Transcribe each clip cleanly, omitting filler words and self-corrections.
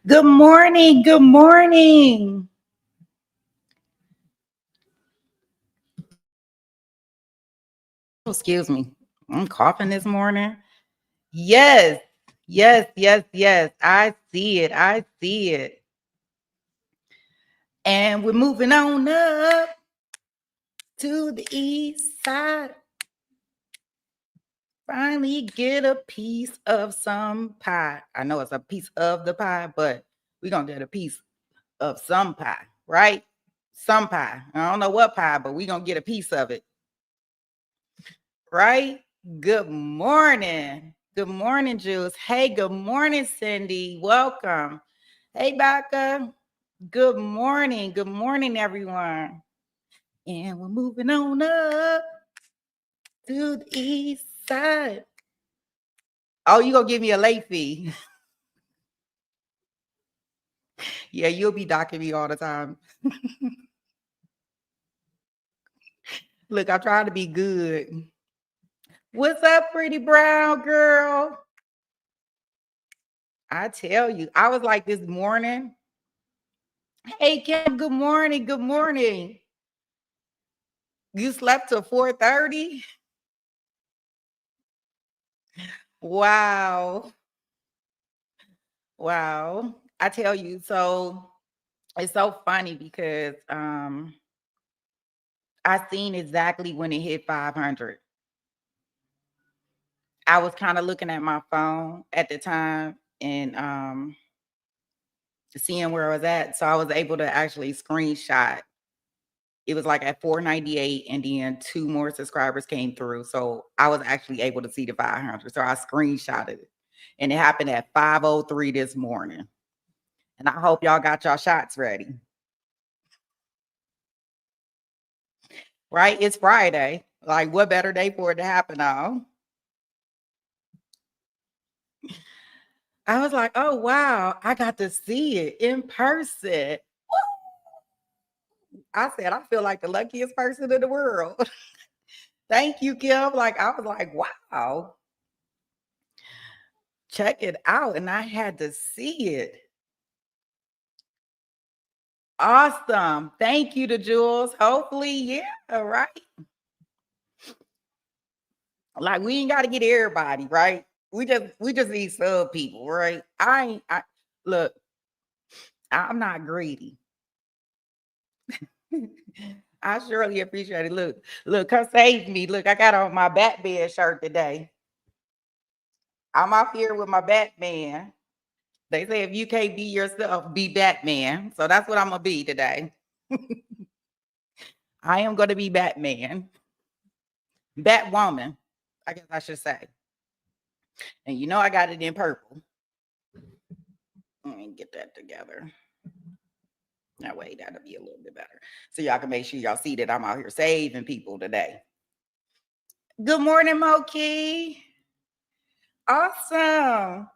Good morning. Good morning. Oh, excuse me. I'm coughing this morning. Yes. Yes. I see it. I see it. And we're moving on up to the east side. Finally get a piece of some pie. I know it's a piece of the pie, but we're going to get a piece of some pie, right? Some pie. I don't know what pie, but we're going to get a piece of it. Right? Good morning. Good morning, Jules. Hey, good morning, Cindy. Welcome. Hey, Becca. Good morning. Good morning, everyone. And we're moving on up to the east side. Oh, you gonna give me a late fee? Yeah, you'll be docking me all the time. Look, I'm trying to be good. What's up, pretty brown girl? I tell you, I was like this morning. Hey, Kim, good morning. Good morning. You slept till 4:30? Wow. Wow. I tell you, so it's so funny because I seen exactly when it hit 500. I was kind of looking at my phone at the time and seeing where I was at. So I was able to actually screenshot. It was like at 498 and then two more subscribers came through. So I was actually able to see the 500. So I screenshotted it. And it happened at 5:03 this morning. And I hope y'all got y'all shots ready. Right? It's Friday. Like, what better day for it to happen on? I was like, oh, wow, I got to see it in person. I said, I feel like the luckiest person in the world. Thank you, Kim. Like, I was like, wow, check it out. And I had to see it. Awesome. Thank you to Jules. Hopefully, yeah, right. Like, we ain't got to get everybody, right? We just need some people, right? I look, I'm not greedy. I surely appreciate it. Look, come save me. Look, I got on my Batman shirt today. I'm out here with my Batman. They say if you can't be yourself, be Batman. So that's what I'm gonna be today. I am gonna be Batman. Batwoman, I guess I should say. And you know I got it in purple. Let me get that together. That way that'll be a little bit better. So y'all can make sure y'all see that I'm out here saving people today. Good morning, Moki. Awesome.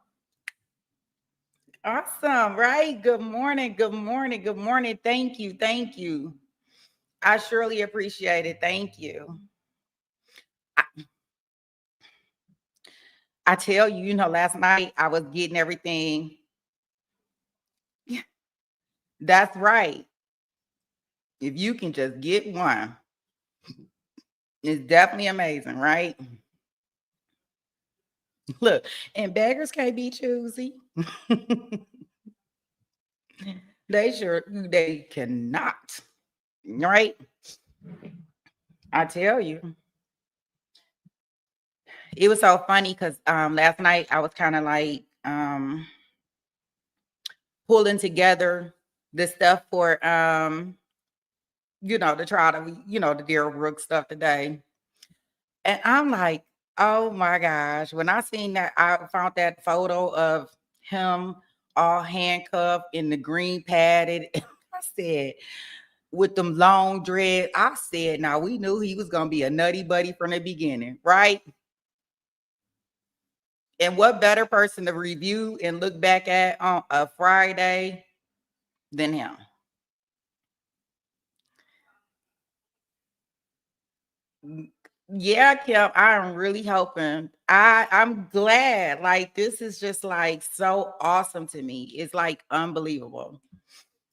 Awesome, right? Good morning. Good morning. Good morning. Thank you. Thank you. I surely appreciate it. Thank you. I, I tell you, last night I was getting everything. That's right. If you can just get one, it's definitely amazing, right? Look, and beggars can't be choosy. They cannot. Right? I tell you. It was so funny because last night I was kind of like pulling together the stuff for the trial of the Darrell Brooks stuff today. And I'm like, oh my gosh. When I seen that, I found that photo of him all handcuffed in the green padded. I said, with them long dreads, I said, now we knew he was gonna be a nutty buddy from the beginning, right? And what better person to review and look back at on a Friday than him? Yeah, Kim, I'm really hoping I'm glad. Like, this is just like so awesome to me. It's like unbelievable.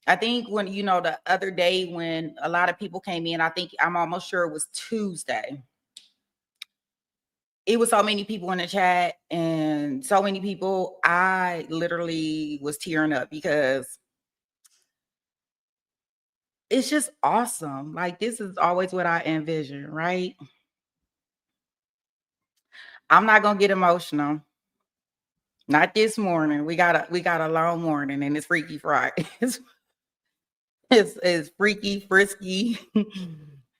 I think when, the other day when a lot of people came in, I think I'm almost sure it was Tuesday. It was so many people in the chat and so many people. I literally was tearing up because it's just awesome. Like, this is always what I envision, right? I'm not gonna get emotional. Not this morning. We got a long morning and it's Freaky Friday. It's freaky, frisky,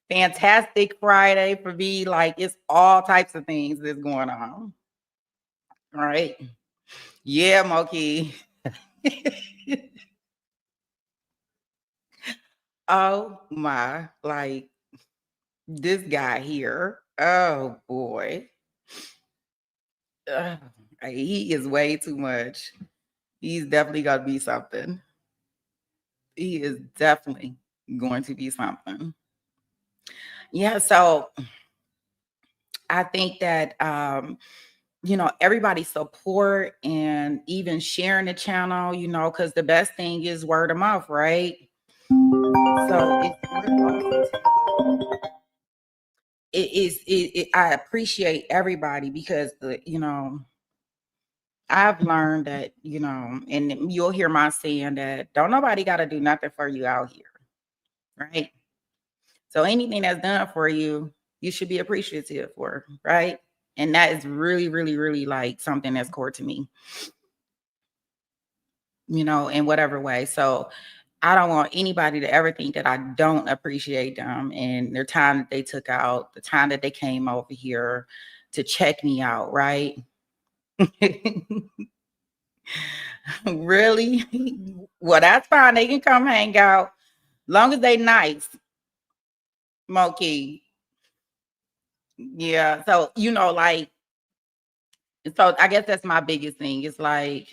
fantastic Friday for me. Like, it's all types of things that's going on. All right. Yeah, Moki. Oh my, like this guy here. Oh boy. Ugh, he is way too much. He's definitely got to be something. He is definitely going to be something. Yeah, so I think that everybody's support and even sharing the channel, because the best thing is word of mouth, right? So I appreciate everybody because I've learned that, and you'll hear my saying that don't nobody got to do nothing for you out here, right? So anything that's done for you, you should be appreciative for, right? And that is really, really, really like something that's core to me, in whatever way. So I don't want anybody to ever think that I don't appreciate them and their time that they took out, the time that they came over here to check me out, right? Really? Well, that's fine. They can come hang out. Long as they nice, Moki. Yeah. So, like, so I guess that's my biggest thing. It's like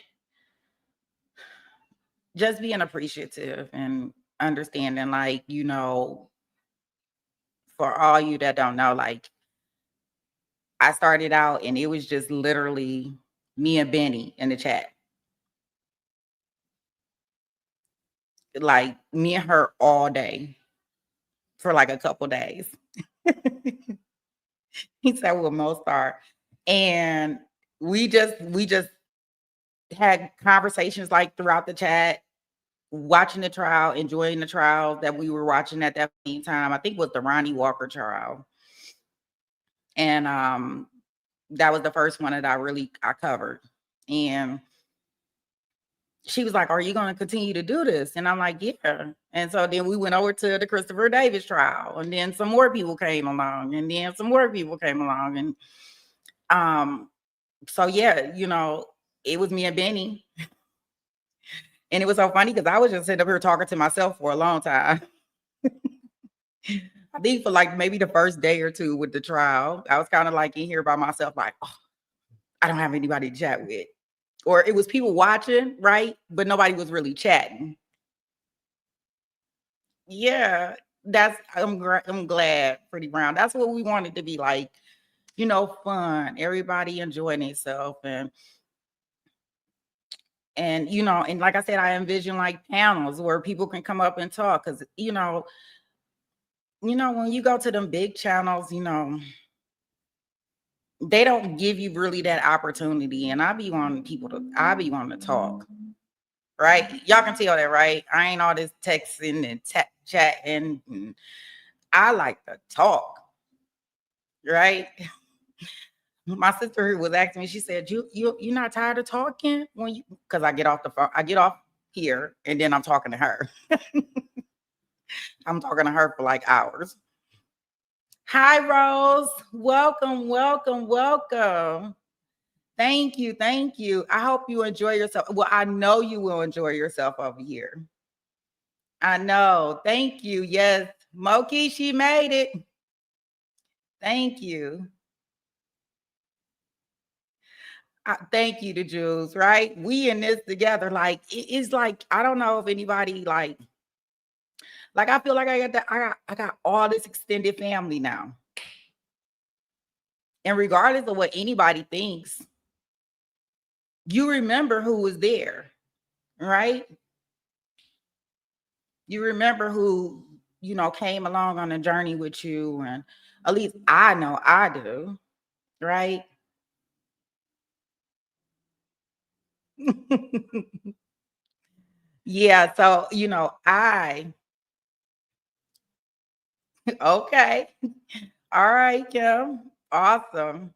just being appreciative and understanding, like, for all you that don't know, like I started out and it was just literally me and Benny in the chat. Like me and her all day for like a couple days. He said, well, most are. And we just had conversations like throughout the chat, watching the trial, enjoying the trial that we were watching at that same time. I think it was the Ronnie Walker trial. And that was the first one that I covered. And she was like, are you going to continue to do this? And I'm like, yeah. And so then we went over to the Christopher Davis trial, and then some more people came along, and then some more people came along. And so yeah, it was me and Benny. And it was so funny because I was just sitting up here talking to myself for a long time. I think for like maybe the first day or two with the trial, I was kind of like in here by myself, like, oh, I don't have anybody to chat with. Or it was people watching, right? But nobody was really chatting. Yeah, I'm glad, Pretty Brown. That's what we wanted to be like, fun, everybody enjoying themselves, and and like I said, I envision like panels where people can come up and talk because when you go to them big channels, they don't give you really that opportunity, and I be wanting to talk, right? Y'all can tell that, right? I ain't all this texting and chatting. I like to talk, right? My sister was asking me, she said, you're not tired of talking when you, because I get off the phone, I get off here and then I'm talking to her. I'm talking to her for like hours. Hi, Rose. Welcome, welcome, welcome. Thank you, thank you. I hope you enjoy yourself. Well, I know you will enjoy yourself over here. I know. Thank you. Yes. Moki, she made it. Thank you. Thank you to Jules, right? We in this together. Like it's like I don't know if anybody like I feel like I got all this extended family now. And regardless of what anybody thinks, you remember who was there, right? You remember who, came along on a journey with you. And at least I know I do, right? Yeah. So, okay. All right, Kim. Awesome.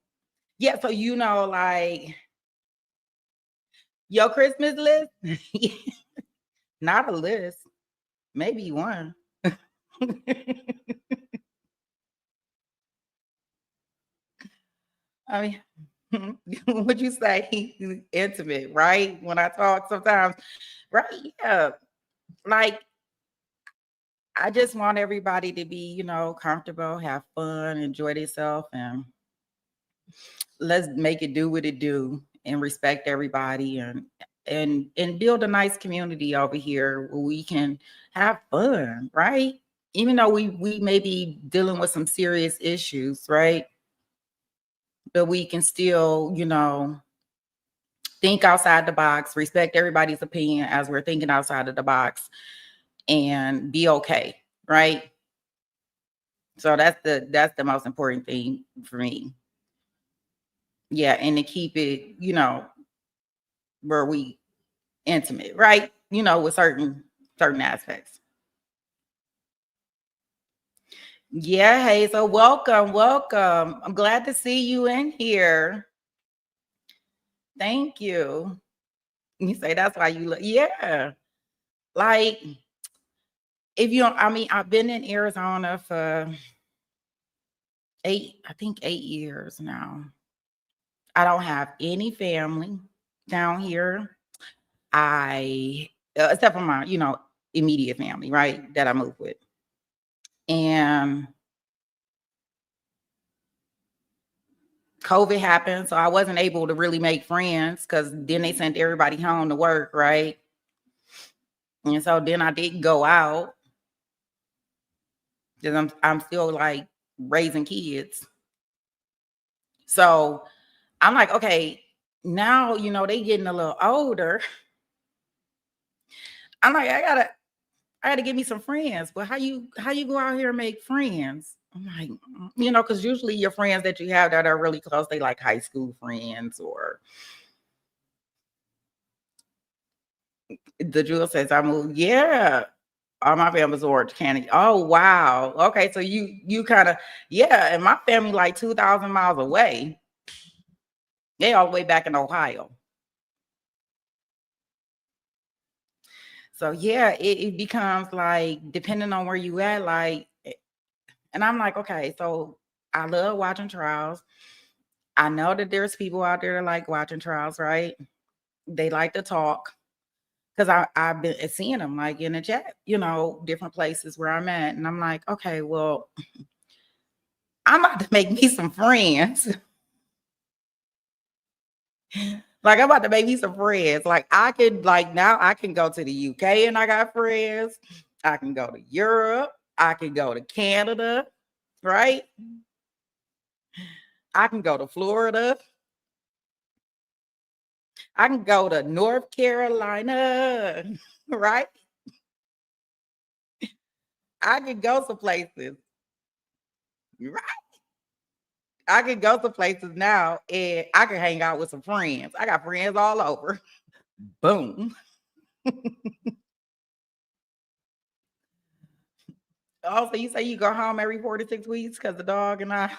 Yeah. So, like your Christmas list, not a list, maybe one. I mean, would you say intimate, right? When I talk sometimes, right? Yeah. Like, I just want everybody to be, comfortable, have fun, enjoy themselves, and let's make it do what it do and respect everybody and build a nice community over here where we can have fun, right? Even though we may be dealing with some serious issues, right? But we can still, think outside the box, respect everybody's opinion as we're thinking outside of the box and be okay, right? So that's the most important thing for me. Yeah, and to keep it, where we intimate, right? With certain aspects. Yeah, Hazel, welcome, welcome. I'm glad to see you in here. Thank you. You say that's why you look, yeah. Like if you don't, I mean, I've been in Arizona for I think 8 years now. I don't have any family down here. I except for my, immediate family, right? That I moved with. And COVID happened, so I wasn't able to really make friends because then they sent everybody home to work, right? And so then I didn't go out because I'm still like raising kids. So I'm like, okay, now they getting a little older. I'm like, I gotta give me some friends. But how you go out here and make friends? I'm like, because usually your friends that you have that are really close, they like high school friends or the jewel says I moved. Yeah. All my family's Orange County. Oh wow. Okay. So you kind of, yeah, and my family like 2,000 miles away. They all the way back in Ohio. So yeah, it becomes like depending on where you at, like, and I'm like, okay, so I love watching trials. I know that there's people out there that like watching trials, right? They like to talk because I've been seeing them like in the chat, different places where I'm at, and I'm like, okay, well, I'm about to make me some friends. Like I'm about to make me some friends. Like I could, like now I can go to the UK and I got friends. I can go to Europe. I can go to Canada, right? I can go to Florida. I can go to North Carolina, right? I can go some places. Right? I can go some places now and I can hang out with some friends. I got friends all over. Boom. Also, you say you go home every 4 to 6 weeks because the dog and I,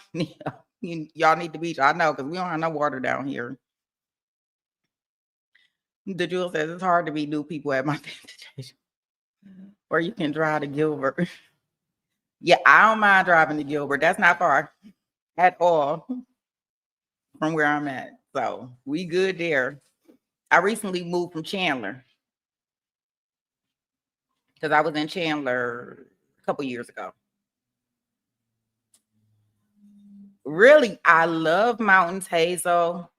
y'all need the beach. I know because we don't have no water down here. The Jewel says it's hard to meet new people at my station. Or you can drive to Gilbert. Yeah, I don't mind driving to Gilbert. That's not far at all from where I'm at. So we good there. I recently moved from Chandler because I was in Chandler a couple years ago. Really, I love mountains, Hazel.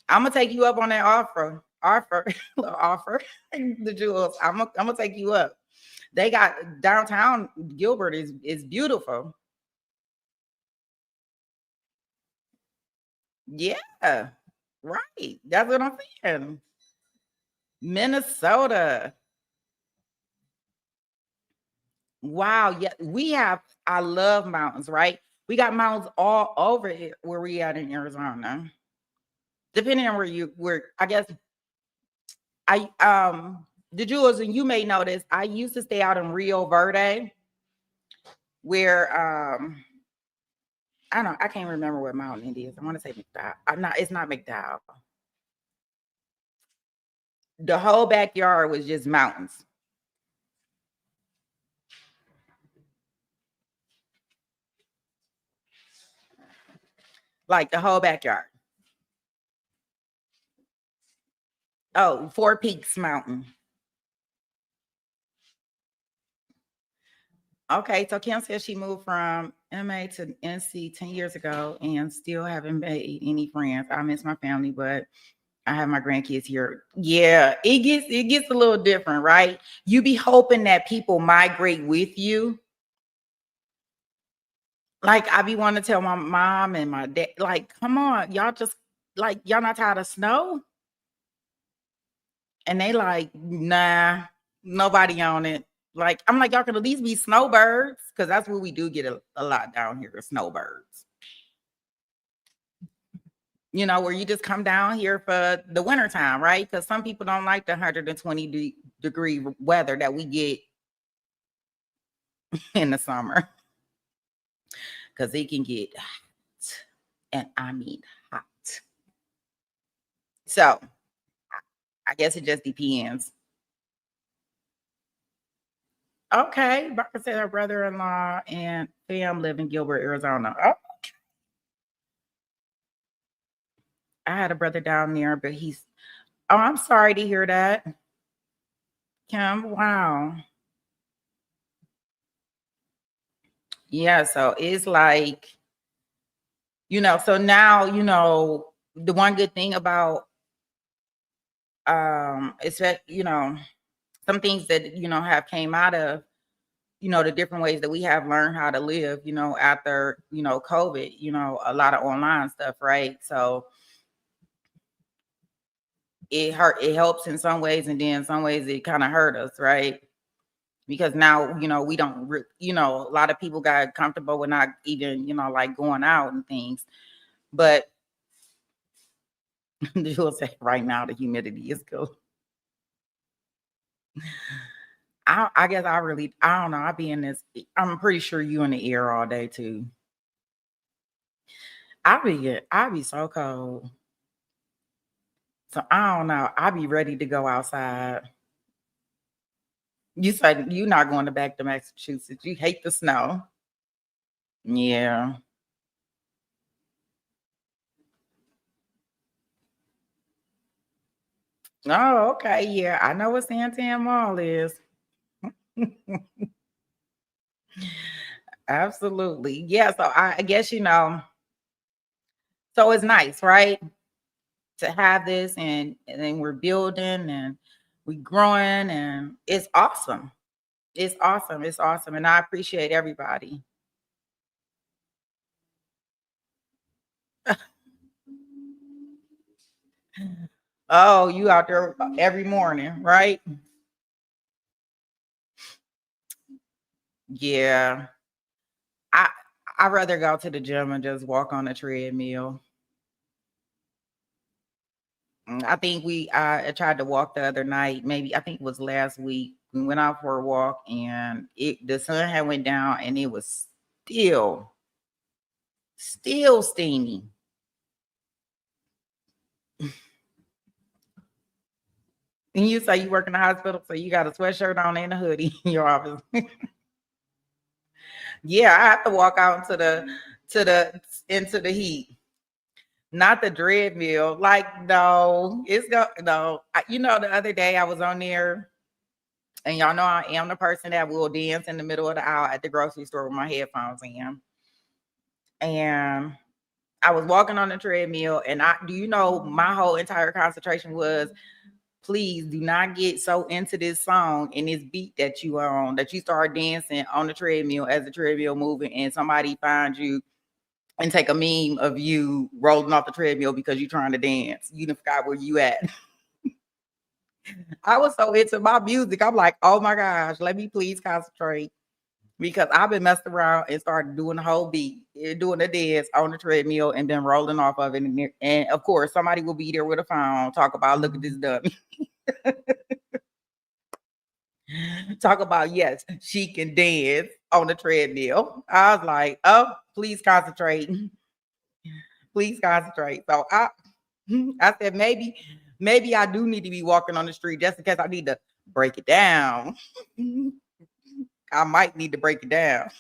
I'm gonna take you up on that offer. The Jewels. I'm gonna take you up. They got downtown Gilbert is beautiful. Yeah, right. That's what I'm saying. Minnesota. Wow. Yeah, we have. I love mountains. Right. We got mountains all over here where we at in Arizona. Depending on where I guess I the jewels, and you may notice I used to stay out in Rio Verde, where I don't know, I can't remember what mountain it is. I want to say McDowell. I'm not, it's not McDowell. The whole backyard was just mountains. Like the whole backyard. Oh, Four Peaks Mountain. Okay, so Kim says she moved from MA to NC 10 years ago and still haven't made any friends. I miss my family, but I have my grandkids here. Yeah, it gets a little different, right? You be hoping that people migrate with you. Like I be wanting to tell my mom and my dad, like, come on, y'all just like y'all not tired of snow? And they like, nah, nobody on it. Like, I'm like, y'all can at least be snowbirds, because that's what we do get a lot down here, snowbirds. Where you just come down here for the wintertime, right? Because some people don't like the 120-degree weather that we get in the summer, because it can get hot, and I mean hot. So I guess it just depends. Okay, Barker said her brother-in-law and fam live in Gilbert, Arizona. Oh, I had a brother down there, but he's. Oh, I'm sorry to hear that, Kim. Wow. Yeah, so it's like, so now, the one good thing about it's that, some things that, have came out of, the different ways that we have learned how to live, after, COVID, a lot of online stuff, right? So it helps in some ways, and then in some ways it kind of hurt us, right? Because now, we don't a lot of people got comfortable with not even, like going out and things. But you'll say right now the humidity is good. I guess I don't know. I be in this. I'm pretty sure you in the air all day too. I be so cold. So I don't know. I be ready to go outside. You said you're not going back to Massachusetts. You hate the snow. Yeah. Oh, okay. Yeah, I know what Santan Mall is. Absolutely. Yeah. So I guess so it's nice, right? To have this, and then we're building and we growing, and it's awesome. It's awesome. It's awesome. And I appreciate everybody. Oh, you out there every morning, right? Yeah. I I'd rather go to the gym and just walk on the treadmill. I think I tried to walk the other night. Maybe I think it was last week. We went out for a walk, and the sun had went down, and it was still steamy. And you say you work in the hospital, so you got a sweatshirt on and a hoodie in your office. Yeah, I have to walk out into the heat. Not the treadmill. Like, no, no. The other day I was on there, and y'all know I am the person that will dance in the middle of the aisle at the grocery store with my headphones in. And I was walking on the treadmill, and my whole entire concentration was, please do not get so into this song and this beat that you are on that you start dancing on the treadmill as the treadmill moving, and somebody finds you and take a meme of you rolling off the treadmill because you're trying to dance. You done forgot where you at. I was so into my music. I'm like, oh my gosh, let me please concentrate. Because I've been messing around and started doing the whole beat, doing the dance on the treadmill and then rolling off of it. And of course, somebody will be there with a phone, talk about, look at this dummy. Talk about, yes, she can dance on the treadmill. I was like, oh, please concentrate. Please concentrate. So I said, maybe I do need to be walking on the street just in case I need to break it down. I might need to break it down.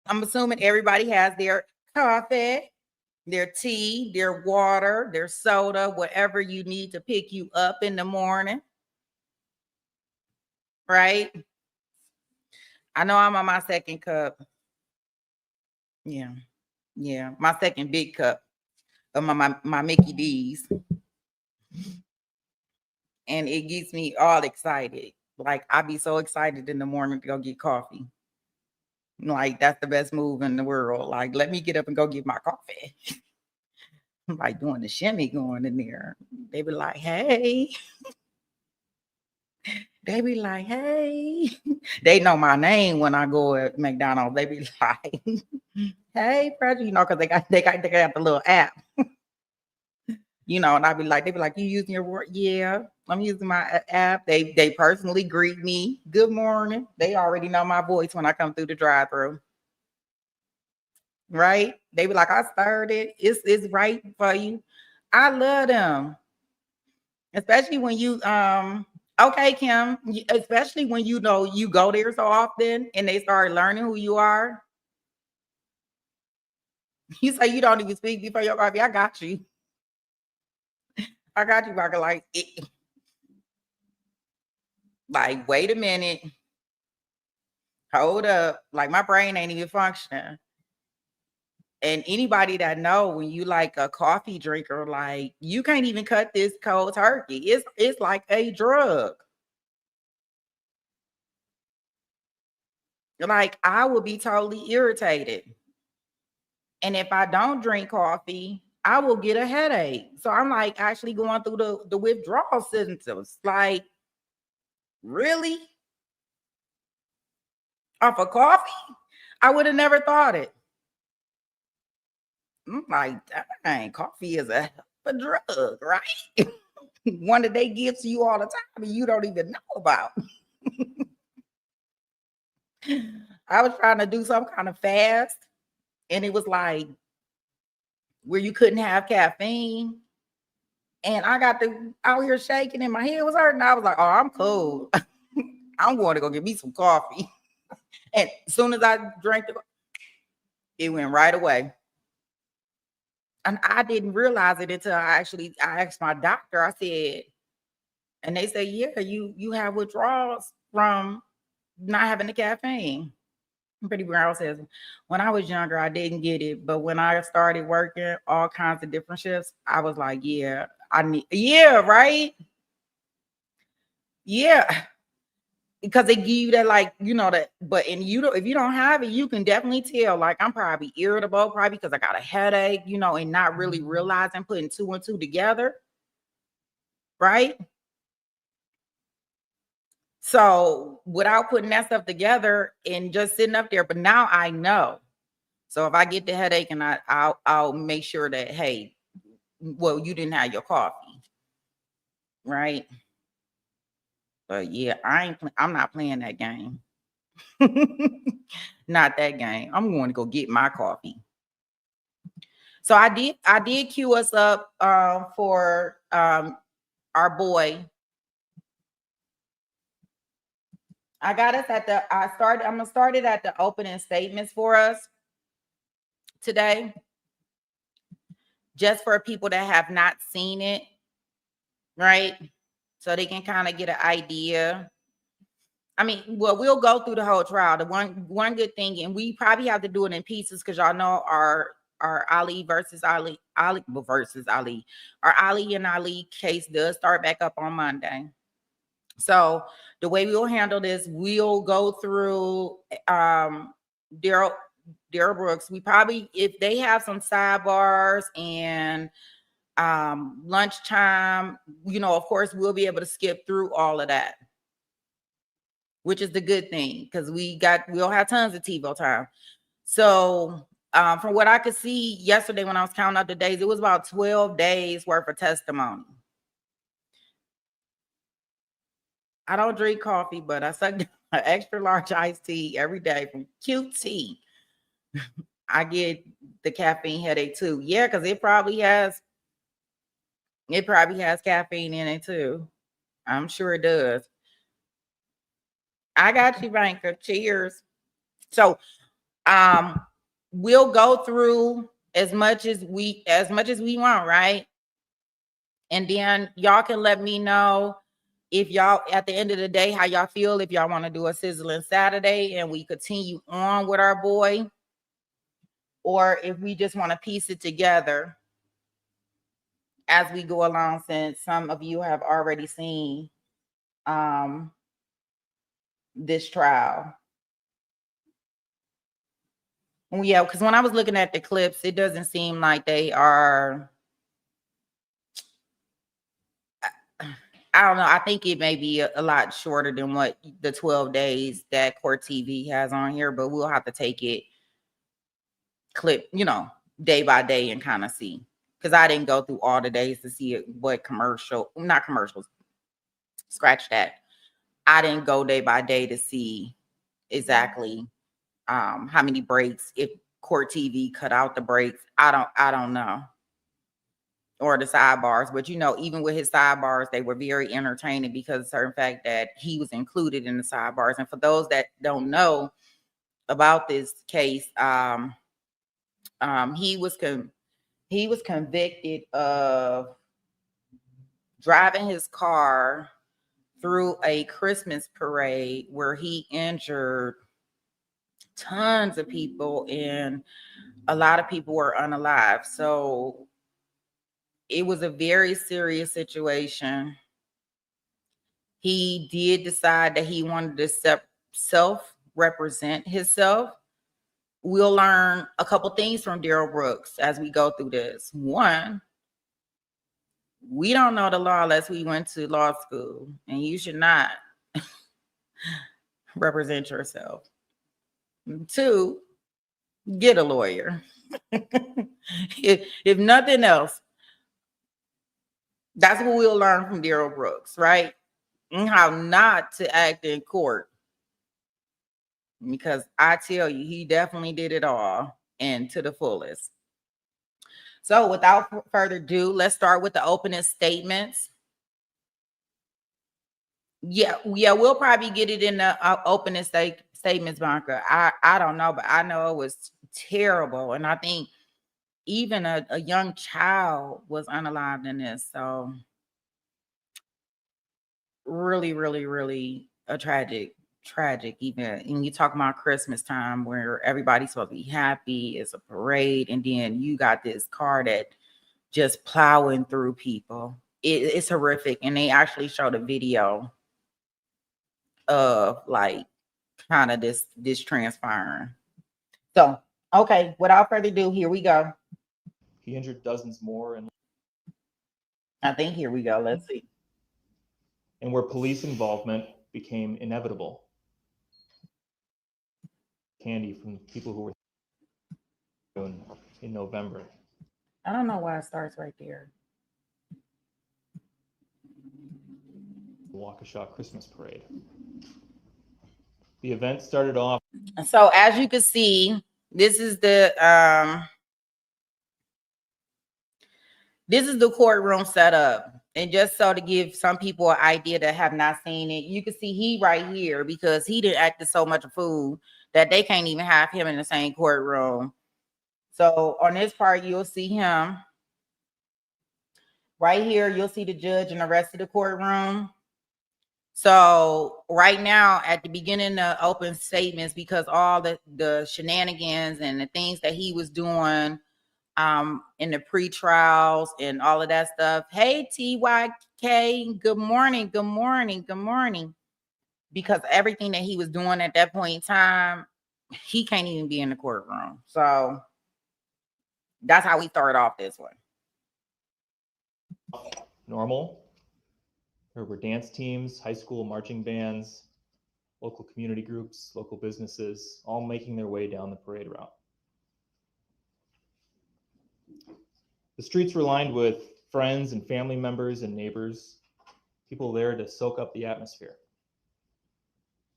I'm assuming everybody has their coffee, their tea, their water, their soda, whatever you need to pick you up in the morning. Right? I know I'm on my second cup. Yeah. Yeah. My second big cup of my Mickey D's. And it gets me all excited. Like I be so excited in the morning to go get coffee. Like that's the best move in the world. Like let me get up and go get my coffee. I'm like doing the shimmy going in there. They be like, hey. They be like, hey. They know my name when I go at McDonald's. They be like, hey, Frederick, you know, because they got the little app. You know, and I be like, they be like, you using your word? Yeah, I'm using my app. They personally greet me. Good morning. They already know my voice when I come through the drive-thru. Right? They be like, I started. It's right for you. I love them. Especially when you okay, Kim, especially when you know you go there so often and they start learning who you are. You say you don't even speak before your coffee. I got you. I got you, Rocker. Like, wait a minute. Hold up. Like my brain ain't even functioning. And anybody that know when you like a coffee drinker, like you can't even cut this cold turkey. It's like a drug. Like I will be totally irritated. And if I don't drink coffee, I will get a headache. So I'm like actually going through the withdrawal symptoms. Like, really? Off of coffee? I would have never thought it. I'm like, dang, coffee is a drug, right? One that they give to you all the time and you don't even know about. I was trying to do some kind of fast, and it was like where you couldn't have caffeine. And I got the out here shaking and my head was hurting. I was like, oh, I'm cool. I'm going to go get me some coffee. And as soon as I drank it went right away. And I didn't realize it until I asked my doctor. I said, and they say, yeah, you have withdrawals from not having the caffeine. Pretty Brown says, when I was younger, I didn't get it. But when I started working all kinds of different shifts, I was like, yeah, right? Yeah. Because they give you that, like, you know, that, but and you don't, if you don't have it, you can definitely tell, like, I'm probably irritable, probably because I got a headache, you know, and not really realizing putting two and two together, right? So without putting that stuff together and just sitting up there, but now I know. So if I get the headache and I'll make sure that, hey, well, you didn't have your coffee, right? But yeah, I'm not playing that game. Not that game. I'm going to go get my coffee. So I did queue us up for our boy. I got us at I'm gonna start it at the opening statements for us today. Just for people that have not seen it, right? So they can kind of get an idea. I mean, well, we'll go through the whole trial. The one good thing, and we probably have to do it in pieces because y'all know our Ali versus Ali versus Ali. Our Ali and Ali case does start back up on Monday. So the way we'll handle this, we'll go through Darrell Brooks. We probably, if they have some sidebars and lunchtime, of course, we'll be able to skip through all of that, which is the good thing, because we'll have tons of TiVo time. So from what I could see yesterday when I was counting up the days, it was about 12 days worth of testimony. I don't drink coffee, but I suck an extra large iced tea every day from QT. I get the caffeine headache too. Yeah, because it probably has caffeine in it too. I'm sure it does. I got you, Banker. Cheers. So we'll go through as much as we want, right? And then y'all can let me know if y'all, at the end of the day, how y'all feel, if y'all want to do a sizzling Saturday and we continue on with our boy, or if we just want to piece it together as we go along, since some of you have already seen this trial. Yeah, because when I was looking at the clips, it doesn't seem like they are, I don't know. I think it may be a lot shorter than what the 12 days that Court TV has on here, but we'll have to take it clip, day by day and kind of see. Because I didn't go through all the days to see what not commercials, scratch that. I didn't go day by day to see exactly how many breaks, if Court TV cut out the breaks. I don't know. Or the sidebars, but even with his sidebars, they were very entertaining because of the certain fact that he was included in the sidebars. And for those that don't know about this case, he was convicted of driving his car through a Christmas parade where he injured tons of people and a lot of people were unalive. So it was a very serious situation. He did decide that he wanted to self-represent himself. We'll learn a couple things from Darrell Brooks as we go through this. One, we don't know the law unless we went to law school, and you should not represent yourself. Two, get a lawyer. if nothing else, that's what we'll learn from Darrell Brooks, right? And how not to act in court. Because I tell you, he definitely did it all and to the fullest. So without further ado, let's start with the opening statements. Yeah, we'll probably get it in the opening statements, Banker. I don't know, but I know it was terrible. And I think even a young child was unalived in this. So really, really, really a tragic event. And you talk about Christmas time where everybody's supposed to be happy, it's a parade, and then you got this car that just plowing through people. It's horrific. And they actually showed a video of like kind of this transpiring. So okay, without further ado, here we go. He injured dozens more, and I think here we go. Let's see. And where police involvement became inevitable. Candy from people who were in November. I don't know why it starts right there. The Waukesha Christmas Parade. The event started off. So as you can see, this is the courtroom setup. And just so to give some people an idea that have not seen it, you can see he right here because he didn't act so much a fool that they can't even have him in the same courtroom. So on this part, you'll see him. Right here, you'll see the judge and the rest of the courtroom. So right now, at the beginning of open statements, because all the shenanigans and the things that he was doing in the pre-trials and all of that stuff. Hey, TYK, good morning, good morning, good morning. Because everything that he was doing at that point in time, he can't even be in the courtroom. So that's how we started off this one. Normal. There were dance teams, high school marching bands, local community groups, local businesses, all making their way down the parade route. The streets were lined with friends and family members and neighbors, people there to soak up the atmosphere.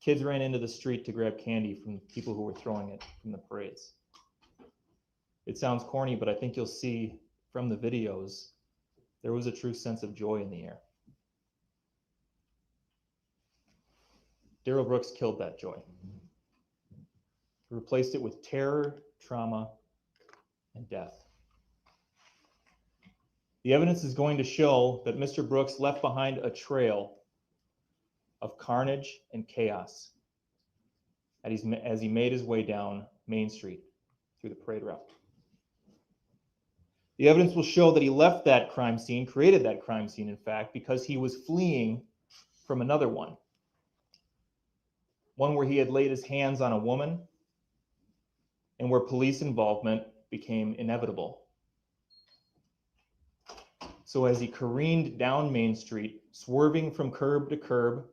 Kids ran into the street to grab candy from people who were throwing it from the parades. It sounds corny, but I think you'll see from the videos, there was a true sense of joy in the air. Darrell Brooks killed that joy. He replaced it with terror, trauma, and death. The evidence is going to show that Mr. Brooks left behind a trail of carnage and chaos as he made his way down Main Street through the parade route. The evidence will show that he left that crime scene, created that crime scene, in fact, because he was fleeing from another one where he had laid his hands on a woman and where police involvement became inevitable. So as he careened down Main Street, swerving from curb to curb,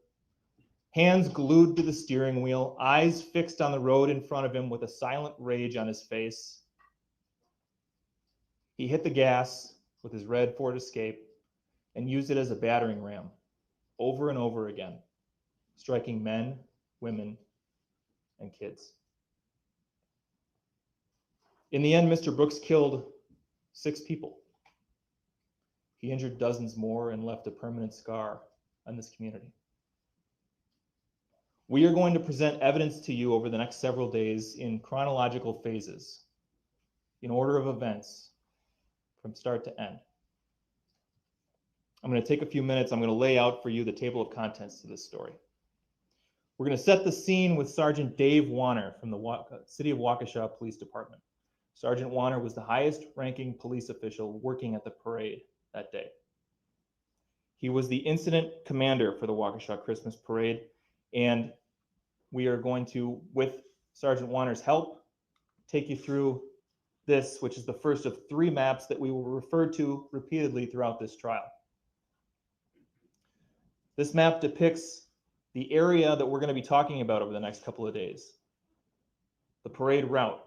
hands glued to the steering wheel, eyes fixed on the road in front of him with a silent rage on his face, he hit the gas with his red Ford Escape and used it as a battering ram over and over again, striking men, women, and kids. In the end, Mr. Brooks killed 6 people. He injured dozens more and left a permanent scar on this community. We are going to present evidence to you over the next several days in chronological phases, in order of events, from start to end. I'm going to take a few minutes. I'm going to lay out for you the table of contents to this story. We're going to set the scene with Sergeant Dave Warner from the City of Waukesha Police Department. Sergeant Warner was the highest ranking police official working at the parade that day. He was the incident commander for the Waukesha Christmas Parade, and we are going to, with Sergeant Warner's help, take you through this, which is the first of 3 maps that we will refer to repeatedly throughout this trial. This map depicts the area that we're going to be talking about over the next couple of days, the parade route.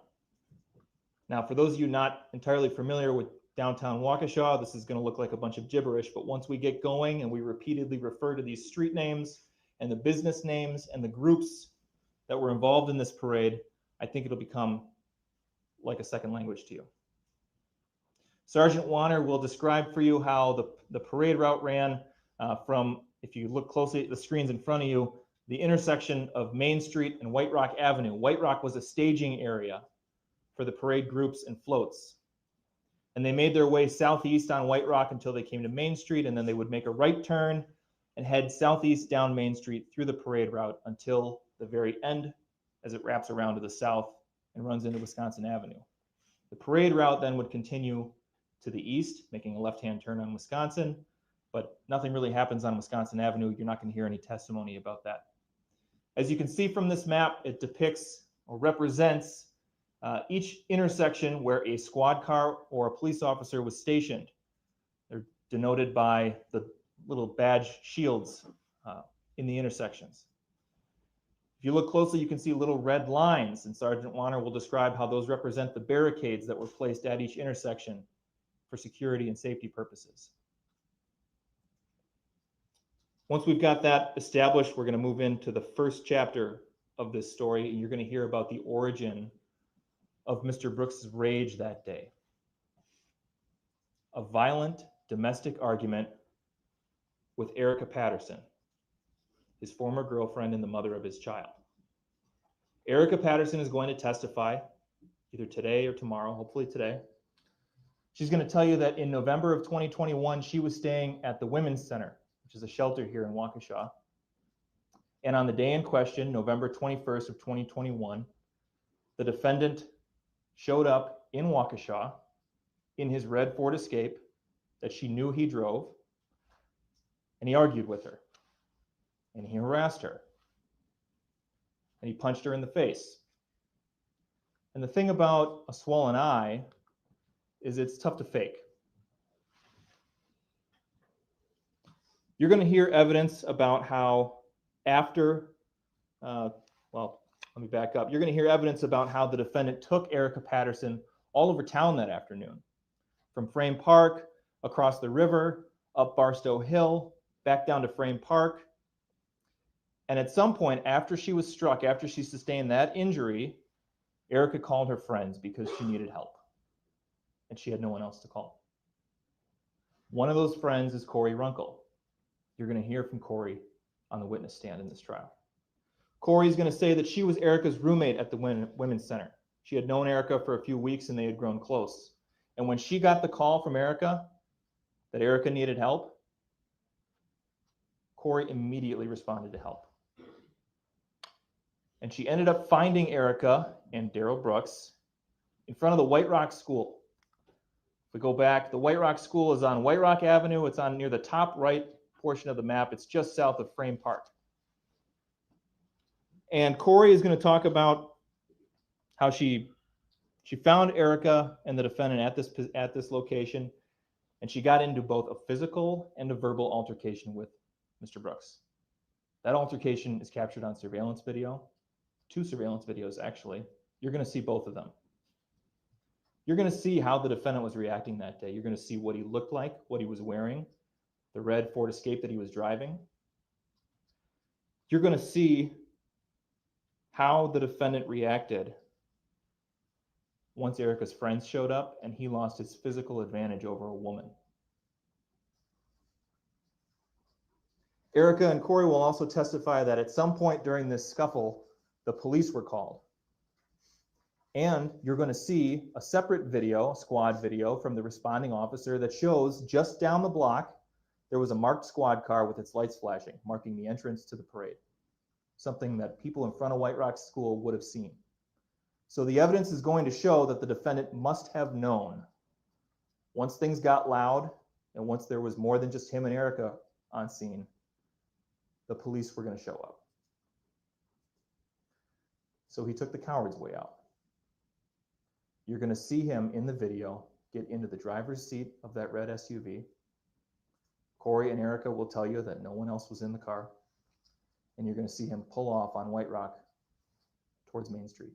Now, for those of you not entirely familiar with downtown Waukesha, this is going to look like a bunch of gibberish, but once we get going and we repeatedly refer to these street names and the business names and the groups that were involved in this parade, I think it'll become like a second language to you. Sergeant Warner will describe for you how the parade route ran from, if you look closely at the screens in front of you, the intersection of Main Street and White Rock Avenue. White Rock was a staging area for the parade groups and floats. And they made their way southeast on White Rock until they came to Main Street, and then they would make a right turn and head southeast down Main Street through the parade route until the very end as it wraps around to the south and runs into Wisconsin Avenue. The parade route then would continue to the east, making a left-hand turn on Wisconsin, but nothing really happens on Wisconsin Avenue. You're not going to hear any testimony about that. As you can see from this map, it depicts or represents each intersection where a squad car or a police officer was stationed. They're denoted by the little badge shields in the intersections. If you look closely, you can see little red lines, and Sergeant Warner will describe how those represent the barricades that were placed at each intersection for security and safety purposes. Once we've got that established, we're going to move into the first chapter of this story, and you're going to hear about the origin of Mr. Brooks' rage that day. A violent domestic argument with Erica Patterson, his former girlfriend and the mother of his child. Erica Patterson is going to testify either today or tomorrow, hopefully today. She's going to tell you that in November of 2021, she was staying at the Women's Center, which is a shelter here in Waukesha. And on the day in question, November 21st of 2021, the defendant showed up in Waukesha in his red Ford Escape that she knew he drove, and he argued with her, and he harassed her, and he punched her in the face. And the thing about a swollen eye is it's tough to fake. You're going to hear evidence about how after, let me back up. You're going to hear evidence about how the defendant took Erica Patterson all over town that afternoon, from Frame Park, across the river, up Barstow Hill, back down to Frame Park. And at some point, after she was struck, after she sustained that injury, Erica called her friends because she needed help, and she had no one else to call. One of those friends is Corey Runkel. You're going to hear from Corey on the witness stand in this trial. Corey's going to say that she was Erica's roommate at the Women's Center. She had known Erica for a few weeks and they had grown close. And when she got the call from Erica that Erica needed help, Corey immediately responded to help. And she ended up finding Erica and Darrell Brooks in front of the White Rock School. If we go back, the White Rock School is on White Rock Avenue. It's on near the top right portion of the map. It's just south of Frame Park. And Corey is going to talk about how she found Erica and the defendant at this location, and she got into both a physical and a verbal altercation with Mr. Brooks. That altercation is captured on surveillance video, 2 surveillance videos actually. You're going to see both of them. You're going to see how the defendant was reacting that day. You're going to see what he looked like, what he was wearing, the red Ford Escape that he was driving. You're going to see how the defendant reacted once Erica's friends showed up and he lost his physical advantage over a woman. Erica and Corey will also testify that at some point during this scuffle, the police were called. And you're going to see a separate video, squad video, from the responding officer that shows just down the block, there was a marked squad car with its lights flashing, marking the entrance to the parade. Something that people in front of White Rock School would have seen. So the evidence is going to show that the defendant must have known once things got loud and once there was more than just him and Erica on scene, the police were going to show up. So he took the coward's way out. You're going to see him in the video get into the driver's seat of that red SUV. Corey and Erica will tell you that no one else was in the car. And you're going to see him pull off on White Rock towards Main Street.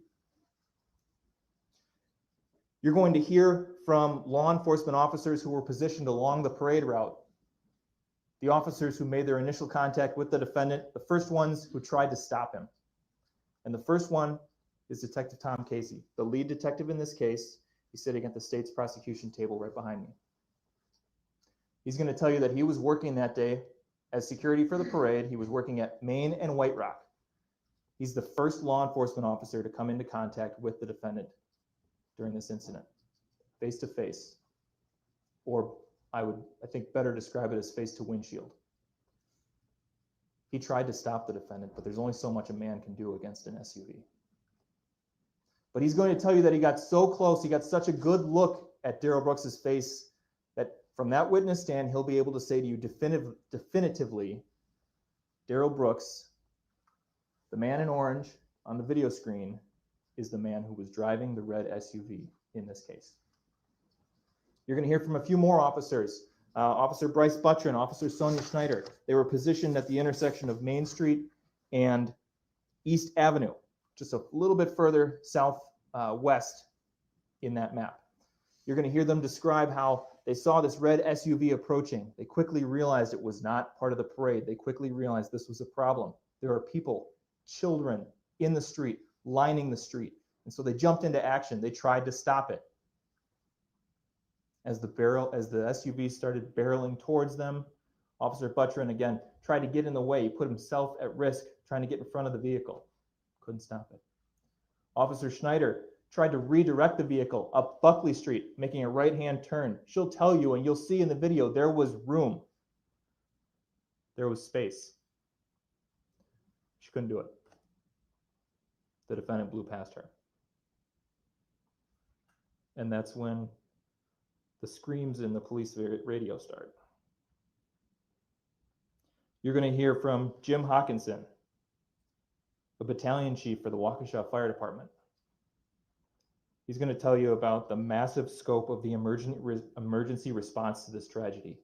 You're going to hear from law enforcement officers who were positioned along the parade route. The officers who made their initial contact with the defendant, the first ones who tried to stop him. And the first one is Detective Tom Casey, the lead detective in this case. He's sitting at the state's prosecution table right behind me. He's going to tell you that he was working that day as security for the parade. He was working at Main and White Rock. He's the first law enforcement officer to come into contact with the defendant during this incident, face to face, or I think better describe it as face to windshield. He tried to stop the defendant, but there's only so much a man can do against an SUV. But he's going to tell you that he got so close, he got such a good look at Darrell Brooks's face that from that witness stand, he'll be able to say to you definitively, Darrell Brooks, the man in orange on the video screen, is the man who was driving the red SUV in this case. You're going to hear from a few more officers. Officer Bryce Buttrin, Officer Sonia Schneider. They were positioned at the intersection of Main Street and East Avenue, just a little bit further southwest in that map. You're going to hear them describe how they saw this red SUV approaching. They quickly realized it was not part of the parade. They quickly realized this was a problem. There are people, children in the street, lining the street. And so they jumped into action. They tried to stop it. As the SUV started barreling towards them, Officer Buttrin, again, tried to get in the way. He put himself at risk trying to get in front of the vehicle. Couldn't stop it. Officer Schneider tried to redirect the vehicle up Buckley Street, making a right-hand turn. She'll tell you, and you'll see in the video, there was room. There was space. She couldn't do it. The defendant blew past her. And that's when the screams in the police radio start. You're going to hear from Jim Hawkinson, a battalion chief for the Waukesha Fire Department. He's going to tell you about the massive scope of the emergency response to this tragedy.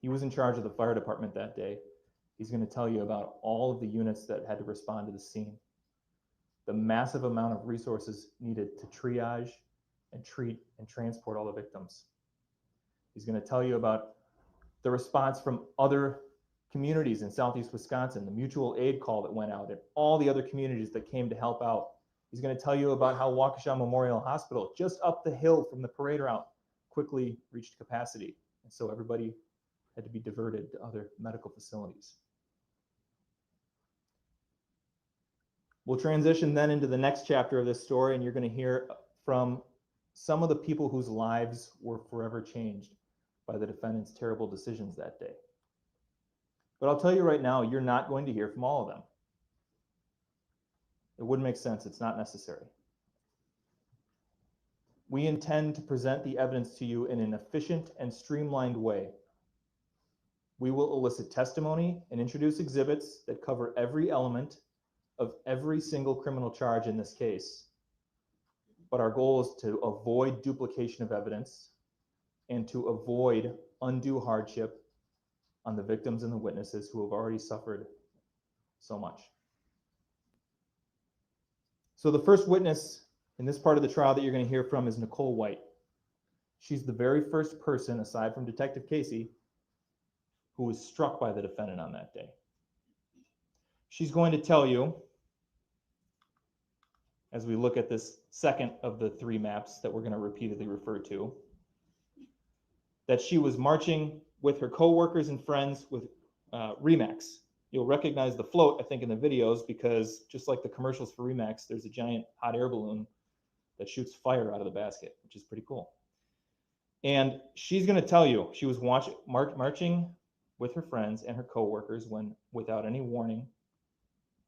He was in charge of the fire department that day. He's going to tell you about all of the units that had to respond to the scene, the massive amount of resources needed to triage and treat and transport all the victims. He's going to tell you about the response from other communities in Southeast Wisconsin, the mutual aid call that went out, and all the other communities that came to help out. He's going to tell you about how Waukesha Memorial Hospital, just up the hill from the parade route, quickly reached capacity. And so everybody had to be diverted to other medical facilities. We'll transition then into the next chapter of this story, and you're going to hear from some of the people whose lives were forever changed by the defendant's terrible decisions that day. But I'll tell you right now, you're not going to hear from all of them. It wouldn't make sense. It's not necessary. We intend to present the evidence to you in an efficient and streamlined way. We will elicit testimony and introduce exhibits that cover every element of every single criminal charge in this case. But our goal is to avoid duplication of evidence and to avoid undue hardship on the victims and the witnesses who have already suffered so much. So the first witness in this part of the trial that you're going to hear from is Nicole White. She's the very first person, aside from Detective Casey, who was struck by the defendant on that day. She's going to tell you, as we look at this second of the three maps that we're going to repeatedly refer to, that she was marching with her coworkers and friends with Remax. You'll recognize the float, I think, in the videos, because just like the commercials for Remax, there's a giant hot air balloon that shoots fire out of the basket, which is pretty cool. And she's going to tell you she was marching with her friends and her coworkers when, without any warning,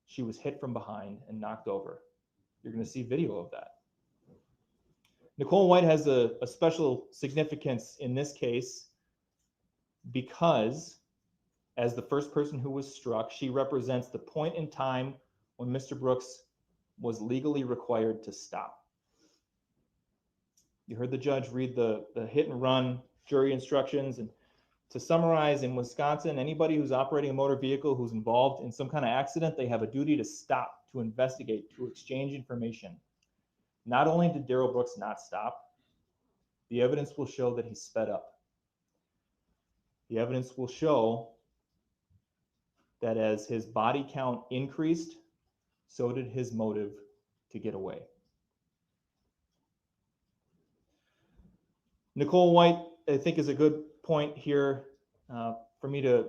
she was hit from behind and knocked over. You're going to see video of that. Nicole White has a special significance in this case because, as the first person who was struck, she represents the point in time when Mr. Brooks was legally required to stop. You heard the judge read the hit and run jury instructions. And to summarize, in Wisconsin, anybody who's operating a motor vehicle who's involved in some kind of accident, they have a duty to stop, to investigate, to exchange information. Not only did Darrell Brooks not stop, the evidence will show that he sped up. The evidence will show that as his body count increased, so did his motive to get away. Nicole White, I think, is a good point here for me to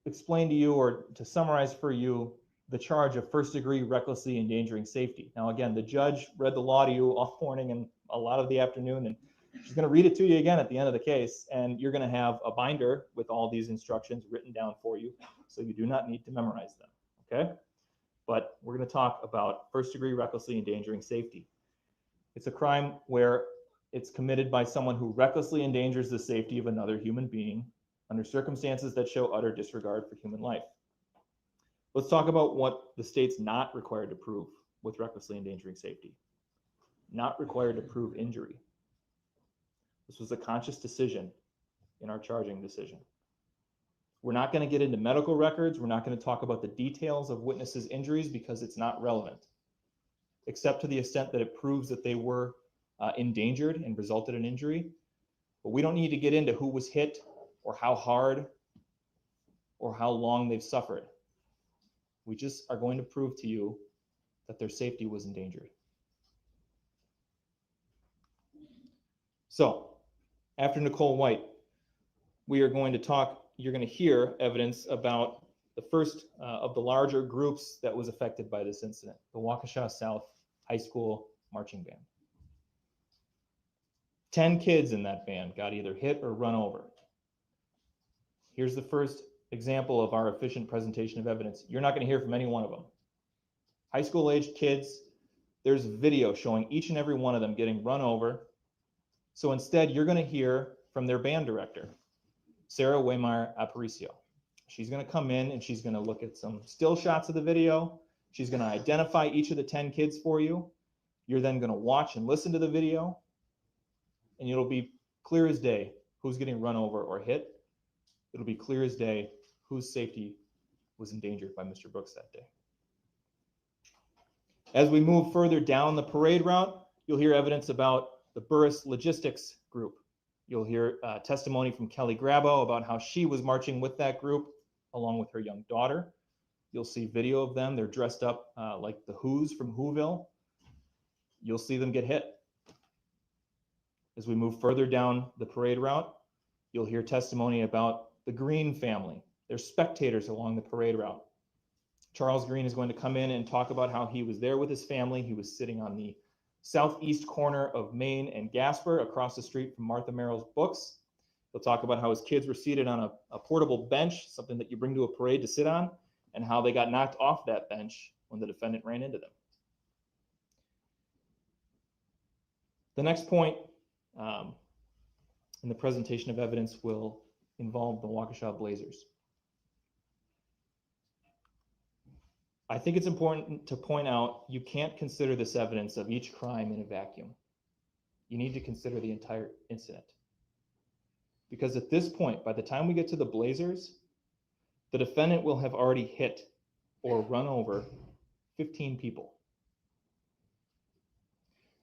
explain to you, or to summarize for you, the charge of first-degree recklessly endangering safety. Now, again, the judge read the law to you all morning and a lot of the afternoon, and she's going to read it to you again at the end of the case, and you're going to have a binder with all these instructions written down for you, so you do not need to memorize them, okay? But we're going to talk about first-degree recklessly endangering safety. It's a crime where it's committed by someone who recklessly endangers the safety of another human being under circumstances that show utter disregard for human life. Let's talk about what the state's not required to prove with recklessly endangering safety. Not required to prove injury. This was a conscious decision in our charging decision. We're not going to get into medical records. We're not going to talk about the details of witnesses' injuries because it's not relevant, except to the extent that it proves that they were endangered and resulted in injury. But we don't need to get into who was hit or how hard or how long they've suffered. We just are going to prove to you that their safety was endangered. So, after Nicole White, we are going to talk, you're going to hear evidence about the first of the larger groups that was affected by this incident, the Waukesha South High School Marching Band. 10 kids in that band got either hit or run over. Here's the first example of our efficient presentation of evidence. You're not going to hear from any one of them. High school aged kids, there's video showing each and every one of them getting run over So instead, you're going to hear from their band director, Sarah Waymeyer Aparicio. She's going to come in and she's going to look at some still shots of the video. She's going to identify each of the 10 kids for you. You're then going to watch and listen to the video, and it'll be clear as day who's getting run over or hit. It'll be clear as day whose safety was endangered by Mr. Brooks that day. As we move further down the parade route, you'll hear evidence about the Burris Logistics Group. You'll hear testimony from Kelly Grabo about how she was marching with that group along with her young daughter. You'll see video of them. They're dressed up like the Who's from Whoville. You'll see them get hit. As we move further down the parade route, you'll hear testimony about the Green family. They're spectators along the parade route. Charles Green is going to come in and talk about how he was there with his family. He was sitting on the southeast corner of Main and Gasper across the street from Martha Merrill's books. He'll talk about how his kids were seated on a portable bench, something that you bring to a parade to sit on, and how they got knocked off that bench when the defendant ran into them. The next point in the presentation of evidence will involve the Waukesha Blazers. I think it's important to point out you can't consider this evidence of each crime in a vacuum. You need to consider the entire incident. Because at this point, by the time we get to the Blazers, the defendant will have already hit or run over 15 people.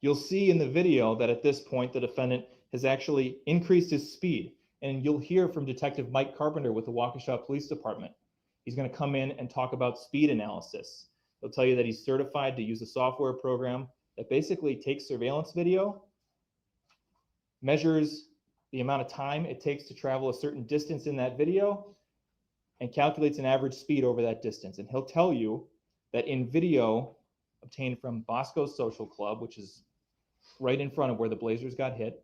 You'll see in the video that at this point, the defendant has actually increased his speed. And you'll hear from Detective Mike Carpenter with the Waukesha Police Department. He's going to come in and talk about speed analysis. He'll tell you that he's certified to use a software program that basically takes surveillance video, measures the amount of time it takes to travel a certain distance in that video, and calculates an average speed over that distance. And he'll tell you that in video obtained from Bosco's Social Club, which is right in front of where the Blazers got hit,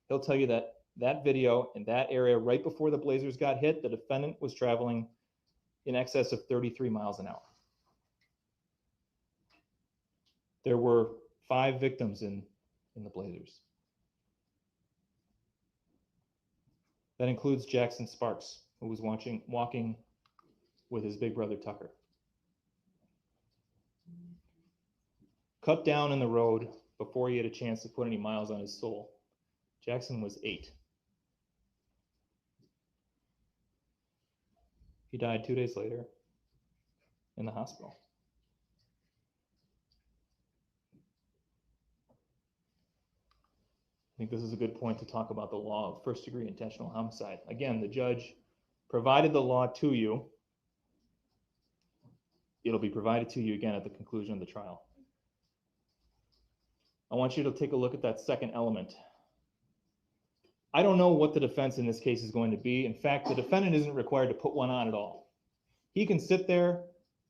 he'll tell you that that video in that area right before the Blazers got hit, the defendant was traveling in excess of 33 miles an hour. There were 5 victims in the Blazers. That includes Jackson Sparks, who was walking with his big brother Tucker. Cut down in the road before he had a chance to put any miles on his soul. Jackson was 8. He died 2 days later in the hospital. I think this is a good point to talk about the law of first-degree intentional homicide. Again, the judge provided the law to you. It'll be provided to you again at the conclusion of the trial. I want you to take a look at that second element. I don't know what the defense in this case is going to be. In fact, the defendant isn't required to put one on at all. He can sit there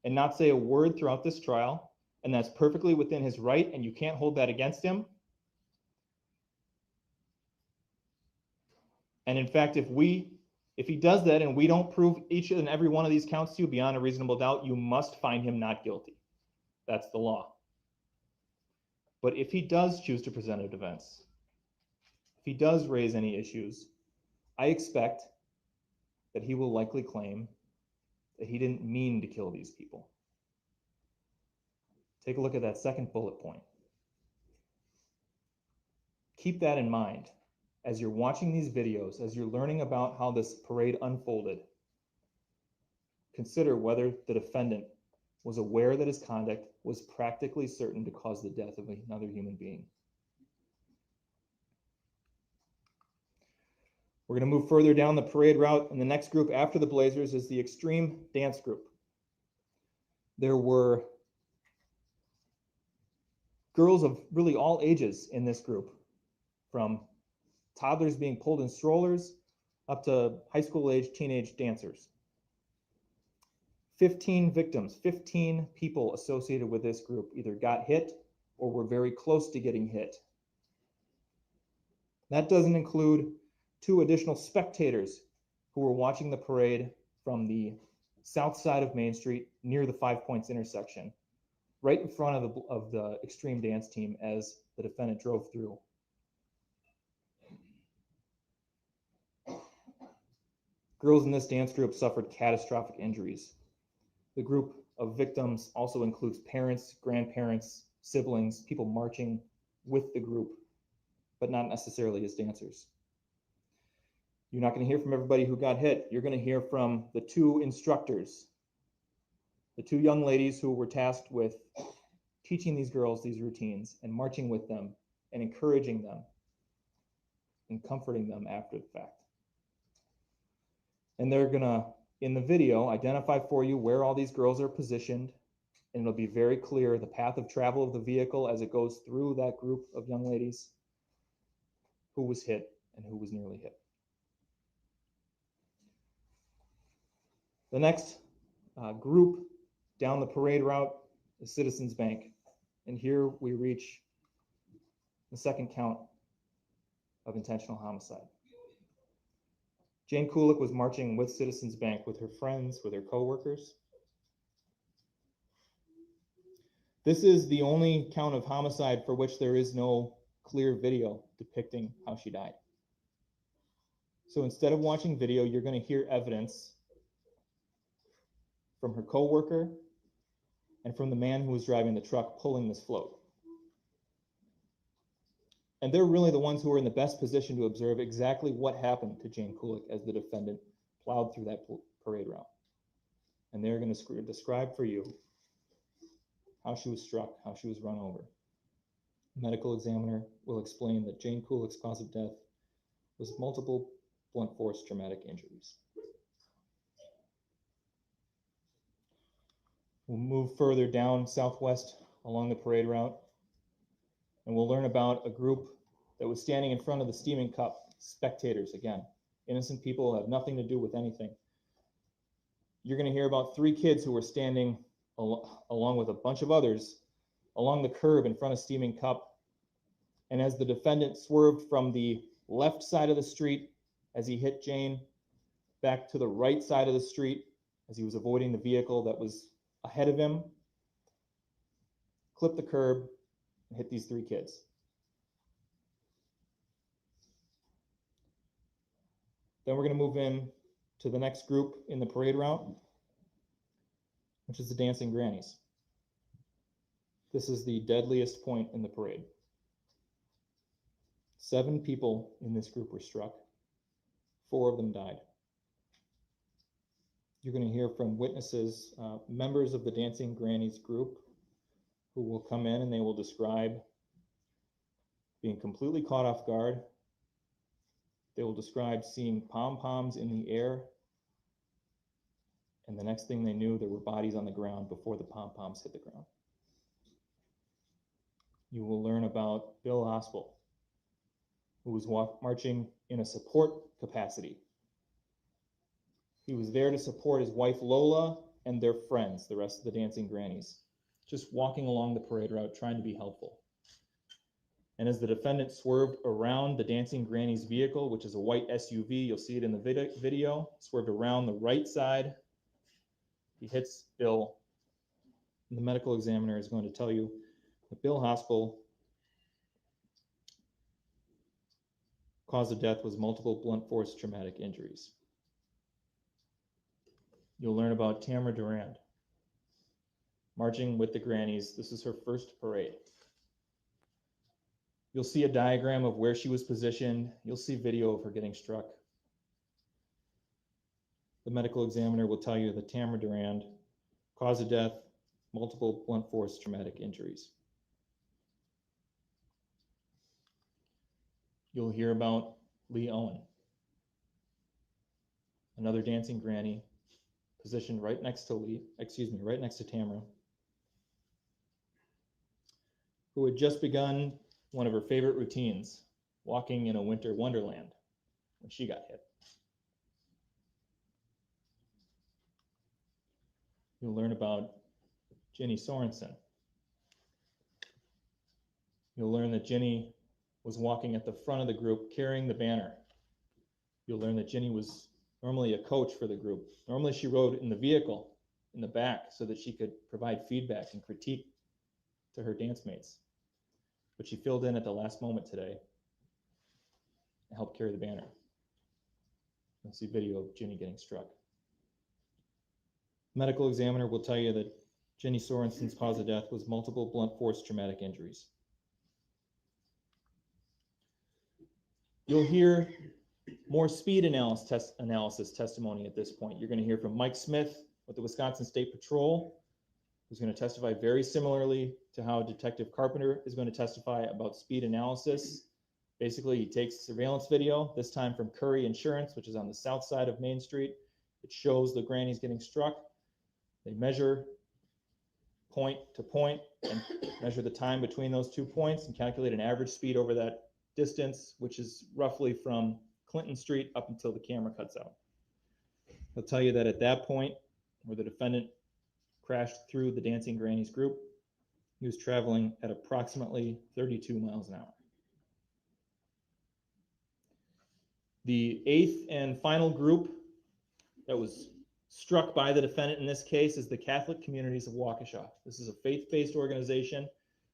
and not say a word throughout this trial, and that's perfectly within his right, and you can't hold that against him. And in fact, if he does that and we don't prove each and every one of these counts to you beyond a reasonable doubt, you must find him not guilty. That's the law. But if he does choose to present a defense, if he does raise any issues, I expect that he will likely claim that he didn't mean to kill these people. Take a look at that second bullet point. Keep that in mind as you're watching these videos, as you're learning about how this parade unfolded. Consider whether the defendant was aware that his conduct was practically certain to cause the death of another human being. We're going to move further down the parade route, and the next group after the Blazers is the Extreme Dance Group. There were girls of really all ages in this group, from toddlers being pulled in strollers up to high school age teenage dancers. 15 victims, 15 people associated with this group either got hit or were very close to getting hit. That doesn't include 2 additional spectators who were watching the parade from the south side of Main Street near the 5 Points intersection, right in front of the extreme dance team as the defendant drove through. Girls in this dance group suffered catastrophic injuries. The group of victims also includes parents, grandparents, siblings, people marching with the group, but not necessarily as dancers. You're not going to hear from everybody who got hit. You're going to hear from the two instructors, the two young ladies who were tasked with teaching these girls these routines and marching with them and encouraging them and comforting them after the fact. And they're going to, in the video, identify for you where all these girls are positioned, and it'll be very clear the path of travel of the vehicle as it goes through that group of young ladies, who was hit and who was nearly hit. The next group down the parade route is Citizens Bank. And here we reach the second count of intentional homicide. Jane Kulik was marching with Citizens Bank with her friends, with her coworkers. This is the only count of homicide for which there is no clear video depicting how she died. So instead of watching video, you're going to hear evidence from her coworker and from the man who was driving the truck pulling this float. And they're really the ones who are in the best position to observe exactly what happened to Jane Kulik as the defendant plowed through that parade route. And they're going to describe for you how she was struck, how she was run over. The medical examiner will explain that Jane Kulik's cause of death was multiple blunt force traumatic injuries. We'll move further down southwest along the parade route, and we'll learn about a group that was standing in front of the steaming cup, spectators again. Innocent people have nothing to do with anything. You're going to hear about 3 kids who were standing along with a bunch of others along the curb in front of steaming cup. And as the defendant swerved from the left side of the street as he hit Jane back to the right side of the street as he was avoiding the vehicle that was ahead of him, clipped the curb and hit these 3 kids. Then we're going to move in to the next group in the parade route, which is the dancing grannies. This is the deadliest point in the parade. 7 people in this group were struck. 4 of them died. You're going to hear from witnesses, members of the dancing grannies group, who will come in and they will describe being completely caught off guard. They will describe seeing pom-poms in the air, and the next thing they knew, there were bodies on the ground before the pom-poms hit the ground. You will learn about Bill Hospital, who was marching in a support capacity. He was there to support his wife Lola and their friends, the rest of the dancing grannies, just walking along the parade route trying to be helpful. And as the defendant swerved around the dancing granny's vehicle, which is a white SUV, you'll see it in the video, swerved around the right side, he hits Bill. And the medical examiner is going to tell you that Bill Hospital cause of death was multiple blunt force traumatic injuries. You'll learn about Tamara Durand, marching with the grannies. This is her first parade. You'll see a diagram of where she was positioned. You'll see video of her getting struck. The medical examiner will tell you that Tamara Durand, cause of death, multiple blunt force traumatic injuries. You'll hear about Lee Owen, another dancing granny, positioned right next to Tamara, who had just begun one of her favorite routines, walking in a winter wonderland, when she got hit. You'll learn about Ginny Sorensen. You'll learn that Ginny was walking at the front of the group carrying the banner. You'll learn that Ginny was normally a coach for the group. Normally she rode in the vehicle in the back so that she could provide feedback and critique to her dance mates. But she filled in at the last moment today and helped carry the banner. You'll see video of Ginny getting struck. Medical examiner will tell you that Jenny Sorensen's cause of death was multiple blunt force traumatic injuries. You'll hear more speed analysis testimony at this point. You're going to hear from Mike Smith with the Wisconsin State Patrol, who's going to testify very similarly to how Detective Carpenter is going to testify about speed analysis. Basically, he takes surveillance video, this time from Curry Insurance, which is on the south side of Main Street. It shows the grannies getting struck. They measure point to point and measure the time between those 2 points and calculate an average speed over that distance, which is roughly from Clinton Street up until the camera cuts out. He'll tell you that at that point where the defendant crashed through the Dancing Grannies group, he was traveling at approximately 32 miles an hour. The eighth and final group that was struck by the defendant in this case is the Catholic Communities of Waukesha. This is a faith-based organization.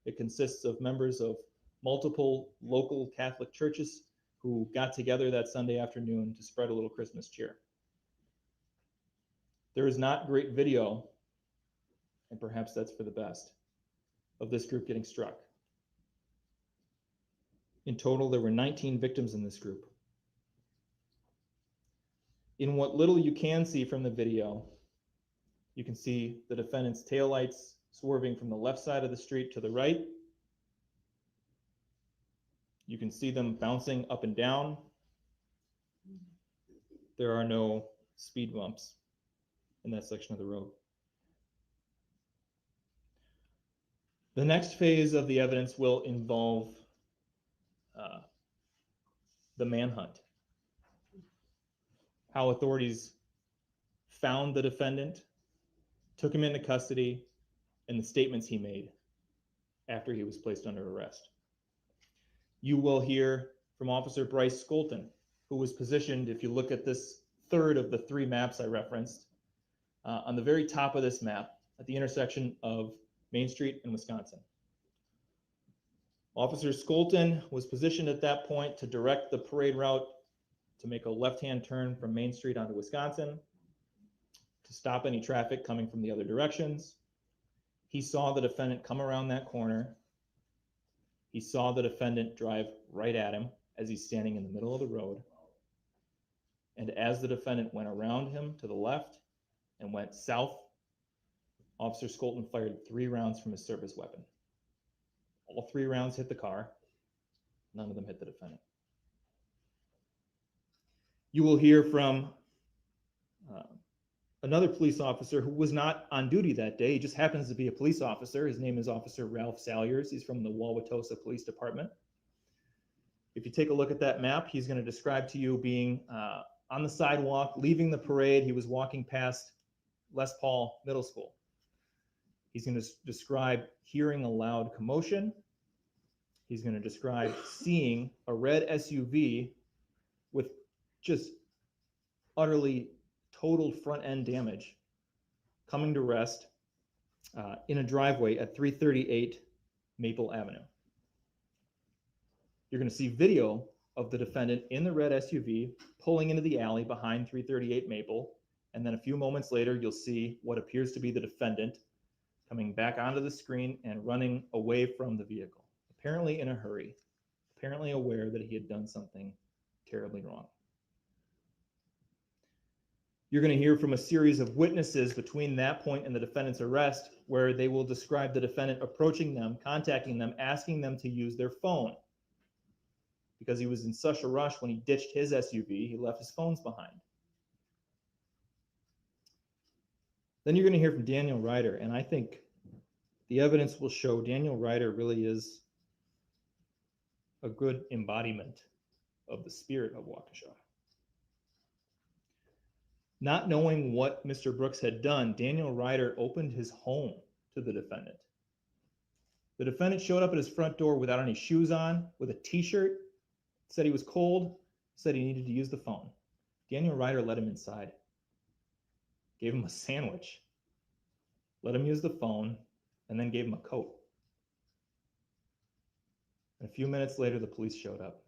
It consists of members of multiple local Catholic churches who got together that Sunday afternoon to spread a little Christmas cheer. There is not great video, and perhaps that's for the best, of this group getting struck. In total, there were 19 victims in this group. In what little you can see from the video, you can see the defendant's taillights swerving from the left side of the street to the right. You can see them bouncing up and down. There are no speed bumps in that section of the road. The next phase of the evidence will involve the manhunt. How authorities found the defendant, took him into custody, and the statements he made after he was placed under arrest. You will hear from Officer Bryce Skolton, who was positioned, if you look at this third of the 3 maps I referenced, on the very top of this map at the intersection of Main Street and Wisconsin. Officer Skolton was positioned at that point to direct the parade route to make a left-hand turn from Main Street onto Wisconsin, to stop any traffic coming from the other directions. He saw the defendant come around that corner. He saw the defendant drive right at him as he's standing in the middle of the road. And as the defendant went around him to the left and went south, Officer Skolton fired 3 rounds from his service weapon. All 3 rounds hit the car. None of them hit the defendant. You will hear from another police officer who was not on duty that day. He just happens to be a police officer. His name is Officer Ralph Salyers. He's from the Waukesha Police Department. If you take a look at that map, he's going to describe to you being on the sidewalk, leaving the parade. He was walking past Les Paul Middle School. He's going to describe hearing a loud commotion. He's going to describe seeing a red SUV with just utterly total front end damage coming to rest in a driveway at 338 Maple Avenue. You're going to see video of the defendant in the red SUV pulling into the alley behind 338 Maple. And then a few moments later, you'll see what appears to be the defendant coming back onto the screen and running away from the vehicle, apparently in a hurry, apparently aware that he had done something terribly wrong. You're going to hear from a series of witnesses between that point and the defendant's arrest, where they will describe the defendant approaching them, contacting them, asking them to use their phone. Because he was in such a rush when he ditched his SUV, he left his phones behind. Then you're going to hear from Daniel Ryder, and I think the evidence will show Daniel Ryder really is a good embodiment of the spirit of Waukesha. Not knowing what Mr. Brooks had done, Daniel Ryder opened his home to the defendant. The defendant showed up at his front door without any shoes on, with a t-shirt, said he was cold, said he needed to use the phone. Daniel Ryder let him inside, gave him a sandwich, let him use the phone, and then gave him a coat. And a few minutes later, the police showed up.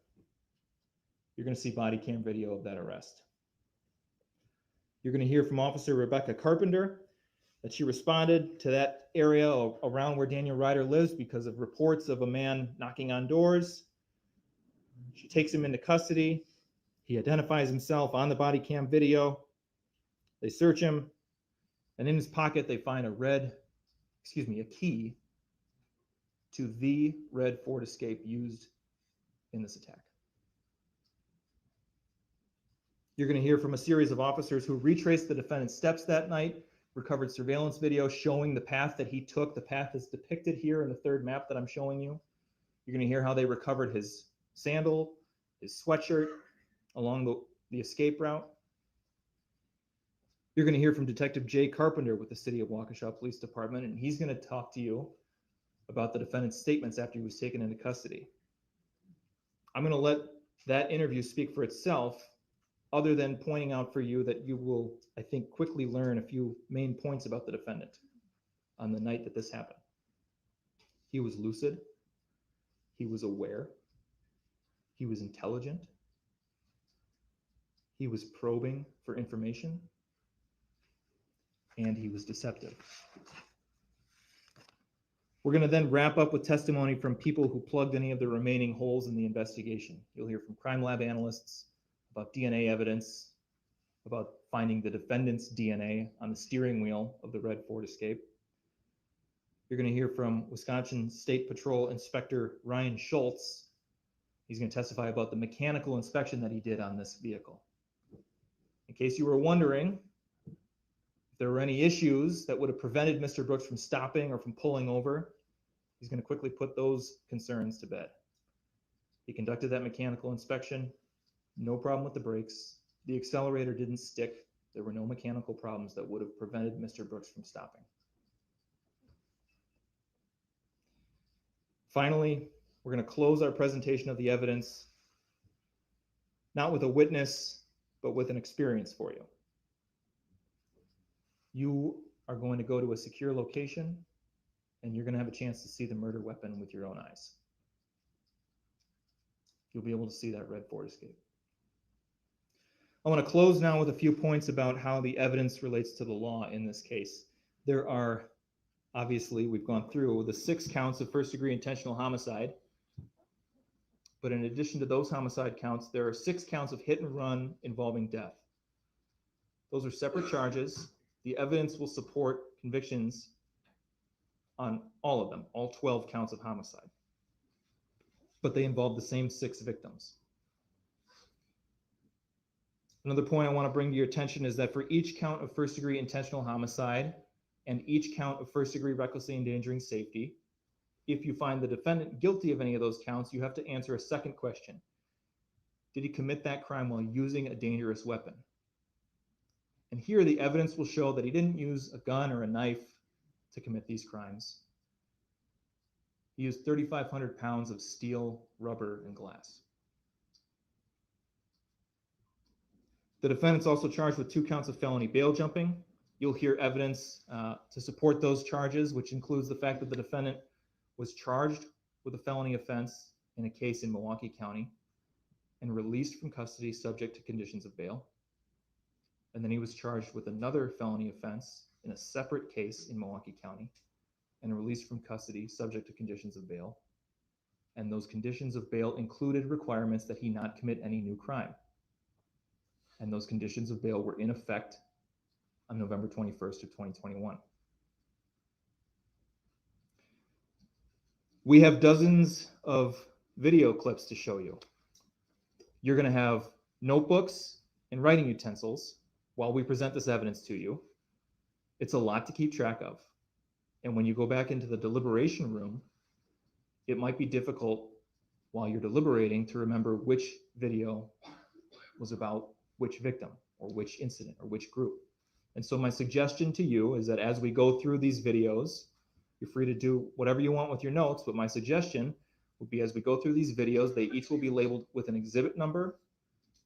You're going to see body cam video of that arrest. You're going to hear from Officer Rebecca Carpenter that she responded to that area around where Daniel Ryder lives because of reports of a man knocking on doors. She takes him into custody. He identifies himself on the body cam video. They search him, and in his pocket they find a key to the red Ford Escape used in this attack. You're going to hear from a series of officers who retraced the defendant's steps that night, recovered surveillance video showing the path that he took. The path is depicted here in the third map that I'm showing you. You're going to hear how they recovered his sandal, his sweatshirt along the escape route. You're going to hear from Detective Jay Carpenter with the City of Waukesha Police Department, and he's going to talk to you about the defendant's statements after he was taken into custody. I'm going to let that interview speak for itself, other than pointing out for you that you will, I think, quickly learn a few main points about the defendant on the night that this happened. He was lucid. He was aware. He was intelligent. He was probing for information. And he was deceptive. We're going to then wrap up with testimony from people who plugged any of the remaining holes in the investigation. You'll hear from crime lab analysts about DNA evidence, about finding the defendant's DNA on the steering wheel of the red Ford Escape. You're going to hear from Wisconsin State Patrol Inspector Ryan Schultz. He's going to testify about the mechanical inspection that he did on this vehicle. In case you were wondering if there were any issues that would have prevented Mr. Brooks from stopping or from pulling over, he's going to quickly put those concerns to bed. He conducted that mechanical inspection. No problem with the brakes. The accelerator didn't stick. There were no mechanical problems that would have prevented Mr. Brooks from stopping. Finally, we're going to close our presentation of the evidence, not with a witness, but with an experience for you. You are going to go to a secure location, and you're going to have a chance to see the murder weapon with your own eyes. You'll be able to see that red Ford Escape. I want to close now with a few points about how the evidence relates to the law in this case. There are, obviously, we've gone through the 6 counts of first-degree intentional homicide. But in addition to those homicide counts, there are 6 counts of hit and run involving death. Those are separate charges. The evidence will support convictions on all of them, all 12 counts of homicide. But they involve the same 6 victims. Another point I want to bring to your attention is that for each count of first-degree intentional homicide and each count of first-degree recklessly endangering safety, if you find the defendant guilty of any of those counts, you have to answer a second question. Did he commit that crime while using a dangerous weapon? And here the evidence will show that he didn't use a gun or a knife to commit these crimes. He used 3,500 pounds of steel, rubber, and glass. The defendant's also charged with 2 counts of felony bail jumping. You'll hear evidence to support those charges, which includes the fact that the defendant was charged with a felony offense in a case in Milwaukee County and released from custody subject to conditions of bail. And then he was charged with another felony offense in a separate case in Milwaukee County and released from custody subject to conditions of bail. And those conditions of bail included requirements that he not commit any new crime. And those conditions of bail were in effect on November 21st of 2021. We have dozens of video clips to show you. You're going to have notebooks and writing utensils while we present this evidence to you. It's a lot to keep track of. And when you go back into the deliberation room, it might be difficult while you're deliberating to remember which video was about which victim or which incident or which group. And so my suggestion to you is that as we go through these videos, you're free to do whatever you want with your notes, but my suggestion would be as we go through these videos, they each will be labeled with an exhibit number.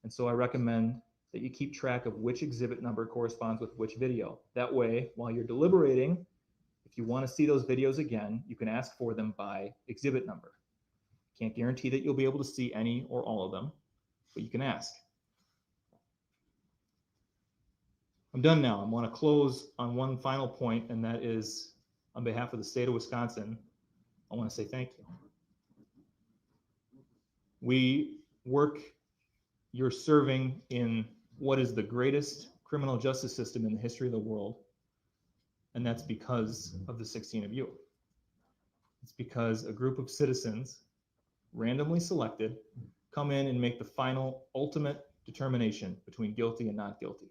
And so I recommend that you keep track of which exhibit number corresponds with which video. That way, while you're deliberating, if you want to see those videos again, you can ask for them by exhibit number. Can't guarantee that you'll be able to see any or all of them, but you can ask. I'm done now. I want to close on one final point, and that is on behalf of the state of Wisconsin, I want to say thank you. You're serving in what is the greatest criminal justice system in the history of the world, and that's because of the 16 of you. It's because a group of citizens, randomly selected, come in and make the final, ultimate determination between guilty and not guilty.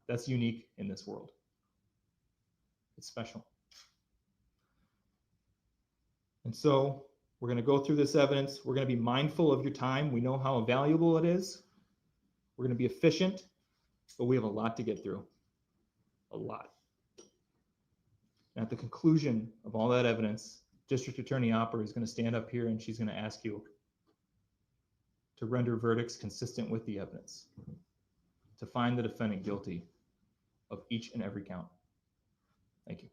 That's unique in this world. It's special. And so we're going to go through this evidence. We're going to be mindful of your time. We know how valuable it is. We're going to be efficient, but we have a lot to get through. A lot. And at the conclusion of all that evidence, District Attorney Opper is going to stand up here and she's going to ask you to render verdicts consistent with the evidence, to find the defendant guilty of each and every count. Thank you.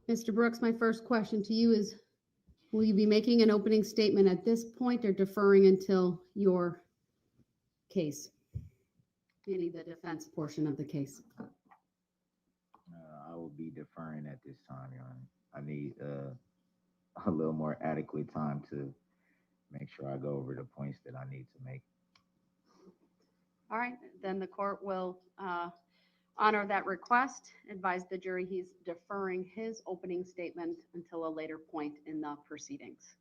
Mr. Brooks, my first question to you is, will you be making an opening statement at this point or deferring until your case? Meaning the defense portion of the case. I will be deferring at this time, Your Honor. I need a little more adequate time to make sure I go over the points that I need to make. All right, then the court will honor that request, advise the jury he's deferring his opening statement until a later point in the proceedings.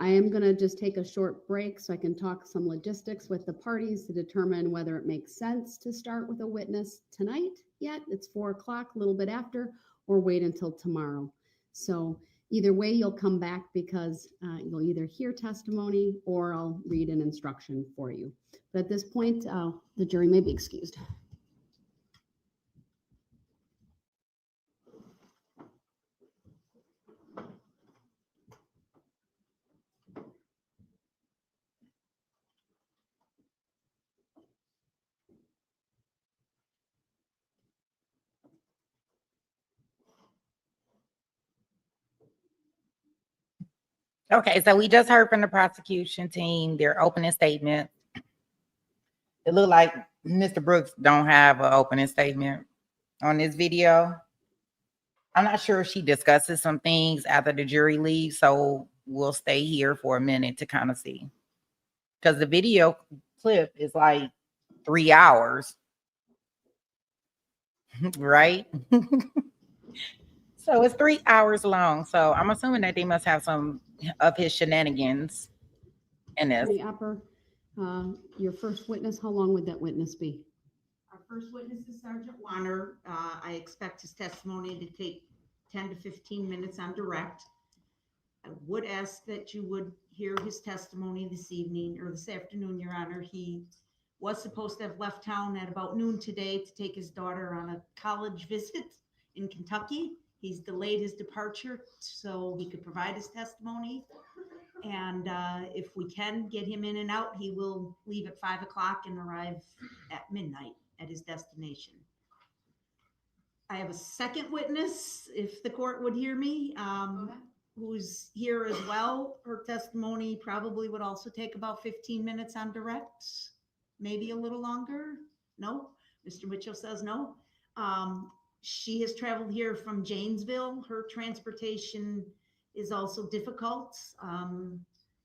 I am going to just take a short break so I can talk some logistics with the parties to determine whether it makes sense to start with a witness tonight yet. It's 4 o'clock, a little bit after, or wait until tomorrow. So either way, you'll come back because you'll either hear testimony or I'll read an instruction for you. But at this point, the jury may be excused. Okay, so we just heard from the prosecution team, their opening statement. It looked like Mr. Brooks don't have an opening statement on this video. I'm not sure if she discusses some things after the jury leaves, so we'll stay here for a minute to kind of see. Because the video clip is like 3 hours, right? So it's 3 hours long. So I'm assuming that they must have some of his shenanigans in this. Attorney Upper, your first witness, how long would that witness be? Our first witness is Sergeant Warner. I expect his testimony to take 10 to 15 minutes on direct. I would ask that you would hear his testimony this evening or this afternoon, Your Honor. He was supposed to have left town at about noon today to take his daughter on a college visit in Kentucky. He's delayed his departure so he could provide his testimony. And if we can get him in and out, he will leave at 5 o'clock and arrive at midnight at his destination. I have a second witness, if the court would hear me, who's here as well. Her testimony probably would also take about 15 minutes on direct, maybe a little longer. No, Mr. Mitchell says no. She has traveled here from Janesville. Her transportation is also difficult.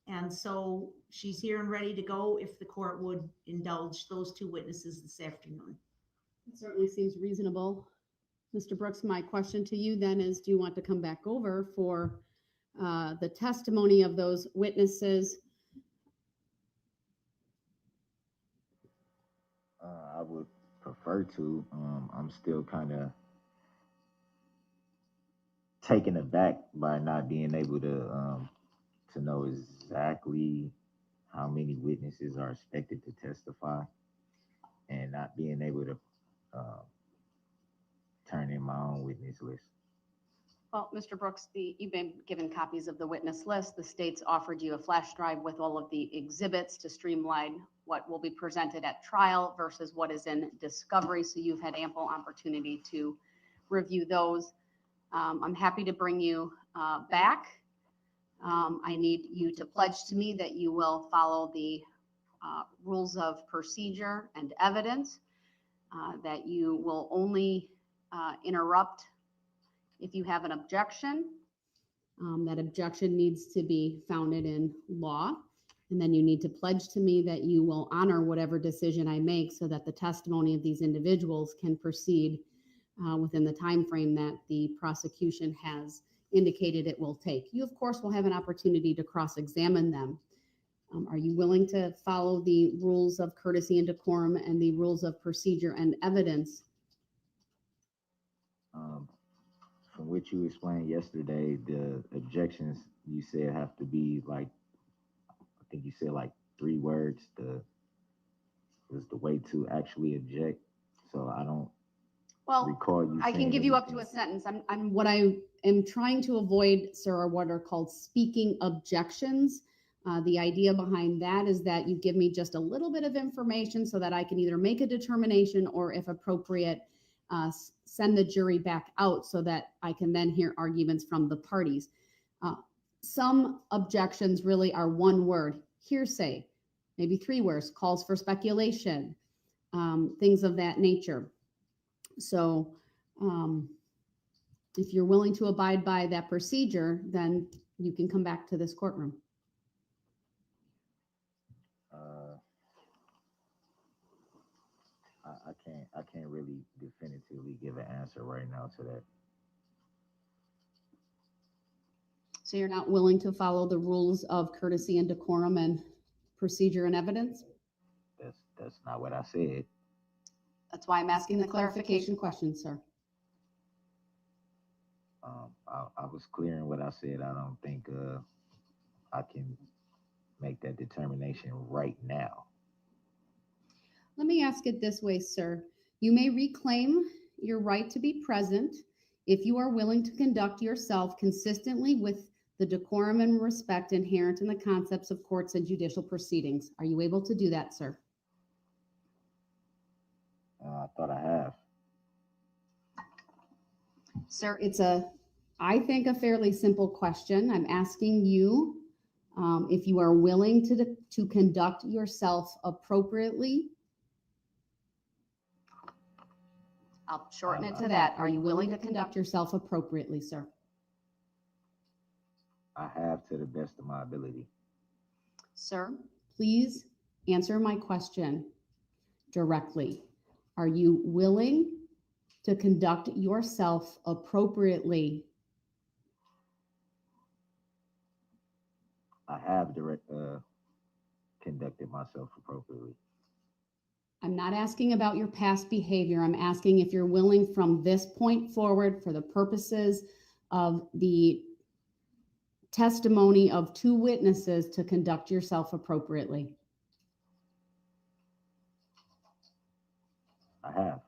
And so she's here and ready to go if the court would indulge those two witnesses this afternoon. It certainly seems reasonable. Mr. Brooks, my question to you then is, do you want to come back over for the testimony of those witnesses? I would prefer to. I'm still kind of taken aback by not being able to know exactly how many witnesses are expected to testify and not being able to turn in my own witness list. Well, Mr. Brooks, you've been given copies of the witness list. The state's offered you a flash drive with all of the exhibits to streamline what will be presented at trial versus what is in discovery. So you've had ample opportunity to review those. I'm happy to bring you back. I need you to pledge to me that you will follow the rules of procedure and evidence, that you will only interrupt if you have an objection. That objection needs to be founded in law. And then you need to pledge to me that you will honor whatever decision I make so that the testimony of these individuals can proceed within the time frame that the prosecution has indicated it will take. You, of course, will have an opportunity to cross-examine them. Are you willing to follow the rules of courtesy and decorum and the rules of procedure and evidence? From what you explained yesterday, the objections you said have to be like, I think you said like 3 words. Was the way to actually object. So I don't recall you. I can give you up to a sentence. What I am trying to avoid, sir, are what are called speaking objections. The idea behind that is that you give me just a little bit of information so that I can either make a determination or, if appropriate, send the jury back out so that I can then hear arguments from the parties. Some objections really are 1 word, hearsay, maybe 3 words, calls for speculation, things of that nature. So if you're willing to abide by that procedure, then you can come back to this courtroom. I can't really definitively give an answer right now to that. So you're not willing to follow the rules of courtesy and decorum and procedure and evidence? That's not what I said. That's why I'm asking the clarification question, sir. I was clear in what I said. I don't think I can make that determination right now. Let me ask it this way, sir. You may reclaim your right to be present if you are willing to conduct yourself consistently with the decorum and respect inherent in the concepts of courts and judicial proceedings. Are you able to do that, sir? I thought I have. Sir, it's I think, a fairly simple question. I'm asking you if you are willing to conduct yourself appropriately. I'll shorten it to that. Are you willing to conduct yourself appropriately, sir? I have, to the best of my ability. Sir, please answer my question directly. Are you willing to conduct yourself appropriately? I have conducted myself appropriately. I'm not asking about your past behavior. I'm asking if you're willing from this point forward, for the purposes of the testimony of 2 witnesses, to conduct yourself appropriately. I have.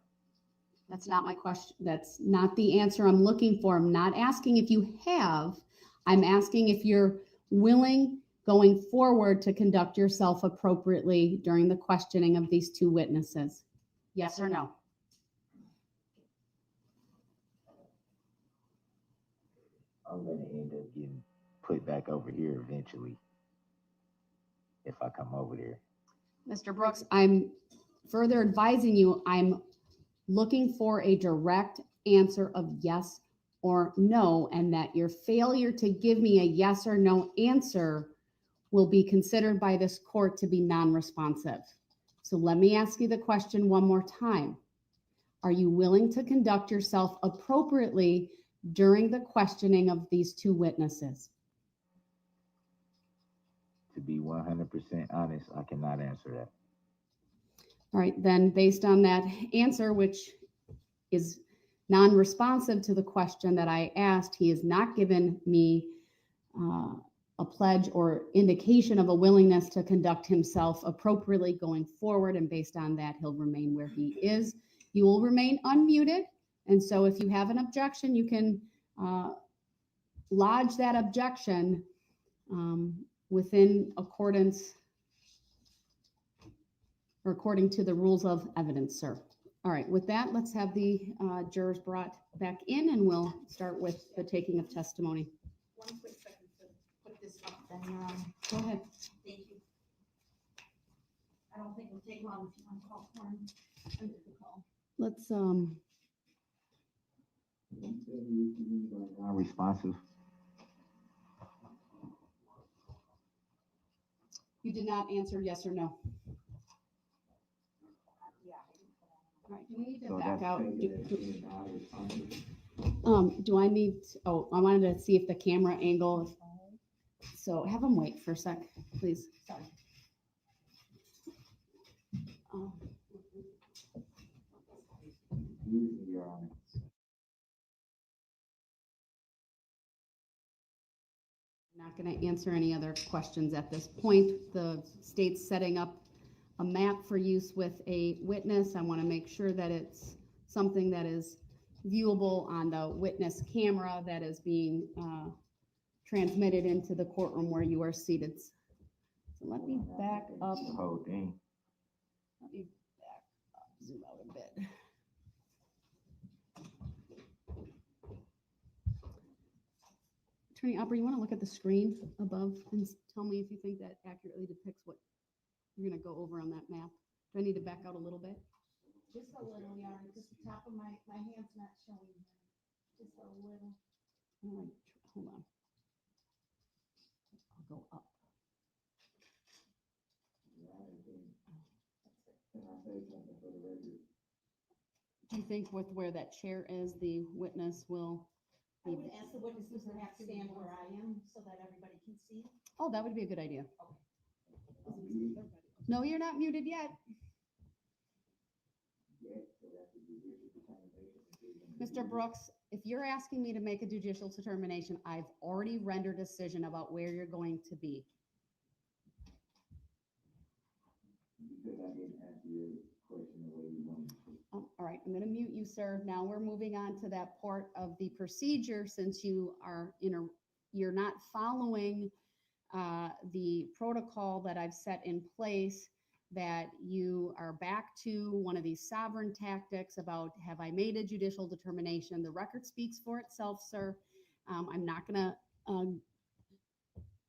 That's not my question. That's not the answer I'm looking for. I'm not asking if you have. I'm asking if you're willing going forward to conduct yourself appropriately during the questioning of these 2 witnesses. Yes or no? I'm going to end up getting put back over here eventually if I come over there. Mr. Brooks, I'm further advising you, I'm looking for a direct answer of yes or no, and that your failure to give me a yes or no answer will be considered by this court to be non-responsive. So let me ask you the question one more time. Are you willing to conduct yourself appropriately during the questioning of these 2 witnesses? To be 100% honest, I cannot answer that. All right, then based on that answer, which is non-responsive to the question that I asked, he has not given me a pledge or indication of a willingness to conduct himself appropriately going forward. And based on that, he'll remain where he is. You will remain unmuted. And so if you have an objection, you can lodge that objection within accordance or according to the rules of evidence, sir. All right, with that, let's have the jurors brought back in and we'll start with the taking of testimony. One quick second to put this up, then, Go ahead. thank you. I don't think it'll take long if you want to call Warren. Let's, Non-responsive. you did not answer yes or no. All right, do we need to So back that's out? taken as being non-responsive. Do I need, oh, I wanted to see if the camera angle, so have them wait for a sec, please. Sorry. Usually, Your Honor. Not going to answer any other questions at this point. The state's setting up a map for use with a witness. I want to make sure that it's something that is viewable on the witness camera that is being transmitted into the courtroom where you are seated. So let me back up. The whole thing. Let me back up, zoom out a bit. Attorney Opera, you want to look at the screen above and tell me if you think that accurately depicts what you're going to go over on that map? Do I need to back out a little bit? Just a little, yeah, because the top of my hand's not showing. Just a little. All right, hold on. I'll go up. Do you think with where that chair is, the witness will? I would ask the witnesses to have to stand where I am so that everybody can see. Oh, that would be a good idea. No, you're not muted yet. Mr. Brooks, if you're asking me to make a judicial determination, I've already rendered a decision about where you're going to be. Because I didn't answer your question the way you wanted to. All right, I'm going to mute you, sir. Now we're moving on to that part of the procedure since you are you're not following the protocol that I've set in place, that you are back to one of these sovereign tactics about, have I made a judicial determination? The record speaks for itself, sir. I'm not going to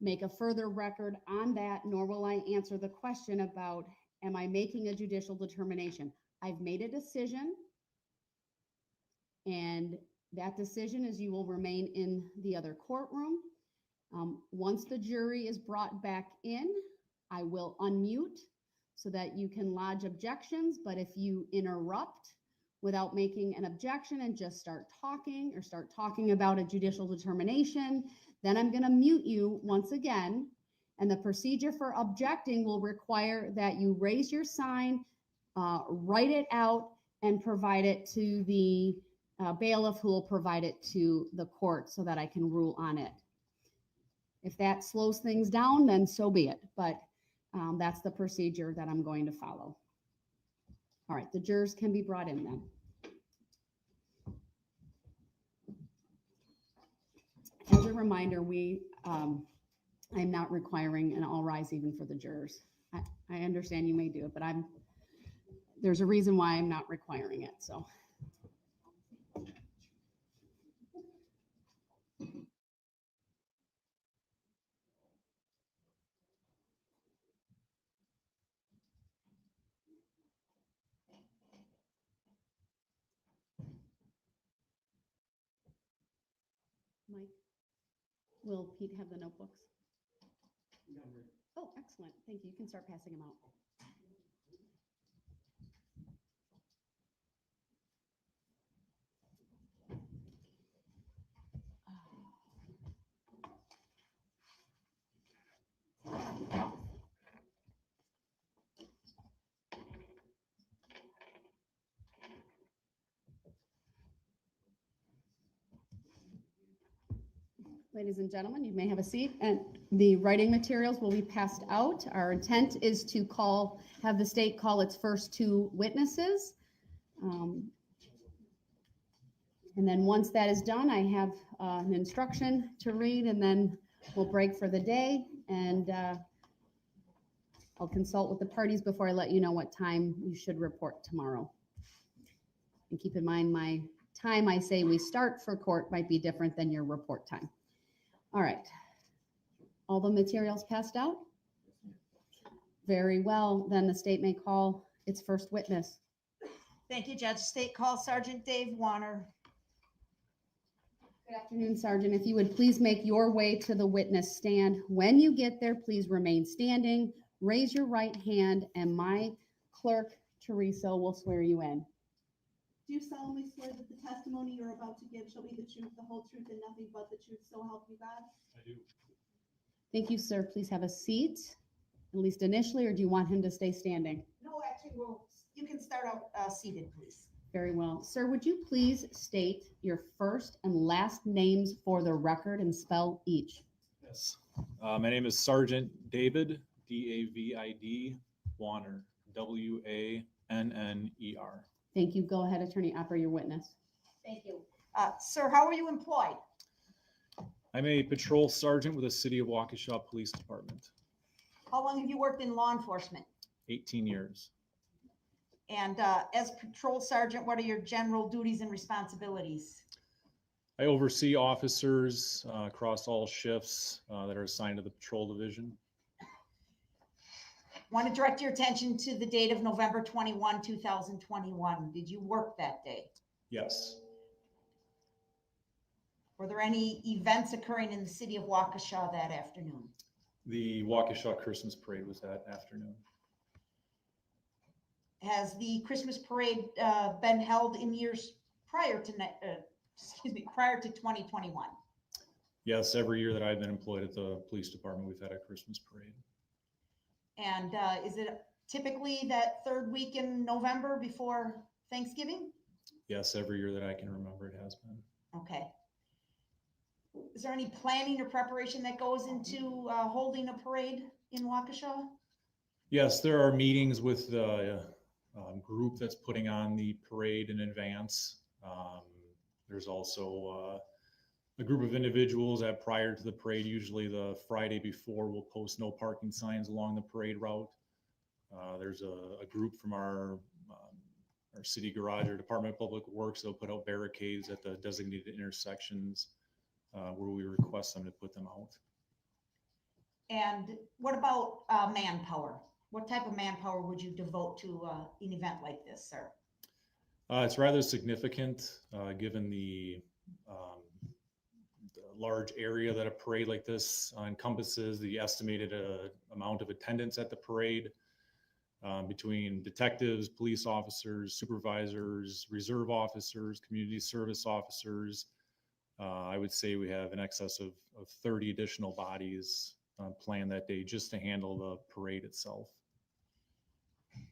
make a further record on that, nor will I answer the question about, am I making a judicial determination? I've made a decision, and that decision is you will remain in the other courtroom. Once the jury is brought back in, I will unmute so that you can lodge objections, but if you interrupt without making an objection and just start talking or start talking about a judicial determination, then I'm going to mute you once again. And the procedure for objecting will require that you raise your sign, write it out, and provide it to the bailiff, who will provide it to the court so that I can rule on it. If that slows things down, then so be it. But that's the procedure that I'm going to follow. All right, the jurors can be brought in then. As a reminder, I'm not requiring an all rise even for the jurors. I understand you may do it, but there's a reason why I'm not requiring it, so. Mike, will Pete have the notebooks? Oh, excellent. Thank you. You can start passing them out. Ladies and gentlemen, you may have a seat, and the writing materials will be passed out. Our intent is to have the state call its first two witnesses. And then once that is done, I have an instruction to read, and then we'll break for the day. And I'll consult with the parties before I let you know what time you should report tomorrow. And keep in mind, my time I say we start for court might be different than your report time. All right. All the materials passed out? Very well. Then the state may call its first witness. Thank you, Judge. State call Sergeant Dave Warner. Good afternoon, Sergeant. If you would please make your way to the witness stand. When you get there, please remain standing, raise your right hand, and my clerk, Teresa, will swear you in. Do you solemnly swear that the testimony you're about to give shall be the truth, the whole truth, and nothing but the truth, so help you God? I do. Thank you, sir. Please have a seat, at least initially, or do you want him to stay standing? No, actually, you can start out seated, please. Very well. Sir, would you please state your first and last names for the record and spell each? Yes. My name is Sergeant David, D-A-V-I-D, Warner, W-A-N-N-E-R. Thank you. Go ahead, Attorney Opper, your witness. Thank you. Sir, how are you employed? I'm a patrol sergeant with the City of Waukesha Police Department, How long have you worked in law enforcement? 18 years. And as patrol sergeant, what are your general duties and responsibilities? I oversee officers across all shifts that are assigned to the patrol division. Want to direct your attention to the date of November 21, 2021. Did you work that day? Yes. Were there any events occurring in the city of Waukesha that afternoon? The Waukesha Christmas Parade was that afternoon. Has the Christmas parade been held in years prior to, prior to 2021? Yes, every year that I've been employed at the police department, we've had a Christmas parade. And is it typically that third week in November before Thanksgiving? Yes, every year that I can remember it has been. Okay. Is there any planning or preparation that goes into holding a parade in Waukesha? Yes, there are meetings with the group that's putting on the parade in advance. There's also a group of individuals that prior to the parade, usually the Friday before, will post no parking signs along the parade route. There's a group from our city garage or Department of Public Works. They'll put out barricades at the designated intersections where we request them to put them out. And what about manpower? What type of manpower would you devote to an event like this, sir? It's rather significant given the large area that a parade like this encompasses, the estimated amount of attendance at the parade between detectives, police officers, supervisors, reserve officers, community service officers. I would say we have in excess of 30 additional bodies planned that day just to handle the parade itself.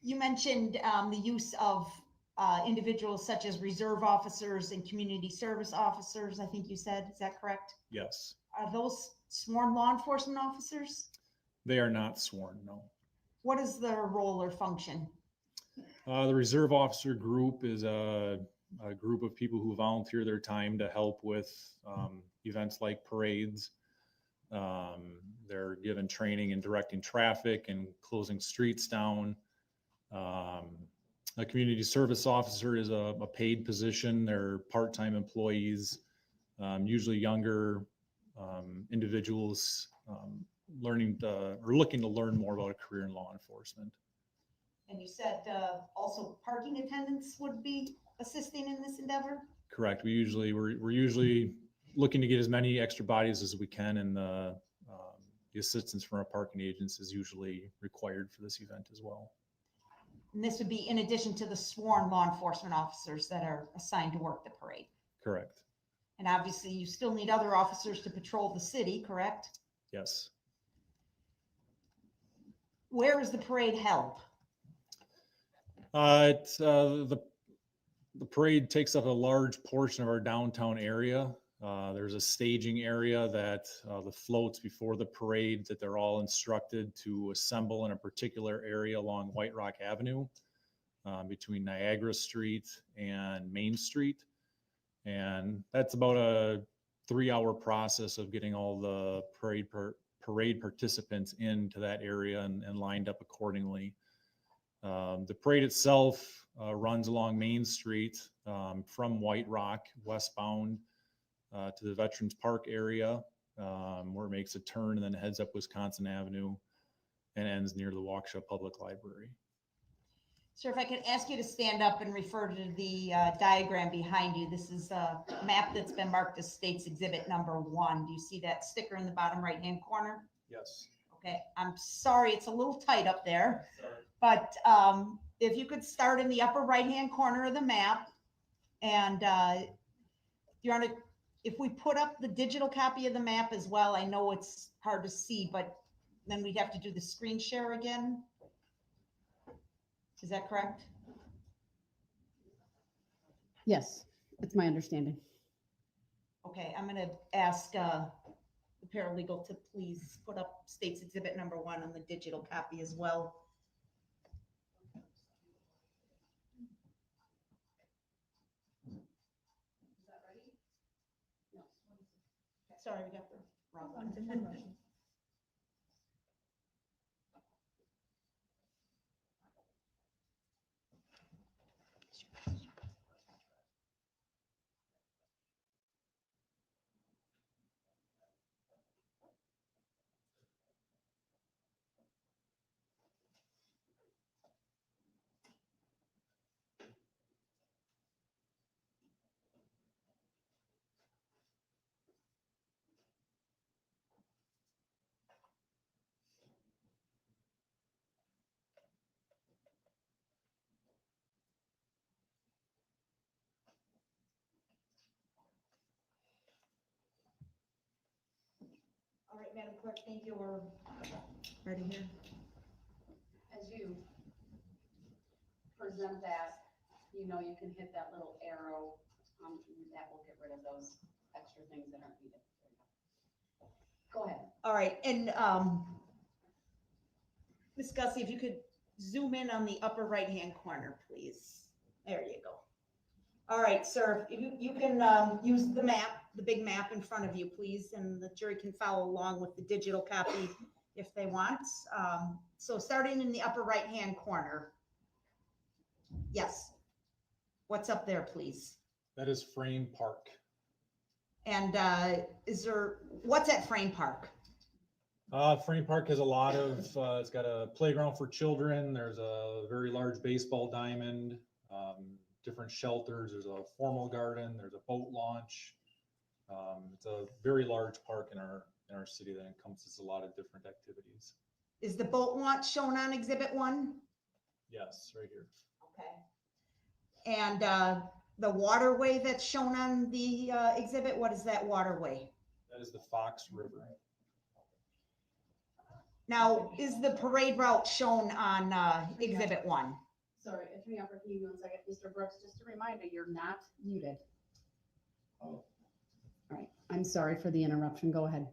You mentioned the use of individuals such as reserve officers and community service officers, I think you said. Is that correct? Yes. Are those sworn law enforcement officers? They are not sworn, no. What is their role or function? The reserve officer group is a group of people who volunteer their time to help with events like parades. They're given training in directing traffic and closing streets down. A community service officer is a paid position. They're part-time employees, usually younger individuals learning or looking to learn more about a career in law enforcement. And you said also parking attendants would be assisting in this endeavor? Correct. We're usually looking to get as many extra bodies as we can, and the assistance from our parking agents is usually required for this event as well. And this would be in addition to the sworn law enforcement officers that are assigned to work the parade. Correct. And obviously you still need other officers to patrol the city, correct? Yes. Where is the parade held? The parade takes up a large portion of our downtown area. There's a staging area that the floats before the parade that they're all instructed to assemble in a particular area along White Rock Avenue between Niagara Street and Main Street. And that's about a 3-hour process of getting all the parade participants into that area and lined up accordingly. The parade itself runs along Main Street from White Rock westbound to the Veterans Park area, where it makes a turn and then heads up Wisconsin Avenue and ends near the Waukesha Public Library. Sir, if I could ask you to stand up and refer to the diagram behind you. This is a map that's been marked as States Exhibit number 1. Do you see that sticker in the bottom right-hand corner? Yes. Okay, I'm sorry, it's a little tight up there, but if you could start in the upper right-hand corner of the map, and Your Honor, if we put up the digital copy of the map as well, I know it's hard to see, but then we'd have to do the screen share again. Is that correct? Yes, it's my understanding. Okay, I'm gonna ask the paralegal to please put up States Exhibit number 1 on the digital copy as well. Sorry, we got the wrong one. All right, Madam Clerk, thank you. We're ready here. As you present that, you know, you can hit that little arrow, that will get rid of those extra things that aren't needed. Go ahead. All right, and Ms. Gussie, if you could zoom in on the upper right-hand corner, please. There you go. All right, sir, if you can use the map, the big map in front of you, please, and the jury can follow along with the digital copy if they want. So starting in the upper right-hand corner. Yes. What's up there, please? That is Frame Park. And what's at Frame Park? Frame Park has a lot of, it's got a playground for children. There's a very large baseball diamond, different shelters. There's a formal garden. There's a boat launch. It's a very large park in our city that encompasses a lot of different activities. Is the boat launch shown on Exhibit 1? Yes, right here. Okay. And the waterway that's shown on the exhibit, what is that waterway? That is the Fox River. Now, is the parade route shown on Exhibit 1? Sorry, Attorney Upper, can you give me 1 second? Mr. Brooks, just a reminder, you're not muted. Oh, All right, I'm sorry for the interruption. Go ahead.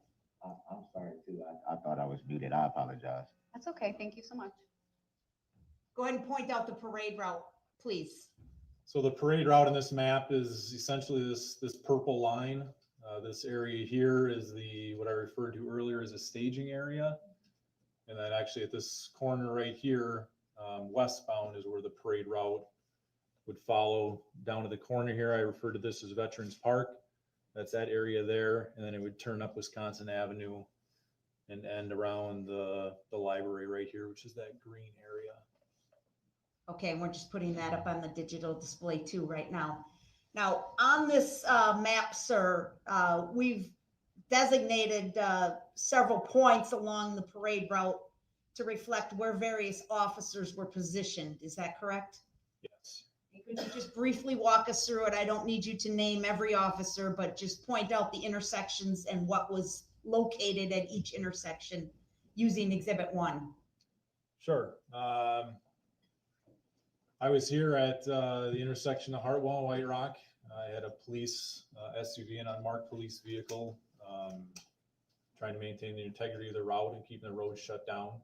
I'm sorry too. I thought I was muted. I apologize. That's okay. Thank you so much. Go ahead and point out the parade route, please. So the parade route in this map is essentially this purple line. This area here is what I referred to earlier as a staging area. And then actually at this corner right here, westbound is where the parade route would follow down to the corner here. I refer to this as Veterans Park. That's that area there. And then it would turn up Wisconsin Avenue and end around the library right here, which is that green area. Okay, and we're just putting that up on the digital display too right now. Now, on this map, sir, we've designated several points along the parade route to reflect where various officers were positioned. Is that correct? Yes. Could you just briefly walk us through it? I don't need you to name every officer, but just point out the intersections and what was located at each intersection using Exhibit 1. Sure. I was here at the intersection of Hartwell and White Rock. I had a police SUV, an unmarked police vehicle, trying to maintain the integrity of the route and keeping the road shut down.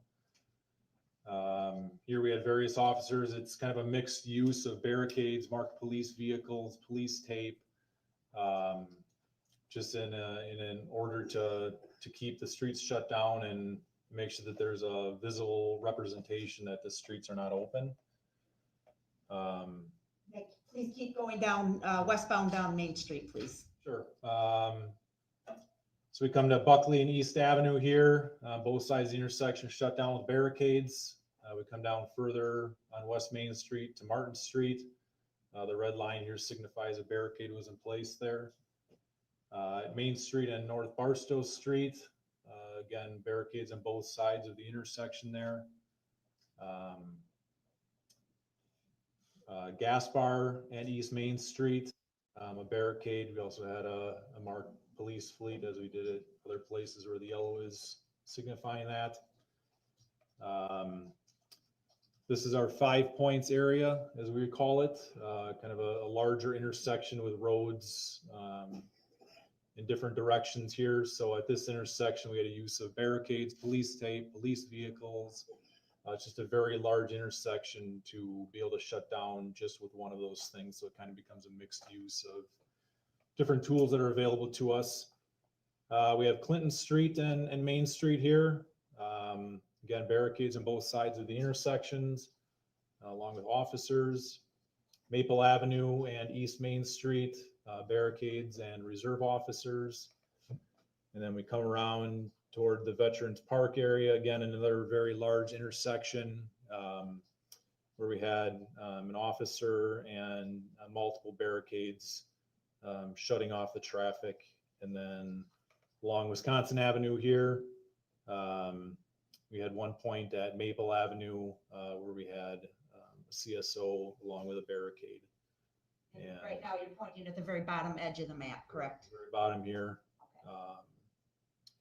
Here we had various officers. It's kind of a mixed use of barricades, marked police vehicles, police tape, just in an order to keep the streets shut down and make sure that there's a visible representation that the streets are not open. Please keep going down, westbound down Main Street, please. Sure. So we come to Buckley and East Avenue here. Both sides of the intersection shut down with barricades. We come down further on West Main Street to Martin Street. The red line here signifies a barricade was in place there. At Main Street and North Barstow Street, again, barricades on both sides of the intersection there. Gaspar and East Main Street, a barricade. We also had a marked police fleet, as we did at other places where the yellow is signifying that. This is our 5 points area, as we call it, kind of a larger intersection with roads in different directions here. So at this intersection, we had a use of barricades, police tape, police vehicles. It's just a very large intersection to be able to shut down just with one of those things. So it kind of becomes a mixed use of different tools that are available to us. We have Clinton Street and Main Street here. Again, barricades on both sides of the intersections, along with officers. Maple Avenue and East Main Street, barricades and reserve officers. And then we come around toward the Veterans Park area, again, another very large intersection where we had an officer and multiple barricades shutting off the traffic. And then along Wisconsin Avenue here, we had one point at Maple Avenue where we had a CSO along with a barricade. And right now you're pointing at the very bottom edge of the map, correct? Very bottom here. Okay.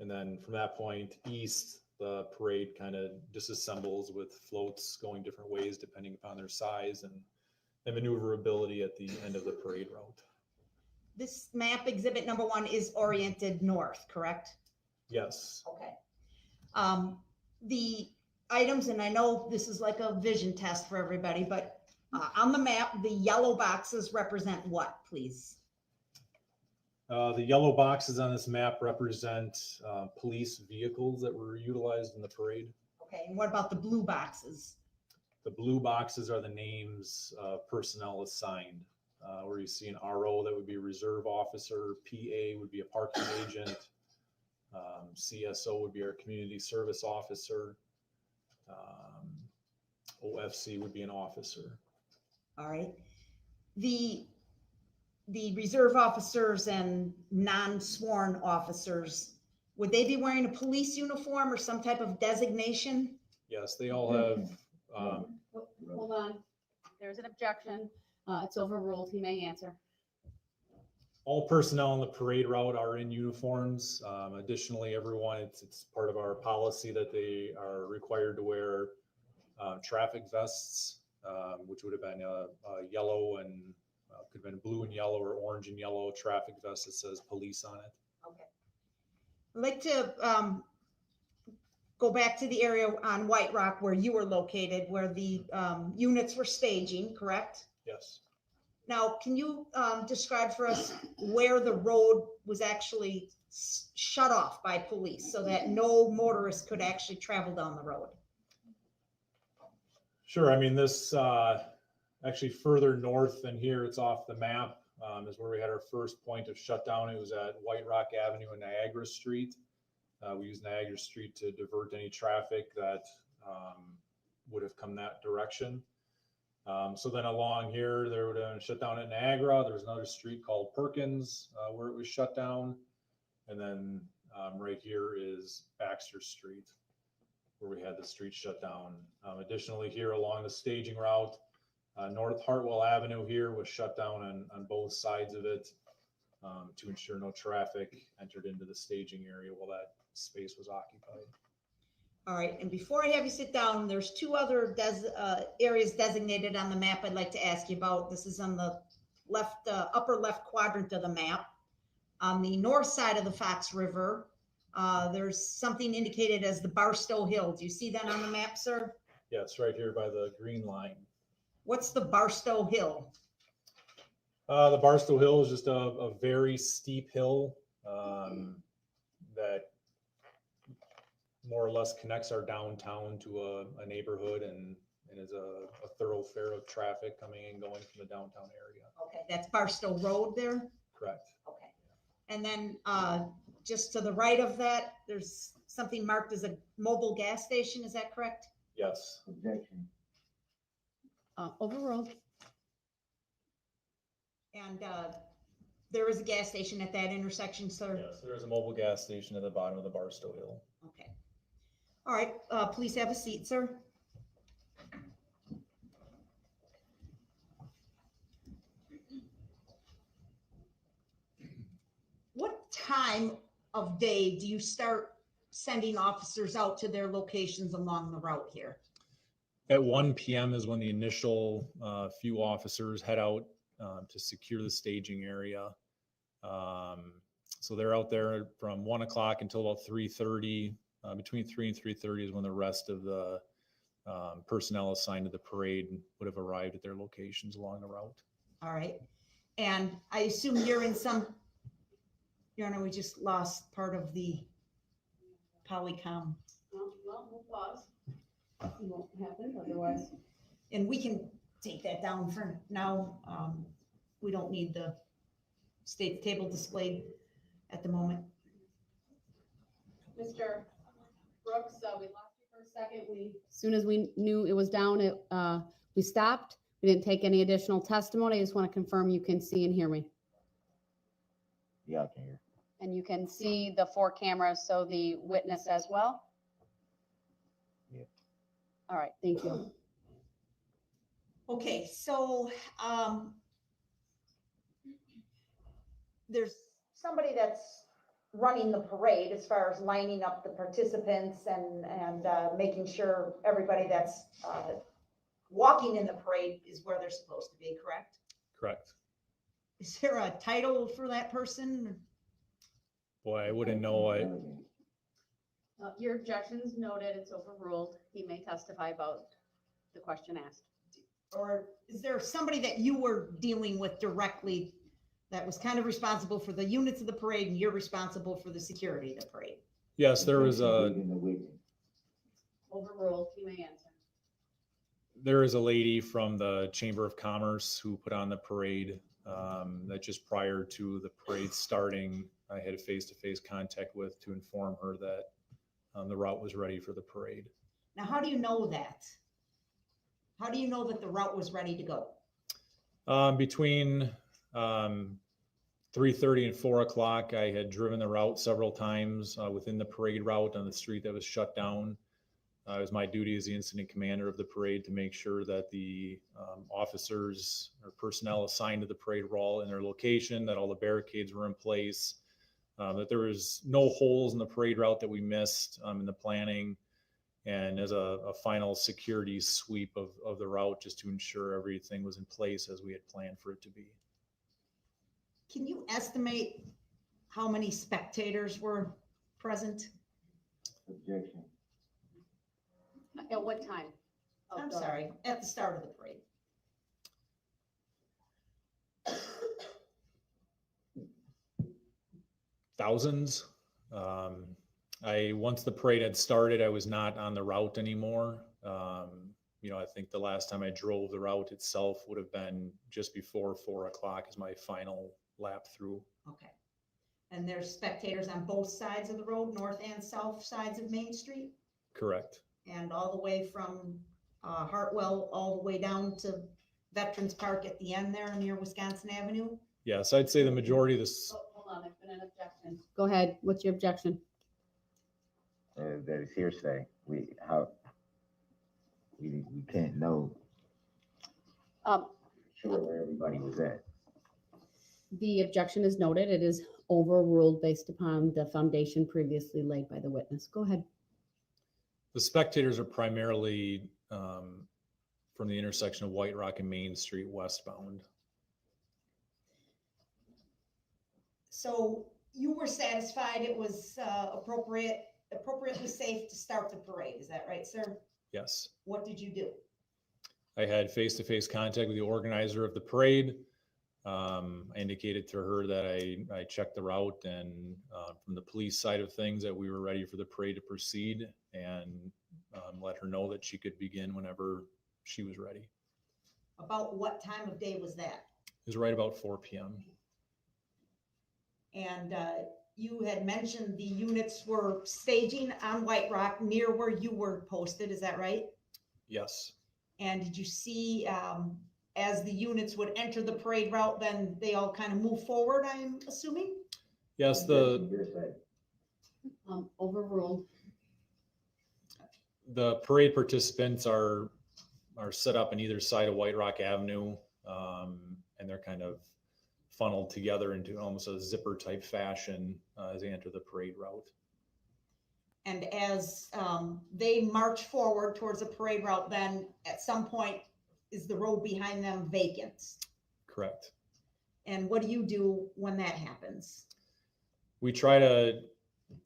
And then from that point east, the parade kind of disassembles with floats going different ways depending upon their size and maneuverability at the end of the parade route. This map, exhibit number 1, is oriented north, correct? Yes. Okay. The items, and I know this is like a vision test for everybody, but on the map, the yellow boxes represent what, please? The yellow boxes on this map represent police vehicles that were utilized in the parade. Okay, and what about the blue boxes? The blue boxes are the names of personnel assigned. Where you see an RO, that would be a reserve officer, PA would be a parking agent, CSO would be our community service officer, OFC would be an officer. All right. The reserve officers and non-sworn officers, would they be wearing a police uniform or some type of designation? Yes, they all have. Hold on, there's an objection. It's overruled. He may answer. All personnel on the parade route are in uniforms. Additionally, everyone, it's part of our policy that they are required to wear traffic vests, which would have been a yellow and could have been blue and yellow or orange and yellow traffic vest that says police on it. Okay. I'd like to go back to the area on White Rock where you were located, where the units were staging, correct? Yes. Now, can you describe for us where the road was actually shut off by police so that no motorist could actually travel down the road? Sure. I mean, this actually further north than here, it's off the map, is where we had our first point of shutdown. It was at White Rock Avenue and Niagara Street. We used Niagara Street to divert any traffic that would have come that direction. So then along here, they would have shut down at Niagara. There was another street called Perkins where it was shut down. And then right here is Baxter Street, where we had the street shut down. Additionally, here along the staging route, North Hartwell Avenue here was shut down on both sides of it to ensure no traffic entered into the staging area while that space was occupied. All right, and before I have you sit down, there's two other areas designated on the map I'd like to ask you about. This is on the left, upper left quadrant of the map. On the north side of the Fox River, there's something indicated as the Barstow Hill. Do you see that on the map, sir? Yes, right here by the green line. What's the Barstow Hill? The Barstow Hill is just a very steep hill that more or less connects our downtown to a neighborhood and is a thoroughfare of traffic coming and going from the downtown area. Okay, that's Barstow Road there? Correct. Okay. And then just to the right of that, there's something marked as a mobile gas station, is that correct? Yes. Objection. Overruled. And there is a gas station at that intersection, sir? Yes, there is a mobile gas station at the bottom of the Barstow Hill. Okay. All right, please have a seat, sir. What time of day do you start sending officers out to their locations along the route here? At 1 p.m. is when the initial few officers head out to secure the staging area. So they're out there from 1 o'clock until about 3:30. Between 3 and 3:30 is when the rest of the personnel assigned to the parade would have arrived at their locations along the route. All right. And I assume you're in some, Your Honor, we just lost part of the Polycom. Well, we'll pause. See what happens otherwise. And we can take that down for now. We don't need the state table displayed at the moment. Mr. Brooks, we lost you for a second. As soon as we knew it was down, we stopped. We didn't take any additional testimony. I just want to confirm you can see and hear me. Yeah, I can hear. And you can see the 4 cameras, so the witness as well? Yeah. All right, thank you. Okay, so there's somebody that's running the parade as far as lining up the participants and making sure everybody that's walking in the parade is where they're supposed to be, correct? Correct. Is there a title for that person? Boy, I wouldn't know. Your objection is noted. It's overruled. He may testify about the question asked. Or is there somebody that you were dealing with directly that was kind of responsible for the units of the parade and you're responsible for the security of the parade? Yes, there was Overruled. He may answer. there is a lady from the Chamber of Commerce who put on the parade that just prior to the parade starting, I had a face-to-face contact with to inform her that the route was ready for the parade. Now, how do you know that? How do you know that the route was ready to go? Between 3:30 and 4 o'clock, I had driven the route several times within the parade route on the street that was shut down. It was my duty as the incident commander of the parade to make sure that the officers or personnel assigned to the parade were all in their location, that all the barricades were in place, that there was no holes in the parade route that we missed in the planning, and as a final security sweep of the route just to ensure everything was in place as we had planned for it to be. Can you estimate how many spectators were present? Objection. At what time? I'm sorry, at the start of the parade. Thousands. Once the parade had started, I was not on the route anymore. I think the last time I drove the route itself would have been just before 4 o'clock as my final lap through. Okay. And there's spectators on both sides of the road, north and south sides of Main Street? Correct. And all the way from Hartwell, all the way down to Veterans Park at the end there near Wisconsin Avenue? Yes, I'd say the majority of this. Oh, hold on, there's been an objection. Go ahead. What's your objection? That is hearsay. We can't know sure where everybody was at. The objection is noted. It is overruled based upon the foundation previously laid by the witness. Go ahead. The spectators are primarily from the intersection of White Rock and Main Street westbound. So you were satisfied it was appropriately safe to start the parade, is that right, sir? Yes. What did you do? I had face-to-face contact with the organizer of the parade. I indicated to her that I checked the route and from the police side of things that we were ready for the parade to proceed, and let her know that she could begin whenever she was ready. About what time of day was that? It was right about 4 p.m. And you had mentioned the units were staging on White Rock near where you were posted, is that right? Yes. And did you see, as the units would enter the parade route, then they all kind of move forward, I'm assuming? Yes, Overruled. the parade participants are set up on either side of White Rock Avenue, and they're kind of funneled together into almost a zipper type fashion as they enter the parade route. And as they march forward towards the parade route, then at some point, is the road behind them vacant? Correct. And what do you do when that happens? We try to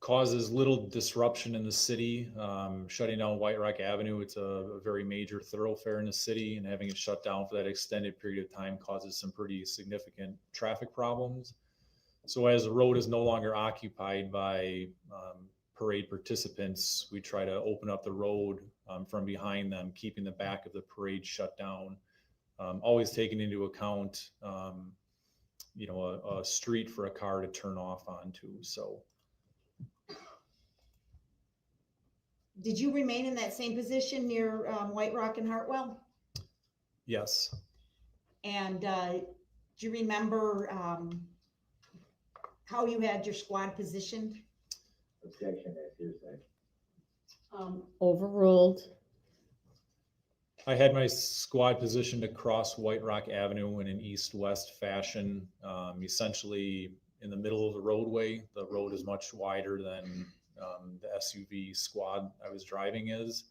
cause as little disruption in the city. Shutting down White Rock Avenue, it's a very major thoroughfare in the city, and having it shut down for that extended period of time causes some pretty significant traffic problems. So as the road is no longer occupied by parade participants, we try to open up the road from behind them, keeping the back of the parade shut down, always taking into account a street for a car to turn off onto. So Did you remain in that same position near White Rock and Hartwell? yes. And do you remember how you had your squad positioned? Objection, that's hearsay. Overruled. I had my squad positioned across White Rock Avenue in an east-west fashion, essentially in the middle of the roadway. The road is much wider than the SUV squad I was driving is.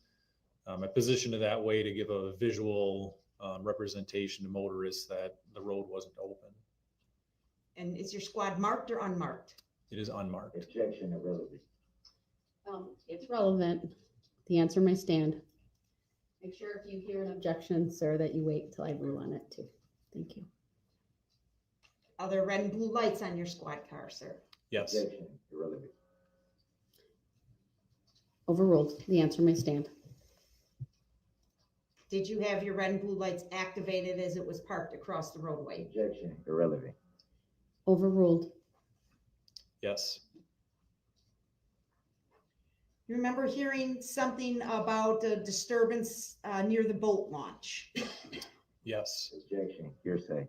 I positioned it that way to give a visual representation to motorists that the road wasn't open. And is your squad marked or unmarked? It is unmarked. Objection, irrelevant. It's relevant. The answer may stand. Make sure if you hear an objection, sir, that you wait until I rule on it too. Thank you. Are there red and blue lights on your squad car, sir? Yes. Objection, irrelevant. Overruled. The answer may stand. Did you have your red and blue lights activated as it was parked across the roadway? Objection, irrelevant. Overruled. Yes. You remember hearing something about a disturbance near the boat launch? Yes. Objection, hearsay.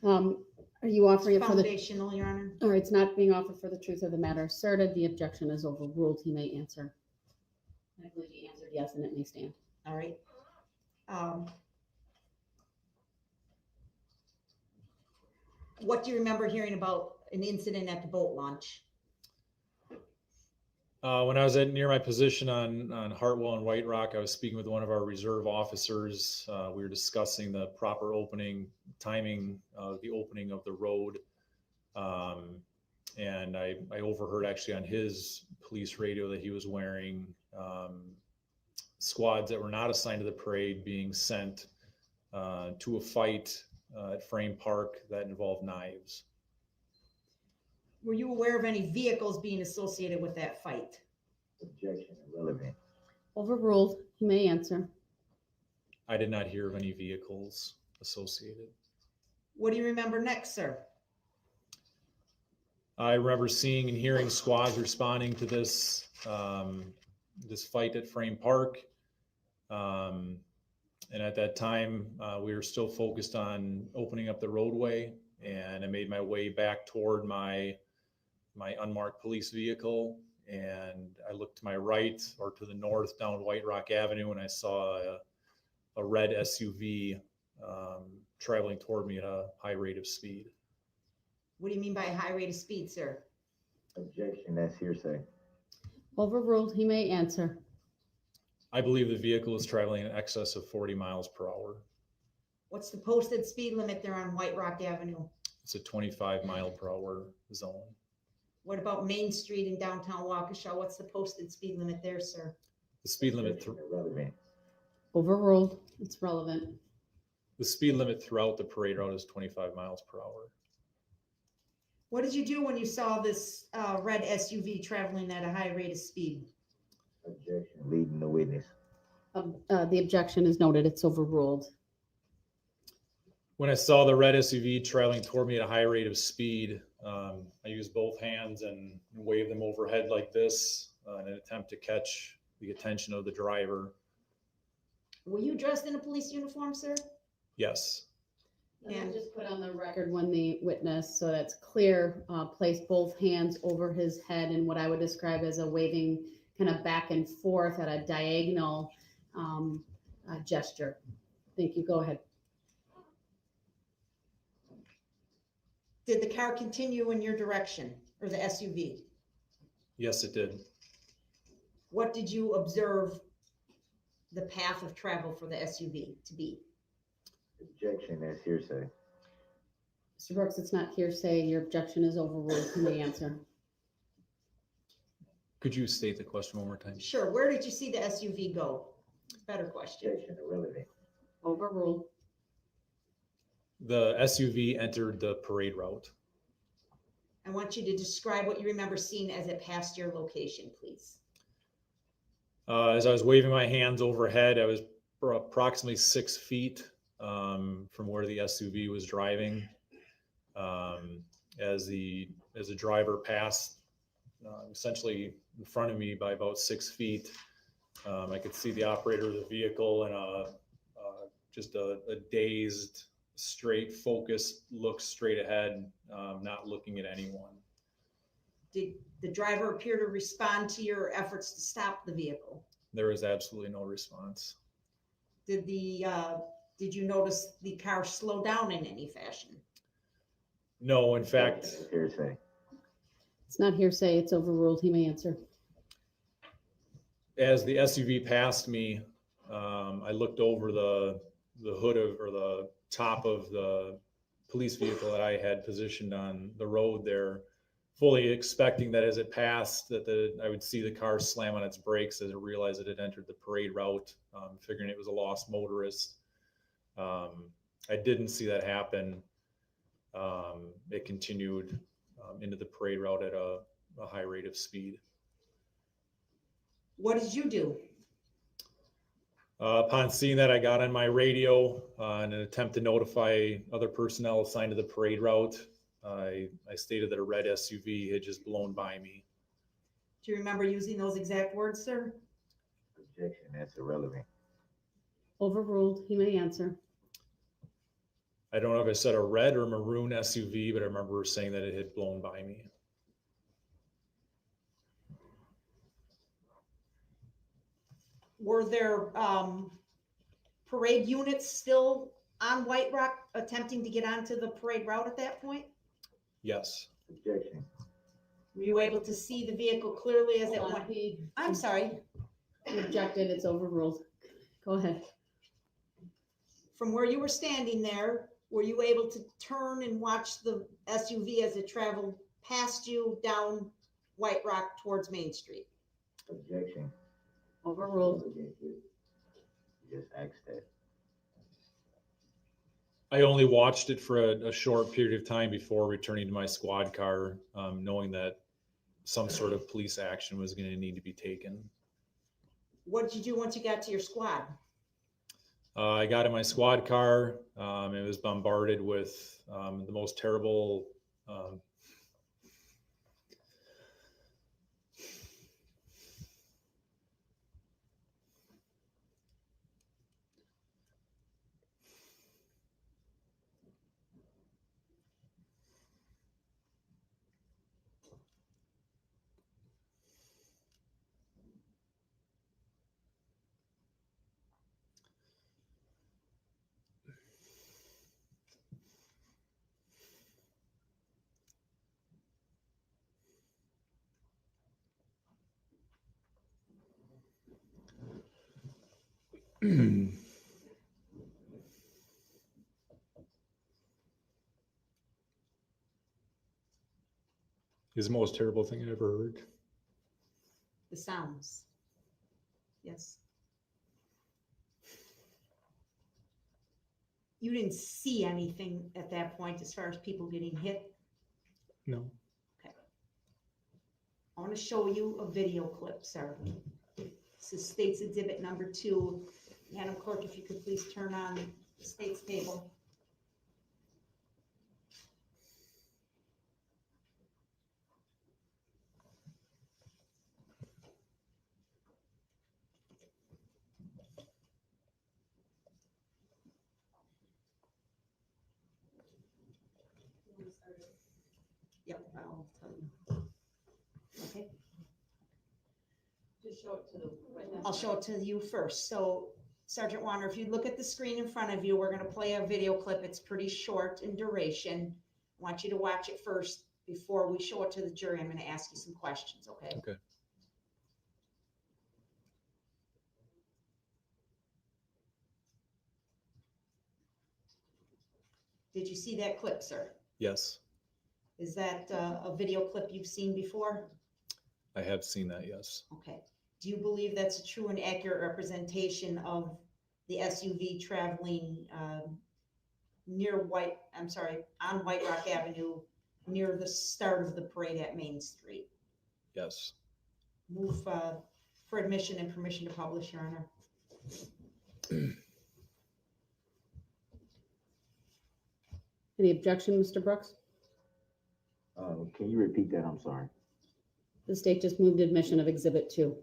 Are you offering it for the? Foundational, Your Honor. All right, it's not being offered for the truth of the matter asserted. The objection is overruled. He may answer. I believe he answered yes, and it may stand. All right. What do you remember hearing about an incident at the boat launch? When I was near my position on Hartwell and White Rock, I was speaking with one of our reserve officers. We were discussing the proper timing of the opening of the road. And I overheard actually on his police radio that he was wearing squads that were not assigned to the parade being sent to a fight at Frame Park that involved knives. Were you aware of any vehicles being associated with that fight? Objection, irrelevant. Overruled. He may answer. I did not hear of any vehicles associated. What do you remember next, sir? I remember seeing and hearing squads responding to this this fight at Frame Park. And at that time, we were still focused on opening up the roadway, and I made my way back toward my unmarked police vehicle, and I looked to my right or to the north down White Rock Avenue, and I saw a red SUV traveling toward me at a high rate of speed. What do you mean by a high rate of speed, sir? Objection, that's hearsay. Overruled. He may answer. I believe the vehicle is traveling in excess of 40 miles per hour. What's the posted speed limit there on White Rock Avenue? It's a 25 mile per hour zone. What about Main Street in downtown Waukesha? What's the posted speed limit there, sir? The speed limit Objection, irrelevant. Overruled. It's relevant. The speed limit throughout the parade route is 25 miles per hour. What did you do when you saw this red SUV traveling at a high rate of speed? Objection, leading the witness. The objection is noted. It's overruled. When I saw the red SUV traveling toward me at a high rate of speed, I used both hands and waved them overhead like this in an attempt to catch the attention of the driver. Were you dressed in a police uniform, sir? Yes. And just put on the record when the witness, so that's clear, placed both hands over his head in what I would describe as a waving kind of back and forth at a diagonal gesture. Thank you. Go ahead. Did the car continue in your direction, or the SUV? Yes, it did. What did you observe the path of travel for the SUV to be? Objection, that's hearsay. Mr. Brooks, it's not hearsay. Your objection is overruled. You may answer. Could you state the question one more time? Sure. Where did you see the SUV go? Better question. Objection, irrelevant. Overruled. The SUV entered the parade route. I want you to describe what you remember seeing as it passed your location, please. As I was waving my hands overhead, I was approximately 6 feet from where the SUV was driving. As the driver passed essentially in front of me by about 6 feet, I could see the operator of the vehicle and just a dazed, straight, focused look straight ahead, not looking at anyone. Did the driver appear to respond to your efforts to stop the vehicle? There was absolutely no response. Did you notice the car slow down in any fashion? No, in fact, Hearsay. It's not hearsay. It's overruled. He may answer. as the SUV passed me, I looked over the hood of, or the top of the police vehicle that I had positioned on the road there, fully expecting that as it passed that I would see the car slam on its brakes as it realized it had entered the parade route, figuring it was a lost motorist. I didn't see that happen. It continued into the parade route at a high rate of speed. What did you do? Upon seeing that, I got on my radio in an attempt to notify other personnel assigned to the parade route. I stated that a red SUV had just blown by me. Do you remember using those exact words, sir? Objection, that's irrelevant. Overruled. He may answer. I don't know if I said a red or maroon SUV, but I remember saying that it had blown by me. Were there parade units still on White Rock attempting to get onto the parade route at that point? Yes. Objection. Were you able to see the vehicle clearly as it Hold on. went? He I'm sorry. objected. It's overruled. Go ahead. From where you were standing there, were you able to turn and watch the SUV as it traveled past you down White Rock towards Main Street? Objection. Overruled. You just asked that. I only watched it for a short period of time before returning to my squad car, knowing that some sort of police action was going to need to be taken. What did you do once you got to your squad? I got in my squad car. It was bombarded with the most terrible is the most terrible thing I ever heard. The sounds. Yes. You didn't see anything at that point as far as people getting hit? No. I want to show you a video clip, sir. This is State's Exhibit number 2. Madam Clerk, if you could please turn on the State's table. Yep, I'll tell you. Okay. Just show it to the witness. I'll show it to you first. So Sergeant Warner, if you look at the screen in front of you, we're gonna play a video clip. It's pretty short in duration. I want you to watch it first before we show it to the jury. I'm gonna ask you some questions, okay? Okay. Did you see that clip, sir? Yes, Is that a video clip you've seen before? I have seen that. Yes. Okay. Do you believe that's a true and accurate representation of the SUV traveling on White Rock Avenue near the start of the parade at Main Street? Yes. Move for admission and permission to publish, Your Honor. Any objection, Mr. Brooks? Can you repeat that? I'm sorry. The state just moved admission of Exhibit 2.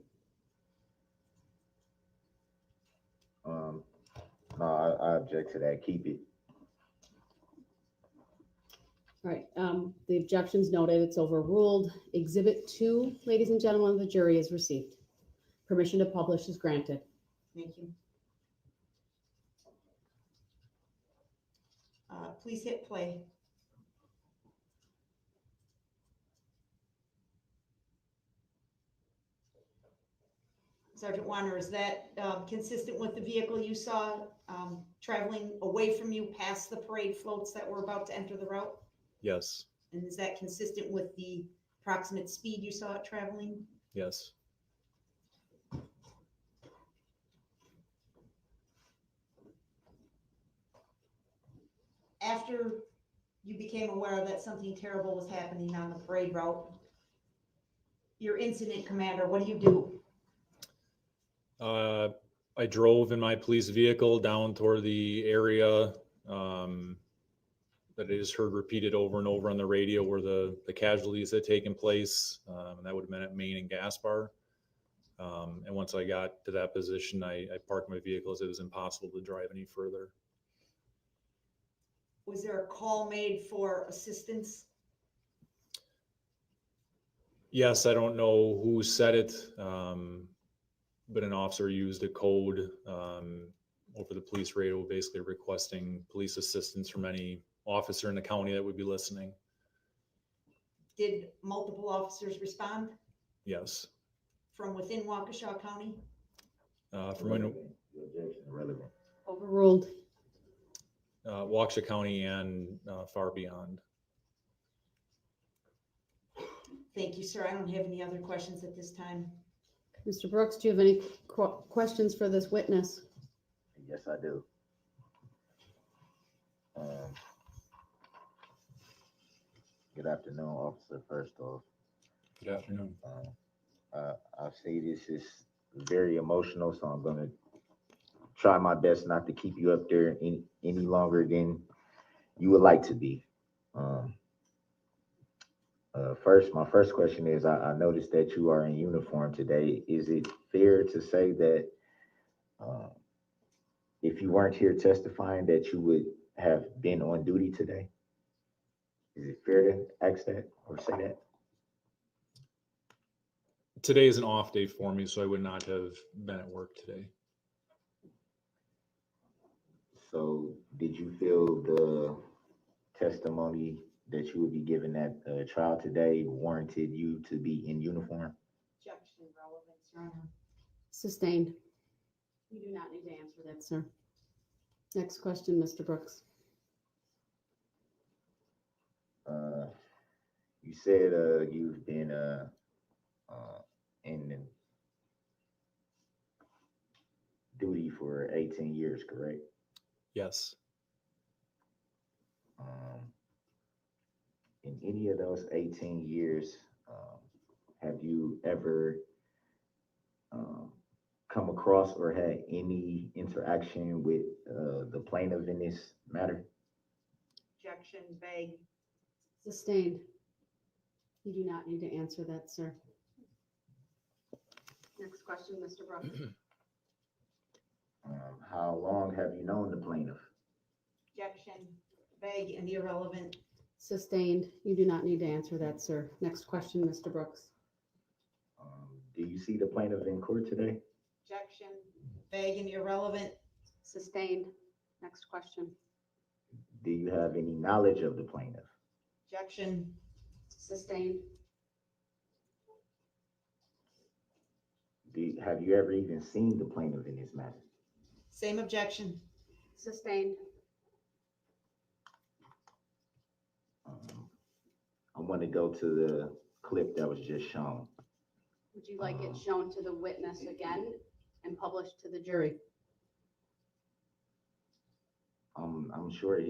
No, I object to that. Keep it. All right, the objection's noted, it's overruled. Exhibit 2, ladies and gentlemen, the jury is received. Permission to publish is granted. Thank you. Please hit play. Sergeant Warner, is that consistent with the vehicle you saw traveling away from you past the parade floats that were about to enter the route? Yes. And is that consistent with the approximate speed you saw it traveling? Yes. After you became aware that something terrible was happening on the parade route, your incident commander, what do you do? I drove in my police vehicle down toward the area that I just heard repeated over and over on the radio where the casualties had taken place. And that would have been at Main and Gaspar. And once I got to that position, I parked my vehicle as it was impossible to drive any further. Was there a call made for assistance? Yes, I don't know who said it, but an officer used a code over the police radio, basically requesting police assistance from any officer in the county that would be listening. Did multiple officers respond Yes. from within Waukesha County? From when, Your objection irrelevant. Overruled. Waukesha County and far beyond. Thank you, sir. I don't have any other questions at this time. Mr. Brooks, do you have any questions for this witness? Yes, I do. Good afternoon, officer. First off, Good afternoon. I'll say this is very emotional, so I'm gonna try my best not to keep you up there any longer than you would like to be. My first question is, I noticed that you are in uniform today. Is it fair to say that if you weren't here testifying that you would have been on duty today? Is it fair to ask that or say that? Today is an off day for me, so I would not have been at work today. So did you feel the testimony that you would be given at trial today warranted you to be in uniform? Objection, relevance, Your Honor. Sustained. You do not need to answer that, sir. Next question, Mr. Brooks. You said you've been in duty for 18 years, correct? Yes. in any of those 18 years, have you ever come across or had any interaction with the plaintiff in this matter? Objection, vague. Sustained. You do not need to answer that, sir. Next question, Mr. Brooks. How long have you known the plaintiff? Objection, vague and irrelevant. Sustained. You do not need to answer that, sir. Next question, Mr. Brooks. Do you see the plaintiff in court today? Objection, vague and irrelevant. Sustained. Next question. Do you have any knowledge of the plaintiff? Objection, Sustained. Have you ever even seen the plaintiff in this matter? same objection. Sustained. I want to go to the clip that was just shown. Would you like it shown to the witness again and published to the jury? I'm sure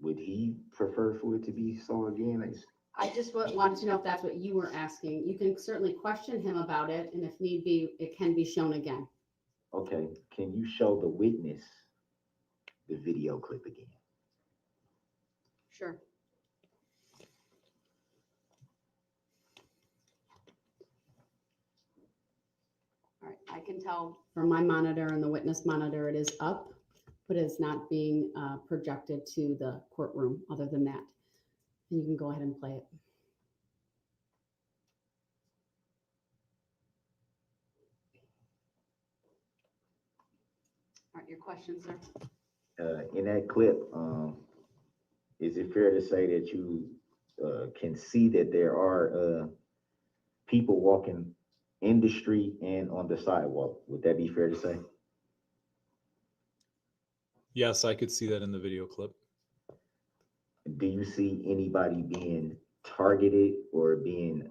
would he prefer for it to be so again? I just want to know if that's what you were asking. You can certainly question him about it, and if need be, it can be shown again. Okay, can you show the witness the video clip again? Sure. All right, I can tell from my monitor and the witness monitor, it is up, but it's not being projected to the courtroom other than that. And you can go ahead and play it. All right, your question, sir. In that clip, is it fair to say that you can see that there are people walking in the street and on the sidewalk? Would that be fair to say? Yes, I could see that in the video clip. Do you see anybody being targeted or being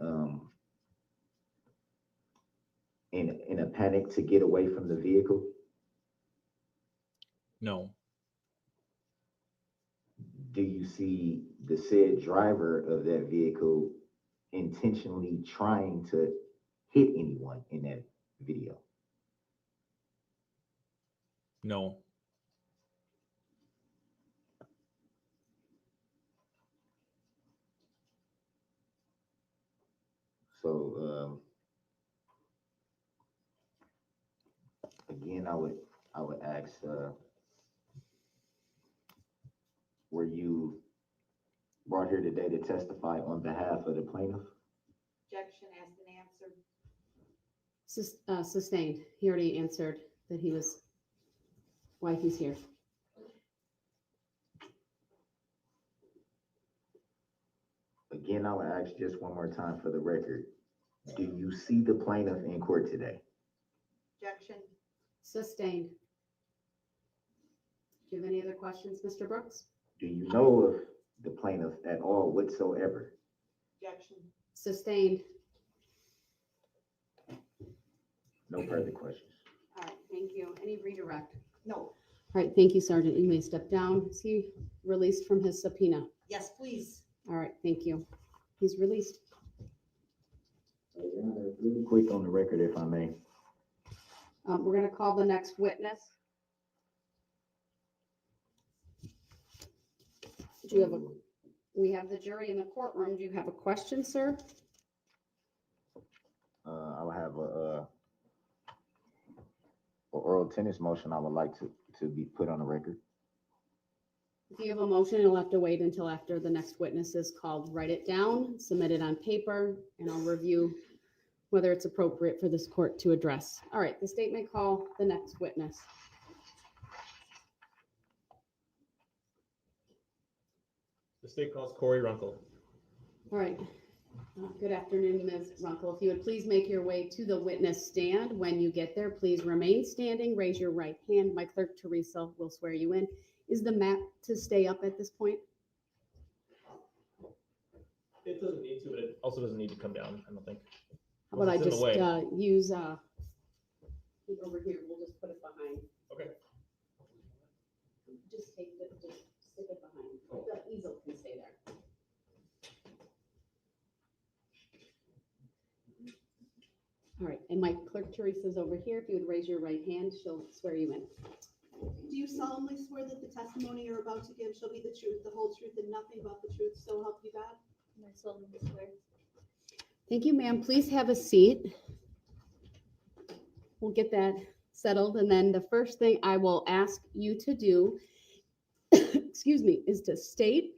in a panic to get away from the vehicle? No, Do you see the said driver of that vehicle intentionally trying to hit anyone in that video? no, So again, I would ask, were you brought here today to testify on behalf of the plaintiff? Objection, asked and answered. Sustained. He already answered that he was why he's here. Again, I would ask just one more time for the record. Do you see the plaintiff in court today? Objection, Sustained. Do you have any other questions, Mr. Brooks? Do you know of the plaintiff at all whatsoever? objection. Sustained. No further questions. All right, thank you. Any redirect? No, All right, thank you, Sergeant. You may step down. Is he released from his subpoena? yes, please. All right, thank you. He's released. Really quick on the record, if I may. We're going to call the next witness. Do you have we have the jury in the courtroom. Do you have a question, sir? I will have a oral tennis motion I would like to be put on the record. If you have a motion, you'll have to wait until after the next witness is called. Write it down, submit it on paper, and I'll review whether it's appropriate for this court to address. All right, the state may call the next witness. The state calls Corey Runkel. All right. Good afternoon, Ms. Runkel. If you would please make your way to the witness stand. When you get there, please remain standing. Raise your right hand. My clerk, Teresa, will swear you in. Is the map to stay up at this point? It doesn't need to, but it also doesn't need to come down, I don't think. How about I It's in the just way. use over here, we'll just put it behind. Okay. Just take it, just stick it behind. The easel can stay there. Teresa's over here. If you would raise your right hand, she'll swear you in. Do you solemnly swear that the testimony you're about to give shall be the truth, the whole truth, and nothing but the truth, so help you God? I solemnly swear. Thank you, ma'am. Please have a seat. We'll get that settled. And then the first thing I will ask you to do, excuse me, is to state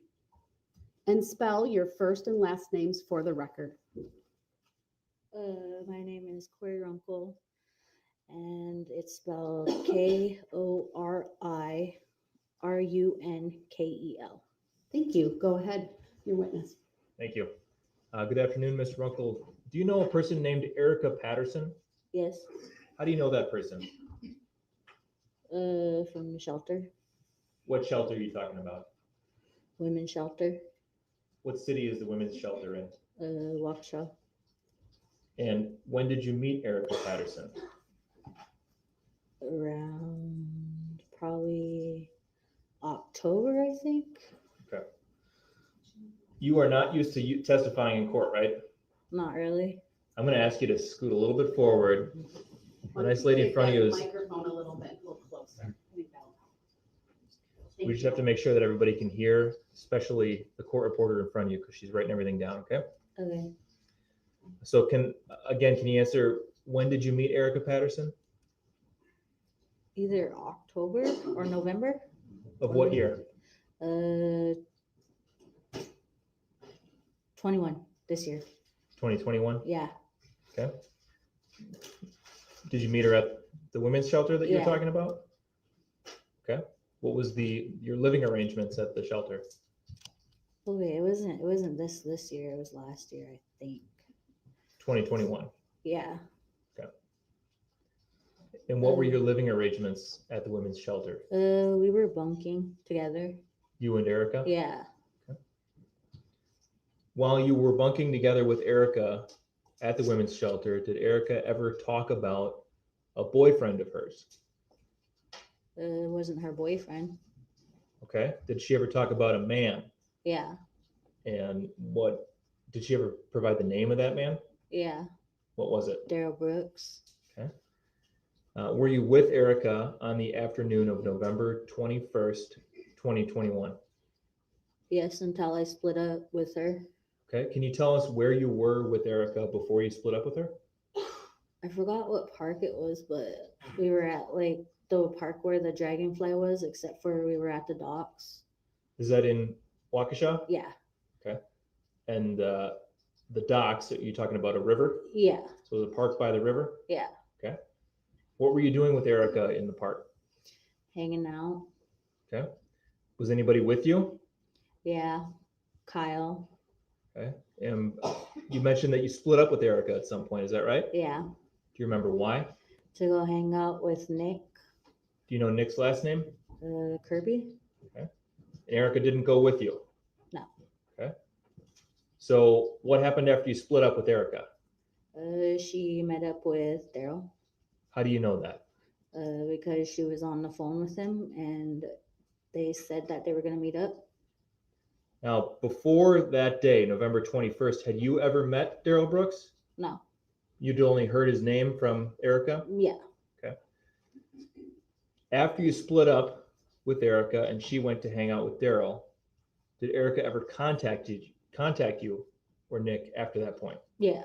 and spell your first and last names for the record. My name is Corey Runkel, and it's spelled Korirunkel. Thank you. Go ahead, your witness. Thank you. Good afternoon, Mr. Runkel. Do you know a person named Erica Patterson? Yes, How do you know that person? from the shelter, What shelter are you talking about? women's shelter, What city is the women's shelter in? Waukesha. And when did you meet Erica Patterson? Around probably October, I think. Okay. You are not used to testifying in court, right? Not really. I'm going to ask you to scoot a little bit forward. The nice lady in front of you is, Microphone a little bit, a little closer. I think that'll help. we just have to make sure that everybody can hear, especially the court reporter in front of you, because she's writing everything down, okay? Okay. So can you answer, when did you meet Erica Patterson? Either October or November. Of what year? 21 this year. 2021? Yeah. Okay. Did you meet her at the women's shelter that you're Yeah. talking about? Okay. What was your living arrangements at the shelter? Okay, it wasn't this year. It was last year, I think. 2021. Yeah. And what were your living arrangements at the women's shelter? We were bunking together. You and Erica? Yeah. While you were bunking together with Erica at the women's shelter, did Erica ever talk about a boyfriend of hers? It wasn't her boyfriend. Okay. Did she ever talk about a man? Yeah. And did she ever provide the name of that man? Yeah. What was it? Darrell Brooks. Okay. Were you with Erica on the afternoon of November 21st, 2021? Yes, until I split up with her. Okay. Can you tell us where you were with Erica before you split up with her? I forgot what park it was, but we were at like the park where the dragonfly was, except for we were at the docks. Is that in Waukesha? Yeah. Okay. And the docks, are you talking about a river? Yeah. So the park by the river? Yeah. Okay. What were you doing with Erica in the park? Hanging out. Okay. Was anybody with you? Yeah. Kyle. Okay. And you mentioned that you split up with Erica at some point. Is that right? Yeah. Do you remember why? To go hang out with Nick. Do you know Nick's last name? Kirby. And Erica didn't go with you? No. Okay. So what happened after you split up with Erica? She met up with Darrell. How do you know that? Because she was on the phone with him and they said that they were going to meet up. Now, before that day, November 21st, had you ever met Darrell Brooks? No. You'd only heard his name from Erica? Yeah. After you split up with Erica and she went to hang out with Darrell, did Erica ever contact you or Nick after that point? Yeah.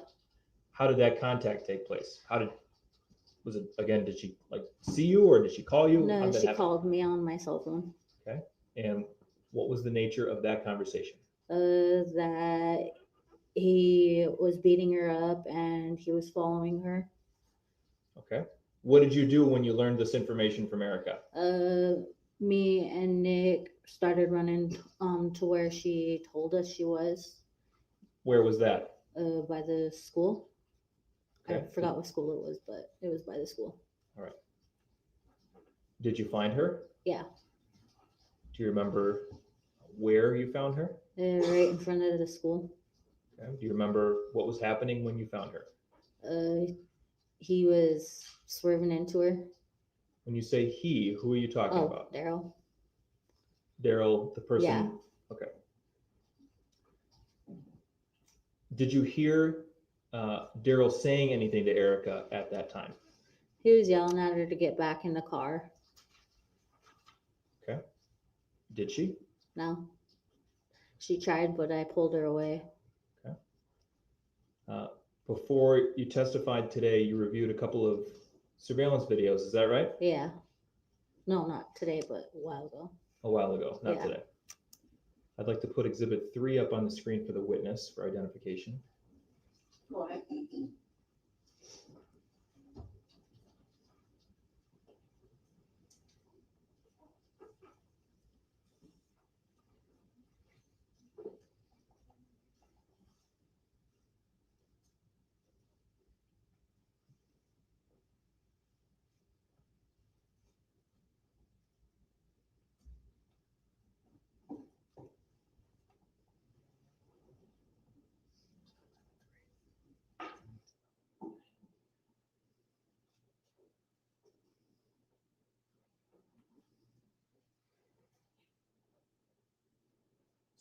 How did that contact take place? Did she like see you or did she call you? How No, did that she happen? called me on my cell phone. And what was the nature of that conversation? That he was beating her up and he was following her. Okay. What did you do when you learned this information from Erica? Me and Nick started running to where she told us she was, Where was that? by the school. Okay. I forgot what school it was, but it was by the school. Did you find her? Yeah. Do you remember where you found her? Right in front of the school. Okay. Do you remember what was happening when you found her? He was swerving into her. When you say he, who are you talking Oh, about? Darrell. Darrell, the person? Yeah. Okay. Did you hear Darrell saying anything to Erica at that time? He was yelling at her to get back in the car. Okay. Did she? No. She tried, but I pulled her away. Before you testified today, you reviewed a couple of surveillance videos. Is that right? Yeah. No, not today, but a while ago. A while ago, not Yeah. today. I'd like to put Exhibit 3 up on the screen for the witness for identification. Go ahead.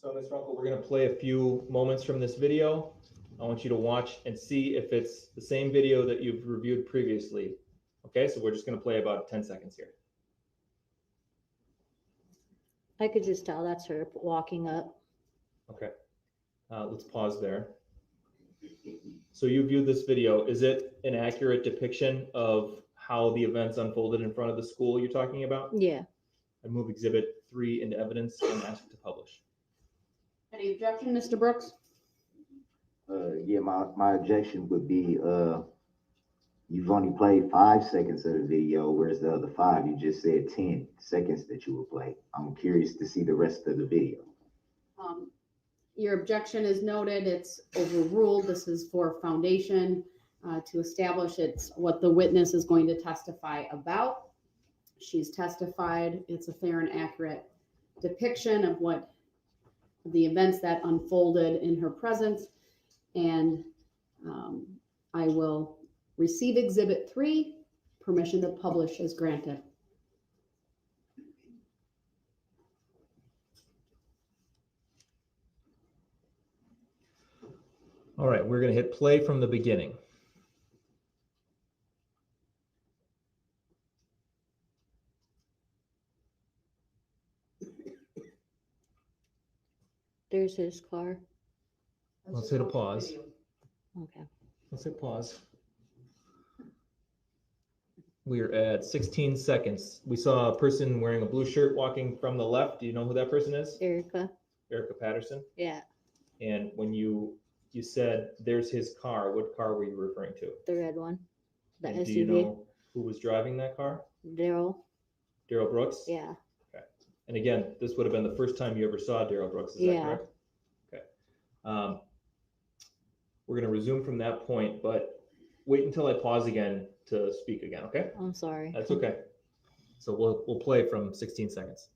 So, Ms. Runkel, we're going to play a few moments from this video. I want you to watch and see if it's the same video that you've reviewed previously. Okay, so we're just going to play about 10 seconds here. I could just tell that's her walking up. Okay, let's pause there. So you viewed this video. Is it an accurate depiction of how the events unfolded in front of the school you're talking about? Yeah. I move Exhibit 3 into evidence and ask to publish. Any objection, Mr. Brooks? Yeah, my objection would be, you've only played 5 seconds of the video, whereas the other 5, you just said 10 seconds that you would play. I'm curious to see the rest of the video. Your objection is noted. It's overruled. This is for foundation to establish it's what the witness is going to testify about. She's testified. It's a fair and accurate depiction of what the events that unfolded in her presence. And I will receive Exhibit 3. Permission to publish is granted. All right, we're going to hit play from the beginning. There's his car. Let's hit a pause. Okay. Let's hit pause. We're at 16 seconds. We saw a person wearing a blue shirt walking from the left. Do you know who that person is? Erica. Erica Patterson. Yeah. And when you said there's his car, what car were you referring to? The red one. The And SUV. do you know who was driving that car? Darrell. Darrell Brooks? Yeah. Okay. And again, this would have been the first time you ever saw Darrell Brooks, is that Yeah. correct? Okay. We're going to resume from that point, but wait until I pause again to speak again, okay? I'm sorry. That's okay. So we'll play from 16 seconds.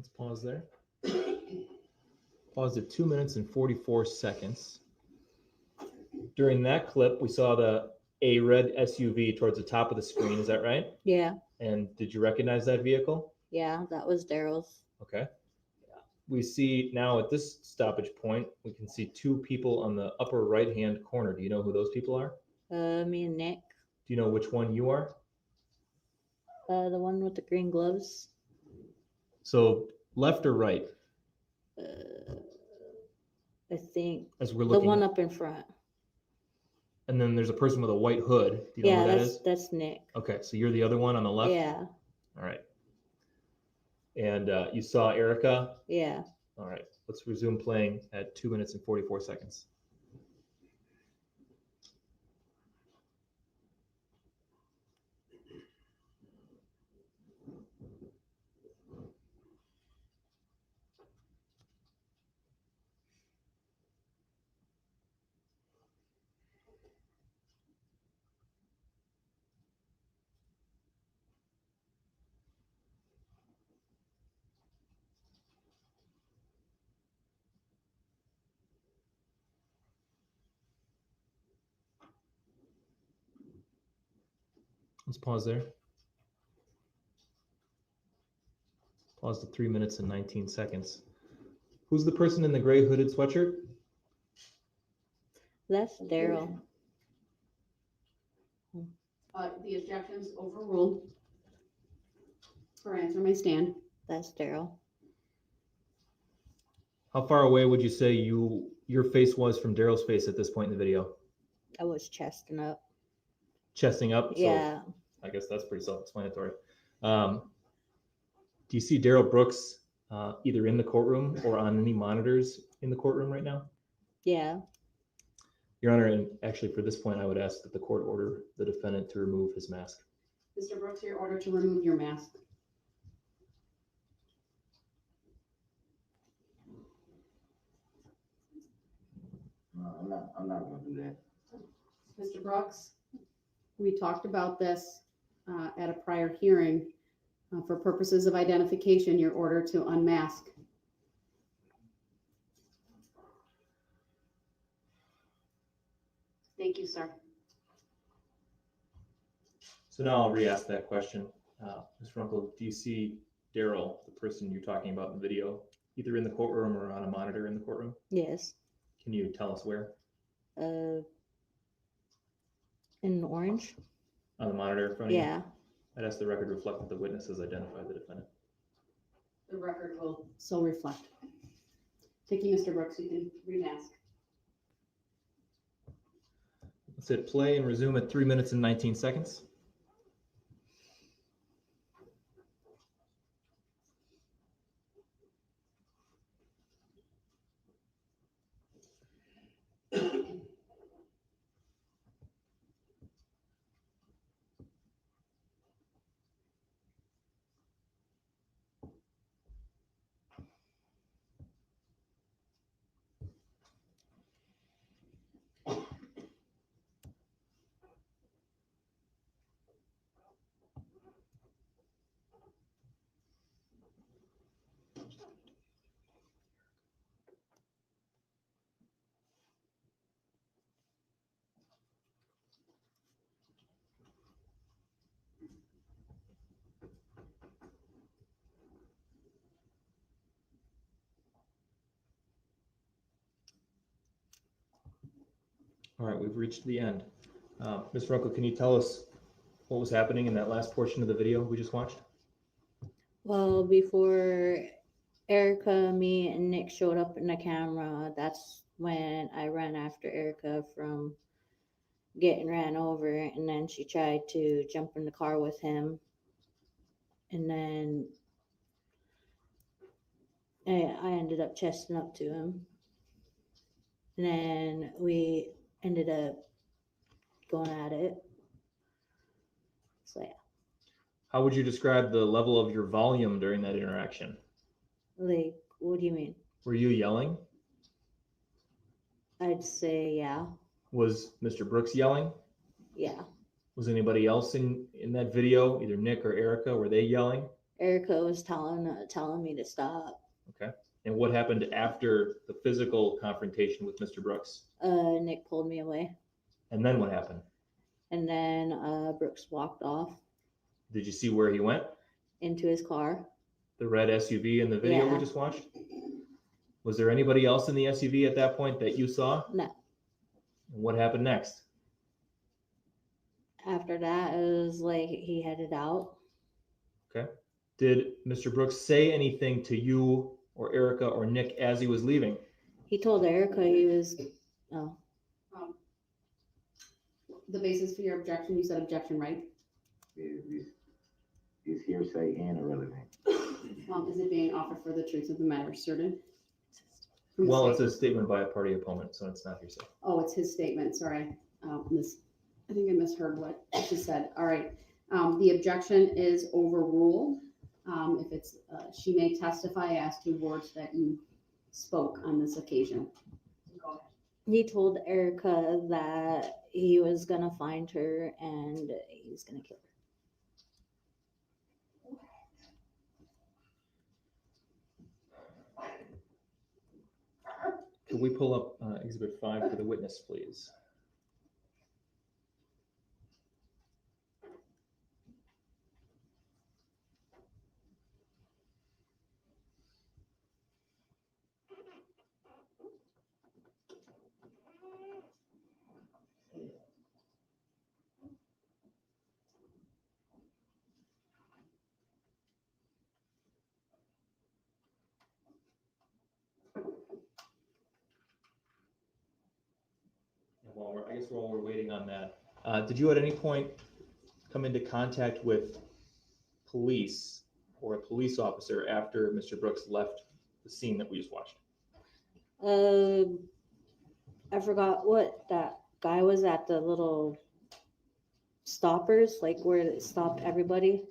Let's pause there. Pause at 2 minutes and 44 seconds. During that clip, we saw a red SUV towards the top of the screen. Is that right? Yeah. And did you recognize that vehicle? Yeah, that was Darrell's. Okay. We see now at this stoppage point, we can see two people on the upper right-hand corner. Do you know who those people are? Me and Nick. Do you know which one you are? The one with the green gloves. So left or right? I think As we're the looking. one up in front. And then there's a person with a white hood. Do you know Yeah, who that is? that's Nick. Okay, so you're the other one on the left? Yeah. All right. And you saw Erica? Yeah. All right, let's resume playing at 2 minutes and 44 seconds. Let's pause there. Pause to 3 minutes and 19 seconds. Who's the person in the gray hooded sweatshirt? That's Darrell. The objection's overruled. For answer my stand. That's Darrell. How far away would you say your face was from Darrell's face at this point in the video? I was chesting up. Chesting up? So Yeah. I guess that's pretty self-explanatory. Do you see Darrell Brooks either in the courtroom or on any monitors in the courtroom right now? Yeah. Your Honor, and actually for this point, I would ask that the court order the defendant to remove his mask. Mr. Brooks, you're ordered to remove your mask. No, I'm not gonna do that. Mr. Brooks, we talked about this at a prior hearing. For purposes of identification, you're ordered to unmask. Thank you, sir. So now I'll re-ask that question. Ms. Runkel, do you see Darrell, the person you're talking about in the video, either in the courtroom or on a monitor in the courtroom? Yes. Can you tell us where? In orange. On the monitor in front of you? Yeah. I'd ask the record reflect that the witness has identified the defendant. The record will so reflect. Thank you, Mr. Brooks. You can remask. Let's hit play and resume at 3 minutes and 19 seconds. All right, we've reached the end. Ms. Runkel, can you tell us what was happening in that last portion of the video we just watched? Well, before Erica, me, and Nick showed up in the camera, that's when I ran after Erica from getting ran over, and then she tried to jump in the car with him. And then I ended up chesting up to him. And then we ended up going at it. So yeah. How would you describe the level of your volume during that interaction? Like, what do you mean? Were you yelling? I'd say yeah. Was Mr. Brooks yelling? Yeah. Was anybody else in that video, either Nick or Erica, were they yelling? Erica was telling me to stop. Okay. And what happened after the physical confrontation with Mr. Brooks? Nick pulled me away, And then what happened? and then Brooks walked off Did you see where he went? into his car. The red SUV in the video we Yeah. just watched? Was there anybody else in the SUV at that point that you saw? No. And what happened next? After that, it was like he headed out. Okay. Did Mr. Brooks say anything to you or Erica or Nick as he was leaving? He told Erica he was. Oh, The basis for your objection, you said objection, right? Is hearsay and irrelevant. Is it being offered for the truth of the matter asserted? From the Well, it's state? a statement by a party opponent, so it's not hearsay. Oh, it's his statement, sorry. I think I misheard what she said. All right. The objection is overruled. If it's, she may testify as to words that you spoke on this occasion. Go ahead. he told Erica that he was gonna find her and he was gonna kill her. Could we pull up Exhibit 5 for the witness, please? While we're waiting on that, did you at any point come into contact with police or a police officer after Mr. Brooks left the scene that we just watched? I forgot what that guy was at, the little stoppers, like where it stopped everybody.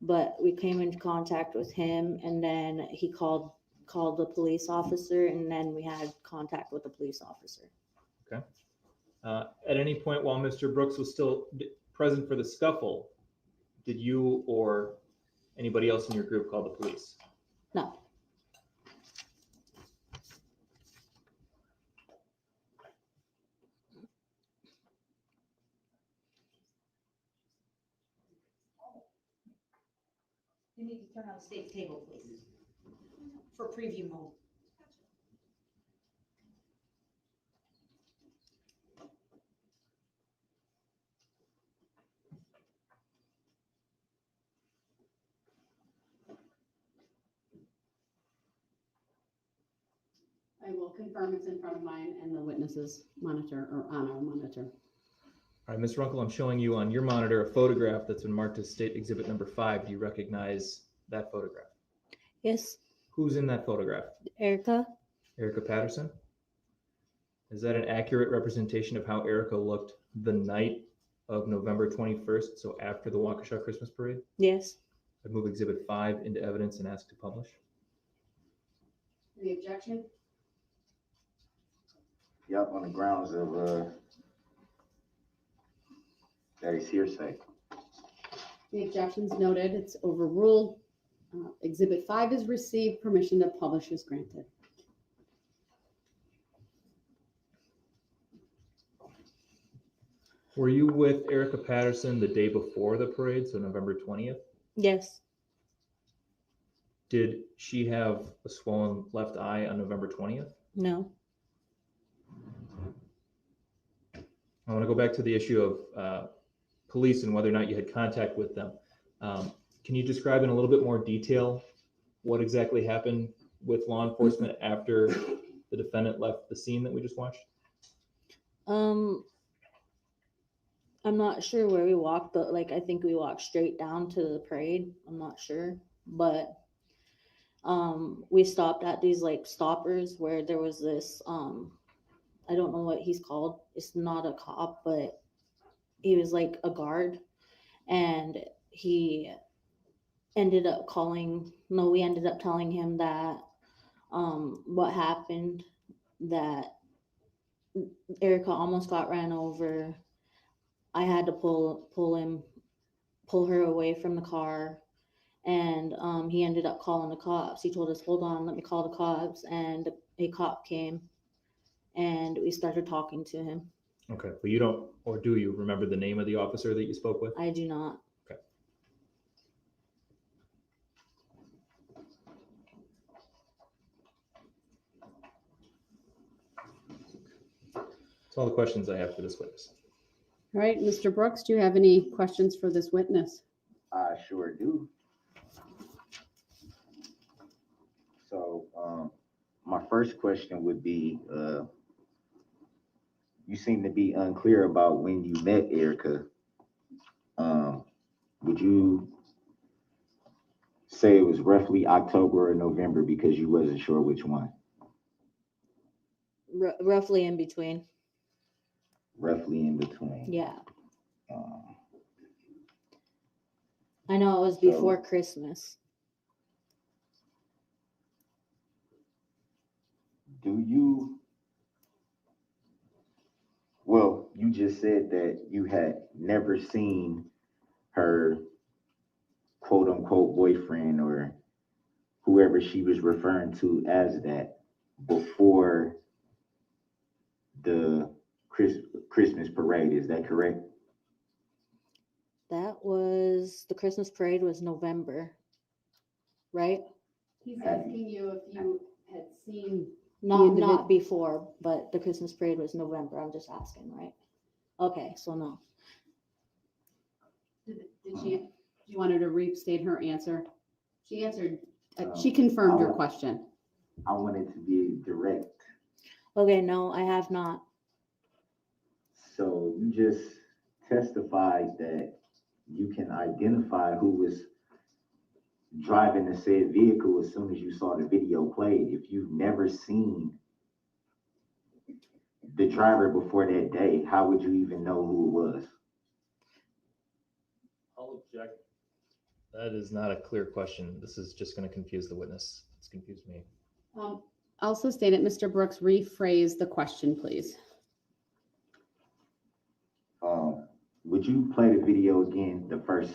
But we came into contact with him, and then he called the police officer, and then we had contact with the police officer. Okay. At any point while Mr. Brooks was still present for the scuffle, did you or anybody else in your group call the police? No. You need to turn on the state table, please, for preview mode. I will confirm it's in front of mine and the witnesses monitor or on our monitor. All right, Ms. Runkel, I'm showing you on your monitor a photograph that's been marked as State Exhibit number 5. Do you recognize that photograph? Yes, Who's in that photograph? Erica. Erica Patterson? Is that an accurate representation of how Erica looked the night of November 21st, so after the Waukesha Christmas Parade? Yes. I'd move Exhibit 5 into evidence and ask to publish. Any objection? Yep, on the grounds of that is hearsay. The objection's noted, it's overruled. Exhibit 5 is received, permission to publish is granted. Were you with Erica Patterson the day before the parade, so November 20th? Yes. Did she have a swollen left eye on November 20th? No. I want to go back to the issue of police and whether or not you had contact with them. Can you describe in a little bit more detail what exactly happened with law enforcement after the defendant left the scene that we just watched? I'm not sure where we walked, but like I think we walked straight down to the parade. I'm not sure, but we stopped at these like stoppers where there was this I don't know what he's called. It's not a cop, but he was like a guard, and we ended up telling him that what happened, that Erica almost got ran over. I had to pull her away from the car, and he ended up calling the cops. He told us, hold on, let me call the cops, and a cop came and we started talking to him. Okay, but you don't, or do you remember the name of the officer that you spoke with? I do not. Okay. That's all the questions I have for this witness. All right, Mr. Brooks, do you have any questions for this witness? I sure do. So, my first question would be, you seem to be unclear about when you met Erica. Would you say it was roughly October or November because you wasn't sure which one? Roughly in between. Roughly in between. Yeah. Um, I know it was So- before Christmas. Do you, well, you just said that you had never seen her quote unquote boyfriend or whoever she was referring to as that before the Christmas parade. Is that correct? That was, the Christmas parade was November, right? He's asking you if you had seen. Not before, but the Christmas parade was November. I'm just asking, right? Okay, so no. Did she, do you want her to restate her answer? She answered, she Um, confirmed your I'll- question. I wanted to be direct. Okay, no, I have not. So you just testified that you can identify who was driving the said vehicle as soon as you saw the video played. If you've never seen the driver before that day, how would you even know who it was? I'll object. That is not a clear question. This is just going to confuse the witness. It's confused me. Also state it, Mr. Brooks, rephrase the question, please. Would you play the video again, the first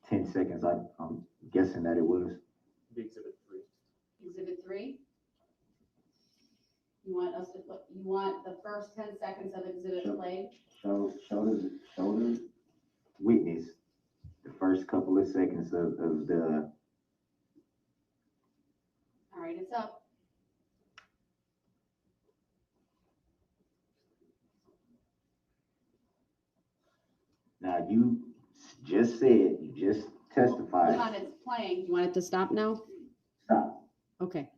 10 seconds? I'm guessing that it was. The exhibit 3. Exhibit 3. You want us to put, you want the first 10 seconds of exhibit Sure. played? Show the witness the first couple of seconds of the. All right, it's up. Now you just said, you just testified. Hold on, it's playing. You want it to stop now? Stop. Okay,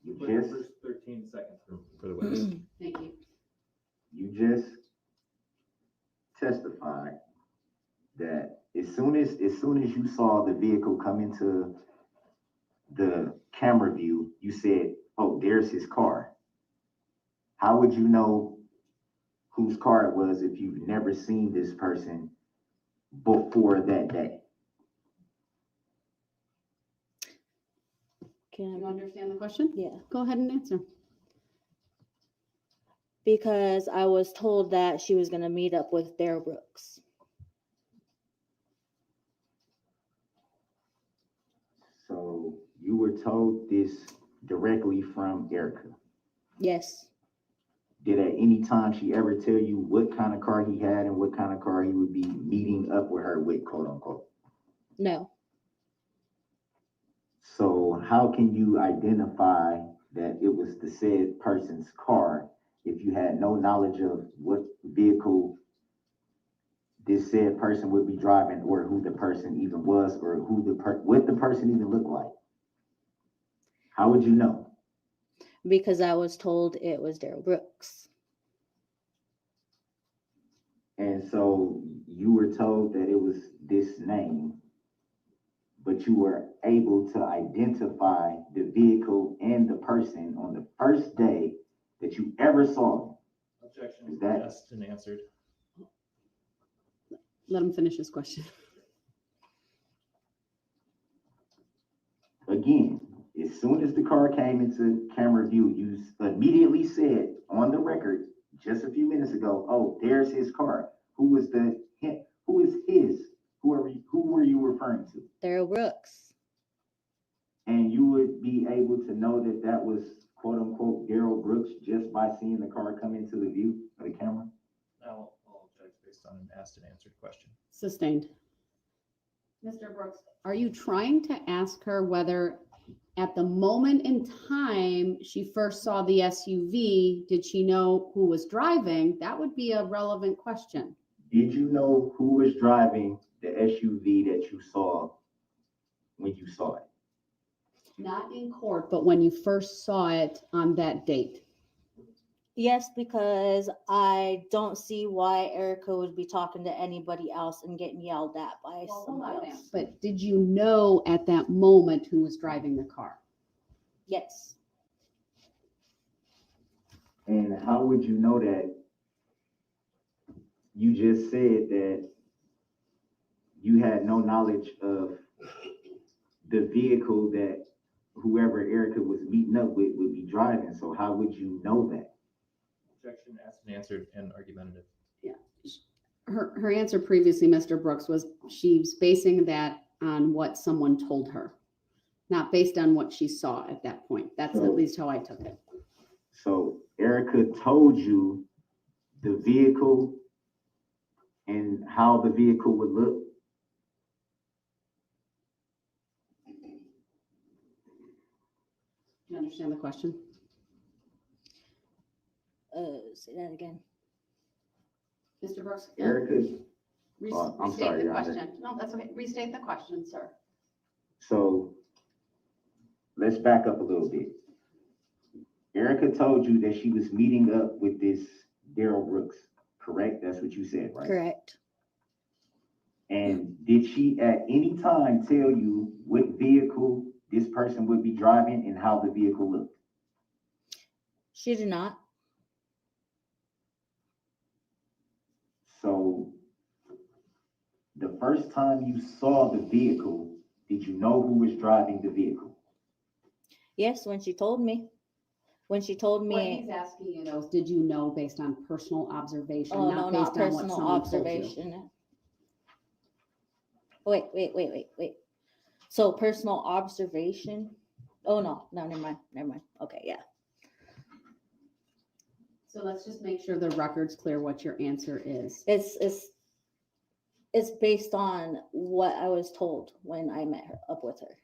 You Play the just, first 13 seconds for the witness. thank you. you just testified that as soon as you saw the vehicle come into the camera view, you said, "Oh, there's his car." How would you know whose car it was if you've never seen this person before that day? Do you Can, understand the question? yeah, Go ahead and answer. because I was told that she was going to meet up with Darrell Brooks. So you were told this directly from Erica. Yes, Did at any time she ever tell you what kind of car he had and what kind of car he would be meeting up with her with, quote unquote? no, So how can you identify that it was the said person's car if you had no knowledge of what vehicle this said person would be driving, or who the person even was, or who what the person even looked like? How would you know? because I was told it was Darrell Brooks. And so you were told that it was this name, but you were able to identify the vehicle and the person on the first day that you ever saw them. Objection Is that- asked and answered. Let him finish his question. Again, as soon as the car came into camera view, you immediately said on the record just a few minutes ago, "Oh, there's his car." Who is his? who were you referring to? Darrell Brooks. And you would be able to know that that was quote unquote Darrell Brooks just by seeing the car come into the view of the camera? I'll judge based on an asked and answered question. Sustained. Mr. Brooks, are you trying to ask her whether at the moment in time she first saw the SUV, did she know who was driving? That would be a relevant question. Did you know who was driving the SUV that you saw when you saw it? Not in court, but when you first saw it on that date. Yes, because I don't see why Erica would be talking to anybody else and getting yelled at by somebody else. But did you know at that moment who was driving the car? Yes. And how would you know that? You just said that you had no knowledge of the vehicle that whoever Erica was meeting up with would be driving. So how would you know that? Objection, asked and answered, and argumentative. Her answer previously, Mr. Brooks, was she's basing that on what someone told her, not based on what she saw at that point. That's at least how I took it. So Erica told you the vehicle and how the vehicle would look? Do you understand the question? Say that again. Mr. Brooks? Erica, I'm Restate sorry, the Your Honor. question. No, that's okay. Restate the question, sir. So let's back up a little bit. Erica told you that she was meeting up with this Darrell Brooks, correct? That's what you said, right? Correct. And did she at any time tell you what vehicle this person would be driving and how the vehicle looked? She did not. So the first time you saw the vehicle, did you know who was driving the vehicle? Yes, when she told me. When she told What me. he's asking you though is, did you know based on personal observation, Oh, no, not not based on what personal someone told you? observation. Wait. So personal observation? Oh, no, never mind. Okay, yeah. So let's just make sure the record's clear what your answer is. It's based on what I was told when I met her up with her.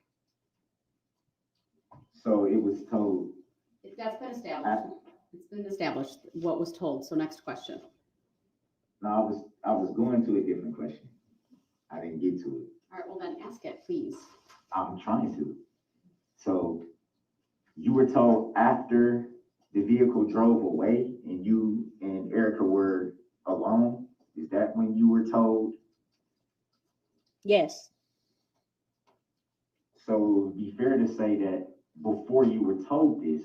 So it was told. That's been established. It's been established what was told. So next question. No, I was going to a different question. I didn't get to it. All right, well then ask it, please. I'm trying to. So you were told after the vehicle drove away and you and Erica were alone? Is that when you were told? Yes. So it would be fair to say that before you were told this,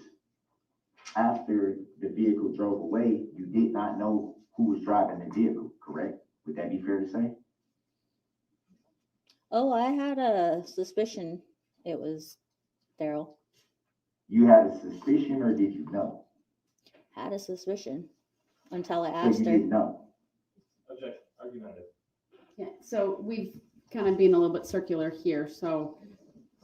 after the vehicle drove away, you did not know who was driving the vehicle, correct? Would that be fair to say? Oh, I had a suspicion it was Darrell. You had a suspicion or did you know? Had a suspicion until I So asked you her. didn't know. Objection, argumentative. Yeah, so we've kind of been a little bit circular here. So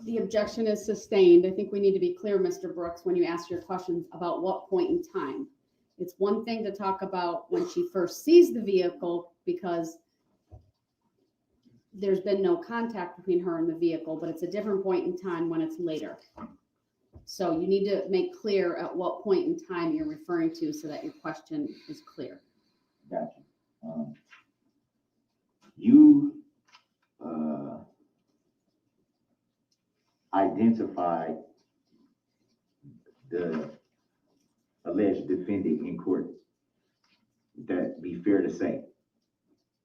the objection is sustained. I think we need to be clear, Mr. Brooks, when you ask your questions about what point in time. It's one thing to talk about when she first sees the vehicle because there's been no contact between her and the vehicle, but it's a different point in time when it's later. So you need to make clear at what point in time you're referring to so that your question is clear. Gotcha. You identified the alleged defendant in court. Would that be fair to say?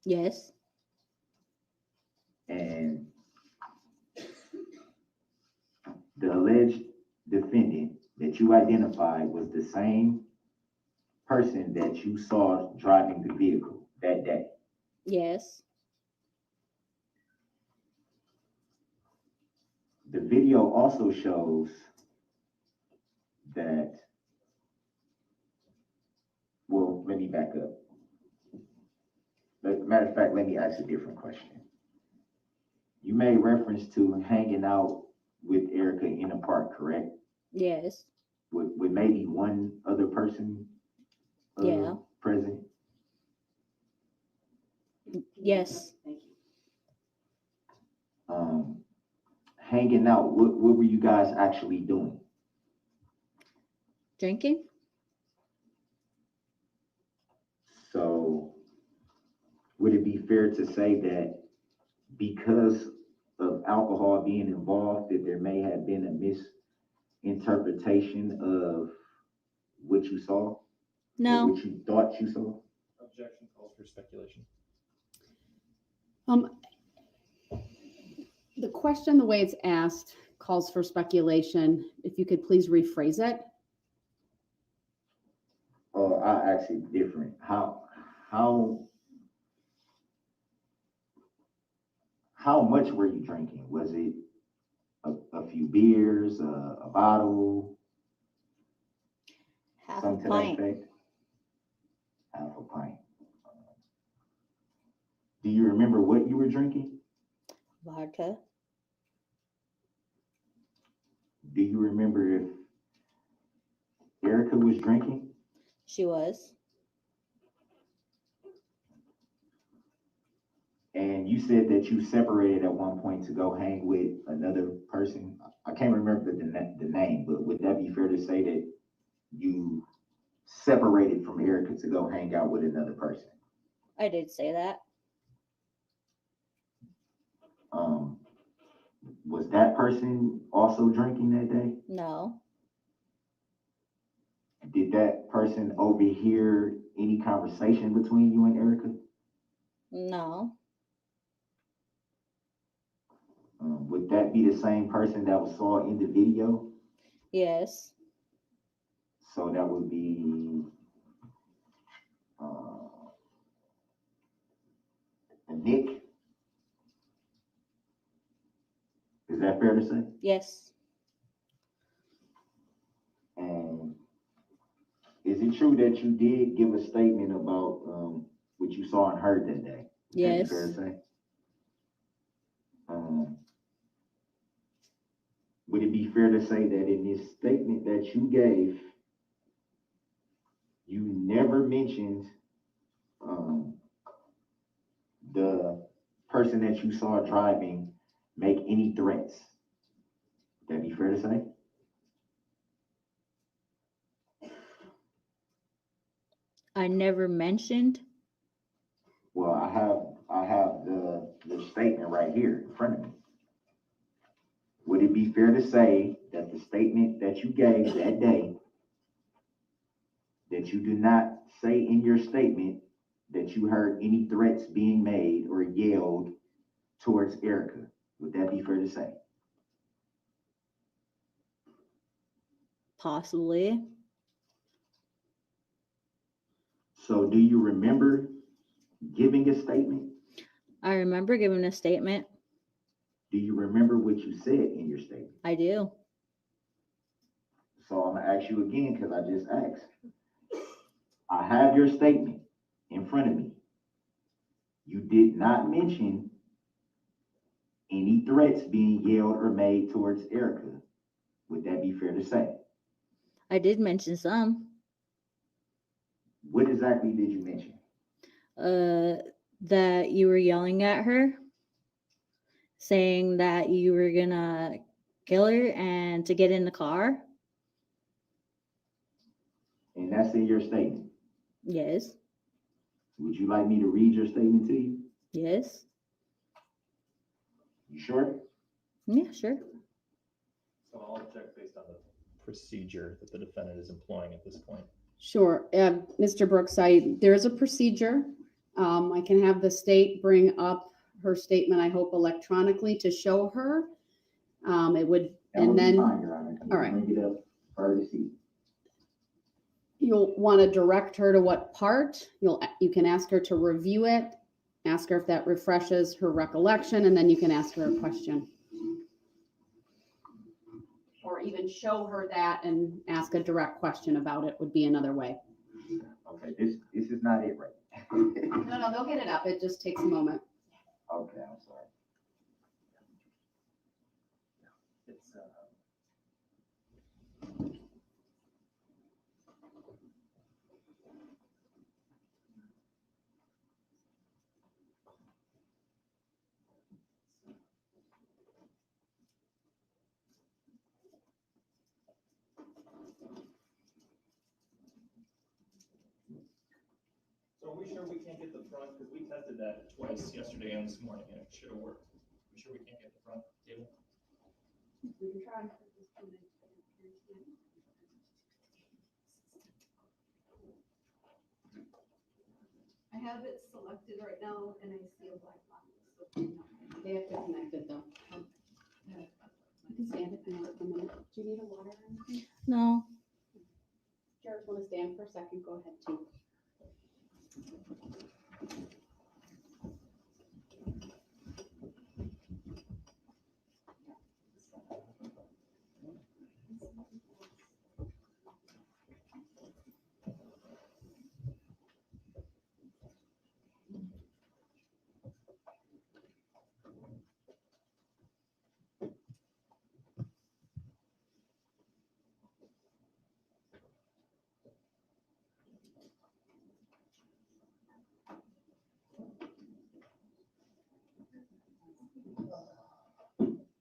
Yes. And the alleged defendant that you identified was the same person that you saw driving the vehicle that day. Yes. The video also shows that, well, let me back up. Matter of fact, let me ask a different question. You made reference to hanging out with Erica in a park, correct? Yes. With maybe one other person Yeah. present? Yes. Hanging out, what were you guys actually doing? Drinking? So would it be fair to say that because of alcohol being involved, that there may have been a misinterpretation of what you saw? Or No. what you thought you saw? Objection calls for speculation. The question, the way it's asked, calls for speculation. If you could please rephrase it. Oh, I asked it different. How much were you drinking? Was it a few beers, a bottle, Half a something to that pint. effect? Half a pint. Do you remember what you were drinking? Vodka. Do you remember if Erica was drinking? She was. And you said that you separated at one point to go hang with another person. I can't remember the name, but would that be fair to say that you separated from Erica to go hang out with another person? I did say that. Was that person also drinking that day? No. Did that person overhear any conversation between you and Erica? No. Would that be the same person that was saw in the video? Yes. So that would be Nick. Is that fair to say? Yes. And is it true that you did give a statement about what you saw and heard that day? Is Yes. that fair to say? Would it be fair to say that in this statement that you gave, you never mentioned the person that you saw driving make any threats? Would that be fair to say? I never mentioned. Well, I have the statement right here in front of me. Would it be fair to say that the statement that you gave that day, that you did not say in your statement that you heard any threats being made or yelled towards Erica? Would that be fair to say? Possibly. So do you remember giving a statement? I remember giving a statement. Do you remember what you said in your statement? I do. So I'm gonna ask you again because I just asked. I have your statement in front of me. You did not mention any threats being yelled or made towards Erica. Would that be fair to say? I did mention some. What exactly did you mention? That you were yelling at her, saying that you were gonna kill her and to get in the car. And that's in your statement. Yes. Would you like me to read your statement to you? Yes. You sure? Yeah, sure. So I'll object based on the procedure that the defendant is employing at this point. Sure. Mr. Brooks, there is a procedure. I can have the state bring up her statement, I hope electronically, to show her. It would, That and would be then fine, Your Honor. all right. Bring it up for her to see. You'll want to direct her to what part. You can ask her to review it, ask her if that refreshes her recollection, and then you can ask her a question. Or even show her that and ask a direct question about it would be another way. Okay, this is not it, right? No, they'll get it up. It just takes a moment. Okay, I'm sorry. get the front, because we tested that twice yesterday and this morning, and it should have worked. You sure we can't get the front table? We can try. I have it selected right now and I see a black box. They have to connect it though. You can stand if you want for a minute. Do you need a water or anything? No. Jared, want to stand for a second? Go ahead too.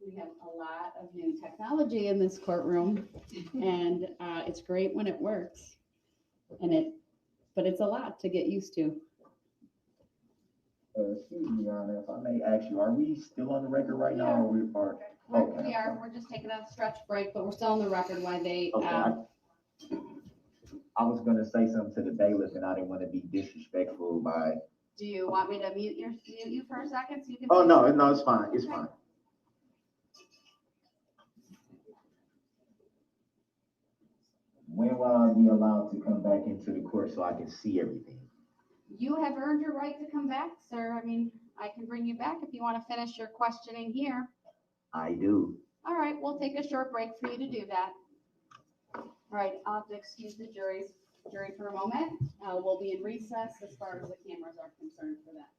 We have a lot of new technology in this courtroom, and it's great when it works. But it's a lot to get used to. Excuse me, Your Honor, if I may ask you, are we still on the record right now, or we are? Okay. We are. We're just taking a stretch break, but we're still on the record while they. Okay. I was gonna say something to the bailiff, and I didn't want to be disrespectful by. Do you want me to mute you for a second so you can? Oh, no, it's fine, it's fine. When will I be allowed to come back into the court so I can see everything? You have earned your right to come back, sir. I mean, I can bring you back if you want to finish your questioning here. I do. All right, we'll take a short break for you to do that. All right, I'll have to excuse the jury for a moment. We'll be in recess as far as the cameras are concerned for that.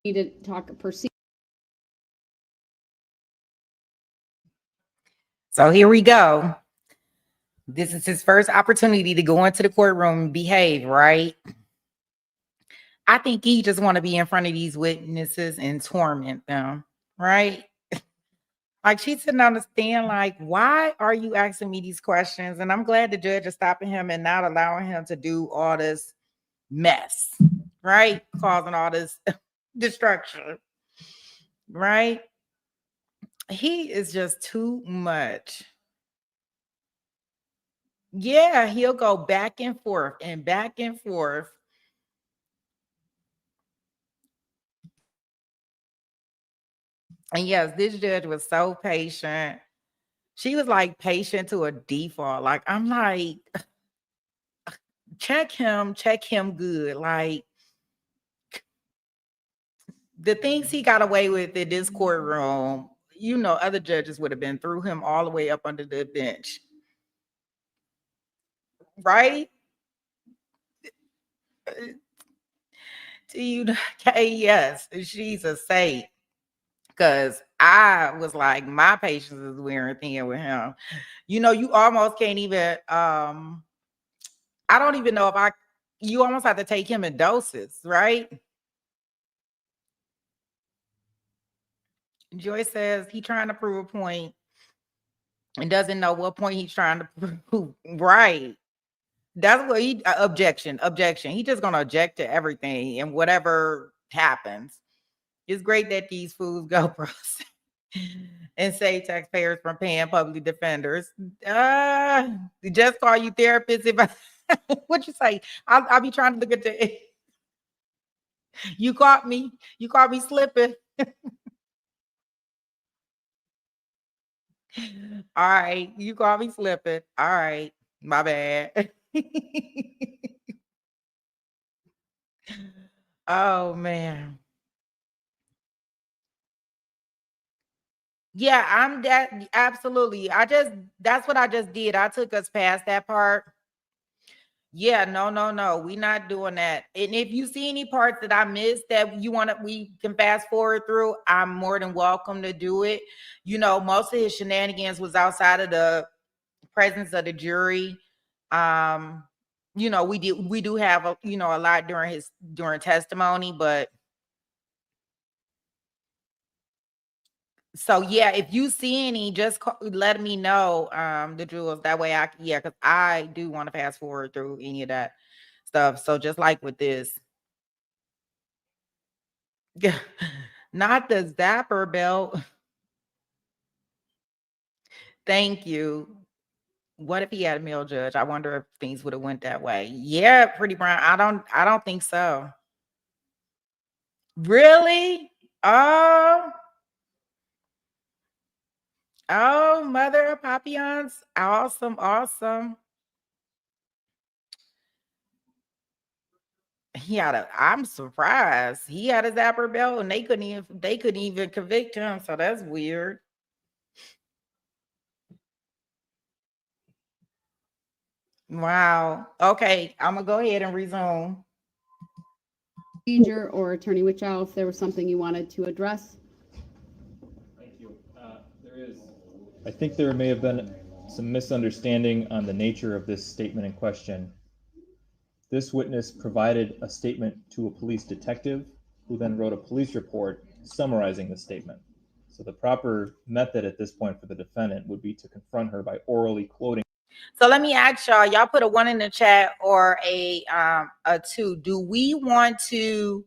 Need to talk proceed. So here we go. This is his first opportunity to go into the courtroom and behave, right? I think he just want to be in front of these witnesses and torment them, right? Like she's sitting on the stand like, why are you asking me these questions? And I'm glad the judge is stopping him and not allowing him to do all this mess, right? Causing all this destruction, right? He is just too much. Yeah, he'll go back and forth and back and forth. And yes, this judge was so patient. She was like patient to a default. Like, I'm like, check him good. Like, the things he got away with in this courtroom, you know, other judges would have been threw him all the way up under the bench. Right? To you, yes, she's a saint. Because I was like, my patience is wearing thin with him. You know, you almost can't even, I don't even know if you almost have to take him in doses, right? Joyce says he trying to prove a point and doesn't know what point he's trying to prove. Right. That's what objection. He just gonna object to everything and whatever happens. It's great that these fools go pro se and save taxpayers from paying public defenders. Just call you therapists if what you say? I'll be trying to look at the you caught me slipping. All right, you caught me slipping. All right, my bad. Oh man. Yeah, I'm that absolutely. That's what I just did. I took us past that part. Yeah, no. We not doing that. And if you see any parts that I missed that we can fast forward through, I'm more than welcome to do it. You know, most of his shenanigans was outside of the presence of the jury. You know, we do have a lot during testimony, but So yeah, if you see any, just let me know, the jewels. That way because I do want to fast forward through any of that stuff. So just like with this. Not the zapper belt. Thank you. What if he had a male judge? I wonder if things would have went that way. Yeah, Pretty Brown. I don't think so. Really? Oh, oh, mother of Papillons. Awesome, awesome. I'm surprised. He had a zapper belt and they couldn't even convict him. So that's weird. Wow. Okay, I'm gonna go ahead and resume. Procedure or Attorney Witchow, if there was something you wanted to address. Thank you. I think there may have been some misunderstanding on the nature of this statement in question. This witness provided a statement to a police detective who then wrote a police report summarizing the statement. So the proper method at this point for the defendant would be to confront her by orally quoting. So let me ask y'all put a 1 in the chat or a 2. Do we want to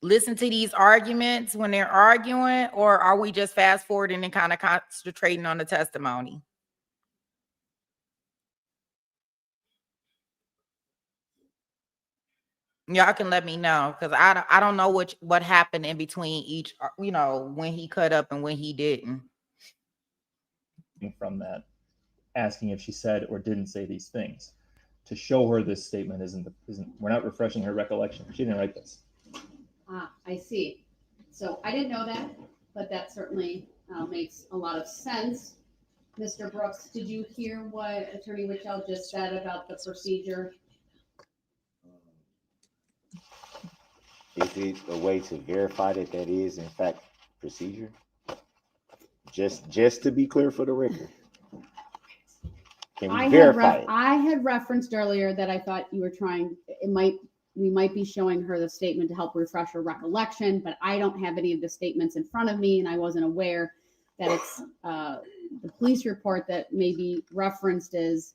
listen to these arguments when they're arguing, or are we just fast forwarding and kind of concentrating on the testimony? Y'all can let me know, because I don't know what happened in between each, when he cut up and when he didn't. From that, asking if she said or didn't say these things. To show her this statement isn't we're not refreshing her recollection. She didn't write this. I see. So I didn't know that, but that certainly makes a lot of sense. Mr. Brooks, did you hear what Attorney Witchow just said about the procedure? Is it a way to verify that is in fact procedure? Just to be clear for the record. Can we verify it? I had referenced earlier that I thought you were we might be showing her the statement to help refresh her recollection, but I don't have any of the statements in front of me, and I wasn't aware that it's the police report that may be referenced as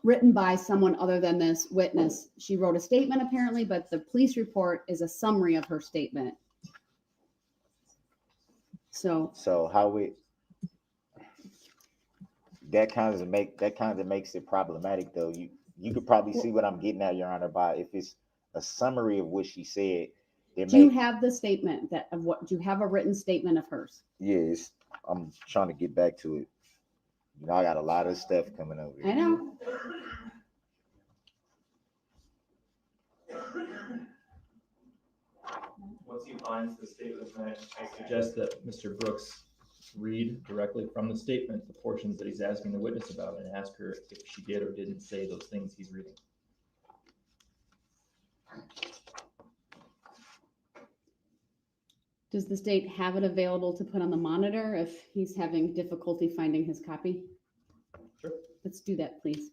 written by someone other than this witness. She wrote a statement apparently, but the police report is a summary of her statement. So that kind of makes it problematic though. You could probably see what I'm getting at, Your Honor, by if it's a summary of what she said. Do you have the statement do you have a written statement of hers? Yes, I'm trying to get back to it. I got a lot of stuff coming over here. I know. Once he finds the statement, I suggest that Mr. Brooks read directly from the statement the portions that he's asking the witness about and ask her if she did or didn't say those things he's reading. Does the state have it available to put on the monitor if he's having difficulty finding his copy? Sure. Let's do that, please.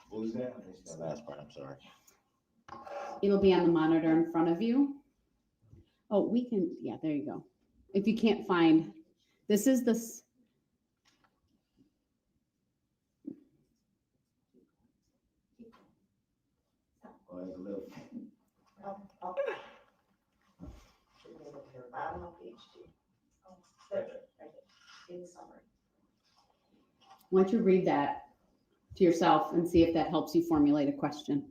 What was that? The last part, I'm sorry. It'll be on the monitor in front of you. Oh, yeah, there you go. If you can't find, this is this. Why don't you read that to yourself and see if that helps you formulate a question?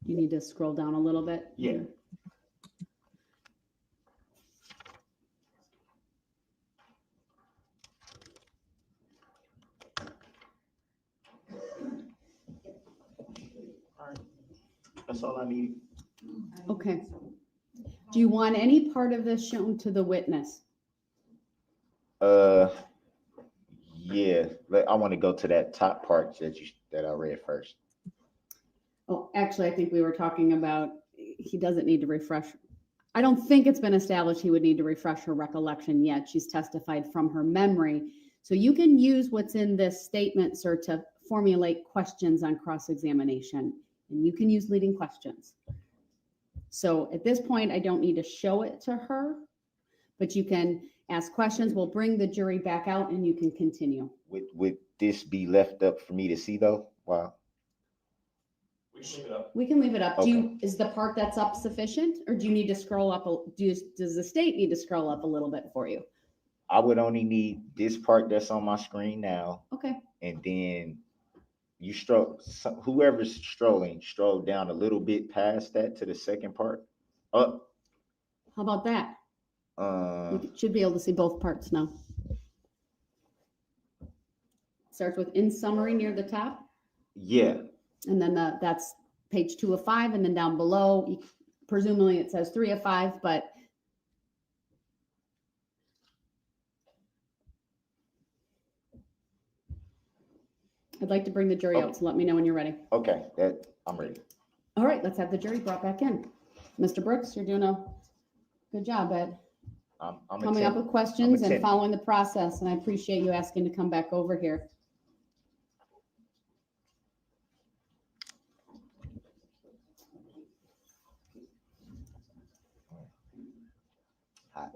You need to scroll down a little bit. Yeah. All right. That's all I need. Okay. Do you want any part of this shown to the witness? Yeah, I want to go to that top part that I read first. Oh, actually, I think we were talking about, he doesn't need to refresh. I don't think it's been established he would need to refresh her recollection yet. She's testified from her memory. So you can use what's in this statement, sir, to formulate questions on cross-examination. And you can use leading questions. So at this point, I don't need to show it to her, but you can ask questions. We'll bring the jury back out and you can continue. Would this be left up for me to see though? Wow. We can leave it up. We can leave it up. Okay. Is the part that's up sufficient, or do you need to scroll up? Does the state need to scroll up a little bit for you? I would only need this part that's on my screen now, Okay. and then you whoever's strolling, stroll down a little bit past that to the second part. Up. How about that? You should be able to see both parts now. Starts with in summary near the top. Yeah. And then that's page 2 of 5, and then down below, presumably it says 3 of 5, but I'd like to bring the jury out, so let me know when you're ready. Okay, I'm ready. All right, let's have the jury brought back in. Mr. Brooks, you're doing a good job at I'm coming up with questions and attending. following the process, and I appreciate you asking to come back over here. Hi.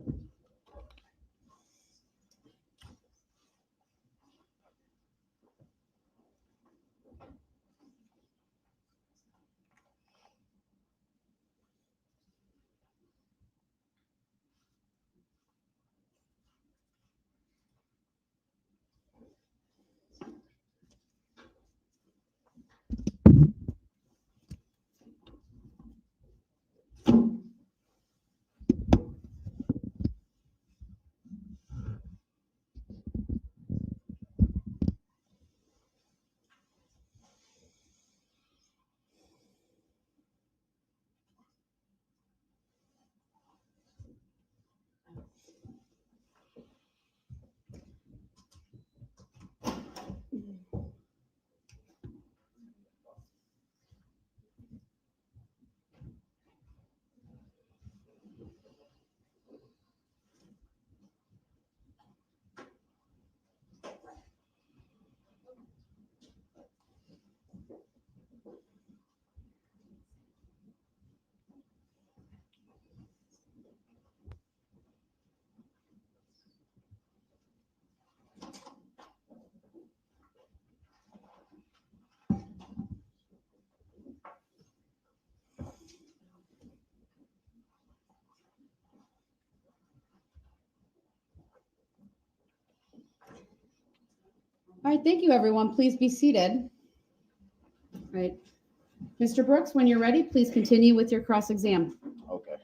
All right, thank you, everyone. Please be seated. All right. Mr. Brooks, when you're ready, please continue with your cross-exam. Okay.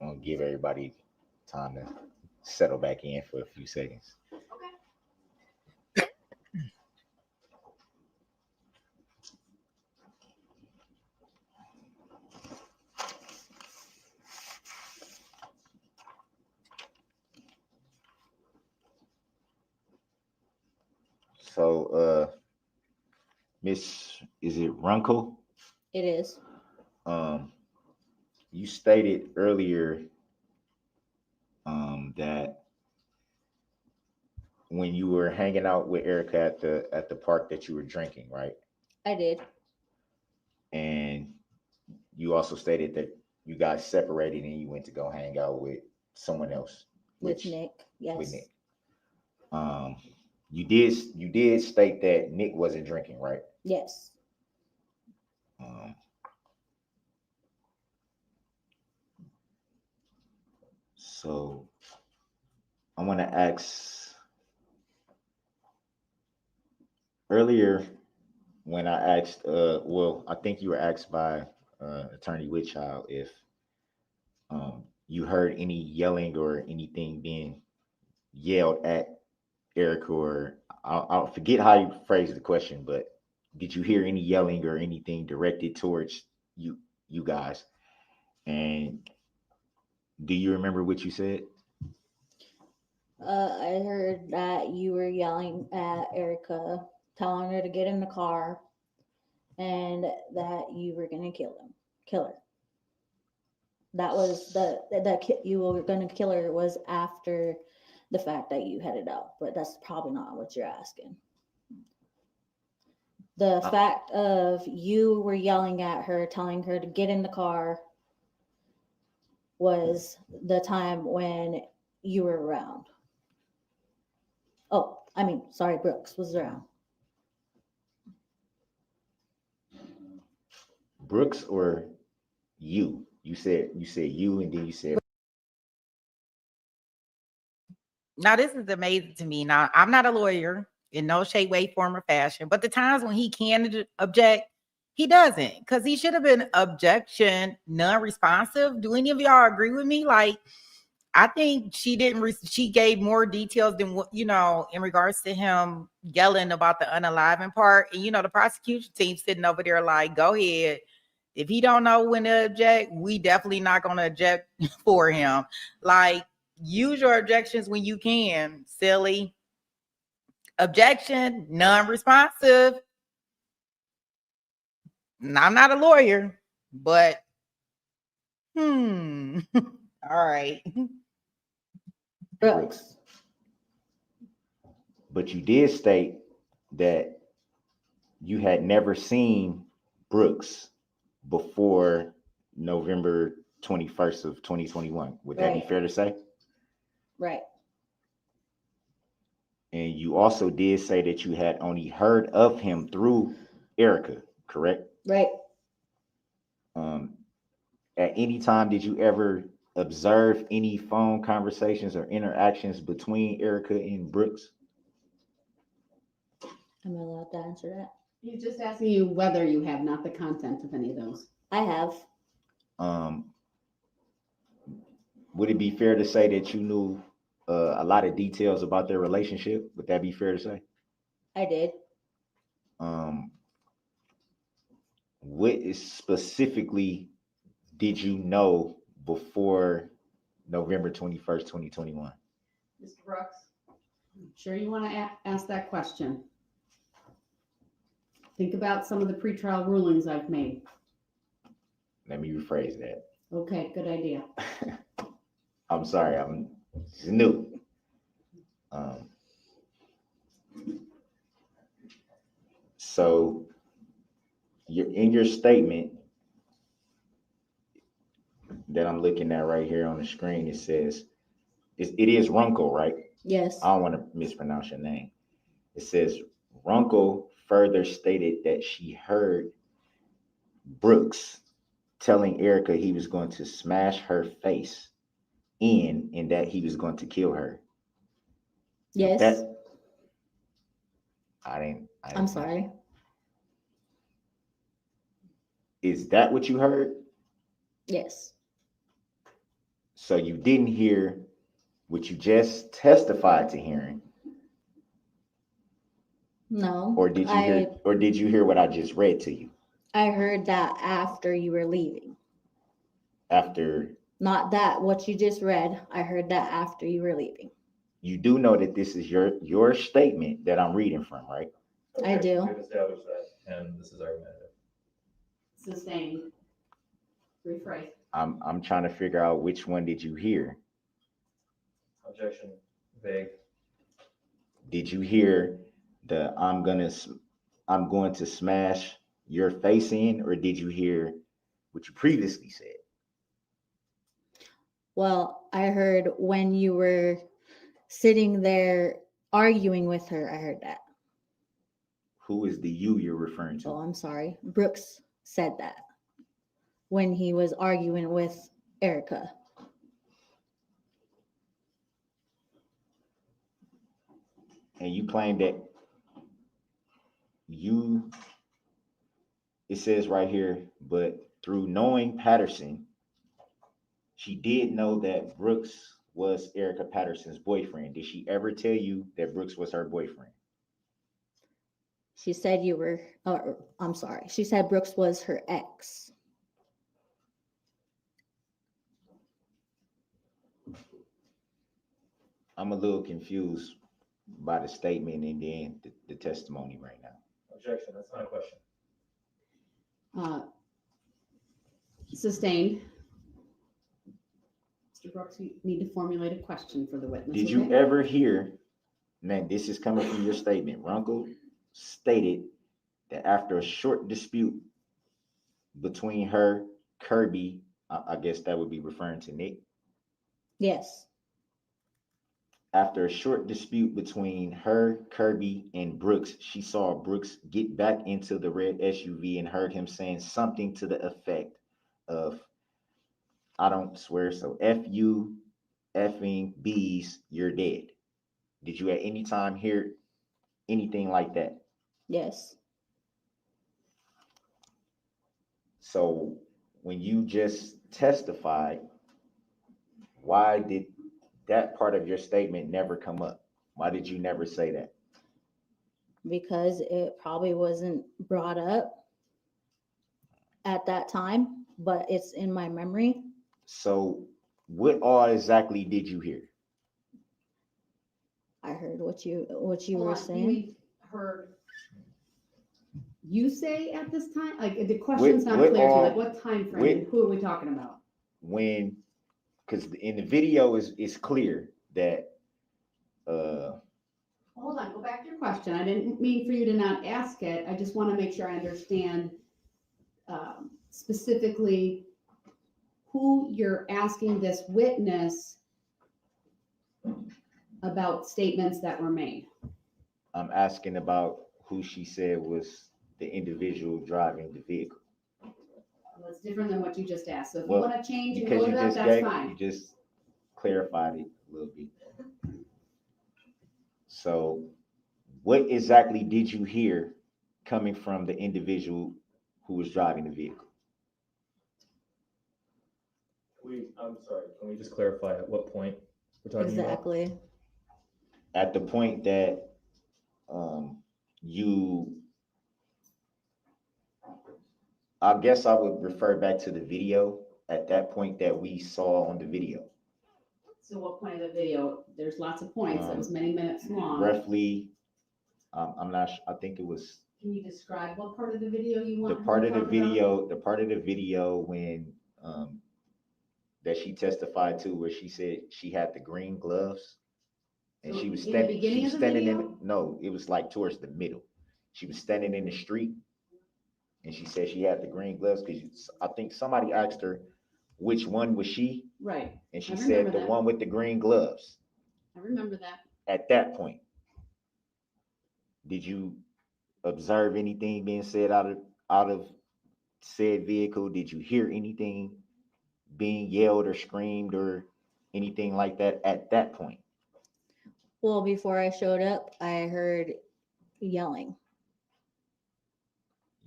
I'm gonna give everybody time to settle back in for a few seconds. So, Miss, is it Runkel? It is. You stated earlier that when you were hanging out with Erica at the park that you were drinking, right? I did. And you also stated that you guys separated and you went to go hang out with someone else. With Nick. Yes. With Nick. You did state that Nick wasn't drinking, right? Yes. So I want to ask earlier when I asked, I think you were asked by Attorney Whitchild if you heard any yelling or anything being yelled at Eric, or I'll forget how you phrased the question, but did you hear any yelling or anything directed towards you guys? And do you remember what you said? I heard that you were yelling at Erica, telling her to get in the car, and that you were gonna kill her. That was you were gonna kill her was after the fact that you headed out, but that's probably not what you're asking. The fact of you were yelling at her, telling her to get in the car, was the time when you were around. Oh, I mean, sorry, Brooks was around. Brooks or you? You said you, and then you said Now, this is amazing to me. Now, I'm not a lawyer in no shape, way, form, or fashion, but the times when he can object, he doesn't, because he should have been objection non-responsive. Do any of y'all agree with me? Like, I think she didn't. She gave more details than what in regards to him yelling about the unaliving part. And the prosecution team sitting over there like, "Go ahead. If he don't know when to object, we definitely not going to object for him." Like, use your objections when you can. Silly objection, non-responsive. I'm not a lawyer, but all right. Brooks. but you did state that you had never seen Brooks before November 21st of 2021. Would that be Right. fair to say? Right. And you also did say that you had only heard of him through Erica, correct? Right. At any time, did you ever observe any phone conversations or interactions between Erica and Brooks? Am I allowed to answer that? He's just asking you whether you have, not the content of any of those. I have. Would it be fair to say that you knew a lot of details about their relationship? Would that be fair to say? I did. What is specifically did you know before November 21st, 2021? Mr. Brooks, I'm sure you want to ask that question. Think about some of the pretrial rulings I've made. Let me rephrase that. Okay, good idea. I'm sorry, I'm new. So you're in your statement that I'm looking at right here on the screen. It says it is Runkel, right? Yes. I don't want to mispronounce your name. It says Runkel further stated that she heard Brooks telling Erica he was going to smash her face in and that he was going to kill her. Yes. I didn't I'm sorry. Is that what you heard? Yes. So you didn't hear what you just testified to hearing? No. Or did you hear what I just read to you? I heard that after you were leaving. After. Not that what you just read. I heard that after you were leaving. You do know that this is your statement that I'm reading from, right? Okay, I do. We've established that, and this is argumentative. Sustained. Rephrase. I'm trying to figure out which one did you hear? Objection, vague. Did you hear the I'm going to smash your face in, or did you hear what you previously said? Well, I heard when you were sitting there arguing with her, I heard that. Who is the you you're referring to? Oh, I'm sorry. Brooks said that when he was arguing with Erica. And you claim that it says right here, but through knowing Patterson, she did know that Brooks was Erica Patterson's boyfriend. Did she ever tell you that Brooks was her boyfriend? She said I'm sorry. She said Brooks was her ex. I'm a little confused by the statement and then the testimony right now. Objection, that's not a question. Sustained. Mr. Brooks, you need to formulate a question for the witness. Did you okay? ever hear, man, this is coming from your statement, Runkel stated that after a short dispute between her, Kirby, I guess that would be referring to Nick. Yes. After a short dispute between her, Kirby, and Brooks, she saw Brooks get back into the red SUV and heard him saying something to the effect of, I don't swear, so F you, effing bees, you're dead. Did you at any time hear anything like that? Yes. So when you just testified, why did that part of your statement never come up? Why did you never say that? Because it probably wasn't brought up at that time, but it's in my memory. So what all exactly did you hear? I heard what you Hold were on, saying. we heard you say at this time, like the question's not what clear to you, all- like what time frame, and who are we talking about? When, because in the video it's clear that Hold on, go back to your question. I didn't mean for you to not ask it. I just want to make sure I understand specifically who you're asking this witness about statements that were made. I'm asking about who she said was the individual driving the vehicle. That's different than what you just asked. So if Well, you want to change and Because go you it up, just that's gave, fine. you just clarified it a little bit. So what exactly did you hear coming from the individual who was driving the vehicle? I'm sorry, can we just clarify at what point we're talking about? Exactly. At the point that I guess I would refer back to the video at that point that we saw on the video. So what point of the video? There's lots of points. It was many minutes long. Roughly, I'm not, I think it was Can you describe what part of the video you the want? part her of to the talk about? video when that she testified to where she said she had the green gloves and So she was in the beginning of the video? no, it was like towards the middle. She was standing in the street and she said she had the green gloves because I think somebody asked her which one was she, Right. and she I said remember the that. one with the green gloves. I remember that. At that point, did you observe anything being said out of said vehicle? Did you hear anything being yelled or screamed or anything like that at that point? Well, before I showed up, I heard yelling.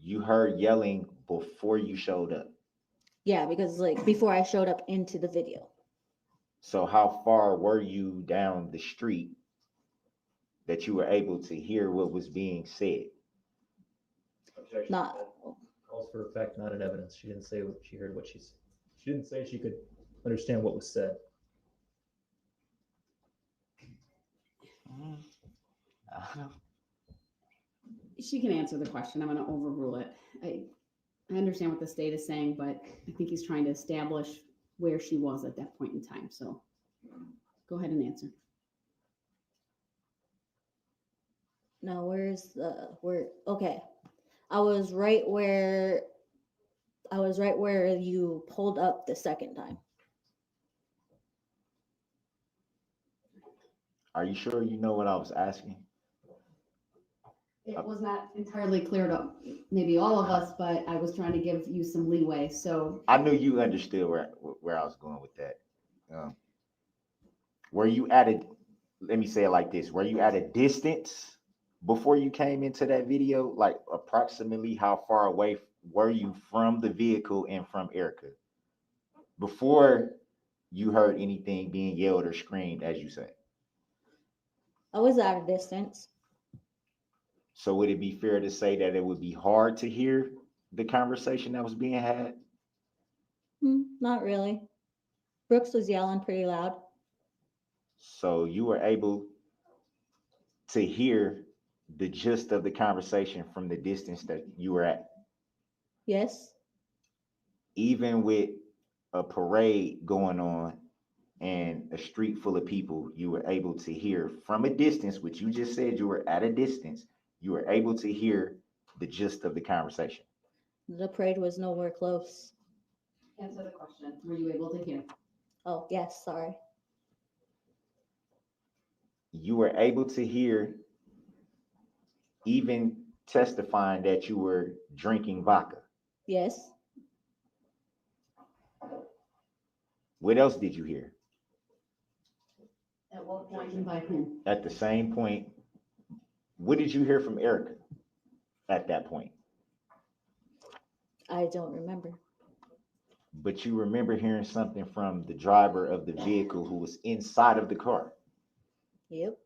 You heard yelling before you showed up. Yeah, because like before I showed up into the video. So how far were you down the street that you were able to hear what was being said? Objection. Not Calls for effect, not an evidence. She didn't say what she heard. She didn't say she could understand what was said. She can answer the question. I'm going to overrule it. I understand what the state is saying, but I think he's trying to establish where she was at that point in time. So go ahead and answer. no, okay. I was right where you pulled up the second time. Are you sure you know what I was asking? It was not entirely clear to maybe all of us, but I was trying to give you some leeway. So I knew you understood where I was going with that. Were you at a, let me say it like this, were you at a distance before you came into that video? Like approximately how far away were you from the vehicle and from Erica before you heard anything being yelled or screamed, as you say? I was at a distance. So would it be fair to say that it would be hard to hear the conversation that was being had? Not really. Brooks was yelling pretty loud. So you were able to hear the gist of the conversation from the distance that you were at, Yes. even with a parade going on and a street full of people, you were able to hear from a distance, which you just said you were at a distance, you were able to hear the gist of the conversation. The parade was nowhere close. Answer the question. Were you able to hear? Oh, yes, sorry. You were able to hear, even testifying that you were drinking vodka. Yes. What else did you hear? At what point and by whom? At the same point, what did you hear from Erica at that point? I don't remember. But you remember hearing something from the driver of the vehicle who was inside of the car. Yep.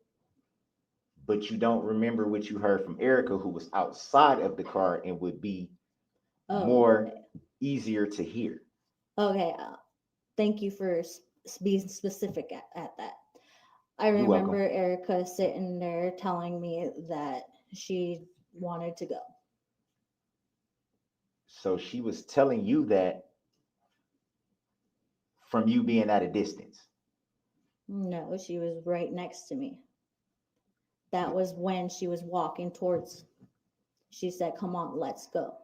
But you don't remember what you heard from Erica, who was outside of the car and would be more easier to hear. Okay. Thank you for being specific at that. I You're welcome. remember Erica sitting there telling me that she wanted to go. So she was telling you that from you being at a distance. No, she was right next to me. That was when she was walking towards. She said, "Come on, let's go."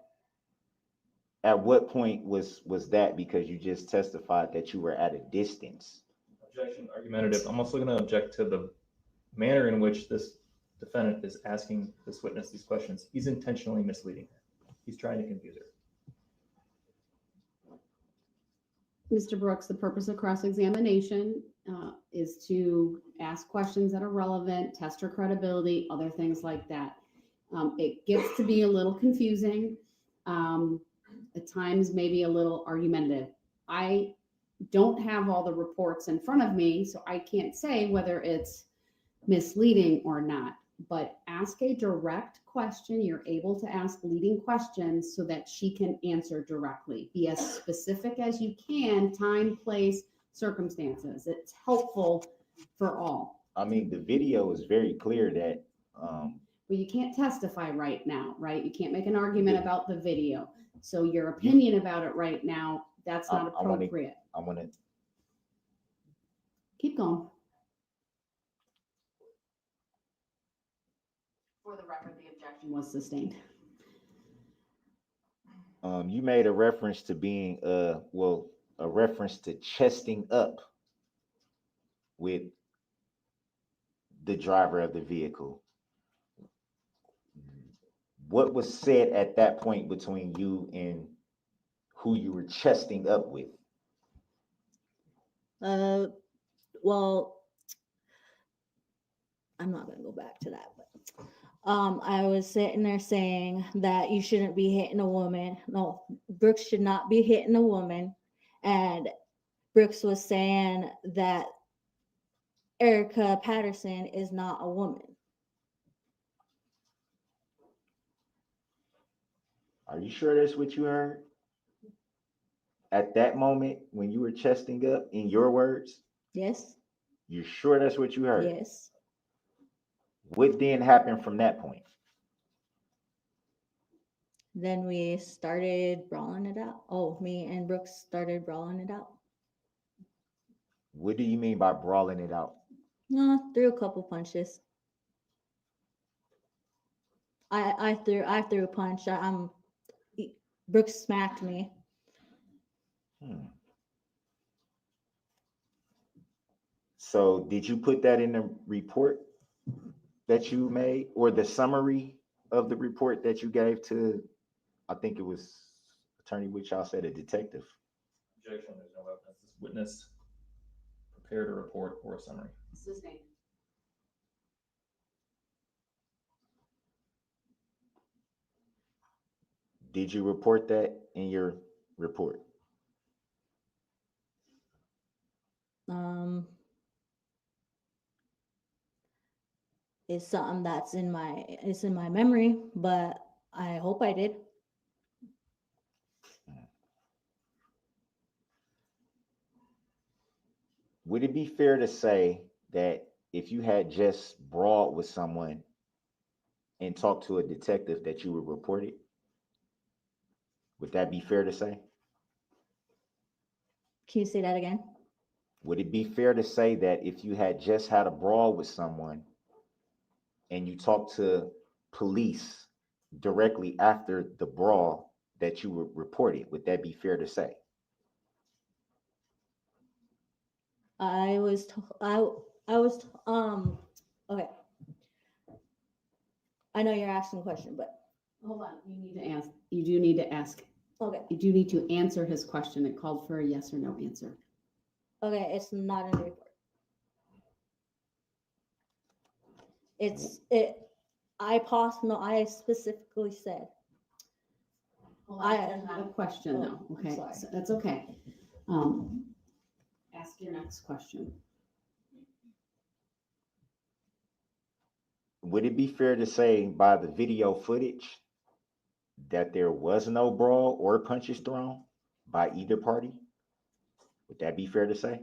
At what point was that? Because you just testified that you were at a distance. Objection, argumentative. I'm also going to object to the manner in which this defendant is asking this witness these questions. He's intentionally misleading her. He's trying to confuse her. Mr. Brooks, the purpose of cross-examination is to ask questions that are relevant, test her credibility, other things like that. It gets to be a little confusing, at times maybe a little argumentative. I don't have all the reports in front of me, so I can't say whether it's misleading or not. But ask a direct question. You're able to ask leading questions so that she can answer directly. Be as specific as you can, time, place, circumstances. It's helpful for all. I mean, the video is very clear that But you can't testify right now, right? You can't make an argument about the video. So your opinion about it right now, that's not appropriate. I want to. Keep going. For the record, the objection was sustained. You made a reference to being a reference to chesting up with the driver of the vehicle. What was said at that point between you and who you were chesting up with? Well, I'm not going to go back to that, but I was sitting there saying that you shouldn't be hitting a woman. No, Brooks should not be hitting a woman. And Brooks was saying that Erica Patterson is not a woman. Are you sure that's what you heard? At that moment when you were chesting up, in your words? Yes. You're sure that's what you heard? Yes. What then happened from that point? Then we started brawling it out. Oh, me and Brooks started brawling it out. What do you mean by brawling it out? Threw a couple punches. I threw a punch. Brooks smacked me. So did you put that in the report that you made, or the summary of the report that you gave to, I think it was Attorney Wichow said, a detective? Objection, there's no evidence. This witness prepared a report or a summary. Sustained. Did you report that in your report? It's something that's in my memory, but I hope I did. Would it be fair to say that if you had just brawled with someone and talked to a detective that you would report it? Would that be fair to say? Can you say that again? Would it be fair to say that if you had just had a brawl with someone and you talked to police directly after the brawl that you would report it? Would that be fair to say? I was okay. I know you're asking a question, but Hold on, you need to ask, you do need to ask, okay. you do need to answer his question. It called for a yes or no answer. Okay, it's not in the report. I specifically said. Hold on, that's not a question though, I'm okay? sorry. So that's okay. Ask your next question. Would it be fair to say by the video footage that there was no brawl or punches thrown by either party? Would that be fair to say?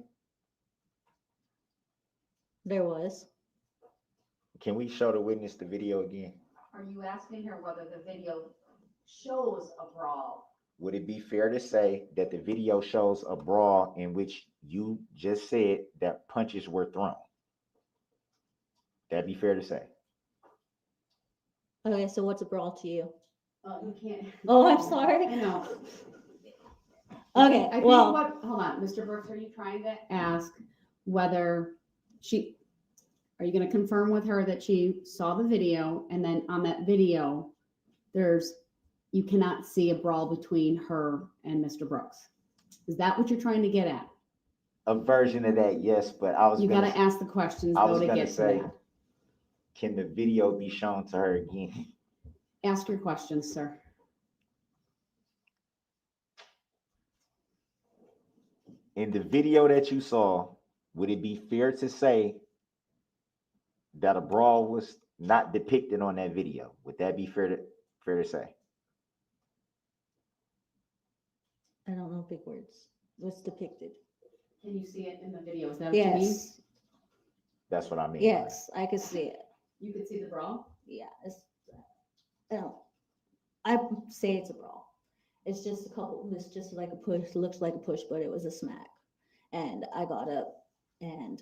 There was. Can we show the witness the video again? Are you asking her whether the video shows a brawl? Would it be fair to say that the video shows a brawl in which you just said that punches were thrown? That'd be fair to say. Okay, so what's a brawl to you? You can't. Oh, I'm sorry. I know. Okay, I think well, hold on, Mr. Brooks, are you trying to ask whether are you gonna confirm with her that she saw the video and then on that video, you cannot see a brawl between her and Mr. Brooks? Is that what you're trying to get at? A version of that, yes, but I was You gonna, gotta ask the questions I though was to gonna get to say, that. can the video be shown to her again? Ask your questions, sir. In the video that you saw, would it be fair to say that a brawl was not depicted on that video? Would that be fair to say? I don't know big words. What's depicted? Can you see it in the video? Is that what you mean? Yes, That's what I mean. yes, I could see it. You could see the brawl? Yeah, I say it's a brawl. It's just it's just like a push, looks like a push, but it was a smack. And I got up and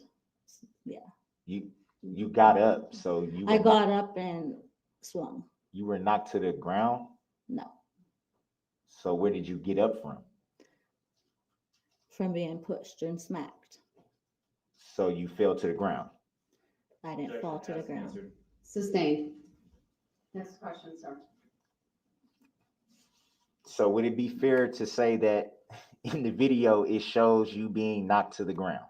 yeah. You got up, so I got up and swung. you were knocked to the ground. No, So where did you get up from? from being pushed and smacked. So you fell to the ground. I didn't fall to the ground. Sustained. Next question, sir. So would it be fair to say that in the video it shows you being knocked to the ground?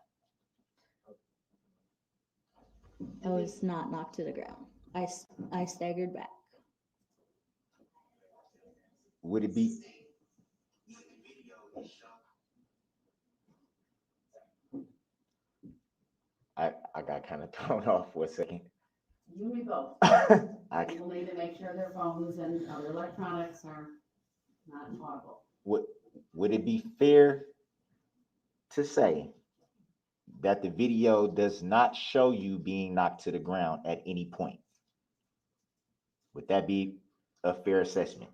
I was not knocked to the ground. I staggered back. Would it be? I got kind of thrown off for a second. You and me both. I, People need to make sure their phones and other electronics are not audible. would it be fair to say that the video does not show you being knocked to the ground at any point? Would that be a fair assessment?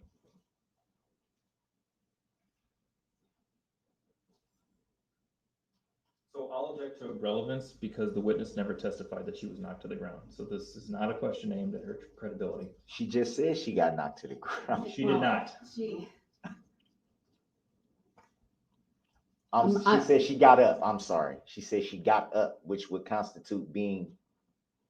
So I'll object to relevance because the witness never testified that she was knocked to the ground. So this is not a question aimed at her credibility. She just said she got knocked to the ground. She did not. She She said she got up. I'm sorry. She said she got up, which would constitute being,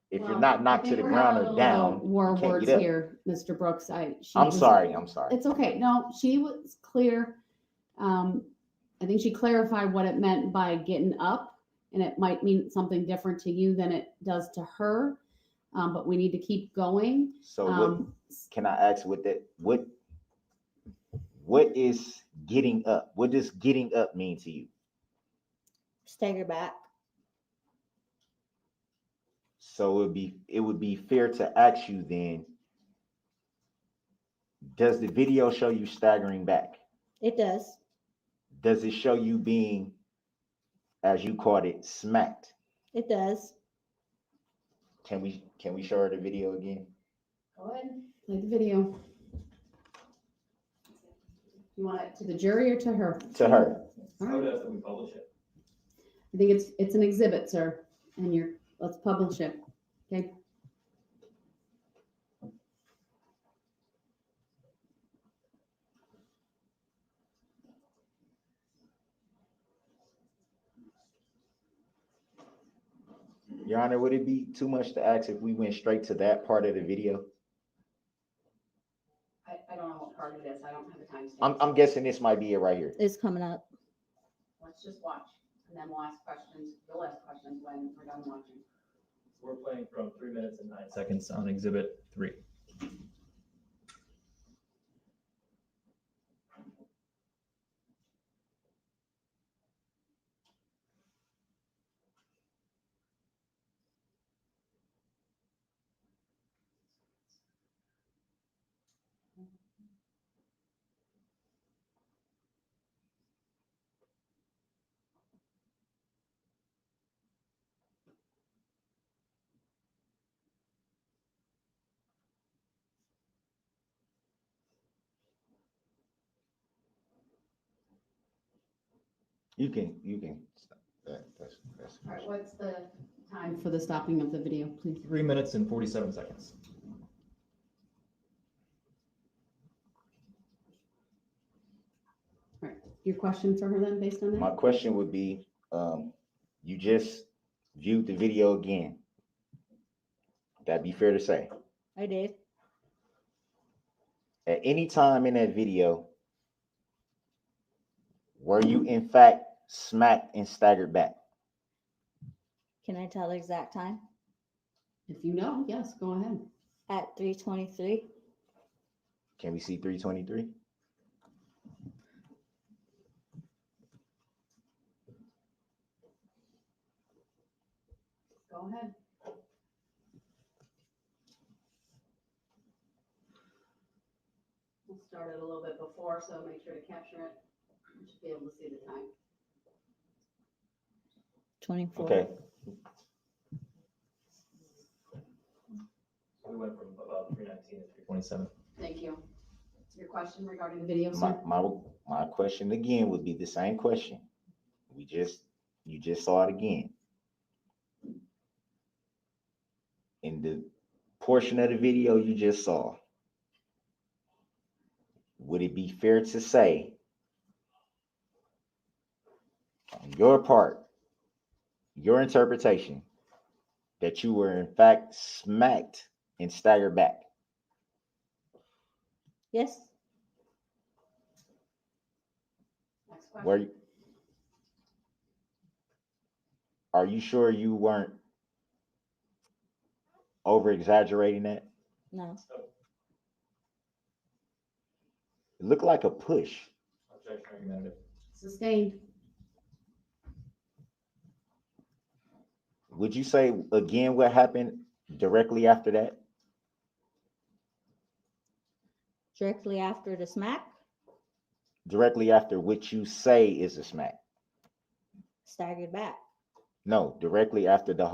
if you're not knocked to the ground or down, war you can't words get up. here, Mr. Brooks. I'm sorry. It's okay. No, she was clear. I think she clarified what it meant by getting up, and it might mean something different to you than it does to her. But we need to keep going. So what, can I ask what is getting up? What does getting up mean to you? Stagger back. So it would be fair to ask you then, does the video show you staggering back? It does. Does it show you being, as you called it, smacked? It does. Can we show her the video again? Go ahead, play the video. You want it to the jury or to her? To her. All I right. would ask that we publish it. I think it's an exhibit, sir, and let's publish it, okay? Your Honor, would it be too much to ask if we went straight to that part of the video? I don't know what part it is, I don't have a timestamp. I'm guessing this might be it right here. It's coming up. Let's just watch, and then we'll ask questions, you'll ask questions when we're done watching. We're playing from 3 minutes and 9 seconds on exhibit 3. You can stop that. That's All right, what's the time for the stopping of the video, please? 3 minutes and 47 seconds. All right, your question for her then, based on my that? question would be, you just viewed the video again. That'd be fair to say. I did. At any time in that video, were you in fact smacked and staggered back? Can I tell the exact time? If you know, yes, go ahead. At 3:23. Can we see 323? Go ahead. We'll start it a little bit before, so make sure to capture it. You should be able to see the time. 24. Okay. We went from about 319 to 327. Thank you. Your question regarding the video, My, sir? my question again would be the same question. You just saw it again. In the portion of the video you just saw, would it be fair to say, on your part, your interpretation, that you were in fact smacked and staggered back? Yes. Next question. Were you, are you sure you weren't over exaggerating that? No. It looked like a push. Objection argumentative. Sustained. Would you say again what happened directly after that? Directly after the smack, Directly after what you say is a smack? staggered back. No, directly after that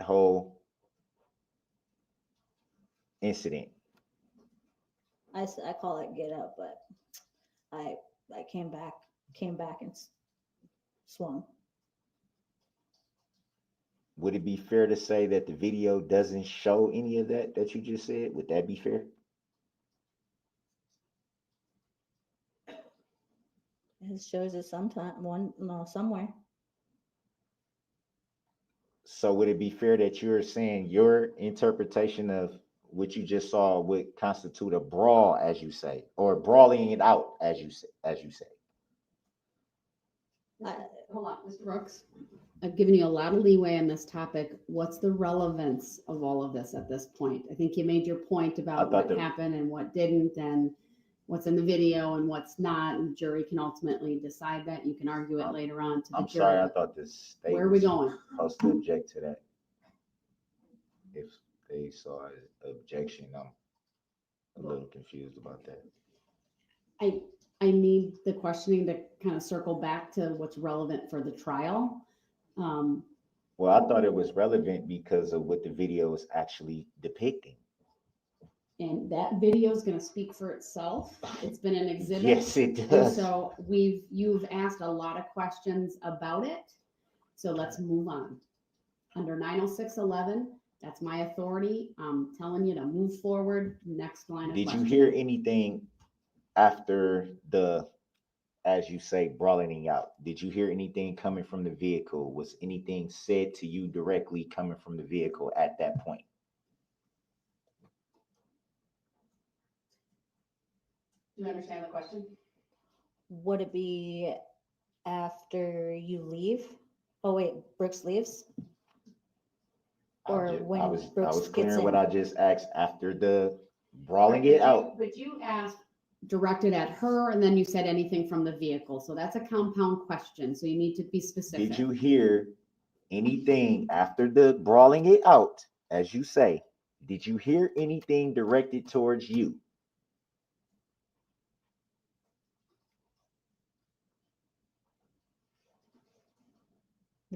whole incident. I call it get up, but I came back and swung. Would it be fair to say that the video doesn't show any of that you just said? Would that be fair? It shows it somewhere. So would it be fair that you're saying your interpretation of what you just saw would constitute a brawl, as you say, or brawling it out, as you say? Hold on, Mr. Brooks. I've given you a lot of leeway on this topic. What's the relevance of all of this at this point? I think you made your point about what happened and what didn't, and what's in the video and what's not, and the jury can ultimately decide that. You can argue it later on to the I'm jury. sorry, I thought this state Where are we was going? supposed to object to that. If they saw an objection, I'm a little confused about that. I need the questioning to kind of circle back to what's relevant for the trial. Well, I thought it was relevant because of what the video is actually depicting. And that video is gonna speak for itself. It's been an exhibit. Yes, it And does. so you've asked a lot of questions about it. So let's move on. Under 90611, that's my authority. I'm telling you to move forward. Next line of Did you questioning. hear anything after the, as you say, brawling out? Did you hear anything coming from the vehicle? Was anything said to you directly coming from the vehicle at that point? Do you understand the question? Would it be after you leave? Oh wait, Brooks leaves? Or when I was Brooks gets clearing what in? I just asked after the brawling it out. But you asked directed at her, and then you said anything from the vehicle. So that's a compound question. So you need to be specific. Did you hear anything after the brawling it out, as you say? Did you hear anything directed towards you?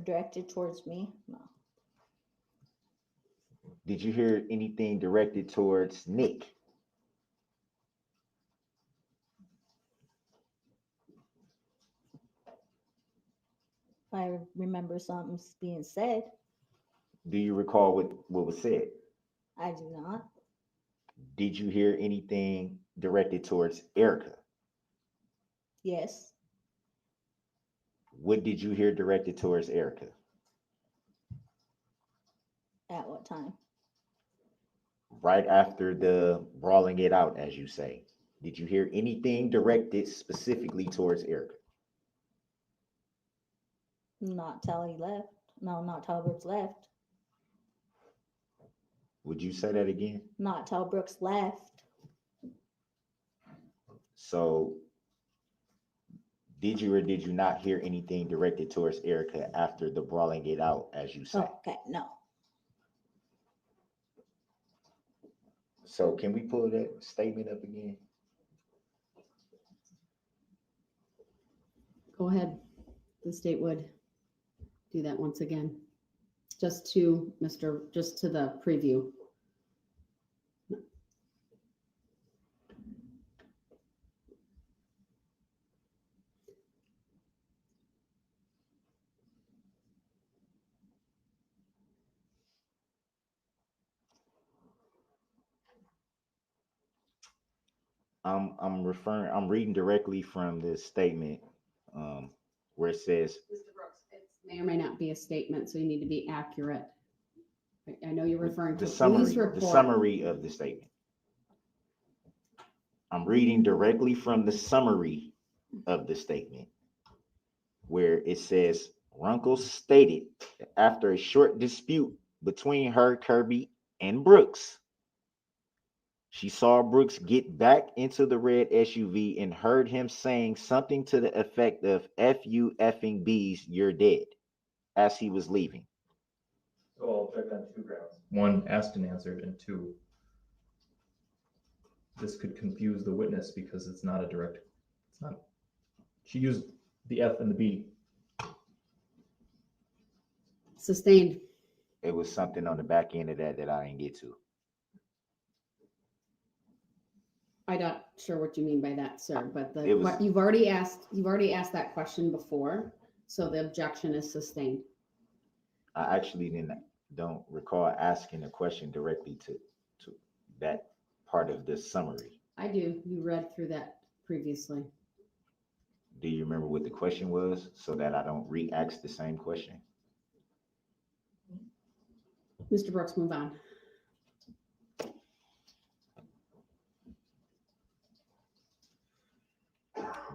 Directed towards me? No. Did you hear anything directed towards Nick? I remember something being said. Do you recall what was said? I do not. Did you hear anything directed towards Erica? Yes. What did you hear directed towards Erica? At what time? Right after the brawling it out, as you say. Did you hear anything directed specifically towards Erica? Not till he left. No, not till Brooks left. Would you say that again? Not till Brooks left. So did you or did you not hear anything directed towards Erica after the brawling it out, as you say? Oh, okay, no. So can we pull that statement up again? Go ahead. The state would do that once again. Just to the preview. I'm reading directly from this statement where it says, Mr. Brooks, it may or may not be a statement, so you need to be accurate. I know you're referring to the a police summary, report. the summary of the statement. I'm reading directly from the summary of the statement where it says, Runkel stated that after a short dispute between her, Kirby, and Brooks, she saw Brooks get back into the red SUV and heard him saying something to the effect of F you effing bees, you're dead, as he was leaving. So I'll check on two grounds. One, asked and answered, and two, this could confuse the witness because it's not, she used the F and the B. Sustained. It was something on the back end of that I didn't get to. I'm not sure what you mean by that, sir, but was- you've already asked that question before, so the objection is sustained. I actually don't recall asking a question directly to that part of the summary. I do. You read through that previously. Do you remember what the question was so that I don't re-ask the same question? Mr. Brooks, move on.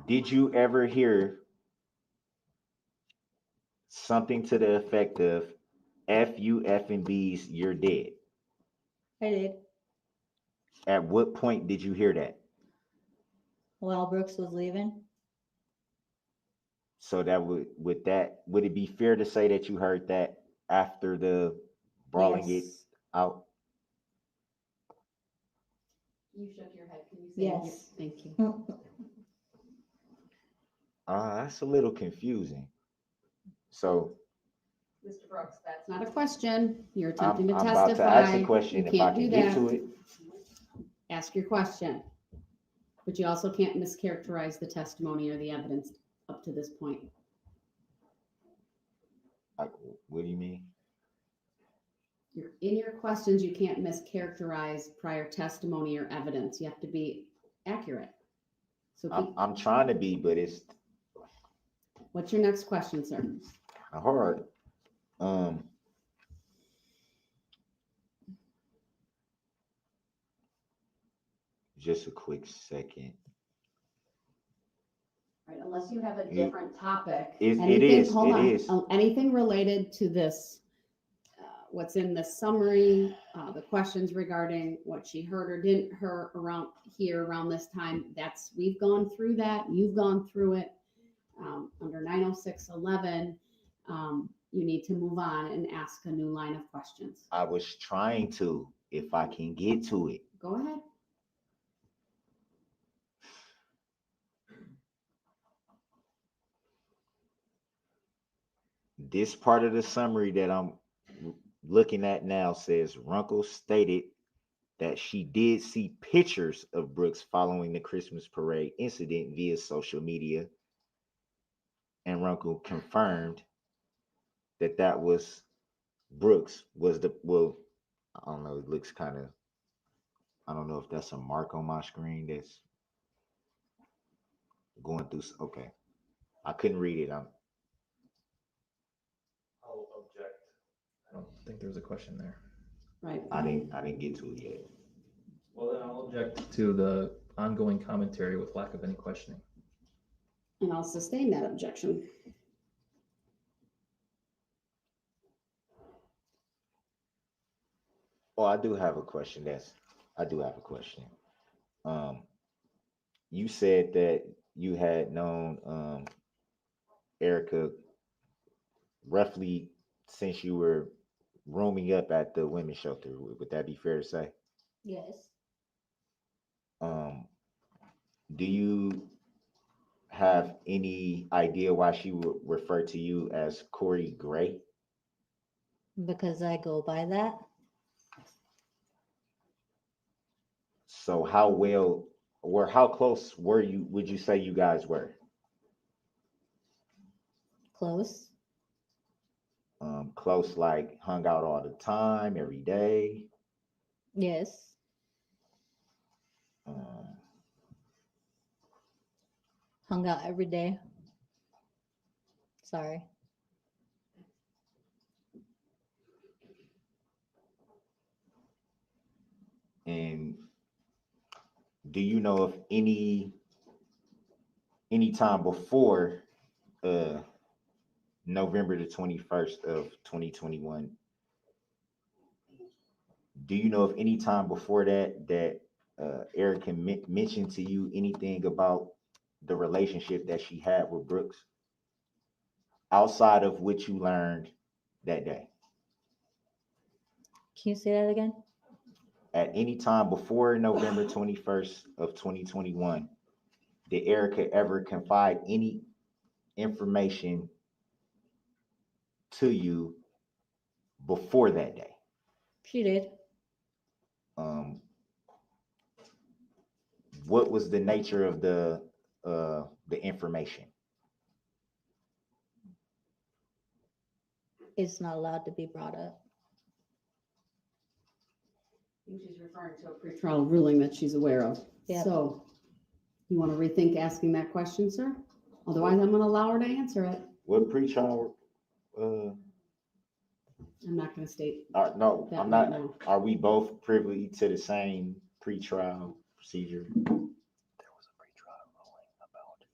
Did you ever hear something to the effect of F you effing bees, you're dead? I did. At what point did you hear that? While Brooks was leaving. So that would it be fair to say that you heard that after the brawling it Yes. out? You shook your head. Can you say Yes. Thank you. That's a little confusing. So Mr. Brooks, that's not a question. You're attempting to I'm testify. about to ask a question. You If I can't can do get that. to it, Ask your question. But you also can't mischaracterize the testimony or the evidence up to this point. what do you mean? In your questions, you can't mischaracterize prior testimony or evidence. You have to be accurate. So I'm trying to be, but it's what's your next question, sir? hard. Just a quick second. Right, unless you have a You- different topic. It Anything- is. hold It on. is. Anything related to this, what's in the summary, the questions regarding what she heard or didn't hear around this time, we've gone through that. You've gone through it. Under 906.11, you need to move on and ask a new line of questions. I was trying to, if I can get to it. Go ahead. This part of the summary that I'm looking at now says Runkel stated that she did see pictures of Brooks following the Christmas parade incident via social media, and Runkel confirmed that was Brooks was I don't know, it looks kind of, I don't know if that's a mark on my screen that's going through. Okay, I couldn't read it. I'll object. I don't think there's a question there. Right. I didn't get to it yet. Well, then I'll object to the ongoing commentary with lack of any questioning. And I'll sustain that objection. Oh, I do have a question. I do have a question. You said that you had known Erica roughly since you were rooming up at the women's shelter. Would that be fair to say? Yes. Do you have any idea why she would refer to you as Corey Gray? Because I go by that. So how close would you say you guys were? Close. Close, like hung out all the time, every day. Yes. Hung out every day. Sorry. And do you know of any time before November the 21st of 2021? Do you know of any time before that Erica mentioned to you anything about the relationship that she had with Brooks outside of what you learned that day? Can you say that again? At any time before November 21st of 2021, did Erica ever confide any information to you before that day? She did. What was the nature of the information? It's not allowed to be brought up. I think she's referring to a pretrial ruling that she's aware of. Yep. So you want to rethink asking that question, sir? Otherwise, I'm going to allow her to answer it. What pretrial? I'm not going to state. No, That I'm right not. now. Are we both privy to the same pretrial procedure? There was a pretrial ruling about.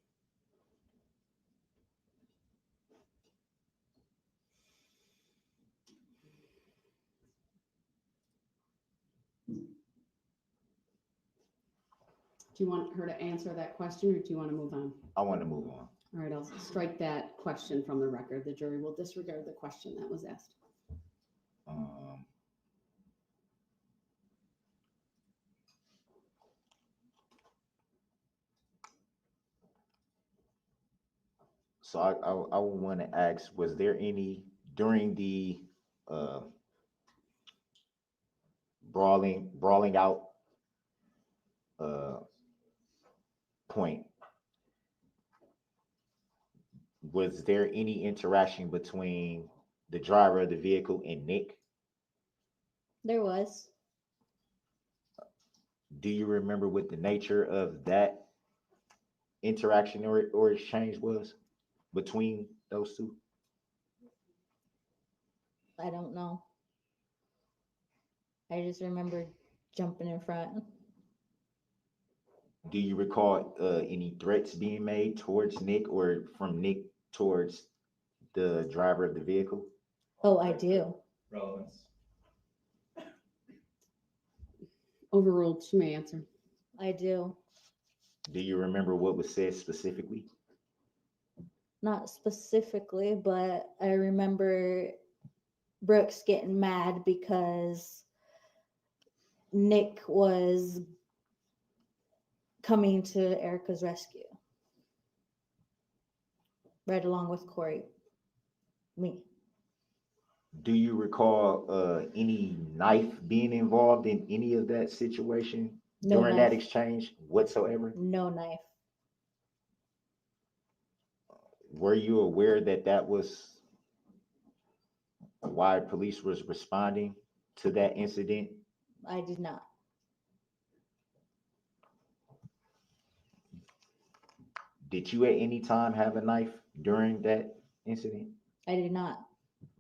Do you want her to answer that question or do you want to move on? I want to move on. All right, I'll strike that question from the record. The jury will disregard the question that was asked. So I would want to ask, was there any during the brawling out point, was there any interaction between the driver of the vehicle and Nick? There was. Do you remember what the nature of that interaction or exchange was between those two? I don't know. I just remember jumping in front. Do you recall any threats being made towards Nick or from Nick towards the driver of the vehicle? Oh, I do. Relevance. Overruled. She may answer. I do. Do you remember what was said specifically? Not specifically, but I remember Brooks getting mad because Nick was coming to Erica's rescue. Right along with me. Do you recall any knife being involved in any of that situation No during knife. that exchange whatsoever? No knife. Were you aware that that was why police was responding to that incident? I did not. Did you at any time have a knife during that incident? I did not.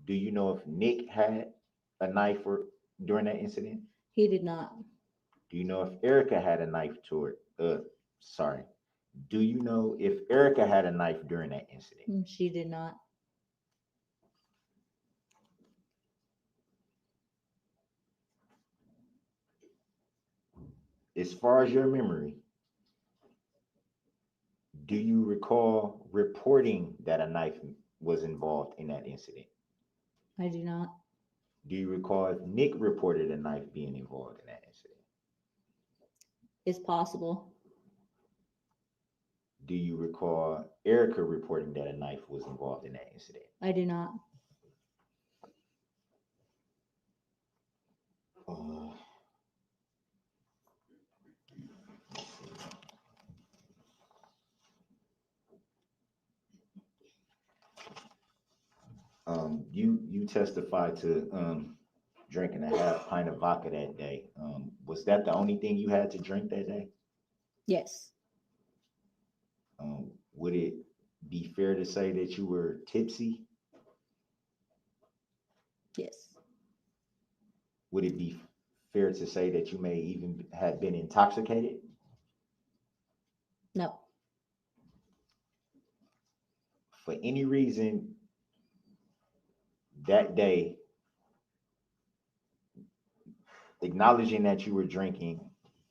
Do you know if Nick had a knife during that incident? He did not. Do you know if Erica had a knife do you know if Erica had a knife during that incident? She did not. As far as your memory, do you recall reporting that a knife was involved in that incident? I do not. Do you recall if Nick reported a knife being involved in that incident? It's possible. Do you recall Erica reporting that a knife was involved in that incident? I do not. You testified to drinking a half pint of vodka that day. Was that the only thing you had to drink that day? Yes. Would it be fair to say that you were tipsy? Yes. Would it be fair to say that you may even have been intoxicated? No. For any reason that day, acknowledging that you were drinking,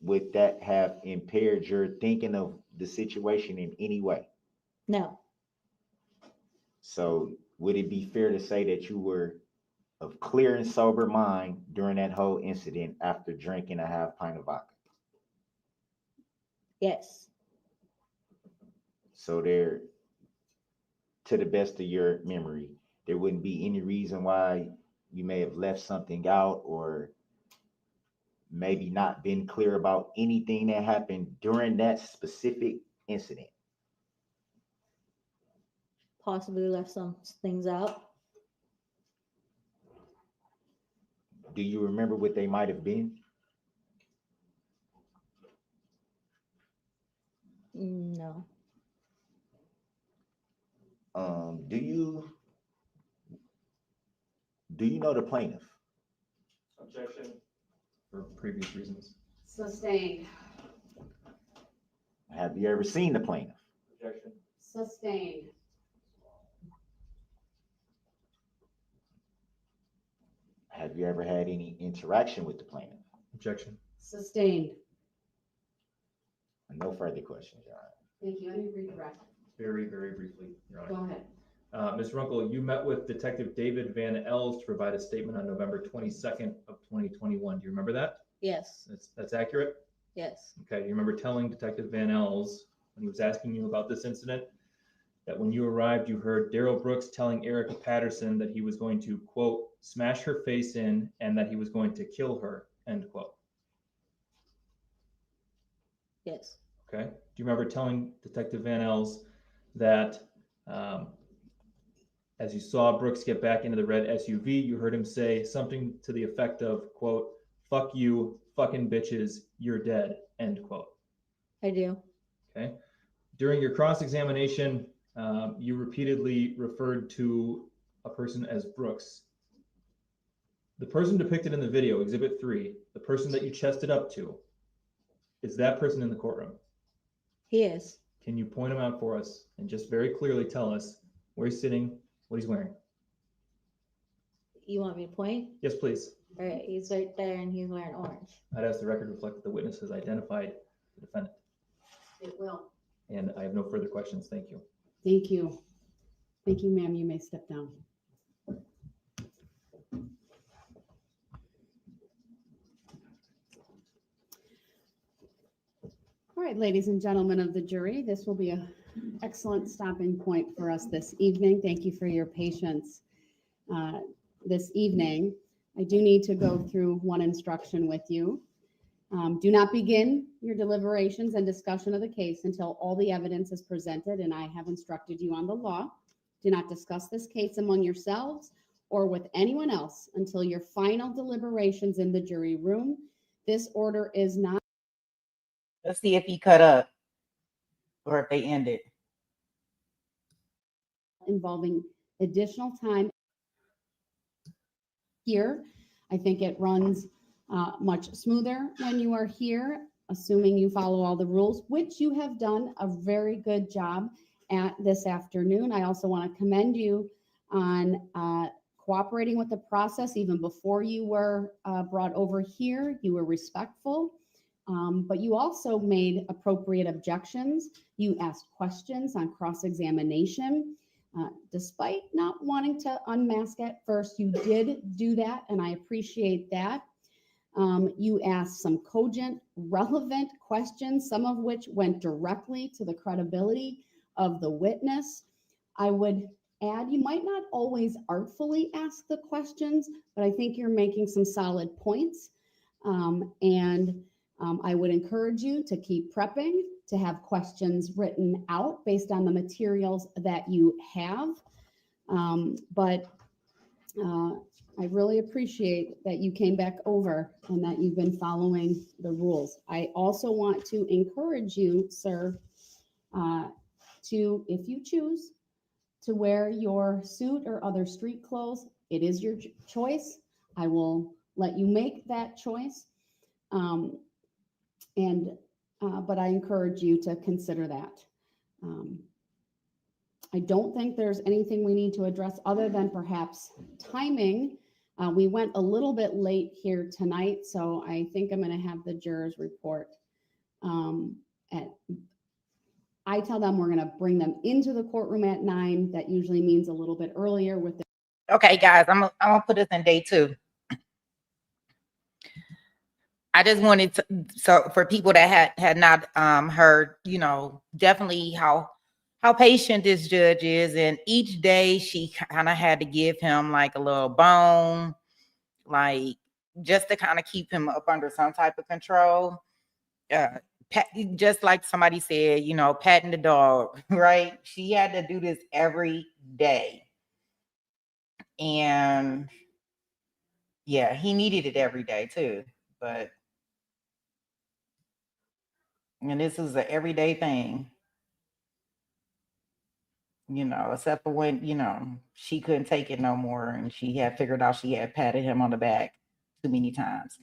would that have impaired your thinking of the situation in any way? No. So would it be fair to say that you were of clear and sober mind during that whole incident after drinking a half pint of vodka? Yes. So there, to the best of your memory, there wouldn't be any reason why you may have left something out or maybe not been clear about anything that happened during that specific incident. Possibly left some things out. Do you remember what they might have been? No. Do you know the plaintiff? Objection for previous reasons. Sustained. Have you ever seen the plaintiff? Objection. Sustained. Have you ever had any interaction with the plaintiff? Objection. Sustained. No further questions, Your Honor. Thank you. I need to read the record. Very, very briefly, Your Honor. Go ahead. Ms. Runkel, you met with Detective David Van Els to provide a statement on November 22nd of 2021. Do you remember that? Yes. That's accurate? Yes. Okay, you remember telling Detective Van Els when he was asking you about this incident that when you arrived, you heard Darrell Brooks telling Erica Patterson that he was going to, quote, smash her face in and that he was going to kill her, end quote. Yes. Okay. Do you remember telling Detective Van Els that as you saw Brooks get back into the red SUV, you heard him say something to the effect of, quote, fuck you, fucking bitches, you're dead, end quote. I do. Okay. During your cross-examination, you repeatedly referred to a person as Brooks. The person depicted in the video, Exhibit 3, the person that you chested up to, is that person in the courtroom? He is. Can you point him out for us and just very clearly tell us where he's sitting, what he's wearing? You want me to point? Yes, please. All right, he's right there and he's wearing orange. I'd ask the record reflect that the witness has identified the defendant. It will. And I have no further questions. Thank you. Thank you. Thank you, ma'am. You may step down. All right, ladies and gentlemen of the jury, this will be an excellent stopping point for us this evening. Thank you for your patience this evening. I do need to go through one instruction with you. Do not begin your deliberations and discussion of the case until all the evidence is presented and I have instructed you on the law. Do not discuss this case among yourselves or with anyone else until your final deliberations in the jury room. This order is not. Let's see if he cut up or if they ended. Involving additional time here. I think it runs much smoother when you are here, assuming you follow all the rules, which you have done a very good job at this afternoon. I also want to commend you on cooperating with the process even before you were brought over here. You were respectful, but you also made appropriate objections. You asked questions on cross-examination. Despite not wanting to unmask at first, you did do that, and I appreciate that. You asked some cogent, relevant questions, some of which went directly to the credibility of the witness. I would add, you might not always artfully ask the questions, but I think you're making some solid points. I would encourage you to keep prepping, to have questions written out based on the materials that you have. I really appreciate that you came back over and that you've been following the rules. I also want to encourage you, sir, to, if you choose, to wear your suit or other street clothes. It is your choice. I will let you make that choice. But I encourage you to consider that. I don't think there's anything we need to address other than perhaps timing. We went a little bit late here tonight, so I think I'm going to have the jurors report. I tell them we're going to bring them into the courtroom at 9. That usually means a little bit earlier with the. Okay, guys, I'm gonna put this in day 2. I just wanted to, so for people that had not heard, definitely how patient this judge is, and each day she kind of had to give him like a little bone, like just to kind of keep him up under some type of control. Just like somebody said, patting the dog, right? She had to do this every day, and yeah, he needed it every day too, but. And this is an everyday thing, except for when, she couldn't take it no more and she had figured out she had patted him on the back too many times.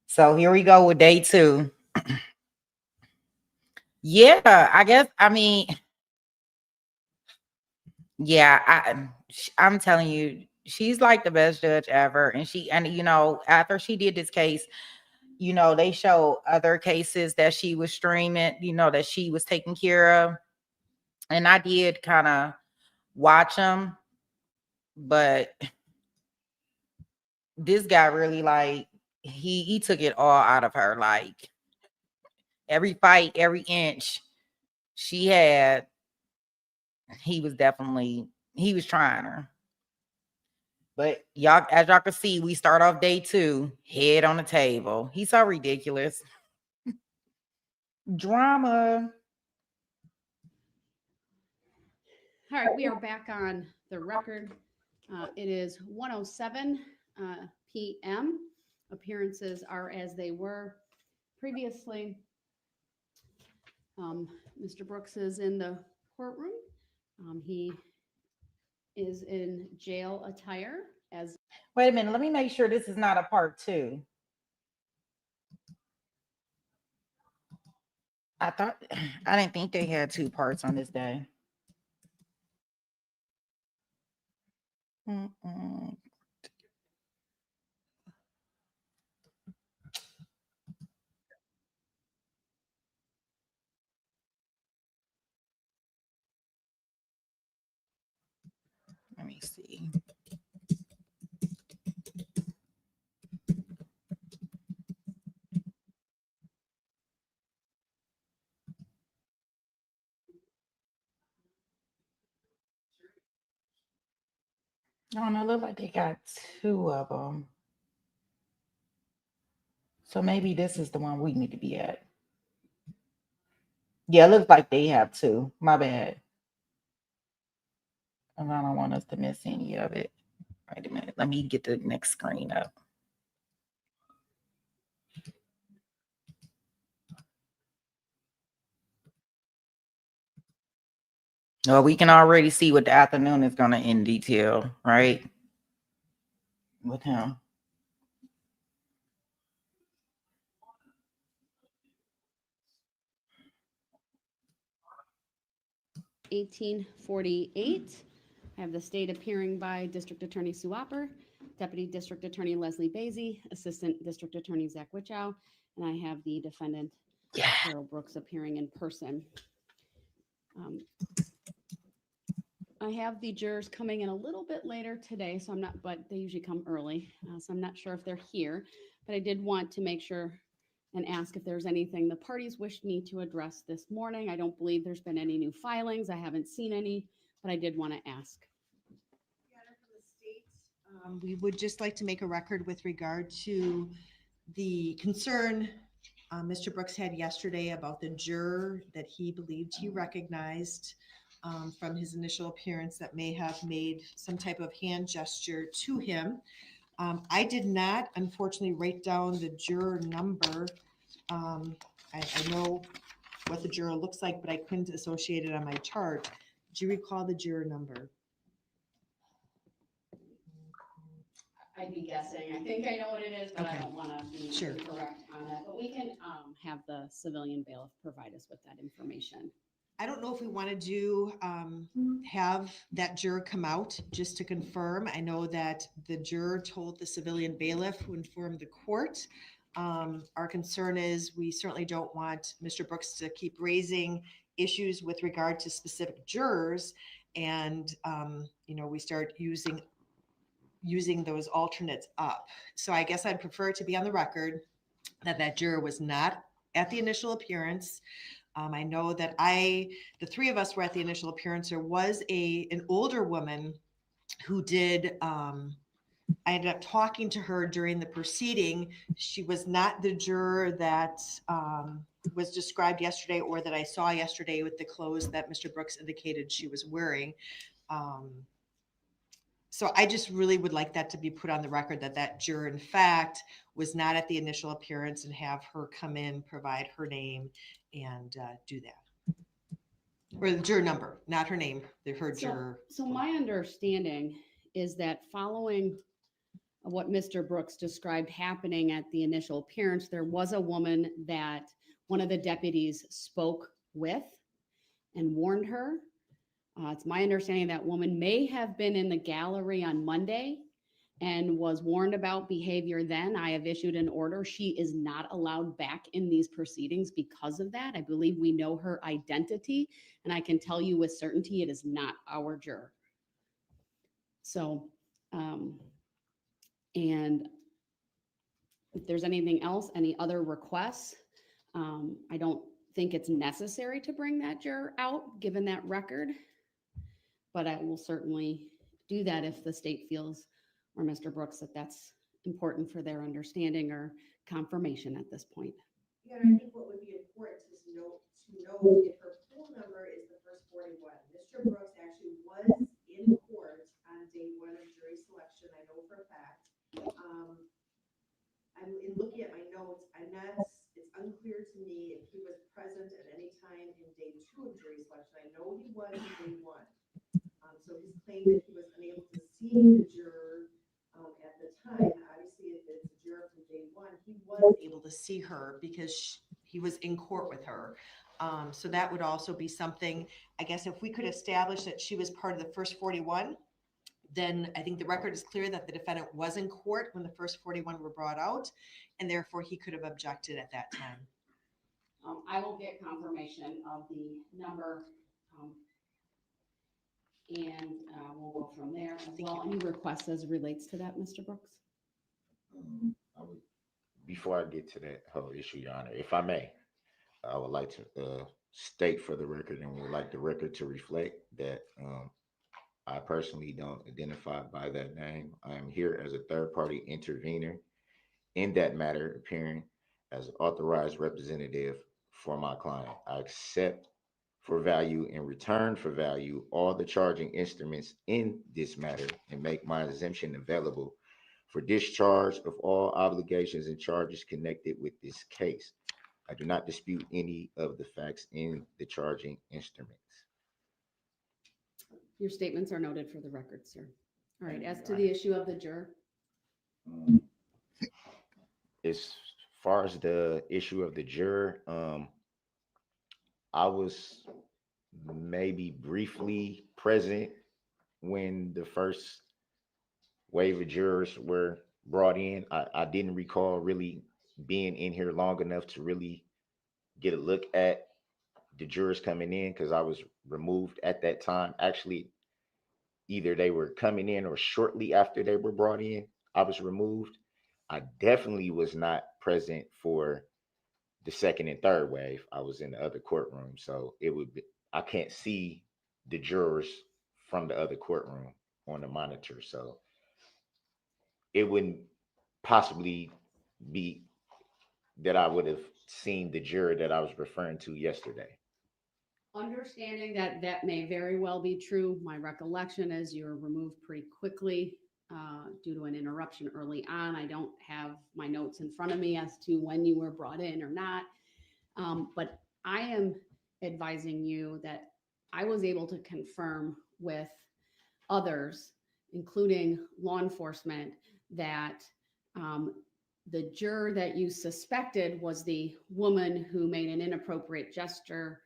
So here we go with day 2. Yeah, I'm telling you, she's like the best judge ever. And after she did this case, they show other cases that she was streaming, that she was taking care of. And I did kind of watch them, but this guy really he took it all out of her. Like every fight, every inch she had, he was trying her. But y'all, as y'all can see, we start off day 2, head on the table. He's so ridiculous. Drama. All right, we are back on the record. It is 1:07 p.m. Appearances are as they were previously. Mr. Brooks is in the courtroom. He is in jail attire as. Wait a minute. Let me make sure this is not a part 2. I didn't think they had 2 parts on this day. Let me see. I don't know. Look like they got 2 of them. So maybe this is the one we need to be at. Yeah, it looks like they have 2. My bad. And I don't want us to miss any of it. Wait a minute. Let me get the next screen up. Well, we can already see what the afternoon is going to in detail, right? With him. (1848). I have the state appearing by District Attorney Sue Opper, Deputy District Attorney Leslie Basie, Assistant District Attorney Zach Wichow, and I have the defendant, Darrell Brooks, appearing in person. I have the jurors coming in a little bit later today, so I'm not, but they usually come early, so I'm not sure if they're here, but I did want to make sure and ask if there's anything the parties wished me to address this morning. I don't believe there's been any new filings. I haven't seen any, but I did want to ask. We would just like to make a record with regard to the concern Mr. Brooks had yesterday about the juror that he believed he recognized from his initial appearance that may have made some type of hand gesture to him. I did not, unfortunately, write down the juror number. I know what the juror looks like, but I couldn't associate it on my chart. Do you recall the juror number? I'd be guessing. I think I know what it is, but Okay. I don't want to be Sure. correct on that. But we can have the civilian bailiff provide us with that information. I don't know if we want to do have that juror come out just to confirm. I know that the juror told the civilian bailiff who informed the court. Our concern is we certainly don't want Mr. Brooks to keep raising issues with regard to specific jurors, and we start using those alternates up. So I guess I'd prefer to be on the record that juror was not at the initial appearance. I know that the 3 of us were at the initial appearance. There was an older woman who did, I ended up talking to her during the proceeding. She was not the juror that was described yesterday or that I saw yesterday with the clothes that Mr. Brooks indicated she was wearing. So I just really would like that to be put on the record that juror, in fact, was not at the initial appearance, and have her come in, provide her name, and do that. Or the juror number, not her name, her juror. So my understanding is that following what Mr. Brooks described happening at the initial appearance, there was a woman that one of the deputies spoke with and warned her. It's my understanding that woman may have been in the gallery on Monday and was warned about behavior then. I have issued an order. She is not allowed back in these proceedings because of that. I believe we know her identity, and I can tell you with certainty it is not our juror. So, and if there's anything else, any other requests, I don't think it's necessary to bring that juror out, given that record. but I will certainly do that if the state feels, or Mr. Brooks, that that's important for their understanding or confirmation at this point. Yeah, and I think what would be important is to know if her pool number is the first 41. Mr. Brooks actually was in court on day one of jury selection, I know for a fact. I'm in looking at my notes, it's unclear to me if he was present at any time in day 2 of jury selection. I know he was in day 1. So his claim that he was unable to see the juror at the time, obviously if it's a juror from day 1, he was able to see her because he was in court with her. So that would also be something, I guess, if we could establish that she was part of the first 41, then I think the record is clear that the defendant was in court when the first 41 were brought out, and therefore he could have objected at that time. I will get confirmation of the number, and we'll go from there as well. Any requests as relates to that, Mr. Brooks? Before I get to that whole issue, Your Honor, if I may, I would like to state for the record, and would like the record to reflect that I personally don't identify by that name. I am here as a third-party intervener in that matter, appearing as an authorized representative for my client. I accept for value, in return for value, all the charging instruments in this matter, and make my exemption available for discharge of all obligations and charges connected with this case. I do not dispute any of the facts in the charging instruments. Your statements are noted for the record, sir. All right, as to the issue of the juror. As far as the issue of the juror, I was maybe briefly present when the first wave of jurors were brought in. I didn't recall really being in here long enough to really get a look at the jurors coming in, because I was removed at that time. Actually, either they were coming in or shortly after they were brought in, I was removed. I definitely was not present for the second and third wave. I was in the other courtroom, so it would be, I can't see the jurors from the other courtroom on the monitor, so it wouldn't possibly be that I would have seen the juror that I was referring to yesterday. Understanding that that may very well be true. My recollection is you were removed pretty quickly due to an interruption early on. I don't have my notes in front of me as to when you were brought in or not. But I am advising you that I was able to confirm with others, including law enforcement, that the juror that you suspected was the woman who made an inappropriate gesture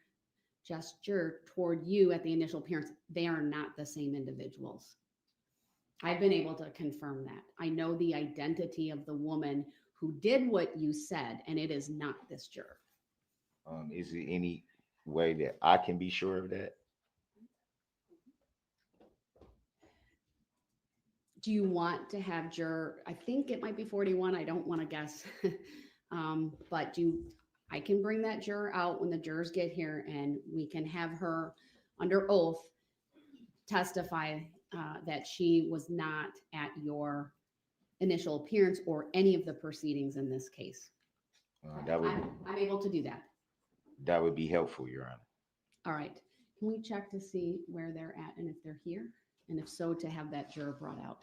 toward you at the initial appearance. They are not the same individuals. I've been able to confirm that. I know the identity of the woman who did what you said, and it is not this juror. Is there any way that I can be sure of that? Do you want to have juror, I think it might be 41, I don't want to guess. But I can bring that juror out when the jurors get here, and we can have her under oath testify that she was not at your initial appearance or any of the proceedings in this case. I'm able to do that. That would be helpful, Your Honor. All right. Can we check to see where they're at and if they're here? And if so, to have that juror brought out.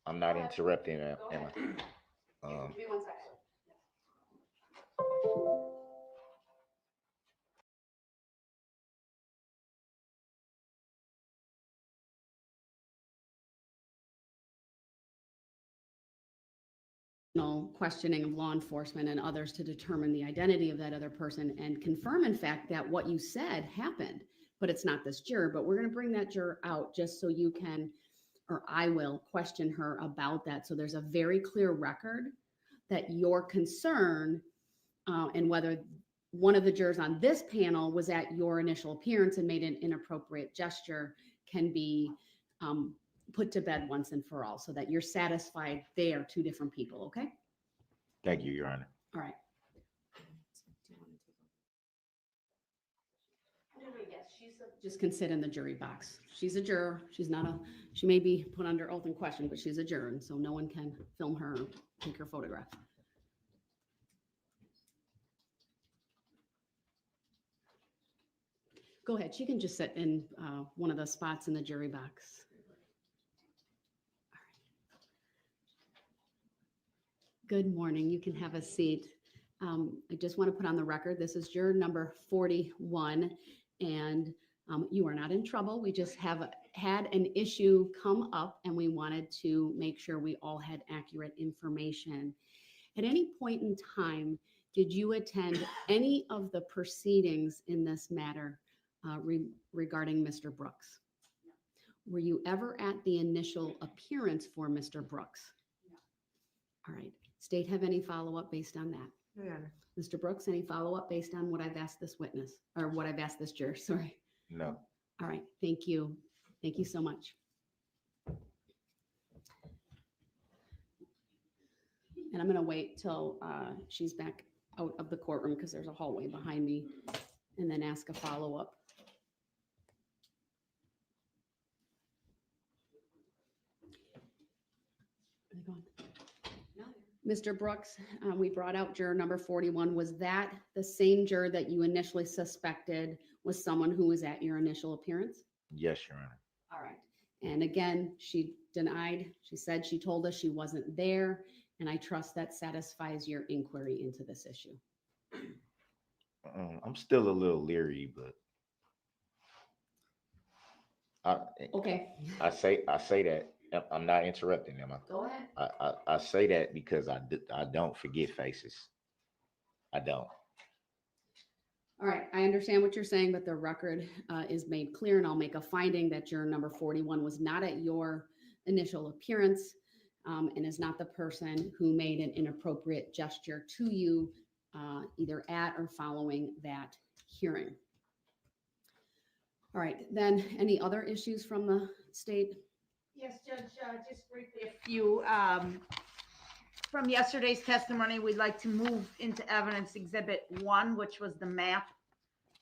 I'm not interrupting, am I? Give me 1 second. Questioning of law enforcement and others to determine the identity of that other person and confirm, in fact, that what you said happened, but it's not this juror. But we're going to bring that juror out just so you can, or I will, question her about that. So there's a very clear record that your concern and whether one of the jurors on this panel was at your initial appearance and made an inappropriate gesture can be put to bed once and for all so that you're satisfied they are two different people, okay? Thank you, Your Honor. All right. Just can sit in the jury box. She's a juror. She's not a, she may be put under oath and questioned, but she's a juror, and so no one can film her or take her photograph. Go ahead. She can just sit in one of the spots in the jury box. Good morning. You can have a seat. I just want to put on the record, this is juror number 41, and you are not in trouble. We just have had an issue come up, and we wanted to make sure we all had accurate information. At any point in time, did you attend any of the proceedings in this matter regarding Mr. Brooks? Were you ever at the initial appearance for Mr. Brooks? All right. State have any follow-up based on that? No, Your Honor. Mr. Brooks, any follow-up based on what I've asked this witness, or what I've asked this juror? Sorry. No. All right. Thank you. Thank you so much. And I'm going to wait till she's back out of the courtroom because there's a hallway behind me, and then ask a follow-up. Are they gone? Mr. Brooks, we brought out juror number 41. Was that the same juror that you initially suspected was someone who was at your initial appearance? Yes, Your Honor. All right. And again, she denied. She said she told us she wasn't there, and I trust that satisfies your inquiry into this issue. I'm still a little leery, but Okay. I say that I'm not interrupting, am I? Go ahead. I say that because I don't forget faces. I don't. All right. I understand what you're saying, but the record is made clear, and I'll make a finding that juror number 41 was not at your initial appearance and is not the person who made an inappropriate gesture to you either at or following that hearing. All right. Then any other issues from the state? Yes, Judge, just briefly, a few. From yesterday's testimony, we'd like to move into evidence Exhibit 1, which was the map.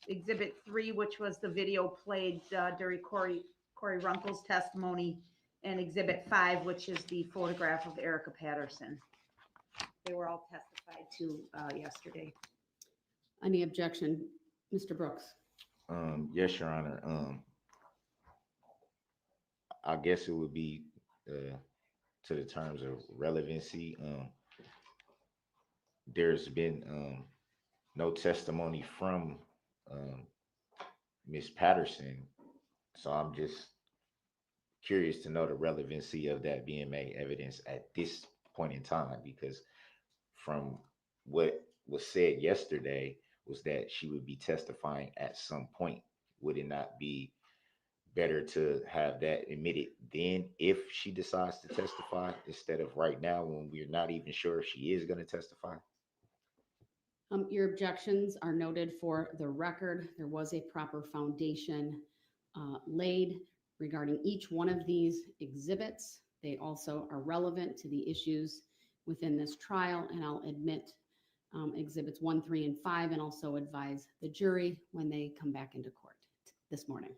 Exhibit 3, which was the video played during Corey Runkel's testimony. And Exhibit 5, which is the photograph of Erica Patterson. They were all testified to yesterday. Any objection, Mr. Brooks? Yes, Your Honor. I guess it would be to the terms of relevancy. There's been no testimony from Ms. Patterson, so I'm just curious to know the relevancy of that being made evidence at this point in time, because from what was said yesterday was that she would be testifying at some point. Would it not be better to have that admitted then if she decides to testify instead of right now when we're not even sure if she is going to testify? Your objections are noted for the record. There was a proper foundation laid regarding each one of these exhibits. They also are relevant to the issues within this trial, and I'll admit exhibits 1, 3, and 5, and also advise the jury when they come back into court this morning.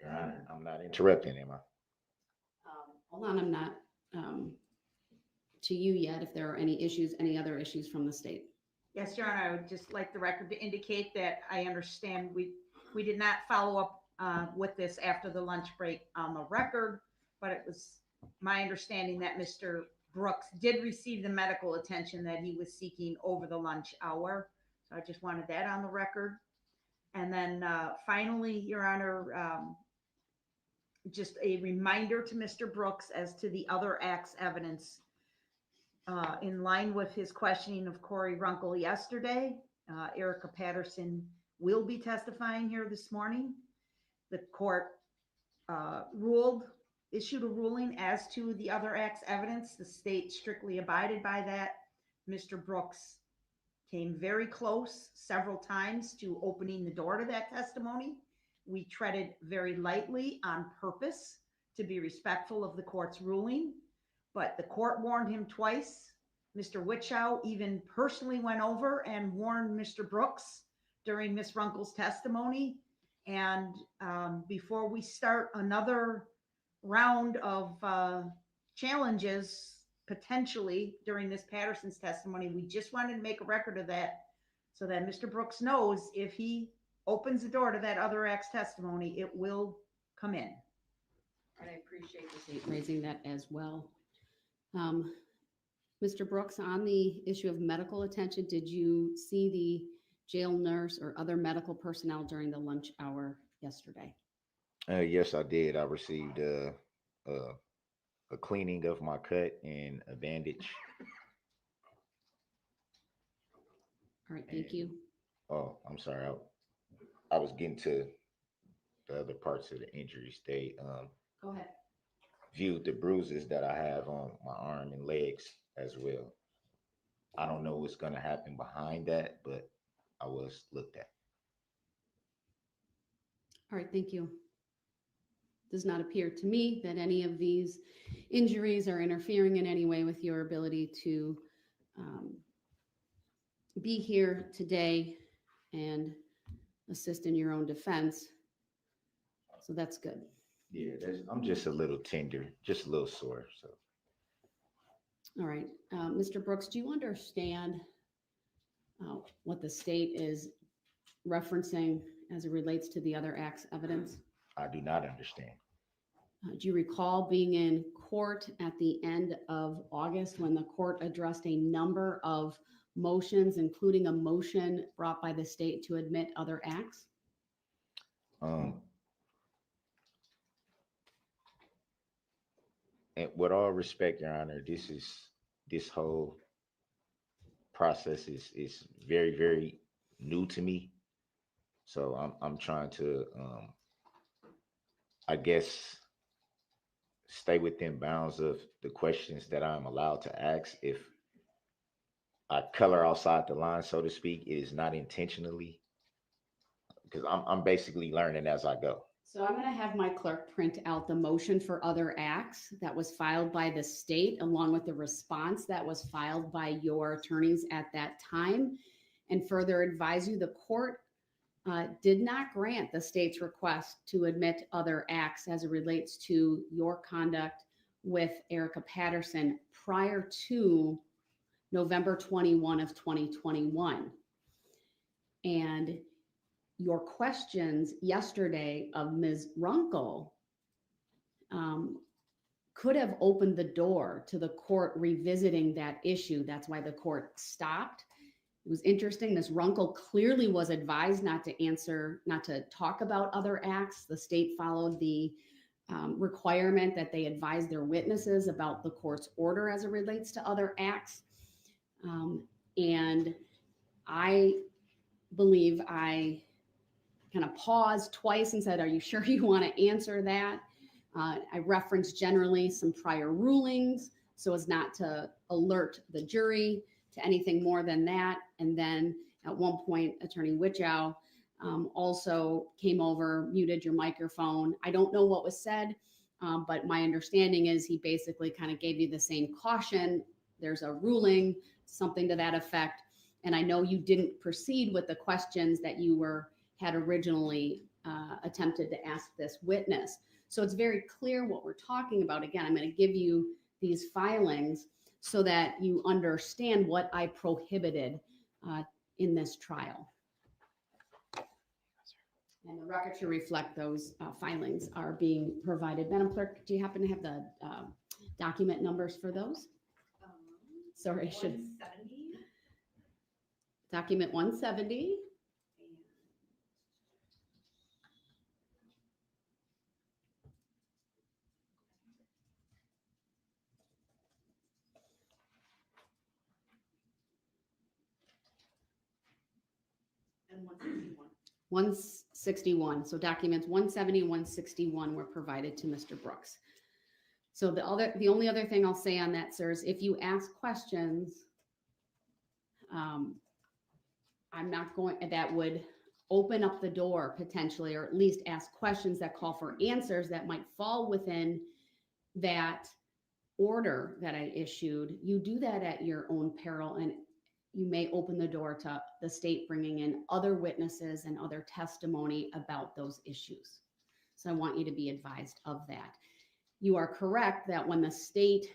Your Honor, I'm not interrupting, am I? Hold on, I'm not to you yet. If there are any issues, any other issues from the state. Yes, Your Honor, I would just like the record to indicate that I understand we did not follow up with this after the lunch break on the record, but it was my understanding that Mr. Brooks did receive the medical attention that he was seeking over the lunch hour. So I just wanted that on the record. And then finally, Your Honor, just a reminder to Mr. Brooks as to the other acts evidence. In line with his questioning of Corey Runkel yesterday, Erica Patterson will be testifying here this morning. The court issued a ruling as to the other acts evidence. The state strictly abided by that. Mr. Brooks came very close several times to opening the door to that testimony. We treaded very lightly on purpose to be respectful of the court's ruling, but the court warned him twice. Mr. Witchow even personally went over and warned Mr. Brooks during Ms. Runkel's testimony. And before we start another round of challenges potentially during this Patterson's testimony, we just wanted to make a record of that so that Mr. Brooks knows if he opens the door to that other act's testimony, it will come in. And I appreciate the state raising that as well. Mr. Brooks, on the issue of medical attention, did you see the jail nurse or other medical personnel during the lunch hour yesterday? Yes, I did. I received a cleaning of my cut and a bandage. All right, thank you. Oh, I'm sorry. I was getting to the other parts of the injuries. They Go ahead. viewed the bruises that I have on my arm and legs as well. I don't know what's going to happen behind that, but I was looked at. All right, thank you. Does not appear to me that any of these injuries are interfering in any way with your ability to be here today and assist in your own defense. So that's good. Yeah, I'm just a little tender, just a little sore. So, All right, Mr. Brooks, do you understand what the state is referencing as it relates to the other act's evidence? I do not understand. Do you recall being in court at the end of August when the court addressed a number of motions, including a motion brought by the state to admit other acts? And with all respect, Your Honor, this whole process is very, very new to me. So I'm trying to, I guess, stay within bounds of the questions that I'm allowed to ask. If I color outside the line, so to speak, it is not intentionally, because I'm basically learning as I go. So I'm going to have my clerk print out the motion for other acts that was filed by the state, along with the response that was filed by your attorneys at that time, and further advise you the court did not grant the state's request to admit other acts as it relates to your conduct with Erica Patterson prior to November 21 of 2021. And your questions yesterday of Ms. Runkel could have opened the door to the court revisiting that issue. That's why the court stopped. It was interesting. Ms. Runkel clearly was advised not to talk about other acts. The state followed the requirement that they advise their witnesses about the court's order as it relates to other acts. And I believe I kind of paused twice and said, "Are you sure you want to answer that?" I referenced generally some prior rulings so as not to alert the jury to anything more than that. And then at one point, Attorney Witchow also came over, muted your microphone. I don't know what was said, but my understanding is he basically kind of gave you the same caution. There's a ruling, something to that effect. And I know you didn't proceed with the questions that you had originally attempted to ask this witness. So it's very clear what we're talking about. Again, I'm going to give you these filings so that you understand what I prohibited in this trial. And the record to reflect those filings are being provided. Madam Clerk, do you happen to have the document numbers for those? Sorry, I should. 170. Document 170. And 161. 161. So documents 170, 161 were provided to Mr. Brooks. So the only other thing I'll say on that, sir, is if you ask questions, I'm not going, that would open up the door potentially, or at least ask questions that call for answers that might fall within that order that I issued, you do that at your own peril, and you may open the door to the state bringing in other witnesses and other testimony about those issues. So I want you to be advised of that. You are correct that when the state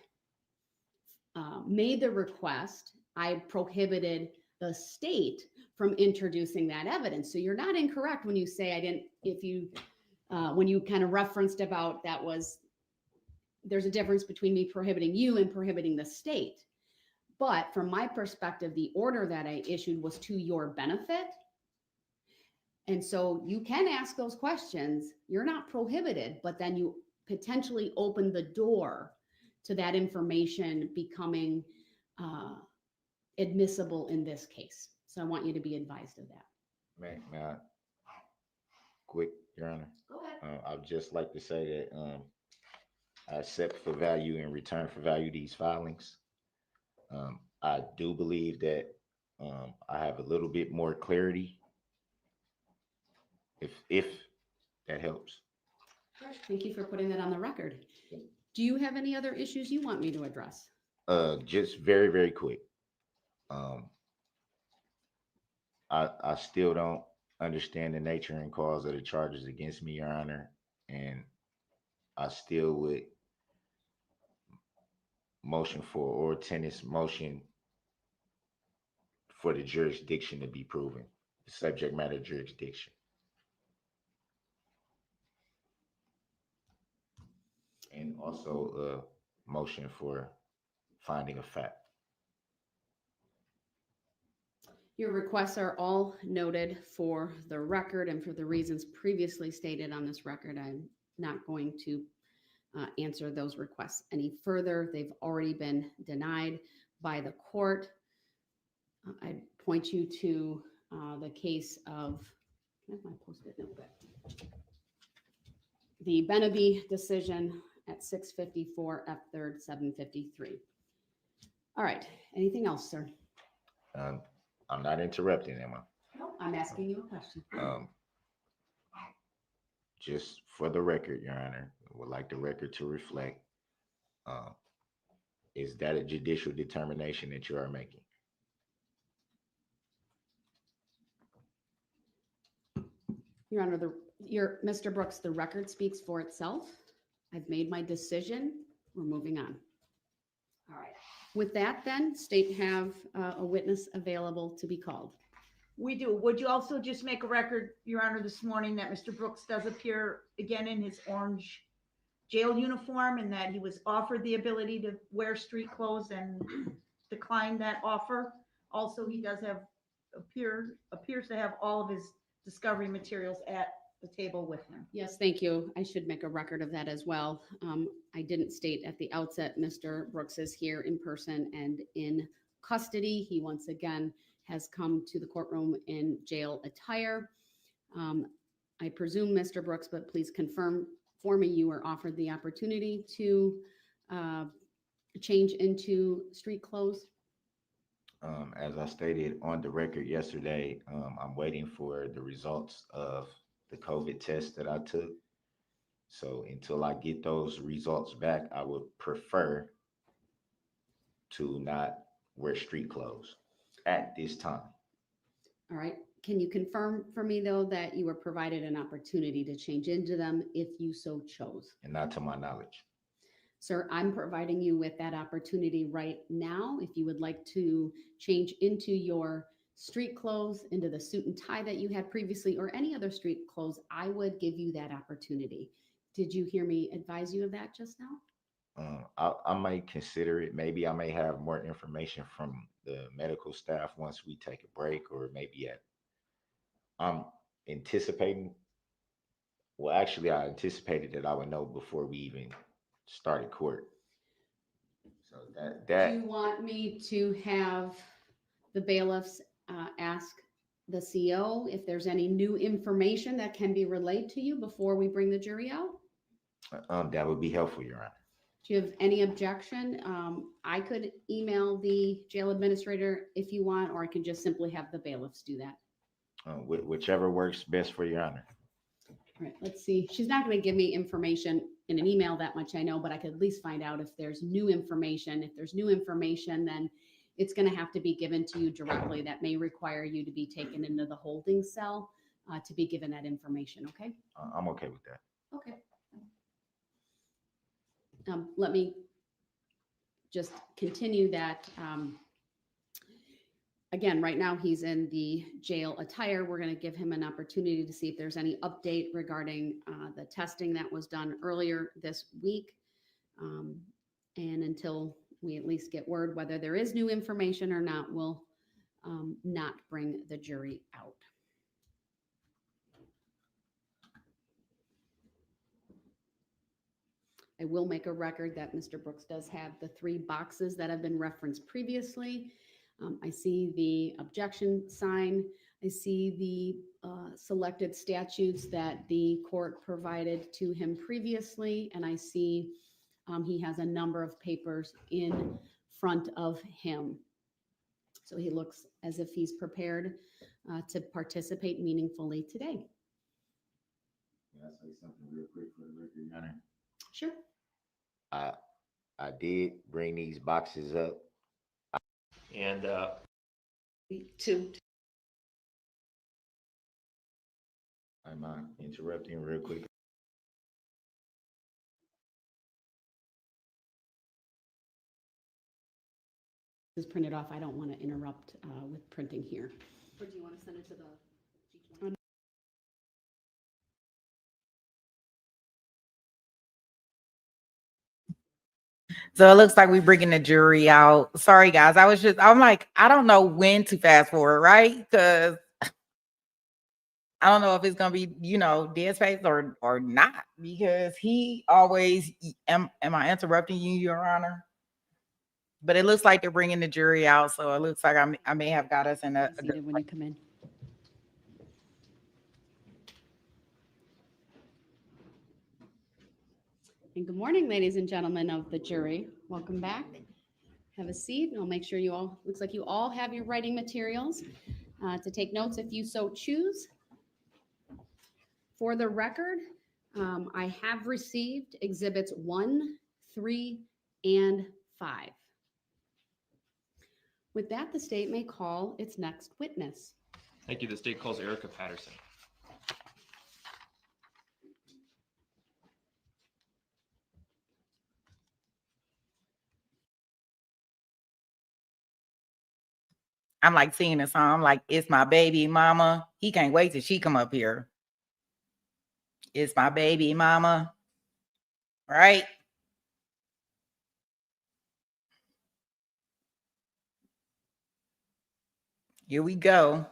made the request, I prohibited the state from introducing that evidence. So you're not incorrect when you say I didn't, if you, when you kind of referenced about that was, there's a difference between me prohibiting you and prohibiting the state. But from my perspective, the order that I issued was to your benefit. And so you can ask those questions. You're not prohibited, but then you potentially open the door to that information becoming admissible in this case. So I want you to be advised of that. May I quick, Your Honor? Go ahead. I'd just like to say that I accept for value in return for value these filings. I do believe that I have a little bit more clarity, if that helps. Thank you for putting that on the record. Do you have any other issues you want me to address? Just very, very quick. I still don't understand the nature and cause of the charges against me, Your Honor, and I still would motion for, or tennis motion for the jurisdiction to be proven, the subject matter jurisdiction. And also a motion for finding of fact. Your requests are all noted for the record, and for the reasons previously stated on this record, I'm not going to answer those requests any further. They've already been denied by the court. I point you to the case of, can I have my Post-it note back? The Beneby decision at 654 F 3rd 753. All right, anything else, sir? I'm not interrupting, am I? No, I'm asking you a question. Just for the record, Your Honor, I would like the record to reflect, is that a judicial determination that you are making? Your Honor, Mr. Brooks, the record speaks for itself. I've made my decision. We're moving on. All right. With that, then, state have a witness available to be called. We do. Would you also just make a record, Your Honor, this morning that Mr. Brooks does appear again in his orange jail uniform, and that he was offered the ability to wear street clothes and declined that offer? Also, he does have, appears to have all of his discovery materials at the table with him. Yes, thank you. I should make a record of that as well. I didn't state at the outset, Mr. Brooks is here in person and in custody. He once again has come to the courtroom in jail attire. I presume, Mr. Brooks, but please confirm for me, you were offered the opportunity to change into street clothes? As I stated on the record yesterday, I'm waiting for the results of the COVID test that I took. So until I get those results back, I would prefer to not wear street clothes at this time. All right. Can you confirm for me, though, that you were provided an opportunity to change into them if you so chose? And not to my knowledge. Sir, I'm providing you with that opportunity right now. If you would like to change into your street clothes, into the suit and tie that you had previously, or any other street clothes, I would give you that opportunity. Did you hear me advise you of that just now? I might consider it. Maybe I may have more information from the medical staff once we take a break, or maybe I'm anticipating. Well, actually, I anticipated that I would know before we even started court. So Do you want me to have the bailiffs ask the CO if there's any new information that can be relayed to you before we bring the jury out? That would be helpful, Your Honor. Do you have any objection? I could email the jail administrator if you want, or I can just simply have the bailiffs do that. Whichever works best for your honor. All right, let's see. She's not going to give me information in an email, that much I know, but I could at least find out if there's new information. If there's new information, then it's going to have to be given to you directly. That may require you to be taken into the holding cell to be given that information, okay? I'm okay with that. Okay. Let me just continue that. Again, right now he's in the jail attire. We're going to give him an opportunity to see if there's any update regarding the testing that was done earlier this week. And until we at least get word whether there is new information or not, we'll not bring the jury out. I will make a record that Mr. Brooks does have the 3 boxes that have been referenced previously. I see the objection sign. I see the selected statutes that the court provided to him previously, and I see he has a number of papers in front of him. So he looks as if he's prepared to participate meaningfully today. Can I say something real quick for the record, Your Honor? Sure. I did bring these boxes up. And Two. Am I interrupting real quick? This is printed off. I don't want to interrupt with printing here. Or do you want to send it to the? So it looks like we're bringing the jury out. Sorry, guys. I'm like, I don't know when to fast forward, right? Because I don't know if it's going to be, dead space or not. Because he always, am I interrupting you, Your Honor? But it looks like they're bringing the jury out. So it looks like I may have got us in a. Seated when you come in. And good morning, ladies and gentlemen of the jury. Welcome back. Have a seat, and I'll make sure looks like you all have your writing materials to take notes if you so choose. For the record, I have received exhibits 1, 3, and 5. With that, the state may call its next witness. thank you. The state calls Erica Patterson. I'm like singing a song. I'm like, it's my baby mama. He can't wait till she come up here. It's my baby mama. Right? Here we go.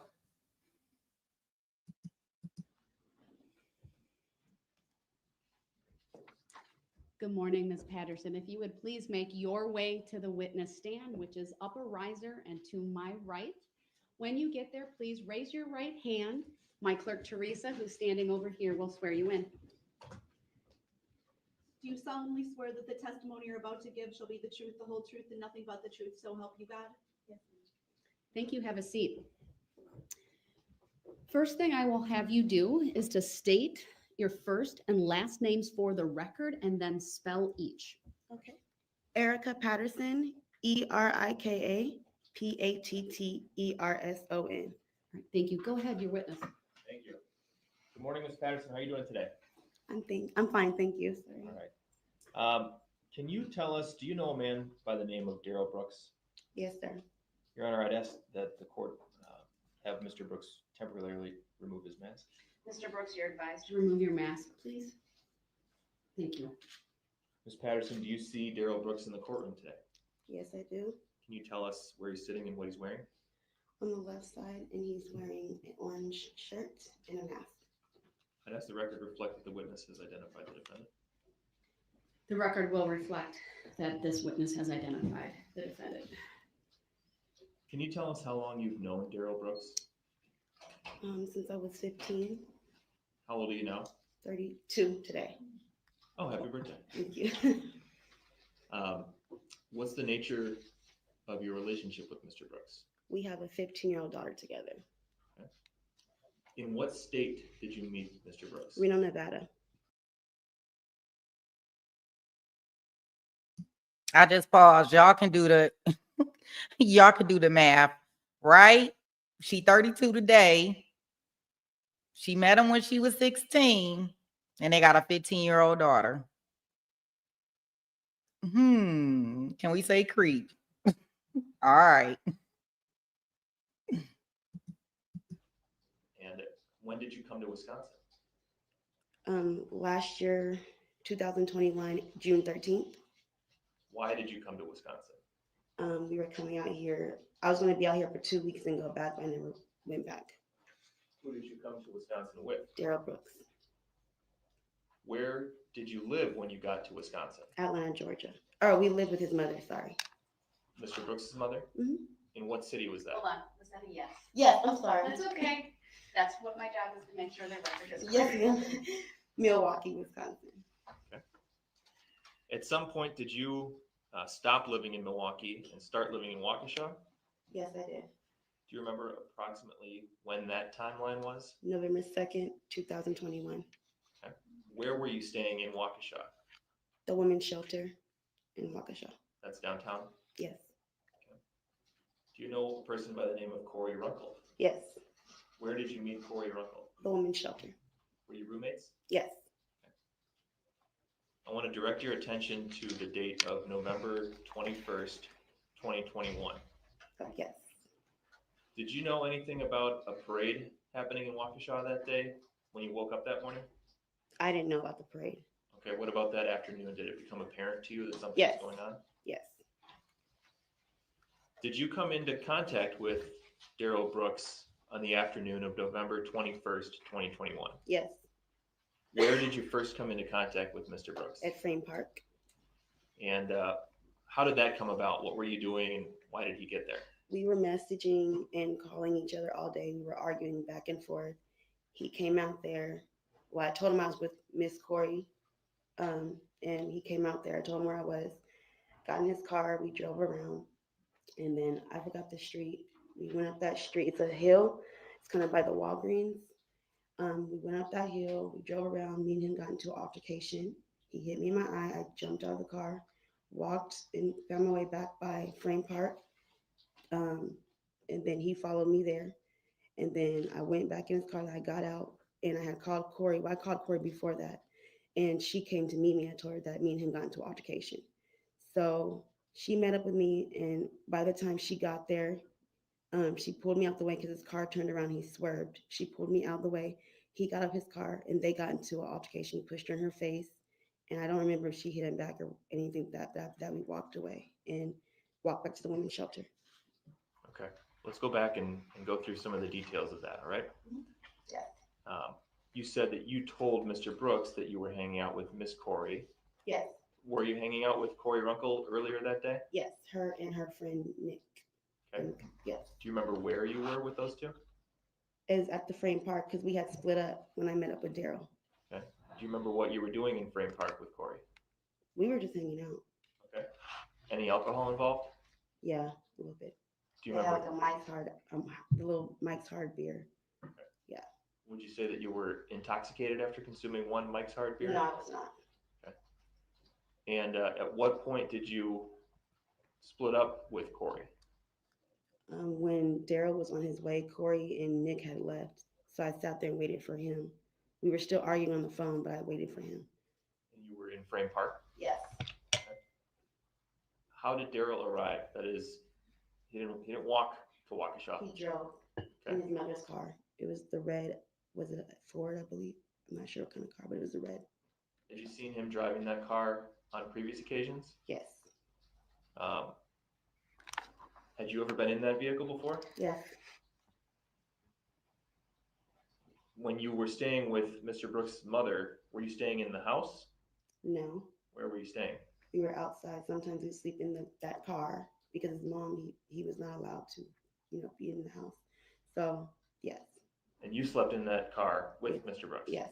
Good morning, Ms. Patterson. If you would please make your way to the witness stand, which is upper riser and to my right. When you get there, please raise your right hand. My clerk, Teresa, who's standing over here, will swear you in. Do you solemnly swear that the testimony you're about to give shall be the truth, the whole truth, and nothing but the truth, so help you God? Yes. Thank you. Have a seat. First thing I will have you do is to state your first and last names for the record and then spell each. Okay. Erica Patterson, ErikaPatterson. All right, thank you. Go ahead, your witness. Thank you. Good morning, Ms. Patterson. How are you doing today? I'm fine, thank you. Sorry. All right. Can you tell us, do you know a man by the name of Darrell Brooks? Yes, sir. Your Honor, I'd ask that the court have Mr. Brooks temporarily remove his mask. Mr. Brooks, you're advised to remove your mask, please. Thank you. Ms. Patterson, do you see Darrell Brooks in the courtroom today? Yes, I do. Can you tell us where he's sitting and what he's wearing? On the left side, and he's wearing an orange shirt and a mask. I'd ask the record reflect that the witness has identified the defendant. The record will reflect that this witness has identified the defendant. Can you tell us how long you've known Darrell Brooks? Since I was 15, How old are you now? 32 today. Oh, happy birthday. Thank you. What's the nature of your relationship with Mr. Brooks? We have a 15-year-old daughter together. In what state did you meet Mr. Brooks? Reno, Nevada. I just paused. Y'all can do the y'all can do the math, right? She 32 today. She met him when she was 16, and they got a 15-year-old daughter. Can we say creep? All right. And when did you come to Wisconsin? Last year, 2021, June 13th. Why did you come to Wisconsin? We were coming out here. I was going to be out here for 2 weeks and go back, but I never went back. Who did you come to Wisconsin with? Darrell Brooks, Where did you live when you got to Wisconsin? Atlanta, Georgia. Or we lived with his mother, sorry. Mr. Brooks' mother? Mhm. In what city was that? Hold on, was that a yes? Yes, I'm sorry. That's okay. That's what my job is, to make sure their record is Yes, correct. ma'am. Milwaukee, Wisconsin. At some point, did you stop living in Milwaukee and start living in Waukesha? Yes, I did. Do you remember approximately when that timeline was? November 2nd, 2021. Okay. Where were you staying in Waukesha? The women's shelter in Waukesha. That's downtown? Yes. Do you know a person by the name of Corey Runkel? Yes. Where did you meet Corey Runkel? The women's shelter. Were you roommates? Yes. I want to direct your attention to the date of November 21st, 2021. Yes. Did you know anything about a parade happening in Waukesha that day when you woke up that morning? I didn't know about the parade. Okay, what about that afternoon? Did it become apparent to you that something Yes. was going on? Yes. Did you come into contact with Darrell Brooks on the afternoon of November 21st, 2021? Yes. Where did you first come into contact with Mr. Brooks? At Frame Park. And how did that come about? What were you doing and why did he get there? We were messaging and calling each other all day. We were arguing back and forth. He came out there. Well, I told him I was with Miss Corey, and he came out there. I told him where I was. Got in his car. We drove around, and then I forgot the street. We went up that street. It's a hill. It's kind of by the Walgreens. We went up that hill. We drove around. Me and him got into an altercation. He hit me in my eye. I jumped out of the car, walked and found my way back by Frame Park. And then he followed me there. And then I went back in his car. I got out and I had called Corey. Well, I called Corey before that. And she came to meet me. I told her that me and him got into an altercation. So she met up with me. And by the time she got there, she pulled me out the way because his car turned around. He swerved. She pulled me out the way. He got out of his car and they got into an altercation. He pushed her in her face. And I don't remember if she hit him back or anything that we walked away and walked back to the women's shelter. Okay, let's go back and go through some of the details of that, all right? Yeah. You said that you told Mr. Brooks that you were hanging out with Miss Corey. Yes. Were you hanging out with Corey Runkel earlier that day? Yes, her and her friend Nick. Okay. Yes. Do you remember where you were with those two? It was at the Frame Park because we had split up when I met up with Darrell. Okay. Do you remember what you were doing in Frame Park with Corey? We were just hanging out. Okay. Any alcohol involved? Yeah, a little bit. Do you They had remember? like a Mike's Hard, the little Mike's Hard beer. Okay. Yeah. Would you say that you were intoxicated after consuming one Mike's Hard beer? No, I was not. And at what point did you split up with Corey? When Darrell was on his way, Corey and Nick had left. So I sat there and waited for him. We were still arguing on the phone, but I waited for him. And you were in Frame Park? Yes. Okay. How did Darrell arrive? That is, he didn't walk to Waukesha. He drove in his mother's car. It was the red, was it a Ford, I believe? I'm not sure what kind of car, but it was the red. Had you seen him driving that car on previous occasions? Yes. Had you ever been in that vehicle before? Yes. When you were staying with Mr. Brooks' mother, were you staying in the house? No. Where were you staying? We were outside. Sometimes we'd sleep in that car because his mom, he was not allowed to, be in the house. So, yes. And you slept in that car with Mr. Brooks? Yes.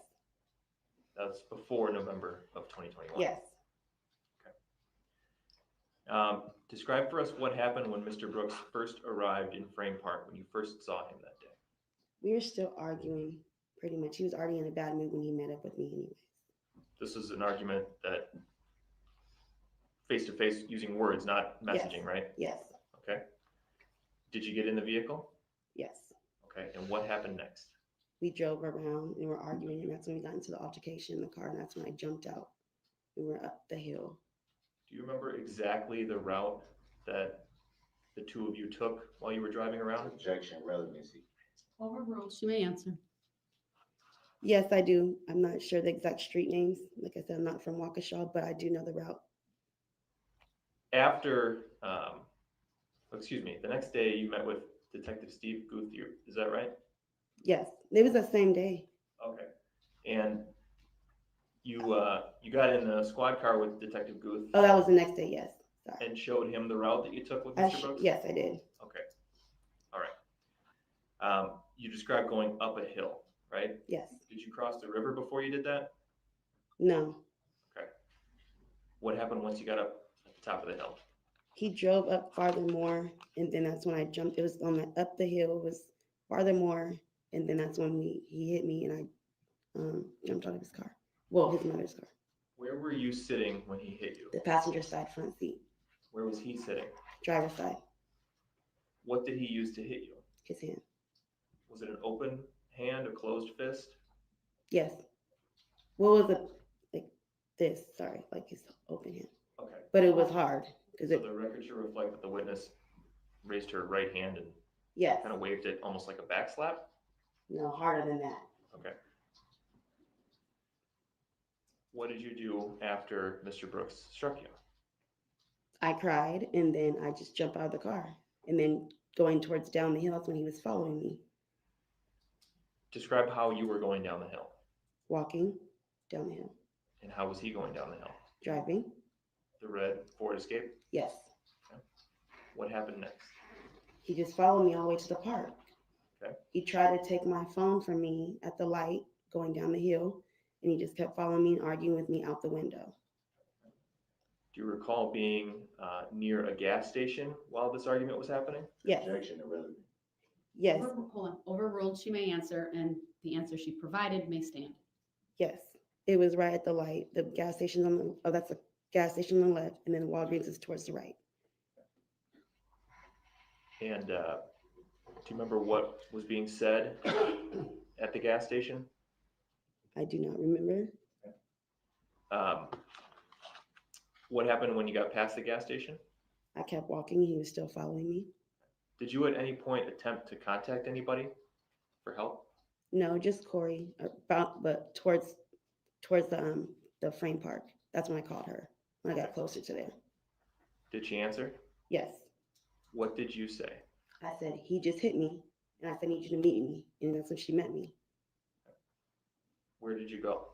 That was before November of 2021? Yes. Describe for us what happened when Mr. Brooks first arrived in Frame Park, when you first saw him that day. We were still arguing pretty much. He was already in a bad mood when he met up with me anyways. This is an argument that face to face using words, not messaging, Yes. right? Yes, Okay. Did you get in the vehicle? yes. Okay. And what happened next? We drove around and were arguing, and that's when we got into the altercation in the car, and that's when I jumped out. We were up the hill. Do you remember exactly the route that the two of you took while you were driving around? Objection, relevancy. Overruled. She may answer. Yes, I do. I'm not sure the exact street names. Like I said, I'm not from Waukesha, but I do know the route. After, the next day you met with Detective Steve Guth, is that right? Yes, it was the same day. Okay. And you got in the squad car with Detective Guth. Oh, that was the next day. Yes. Sorry. And showed him the route that you took with Mr. Brooks? Yes, I did. Okay. All right. You described going up a hill, right? Yes. Did you cross the river before you did that? No. Okay. What happened once you got up at the top of the hill? He drove up farther more, and then that's when I jumped. It was on the up the hill, was farther more, and then that's when he hit me, and I jumped out of his car. Well, his mother's car. Where were you sitting when he hit you? The passenger side front seat. Where was he sitting? Driver's side. What did he use to hit you? His hand. Was it an open hand, a closed fist? Yes. What was it? Like this, sorry, like his open hand. Okay. But it was hard. So the record should reflect that the witness raised her right hand and Yes. kind of waved it almost like a back slap? No, harder than that. Okay. What did you do after Mr. Brooks struck you? I cried, and then I just jumped out of the car. And then going towards down the hill, that's when he was following me. Describe how you were going down the hill. Walking down the hill. And how was he going down the hill? Driving. The red Ford Escape? Yes. Okay. What happened next? He just followed me all the way to the park. Okay. He tried to take my phone from me at the light going down the hill, and he just kept following me and arguing with me out the window. Do you recall being near a gas station while this argument was happening? Yes. Objection, irrelevant. Yes. Hold on. Overruled. She may answer, and the answer she provided may stand. Yes. It was right at the light. The gas station on the, that's a gas station on the left, and then Walgreens is towards the right. And do you remember what was being said at the gas station? I do not remember. What happened when you got past the gas station? I kept walking. He was still following me. Did you at any point attempt to contact anybody for help? No, just Corey. But towards the frame park. That's when I called her. When I got closer to there. Did she answer? Yes. What did you say? I said he just hit me, and I said I need you to meet me, and that's when she met me. Where did you go?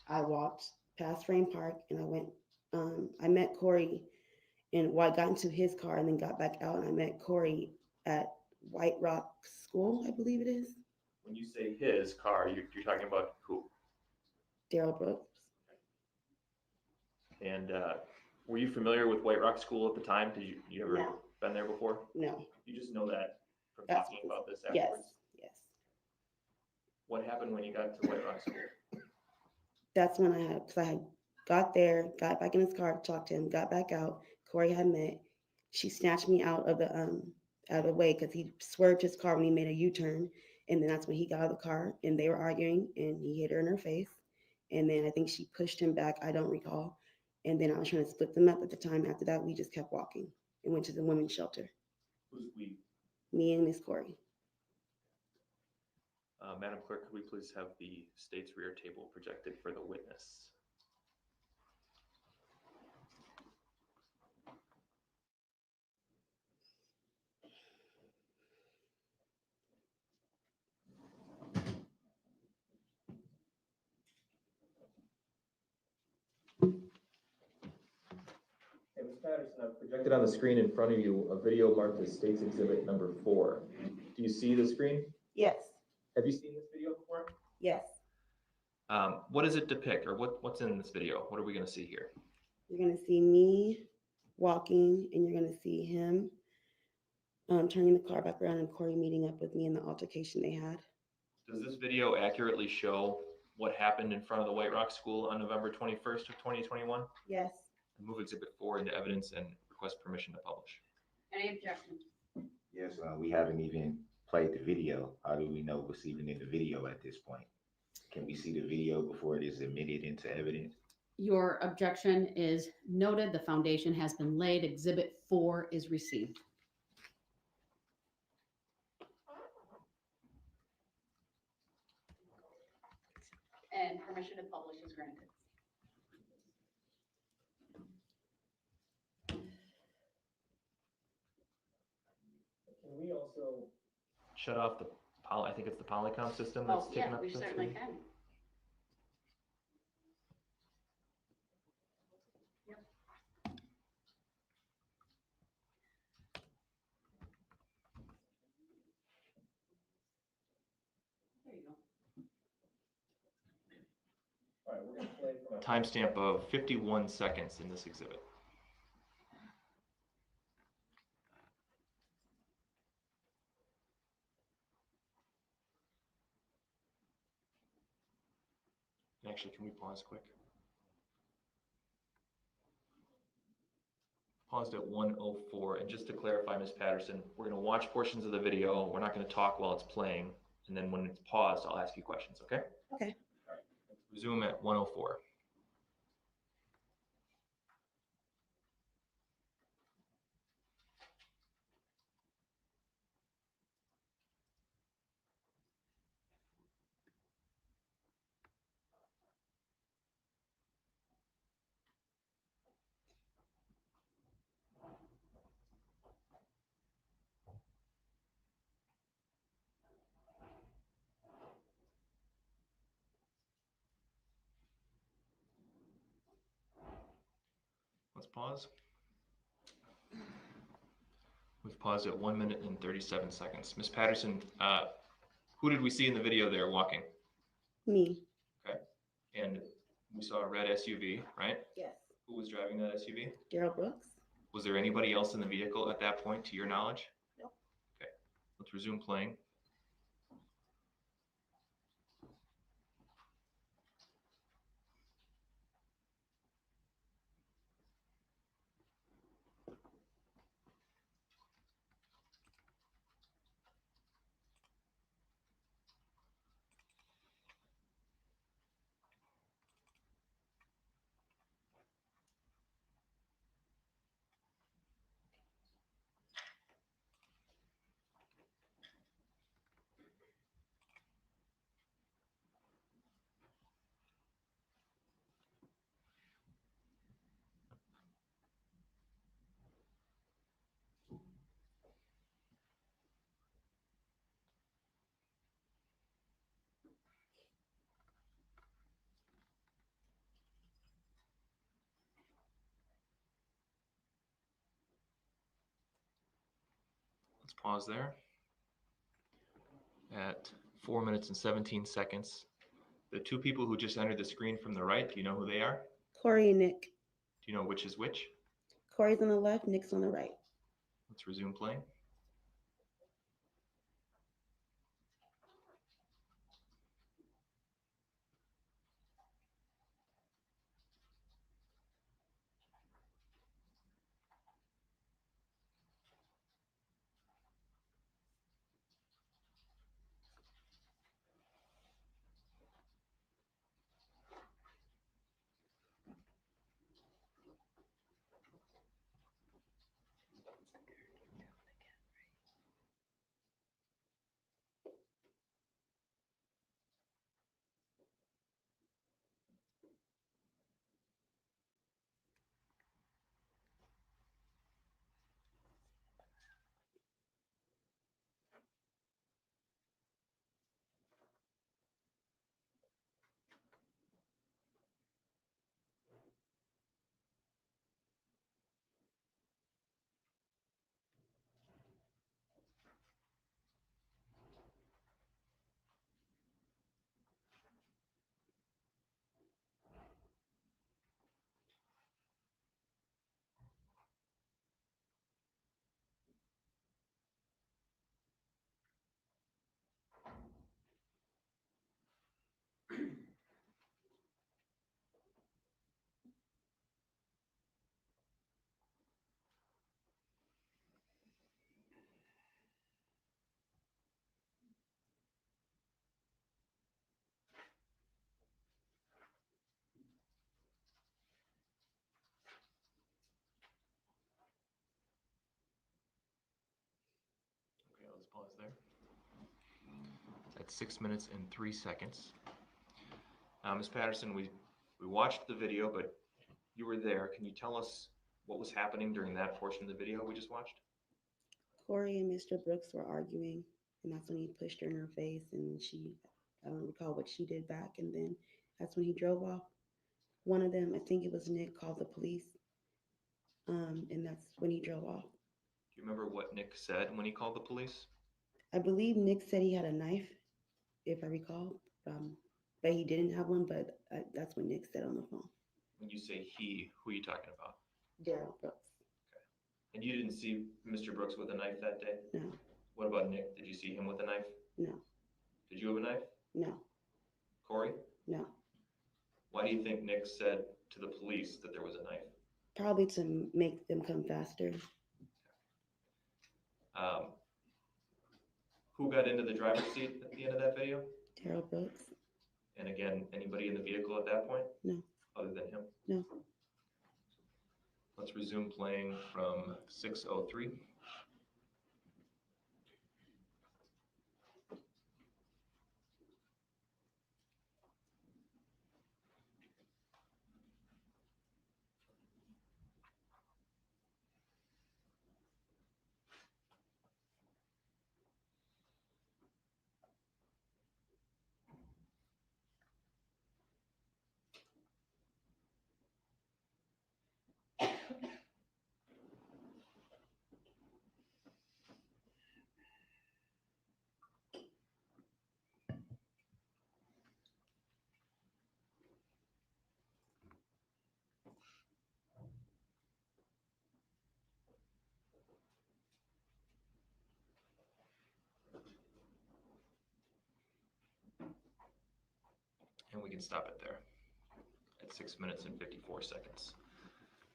I walked past Frame Park, and I went. I met Corey, and I got into his car, and then got back out, and I met Corey at White Rock School, I believe it is. When you say his car, you're talking about who? Darrell Brooks. And were you familiar with White Rock School at the time? Did you ever No. been there before? No. You just know that from That's- talking about this Yes. afterwards? Yes. What happened when you got to White Rock School? That's when because I had got there, got back in his car, talked to him, got back out. Corey had met. She snatched me out of the way because he swerved his car when he made a U-turn, and then that's when he got out of the car and they were arguing, and he hit her in her face, and then I think she pushed him back. I don't recall, and then I was trying to split them up at the time. After that, we just kept walking and went to the women's shelter. Who's we? Me and Miss Corey. Madam Clerk, could we please have the state's rear table projected for the witness? Hey, Ms. Patterson, I've projected on the screen in front of you a video marked as State's Exhibit number 4. Do you see the screen? Yes. Have you seen this video before? Yes. What does it depict, or what's in this video? What are we going to see here? You're gonna see me walking, and you're gonna see him turning the car back around, and Corey meeting up with me in the altercation they had. Does this video accurately show what happened in front of the White Rock School on November 21st of 2021? Yes. Move Exhibit 4 into evidence and request permission to publish. Any objections? Yes, we haven't even played the video. How do we know what's even in the video at this point? Can we see the video before it is admitted into evidence? Your objection is noted. The foundation has been laid. Exhibit 4 is received. And permission to publish is granted. Can we also shut off the I think it's the Polycom system that's Oh, taking yeah, up we the certainly screen? can. Yep. There you go. All right, we're going to play from a timestamp of 51 seconds in this exhibit. Actually, can we pause quick? Paused at 1:04, and just to clarify, Ms. Patterson, we're going to watch portions of the video. We're not going to talk while it's playing, and then when it's paused, I'll ask you questions, okay? Okay. All right. Let's resume at 1:04. Let's pause. We've paused at 1 minute and 37 seconds. Ms. Patterson, who did we see in the video there walking? Me. Okay. And we saw a red SUV, right? Yes. Who was driving that SUV? Darrell Brooks. Was there anybody else in the vehicle at that point, to your knowledge? No. Okay. Let's resume playing. Let's pause there. At 4 minutes and 17 seconds. The two people who just entered the screen from the right, do you know who they are? Corey and Nick. Do you know which is which? Corey's on the left, Nick's on the right. Let's resume playing. at 6 minutes and 3 seconds. Ms. Patterson, we watched the video, but you were there. Can you tell us what was happening during that portion of the video we just watched? Corey and Mr. Brooks were arguing, and that's when he pushed her in her face, and I don't recall what she did back, and then that's when he drove off. One of them, I think it was Nick, called the police, and that's when he drove off. Do you remember what Nick said when he called the police? I believe Nick said he had a knife, if I recall, but he didn't have one, but that's what Nick said on the phone. When you say he, who are you talking about? Darrell Brooks. And you didn't see Mr. Brooks with a knife that day? No, What about Nick? Did you see him with a knife? no, Did you have a knife? no, Corey? no. Why do you think Nick said to the police that there was a knife? Probably to make them come faster. Who got into the driver's seat at the end of that video? Darrell Brooks. And again, anybody in the vehicle at that point? No. Other than him? No. Let's resume playing from 6:03. And we can stop it there at 6 minutes and 54 seconds.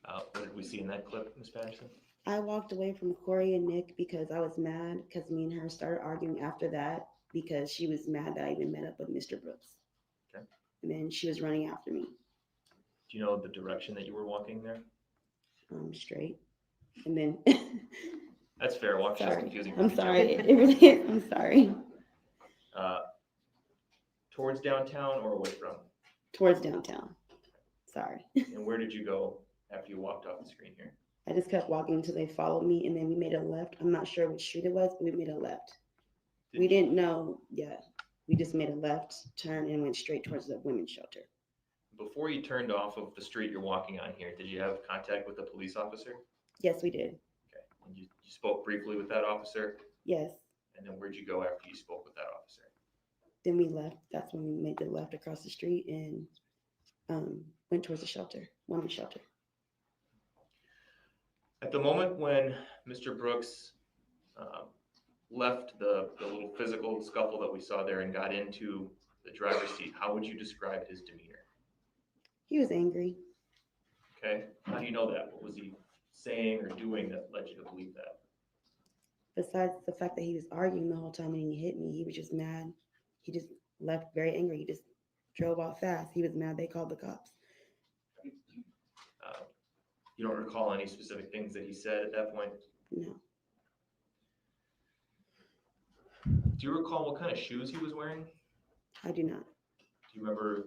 What did we see in that clip, Ms. Patterson? I walked away from Corey and Nick because I was mad because me and her started arguing after that because she was mad that I even met up with Mr. Brooks. Okay. And then she was running after me. Do you know the direction that you were walking there? Straight. And then That's fair. Waukesha's sorry. confusing. I'm sorry. It really is. I'm sorry. Towards downtown or away from? Towards downtown. Sorry. And where did you go after you walked off the screen here? I just kept walking until they followed me, and then we made a left. I'm not sure which street it was, but we made a left. We didn't know yet. We just made a left turn and went straight towards the women's shelter. Before you turned off of the street you're walking on here, did you have contact with a police officer? Yes, we did. Okay. And you spoke briefly with that officer? Yes. And then where'd you go after you spoke with that officer? Then we left. That's when we made the left across the street and went towards the shelter, women's shelter. At the moment when Mr. Brooks left the little physical scuffle that we saw there and got into the driver's seat, how would you describe his demeanor? He was angry. Okay. How do you know that? What was he saying or doing that led you to believe that? Besides the fact that he was arguing the whole time and he hit me, he was just mad. He just left very angry. He just drove off fast. He was mad they called the cops. You don't recall any specific things that he said at that point? No. Do you recall what kind of shoes he was wearing? I do not. Do you remember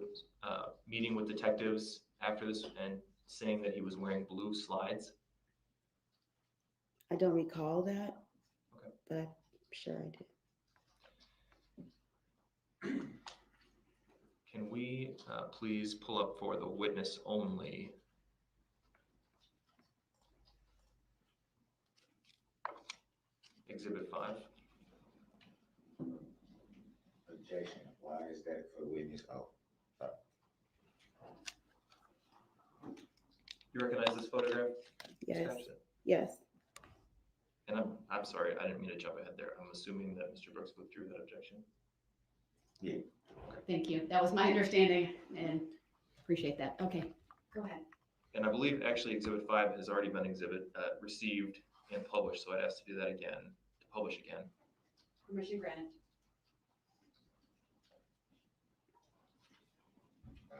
meeting with detectives after this and saying that he was wearing blue slides? I don't recall that, Okay. but I'm sure I did. Can we please pull up for the witness only? Exhibit 5. Objection. Why is that for witness? Oh, sorry. You recognize this photograph? Ms. Yes. Patterson? Yes. And I'm sorry, I didn't mean to jump ahead there. I'm assuming that Mr. Brooks withdrew that objection. Yeah. Thank you. That was my understanding and appreciate that. Okay, go ahead. And I believe actually Exhibit 5 has already been received and published, so I'd ask to do that again, to publish again. Permission granted.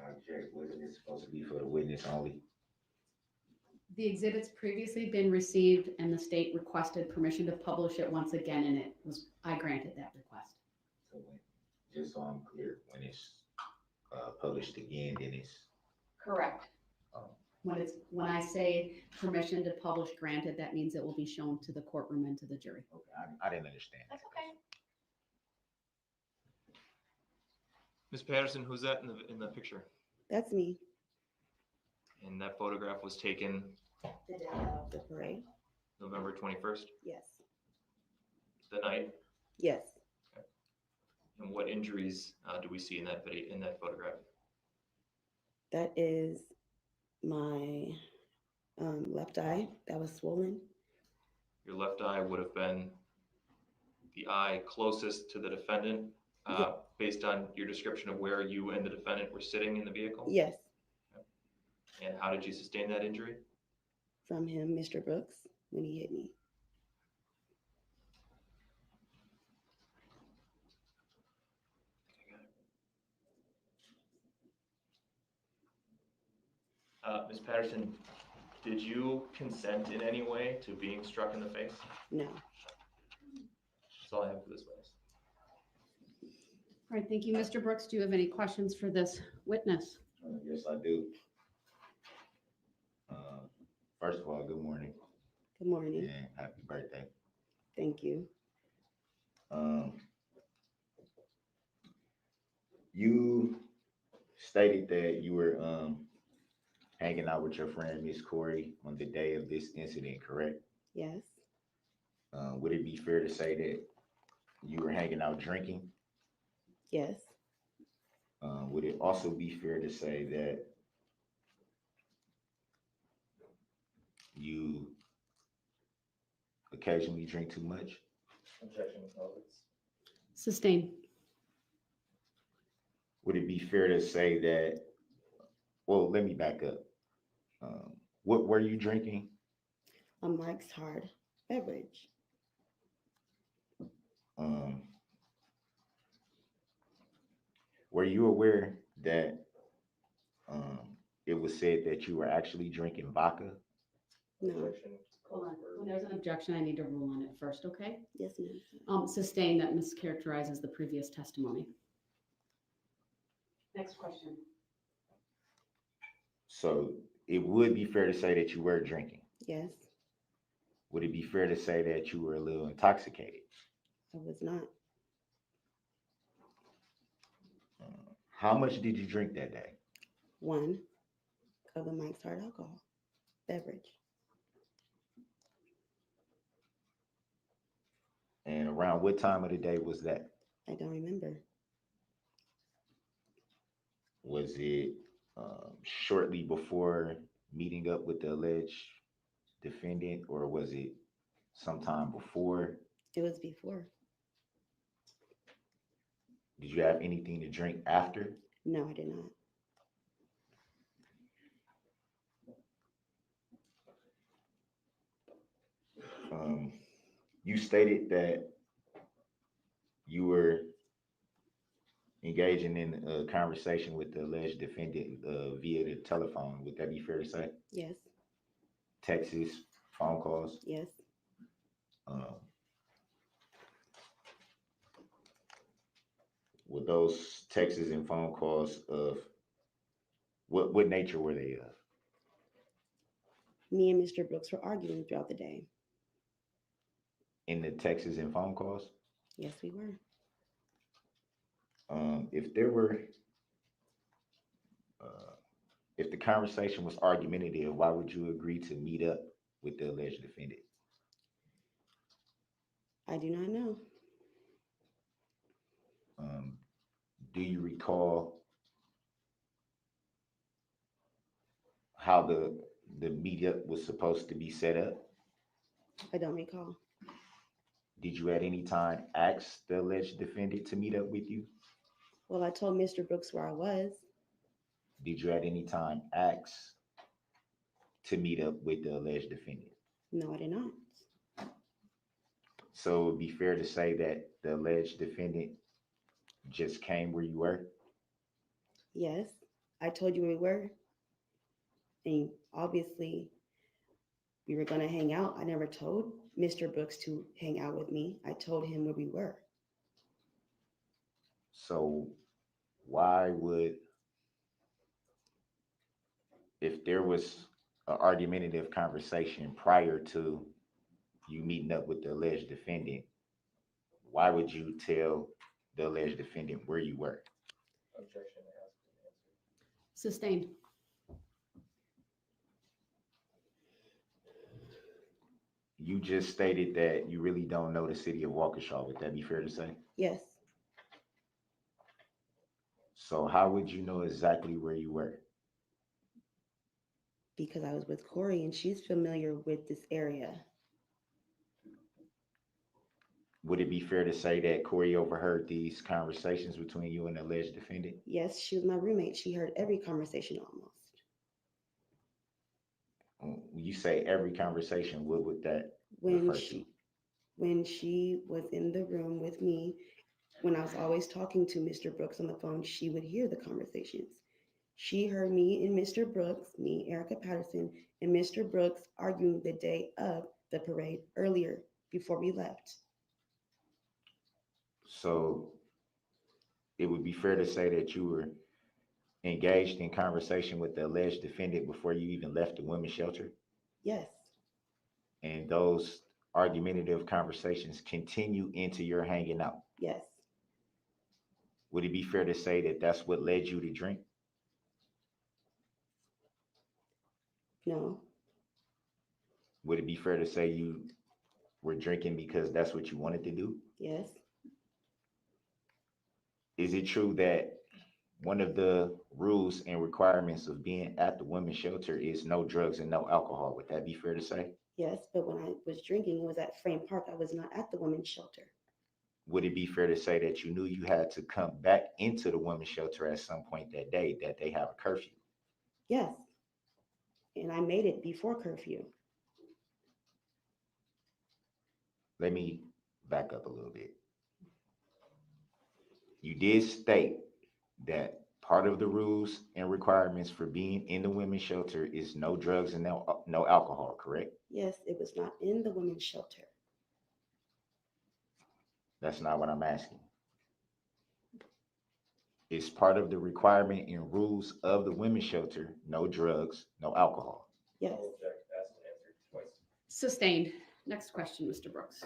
Object. Wasn't it supposed to be for the witness only? The exhibit's previously been received and the state requested permission to publish it once again, and I granted that request. So Just so I'm clear, when it's published again, then it's, Correct. um, When I say permission to publish granted, that means it will be shown to the courtroom and to the jury. okay, I didn't understand. That's okay. Ms. Patterson, who's that in the picture? That's me. And that photograph was taken The day of the parade. November 21st, Yes. the night. Yes. And what injuries do we see in that video, in that photograph? That is my left eye that was swollen. Your left eye would have been the eye closest to the defendant, based on your description of where you and the defendant were sitting in the vehicle? Yes. And how did you sustain that injury? From him, Mr. Brooks, when he hit me. Ms. Patterson, did you consent in any way to being struck in the face? No. That's all I have for this witness. All right, thank you, Mr. Brooks. Do you have any questions for this witness? Yes, I do. First of all, good morning Good morning. and happy birthday. Thank you. You stated that you were hanging out with your friend Miss Corey on the day of this incident, correct? Yes. Would it be fair to say that you were hanging out drinking? Yes. Would it also be fair to say that you occasionally drink too much? Objection, Sustain. Would it be fair to say that, well, let me back up. What were you drinking? A Mike's Hard beverage. Were you aware that it was said that you were actually drinking vodka? No. Hold on. When there's an objection, I need to rule on it first, okay? Yes, ma'am. Sustain that mischaracterizes the previous testimony. Next question. So it would be fair to say that you were drinking. Yes. Would it be fair to say that you were a little intoxicated? I was not. How much did you drink that day? 1 of the Mike's Hard alcohol beverage. And around what time of the day was that? I don't remember. Was it shortly before meeting up with the alleged defendant, or was it sometime before? It was before. Did you have anything to drink after? No, I did not. You stated that you were engaging in a conversation with the alleged defendant via the telephone. Would that be fair to say? Yes. Texts, phone calls? Yes. Were those texts and phone calls of what nature were they of? Me and Mr. Brooks were arguing throughout the day. In the texts and phone calls? Yes, we were. If the conversation was argumentative, why would you agree to meet up with the alleged defendant? I do not know. Do you recall how the meetup was supposed to be set up? I don't recall. Did you at any time ask the alleged defendant to meet up with you? Well, I told Mr. Brooks where I was. Did you at any time ask to meet up with the alleged defendant? No, I did not. So it would be fair to say that the alleged defendant just came where you were? Yes, I told you where we were. And obviously, we were going to hang out. I never told Mr. Brooks to hang out with me. I told him where we were. So why would, if there was an argumentative conversation prior to you meeting up with the alleged defendant, why would you tell the alleged defendant where you were? Objection asked and answered. Sustained. You just stated that you really don't know the city of Waukesha. Would that be fair to say? Yes, So how would you know exactly where you were? because I was with Corey and she's familiar with this area. Would it be fair to say that Corey overheard these conversations between you and the alleged defendant? Yes, she was my roommate. She heard every conversation almost. When you say every conversation, what would that When refer to? she was in the room with me, when I was always talking to Mr. Brooks on the phone, she would hear the conversations. She heard me and Mr. Brooks, me, Erica Patterson, and Mr. Brooks arguing the day of the parade earlier before we left. So it would be fair to say that you were engaged in conversation with the alleged defendant before you even left the women's shelter? Yes, And those argumentative conversations continue into your hanging out? yes, Would it be fair to say that that's what led you to drink? no, Would it be fair to say you were drinking because that's what you wanted to do? yes, Is it true that one of the rules and requirements of being at the women's shelter is no drugs and no alcohol? Would that be fair to say? yes, but when I was drinking, it was at Frame Park. I was not at the women's shelter. Would it be fair to say that you knew you had to come back into the women's shelter at some point that day, that they have a curfew? Yes, and I made it before curfew. Let me back up a little bit. You did state that part of the rules and requirements for being in the women's shelter is no drugs and no alcohol, correct? Yes, it was not in the women's shelter. That's not what I'm asking. It's part of the requirement and rules of the women's shelter, no drugs, no alcohol. Yes, Object asked and answered twice. Sustained. Next question, Mr. Brooks.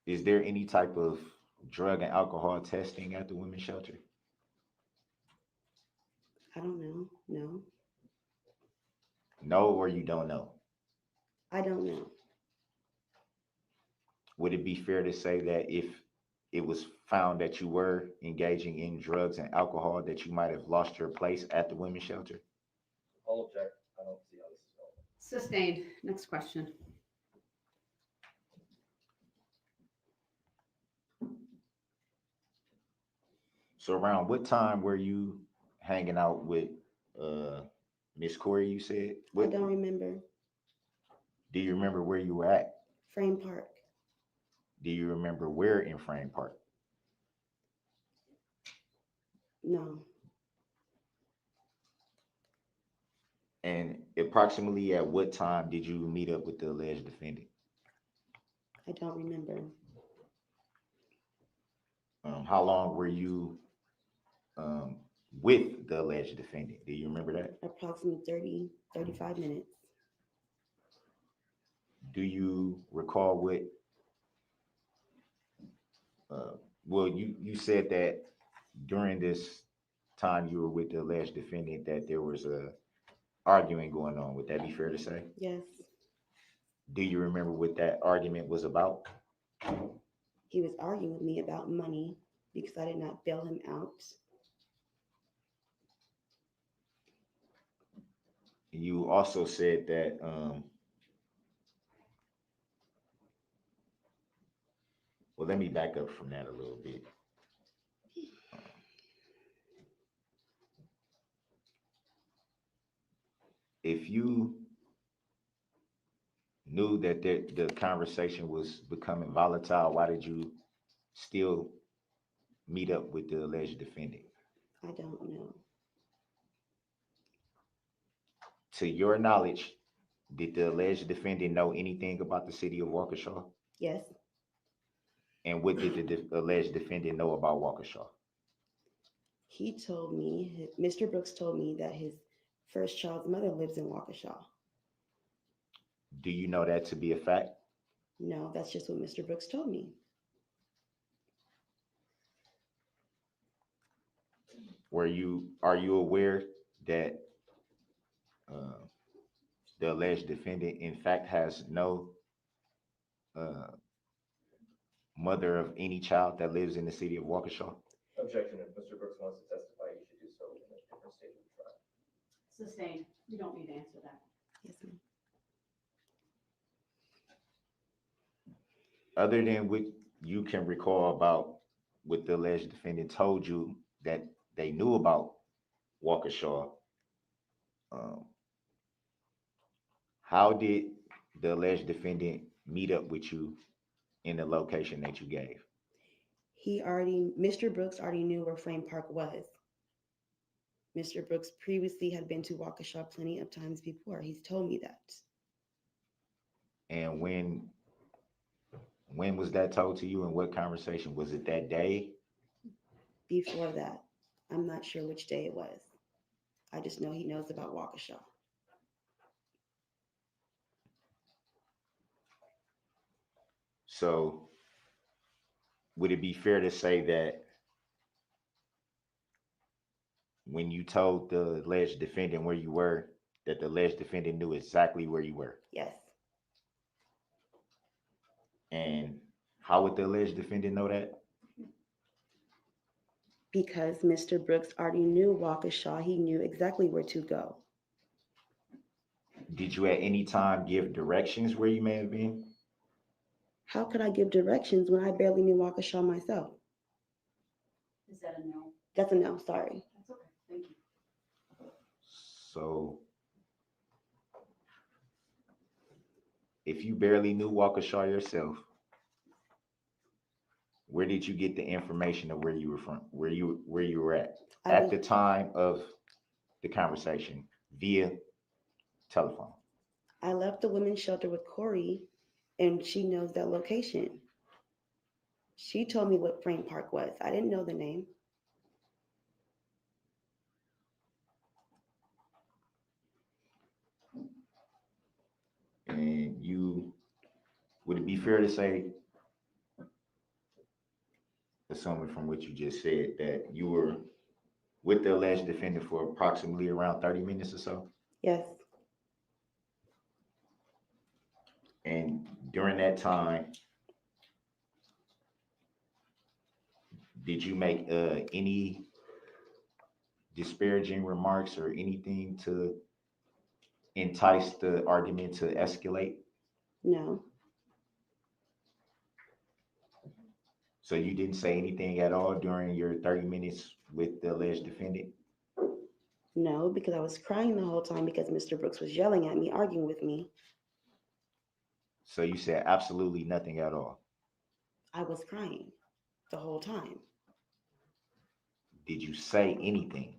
Is there any type of drug and alcohol testing at the women's shelter? I don't know. No, No, or you don't know? I don't know. Would it be fair to say that if it was found that you were engaging in drugs and alcohol, that you might have lost your place at the women's shelter? I'll object. I don't see how this is going. Sustained. Next question. So around what time were you hanging out with Miss Corey, you said? I don't remember. Do you remember where you were at? Frame Park. Do you remember where in Frame Park? No, And approximately at what time did you meet up with the alleged defendant? I don't remember. How long were you with the alleged defendant? Do you remember that? Approximately 30, 35 minutes. Do you recall what? Well, you said that during this time you were with the alleged defendant that there was a arguing going on. Would that be fair to say? Yes, Do you remember what that argument was about? he was arguing with me about money because I did not bail him out. You also said that well, let me back up from that a little bit. If you knew that the conversation was becoming volatile, why did you still meet up with the alleged defendant? I don't know. To your knowledge, did the alleged defendant know anything about the city of Waukesha? Yes, And what did the alleged defendant know about Waukesha? He told me, Mr. Brooks told me that his first child's mother lives in Waukesha. Do you know that to be a fact? No, that's just what Mr. Brooks told me. Are you aware that the alleged defendant, in fact, has no mother of any child that lives in the city of Waukesha? Objection. If Mr. Brooks wants to testify, he should do so in a different stage of the trial. Sustained. You don't need to answer that. Yes, ma'am. Other than what you can recall about what the alleged defendant told you that they knew about Waukesha, how did the alleged defendant meet up with you in the location that you gave? Mr. Brooks already knew where Frame Park was. Mr. Brooks previously had been to Waukesha plenty of times before. He's told me that. And when was that told to you, and what conversation? Was it that day? Before that, I'm not sure which day it was. I just know he knows about Waukesha. So would it be fair to say that when you told the alleged defendant where you were, that the alleged defendant knew exactly where you were? Yes. And how would the alleged defendant know that? Because Mr. Brooks already knew Waukesha. He knew exactly where to go. Did you at any time give directions where you may have been? How could I give directions when I barely knew Waukesha myself? Is that a no? That's a no, sorry. That's okay. Thank you. So if you barely knew Waukesha yourself, where did you get the information of where you were from, where you were at the time of the conversation via telephone? I left the women's shelter with Corey, and she knows that location. She told me what Frame Park was. I didn't know the name. And would it be fair to say, assuming from what you just said, that you were with the alleged defendant for approximately around 30 minutes or so? Yes. And during that time, did you make any disparaging remarks or anything to entice the argument to escalate? No. So you didn't say anything at all during your 30 minutes with the alleged defendant? No, because I was crying the whole time because Mr. Brooks was yelling at me, arguing with me. So you said absolutely nothing at all? I was crying the whole time. Did you say anything?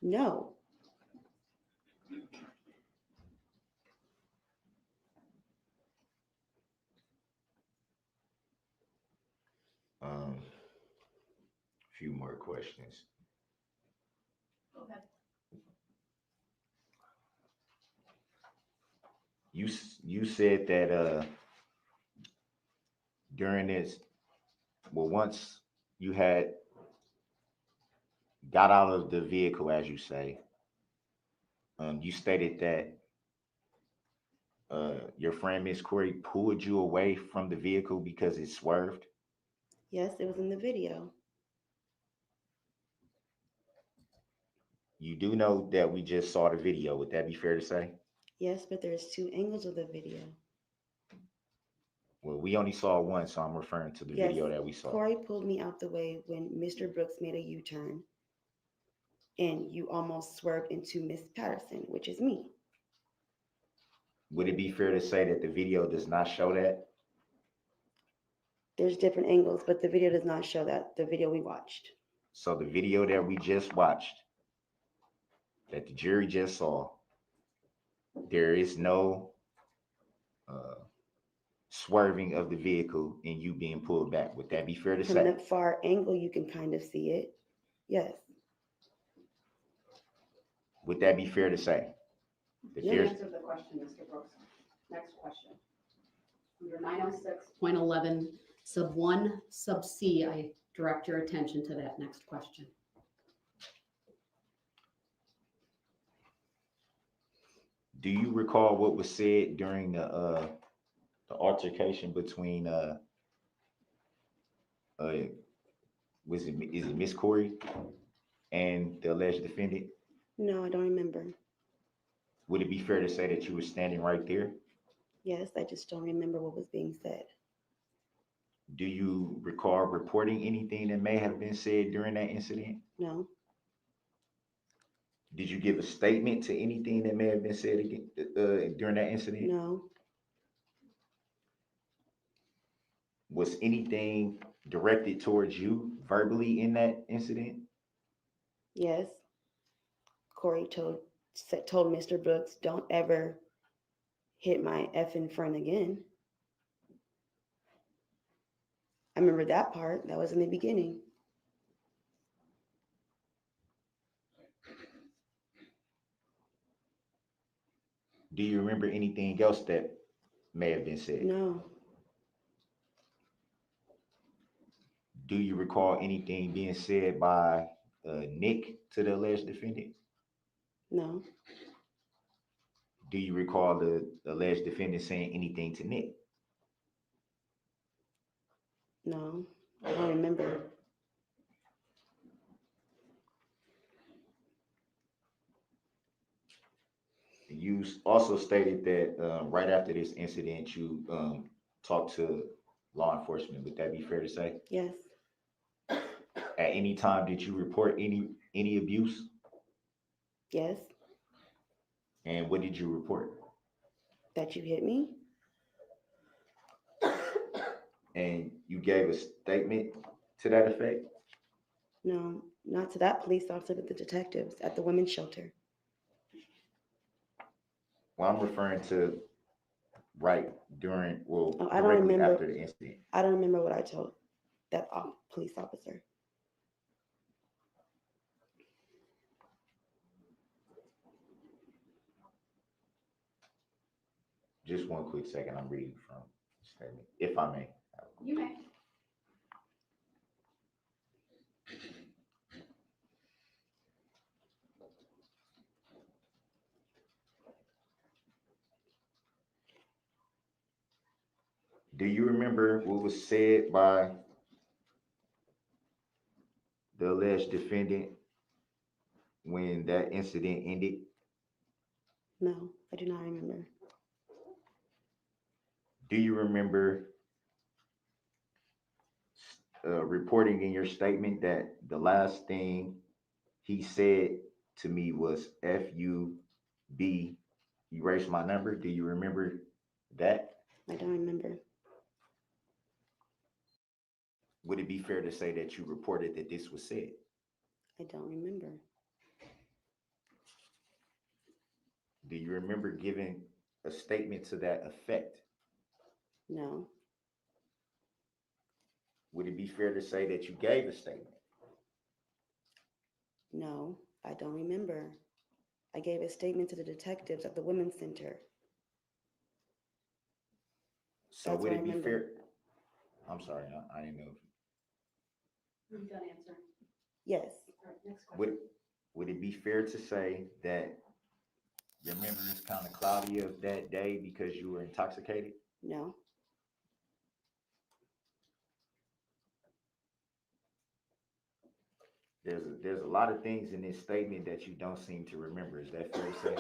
No. A few more questions. Go ahead. You said that during this, well, once you had got out of the vehicle, as you say, you stated that your friend Miss Corey pulled you away from the vehicle because it swerved. Yes, it was in the video. You do know that we just saw the video. Would that be fair to say? Yes, but there's two angles of the video. Well, we only saw one, so I'm referring to the video that we saw. Corey pulled me out the way when Mr. Brooks made a U-turn, and you almost swerved into Miss Patterson, which is me. Would it be fair to say that the video does not show that? There's different angles, but the video does not show that, the video we watched. So the video that we just watched, that the jury just saw, there is no swerving of the vehicle and you being pulled back. Would that be fair to From say? the far angle, you can kind of see it. Yes. Would that be fair to say? That You there's, answered the question, Mr. Brooks. Next question. Under 906.11, sub 1, sub C, I direct your attention to that next question. do you recall what was said during the altercation between is it Miss Corey and the alleged defendant? No, I don't remember. Would it be fair to say that you were standing right there? Yes, I just don't remember what was being said. Do you recall reporting anything that may have been said during that incident? No, Did you give a statement to anything that may have been said during that incident? no, Was anything directed towards you verbally in that incident? yes. Corey told Mr. Brooks, don't ever hit my effing friend again. I remember that part. That was in the beginning. Do you remember anything else that may have been said? No, Do you recall anything being said by Nick to the alleged defendant? no, Do you recall the alleged defendant saying anything to Nick? no. I don't remember. You also stated that right after this incident, you talked to law enforcement. Would that be fair to say? Yes, At any time, did you report any abuse? yes. And what did you report? That you hit me? And you gave a statement to that effect? No, not to that police officer, but the detectives at the women's shelter. Well, I'm referring to right during, well, Oh, I don't directly remember. after the incident. I don't remember what I told that police officer. Just one quick second, I'm reading from the statement, if I may. You may. Do you remember what was said by the alleged defendant when that incident ended? No, I do not remember. Do you remember reporting in your statement that the last thing he said to me was FUB, erase my number? Do you remember that? I don't remember. Would it be fair to say that you reported that this was said? I don't remember. Do you remember giving a statement to that effect? No, Would it be fair to say that you gave a statement? no, I don't remember. I gave a statement to the detectives at the women's center. So That's would what I it be remember. fair? I'm sorry, I didn't know. You done answer. Yes, All right, next question. Would it be fair to say that your memory is kind of cloudy of that day because you were intoxicated? no, There's a lot of things in this statement that you don't seem to remember. Is that fair to say?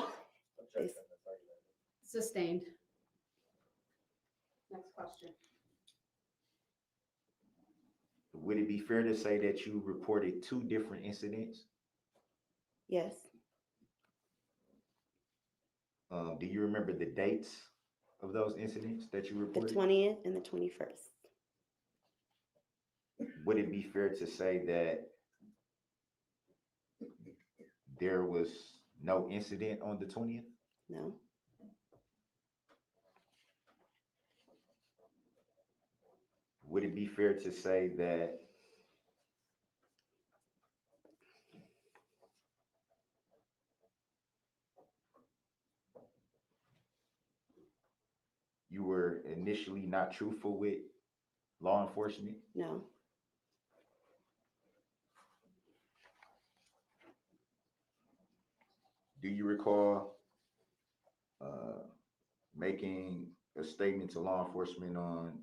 It's- Sustained. Next question. Would it be fair to say that you reported two different incidents? yes, Do you remember the dates of those incidents that you the reported? 20th and the 21st. Would it be fair to say that there was no incident on the 20th? No, would it be fair to say that you were initially not truthful with law enforcement? No. Do you recall making a statement to law enforcement on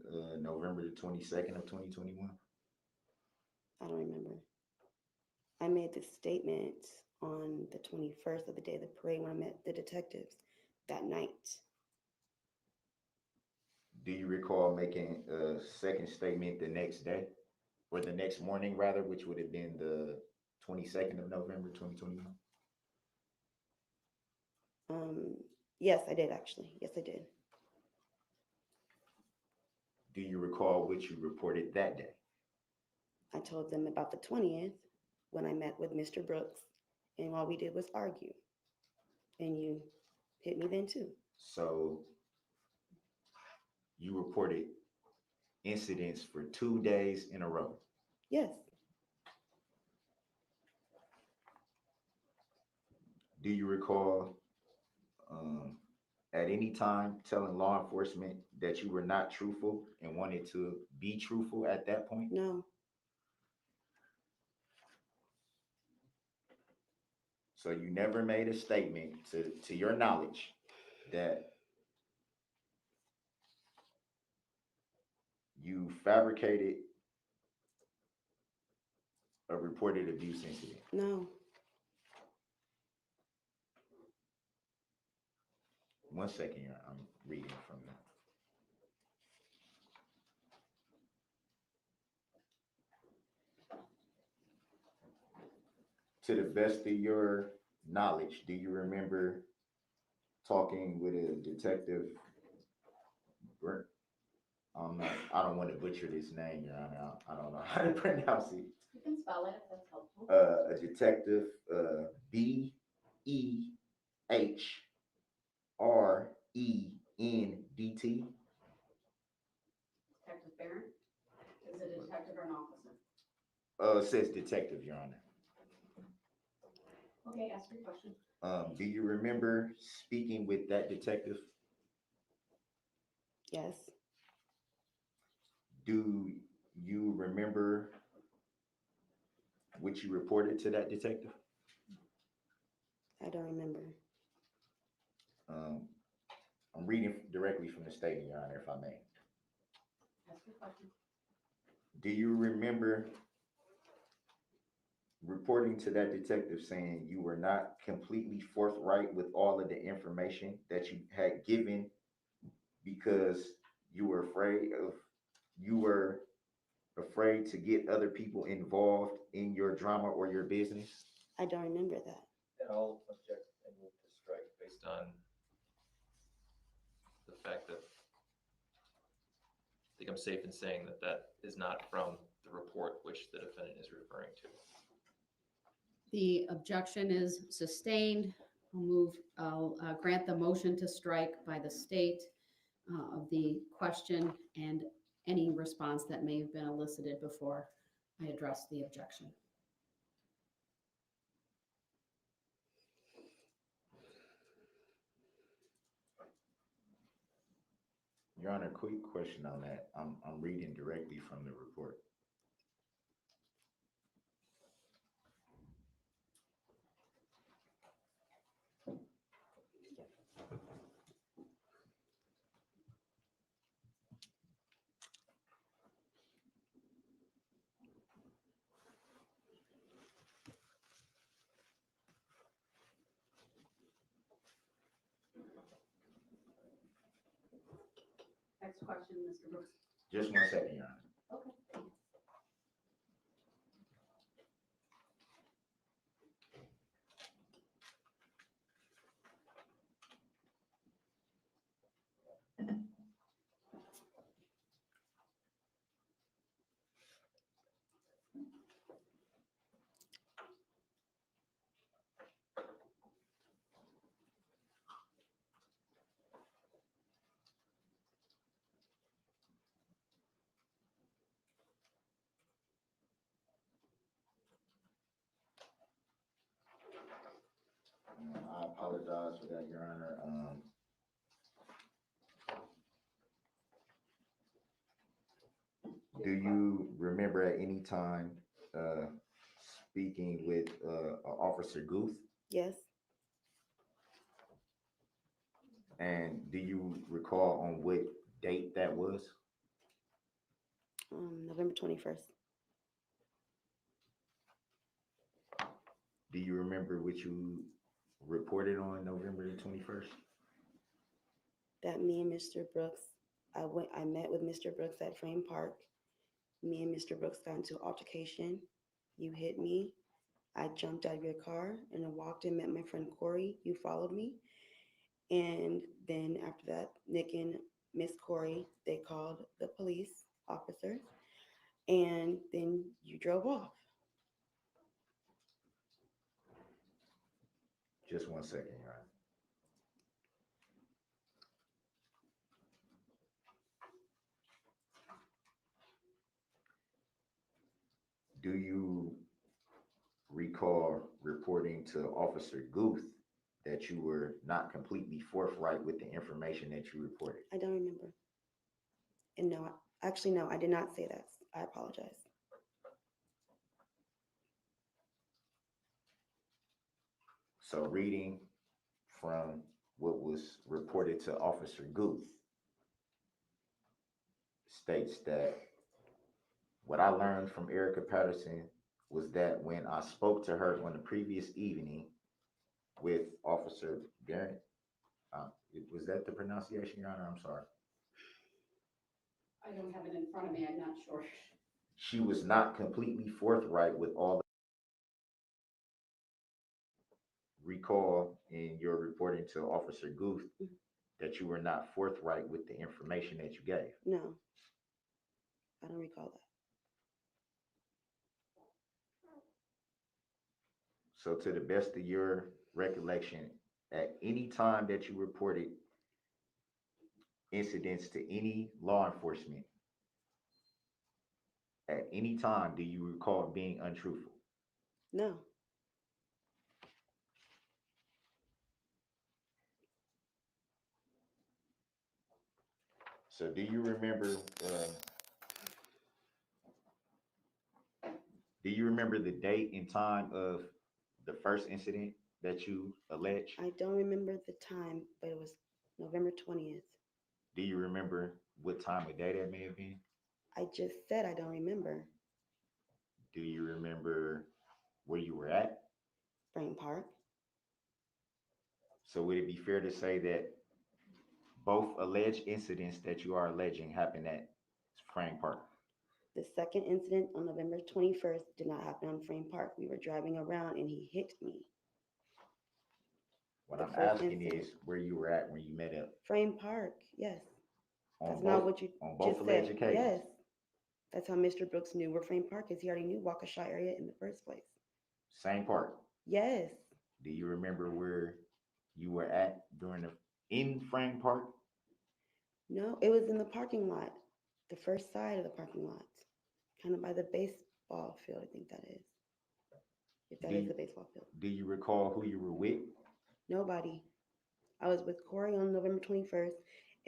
November the 22nd of 2021? I don't remember. I made this statement on the 21st of the day of the parade when I met the detectives that night. Do you recall making a second statement the next day, or the next morning rather, which would have been the 22nd of November 2021? Yes, I did actually. Yes, I did. Do you recall what you reported that day? I told them about the 20th when I met with Mr. Brooks, and all we did was argue. And you hit me then too. So you reported incidents for 2 days in a row. Yes. Do you recall at any time telling law enforcement that you were not truthful and wanted to be truthful at that point? No. So you never made a statement to your knowledge that you fabricated a reported abuse incident? No. One second, I'm reading from that. To the best of your knowledge, do you remember talking with a detective? I don't want to butcher this name, Your Honor. I don't know how to pronounce it. You can spell it if that's helpful. A detective, Behrendt. Detective Barron? Is it a detective or an officer? It says detective, Your Honor. Okay, ask your question. Do you remember speaking with that detective? Yes. Do you remember what you reported to that detective? I don't remember. I'm reading directly from the statement, Your Honor, if I may. Ask your question. Do you remember reporting to that detective saying you were not completely forthright with all of the information that you had given because you were afraid to get other people involved in your drama or your business? I don't remember that. And I'll object and move to strike based on the fact that I think I'm safe in saying that that is not from the report which the defendant is referring to. The objection is sustained. I'll grant the motion to strike by the state of the question and any response that may have been elicited before I address the objection. Your Honor, quick question on that. I'm reading directly from the report. Next question, Mr. Brooks. Just 1 second, Your Honor. Okay. apologize for that, Your Honor. Do you remember at any time speaking with Officer Guth? Yes, And do you recall on what date that was? November 21st. Do you remember what you reported on November the 21st? That me and Mr. Brooks, I met with Mr. Brooks at Frame Park. Me and Mr. Brooks got into an altercation. You hit me. I jumped out of your car and I walked and met my friend Corey. You followed me. And then after that, Nick and Miss Corey, they called the police officers. And then you drove off. Just 1 second, Your Honor. Do you recall reporting to Officer Guth that you were not completely forthright with the information that you reported? I don't remember. And no, actually, no, I did not say that. I apologize. So reading from what was reported to Officer Guth states that what I learned from Erica Patterson was that when I spoke to her on the previous evening with Officer Darrell, was that the pronunciation, Your Honor? I'm sorry. I don't have it in front of me, I'm not sure. She was not completely forthright with all. Recall in your reporting to Officer Guth that you were not forthright with the information that you gave. No, I don't recall that. So to the best of your recollection, at any time that you reported incidents to any law enforcement, at any time do you recall being untruthful? No. So do you remember the date and time of the first incident that you allege? I don't remember the time, but it was November 20th. Do you remember what time of day that may have been? I just said I don't remember. Do you remember where you were at? Frame Park. So would it be fair to say that both alleged incidents that you are alleging happened at Frame Park? The second incident on November 21st did not happen on Frame Park. We were driving around and he hit me. What I'm asking is where you were at when you met up. Frame Park, yes. That's not what you just said. Yes. That's how Mr. Brooks knew where Frame Park is. He already knew Waukesha area in the first place. Same park? Yes. Do you remember where you were at in Frame Park? No, it was in the parking lot, the first side of the parking lot, kind of by the baseball field, I think that is. If that is the baseball field. Do you recall who you were with? Nobody. I was with Corey on November 21st,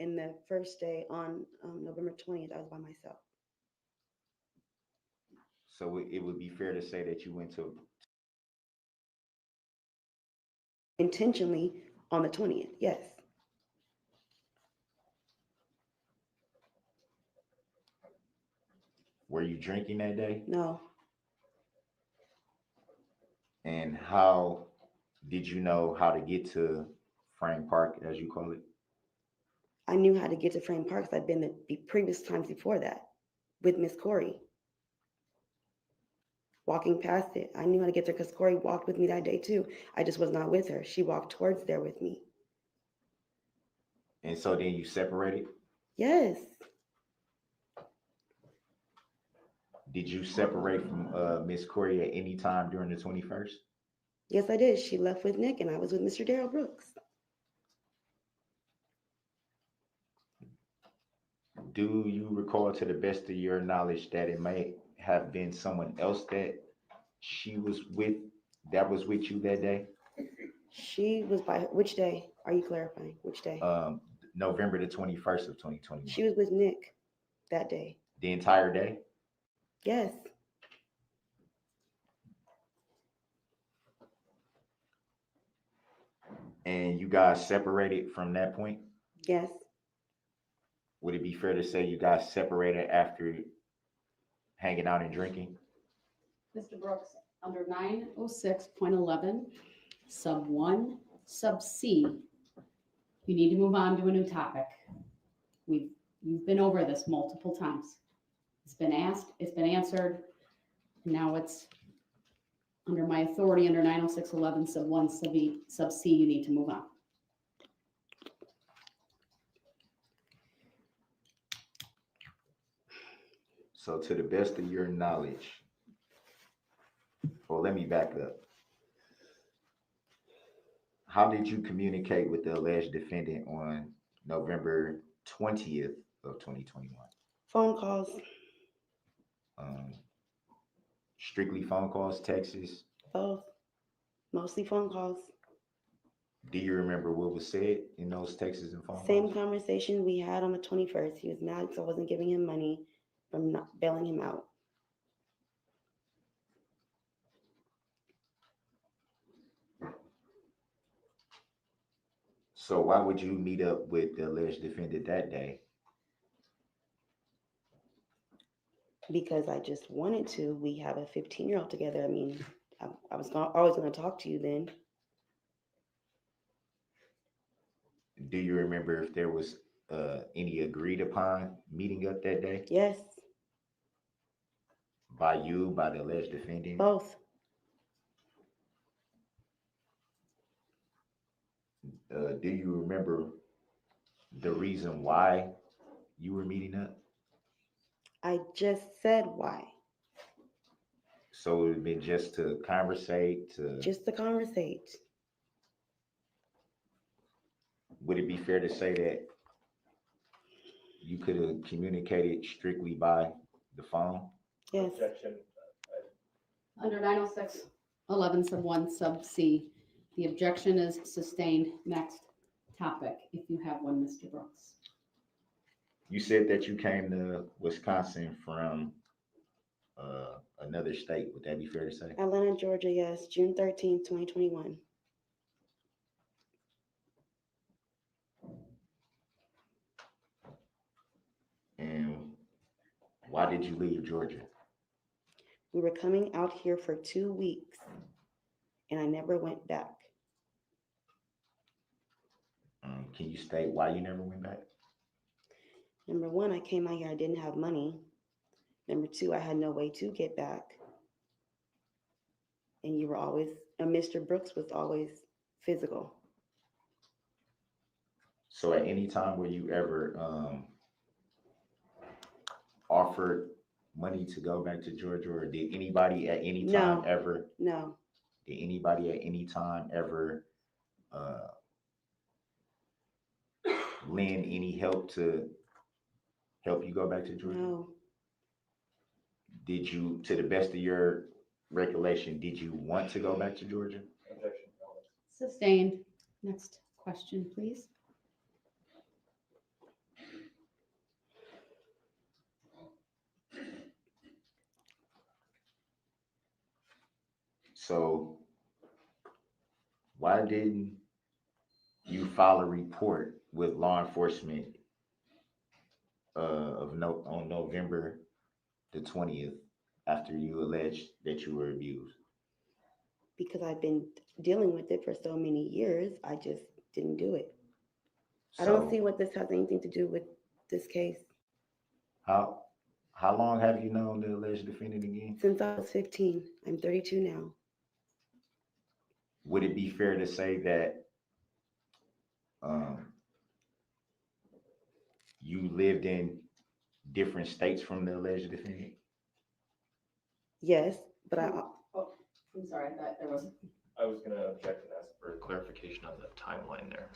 and the first day on November 20th, I was by myself. So it would be fair to say that you went to intentionally on the 20th, yes. Were you drinking that day? No. And how did you know how to get to Frame Park, as you call it? I knew how to get to Frame Park because I'd been the previous times before that with Miss Corey. Walking past it, I knew how to get there because Corey walked with me that day too. I just was not with her. She walked towards there with me. And so then you separated? Yes. Did you separate from Miss Corey at any time during the 21st? Yes, I did. She left with Nick and I was with Mr. Darrell Brooks. Do you recall, to the best of your knowledge, that it may have been someone else that she was with, that was with you that day? She was by, which day are you clarifying? Which day? November the 21st of 2021. She was with Nick that day. The entire day? Yes. And you guys separated from that point? Yes. Would it be fair to say you guys separated after hanging out and drinking? Mr. Brooks, under 906.11, sub 1, sub C, you need to move on to a new topic. You've been over this multiple times. It's been asked, it's been answered. Now it's under my authority under 906.11, sub 1, sub C, you need to move on. So to the best of your knowledge, well, let me back up. How did you communicate with the alleged defendant on November 20th of 2021? Phone calls. Strictly phone calls, texts? Both. Mostly phone calls. Do you remember what was said in those texts and phone Same calls? conversation we had on the 21st. He was mad because I wasn't giving him money from not bailing him out. So why would you meet up with the alleged defendant that day? Because I just wanted to. We have a 15-year-old together. I mean, I was always going to talk to you then. Do you remember if there was any agreed upon meeting up that day? Yes. By you, by the alleged defendant? Both. Do you remember the reason why you were meeting up? I just said why. So it would have been just to conversate, Just to conversate. Would it be fair to say that you could have communicated strictly by the phone? Yes. Objection. Under 906.11, sub 1, sub C, the objection is sustained. Next topic, if you have one, Mr. Brooks. You said that you came to Wisconsin from another state. Would that be fair to say? Atlanta, Georgia, yes. June 13th, 2021. And why did you leave Georgia? We were coming out here for 2 weeks, and I never went back. Can you state why you never went back? Number one, I came out here, I didn't have money. Number two, I had no way to get back. And you were always, Mr. Brooks was always physical. So at any time were you ever offered money to go back to Georgia, or did anybody at any time ever? No. Did anybody at any time ever lend any help to help you go back to Georgia? No. Did you, to the best of your recollection, did you want to go back to Georgia? Objection. Sustained. Next question, please. So why didn't you file a report with law enforcement on November the 20th after you alleged that you were abused? Because I've been dealing with it for so many years, I just didn't do it. I don't see what this has anything to do with this case. How long have you known the alleged defendant again? Since I was 15. I'm 32 now. Would it be fair to say that you lived in different states from the alleged defendant? Yes, but I'm sorry, that there was. I was going to object and ask for clarification on the timeline there.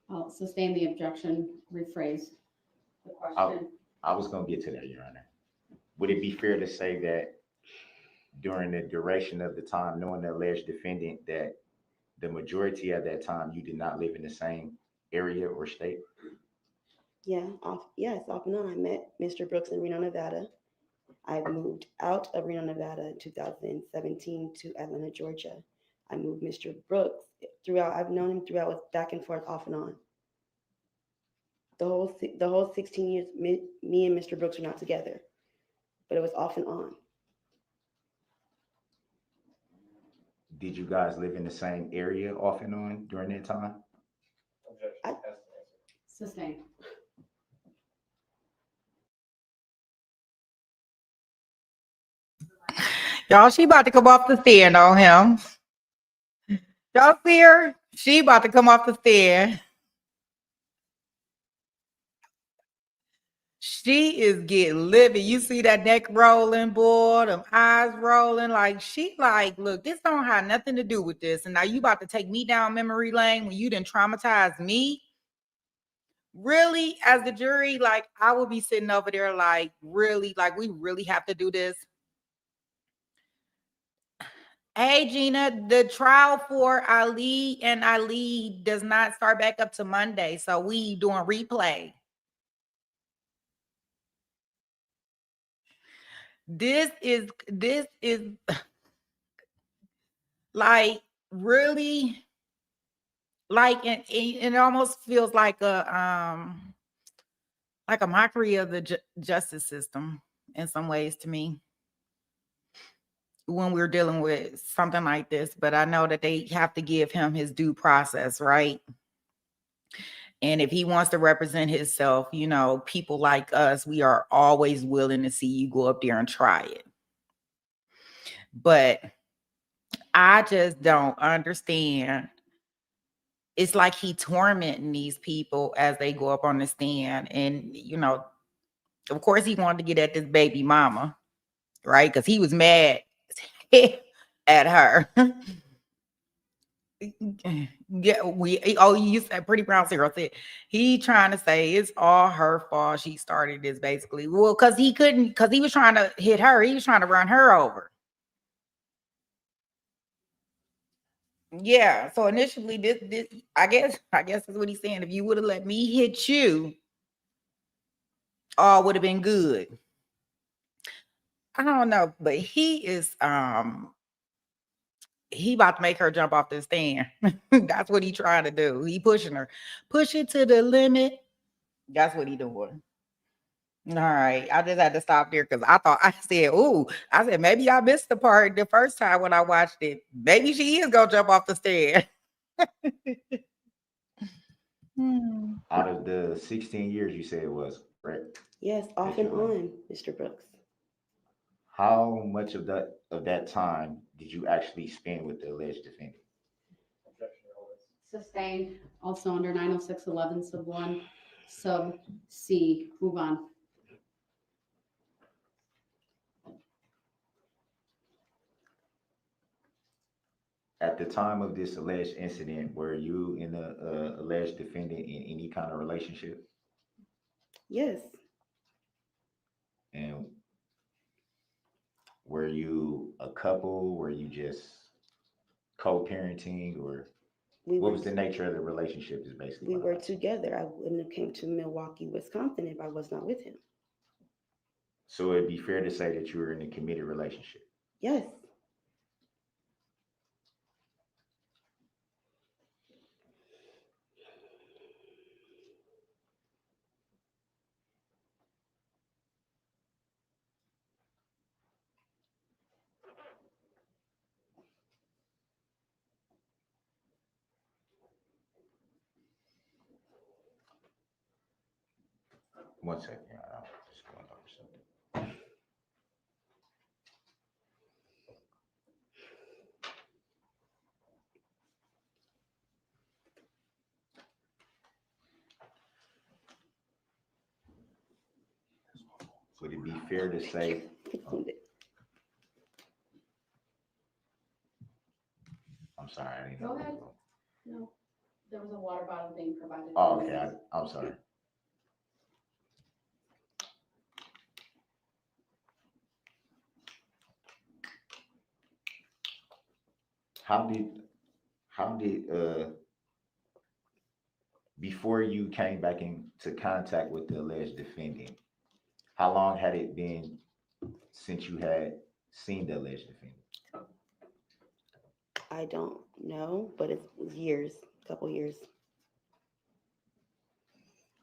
I'll sustain the objection, rephrase the question. I was going to get to that, Your Honor. Would it be fair to say that during the duration of the time knowing the alleged defendant that the majority at that time, you did not live in the same area or state? Yes, off and on. I met Mr. Brooks in Reno, Nevada. I moved out of Reno, Nevada in 2017 to Atlanta, Georgia. I moved Mr. Brooks throughout. I've known him throughout, back and forth, off and on. The whole 16 years, me and Mr. Brooks were not together, but it was off and on. Did you guys live in the same area off and on during that time? Sustained. Y'all, she about to come off the stand on him. Y'all see her? She about to come off the stand. She is getting livid. You see that neck rolling, boy, them eyes rolling. Like, she like, look, this don't have nothing to do with this. And now you about to take me down memory lane when you didn't traumatize me? Really, as the jury, like, I would be sitting over there like, really, like, we really have to do this? Hey, Gina, the trial for Ali and Ali does not start back up to Monday. So we doing replay. This is like, really, like, it almost feels like a mockery of the justice system in some ways to me when we're dealing with something like this. But I know that they have to give him his due process, right? And if he wants to represent himself, you know, people like us, we are always willing to see you go up there and try it. But I just don't understand. It's like he tormenting these people as they go up on the stand. And, you know, of course he wanted to get at this baby mama, right? Because he was mad at her. Yeah, you said Pretty Brown Zero said he trying to say it's all her fault. She started this basically. Well, because he couldn't, because he was trying to hit her, he was trying to run her over. Yeah. So initially, this I guess is what he's saying. If you would have let me hit you, all would have been good. I don't know, but he is he about to make her jump off the stand. That's what he trying to do. He pushing her. Push it to the limit. That's what he doing. All right. I just had to stop there because I said, ooh, I said, maybe I missed the part the first time when I watched it. Maybe she is gonna jump off the stand. Out of the 16 years you said it was, correct? Yes, off and on, Mr. Brooks. How much of that time did you actually spend with the alleged defendant? Sustained. Also under 906.11 sub 1 sub C. Move on. At the time of this alleged incident, were you and the alleged defendant in any kind of relationship? Yes. And were you a couple? Were you just co-parenting, or what was the nature of the relationship? Is basically we were together. I wouldn't have came to Milwaukee, Wisconsin if I was not with him. So it'd be fair to say that you were in a committed relationship. Yes. One second, I'm just going over something. Would it be fair to say? I'm sorry, I didn't know. Go ahead. No, there was a water bottle being provided. Oh, okay. I'm sorry. How how did, before you came back into contact with the alleged defendant, how long had it been since you had seen the alleged defendant? I don't know, but it was years, a couple years.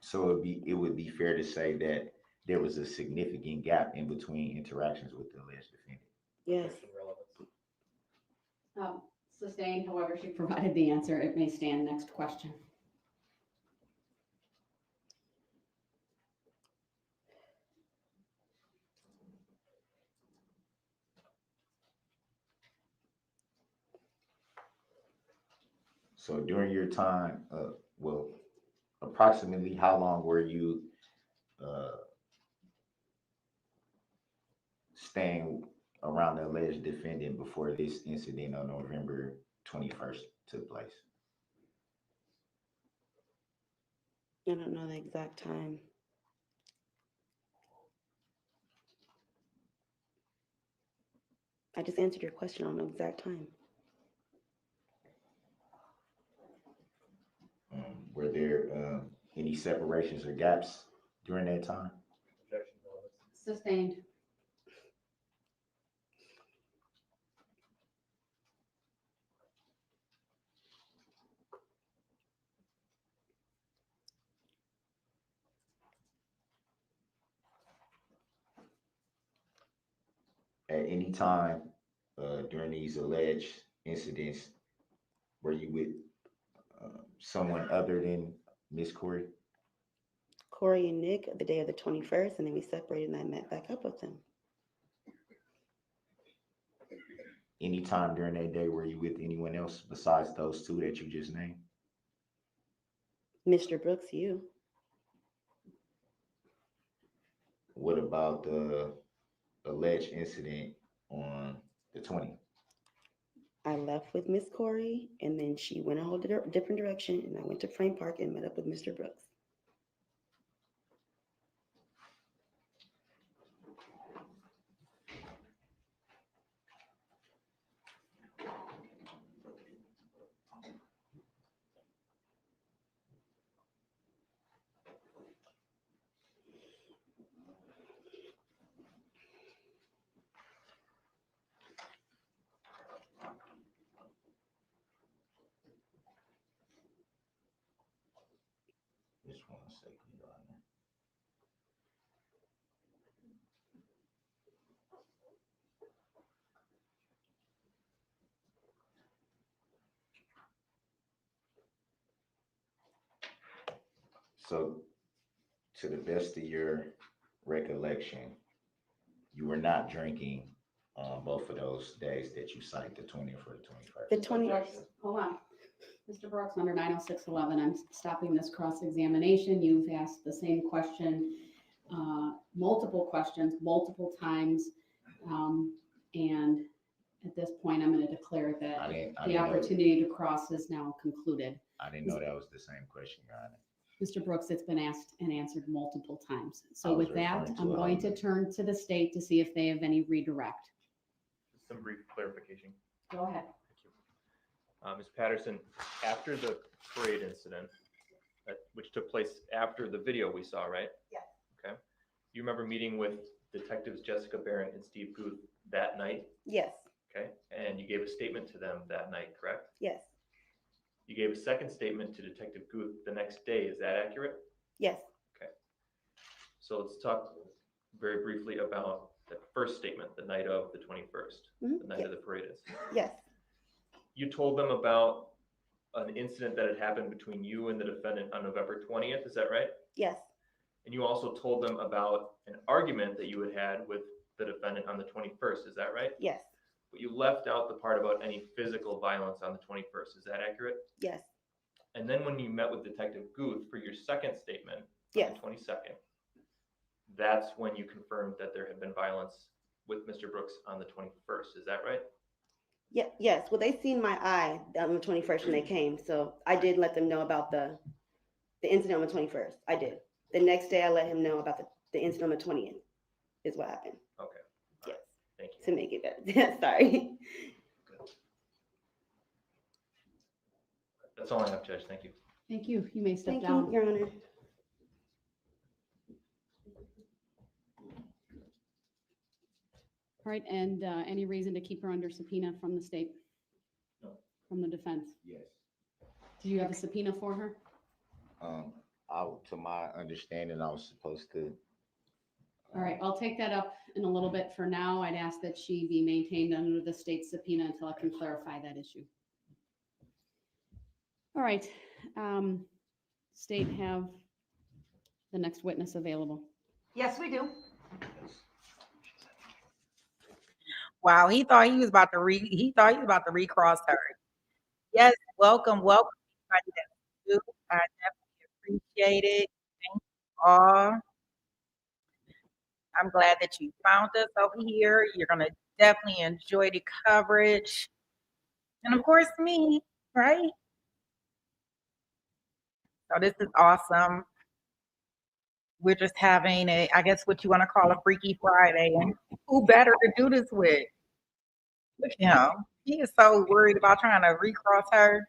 So it would be fair to say that there was a significant gap in between interactions with the alleged defendant. Yes. Sustained, however, she provided the answer. It may stand. Next question. So during your time, well, approximately how long were you staying around the alleged defendant before this incident on November 21st took place? I don't know the exact time. I just answered your question on the exact time. Were there any separations or gaps during that time? Sustained. At any time during these alleged incidents, were you with someone other than Miss Corey? Corey and Nick the day of the 21st, and then we separated and I met back up with them. Any time during that day were you with anyone else besides those two that you just named? Mr. Brooks, you. What about the alleged incident on the 20th? I left with Miss Corey, and then she went a whole different direction, and I went to Frame Park and met up with Mr. Brooks. Just 1 second, Your Honor. So, to the best of your recollection, you were not drinking both of those days that you cite, the 20th or the 21st? The 20. Hold on. Mr. Brooks, under 90611, I'm stopping this cross-examination. You've asked the same question, multiple questions, multiple times. And at this point, I'm going to declare that the opportunity to cross is now concluded. I didn't know that was the same question, Your Honor. Mr. Brooks, it's been asked and answered multiple times. So with that, I'm going to turn to the state to see if they have any redirect. Some brief clarification. Go ahead. Ms. Patterson, after the parade incident, which took place after the video we saw, right? Yes. Okay. You remember meeting with Detectives Jessica Barron and Steve Guth that night? Yes. Okay. And you gave a statement to them that night, correct? Yes. You gave a second statement to Detective Guth the next day. Is that accurate? Yes. Okay. So let's talk very briefly about the first statement, the night of the 21st, the night of the parade incident. Yes. You told them about an incident that had happened between you and the defendant on November 20th. Is that right? Yes. And you also told them about an argument that you had had with the defendant on the 21st. Is that right? Yes. But you left out the part about any physical violence on the 21st. Is that accurate? Yes. And then when you met with Detective Guth for your second statement, yes, on the 22nd, that's when you confirmed that there had been violence with Mr. Brooks on the 21st. Is that right? Yeah, yes. Well, they seen my eye on the 21st when they came. So I did let them know about the incident on the 21st. I did. The next day I let him know about the incident on the 20th is what happened. Okay. Yes. Thank you. To make it better. Sorry. That's all I have, Judge. Thank you. Thank you. You may step Thank down. you, Your Honor. All right, and any reason to keep her under subpoena from the state? No. From the defense? Yes. Do you have a subpoena for her? To my understanding, I was supposed to. All right, I'll take that up in a little bit. For now, I'd ask that she be maintained under the state subpoena until I can clarify that issue. All right, state have the next witness available. Yes, we do. Wow, he thought he was about to recross her. Yes, welcome, welcome. Everybody that's new. I definitely appreciate it. Thank you all. I'm glad that you found us over here. You're gonna definitely enjoy the coverage. And of course me, right? So this is awesome. We're just having I guess what you want to call a Freaky Friday. And who better to do this with? Look at him. He is so worried about trying to recross her.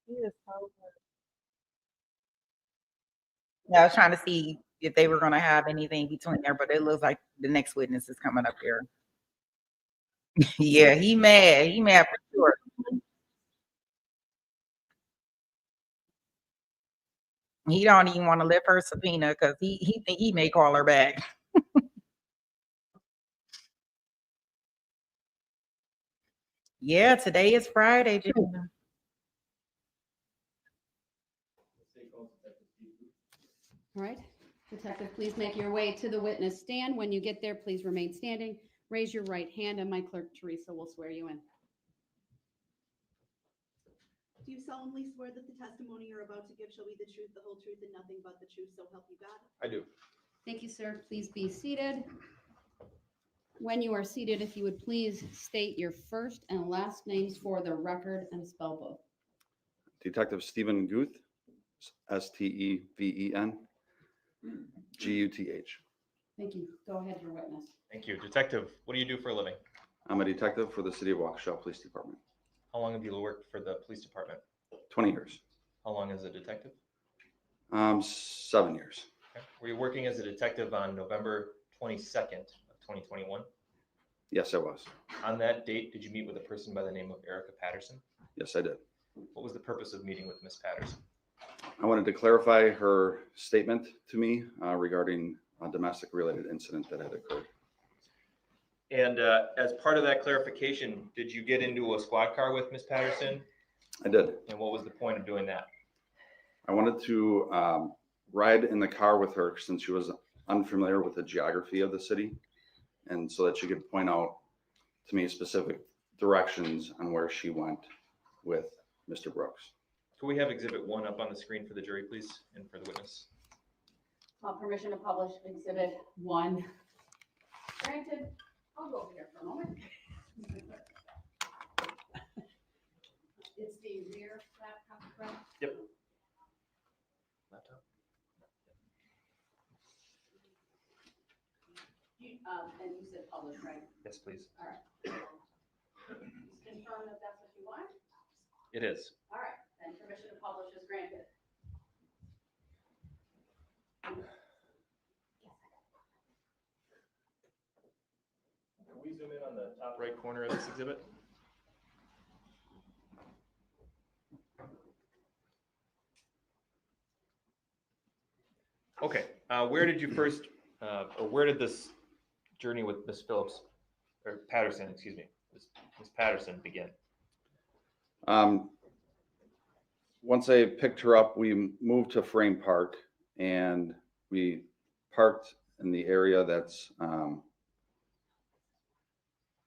He is so worried. Yeah, I was trying to see if they were going to have anything between there, but it looks like the next witness is coming up here. Yeah, he mad. He mad for sure. He don't even want to lift her subpoena because he think he may call her back. Yeah, today is Friday, Gina. All right, detective, please make your way to the witness stand. When you get there, please remain standing. Raise your right hand and my clerk Teresa will swear you in. Do you solemnly swear that the testimony you're about to give shall be the truth, the whole truth, and nothing but the truth, so help you God? I do. Thank you, sir. Please be seated. When you are seated, if you would please state your first and last names for the record and spell both. Detective Stephen Guth, Steven Guth. Thank you. Go ahead, your witness. Thank you. Detective, what do you do for a living? I'm a detective for the City of Waukesha Police Department. How long have you worked for the police department? 20 years. How long as a detective? 7 years. Okay. Were you working as a detective on November 22nd of 2021? Yes, I was. On that date, did you meet with a person by the name of Erica Patterson? Yes, I did. What was the purpose of meeting with Ms. Patterson? I wanted to clarify her statement to me regarding a domestic related incident that had occurred. And as part of that clarification, did you get into a squad car with Ms. Patterson? I did. And what was the point of doing that? I wanted to ride in the car with her since she was unfamiliar with the geography of the city, and so that she could point out to me specific directions on where she went with Mr. Brooks. Can we have Exhibit 1 up on the screen for the jury, please, and for the witness? Permission to publish Exhibit 1. Granted, I'll go over here for a moment. It's the rear laptop, correct? Yep. Laptop. And you said publish, right? Yes, please. All right. Just confirm that that's what you want? It is. All right, then permission to publish is granted. Can we zoom in on the top right corner of this exhibit? Okay, where did you first, or where did this journey with Ms. Phillips, or Patterson, excuse me, Ms. Patterson begin? Once I picked her up, we moved to Frame Park, and we parked in the area that's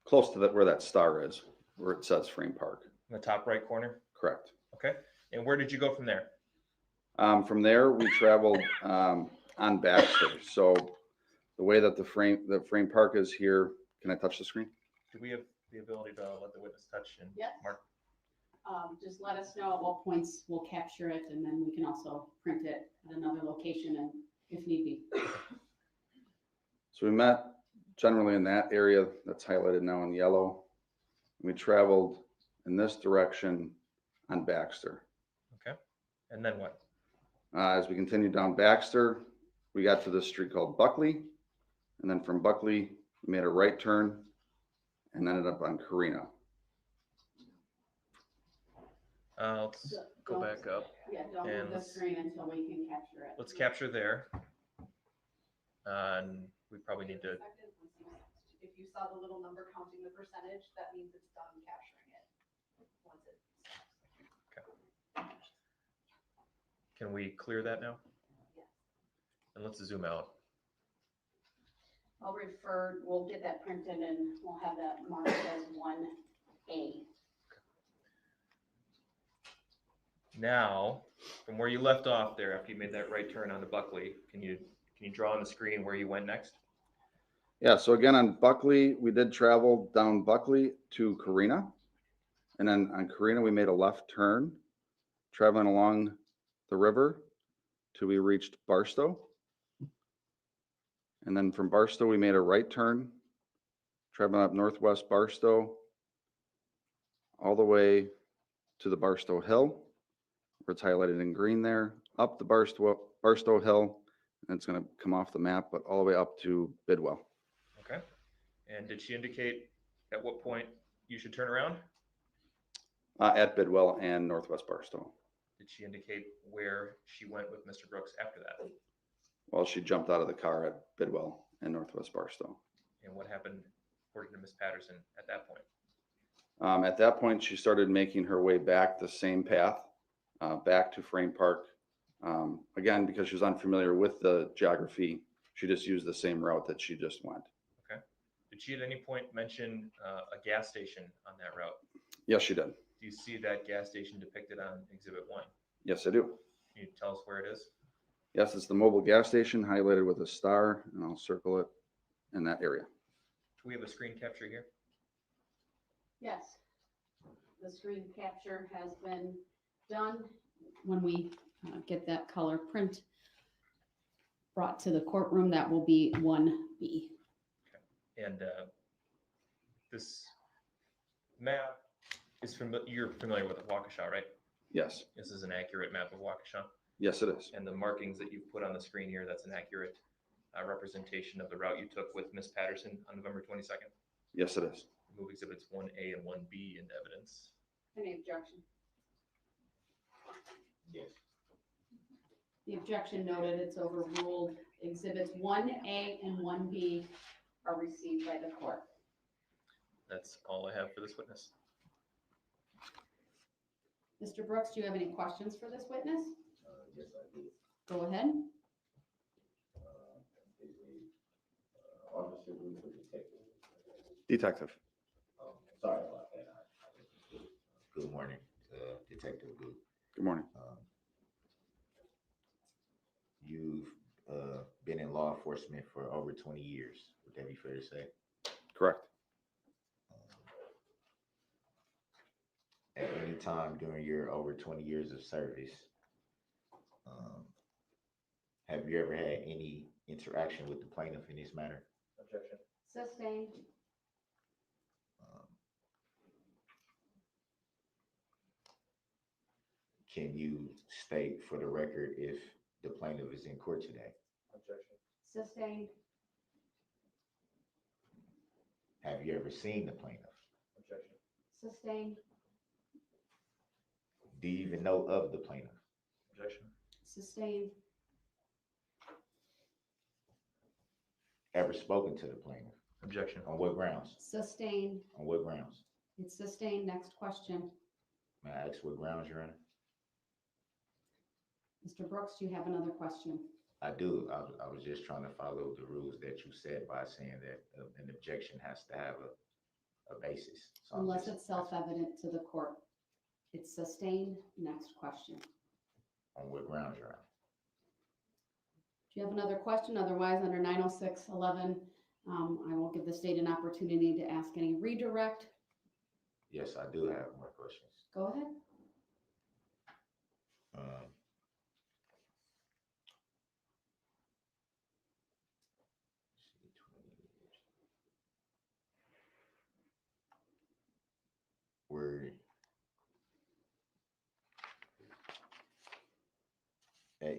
close to where that star is, where it says Frame Park. In the top right corner? Correct. Okay, and where did you go from there? From there, we traveled on Baxter. So the way that the frame park is here, can I touch the screen? Do we have the ability to let the witness touch and Yes. mark? Just let us know at what points we'll capture it, and then we can also print it at another location and if need be. So we met generally in that area that's highlighted now in yellow. We traveled in this direction on Baxter. Okay. And then what? As we continued down Baxter, we got to this street called Buckley. And then from Buckley, we made a right turn and ended up on Carina. Let's go back up. Yeah, don't And move the let's- screen until we can capture it. Let's capture there. And we probably need to, If you saw the little number counting the percentage, that means it's done capturing it. Once it stops. can we clear that now? And let's zoom out. We'll get that printed and we'll have that marked as 1A. Now, from where you left off there, after you made that right turn onto Buckley, can you draw on the screen where you went next? Yeah, so again, on Buckley, we did travel down Buckley to Carina. And then on Carina, we made a left turn, traveling along the river till we reached Barstow. And then from Barstow, we made a right turn, traveling up northwest Barstow, all the way to the Barstow Hill, where it's highlighted in green there, up the Barstow Hill, and it's going to come off the map, but all the way up to Bidwell. Okay. And did she indicate at what point you should turn around? At Bidwell and northwest Barstow. Did she indicate where she went with Mr. Brooks after that? Well, she jumped out of the car at Bidwell and northwest Barstow. And what happened according to Ms. Patterson at that point? At that point, she started making her way back the same path, back to Frame Park. Again, because she was unfamiliar with the geography, she just used the same route that she just went. Okay. Did she at any point mention a gas station on that route? Yes, she did. Do you see that gas station depicted on Exhibit 1? Yes, I do. Can you tell us where it is? Yes, it's the mobile gas station highlighted with a star, and I'll circle it in that area. Do we have a screen capture here? Yes. The screen capture has been done. When we get that color print brought to the courtroom, that will be 1B. And this map is you're familiar with Waukesha, right? Yes. This is an accurate map of Waukesha. Yes, it is. And the markings that you've put on the screen here, that's an accurate representation of the route you took with Ms. Patterson on November 22nd. Yes, it is. Move exhibits 1A and 1B into evidence. Any objection? Yes. The objection noted, it's overruled. Exhibits 1A and 1B are received by the court. That's all I have for this witness. Mr. Brooks, do you have any questions for this witness? Yes, I do. Go ahead. Officer Ruth or detective? Detective. Sorry about that. Good morning, Detective Booth. Good morning. You've been in law enforcement for over 20 years. Would that be fair to say? Correct. At any time during your over 20 years of service, have you ever had any interaction with the plaintiff in this matter? Objection. Sustained. Can you state for the record if the plaintiff is in court today? Objection. Sustained. Have you ever seen the plaintiff? Objection. Sustained. Do you even know of the plaintiff? Objection. Sustained. Ever spoken to the plaintiff? Objection. On what grounds? Sustained. On what grounds? It's sustained. Next question. May I ask what grounds, Your Honor? Mr. Brooks, do you have another question? I do. I was just trying to follow the rules that you said by saying that an objection has to have a basis. So I'm Unless just- it's self-evident to the court. It's sustained. Next question. On what grounds, Your Honor? Do you have another question? Otherwise, under 906.11, I will give the state an opportunity to ask any redirect. Yes, I do have more questions. Go ahead.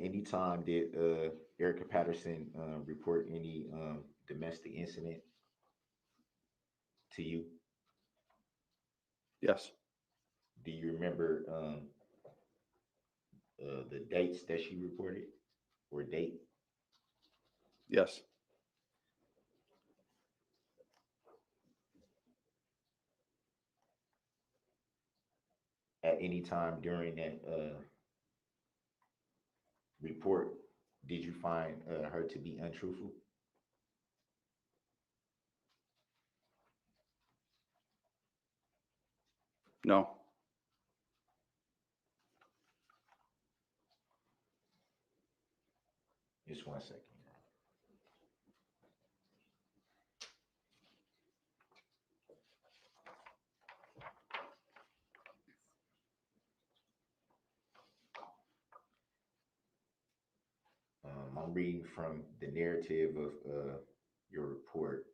any time did Erica Patterson report any domestic incident to you? Yes. Do you remember the dates that she reported or date? Yes. At any time during that report, did you find her to be untruthful? No. Just 1 second. I'm reading from the narrative of your report,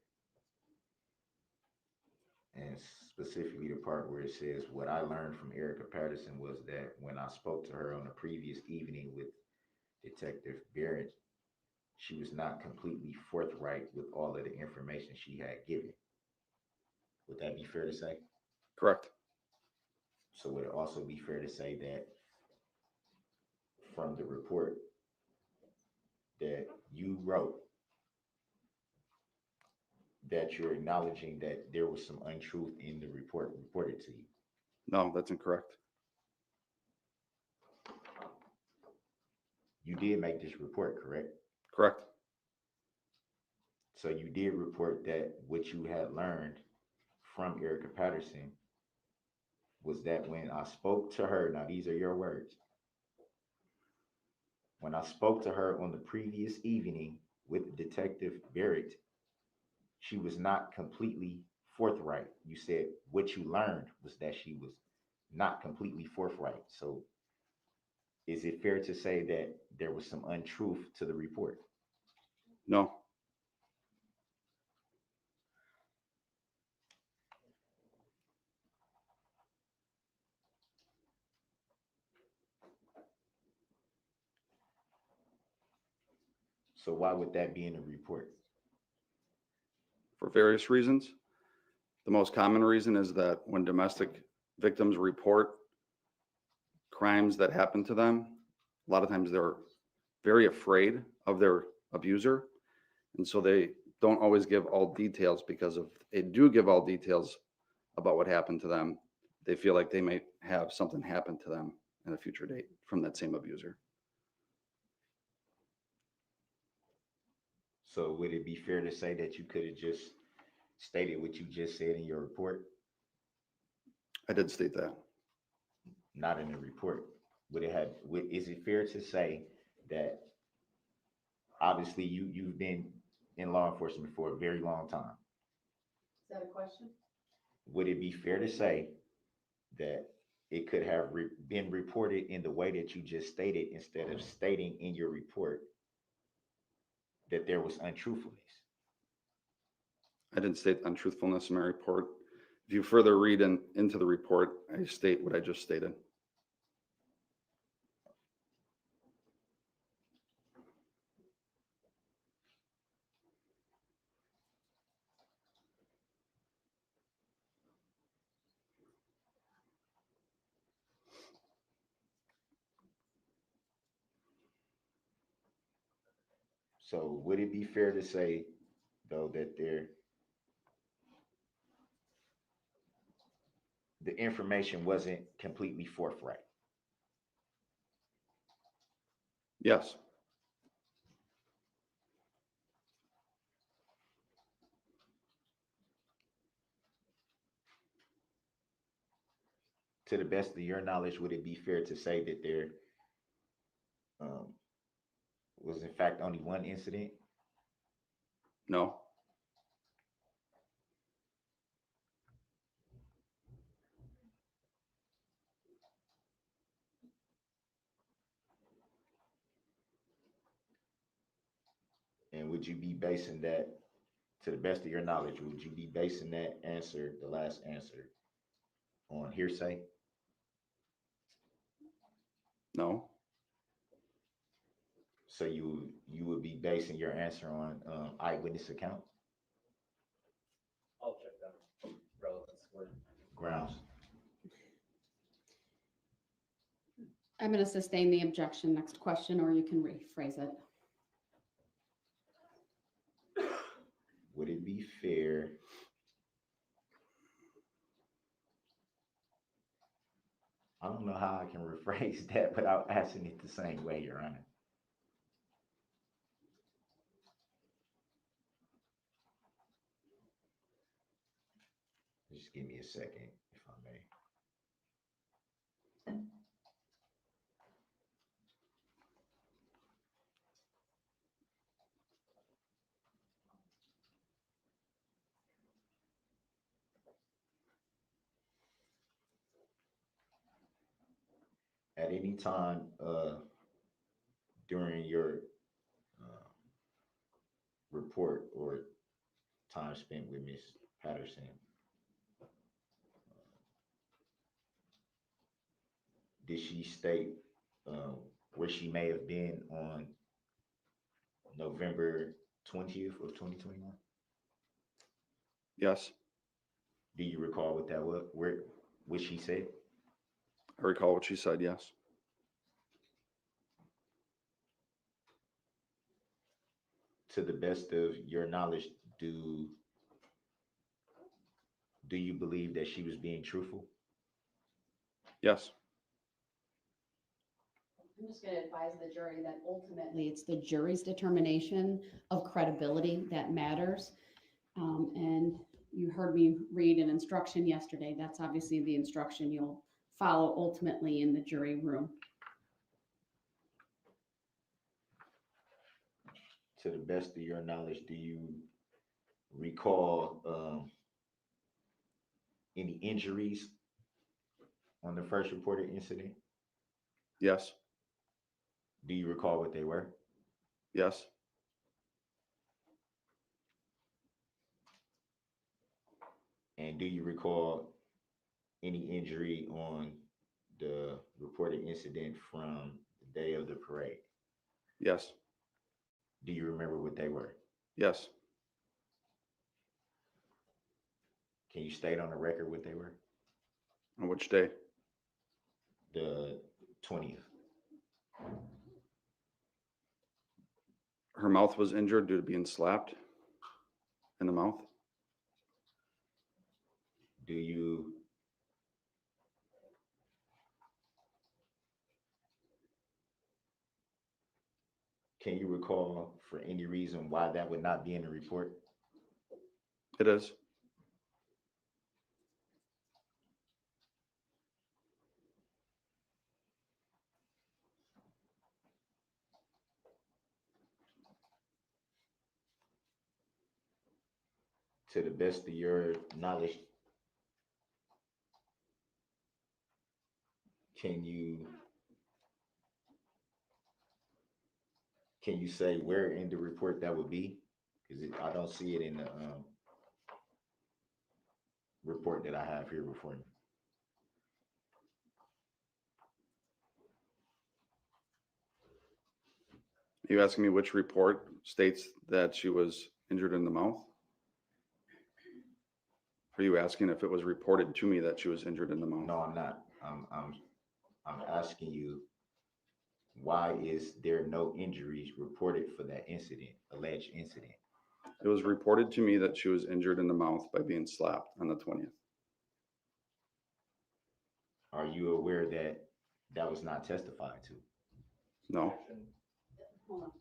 and specifically the part where it says, "What I learned from Erica Patterson was that when I spoke to her on the previous evening with Detective Barrett, she was not completely forthright with all of the information she had given." Would that be fair to say? Correct. So would it also be fair to say that from the report that you wrote, that you're acknowledging that there was some untruth in the report reported to you? No, that's incorrect. You did make this report, correct? Correct. So you did report that what you had learned from Erica Patterson was that when I spoke to her, now these are your words, when I spoke to her on the previous evening with Detective Barrett, she was not completely forthright. You said what you learned was that she was not completely forthright. So is it fair to say that there was some untruth to the report? No. So why would that be in the report? For various reasons. The most common reason is that when domestic victims report crimes that happen to them, a lot of times they're very afraid of their abuser. And so they don't always give all details, because if they do give all details about what happened to them, they feel like they may have something happen to them in a future date from that same abuser. So would it be fair to say that you could have just stated what you just said in your report? I did state that. Not in the report. Is it fair to say that obviously you've been in law enforcement for a very long time? Is that a question? Would it be fair to say that it could have been reported in the way that you just stated, instead of stating in your report that there was untruthfulness? I didn't state untruthfulness in my report. If you further read into the report, I state what I just stated. So would it be fair to say, though, that the information wasn't completely forthright? Yes. To the best of your knowledge, would it be fair to say that there was in fact only one incident? No. And would you be basing that, to the best of your knowledge, would you be basing that answer, the last answer, on hearsay? No. So you would be basing your answer on eyewitness account I'll check that relevance word. grounds. I'm going to sustain the objection. Next question, or you can rephrase it. Would it be fair? I don't know how I can rephrase that without asking it the same way, Your Honor. Just give me a second, if I may. At any time during your report or time spent with Ms. Patterson, did she state where she may have been on November 20th of 2021? Yes, Do you recall what that was? What she said? I recall what she said, yes. To the best of your knowledge, do you believe that she was being truthful? Yes, I'm just going to advise the jury that ultimately it's the jury's determination of credibility that matters. And you heard me read an instruction yesterday. That's obviously the instruction you'll follow ultimately in the jury room. To the best of your knowledge, do you recall any injuries on the first reported incident? yes, Do you recall what they were? yes, And do you recall any injury on the reported incident from the day of the parade? yes, Do you remember what they were? yes. Can you state on the record what they were? On which day? The 20th. Her mouth was injured due to being slapped in the mouth. Do you Can you recall for any reason why that would not be in the report? It is. To the best of your knowledge, can you say where in the report that would be? Because I don't see it in the report that I have here before me. You asking me which report states that she was injured in the mouth? Are you asking if it was reported to me that she was injured in the mouth? No, I'm not. I'm asking you, why is there no injuries reported for that incident, alleged incident? It was reported to me that she was injured in the mouth by being slapped on the 20th. Are you aware that that was not testified to? No, Hold on.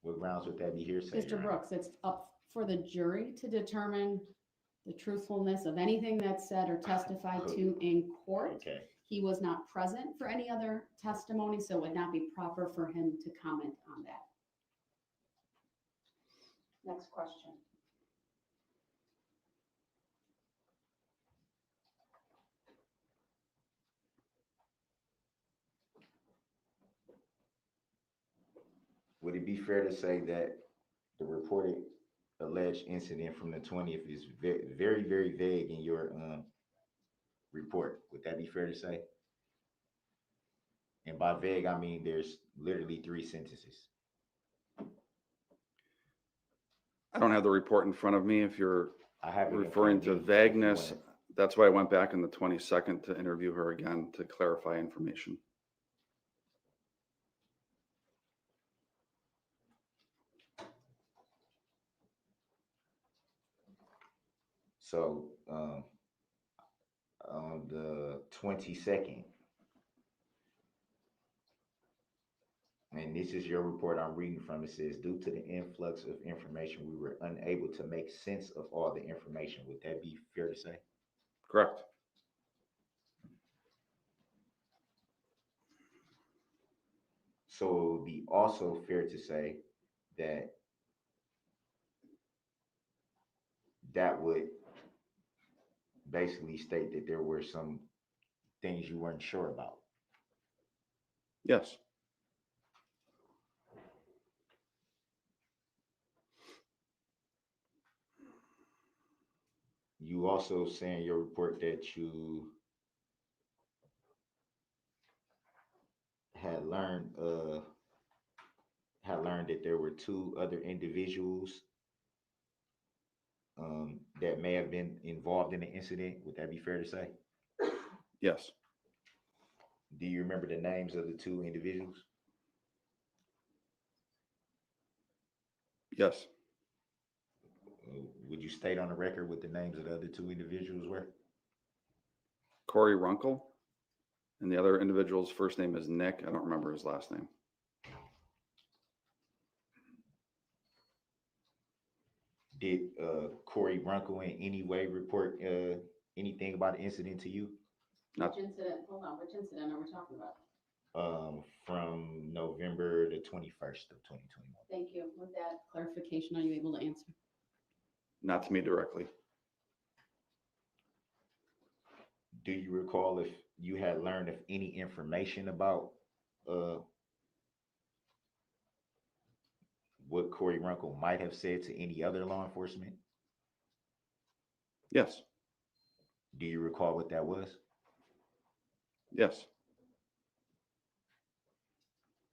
What grounds would that be hearsay? Your Mr. Honor? Brooks, it's up for the jury to determine the truthfulness of anything that's said or testified to in court. Okay. He was not present for any other testimony, so it would not be proper for him to comment on that. Next question. Would it be fair to say that the reported alleged incident from the 20th is very, very vague in your report? Would that be fair to say? And by vague, I mean there's literally 3 sentences. I don't have the report in front of me. If you're I have it in front referring of to me if you vagueness, wanna- that's why I went back on the 22nd to interview her again to clarify information. So on the 22nd, and this is your report I'm reading from, it says, due to the influx of information, we were unable to make sense of all the information. Would that be fair to say? Correct. So it would be also fair to say that that would basically state that there were some things you weren't sure about. Yes. You also say in your report that you had learned that there were 2 other individuals that may have been involved in the incident. Would that be fair to say? Yes. Do you remember the names of the 2 individuals? Yes. Would you state on the record what the names of the other 2 individuals were? Corey Runkel, and the other individual's first name is Nick. I don't remember his last name. Did Corey Runkel in any way report anything about the incident to you? Not Which incident, hold on, which incident are we talking about? From November the 21st of 2021. Thank you. With that clarification, are you able to answer? not to me directly. Do you recall if you had learned of any information about what Corey Runkel might have said to any other law enforcement? Yes. Do you recall what that was? Yes.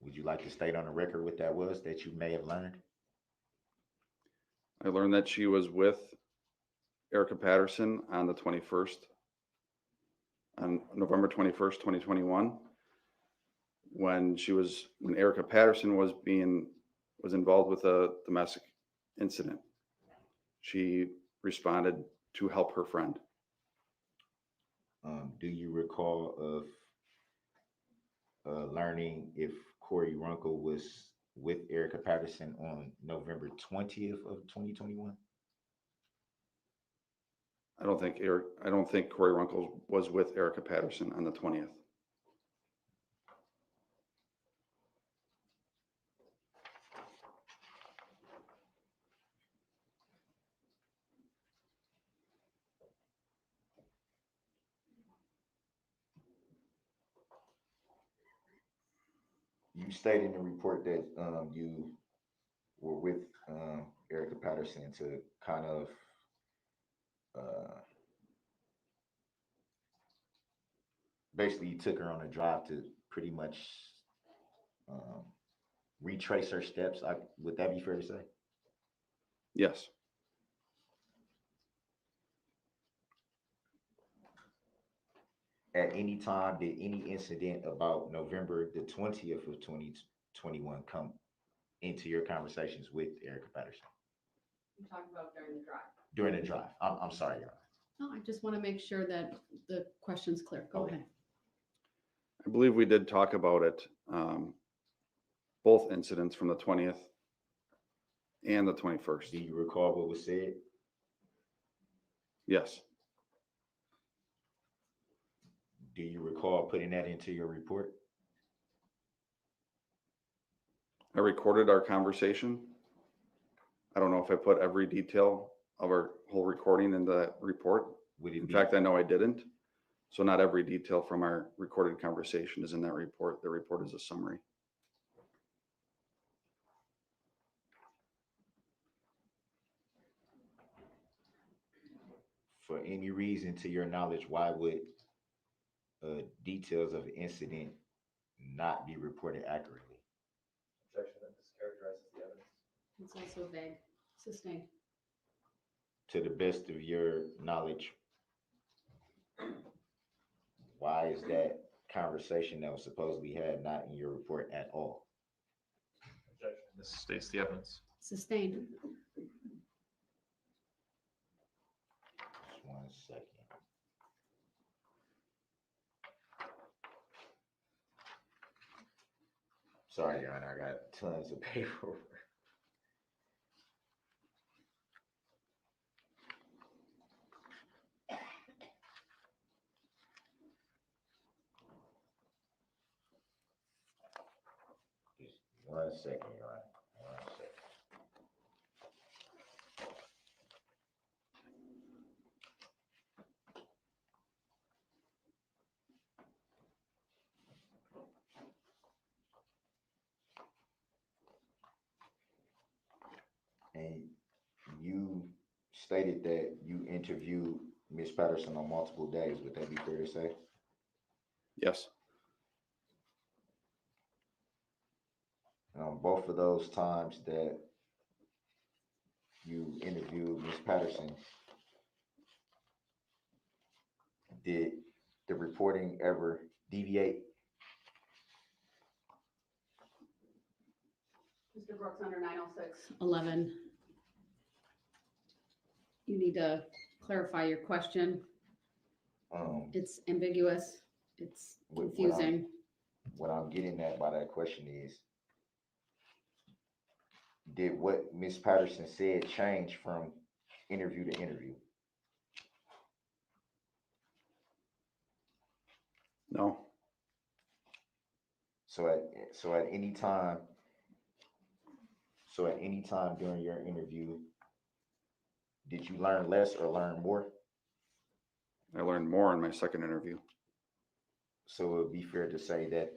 Would you like to state on the record what that was that you may have learned? I learned that she was with Erica Patterson on the 21st, on November 21st, 2021, when Erica Patterson was involved with a domestic incident. She responded to help her friend. Do you recall of learning if Corey Runkel was with Erica Patterson on November 20th of 2021? I don't think Corey Runkel was with Erica Patterson on the 20th. You stated in the report that you were with Erica Patterson to kind of basically you took her on a drive to pretty much retrace her steps. Would that be fair to say? Yes. At any time, did any incident about November the 20th of 2021 come into your conversations with Erica Patterson? You talking about during the drive? During the drive. I'm sorry, Your Honor. No, I just want to make sure that the question's clear. Go ahead. I believe we did talk about it, both incidents from the 20th and the 21st. Do you recall what was said? Yes. Do you recall putting that into your report? I recorded our conversation. I don't know if I put every detail of our whole recording in the report. In fact, I know I didn't. So not every detail from our recorded conversation is in that report. The report is a summary. For any reason, to your knowledge, why would details of the incident not be reported accurately. Objection, that mischaracterizes the evidence. It's also vague. Sustained. To the best of your knowledge, why is that conversation that was supposedly had not in your report at all? Objection, this states the evidence. Sustained. Just 1 second. Sorry, Your Honor, I got tons of paperwork. Just 1 second, Your Honor. 1 second. And you stated that you interviewed Ms. Patterson on multiple days. Would that be fair to say? Yes. And on both of those times that you interviewed Ms. Patterson, did the reporting ever deviate? Mr. Brooks, under 906.11. You need to clarify your question. It's ambiguous. It's confusing. What I'm getting at by that question is, did what Ms. Patterson said change from interview to interview? No. So at any time during your interview, did you learn less or learn more? I learned more in my second interview. So it would be fair to say that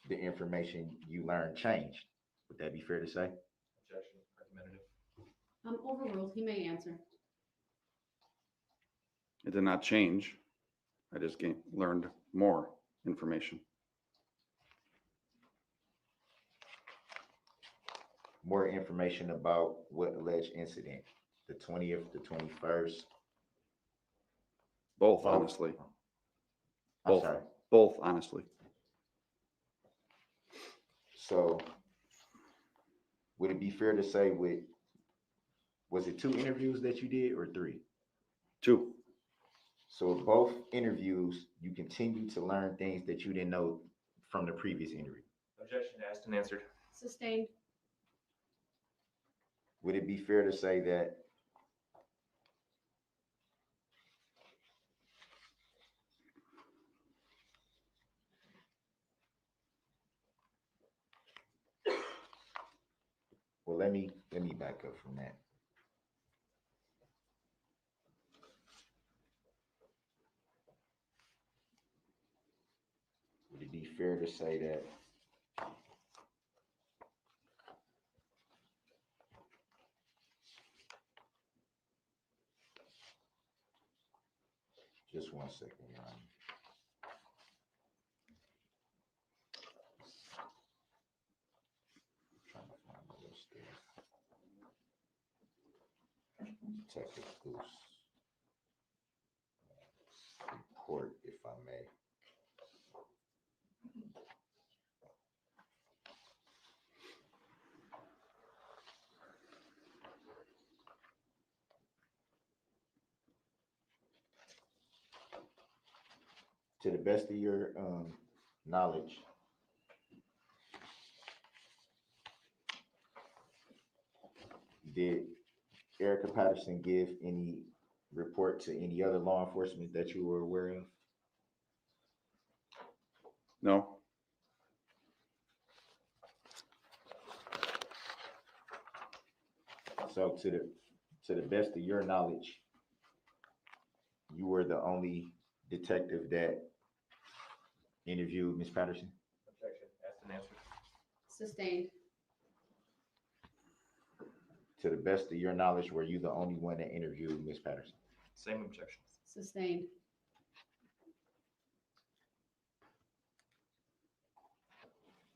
the information you learned changed. Would that be fair to say? Objection, argumentative. Overruled. He may answer. It did not change. I just learned more information. More information about what alleged incident? The 20th, the 21st? Both, honestly. I'm Both. sorry. Both, honestly. So would it be fair to say was it 2 interviews that you did or 3? 2. So with both interviews, you continued to learn things that you didn't know from the previous interview. Objection, asked and answered. Sustained. Would it be fair to say that let me back up from that. Would it be fair to say that just 1 second, Your Honor. Trying to find my list there. Detective Goose. Report, if I may. To the best of your knowledge, did Erica Patterson give any report to any other law enforcement that you were aware of? No. So to the best of your knowledge, you were the only detective that interviewed Ms. Patterson? Objection, asked and answered. Sustained. To the best of your knowledge, were you the only one that interviewed Ms. Patterson? Same objection. Sustained.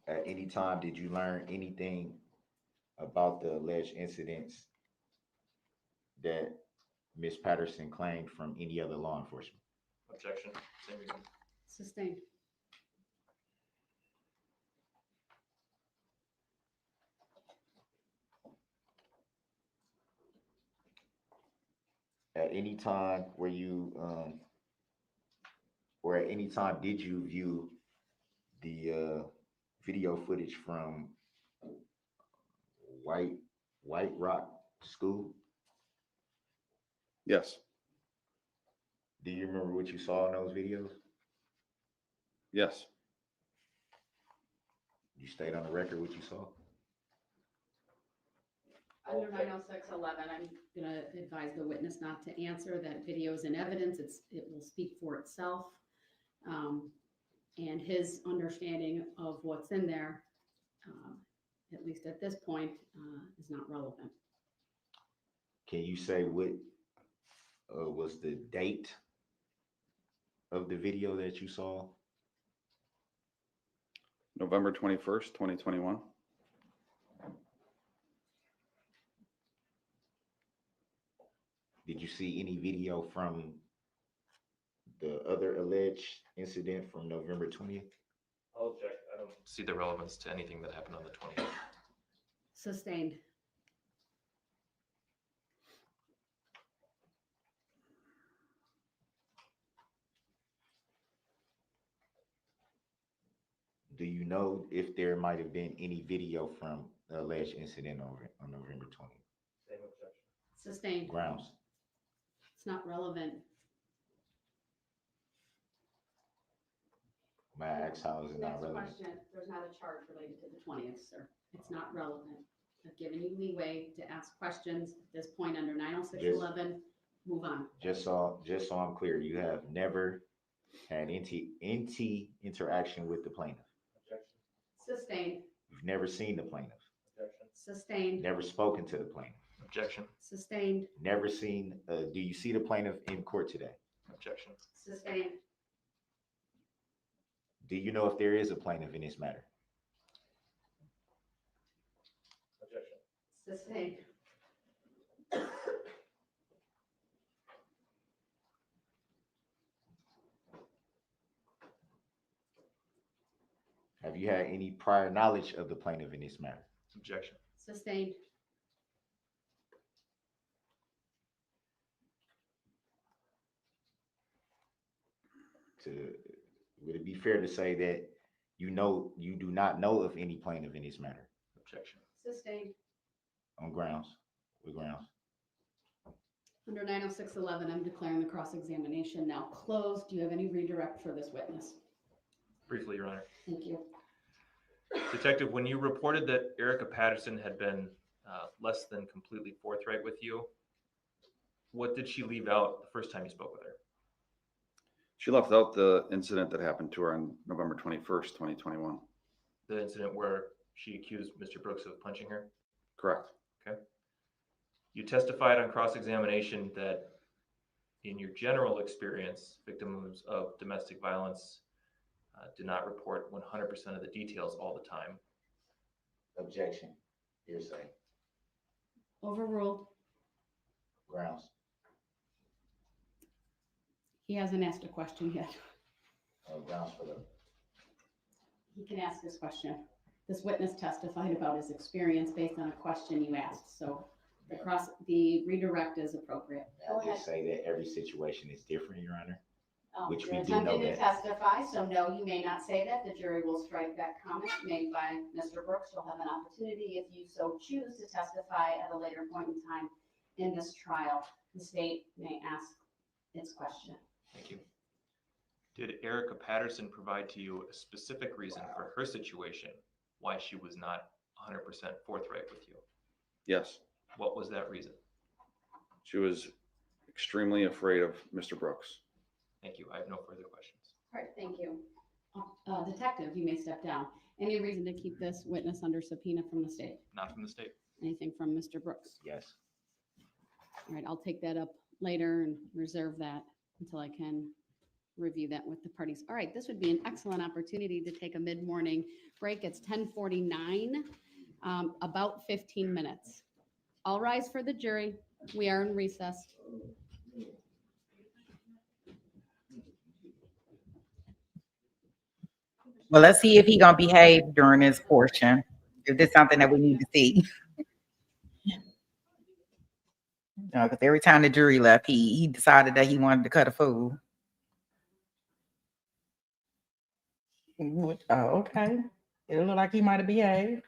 At any time, did you learn anything about the alleged incidents that Ms. Patterson claimed from any other law enforcement? Objection. Same reason. Sustained. At any time were you, or at any time did you view the video footage from White Rock School? Yes. Do you remember what you saw in those videos? Yes. You stayed on the record what you saw? Under 90611, I'm going to advise the witness not to answer. That video is in evidence. It will speak for itself. And his understanding of what's in there, at least at this point, is not relevant. Can you say what was the date of the video that you saw? November 21st, 2021. Did you see any video from the other alleged incident from November 20th? I'll object. I don't see the relevance to anything that happened on the 20th. Sustained. Do you know if there might have been any video from the alleged incident on November 20th? Same objection. Sustained. Grounds. It's not relevant. May I ask how is it not Next relevant? question. There's not a charge related to the 20th, sir. It's not relevant. I've given you leeway to ask questions at this point under 90611. Move on. Just so I'm clear, you have never had NT interaction with the plaintiff. Objection. Sustained. You've never seen the plaintiff. Objection. Sustained. Never spoken to the plaintiff. Objection. Sustained. Never seen. Do you see the plaintiff in court today? Objection. Sustained. Do you know if there is a plaintiff in this matter? Objection. Sustained. Have you had any prior knowledge of the plaintiff in this matter? Objection. Sustained. Would it be fair to say that you do not know of any plaintiff in this matter? Objection. Sustained. On grounds? What grounds? Under 90611, I'm declaring the cross-examination now closed. Do you have any redirect for this witness? Briefly, Your Honor. Thank you. Detective, when you reported that Erica Patterson had been less than completely forthright with you, what did she leave out the first time you spoke with her? She left out the incident that happened to her on November 21st, 2021. The incident where she accused Mr. Brooks of punching her? Correct. Okay. You testified on cross-examination that in your general experience, victims of domestic violence do not report 100% of the details all the time. Objection. Hearsay. Overruled. Grounds. He hasn't asked a question yet. Grounds for the. He can ask this question. This witness testified about his experience based on a question you asked. So the redirect is appropriate. I just say that every situation is different, Your Honor. Which You're we do know attempting to that. testify, so no, you may not say that. The jury will strike that comment made by Mr. Brooks. You'll have an opportunity, if you so choose, to testify at a later point in time in this trial. The state may ask its question. Thank you. Did Erica Patterson provide to you a specific reason for her situation, why she was not 100% forthright with you? Yes. What was that reason? She was extremely afraid of Mr. Brooks. Thank you. I have no further questions. All right, thank you. Detective, you may step down. Any reason to keep this witness under subpoena from the state? Not from the state. Anything from Mr. Brooks? Yes. All right, I'll take that up later and reserve that until I can review that with the parties. All right, this would be an excellent opportunity to take a mid-morning break. It's 10:49, about 15 minutes. All rise for the jury. We are in recess. Well, let's see if he gonna behave during this portion. If this is something that we need to see. Because every time the jury left, he decided that he wanted to cut a fool. Oh, okay. It looked like he might have behaved.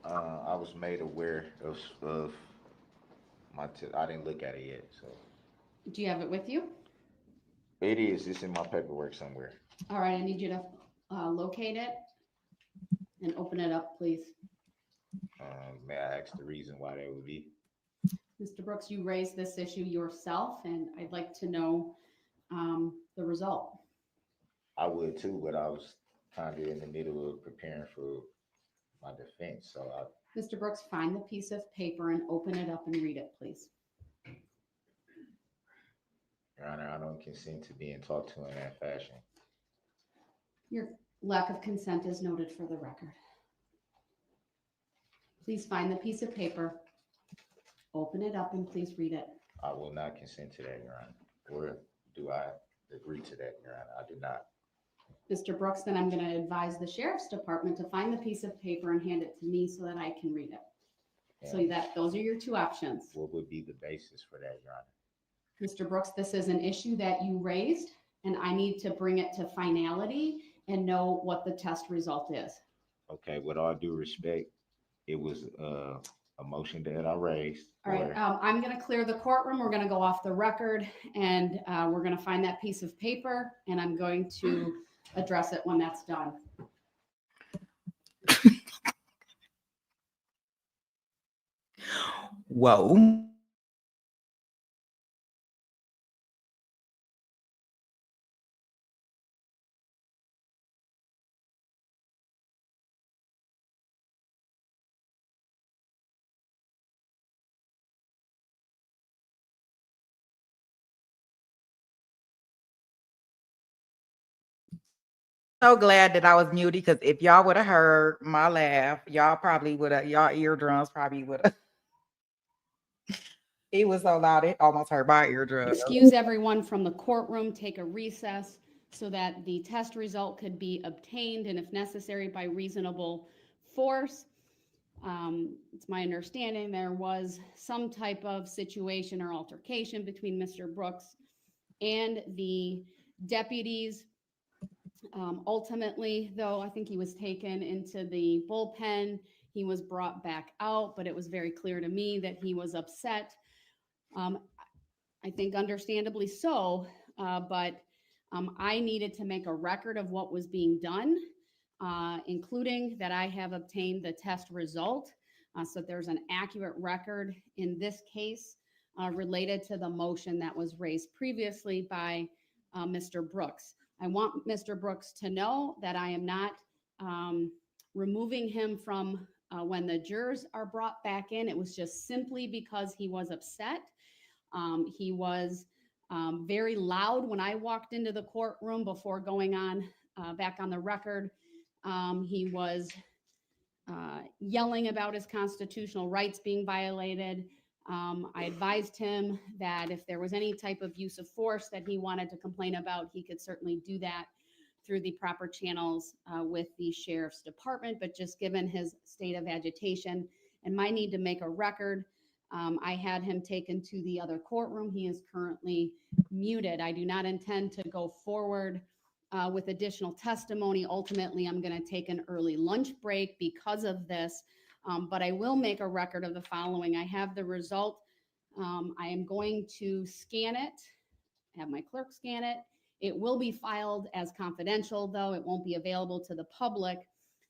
I was made aware of I didn't look at it yet, so. Do you have it with you? It is, it's in my paperwork somewhere. All right, I need you to locate it and open it up, please. May I ask the reason why that would be? Mr. Brooks, you raised this issue yourself, and I'd like to know the result. I would too, but I was kind of in the middle of preparing for my defense, so Mr. Brooks, find the piece of paper and open it up and read it, please. Your Honor, I don't consent to being talked to in that fashion. Your lack of consent is noted for the record. Please find the piece of paper, open it up, and please read it. I will not consent to that, Your Honor. Or do I agree to that, Your Honor? I do not. Mr. Brooks, then I'm going to advise the Sheriff's Department to find the piece of paper and hand it to me so that I can read it. So that those are your two options. What would be the basis for that, Your Honor? Mr. Brooks, this is an issue that you raised, and I need to bring it to finality and know what the test result is. Okay, with all due respect, it was a motion that I raised. All right, I'm going to clear the courtroom. We're going to go off the record, and we're going to find that piece of paper, and I'm going to address it when that's done. Whoa. So glad that I was muted, because if y'all would have heard my laugh, y'all probably would have, y'all eardrums probably would have. It was so loud, it almost hurt my eardrums. Excuse everyone from the courtroom, take a recess so that the test result could be obtained, and if necessary, by reasonable force. It's my understanding there was some type of situation or altercation between Mr. Brooks and the deputies. Ultimately, though, I think he was taken into the bullpen. He was brought back out, but it was very clear to me that he was upset. I think understandably so, but I needed to make a record of what was being done, including that I have obtained the test result. So there's an accurate record in this case related to the motion that was raised previously by Mr. Brooks. I want Mr. Brooks to know that I am not removing him from when the jurors are brought back in. It was just simply because he was upset. He was very loud when I walked into the courtroom before going on back on the record. He was yelling about his constitutional rights being violated. I advised him that if there was any type of use of force that he wanted to complain about, he could certainly do that through the proper channels with the Sheriff's Department. But just given his state of agitation and my need to make a record, I had him taken to the other courtroom. He is currently muted. I do not intend to go forward with additional testimony. Ultimately, I'm going to take an early lunch break because of this, but I will make a record of the following. I have the result. I am going to scan it, have my clerk scan it. It will be filed as confidential, though. It won't be available to the public,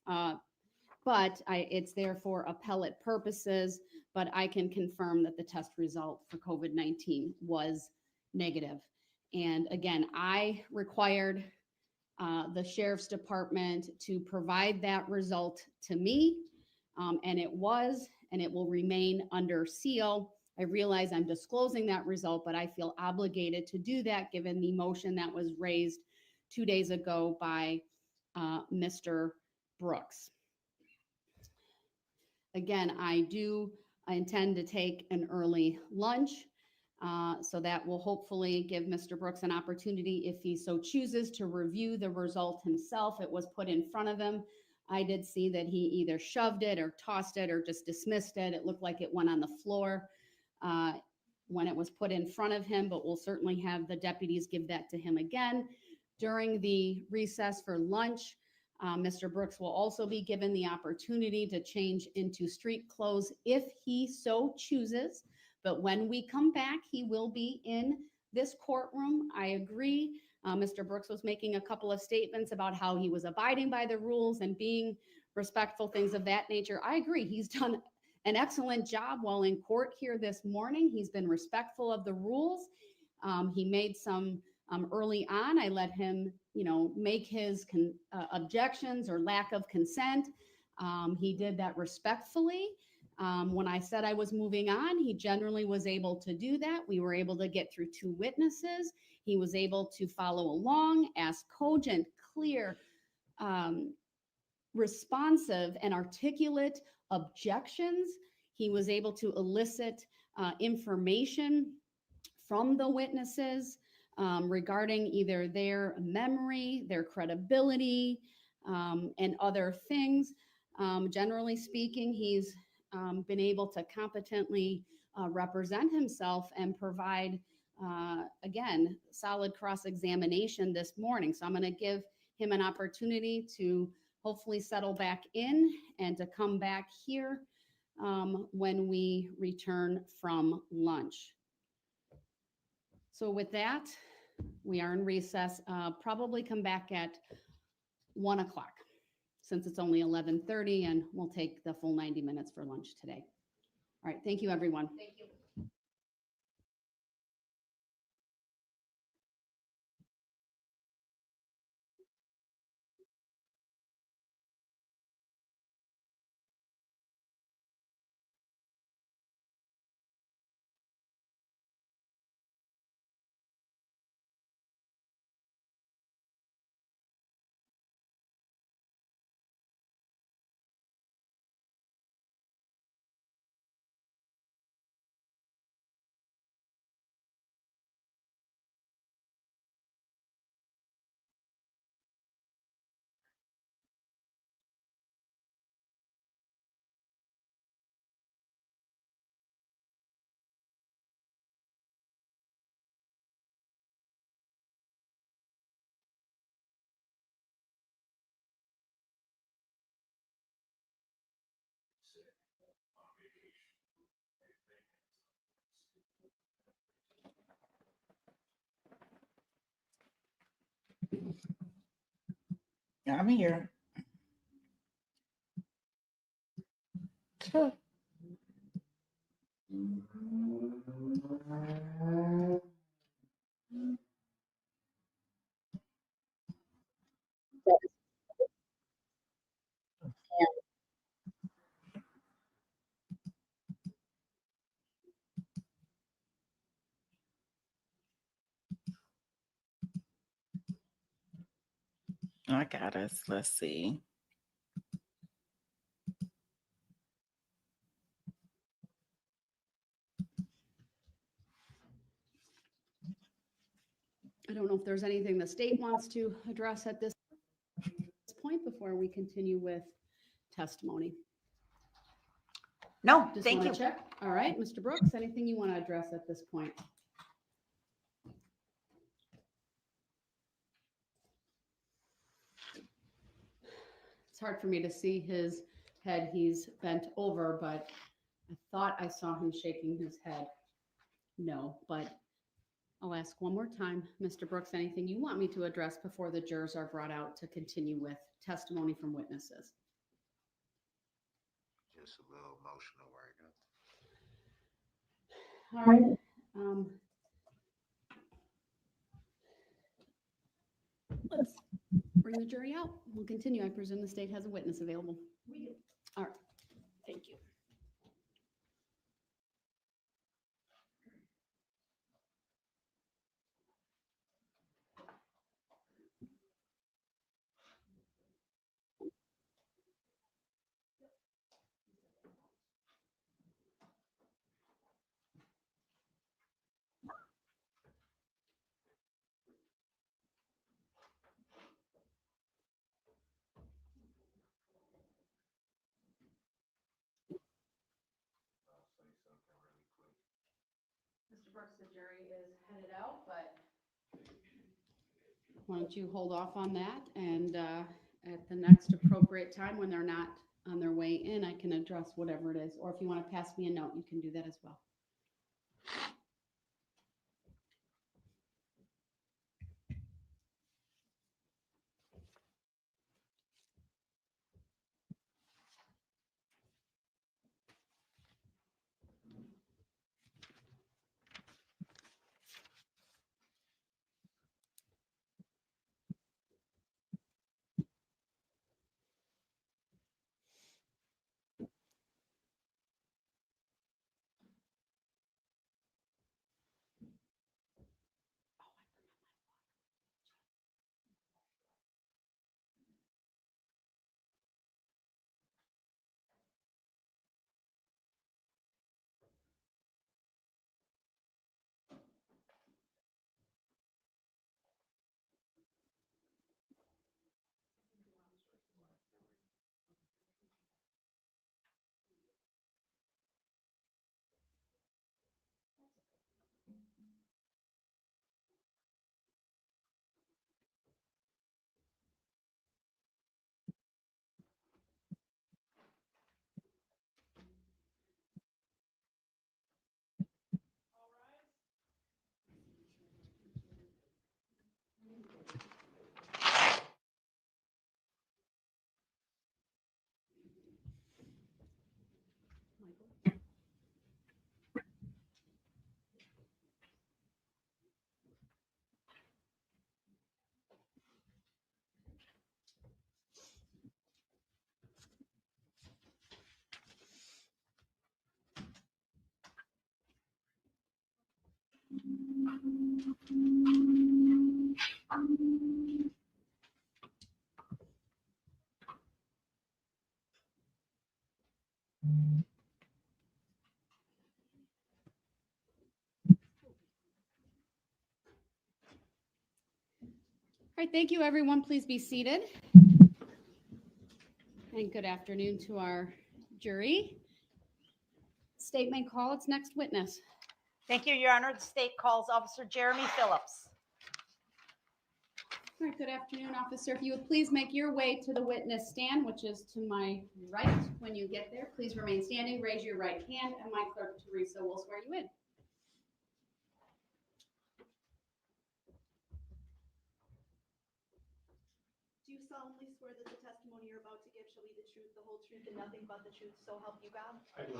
but it's there for appellate purposes. But I can confirm that the test result for COVID-19 was negative. And again, I required the sheriff's department to provide that result to me. And it was, and it will remain under seal. I realize I'm disclosing that result, but I feel obligated to do that given the motion that was raised 2 days ago by Mr. Brooks. Again, I intend to take an early lunch. So that will hopefully give Mr. Brooks an opportunity, if he so chooses, to review the result himself. It was put in front of him. I did see that he either shoved it or tossed it or just dismissed it. It looked like it went on the floor when it was put in front of him, but we'll certainly have the deputies give that to him again. During the recess for lunch, Mr. Brooks will also be given the opportunity to change into street clothes if he so chooses. But when we come back, he will be in this courtroom. I agree. Mr. Brooks was making a couple of statements about how he was abiding by the rules and being respectful, things of that nature. I agree. He's done an excellent job while in court here this morning. He's been respectful of the rules. He made some early on. I let him, make his objections or lack of consent. He did that respectfully. When I said I was moving on, he generally was able to do that. We were able to get through 2 witnesses. He was able to follow along, ask cogent, clear, responsive, and articulate objections. He was able to elicit information from the witnesses regarding either their memory, their credibility, and other things. Generally speaking, he's been able to competently represent himself and provide, again, solid cross-examination this morning. So I'm going to give him an opportunity to hopefully settle back in and to come back here when we return from lunch. So with that, we are in recess. Probably come back at 1 o'clock. Since it's only 11:30 and we'll take the full 90 minutes for lunch today. All right, thank you, everyone. Thank you. I'm here. I got us. Let's see. I don't know if there's anything the state wants to address at this point before we continue with testimony. No, Just thank wanna you. check. All right, Mr. Brooks, anything you want to address at this point? It's hard for me to see his head. He's bent over, but I thought I saw him shaking his head. No, but I'll ask one more time. Mr. Brooks, anything you want me to address before the jurors are brought out to continue with testimony from witnesses? Just a little emotional right now. All right. bring the jury out. We'll continue. I presume the state has a witness available. We do. All right, thank you. Mr. Brooks, the jury is headed out, but Why don't you hold off on that, and at the next appropriate time, when they're not on their way in, I can address whatever it is. Or if you want to pass me a note, you can do that as well. All right, thank you, everyone. Please be seated. And good afternoon to our jury. State may call its next witness. Thank you, Your Honor. The state calls Officer Jeremy Phillips. All right, good afternoon, officer. If you would please make your way to the witness stand, which is to my right. When you get there, please remain standing, raise your right hand, and my clerk, Teresa, will swear you in. Do you solemnly swear that the testimony you're about to give shall be the truth, the whole truth, and nothing but the truth, so help you God? I do.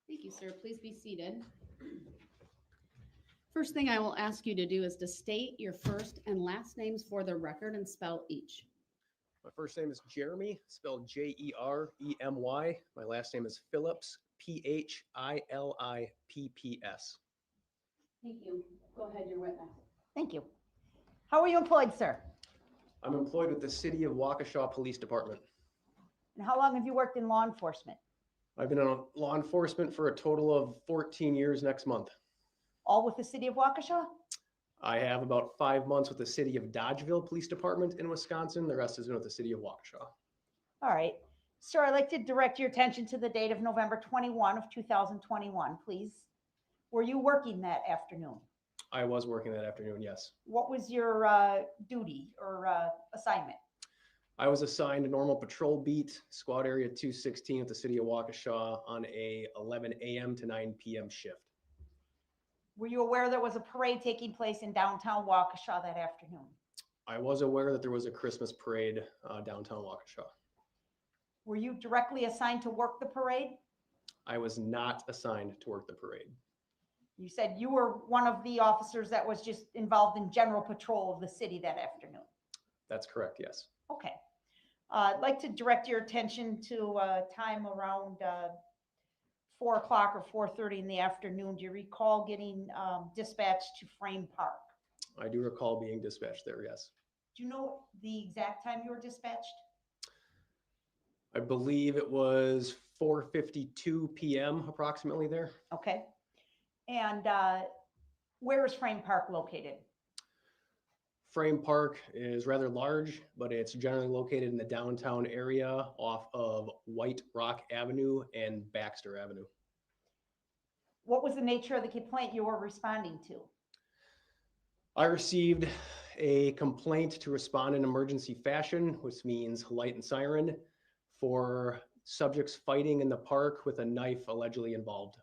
Thank you, sir. Please be seated. First thing I will ask you to do is to state your first and last names for the record and spell each. My first name is Jeremy, spelled Jeremy. My last name is Phillips, Phillipps. Thank you. Go ahead, your witness. Thank you. How are you employed, sir? I'm employed with the City of Waukesha Police Department. And how long have you worked in law enforcement? I've been in law enforcement for a total of 14 years next month. All with the City of Waukesha? I have about 5 months with the City of Dodgeville Police Department in Wisconsin. The rest has been with the City of Waukesha. All right. Sir, I'd like to direct your attention to the date of November 21 of 2021, please. Were you working that afternoon? I was working that afternoon, yes. What was your duty or assignment? I was assigned a normal patrol beat, squad area 216 at the City of Waukesha on a 11 a.m. to 9 p.m. shift. Were you aware there was a parade taking place in downtown Waukesha that afternoon? I was aware that there was a Christmas parade downtown Waukesha. Were you directly assigned to work the parade? I was not assigned to work the parade. You said you were one of the officers that was just involved in general patrol of the city that afternoon. That's correct, yes. Okay. I'd like to direct your attention to time around 4 o'clock or 4:30 in the afternoon. Do you recall getting dispatched to Frame Park? I do recall being dispatched there, yes. Do you know the exact time you were dispatched? I believe it was 4:52 p.m. approximately there. Okay. And where is Frame Park located? Frame Park is rather large, but it's generally located in the downtown area off of White Rock Avenue and Baxter Avenue. What was the nature of the complaint you were responding to? I received a complaint to respond in emergency fashion, which means light and siren, for subjects fighting in the park with a knife allegedly involved.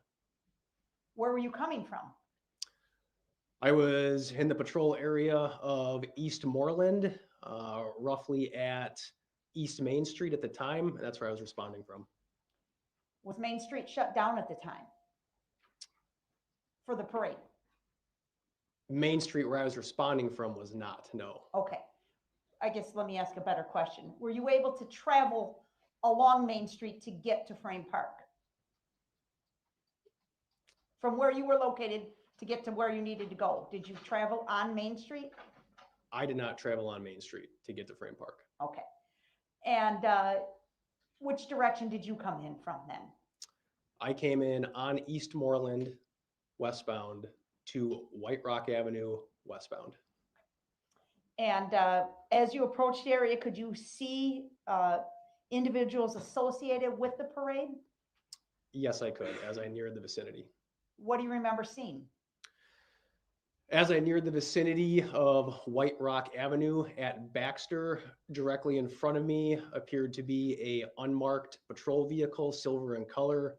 Where were you coming from? I was in the patrol area of East Moreland, roughly at East Main Street at the time. And that's where I was responding from. Was Main Street shut down at the time for the parade? Main Street where I was responding from was not, no. Okay. I guess let me ask a better question. Were you able to travel along Main Street to get to Frame Park? From where you were located to get to where you needed to go, did you travel on Main Street? I did not travel on Main Street to get to Frame Park. Okay. And which direction did you come in from then? I came in on East Moreland, westbound, to White Rock Avenue, westbound. And as you approached the area, could you see individuals associated with the parade? Yes, I could, as I neared the vicinity. What do you remember seeing? As I neared the vicinity of White Rock Avenue at Baxter, directly in front of me appeared to be a unmarked patrol vehicle, silver in color,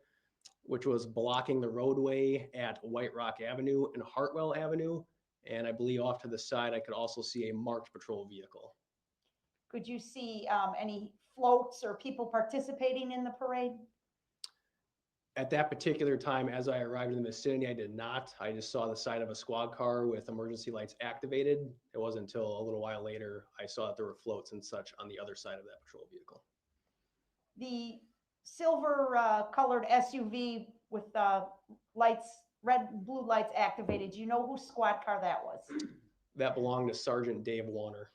which was blocking the roadway at White Rock Avenue and Hartwell Avenue. And I believe off to the side, I could also see a marked patrol vehicle. Could you see any floats or people participating in the parade? At that particular time, as I arrived in the vicinity, I did not. I just saw the side of a squad car with emergency lights activated. It wasn't until a little while later I saw that there were floats and such on the other side of that patrol vehicle. The silver colored SUV with lights, red and blue lights activated, do you know whose squad car that was? That belonged to Sergeant Dave Warner.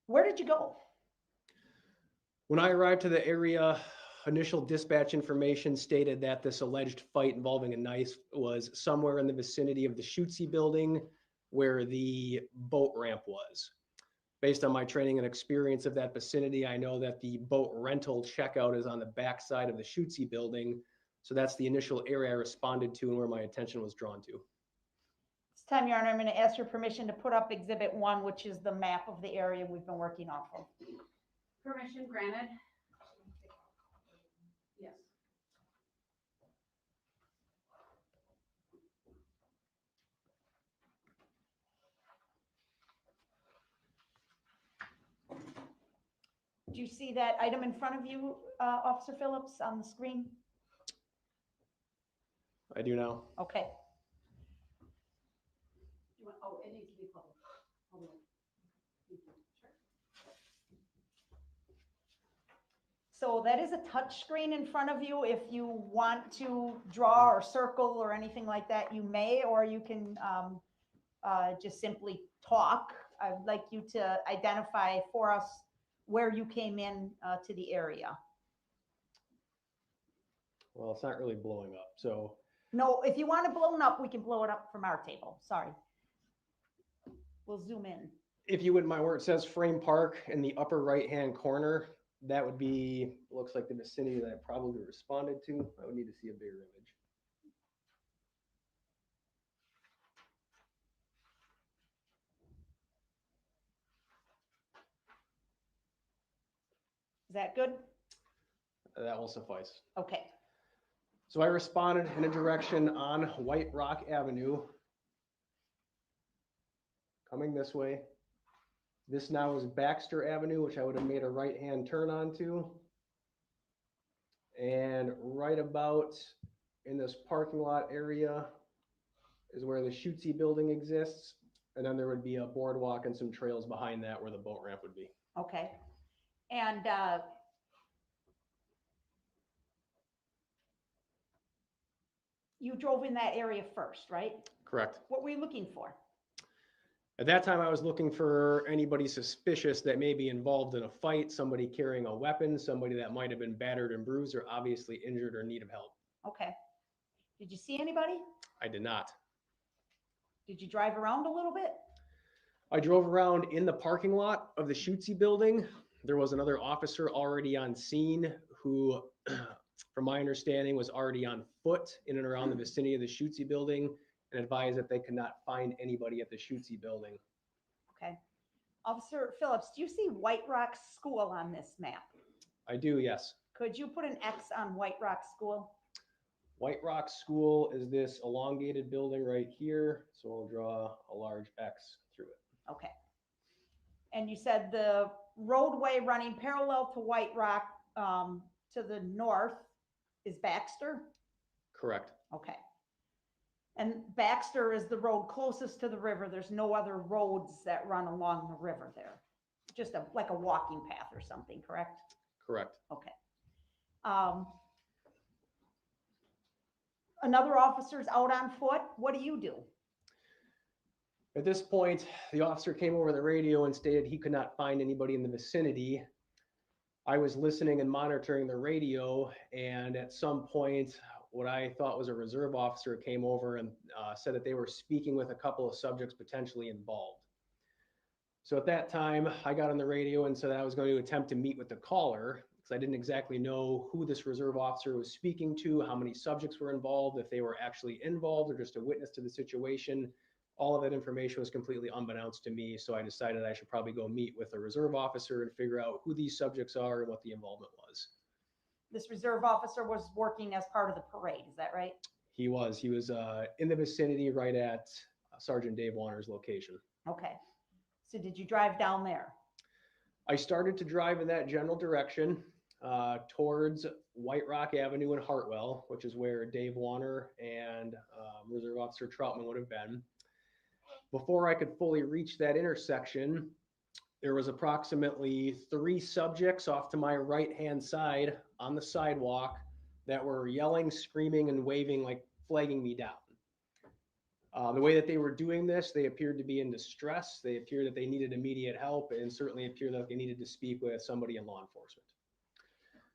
Where did you go? When I arrived to the area, initial dispatch information stated that this alleged fight involving a knife was somewhere in the vicinity of the Schutze building where the boat ramp was. Based on my training and experience of that vicinity, I know that the boat rental checkout is on the back side of the Schutze building. So that's the initial area I responded to and where my attention was drawn to. This time, Your Honor, I'm going to ask your permission to put up Exhibit 1, which is the map of the area we've been working off of. Permission granted. Yes. Do you see that item in front of you, Officer Phillips, on the screen? I do now. Okay. Oh, it needs to be public. So that is a touch screen in front of you. If you want to draw or circle or anything like that, you may, or you can just simply talk. I'd like you to identify for us where you came in to the area. Well, it's not really blowing up, so. No, if you want it blown up, we can blow it up from our table. Sorry. We'll zoom in. If you wouldn't mind, where it says Frame Park in the upper right-hand corner, that would be, looks like the vicinity that I probably responded to. I would need to see a bigger image. Is that good? That will suffice. Okay. So I responded in a direction on White Rock Avenue, coming this way. This now is Baxter Avenue, which I would have made a right-hand turn onto. And right about in this parking lot area is where the Schutze building exists. And then there would be a boardwalk and some trails behind that where the boat ramp would be. Okay. And you drove in that area first, right? Correct. What were you looking for? At that time, I was looking for anybody suspicious that may be involved in a fight, somebody carrying a weapon, somebody that might have been battered and bruised or obviously injured or in need of help. Okay. Did you see anybody? I did not. Did you drive around a little bit? I drove around in the parking lot of the Shootsy building. There was another officer already on scene who, from my understanding, was already on foot in and around the vicinity of the Shootsy building and advised that they could not find anybody at the Shootsy building. Okay. Officer Phillips, do you see White Rock School on this map? I do, yes. Could you put an X on White Rock School? White Rock School is this elongated building right here. So we'll draw a large X through it. Okay. And you said the roadway running parallel to White Rock to the north is Baxter? Correct. Okay. And Baxter is the road closest to the river. There's no other roads that run along the river there. Just like a walking path or something, correct? Correct. Okay. Another officer's out on foot. What do you do? At this point, the officer came over the radio and stated he could not find anybody in the vicinity. I was listening and monitoring the radio, and at some point, what I thought was a reserve officer came over and said that they were speaking with a couple of subjects potentially involved. So at that time, I got on the radio and said I was going to attempt to meet with the caller because I didn't exactly know who this reserve officer was speaking to, how many subjects were involved, if they were actually involved or just a witness to the situation. All of that information was completely unbeknownst to me, so I decided I should probably go meet with a reserve officer and figure out who these subjects are and what the involvement was. This reserve officer was working as part of the parade, is that right? He was in the vicinity right at Sergeant Dave Warner's location. Okay. So did you drive down there? I started to drive in that general direction towards White Rock Avenue and Hartwell, which is where Dave Warner and Reserve Officer Troutman would have been. Before I could fully reach that intersection, there was approximately 3 subjects off to my right-hand side on the sidewalk that were yelling, screaming, and waving, like flagging me down. The way that they were doing this, they appeared to be in distress. They appeared that they needed immediate help and certainly appeared that they needed to speak with somebody in law enforcement.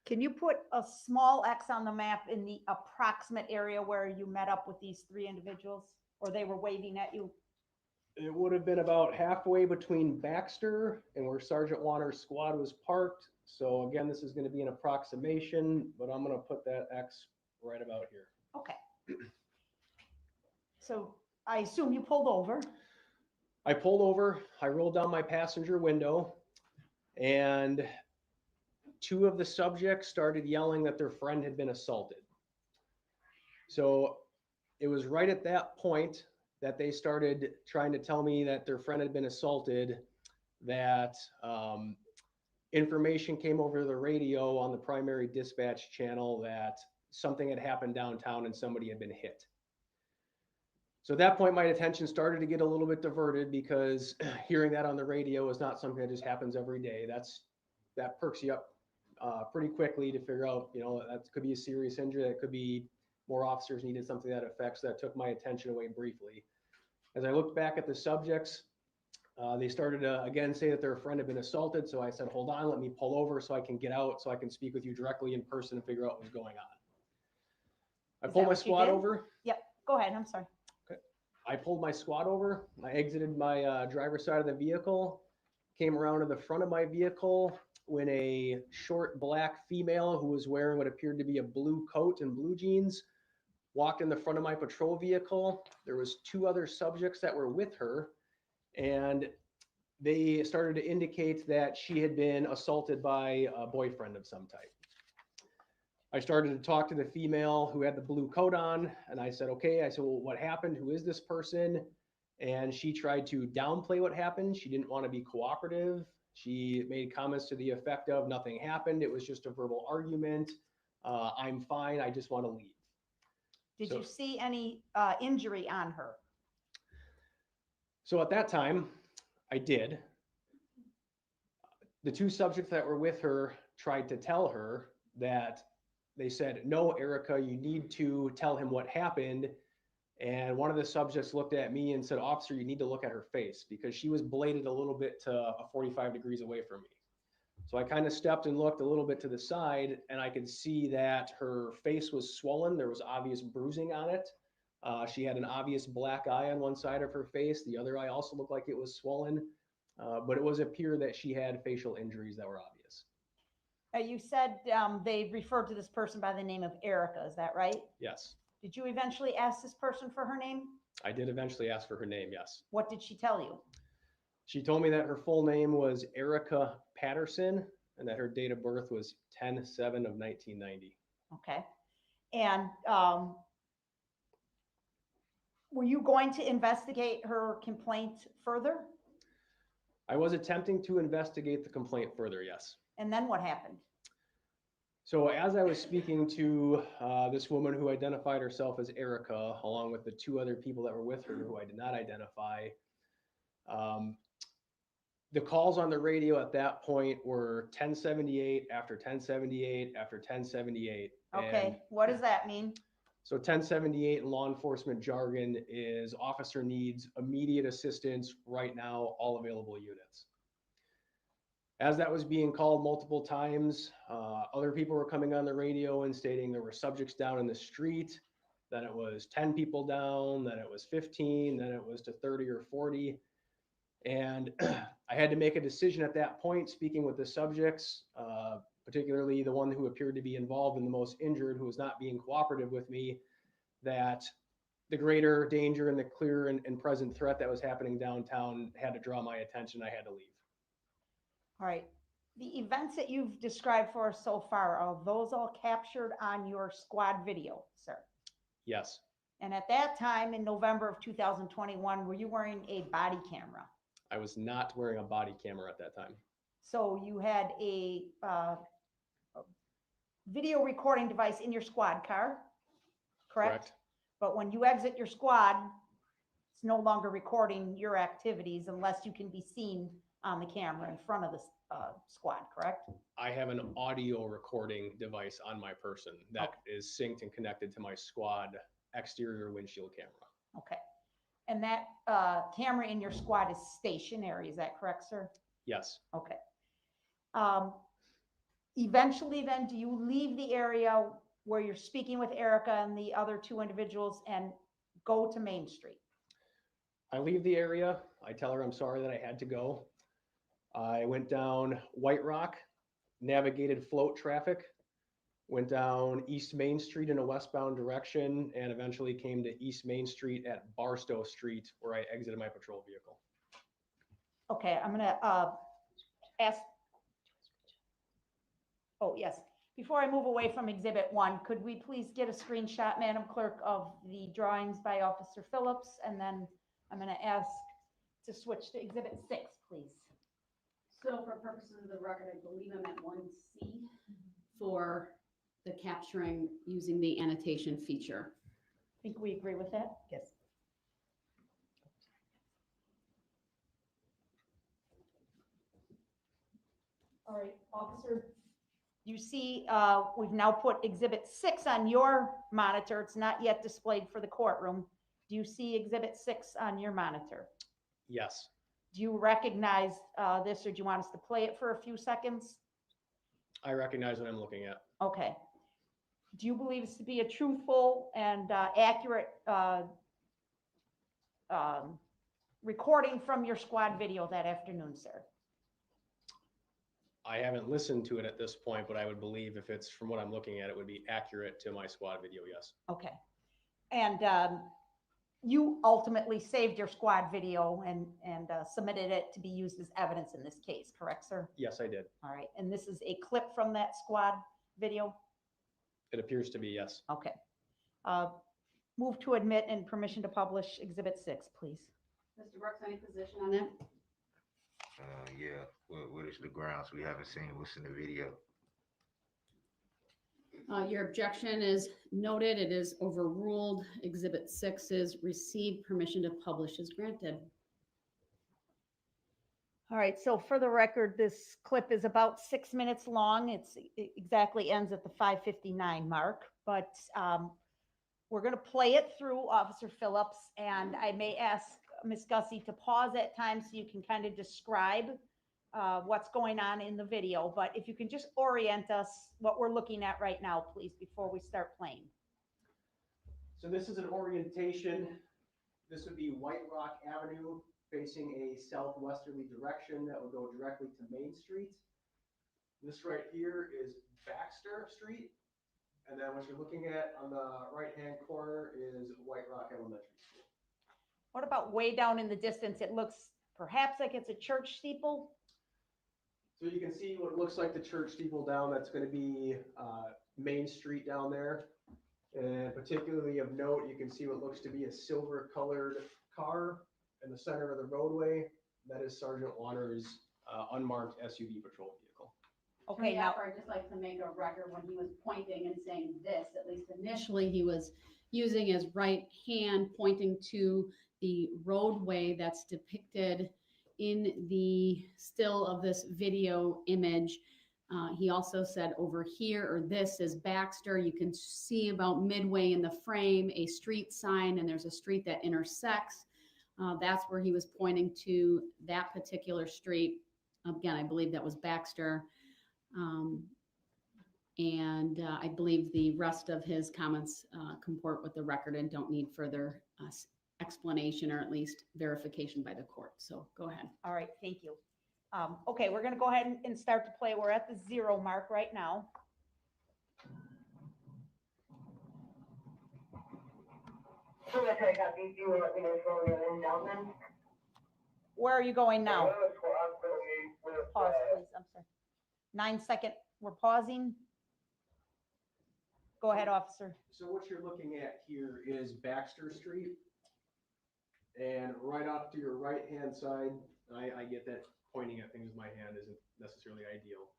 Can you put a small X on the map in the approximate area where you met up with these 3 individuals or they were waving at you? It would have been about halfway between Baxter and where Sergeant Warner's squad was parked. So again, this is going to be an approximation, but I'm going to put that X right about here. Okay. So I assume you pulled over. I pulled over, I rolled down my passenger window, and 2 of the subjects started yelling that their friend had been assaulted. So it was right at that point that they started trying to tell me that their friend had been assaulted, that information came over the radio on the primary dispatch channel that something had happened downtown and somebody had been hit. So at that point, my attention started to get a little bit diverted because hearing that on the radio is not something that just happens every day. That perks you up pretty quickly to figure out, that could be a serious injury. That could be more officers needed something that affects. That took my attention away briefly. As I looked back at the subjects, they started to again say that their friend had been assaulted. So I said, hold on, let me pull over so I can get out so I can speak with you directly in person and figure out what's going on. I pulled my squad over. Yep, go ahead, I'm sorry. I pulled my squad over. I exited my driver's side of the vehicle, came around to the front of my vehicle when a short black female who was wearing what appeared to be a blue coat and blue jeans walked in the front of my patrol vehicle. There was 2 other subjects that were with her, and they started to indicate that she had been assaulted by a boyfriend of some type. I started to talk to the female who had the blue coat on, and I said, okay, I said, well, what happened? Who is this person? And she tried to downplay what happened. She didn't want to be cooperative. She made comments to the effect of nothing happened. It was just a verbal argument. I'm fine. I just want to leave. Did you see any injury on her? So at that time, I did. The two subjects that were with her tried to tell her that they said, no, Erica, you need to tell him what happened. And one of the subjects looked at me and said, officer, you need to look at her face, because she was bladed a little bit to 45 degrees away from me. So I kind of stepped and looked a little bit to the side, and I could see that her face was swollen. There was obvious bruising on it. She had an obvious black eye on one side of her face. The other eye also looked like it was swollen, but it was appear that she had facial injuries that were obvious. You said they referred to this person by the name of Erica, is that right? Yes, Did you eventually ask this person for her name? I did eventually ask for her name, yes. What did she tell you? She told me that her full name was Erica Patterson and that her date of birth was 10/7 of 1990. Okay. And were you going to investigate her complaint further? I was attempting to investigate the complaint further, yes. And then what happened? So as I was speaking to this woman who identified herself as Erica, along with the two other people that were with her who I did not identify, the calls on the radio at that point were 1078 after 1078 after 1078. Okay, And what does that mean? so 1078 in law enforcement jargon is officer needs immediate assistance right now, all available units. As that was being called multiple times, other people were coming on the radio and stating there were subjects down in the street, then it was 10 people down, then it was 15, then it was to 30 or 40. And I had to make a decision at that point, speaking with the subjects, particularly the one who appeared to be involved and the most injured, who was not being cooperative with me, that the greater danger and the clear and present threat that was happening downtown had to draw my attention. I had to leave. All right. The events that you've described for us so far, are those all captured on your squad video, sir? Yes. And at that time, in November of 2021, were you wearing a body camera? I was not wearing a body camera at that time. So you had a video recording device in your squad car, correct? But when you exit your squad, it's no longer recording your activities unless you can be seen on the camera in front of the squad, correct? I have an audio recording device on my person that is synced and connected to my squad exterior windshield camera. Okay. And that camera in your squad is stationary, is that correct, sir? Yes. Okay. Eventually then, do you leave the area where you're speaking with Erica and the other two individuals and go to Main Street? I leave the area. I tell her I'm sorry that I had to go. I went down White Rock, navigated float traffic, went down East Main Street in a westbound direction, and eventually came to East Main Street at Barstow Street, where I exited my patrol vehicle. Okay, I'm gonna ask. Oh, yes. Before I move away from Exhibit 1, could we please get a screenshot, Madam Clerk, of the drawings by Officer Phillips? And then I'm gonna ask to switch to Exhibit 6, please. So for purposes of the record, I believe I'm at 1C for the capturing using the annotation feature. I think we agree with that? Yes. All right, Officer, you see, we've now put Exhibit 6 on your monitor. It's not yet displayed for the courtroom. Do you see Exhibit 6 on your monitor? Yes. Do you recognize this, or do you want us to play it for a few seconds? I recognize what I'm looking at. Okay. Do you believe this to be a truthful and accurate recording from your squad video that afternoon, sir? I haven't listened to it at this point, but I would believe if it's from what I'm looking at, it would be accurate to my squad video, yes. Okay. And you ultimately saved your squad video and submitted it to be used as evidence in this case, correct, sir? Yes, I did. All right. And this is a clip from that squad video? It appears to be, yes. Okay. Move to admit and permission to publish Exhibit 6, please. Mr. Brooks, any position on that? Yeah, what is the grounds? We haven't seen what's in the video. Your objection is noted. It is overruled. Exhibit 6 is received. Permission to publish is granted. All right, so for the record, this clip is about 6 minutes long. It exactly ends at the 5:59 mark, but we're going to play it through, Officer Phillips, and I may ask Ms. Gussie to pause at times so you can kind of describe what's going on in the video. But if you can just orient us what we're looking at right now, please, before we start playing. So this is an orientation. This would be White Rock Avenue facing a southwesterly direction that would go directly to Main Street. This right here is Baxter Street. And then what you're looking at on the right-hand corner is White Rock Elementary School. What about way down in the distance? It looks perhaps like it's a church steeple. So you can see what looks like the church steeple down. That's going to be Main Street down there. And particularly of note, you can see what looks to be a silver-colored car in the center of the roadway. That is Sergeant Warner's unmarked SUV patrol vehicle. Okay, now I'd just like to make a record when he was pointing and saying this, at least initially, he was using his right hand pointing to the roadway that's depicted in the still of this video image. He also said over here, or this is Baxter. You can see about midway in the frame a street sign, and there's a street that intersects. That's where he was pointing to, that particular street. Again, I believe that was Baxter. I believe the rest of his comments comport with the record and don't need further explanation or at least verification by the court. So go ahead. All right, thank you. Okay, we're going to go ahead and start to play. We're at the 0 mark right now. Where are you going now? Pause, please. I'm sorry. 9 second. We're pausing. Go ahead, officer. So what you're looking at here is Baxter Street. And right off to your right-hand side, I get that pointing at things with my hand isn't necessarily ideal.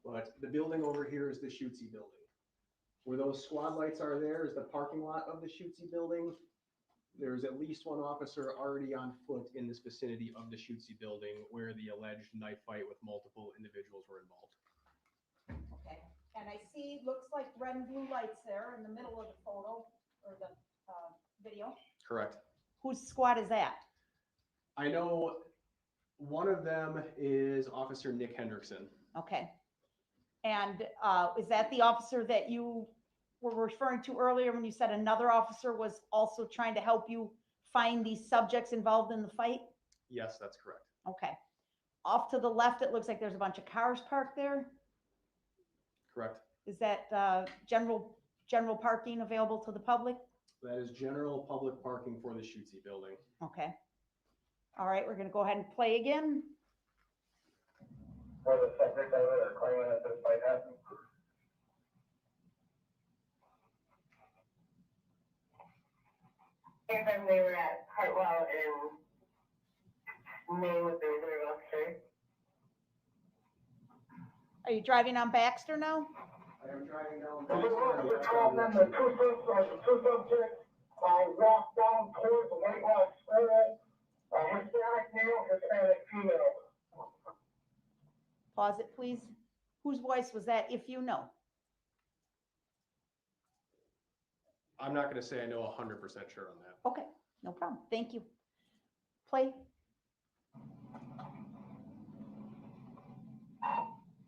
But the building over here is the Shootsy building. Where those squad lights are there is the parking lot of the Shootsy building. There's at least one officer already on foot in this vicinity of the Shootsy building where the alleged knife fight with multiple individuals were involved. Okay, and I see, looks like red and blue lights there in the middle of the photo or the video. Correct. Whose squad is that? I know one of them is Officer Nick Hendrickson. Okay. And is that the officer that you were referring to earlier when you said another officer was also trying to help you find these subjects involved in the fight? Yes, that's correct. Okay. Off to the left, it looks like there's a bunch of cars parked there. Correct. Is that general parking available to the public? That is general public parking for the Shootsy building. Okay. All right, we're going to go ahead and play again. For the subject of it or claiming that this fight happened. Anytime they were at Hartwell and May with the reserve officer. Are you driving on Baxter now? I am driving down The two subjects walked down towards the White Rock School. Hispanic male, Hispanic female. Pause it, please. Whose voice was that, if you know? I'm not going to say I know 100% sure on that. Okay, no problem. Thank you. Play.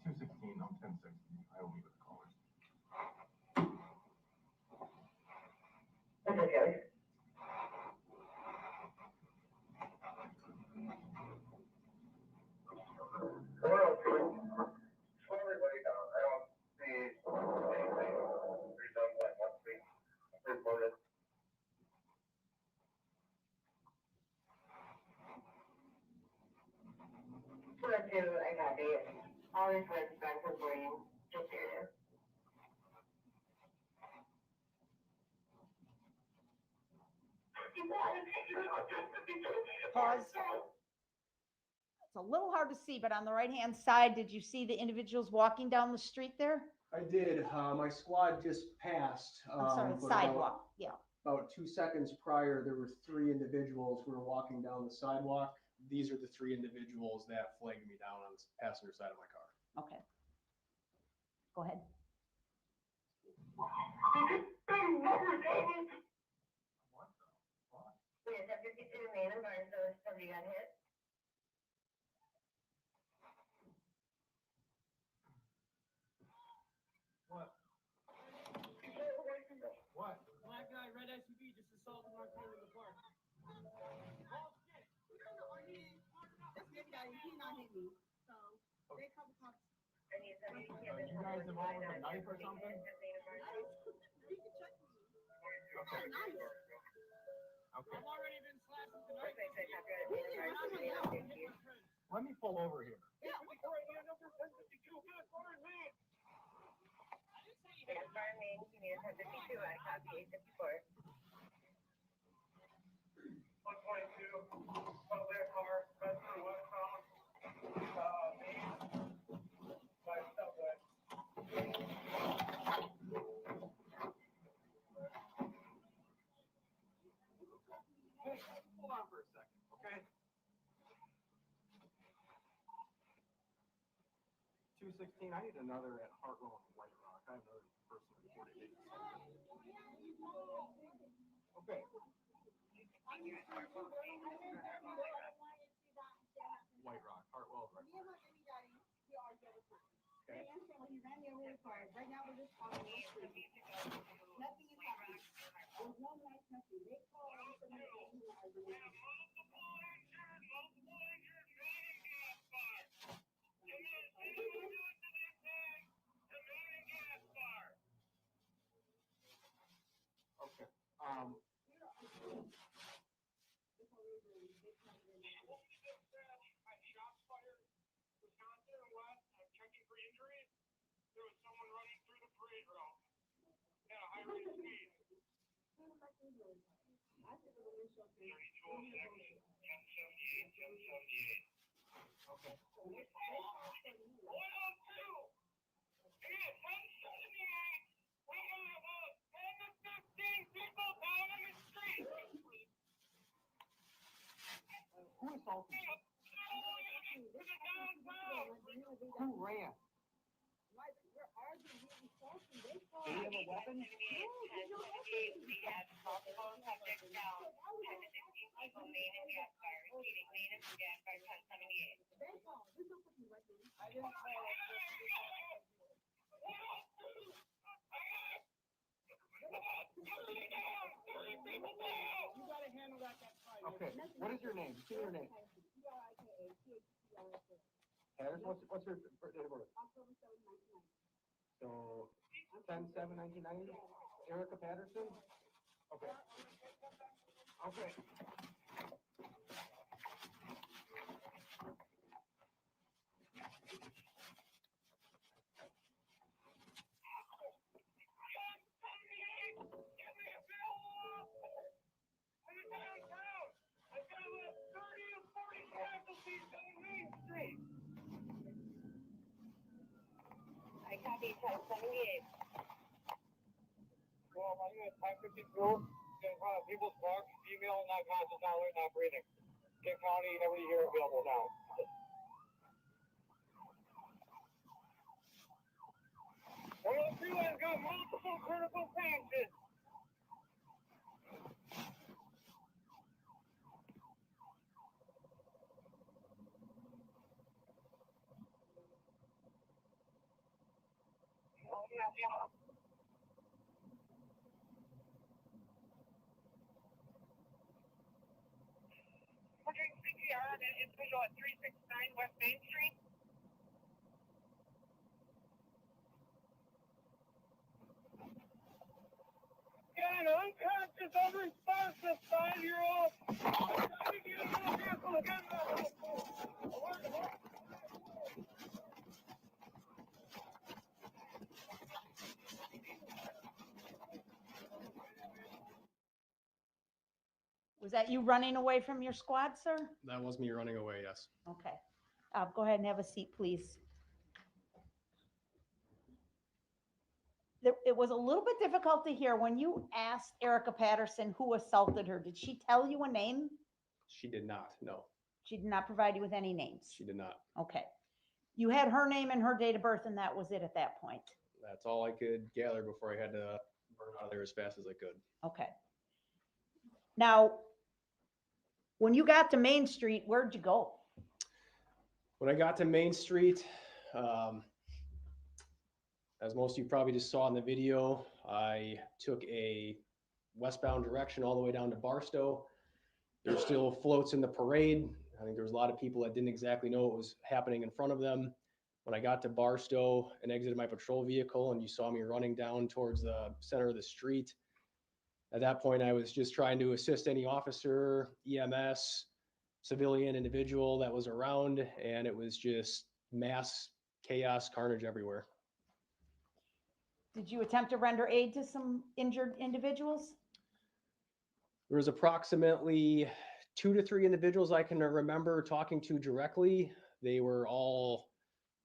216, I'm 1060. I will meet with the callers. Okay. Slow everybody down. I don't see anything resembling what's being reported. I got it. All this was back to brain. Just here. Pause. It's a little hard to see, but on the right-hand side, did you see the individuals walking down the street there? I did. My squad just passed. I'm sorry, but sidewalk. Yeah. About 2 seconds prior, there were 3 individuals who were walking down the sidewalk. these are the three individuals that flagged me down on the passenger side of my car. Okay. Go ahead. Wait, is that 52 main and so somebody got hit? What? What? Black guy, red SUV just assaulted my car in the park. This big guy, he not hit me, so they called the cops. You guys involved with a knife or something? You can check me. Okay. Nice. Okay. I've already been slashed with the knife. Let me pull over here. Yeah, Stand by me, you need a 52, I copy 854. 122, of their car, that's the westbound, by subway. Hey, hold on for a second, okay? 216, I need another at Hartwell and White Rock. I have another person reported it. Okay. White Rock, Hartwell, right. Me and my baby daddy, we argued all the time. Okay. He ran me over with a car. Right now we're just talking. Nothing is happening. There's no knife, nothing. They call and said they're going to argue. Okay. Shots fired, Wisconsin and West. I'm checking for injuries. There was someone running through the parade route at a high rate of speed. 1078. Okay. 102. Hey, 1078. We got about 10 to 15 people down in the street. Who assaulted you? Who ran? Do you have a weapon? We have multiple subjects down, 10 to 15 people, main and gas fire, repeating, main and gas fire, 1078. I didn't call it. You gotta handle that fight. Okay, what is your name? Say your name. Patterson, what's your date of birth? So, 10/7/1990? Erica Patterson? Okay. Okay. I copy 1078. Well, my name is 552. People's Park, female, not conscious, not alert, not breathing. Kent County, nobody here available now. Well, everyone's got multiple critical branches. Oh, yeah. We're doing CPR on an individual at 369 West Main Street. Got an unconscious, unresponsive 5-year-old. I'm trying to get into the vehicle again. Was that you running away from your squad, sir? That was me running away, yes. Okay. Go ahead and have a seat, please. It was a little bit difficult to hear when you asked Erica Patterson who assaulted her. Did she tell you a name? She did not, no. She did not provide you with any names? She did not. Okay. You had her name and her date of birth, and that was it at that point? That's all I could gather before I had to burn out of there as fast as I could. Okay. Now, when you got to Main Street, where'd you go? When I got to Main Street, as most of you probably just saw in the video, I took a westbound direction all the way down to Barstow. There's still floats in the parade. I think there was a lot of people that didn't exactly know what was happening in front of them. When I got to Barstow and exited my patrol vehicle and you saw me running down towards the center of the street, at that point I was just trying to assist any officer, EMS, civilian individual that was around, and it was just mass chaos, carnage everywhere. Did you attempt to render aid to some injured individuals? There was approximately 2 to 3 individuals I can remember talking to directly. They were all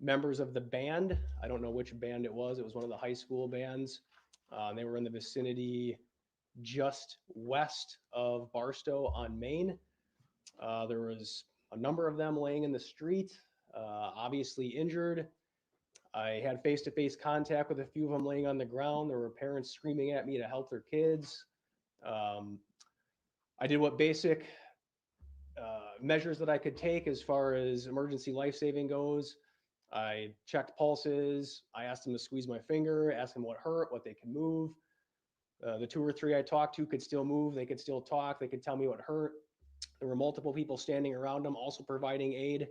members of the band. I don't know which band it was. It was one of the high school bands. They were in the vicinity just west of Barstow on Main. There was a number of them laying in the street, obviously injured. I had face-to-face contact with a few of them laying on the ground. There were parents screaming at me to help their kids. I did what basic measures that I could take as far as emergency life-saving goes. I checked pulses. I asked them to squeeze my finger, asked them what hurt, what they could move. The 2 or 3 I talked to could still move. They could still talk. They could tell me what hurt. There were multiple people standing around them also providing aid.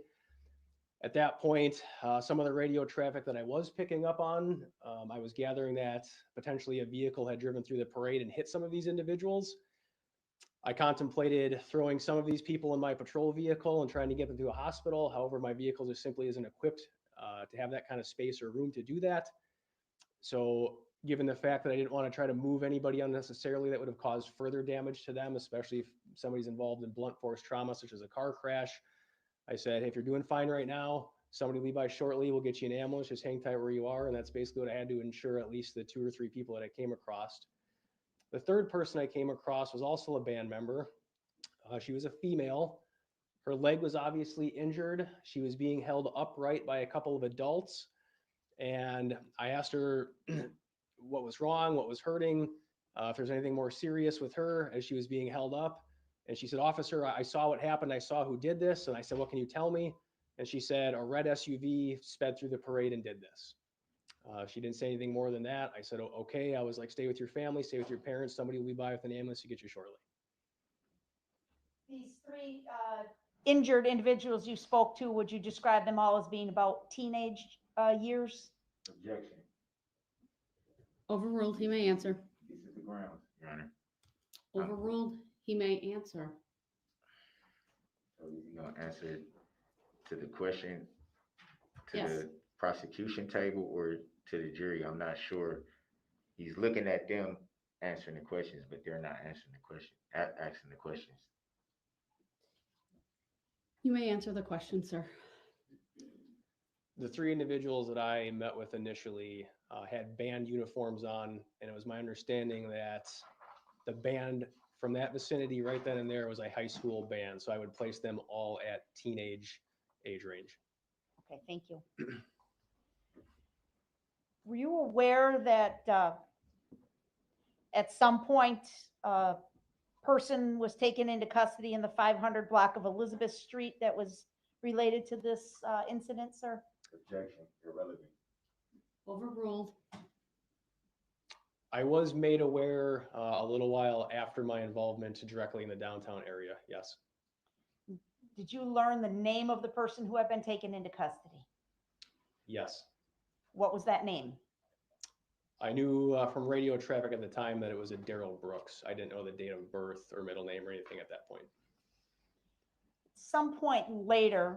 At that point, some of the radio traffic that I was picking up on, I was gathering that potentially a vehicle had driven through the parade and hit some of these individuals. I contemplated throwing some of these people in my patrol vehicle and trying to get them to a hospital. However, my vehicle just simply isn't equipped to have that kind of space or room to do that. So given the fact that I didn't want to try to move anybody unnecessarily that would have caused further damage to them, especially if somebody's involved in blunt force trauma, such as a car crash, I said, hey, if you're doing fine right now, somebody will be by shortly, we'll get you an ambulance, just hang tight where you are. And that's basically what I had to ensure at least the 2 or 3 people that I came across. The third person I came across was also a band member. She was a female. Her leg was obviously injured. She was being held upright by a couple of adults. And I asked her what was wrong, what was hurting, if there's anything more serious with her as she was being held up. And she said, officer, I saw what happened. I saw who did this. And I said, what can you tell me? And she said, a red SUV sped through the parade and did this. She didn't say anything more than that. I said, okay. I was like, stay with your family, stay with your parents. Somebody will be by with an ambulance to get you shortly. These 3 injured individuals you spoke to, would you describe them all as being about teenage years? Objection. Overruled, he may answer. This is the grounds, Your Honor. Overruled, he may answer. So is he gonna answer to the question, to Yes. the prosecution table, or to the jury? I'm not sure. He's looking at them answering the questions, but they're not answering the question, asking the questions. You may answer the question, sir. The 3 individuals that I met with initially had band uniforms on, and it was my understanding that the band from that vicinity right then and there was a high school band. So I would place them all at teenage age range. Okay, thank you. Were you aware that at some point a person was taken into custody in the 500 block of Elizabeth Street that was related to this incident, sir? Objection, irrelevant. Overruled. I was made aware a little while after my involvement directly in the downtown area. Yes. Did you learn the name of the person who had been taken into custody? Yes. What was that name? I knew from radio traffic at the time that it was a Darrell Brooks. I didn't know the date of birth or middle name or anything at that point. Some point later,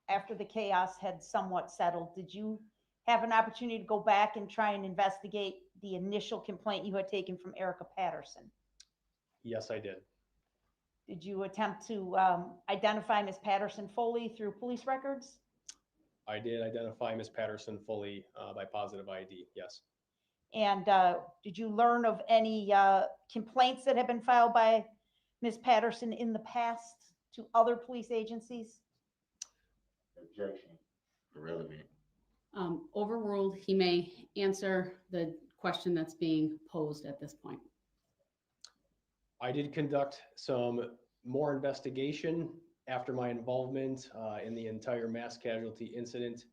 after the chaos had somewhat settled, did you have an opportunity to go back and try and investigate the initial complaint you had taken from Erica Patterson? Yes, I did. Did you attempt to identify Ms. Patterson fully through police records? I did identify Ms. Patterson fully by positive ID. Yes. And did you learn of any complaints that have been filed by Ms. Patterson in the past to other police agencies? Objection. Irrelevant. Overruled, he may answer the question that's being posed at this point. I did conduct some more investigation after my involvement in the entire mass casualty incident.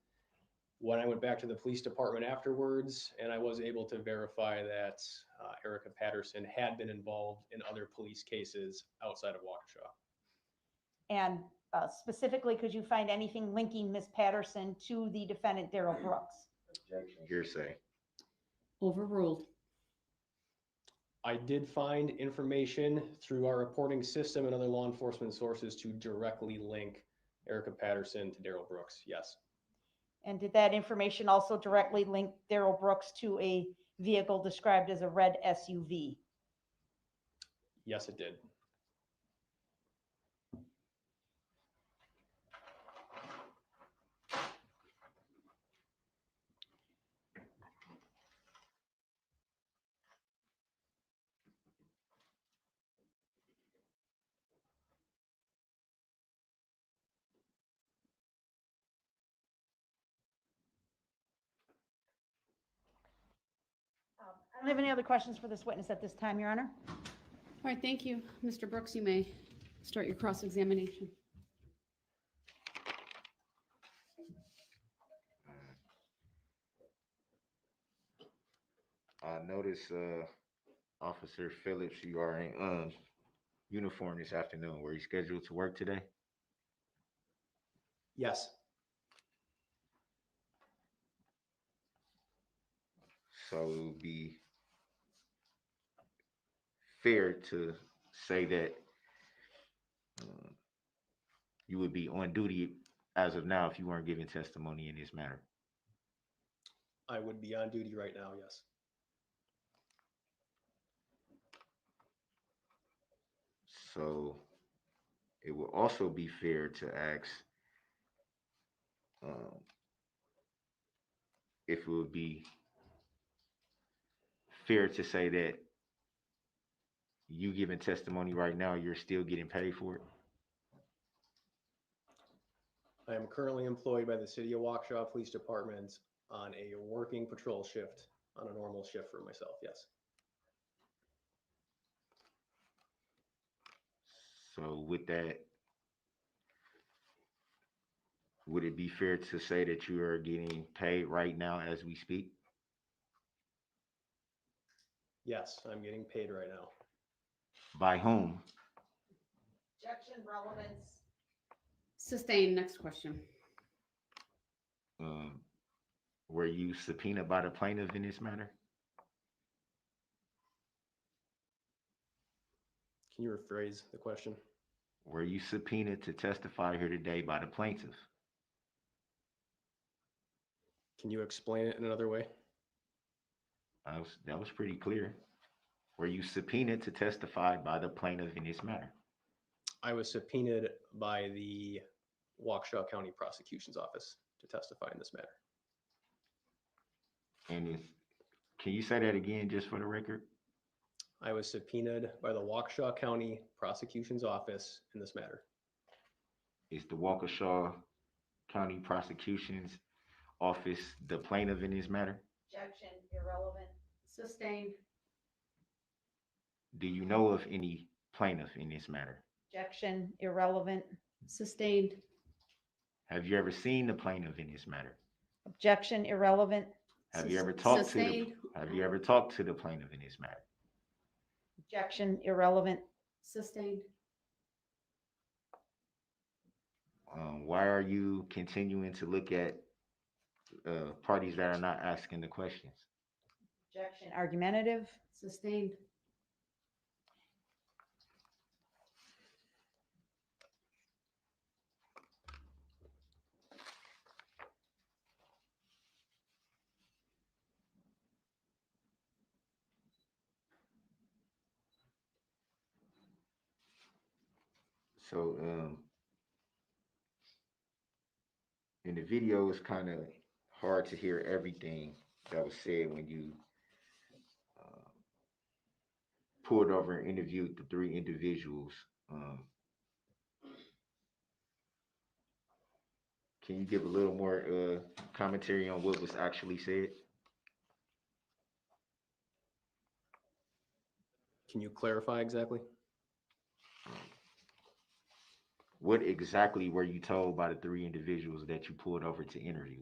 When I went back to the police department afterwards, and I was able to verify that Erica Patterson had been involved in other police cases outside of Waukesha. And specifically, could you find anything linking Ms. Patterson to the defendant, Darrell Brooks? Objection. Hearsay. Overruled. I did find information through our reporting system and other law enforcement sources to directly link Erica Patterson to Darrell Brooks, yes. And did that information also directly link Darrell Brooks to a vehicle described as a red SUV? Yes, it did. I don't have any other questions for this witness at this time, Your Honor. All right, thank you. Mr. Brooks, you may start your cross-examination. I notice, Officer Phillips, you are in uniform this afternoon. Were you scheduled to work today? Yes. So it would be fair to say that you would be on duty as of now if you weren't giving testimony in this matter. I would be on duty right now, yes. So it will also be fair to ask if it would be fair to say that you giving testimony right now, you're still getting paid for it? I am currently employed by the City of Waukesha Police Department on a working patrol shift, on a normal shift for myself, yes. So with that, would it be fair to say that you are getting paid right now as we speak? Yes, I'm getting paid right now. By whom? Objection, relevance. Sustained. Next question. Were you subpoenaed by the plaintiff in this matter? Can you rephrase the question? Were you subpoenaed to testify here today by the plaintiff? Can you explain it in another way? That was pretty clear. Were you subpoenaed to testify by the plaintiff in this matter? I was subpoenaed by the Waukesha County Prosecution's Office to testify in this matter. And can you say that again just for the record? I was subpoenaed by the Waukesha County Prosecution's Office in this matter. Is the Waukesha County Prosecution's Office the plaintiff in this matter? Objection, irrelevant. Sustained. Do you know of any plaintiff in this matter? Objection, irrelevant. Sustained. Have you ever seen the plaintiff in this matter? Objection, irrelevant. Have you ever talked Sustained. have you ever talked to the plaintiff in this matter? Objection, irrelevant. Sustained. Why are you continuing to look at parties that are not asking the questions? Objection, argumentative. Sustained. So in the video, it's kind of hard to hear everything that was said when you pulled over and interviewed the three individuals. Can you give a little more commentary on what was actually said? Can you clarify exactly? What exactly were you told by the three individuals that you pulled over to interview?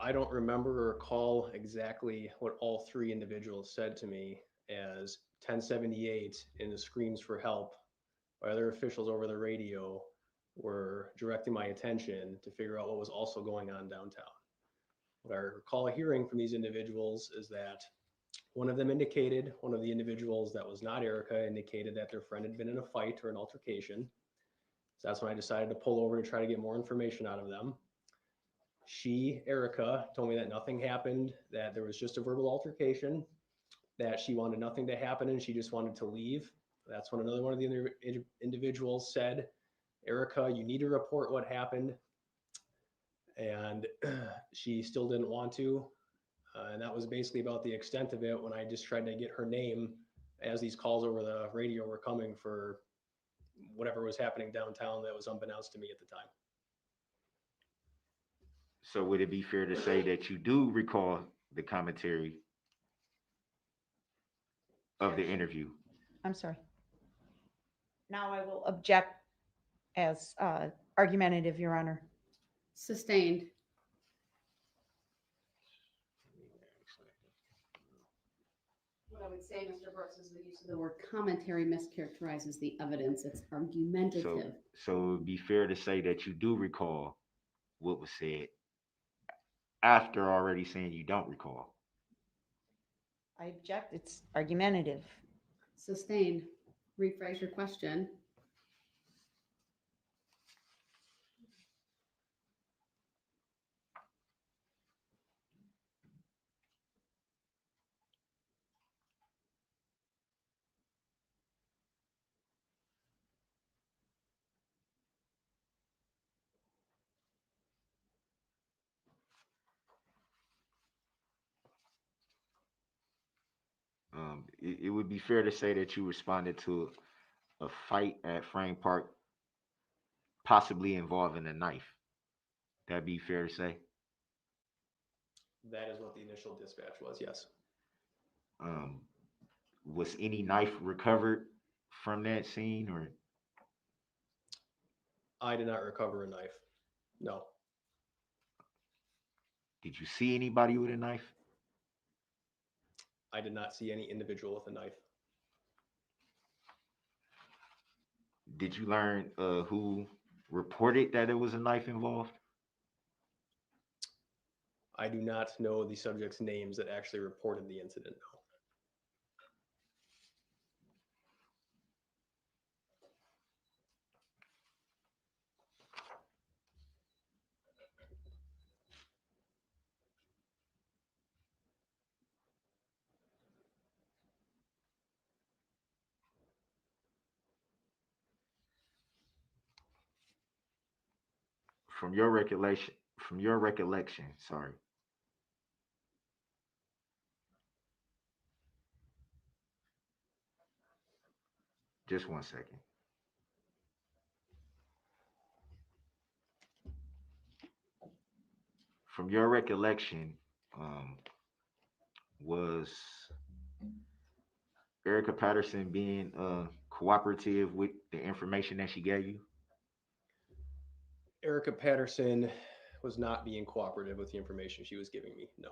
I don't remember or recall exactly what all three individuals said to me, as 1078 and the screams for help by other officials over the radio were directing my attention to figure out what was also going on downtown. What I recall hearing from these individuals is that one of the individuals that was not Erica indicated that their friend had been in a fight or an altercation. So that's when I decided to pull over to try to get more information out of them. Erica, told me that nothing happened, that there was just a verbal altercation, that she wanted nothing to happen and she just wanted to leave. That's when another one of the individuals said, Erica, you need to report what happened. And she still didn't want to. And that was basically about the extent of it when I just tried to get her name as these calls over the radio were coming for whatever was happening downtown that was unbeknownst to me at the time. So would it be fair to say that you do recall the commentary of the interview? I'm sorry. Now I will object as argumentative, Your Honor. Sustained. What I would say, Mr. Brooks, is the use of the word commentary mischaracterizes the evidence. It's argumentative. So it would be fair to say that you do recall what was said after already saying you don't recall. I object. It's argumentative. Sustained. Rephrase your question. It would be fair to say that you responded to a fight at Frame Park, possibly involving a knife. That'd be fair to say. That is what the initial dispatch was, yes. Was any knife recovered from that scene, or? I did not recover a knife. No. Did you see anybody with a knife? I did not see any individual with a knife. Did you learn who reported that there was a knife involved? I do not know the subject's names that actually reported the incident, no. From your recollection, sorry. Just 1 second. From your recollection, was Erica Patterson being cooperative with the information that she gave you? Erica Patterson was not being cooperative with the information she was giving me, no.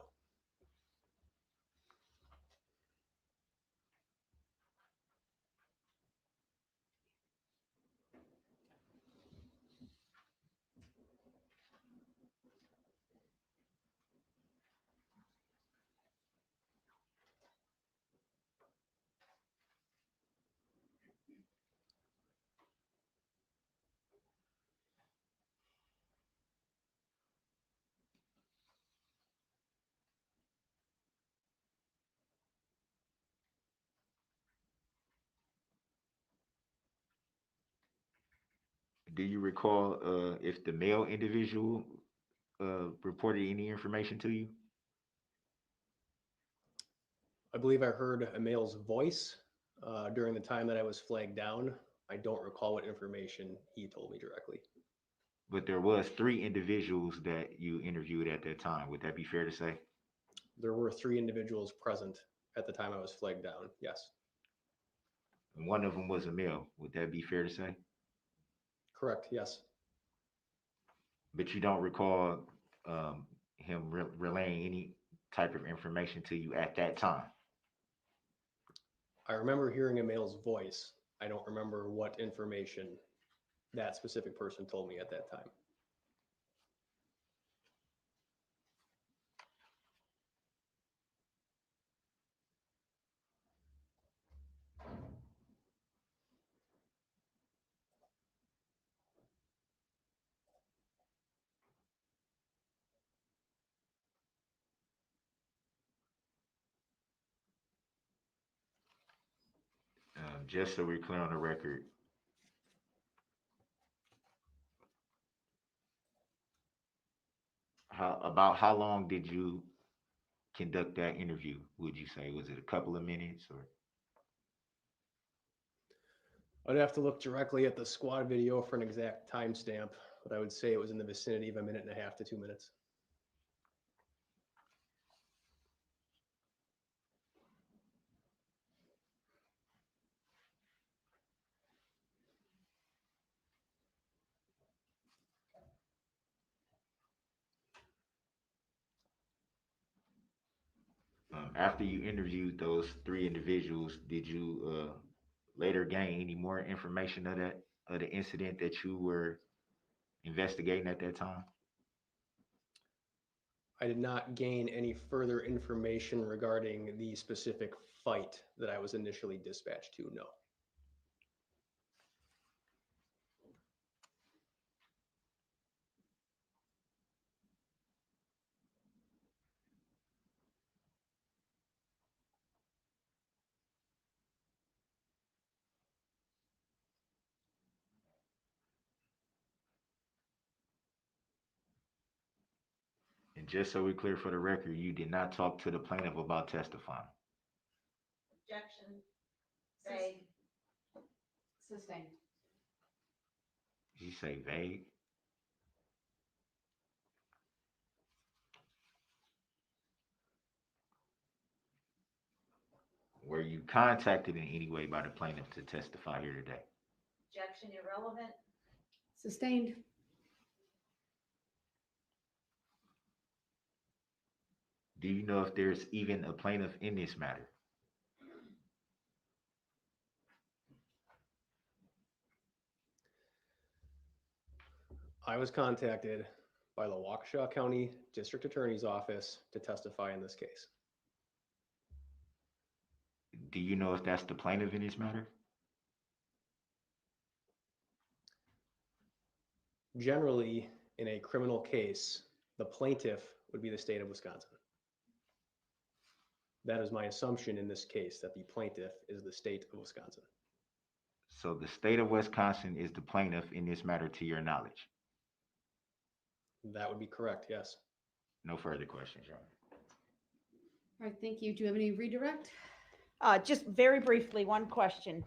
Do you recall if the male individual reported any information to you? I believe I heard a male's voice during the time that I was flagged down. I don't recall what information he told me directly. But there was 3 individuals that you interviewed at that time. Would that be fair to say? There were 3 individuals present at the time I was flagged down. Yes, And one of them was a male. Would that be fair to say? correct. Yes. But you don't recall him relaying any type of information to you at that time. I remember hearing a male's voice. I don't remember what information that specific person told me at that time. Just so we're clear on the record, how long did you conduct that interview? Would you say, was it a couple of minutes or? I'd have to look directly at the squad video for an exact timestamp, but I would say it was in the vicinity of 1.5 to 2 minutes. After you interviewed those 3 individuals, did you later gain any more information of the incident that you were investigating at that time? I did not gain any further information regarding the specific fight that I was initially dispatched to, no. And just so we're clear for the record, you did not talk to the plaintiff about testifying. Objection. Say. Sustained. Did you say vague? Were you contacted in any way by the plaintiff to testify here today? Objection irrelevant. Sustained. Do you know if there's even a plaintiff in this matter? I was contacted by the Waukesha County District Attorney's Office to testify in this case. Do you know if that's the plaintiff in this matter? Generally, in a criminal case, the plaintiff would be the state of Wisconsin. That is my assumption in this case, that the plaintiff is the state of Wisconsin. So the state of Wisconsin is the plaintiff in this matter, to your knowledge? That would be correct, yes. No further questions, Your Honor. All right, thank you. Do you have any redirect? Just very briefly, one question.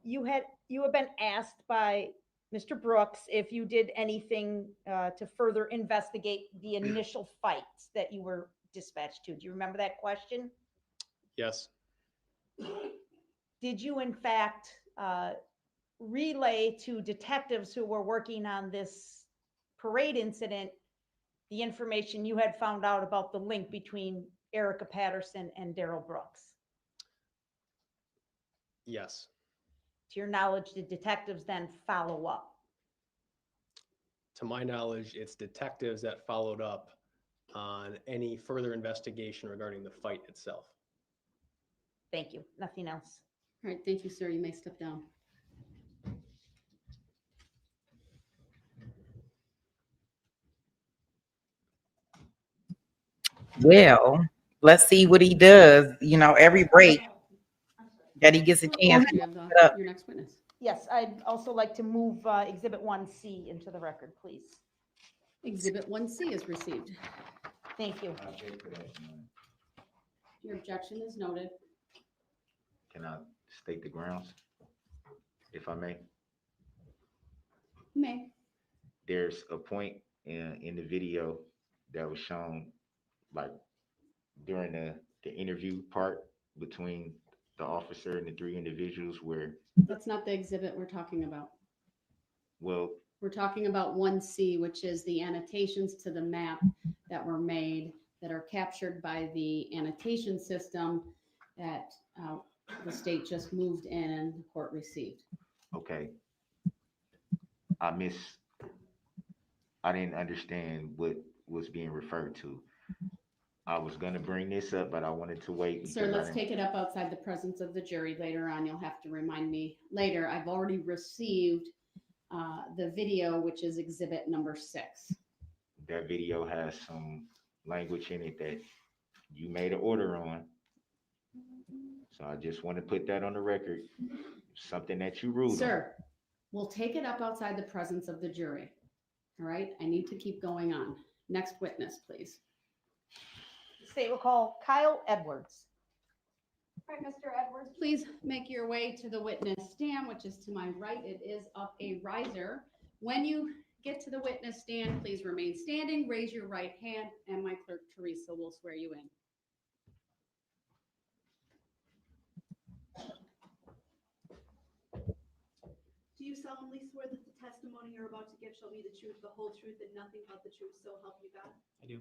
You have been asked by Mr. Brooks if you did anything to further investigate the initial fights that you were dispatched to. Do you remember that question? Yes. Did you in fact relay to detectives who were working on this parade incident the information you had found out about the link between Erica Patterson and Darrell Brooks? Yes. To your knowledge, did detectives then follow up? To my knowledge, it's detectives that followed up on any further investigation regarding the fight itself. Thank you. Nothing else. All right, thank you, sir. You may step down. Well, let's see what he does. You know, every break that he gets a chance You to have look it up. your next witness. Yes, I'd also like to move Exhibit 1C into the record, please. Exhibit 1C is received. Thank you. Your objection is noted. Can I state the grounds? if I may. May. There's a point in the video that was shown, like during the interview part between the officer and the three individuals where, That's not the exhibit we're talking about. well, We're talking about 1C, which is the annotations to the map that were made that are captured by the annotation system that the state just moved in and the court received. okay, I didn't understand what was being referred to. I was gonna bring this up, but I wanted to wait. Sir, because I let's didn't- take it up outside the presence of the jury later on. You'll have to remind me later. I've already received the video, which is exhibit number 6. That video has some language in it that you made an order on. So I just want to put that on the record, something that you ruled on. Sir, we'll take it up outside the presence of the jury. All right, I need to keep going on. Next witness, please. The state will call Kyle Edwards. All right, Mr. Edwards, please make your way to the witness stand, which is to my right. It is up a riser. When you get to the witness stand, please remain standing, raise your right hand, and my clerk Teresa will swear you in. Do you solemnly swear that the testimony you're about to give shall be the truth, the whole truth, and nothing but the truth, so help you God? I do.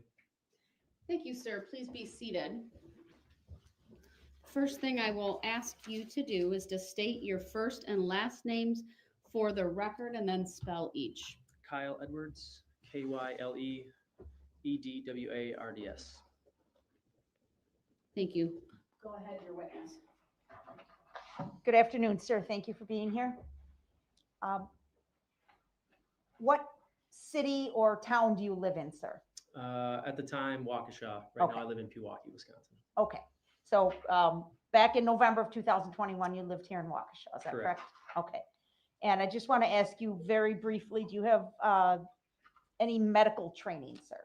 Thank you, sir. Please be seated. First thing I will ask you to do is to state your first and last names for the record and then spell each. Kyle Edwards, KYLEEDWARDS. Thank you. Go ahead, your witness. Good afternoon, sir. Thank you for being here. What city or town do you live in, sir? At the time, Waukesha. Right Okay. now, I live in Pewaukee, Wisconsin. Okay, so back in November of 2021, you lived here in Waukesha, is that Correct. correct? Okay, and I just want to ask you very briefly, do you have any medical training, sir?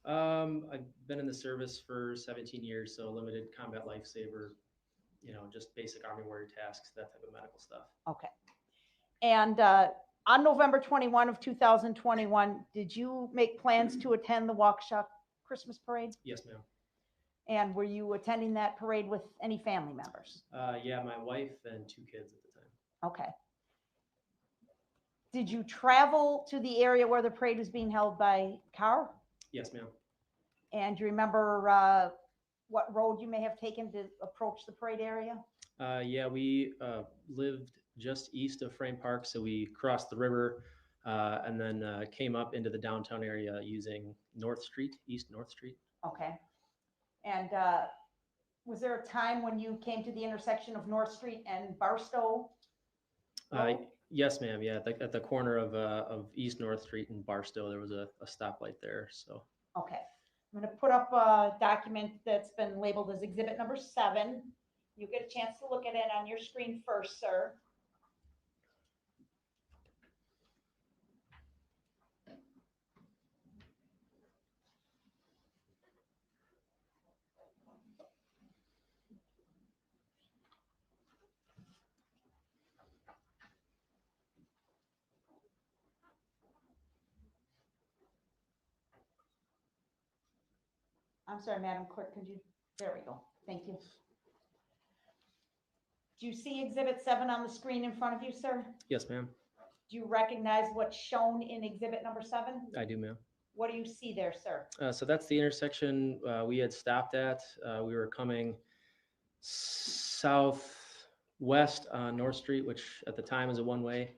I've been in the service for 17 years, so limited combat lifesaver, just basic Army warrior tasks, that type of medical stuff. Okay, and on November 21 of 2021, did you make plans to attend the Waukesha Christmas Parade? Yes, ma'am. And were you attending that parade with any family members? Yeah, my wife and 2 kids at the time. Okay. Did you travel to the area where the parade was being held by car? Yes, ma'am. And do you remember what road you may have taken to approach the parade area? Yeah, we lived just east of Frame Park, so we crossed the river and then came up into the downtown area using North Street, East North Street. Okay. And was there a time when you came to the intersection of North Street and Barstow? Road? Yes, ma'am. Yeah, at the corner of East North Street and Barstow, there was a stoplight there. So. Okay. I'm going to put up a document that's been labeled as exhibit number 7. You get a chance to look at it on your screen first, sir. I'm sorry, Madam Clerk, could you, there we go. Thank you. Do you see exhibit 7 on the screen in front of you, sir? Yes, ma'am. Do you recognize what's shown in exhibit number 7? I do, ma'am. What do you see there, sir? So that's the intersection we had stopped at. We were coming southwest on North Street, which at the time is a one-way,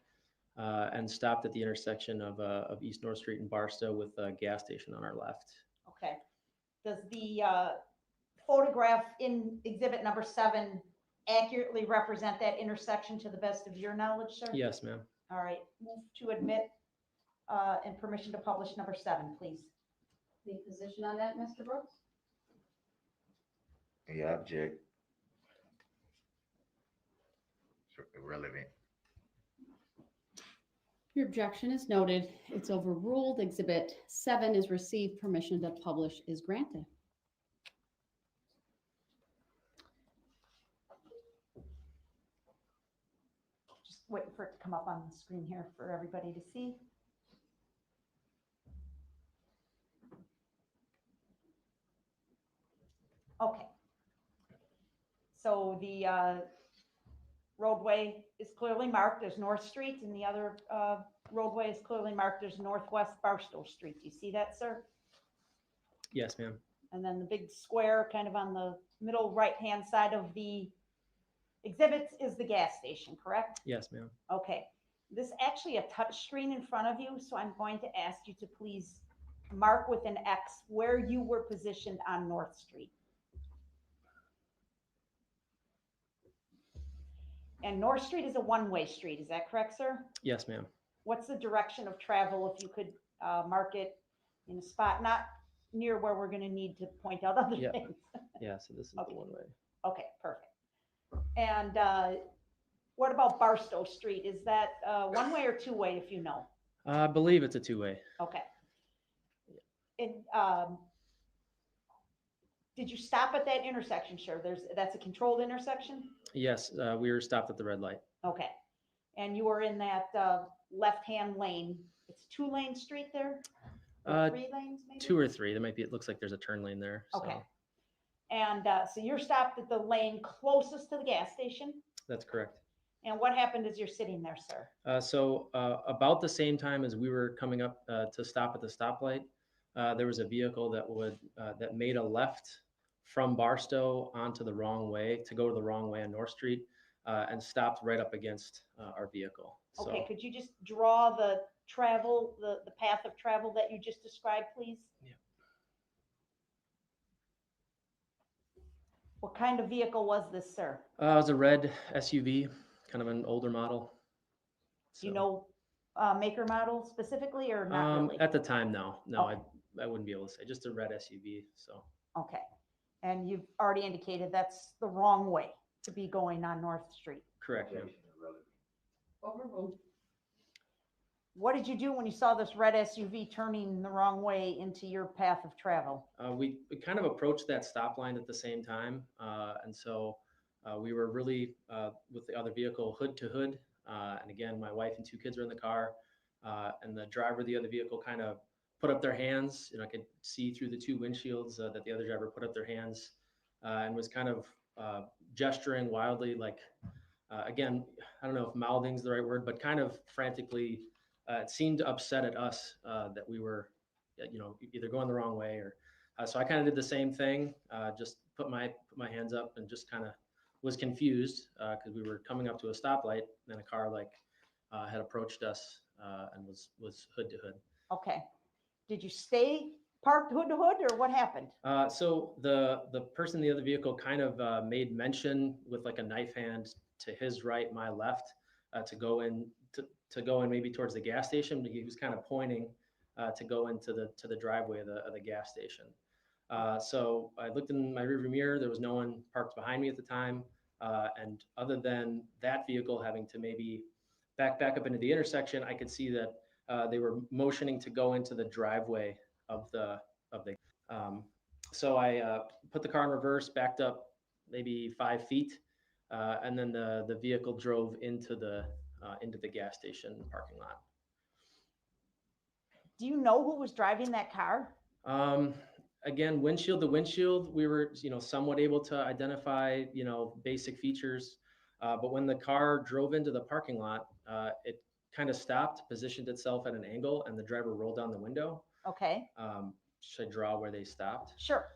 and stopped at the intersection of East North Street and Barstow with a gas station on our left. Okay. Does the photograph in exhibit number 7 accurately represent that intersection to the best of your knowledge, sir? Yes, ma'am. All right. Move to admit and permission to publish number 7, please. The position on that, Mr. Brooks? Yeah, object. Irrelevant. Your objection is noted. It's overruled. Exhibit 7 is received. Permission to publish is granted. waiting for it to come up on the screen here for everybody to see. Okay. So the roadway is clearly marked as North Street, and the other roadway is clearly marked as Northwest Barstow Street. Do you see that, sir? Yes, ma'am. And then the big square kind of on the middle right-hand side of the exhibits is the gas station, correct? Yes, ma'am. Okay. This is actually a touch screen in front of you, so I'm going to ask you to please mark with an X where you were positioned on North Street. And North Street is a one-way street, is that correct, sir? Yes, ma'am. What's the direction of travel, if you could mark it in a spot not near where we're going to need to point out other Yeah. things? Yeah, so this is Okay. the one way. Okay, perfect. And what about Barstow Street? Is that one way or two way, if you know? I believe it's a two-way. Okay. And did you stop at that intersection, sure? That's a controlled intersection? Yes, we were stopped at the red light. Okay. And you were in that left-hand lane. It's a two-lane street there? Or 3 lanes, maybe? 2 or 3. There might be, it looks like there's a turn lane there. So. Okay. And so you're stopped at the lane closest to the gas station? That's correct. And what happened as you're sitting there, sir? So about the same time as we were coming up to stop at the stoplight, there was a vehicle that made a left from Barstow onto the wrong way to go to the wrong way on North Street and stopped right up against our vehicle. So, Okay, could you just draw the travel, the path of travel that you just described, please? Yeah. What kind of vehicle was this, sir? it was a red SUV, kind of an older model. Do you know maker model specifically or not really? At the time, no, Okay. I wouldn't be able to say. Just a red SUV. So. Okay, and you've already indicated that's the wrong way to be going on North Street. Correct, ma'am. Overruled. What did you do when you saw this red SUV turning the wrong way into your path of travel? We kind of approached that stop line at the same time. And so we were really with the other vehicle hood to hood. And again, my wife and 2 kids were in the car. And the driver of the other vehicle kind of put up their hands. I could see through the 2 windshields that the other driver put up their hands and was kind of gesturing wildly, like, again, I don't know if mouthing is the right word, but kind of frantically. It seemed upset at us that we were, either going the wrong way or. So I kind of did the same thing. Just put my hands up and just kind of was confused because we were coming up to a stoplight and a car had approached us and was hood to hood. Okay. Did you stay parked hood to hood or what happened? So the person in the other vehicle kind of made mention with like a knife hand to his right, my left, to go in maybe towards the gas station. But he was kind of pointing to go into the driveway of the gas station. So I looked in my rearview mirror. There was no one parked behind me at the time. And other than that vehicle having to maybe back up into the intersection, I could see that they were motioning to go into the driveway of the. So I put the car in reverse, backed up maybe 5 feet, and then the vehicle drove into the gas station parking lot. Do you know who was driving that car? Again, windshield to windshield, we were, somewhat able to identify, basic features. But when the car drove into the parking lot, it kind of stopped, positioned itself at an angle, and the driver rolled down the window. Okay. Should I draw where they stopped? Sure.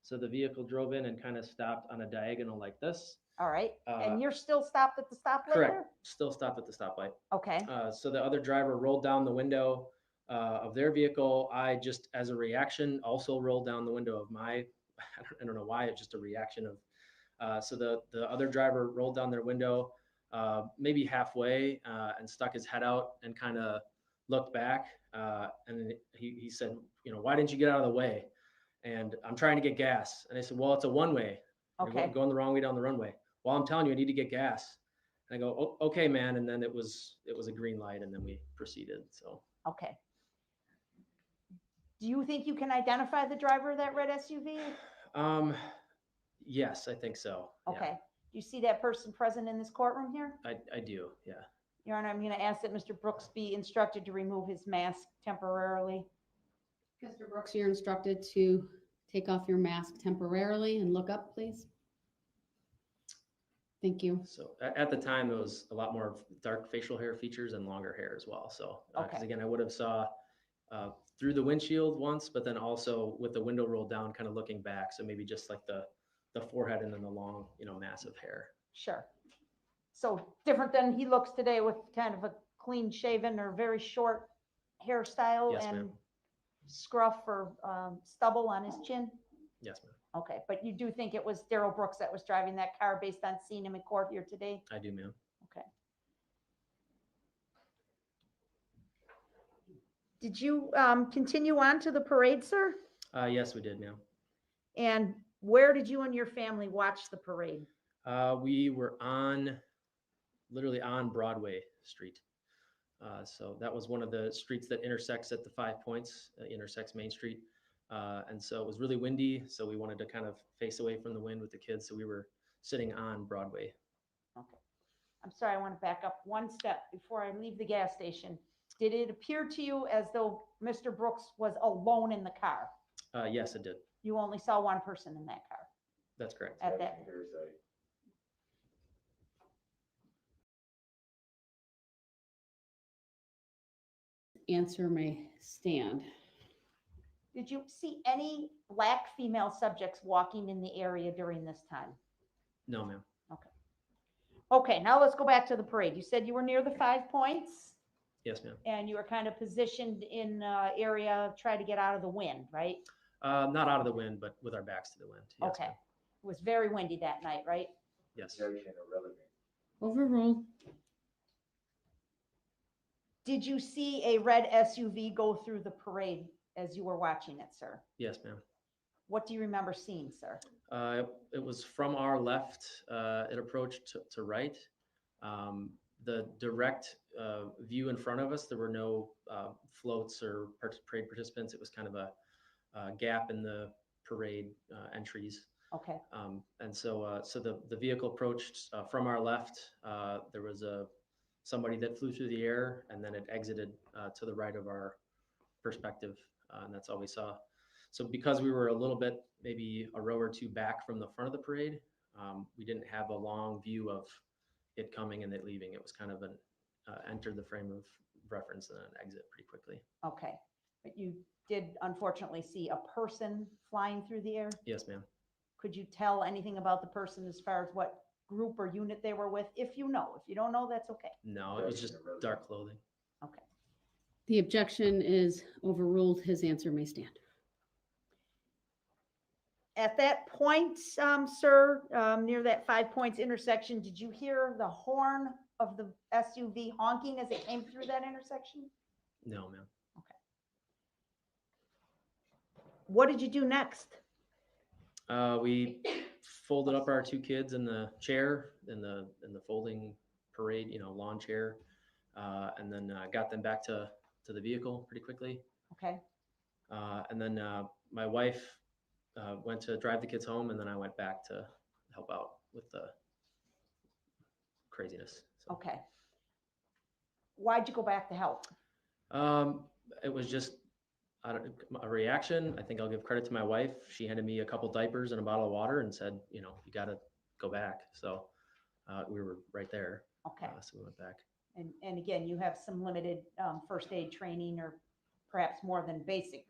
So the vehicle drove in and kind of stopped on a diagonal like this. All right. And you're still stopped at the stoplight? Correct. There? Still stopped at the stoplight. Okay. So the other driver rolled down the window of their vehicle. I just, as a reaction, also rolled down the window of my, I don't know why, it's just a reaction of, so the other driver rolled down their window maybe halfway and stuck his head out and kind of looked back. And he said, why didn't you get out of the way? And I'm trying to get gas. And I said, well, it's a one-way. Okay. You're going the wrong way down the runway. Well, I'm telling you, I need to get gas. And I go, oh, okay, man. And then it was a green light, and then we proceeded. So. Okay. Do you think you can identify the driver of that red SUV? Yes, I think so. Okay. Yeah. Do you see that person present in this courtroom here? I do. Yeah. Your Honor, I'm going to ask that Mr. Brooks be instructed to remove his mask temporarily. Mr. Brooks, you're instructed to take off your mask temporarily and look up, please. Thank you. So at the time, it was a lot more dark facial hair features and longer hair as well. So, because Okay. again, I would have saw through the windshield once, but then also with the window rolled down, kind of looking back. So maybe just like the forehead and then the long, massive hair. Sure. So different than he looks today with kind of a clean shaven or very short hairstyle Yes, and ma'am. scruff or stubble on his chin? Yes, ma'am. Okay, but you do think it was Darrell Brooks that was driving that car based on seeing him in court here today? I do, ma'am. Okay. Did you continue on to the parade, sir? Yes, we did, ma'am. And where did you and your family watch the parade? We were literally on Broadway Street. So that was one of the streets that intersects at the 5 Points, intersects Main Street. And so it was really windy. So we wanted to kind of face away from the wind with the kids. So we were sitting on Broadway. Okay. I'm sorry, I want to back up one step before I leave the gas station. Did it appear to you as though Mr. Brooks was alone in the car? Yes, it did. You only saw one person in that car That's correct. at that. Answer may stand. Did you see any Black female subjects walking in the area during this time? No, ma'am. Okay. Okay, now let's go back to the parade. You said you were near the 5 Points Yes, ma'am. and you were kind of positioned in area, try to get out of the wind, right? Not out of the wind, but with our backs to the wind. Yes, Okay. ma'am. It was very windy that night, right? Yes. Overruled. Did you see a red SUV go through the parade as you were watching it, sir? Yes, ma'am. What do you remember seeing, sir? It was from our left. It approached to right. The direct view in front of us, there were no floats or parade participants. It was kind of a gap in the parade entries. Okay. And so the vehicle approached from our left. There was somebody that flew through the air, and then it exited to the right of our perspective, and that's all we saw. So because we were a little bit, maybe a row or two back from the front of the parade, we didn't have a long view of it coming and it leaving. It was kind of an enter the frame of reference and then exit pretty quickly. Okay. But you did unfortunately see a person flying through the air? Yes, ma'am. Could you tell anything about the person as far as what group or unit they were with? If you know, if you don't know, that's okay. No, it was just dark clothing. Okay. The objection is overruled. His answer may stand. At that point, sir, near that 5 Points intersection, did you hear the horn of the SUV honking as it came through that intersection? No, ma'am. What did you do next? We folded up our two kids in the chair, in the folding parade, lawn chair, and then got them back to the vehicle pretty quickly. Okay. And then my wife went to drive the kids home, and then I went back to help out with the craziness. So, Okay. Why'd you go back to help? it was just a reaction. I think I'll give credit to my wife. She handed me a couple diapers and a bottle of water and said, you got to go back. So we were right there. Okay. So we went back. And again, you have some limited first aid training, or perhaps more than basic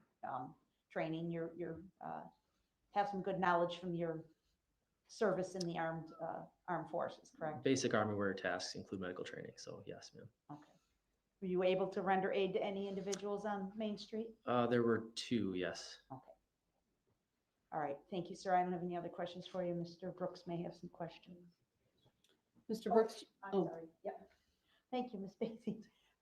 training. You're have some good knowledge from your service in the armed forces, correct? Basic Army wear tasks include medical training. So yes, ma'am. Okay. Were you able to render aid to any individuals on Main Street? There were two, yes. Okay. All right. Thank you, sir. I don't have any other questions for you. Mr. Brooks may have some questions. Mr. Brooks? I'm sorry. Yeah. Thank you, Ms. Basie.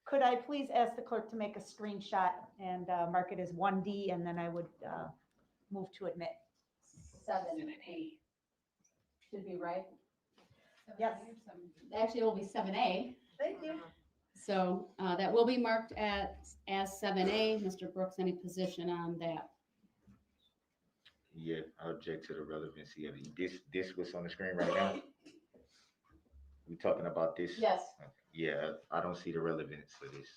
Could I please ask the clerk to make a screenshot and mark it as 1D, and then I would move to admit. 7A. Should be right. Yes. Actually, it will be 7A. Thank you. So that will be marked as 7A. Mr. Brooks, any position on that? Yeah, I object to the relevancy of it. This what's on the screen right now. We talking about this? Yes. Okay. Yeah, I don't see the relevance for this.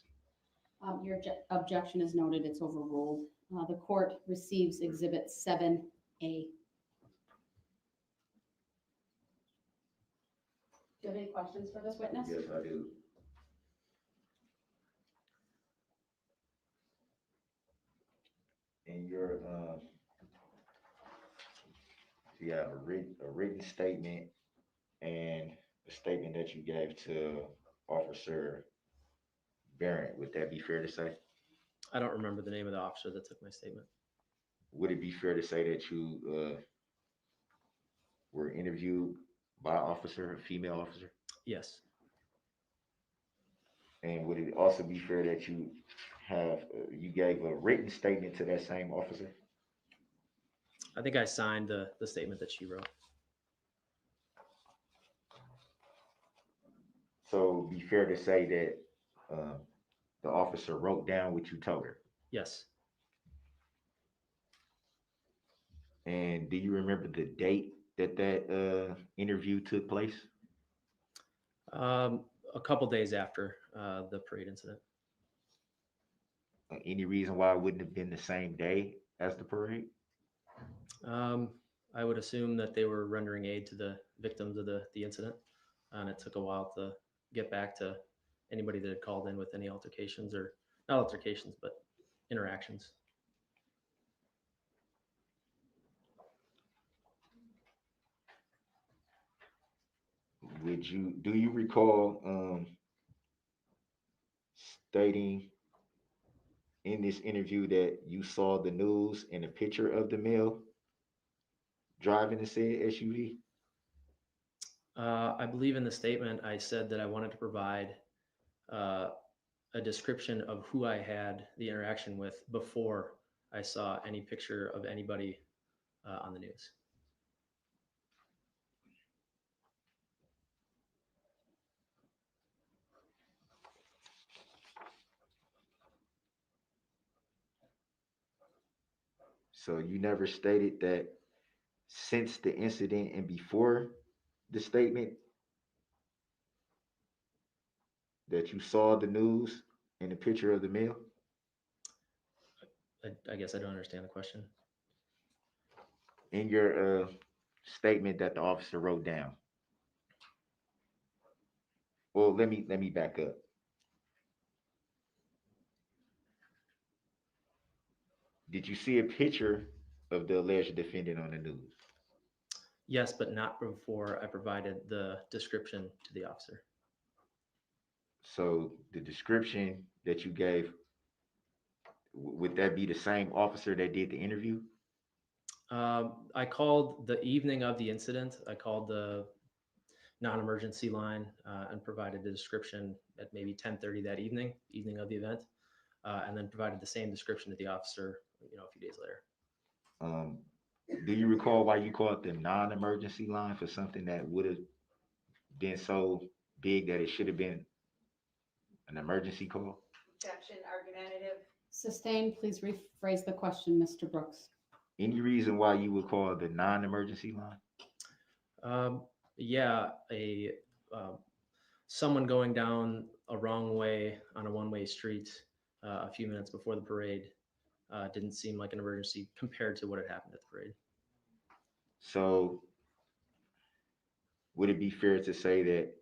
Your objection is noted, it's overruled. The court receives Exhibit 7A. Do you have any questions for this witness? Yes, I do. In your, you have a written statement and a statement that you gave to Officer Barrett. Would that be fair to say? I don't remember the name of the officer that took my statement. Would it be fair to say that you were interviewed by an officer, a female officer? Yes. And would it also be fair that you have you gave a written statement to that same officer? I think I signed the statement that she wrote. So it'd be fair to say that the officer wrote down what you told her. Yes. And do you remember the date that interview took place? A couple days after the parade incident. Any reason why it wouldn't have been the same day as the parade? I would assume that they were rendering aid to the victims of the incident, and it took a while to get back to anybody that had called in with any altercations, or not altercations, but interactions. Do you recall stating in this interview that you saw the news and a picture of the male driving the said SUV? I believe in the statement I said that I wanted to provide a description of who I had the interaction with before I saw any picture of anybody on the news. So you never stated that since the incident and before the statement that you saw the news and the picture of the male? I guess I don't understand the question. In your statement that the officer wrote down. Well, let me back up. Did you see a picture of the alleged defendant on the news? Yes, but not before I provided the description to the officer. So the description that you gave, would that be the same officer that did the interview? I called the evening of the incident. I called the non-emergency line and provided the description at maybe 10:30 that evening of the event, and then provided the same description to the officer, a few days later. Do you recall why you called the non-emergency line for something that would have been so big that it should have been an emergency call? Objection, argumentative. Sustained, please rephrase the question, Mr. Brooks. Any reason why you would call the non-emergency line? Yeah, someone going down a wrong way on a one-way street a few minutes before the parade didn't seem like an emergency compared to what had happened at the parade. So would it be fair to say that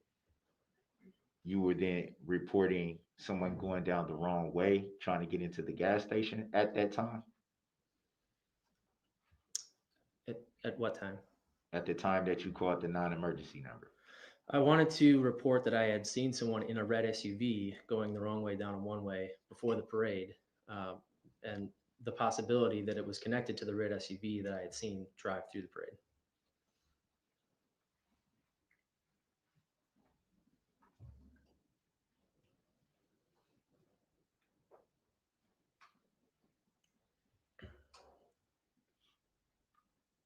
you were then reporting someone going down the wrong way, trying to get into the gas station at that time? At what time? At the time that you called the non-emergency number. I wanted to report that I had seen someone in a red SUV going the wrong way down a one-way before the parade, and the possibility that it was connected to the red SUV that I had seen drive through the parade.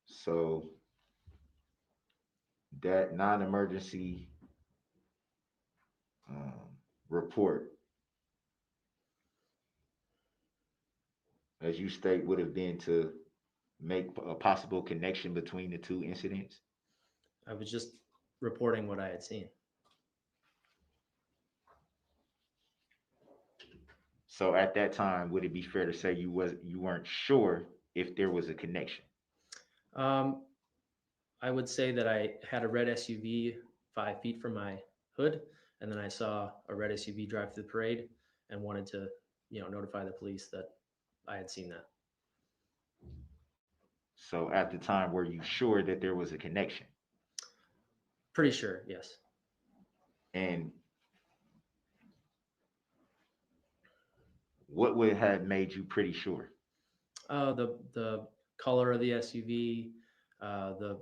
So that non-emergency report, as you state, would have been to make a possible connection between the two incidents? I was just reporting what I had seen. So at that time, would it be fair to say you weren't sure if there was a connection? I would say that I had a red SUV 5 feet from my hood, and then I saw a red SUV drive through the parade and wanted to, notify the police that I had seen that. So at the time, were you sure that there was a connection? Pretty sure, yes. And what would have made you pretty sure? The color of the SUV, the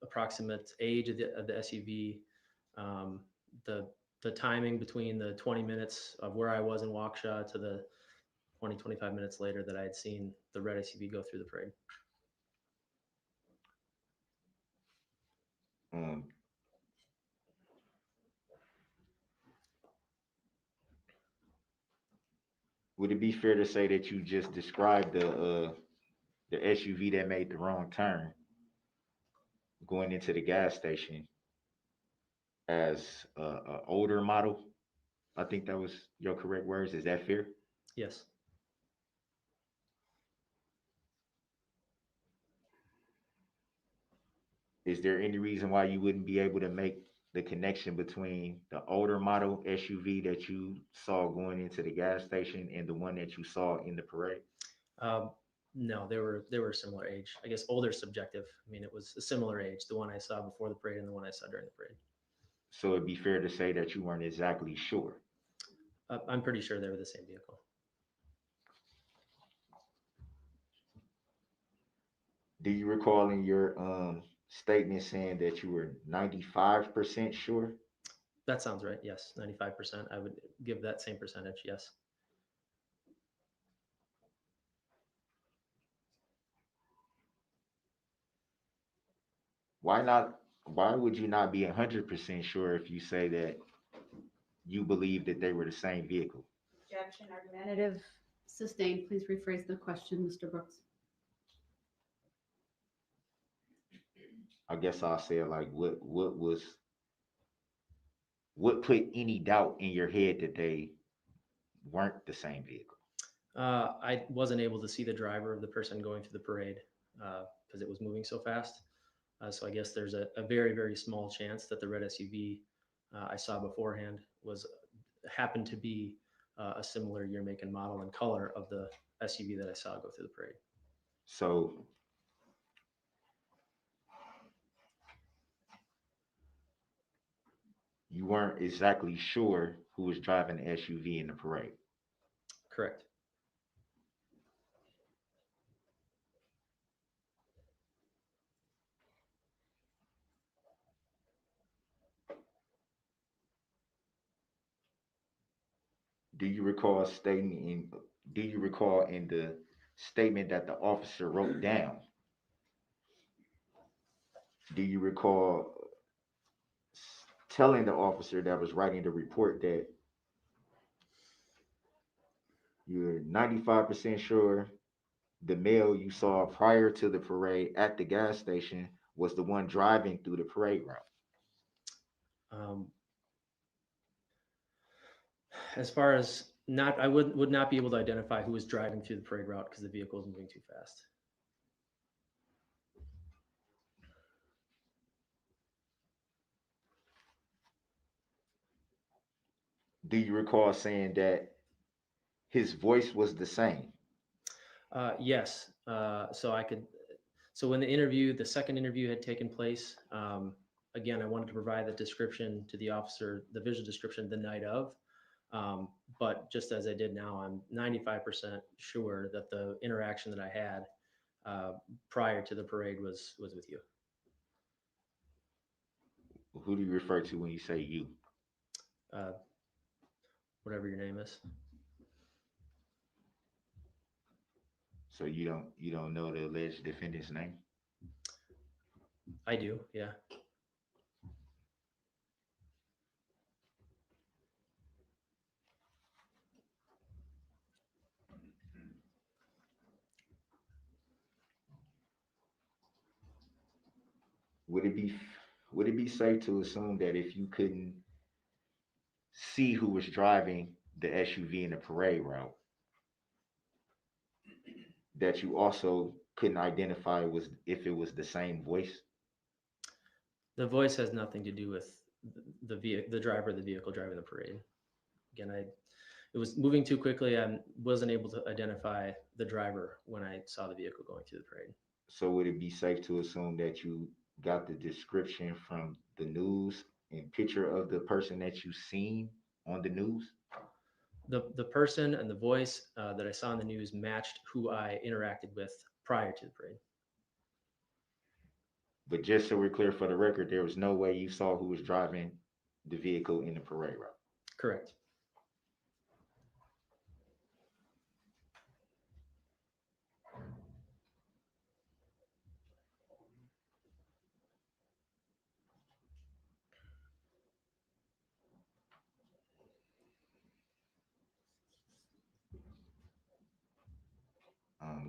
approximate age of the SUV, the timing between the 20 minutes of where I was in Waukesha to the 25 minutes later that I had seen the red SUV go through the parade. Would it be fair to say that you just described the SUV that made the wrong turn going into the gas station as a older model? I think that was your correct words. Is that fair? Yes. Is there any reason why you wouldn't be able to make the connection between the older model SUV that you saw going into the gas station and the one that you saw in the parade? No, they were similar age. I guess older subjective. I mean, it was a similar age, the one I saw before the parade and the one I saw during the parade. So it'd be fair to say that you weren't exactly sure. I'm pretty sure they were the same vehicle. Do you recall in your statement saying that you were 95% sure? That sounds right. Yes, 95%. I would give that same percentage. Yes. Why not? Why would you not be 100% sure if you say that you believe that they were the same vehicle? Objection, argumentative. Sustained. Please rephrase the question, Mr. Brooks. I guess I'll say it like, what put any doubt in your head that they weren't the same vehicle? I wasn't able to see the driver of the person going through the parade because it was moving so fast. So I guess there's a very, very small chance that the red SUV I saw beforehand happened to be a similar year, make, and model and color of the SUV that I saw go through the parade. So you weren't exactly sure who was driving the SUV in the parade? Correct. Do you recall in the statement that the officer wrote down? Do you recall telling the officer that was writing the report that you're 95% sure the male you saw prior to the parade at the gas station was the one driving through the parade route? As far as I would not be able to identify who was driving through the parade route because the vehicle was moving too fast. Do you recall saying that his voice was the same? Yes. So when the second interview had taken place, again, I wanted to provide the description to the officer, the visual description the night of. But just as I did now, I'm 95% sure that the interaction that I had prior to the parade was with you. Who do you refer to when you say you? Whatever your name is. So you don't know the alleged defendant's name? I do, yeah. Would it be safe to assume that if you couldn't see who was driving the SUV in the parade route, that you also couldn't identify was if it was the same voice? The voice has nothing to do with the driver of the vehicle driving the parade. Again, it was moving too quickly. I wasn't able to identify the driver when I saw the vehicle going through the parade. So would it be safe to assume that you got the description from the news and picture of the person that you seen on the news? The person and the voice that I saw in the news matched who I interacted with prior to the parade. But just so we're clear for the record, there was no way you saw who was driving the vehicle in the parade route. Correct.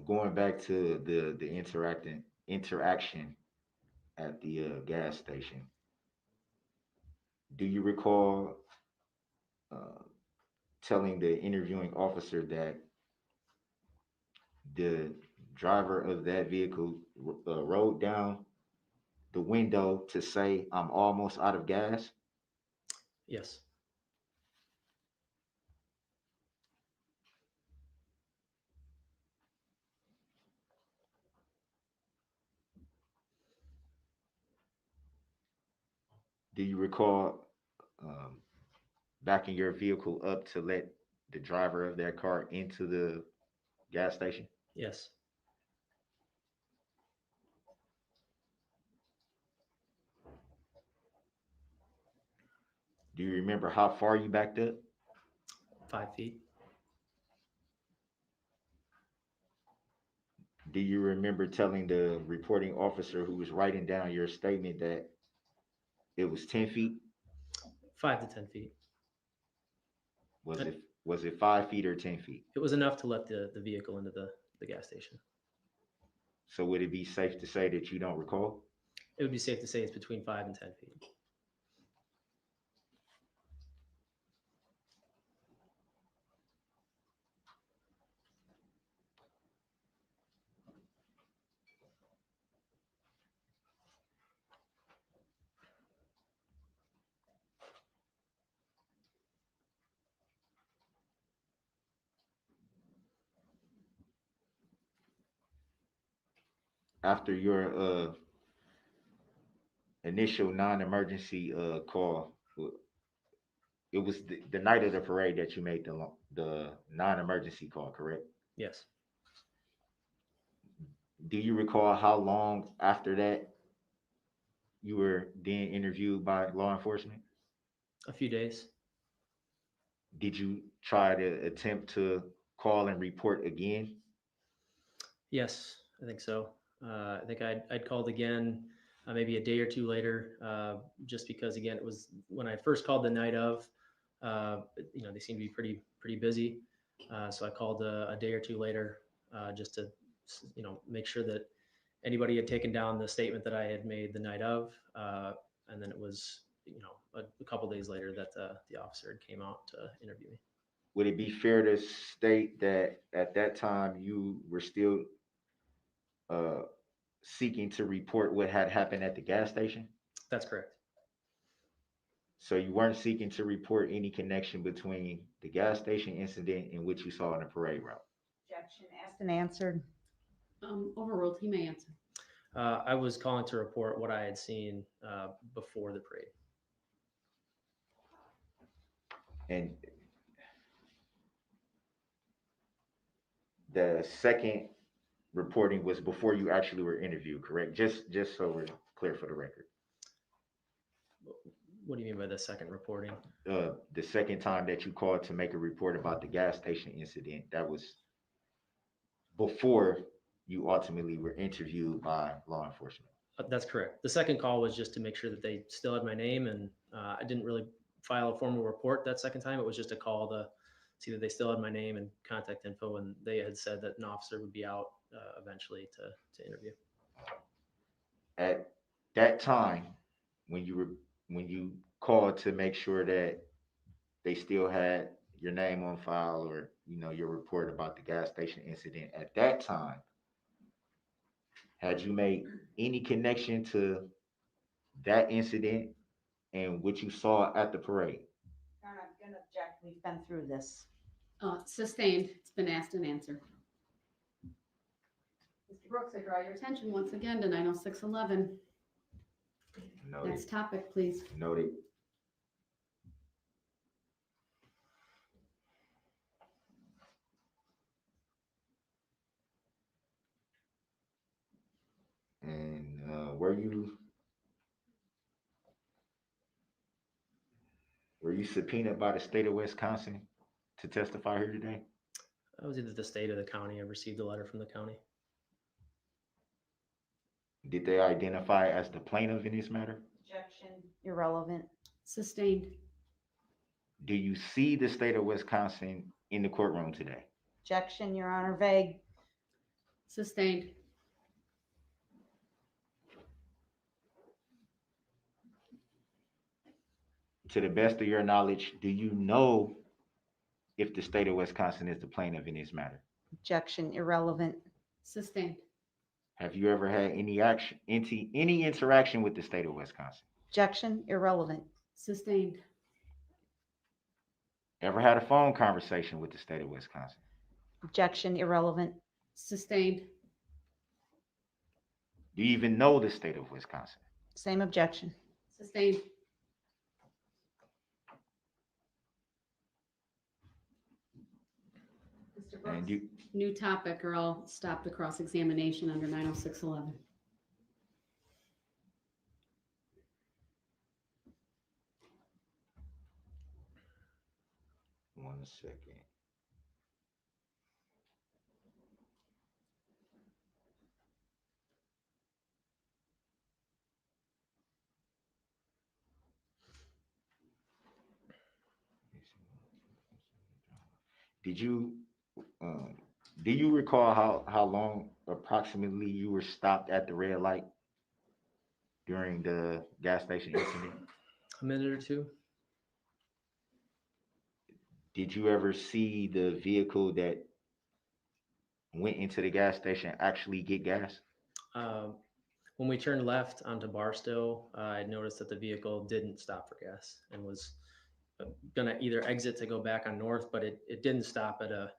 Going back to the interaction at the gas station, do you recall telling the interviewing officer that the driver of that vehicle rolled down the window to say, "I'm almost out of gas"? Yes. Do you recall backing your vehicle up to let the driver of that car into the gas station? Yes. Do you remember how far you backed up? 5 feet. Do you remember telling the reporting officer who was writing down your statement that it was 10 feet? 5 to 10 feet. Was it 5 feet or 10 feet? It was enough to let the vehicle into the gas station. So would it be safe to say that you don't recall? It would be safe to say it's between 5 and 10 feet. After your initial non-emergency call, it was the night of the parade that you made the non-emergency call, correct? Yes. Do you recall how long after that you were then interviewed by law enforcement? A few days. Did you try to attempt to call and report again? Yes, I think so. I think I'd called again maybe a day or two later, just because again it was when I first called the night of. They seemed to be pretty busy, so I called a day or two later just to make sure that anybody had taken down the statement that I had made the night of, and then it was a couple days later that the officer came out to interview me. Would it be fair to state that at that time you were still seeking to report what had happened at the gas station? That's correct. So you weren't seeking to report any connection between the gas station incident and what you saw in the parade route? Objection asked and answered. Overruled. He may answer. I was calling to report what I had seen before the parade. And the second reporting was before you actually were interviewed, correct? Just so we're clear for the record. What do you mean by the second reporting? The second time that you called to make a report about the gas station incident, that was before you ultimately were interviewed by law enforcement. That's correct. The second call was just to make sure that they still had my name, and I didn't really file a formal report that second time. It was just a call to see that they still had my name and contact info, and they had said that an officer would be out eventually to interview. At that time, when you called to make sure that they still had your name on file or your report about the gas station incident at that time, had you made any connection to that incident and what you saw at the parade? I'm gonna object. We've been through this. Sustained. It's been asked and answered. Mr. Brooks, I draw your attention once again to 90611. Noted. Next topic, please. Noted. And were you subpoenaed by the state of Wisconsin to testify here today? That was either the state or the county. I received a letter from the county. Did they identify as the plaintiff in this matter? Objection. Irrelevant. Sustained. Do you see the state of Wisconsin in the courtroom today? Objection, Your Honor. Vague. Sustained. To the best of your knowledge, do you know if the state of Wisconsin is the plaintiff in this matter? Objection. Irrelevant. Sustained. Have you ever had any interaction with the state of Wisconsin? Objection. Irrelevant. Sustained. Ever had a phone conversation with the state of Wisconsin? Objection. Irrelevant. Sustained. Do you even know the state of Wisconsin? Same objection. Sustained. Mr. Brooks, And you, new topic, or I'll stop the cross-examination under 90611. one second. Do you recall how long approximately you were stopped at the red light during the gas station incident? A minute or two. Did you ever see the vehicle that went into the gas station actually get gas? When we turned left onto Barstow, I noticed that the vehicle didn't stop for gas and was gonna either exit to go back on north, but it didn't stop at a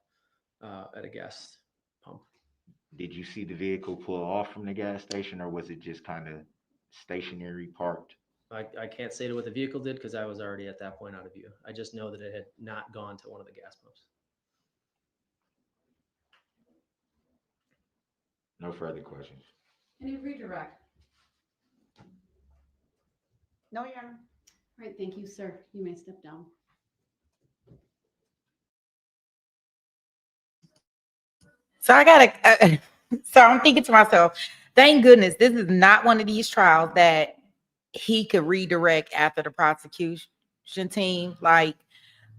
gas pump. Did you see the vehicle pull off from the gas station, or was it just kind of stationary parked? I can't say to what the vehicle did because I was already at that point out of view. I just know that it had not gone to one of the gas pumps. No further questions. Any redirect? No, Your Honor. All right, thank you, sir. You may step down. So I gotta, so I'm thinking to myself, thank goodness this is not one of these trials that he could redirect after the prosecution team. Like,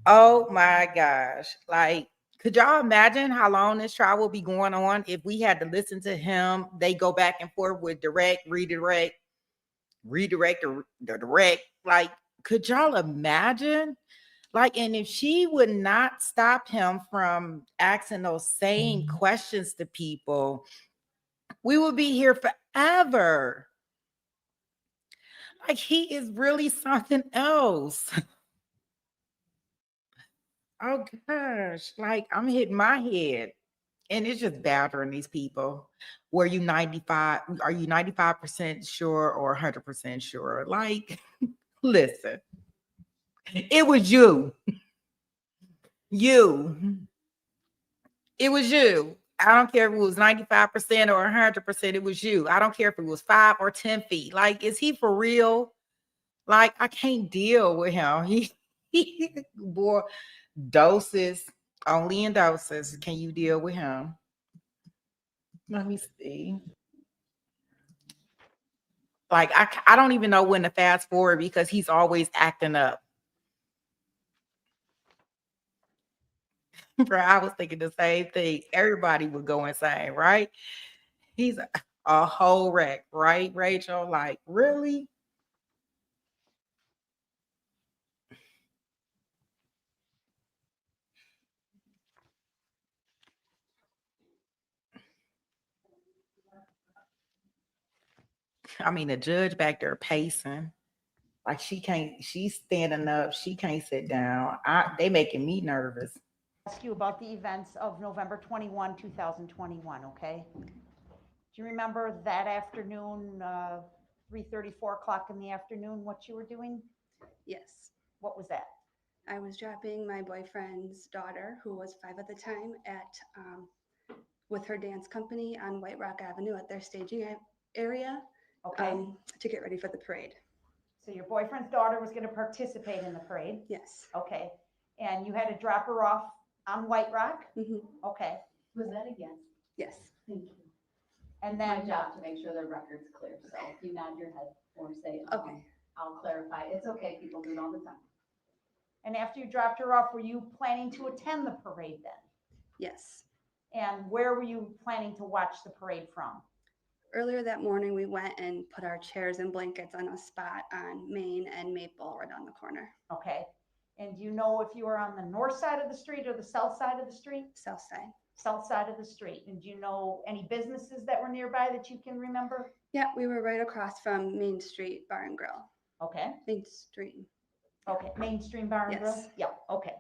oh my gosh. Like, could y'all imagine how long this trial will be going on if we had to listen to him? They go back and forth with direct, redirect, or direct. Like, could y'all imagine? Like, and if she would not stop him from asking those same questions to people, we would be here forever. Like, he is really something else. Oh gosh, like I'm hitting my head. And it's just bothering these people. Are you 95% sure or 100% sure? Like, listen, it was you. It was you. I don't care if it was 95% or 100%, it was you. I don't care if it was 5 or 10 feet. Like, is he for real? Like, I can't deal with him. He boy, doses, only in doses. Can you deal with him? Let me see. Like, I don't even know when to fast forward because he's always acting up. Bro, I was thinking the same thing. Everybody would go insane, right? He's a whole wreck, right, Rachel? Like, really? the judge back there pacing. Like she's standing up, she can't sit down. They making me nervous. Ask you about the events of November 21, 2021, okay? Do you remember that afternoon, 3:30, 4 o'clock in the afternoon, what you were doing? Yes. What was that? I was dropping my boyfriend's daughter, who was 5 at the time, at with her dance company on White Rock Avenue at their staging area, Okay. to get ready for the parade. So your boyfriend's daughter was going to participate in the parade? Yes. Okay. And you had to drop her off on White Rock? Okay. Was that again? Yes. Thank you. And It's my then, job to make sure the record's clear, so if you nod your head or say, Okay. I'll clarify. It's okay, people do it all the time. and after you dropped her off, were you planning to attend the parade then? Yes. And where were you planning to watch the parade from? Earlier that morning, we went and put our chairs and blankets on a spot on Main and Maple right on the corner. Okay. And do you know if you were on the north side of the street or the south side of the street? South side. South side of the street. And do you know any businesses that were nearby that you can remember? Yeah, we were right across from Main Street Bar and Grill. Okay. Main Street. Okay, Mainstream Bar and Grill? Yes. Yeah, okay.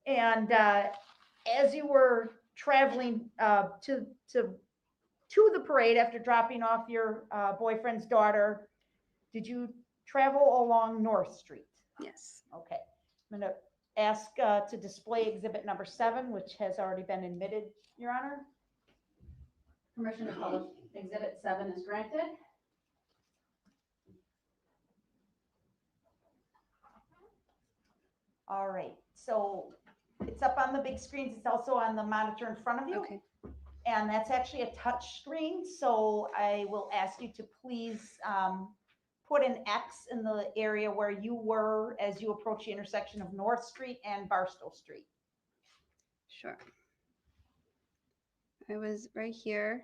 And as you were traveling to the parade after dropping off your boyfriend's daughter, did you travel along North Street? Yes. Okay. I'm going to ask to display exhibit number 7, which has already been admitted, Your Honor. Permission to publish exhibit 7 is granted. All right, so it's up on the big screens. It's also on the monitor in front of you. Okay. And that's actually a touch screen. So I will ask you to please put an X in the area where you were as you approach the intersection of North Street and Barstow Street. Sure. I was right here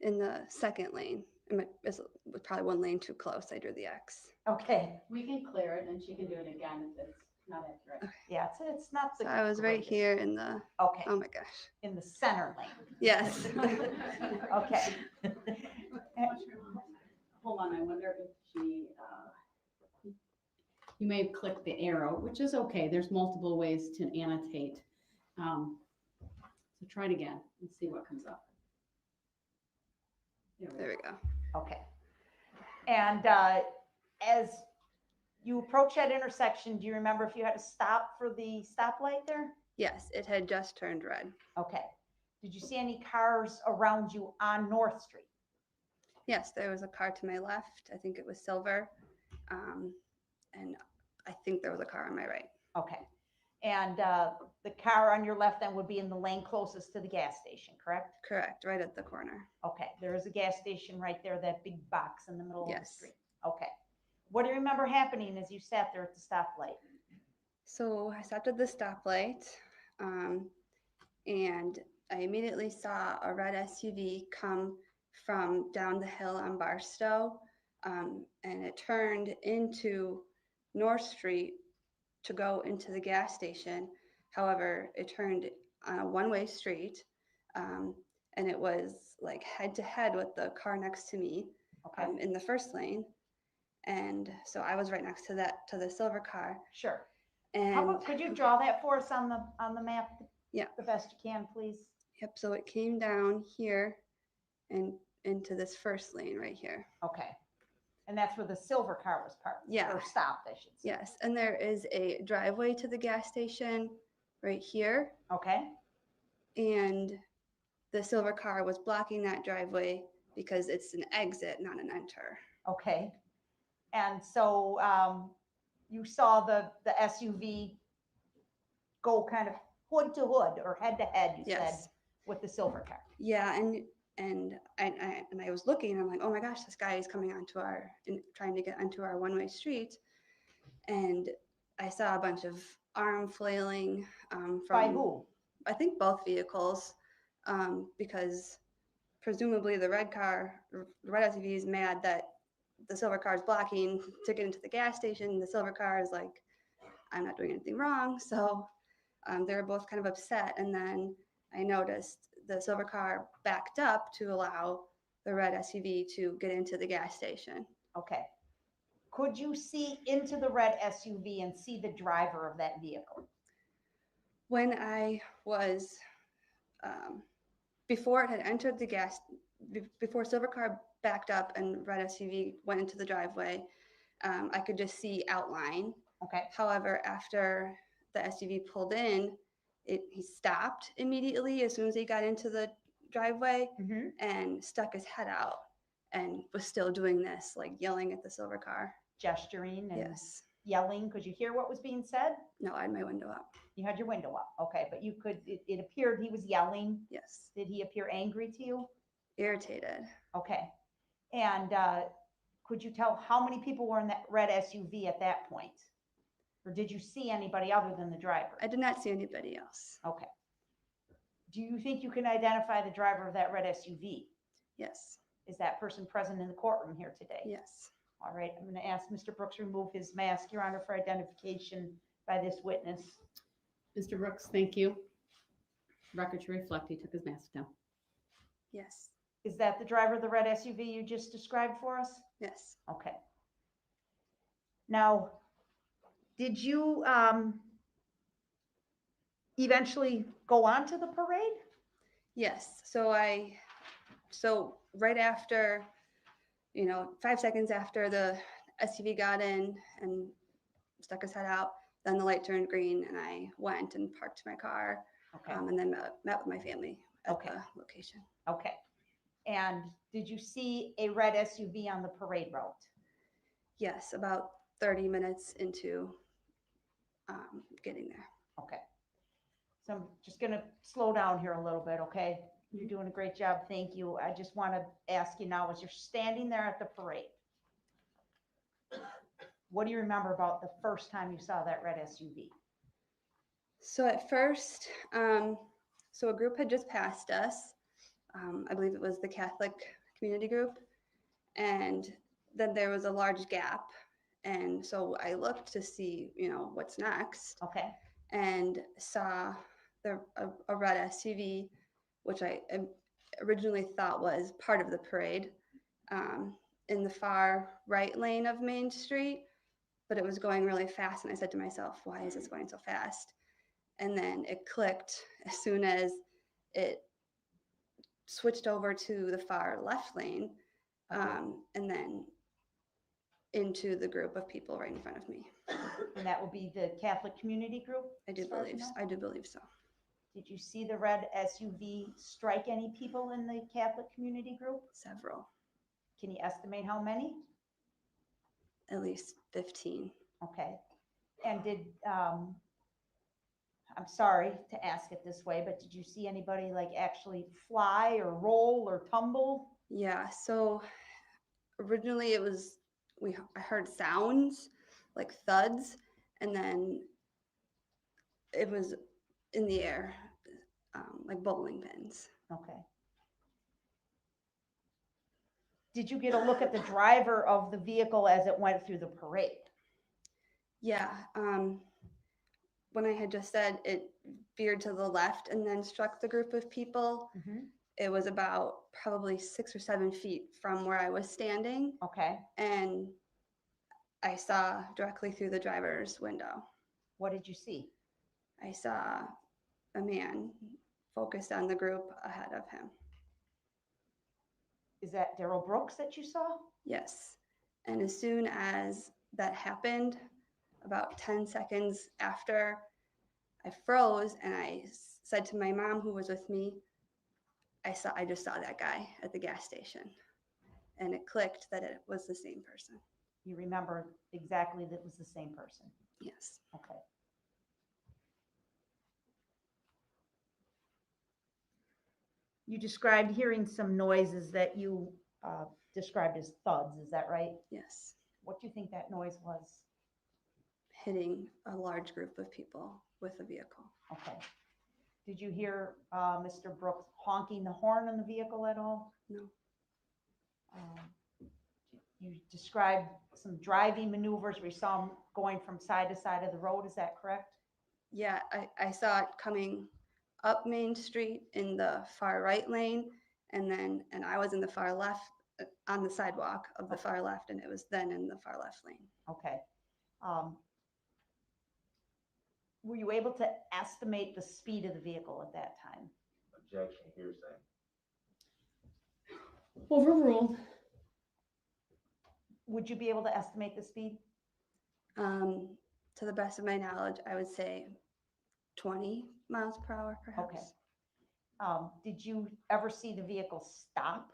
in the second lane. It was probably one lane too close. I drew the X. Okay. We can clear it and she can do it again if it's not accurate. Okay. Yeah, it's not the. So I was right greatest. here in the. Okay. Oh my gosh. In the center lane. Yes. Okay. Hold on, I wonder if she, you may have clicked the arrow, which is okay. There's multiple ways to annotate. So try it again and see what comes up. There we go. Okay. And as you approach that intersection, do you remember if you had to stop for the stoplight there? Yes, it had just turned red. Okay. Did you see any cars around you on North Street? Yes, there was a car to my left. I think it was silver. And I think there was a car on my right. Okay. And the car on your left then would be in the lane closest to the gas station, correct? Correct, right at the corner. Okay. There is a gas station right there, that big box in the middle of the Yes. street. Okay. What do you remember happening as you sat there at the stoplight? So I stopped at the stoplight, and I immediately saw a red SUV come from down the hill on Barstow, and it turned into North Street to go into the gas station. However, it turned on a one-way street, and it was like head to head with the car next to me, in the first lane. And so I was right next to the silver car. Sure. And How about, could you draw that for us on the map? Yeah. The best you can, please. Yep, so it came down here and into this first lane right here. Okay. And that's where the silver car was parked? Yeah. Or stopped, I should say. Yes, and there is a driveway to the gas station right here. Okay. And the silver car was blocking that driveway because it's an exit, not an enter. Okay. And so you saw the SUV go kind of hood to hood or head to head, you said, Yes. with the silver car. Yeah, and I was looking, and I'm like, oh my gosh, this guy is coming onto trying to get onto our one-way street. And I saw a bunch of arm flailing from. By who? I think both vehicles, because presumably the red SUV is mad that the silver car is blocking to get into the gas station. The silver car is like, I'm not doing anything wrong. So they were both kind of upset. And then I noticed the silver car backed up to allow the red SUV to get into the gas station. Okay. Could you see into the red SUV and see the driver of that vehicle? When I was, before it had entered the before silver car backed up and red SUV went into the driveway, I could just see outline. Okay. However, after the SUV pulled in, he stopped immediately as soon as he got into the driveway and stuck his head out and was still doing this, like yelling at the silver car. Gesturing and Yes. yelling. Could you hear what was being said? No, I had my window up. You had your window up. Okay, but you could, it appeared he was yelling. Yes. Did he appear angry to you? Irritated. Okay. And could you tell how many people were in that red SUV at that point? Or did you see anybody other than the driver? I did not see anybody else. Okay. Do you think you can identify the driver of that red SUV? Yes. Is that person present in the courtroom here today? Yes. All right, I'm going to ask Mr. Brooks to remove his mask, Your Honor, for identification by this witness. Mr. Brooks, thank you. Record to reflect, he took his mask down. Yes. Is that the driver of the red SUV you just described for us? Yes. Okay. Now, did you eventually go on to the parade? Yes. So right after, 5 seconds after the SUV got in and stuck his head out, then the light turned green and I went and parked my car. Okay. And then met with my family at the location. Okay. And did you see a red SUV on the parade route? Yes, about 30 minutes into getting there. Okay. So I'm just going to slow down here a little bit, okay? You're doing a great job. Thank you. I just want to ask you now, as you're standing there at the parade, what do you remember about the first time you saw that red SUV? So at first, so a group had just passed us. I believe it was the Catholic community group. And then there was a large gap. And so I looked to see, what's next. Okay. And saw a red SUV, which I originally thought was part of the parade, in the far right lane of Main Street, but it was going really fast. And I said to myself, why is this going so fast? And then it clicked as soon as it switched over to the far left lane, and then into the group of people right in front of me. And that will be the Catholic community group? I do believe so. Did you see the red SUV strike any people in the Catholic community group? Several. Can you estimate how many? At least 15. Okay. And did, I'm sorry to ask it this way, but did you see anybody like actually fly or roll or tumble? Yeah, so originally it was, I heard sounds like thuds, and then it was in the air, like bowling pins. Okay. Did you get a look at the driver of the vehicle as it went through the parade? Yeah, when I had just said it veered to the left and then struck the group of people, it was about probably 6 or 7 feet from where I was standing. Okay. And I saw directly through the driver's window. What did you see? I saw a man focused on the group ahead of him. Is that Darrell Brooks that you saw? Yes. And as soon as that happened, about 10 seconds after, I froze and I said to my mom, who was with me, I just saw that guy at the gas station. And it clicked that it was the same person. You remember exactly that it was the same person? Yes. Okay. You described hearing some noises that you described as thuds, is that right? Yes. What do you think that noise was? Hitting a large group of people with a vehicle. Okay. Did you hear Mr. Brooks honking the horn on the vehicle at all? No. You described some driving maneuvers where you saw him going from side to side of the road, is that correct? Yeah, I saw it coming up Main Street in the far right lane and I was in the far left, on the sidewalk of the far left, and it was then in the far left lane. Okay. Were you able to estimate the speed of the vehicle at that time? Objection, hearsay. Overruled. Would you be able to estimate the speed? To the best of my knowledge, I would say 20 miles per hour, perhaps. Okay. Did you ever see the vehicle stop?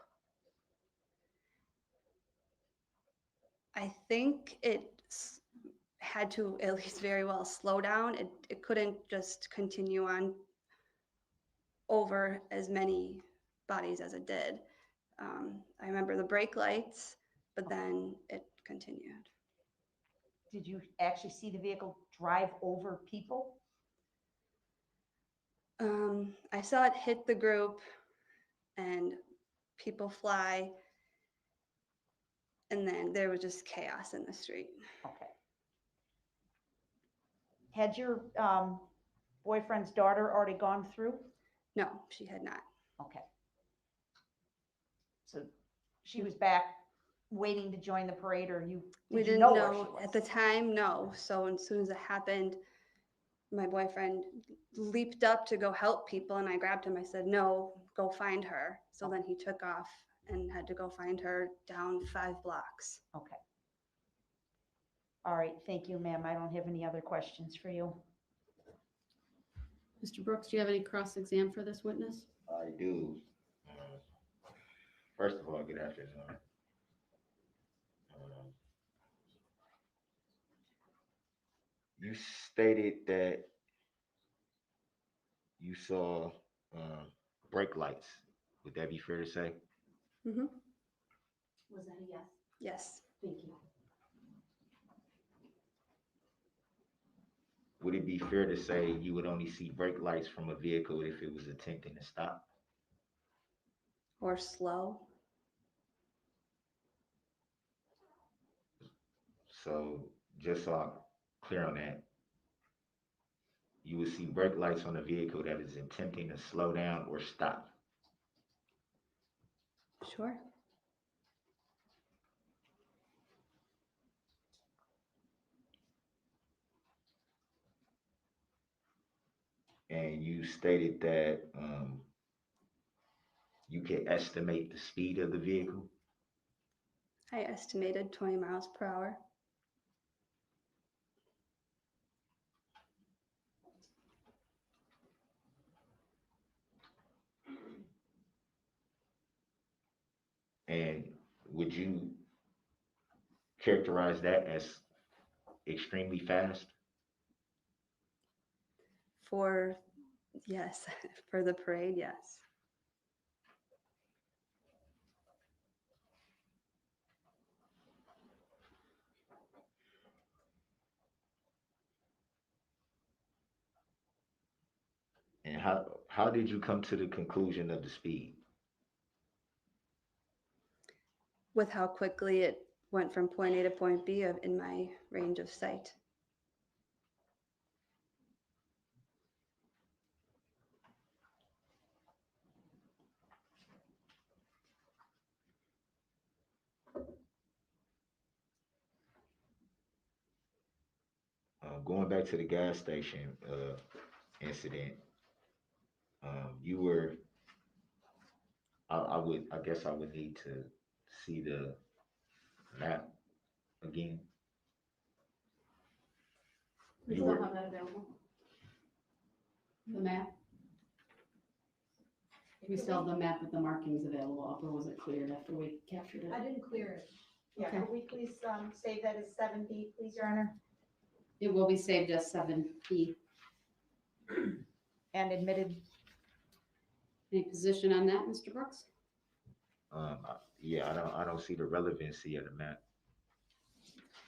I think it had to at least very well slow down. It couldn't just continue on over as many bodies as it did. I remember the brake lights, but then it continued. Did you actually see the vehicle drive over people? I saw it hit the group and people fly, and then there was just chaos in the street. Okay. Had your boyfriend's daughter already gone through? No, she had not. Okay. So she was back waiting to join the parade, or We did you didn't know where she know was? at the time, no. So as soon as it happened, my boyfriend leaped up to go help people, and I grabbed him. I said, no, go find her. So then he took off and had to go find her down 5 blocks. Okay. All right, thank you, ma'am. I don't have any other questions for you. Mr. Brooks, do you have any cross-exam for this witness? I do. First of all, good afternoon. You stated that you saw brake lights. Would that be fair to say? Mm-hmm. Was that a yes? Yes. Thank you. Would it be fair to say you would only see brake lights from a vehicle if it was attempting to stop? Or slow. So just so I'm clear on that, you would see brake lights on a vehicle that is attempting to slow down or stop. Sure. And you stated that you can estimate the speed of the vehicle. I estimated 20 miles per hour. And would you characterize that as extremely fast? Yes, for the parade, yes. And how did you come to the conclusion of the speed? With how quickly it went from point A to point B in my range of sight. Going back to the gas station incident, you were, I guess I would need to see the map again. We You still were, have that available. The map? We still have the map with the markings available, or was it cleared after we captured it? I didn't clear it. Yeah, Okay. could we please save that as 7B, please, Your Honor? It will be saved as 7B. And admitted. Any position on that, Mr. Brooks? yeah, I don't see the relevancy of the map.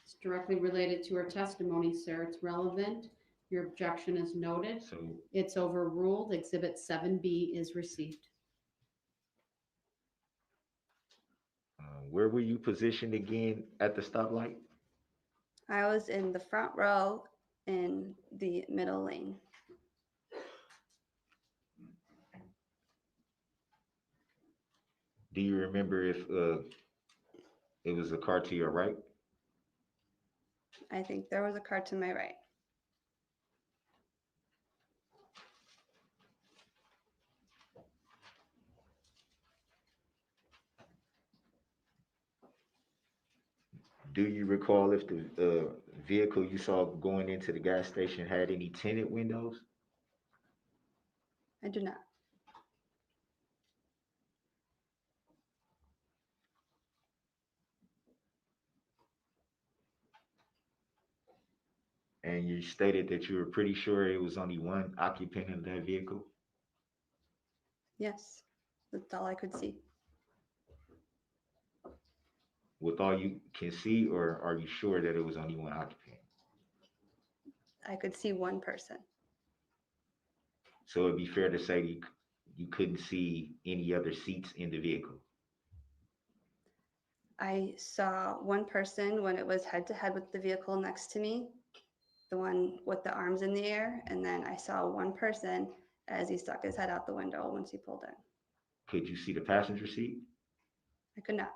It's directly related to her testimony, sir. It's relevant. Your objection is noted. So It's overruled. Exhibit 7B is received. where were you positioned again at the stoplight? I was in the front row in the middle lane. Do you remember if it was a car to your right? I think there was a car to my right. Do you recall if the vehicle you saw going into the gas station had any tinted windows? I do not. And you stated that you were pretty sure it was only one occupant of that vehicle? Yes, that's all I could see. With all you can see, or are you sure that it was only one occupant? I could see one person. So it'd be fair to say you couldn't see any other seats in the vehicle? I saw one person when it was head to head with the vehicle next to me, the one with the arms in the air, and then I saw one person as he stuck his head out the window once he pulled in. Could you see the passenger seat? I could not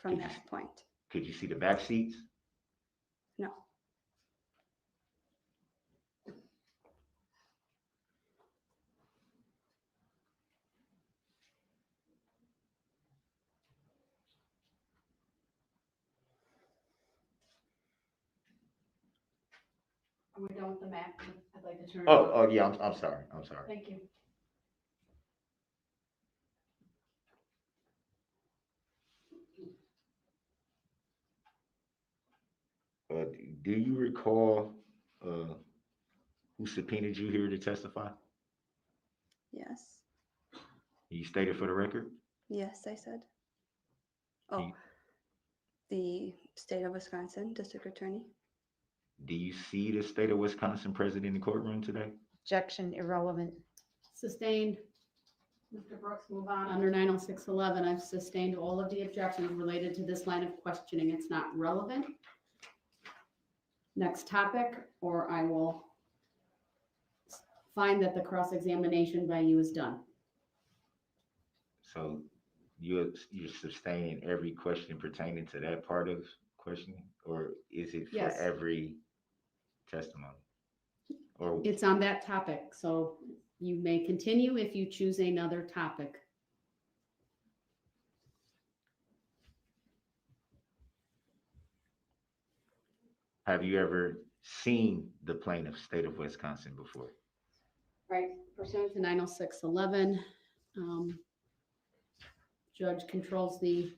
from that point. Could you see the back seats? No. Are we done with the map? I'd like to turn. Oh, yeah, I'm sorry. Thank you. Do you recall who subpoenaed you here to testify? Yes. You stated for the record? Yes, I said. Oh, the state of Wisconsin District Attorney. Do you see the state of Wisconsin present in the courtroom today? Objection, irrelevant. Sustained. Mr. Brooks, move on. Under 90611, I've sustained all of the objections related to this line of questioning. It's not relevant. Next topic, or I will find that the cross-examination by you is done. So you're sustaining every question pertaining to that part of questioning, or is it for Yes. every testimony? Or It's on that topic, so you may continue if you choose another topic. have you ever seen the plaintiff, state of Wisconsin, before? Right, pursuant to 90611, judge controls the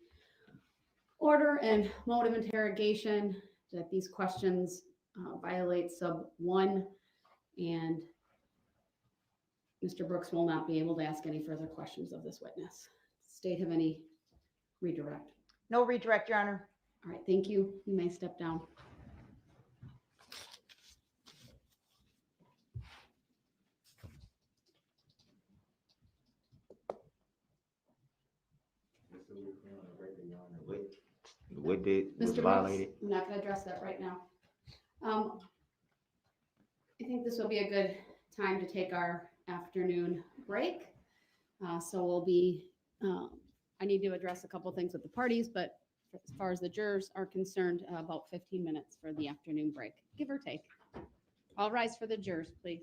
order and mode of interrogation, that these questions violate sub 1, and Mr. Brooks will not be able to ask any further questions of this witness. State have any redirect? No redirect, Your Honor. All right, thank you. You may step down. What was Mr. Brooks, violated? I'm not going to address that right now. I think this will be a good time to take our afternoon break. So we'll be, I need to address a couple things with the parties, but as far as the jurors are concerned, about 15 minutes for the afternoon break, give or take. All rise for the jurors, please.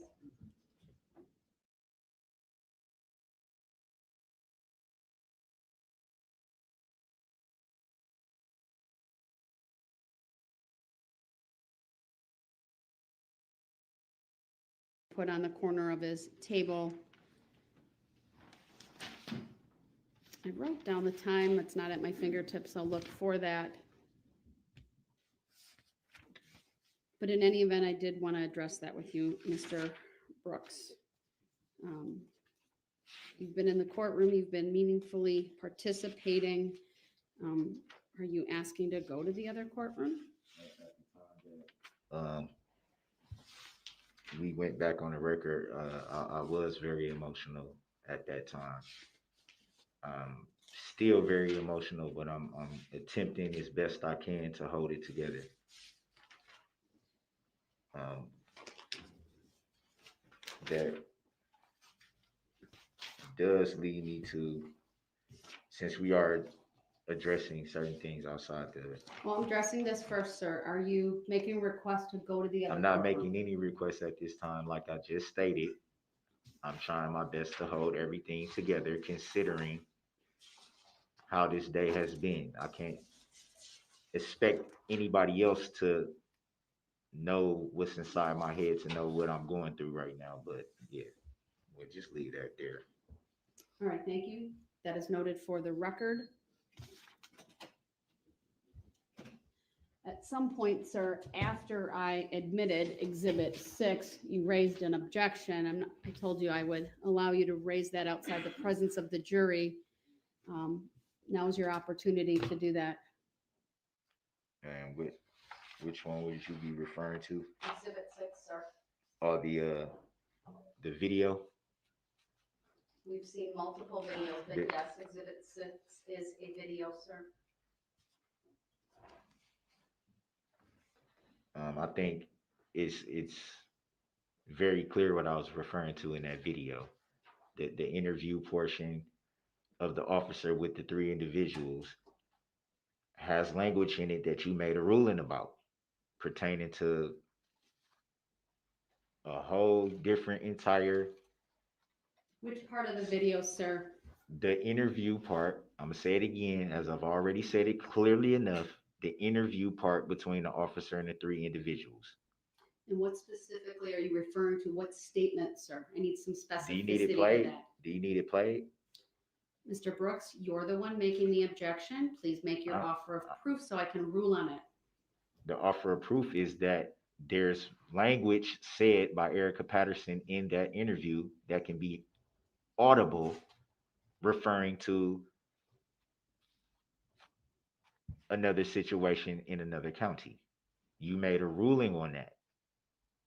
Put on the corner of his table. I wrote down the time. It's not at my fingertips. I'll look for that. But in any event, I did want to address that with you, Mr. Brooks. You've been in the courtroom. You've been meaningfully participating. Are you asking to go to the other courtroom? We went back on the record. I was very emotional at that time. Still very emotional, but I'm attempting as best I can to hold it together. That does lead me to since we are addressing certain things outside the, Well, I'm addressing this first, sir. Are you making a request to go to the other I'm not courtroom? making any requests at this time. Like I just stated, I'm trying my best to hold everything together, considering how this day has been. I can't expect anybody else to know what's inside my head to know what I'm going through right now. But yeah, we'll just leave that there. All right, thank you. That is noted for the record. At some point, sir, after I admitted Exhibit 6, you raised an objection. I told you I would allow you to raise that outside the presence of the jury. Now is your opportunity to do that. And which one would you be referring to? Exhibit 6, sir. Oh, the video. We've seen multiple videos, but yes, Exhibit 6 is a video, sir. I think it's very clear what I was referring to in that video. The interview portion of the officer with the 3 individuals has language in it that you made a ruling about, pertaining to a whole different entire. Which part of the video, sir? The interview part, I'm gonna say it again, as I've already said it clearly enough, the interview part between the officer and the 3 individuals. And what specifically are you referring to? What statement, sir? I need some specificity. Do you need it to played? that. Do you need it played? Mr. Brooks, you're the one making the objection. Please make your offer of proof so I can rule on it. The offer of proof is that there's language said by Erica Patterson in that interview that can be audible, referring to another situation in another county. You made a ruling on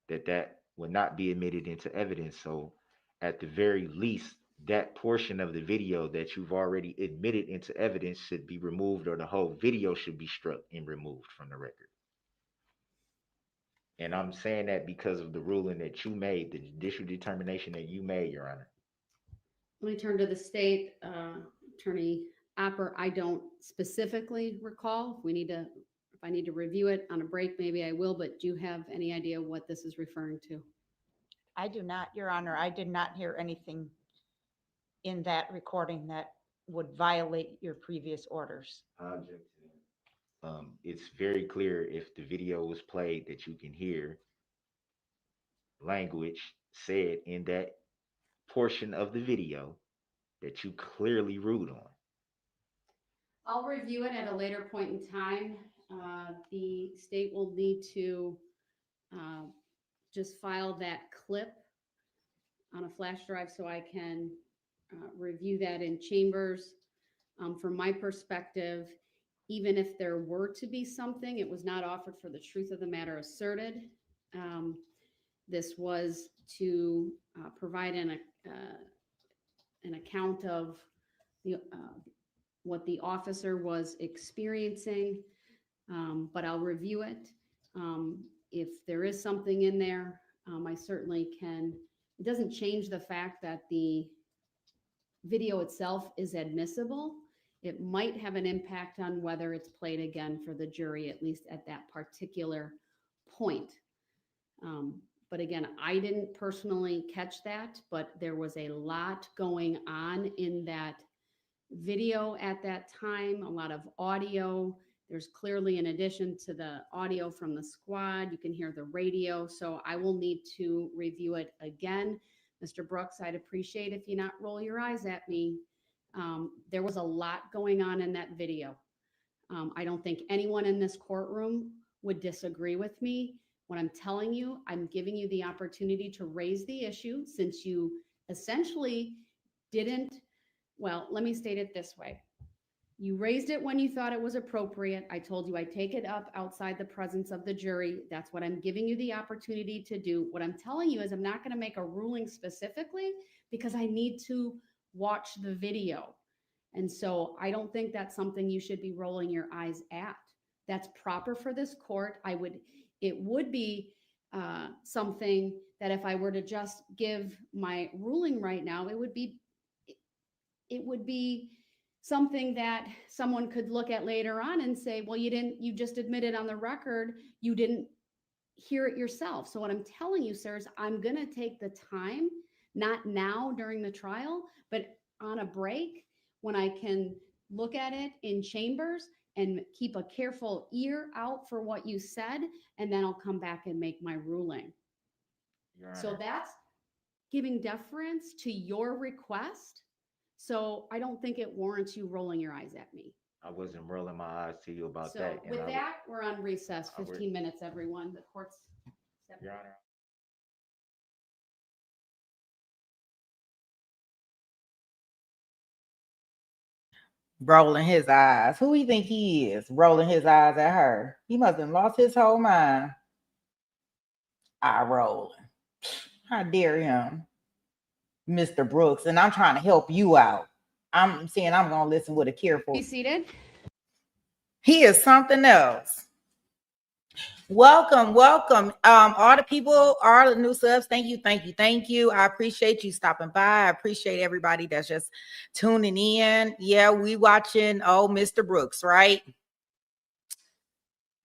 that would not be admitted into evidence. So at the very least, that portion of the video that you've already admitted into evidence should be removed, or the whole video should be struck and removed from the record. And I'm saying that because of the ruling that you made, the judicial determination that you made, Your Honor. Let me turn to the state. Attorney Opper, I don't specifically recall. If I need to review it on a break, maybe I will, but do you have any idea what this is referring to? I do not, Your Honor. I did not hear anything in that recording that would violate your previous orders. Object. It's very clear if the video was played that you can hear language said in that portion of the video that you clearly ruled on. I'll review it at a later point in time. The state will need to just file that clip on a flash drive so I can review that in chambers. From my perspective, even if there were to be something, it was not offered for the truth of the matter asserted. This was to provide an account of what the officer was experiencing, but I'll review it. If there is something in there, I certainly can. It doesn't change the fact that the video itself is admissible. It might have an impact on whether it's played again for the jury, at least at that particular point. But again, I didn't personally catch that, but there was a lot going on in that video at that time, a lot of audio. There's clearly, in addition to the audio from the squad, you can hear the radio. So I will need to review it again. Mr. Brooks, I'd appreciate if you not roll your eyes at me. There was a lot going on in that video. I don't think anyone in this courtroom would disagree with me. What I'm telling you, I'm giving you the opportunity to raise the issue since you essentially didn't. Well, let me state it this way. You raised it when you thought it was appropriate. I told you I'd take it up outside the presence of the jury. That's what I'm giving you the opportunity to do. What I'm telling you is I'm not going to make a ruling specifically because I need to watch the video. And so I don't think that's something you should be rolling your eyes at. That's proper for this court. It would be something that if I were to just give my ruling right now, it would be something that someone could look at later on and say, well, you just admitted on the record, you didn't hear it yourself. So what I'm telling you, sir, is I'm going to take the time, not now during the trial, but on a break when I can look at it in chambers and keep a careful ear out for what you said, and then I'll come back and make my ruling. Your So Honor. that's giving deference to your request. So I don't think it warrants you rolling your eyes at me. I wasn't rolling my eyes to you about So that. and with I- that, we're on recess, I would- 15 minutes, everyone. The court's. Your Honor. Rolling his eyes. Who he think he is? Rolling his eyes at her. He must have lost his whole mind. Eye rolling. How dare him, Mr. Brooks? And I'm trying to help you out. I'm saying I'm gonna listen with a careful. Be seated. He is something else. Welcome, welcome. All the people, all the new subs, thank you, thank you, thank you. I appreciate you stopping by. I appreciate everybody that's just tuning in. Yeah, we watching Mr. Brooks, right?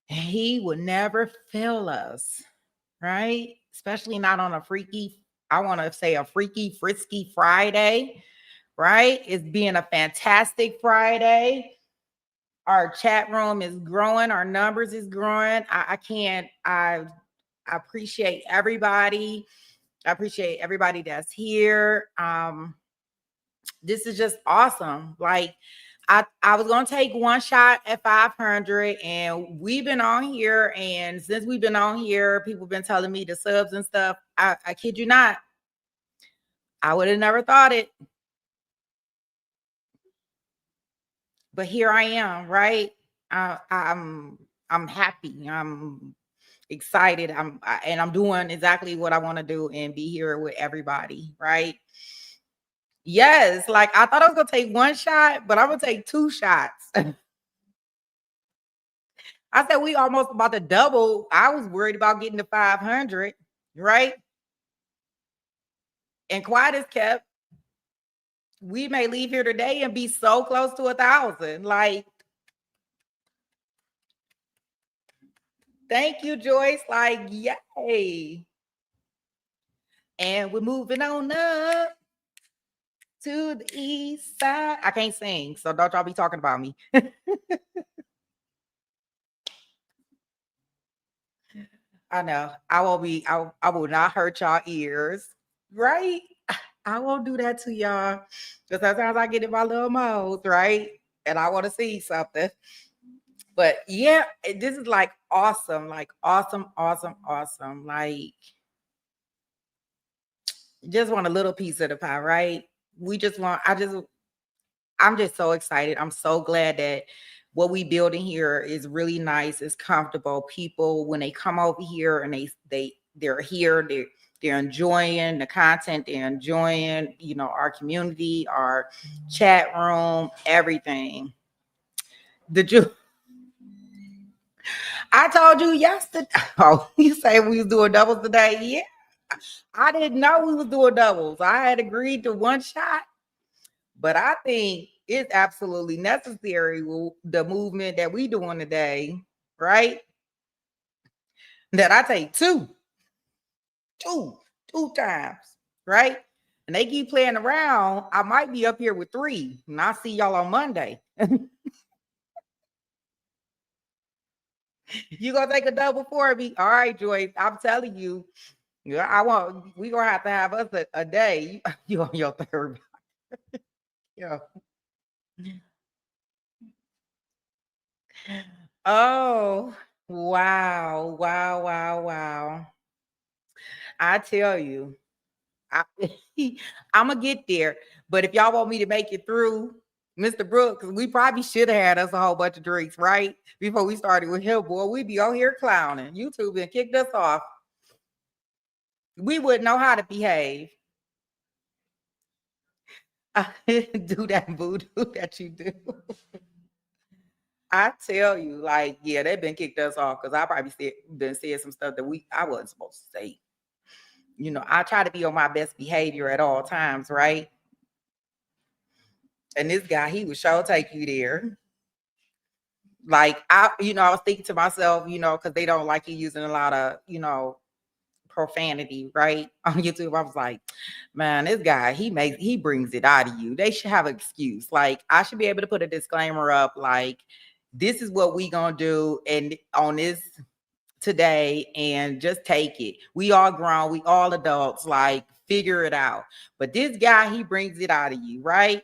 He would never fail us, right? Especially not on a freaky, I want to say a freaky, frisky Friday, right? It's being a fantastic Friday. Our chat room is growing. Our numbers is growing. I appreciate everybody. I appreciate everybody that's here. This is just awesome. Like I was gonna take one shot at 500, and we've been on here. And since we've been on here, people have been telling me the subs and stuff. I kid you not. I would have never thought it. But here I am, right? I'm happy. I'm excited. I'm doing exactly what I want to do and be here with everybody, right? Yes, like I thought I was gonna take one shot, but I'm gonna take 2 shots. I said we almost about to double. I was worried about getting to 500, right? And quiet as kept. We may leave here today and be so close to 1,000. Like, thank you, Joyce. Like, yay. And we're moving on up to the east side. I can't sing, so don't y'all be talking about me. I know. I will not hurt y'all ears, right? I won't do that to y'all. Because sometimes I get in my little mode, right? And I want to see something. But yeah, this is like awesome. Like awesome, awesome, awesome. Like just want a little piece of the pie, right? I'm just so excited. I'm so glad that what we building here is really nice. It's comfortable. People, when they come over here and they're here, they're enjoying the content. They're enjoying, our community, our chat room, everything. I told you yesterday. Oh, you say we was doing doubles today? Yeah. I didn't know we was doing doubles. I had agreed to one shot. But I think it's absolutely necessary with the movement that we doing today, right? That I take two times, right? And they keep playing around. I might be up here with 3, and I'll see y'all on Monday. You gonna take a double for me? All right, Joyce. I'm telling you, we gonna have us a day. You on your third. Yeah. Oh, wow, wow, wow, wow. I tell you, I'm gonna get there. But if y'all want me to make it through, Mr. Brooks, we probably should have had us a whole bunch of drinks, right? Before we started with him, boy, we'd be out here clowning. YouTube and kicked us off. We wouldn't know how to behave. Do that voodoo that you do. I tell you, like, yeah, they've been kicked us off because I probably said some stuff that I wasn't supposed to say. I try to be on my best behavior at all times, right? And this guy, he would sure take you there. Like I was thinking to myself, because they don't like you using a lot of, profanity, right? On YouTube. I was like, man, this guy, he brings it out of you. They should have an excuse. Like, I should be able to put a disclaimer up, like, this is what we gonna do and on this today, and just take it. We all grown, we all adults, like, figure it out. But this guy, he brings it out of you, right?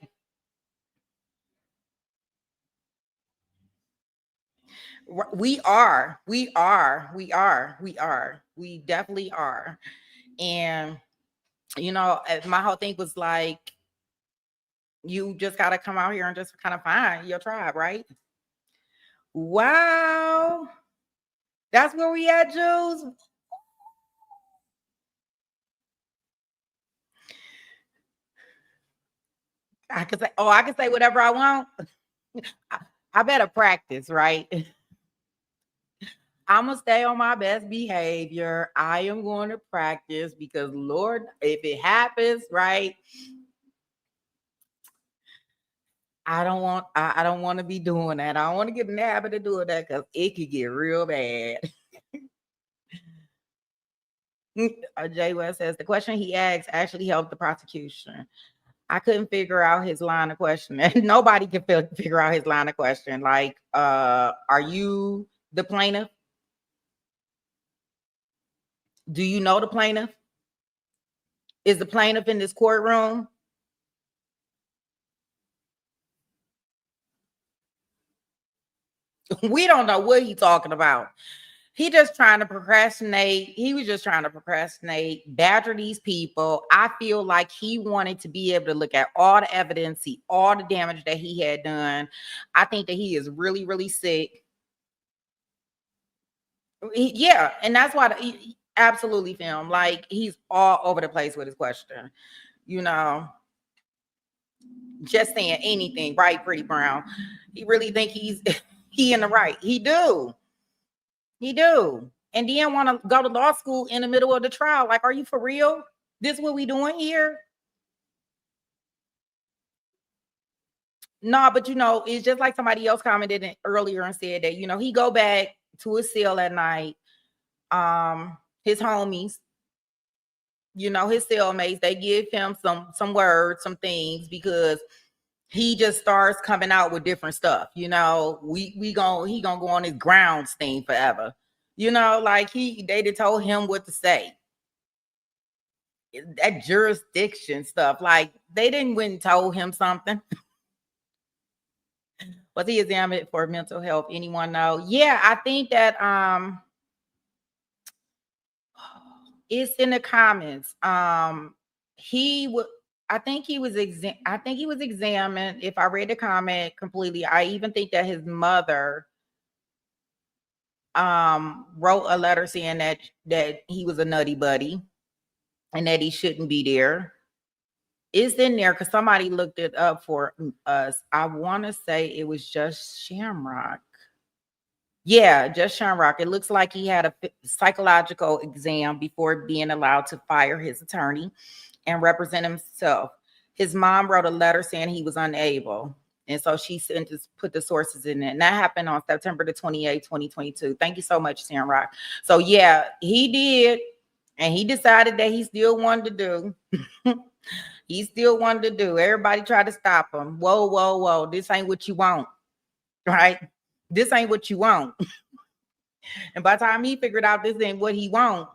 We definitely are. And my whole thing was like, you just got to come out here and just kind of find your tribe, right? Wow. That's where we at, Jules. I can say whatever I want. I better practice, right? I'm gonna stay on my best behavior. I am going to practice because, Lord, if it happens, right? I don't want to be doing that. I don't want to get in the habit of doing that because it could get real bad. Jay West says the question he asked actually helped the prosecution. I couldn't figure out his line of questioning. Nobody can figure out his line of question. Like, are you the plaintiff? Do you know the plaintiff? Is the plaintiff in this courtroom? We don't know what he's talking about. He just trying to procrastinate. He was just trying to procrastinate, badger these people. I feel like he wanted to be able to look at all the evidence, see all the damage that he had done. I think that he is really, really sick. Yeah, and that's why he absolutely film. Like, he's all over the place with his question. Just saying anything, right, Pretty Brown? He really think he in the right. He do. And then want to go to law school in the middle of the trial. Like, are you for real? This what we doing here? No, but it's just like somebody else commented earlier and said that, he go back to his cell at night. His homies, his cellmates, they give him some words, some things, because he just starts coming out with different stuff. He gonna go on his grounds thing forever. Like they told him what to say. That jurisdiction stuff, like they didn't went and told him something. Was he examined for mental health? Anyone know? Yeah, I think that it's in the comments. He would. I think he was examined. If I read the comment completely, I even think that his mother wrote a letter saying that he was a nutty buddy and that he shouldn't be there. It's in there because somebody looked it up for us. I want to say it was just Shamrock. Yeah, just Shamrock. It looks like he had a psychological exam before being allowed to fire his attorney and represent himself. His mom wrote a letter saying he was unable. And so she put the sources in it. And that happened on September the 28th, 2022. Thank you so much, Shamrock. So yeah, he did. And he decided that he still wanted to do. He still wanted to do. Everybody tried to stop him. Whoa, whoa, whoa. This ain't what you want. Right? This ain't what you want. And by the time he figured out this ain't what he want,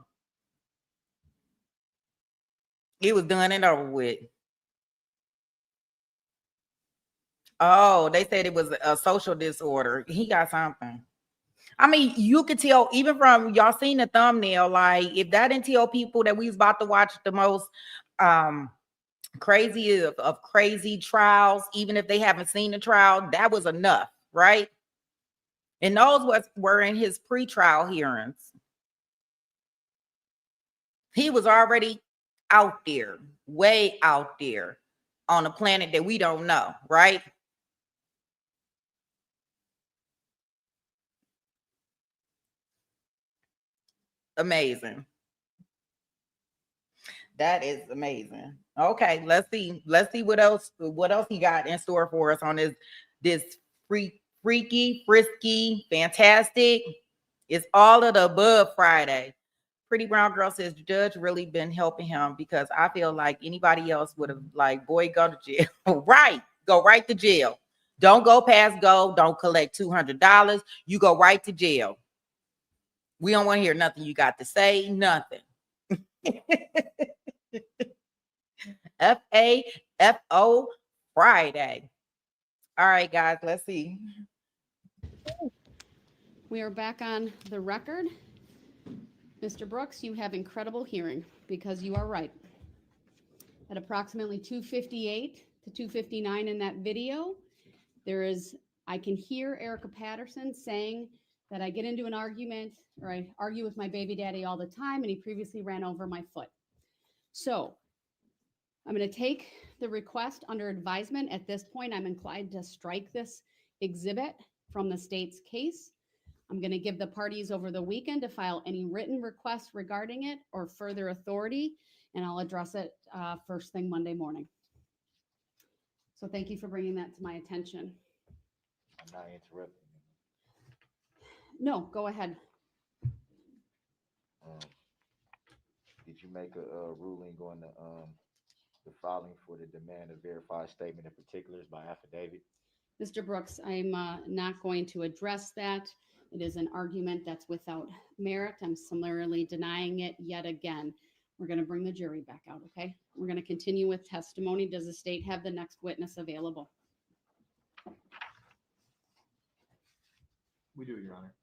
it was done and over with. Oh, they said it was a social disorder. He got something. I mean, you could tell even from y'all seen the thumbnail, like if that didn't tell people that we was about to watch the most crazy of crazy trials, even if they haven't seen the trial, that was enough, right? And those were in his pre-trial hearings. He was already out there, way out there on a planet that we don't know, right? Amazing. That is amazing. Okay, let's see. Let's see what else he got in store for us on this freaky, frisky, fantastic. It's all of the above Friday. Pretty Brown Girl says the judge really been helping him because I feel like anybody else would have like, boy, go to jail. Right. Go right to jail. Don't go past go. Don't collect $200. You go right to jail. We don't want to hear nothing you got to say. Nothing. FAFO Friday. All right, guys, let's see. We are back on the record. Mr. Brooks, you have incredible hearing because you are right. At approximately 2:58 to 2:59 in that video, I can hear Erica Patterson saying that I get into an argument or I argue with my baby daddy all the time and he previously ran over my foot. So I'm going to take the request under advisement. At this point, I'm inclined to strike this exhibit from the state's case. I'm going to give the parties over the weekend to file any written requests regarding it or further authority, and I'll address it first thing Monday morning. So thank you for bringing that to my attention. I'm not interrupting. No, go ahead. Did you make a ruling on the filing for the demand of verified statement of particulars by affidavit? Mr. Brooks, I'm not going to address that. It is an argument that's without merit. I'm summarily denying it yet again. We're going to bring the jury back out, okay? We're going to continue with testimony. Does the state have the next witness available? We do, Your Honor.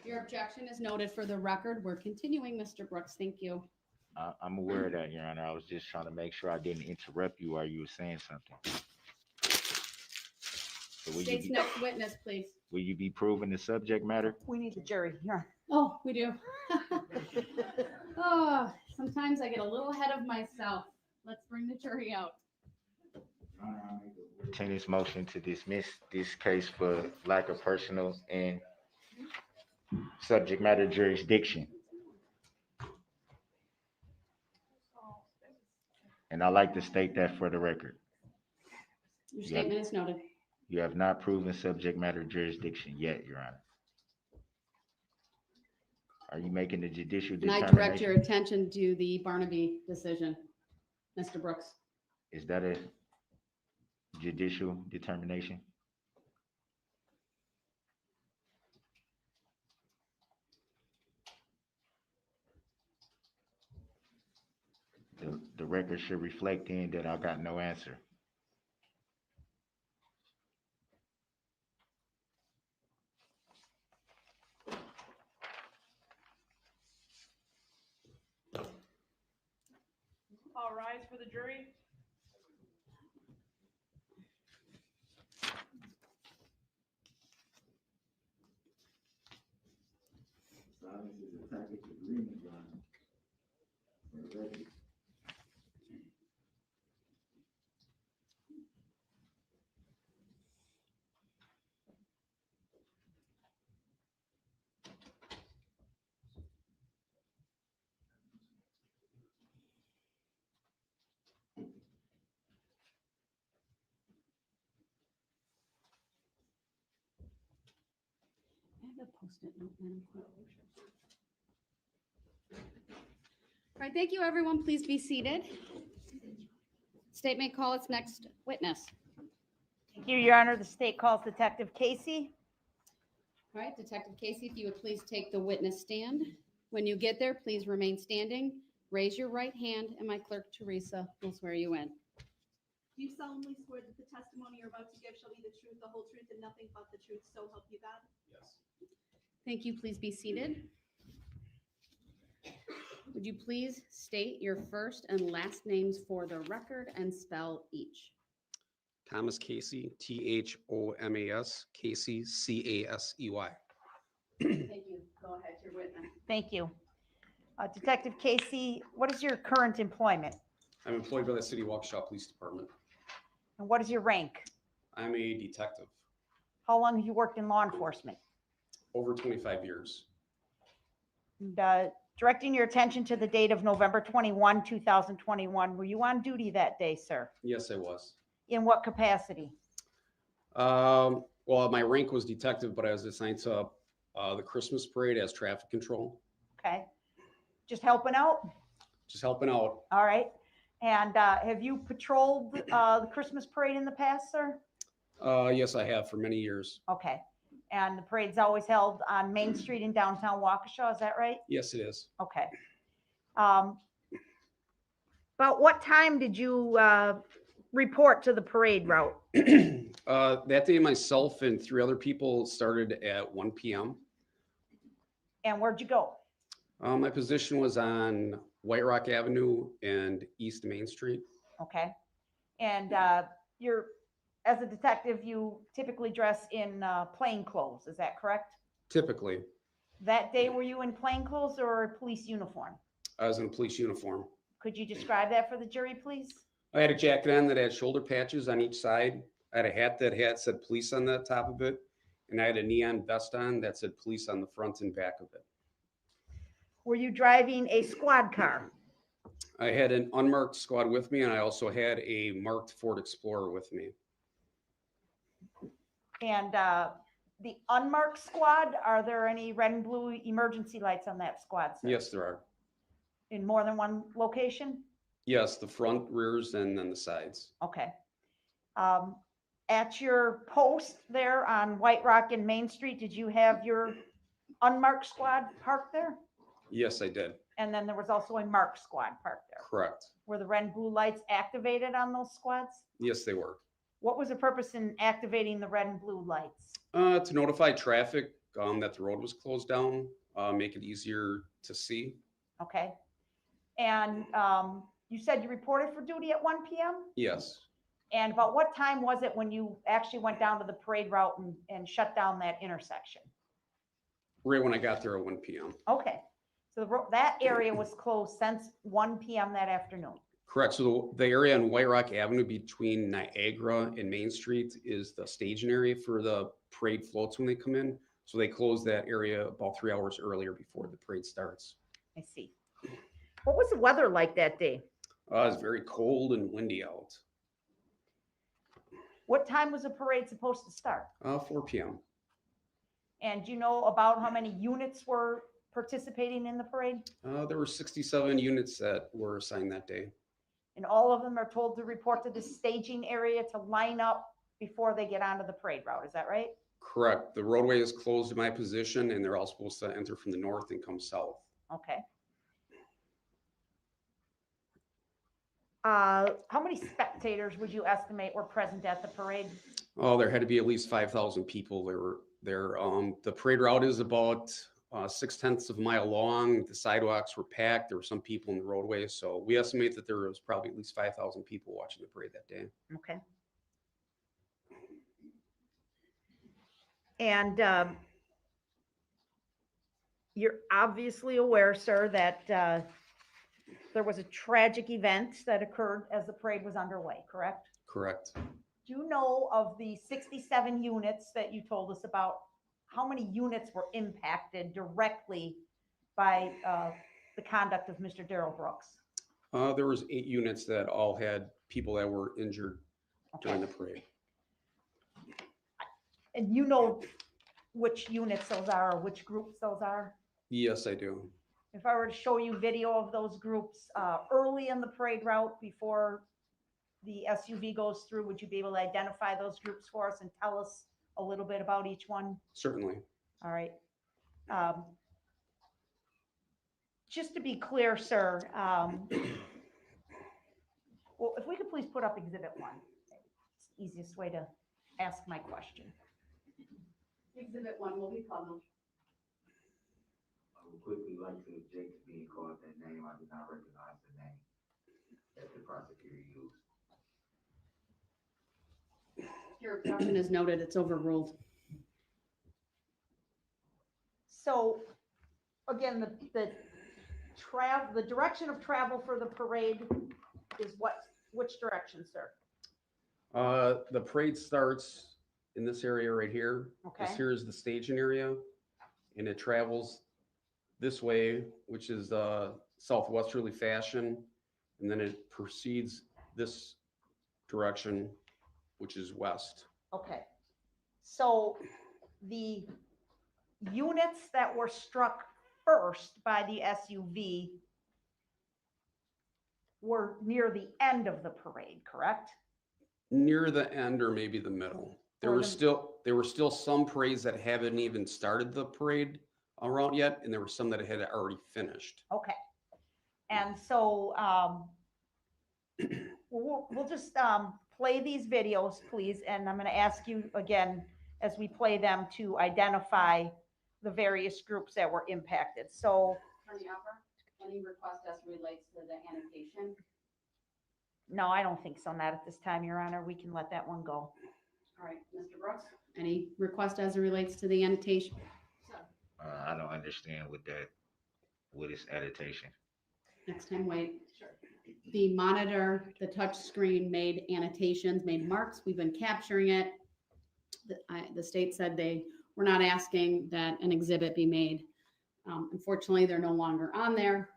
Your objection is noted for the record. We're continuing, Mr. Brooks. Thank you. I'm aware of that, Your Honor. I was just trying to make sure I didn't interrupt you while you were saying something. So State's next witness, please. Will you be proving the subject matter? We need the jury. Here. Oh, we do. Oh, sometimes I get a little ahead of myself. Let's bring the jury out. Tenant's motion to dismiss this case for lack of personal and subject matter jurisdiction. And I like to state that for the record. Your statement is noted. You have not proven subject matter jurisdiction yet, Your Honor. Are you making the judicial And I determination? direct your attention to the Barnaby decision, Mr. Brooks. Is that a judicial determination? The record should reflect in that I got no answer. All rise for the jury. Silence is a tacit agreement, Your Honor. For the record. I have a Post-it note, Madam Clerk. All right, thank you, everyone. Please be seated. State may call its next witness. Thank you, Your Honor. The state calls Detective Casey. All right, Detective Casey, if you would please take the witness stand. When you get there, please remain standing. Raise your right hand, and my clerk, Teresa, will swear you in. Do you solemnly swear that the testimony you're about to give shall be the truth, the whole truth, and nothing but the truth, so help you God? Yes. Thank you. Please be seated. Would you please state your first and last names for the record and spell each? Thomas Casey, Thomas, Casey, Casey. Thank you. Go ahead, your witness. Thank you. Detective Casey, what is your current employment? I'm employed by the City of Waukesha Police Department. And what is your rank? I'm a detective, How long have you worked in law enforcement? over 25 years. And, Directing your attention to the date of November 21, 2021. Were you on duty that day, sir? Yes, I was. In what capacity? Well, my rank was detective, but I was assigned to the Christmas parade as traffic control. Okay. Just helping out? Just helping out. All right. And have you patrolled the Christmas parade in the past, sir? Yes, I have for many years. Okay. And the parade's always held on Main Street in downtown Waukesha, is that right? Yes, it is. Okay. About what time did you report to the parade route? That day, myself and 3 other people started at 1 p.m. And where'd you go? My position was on White Rock Avenue and East Main Street. Okay. And you're, as a detective, you typically dress in plain clothes, is that correct? Typically, That day, were you in plain clothes or a police uniform? I was in a police uniform. Could you describe that for the jury, please? I had a jacket on that had shoulder patches on each side. I had a hat that said police on the top of it. And I had a neon vest on that said police on the front and back of it. Were you driving a squad car? I had an unmarked squad with me, and I also had a marked Ford Explorer with me. And the unmarked squad, are there any red and blue emergency lights on that squad, sir? Yes, there are. In more than one location? Yes, the front, rears, and then the sides. Okay. At your post there on White Rock and Main Street, did you have your unmarked squad parked there? Yes, I did. And then there was also a marked squad parked there. Correct. Were the red and blue lights activated on those squads? Yes, they were. What was the purpose in activating the red and blue lights? To notify traffic that the road was closed down, make it easier to see. Okay. And you said you reported for duty at 1 p.m.? Yes. And about what time was it when you actually went down to the parade route and shut down that intersection? Right when I got there at 1 p.m. Okay. So that area was closed since 1 p.m. that afternoon? Correct. So the area on White Rock Avenue between Niagara and Main Street is the staging area for the parade floats when they come in. So they close that area about 3 hours earlier before the parade starts. I see. What was the weather like that day? It was very cold and windy out. What time was the parade supposed to start? 4 p.m. And do you know about how many units were participating in the parade? There were 67 units that were assigned that day. And all of them are told to report to the staging area to line up before they get onto the parade route. Is that right? Correct. The roadway is closed in my position, and they're all supposed to enter from the north and come south. Okay. How many spectators would you estimate were present at the parade? Oh, there had to be at least 5,000 people. There were there. The parade route is about 6/10 of a mile long. The sidewalks were packed. There were some people in the roadway. So we estimate that there was probably at least 5,000 people watching the parade that day. Okay. And you're obviously aware, sir, that there was a tragic event that occurred as the parade was underway, correct? Correct. Do you know of the 67 units that you told us about, how many units were impacted directly by the conduct of Mr. Darrell Brooks? There was 8 units that all had people that were injured during the parade. And you know which units those are, or which groups those are? Yes, I do. If I were to show you video of those groups early in the parade route before the SUV goes through, would you be able to identify those groups for us and tell us a little bit about each one? Certainly. All right. Just to be clear, sir, well, if we could please put up Exhibit 1. It's the easiest way to ask my question. Exhibit 1 will be funneled. I would quickly like to object to being called that name. I do not recognize the name that the prosecutor used. Your objection is noted. It's overruled. So again, the direction of travel for the parade is which direction, sir? The parade starts in this area right here. Okay. This here is the staging area, and it travels this way, which is southwesterly fashion, and then it proceeds this direction, which is west. Okay. So the units that were struck first by the SUV were near the end of the parade, correct? Near the end or maybe the middle. There Or were the- still some parades that haven't even started the parade route yet, and there were some that had already finished. Okay. And so we'll just play these videos, please. And I'm going to ask you again, as we play them, to identify the various groups that were impacted. So Attorney Upper, any request as relates to the annotation? no, I don't think so. Not at this time, Your Honor. We can let that one go. All right, Mr. Brooks, any request as it relates to the annotation? I don't understand what is annotation. Next time, wait. The monitor, the touch screen made annotations, made marks. We've been capturing it. The state said they were not asking that an exhibit be made. Unfortunately, they're no longer on there.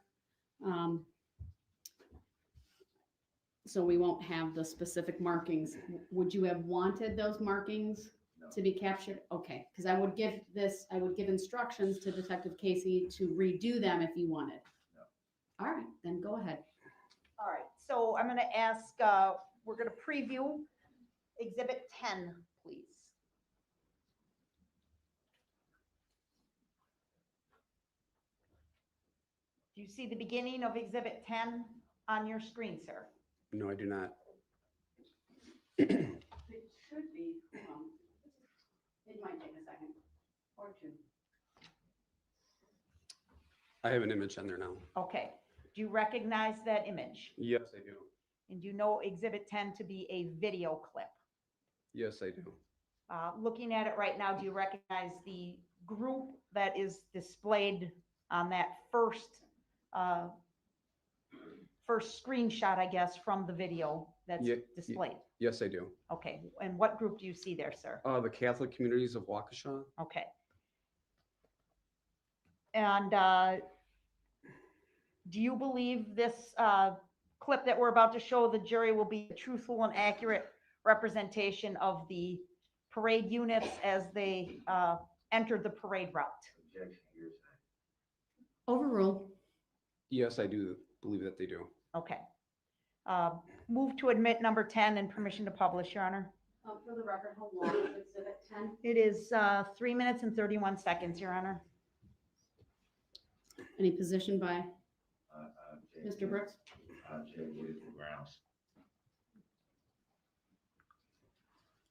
So we won't have the specific markings. Would you have wanted those markings to be captured? Okay, because I would give instructions to Detective Casey to redo them if you wanted. All right, then go ahead. All right. So I'm going to ask, we're going to preview Exhibit 10, please. Do you see the beginning of Exhibit 10 on your screen, sir? No, I do not. It should be, it might take a second or two. I have an image on there now. Okay. Do you recognize that image? Yes, I do. And you know Exhibit 10 to be a video clip? Yes, I do. Looking at it right now, do you recognize the group that is displayed on that first screenshot, I guess, from the video that's displayed? Yes, I do. Okay, and what group do you see there, sir? The Catholic Communities of Waukesha. Okay. And do you believe this clip that we're about to show the jury will be a truthful and accurate representation of the parade units as they entered the parade route? Overruled. Yes, I do believe that they do. Okay. Move to admit number 10 and permission to publish, Your Honor. For the record, how long is Exhibit 10? It is 3 minutes and 31 seconds, Your Honor. Any position by Mr. Brooks? Grounds.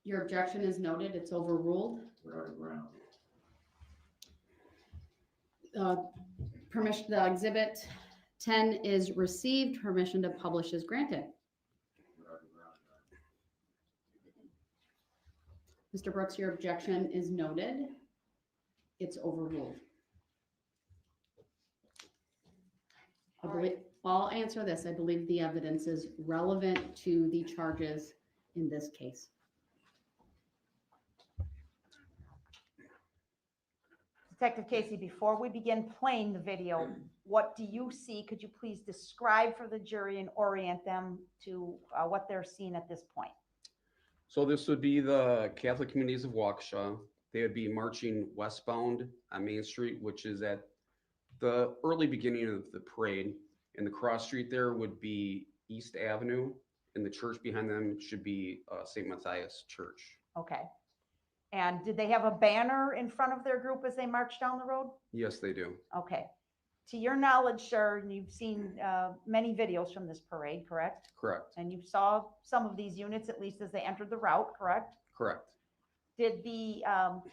Your objection is noted. It's overruled. What are the grounds? Permission, the Exhibit 10 is received. Permission to publish is granted. Mr. Brooks, your objection is noted. It's overruled. I'll answer this. I believe the evidence is relevant to the charges in this case. Detective Casey, before we begin playing the video, what do you see? Could you please describe for the jury and orient them to what they're seeing at this point? So this would be the Catholic Communities of Waukesha. They would be marching westbound on Main Street, which is at the early beginning of the parade. And the cross street there would be East Avenue, and the church behind them should be St. Matthias Church. Okay. And did they have a banner in front of their group as they marched down the road? Yes, they do. Okay. To your knowledge, sir, you've seen many videos from this parade, correct? Correct. And you saw some of these units, at least as they entered the route, correct? Correct. Did the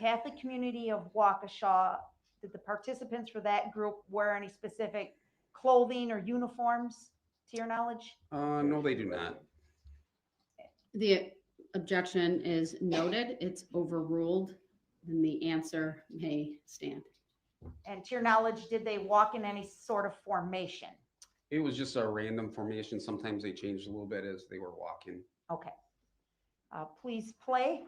Catholic Community of Waukesha, did the participants for that group wear any specific clothing or uniforms, to your knowledge? No, they do not. The objection is noted. It's overruled, and the answer may stand. And to your knowledge, did they walk in any sort of formation? It was just a random formation. Sometimes they changed a little bit as they were walking. Okay. Please play.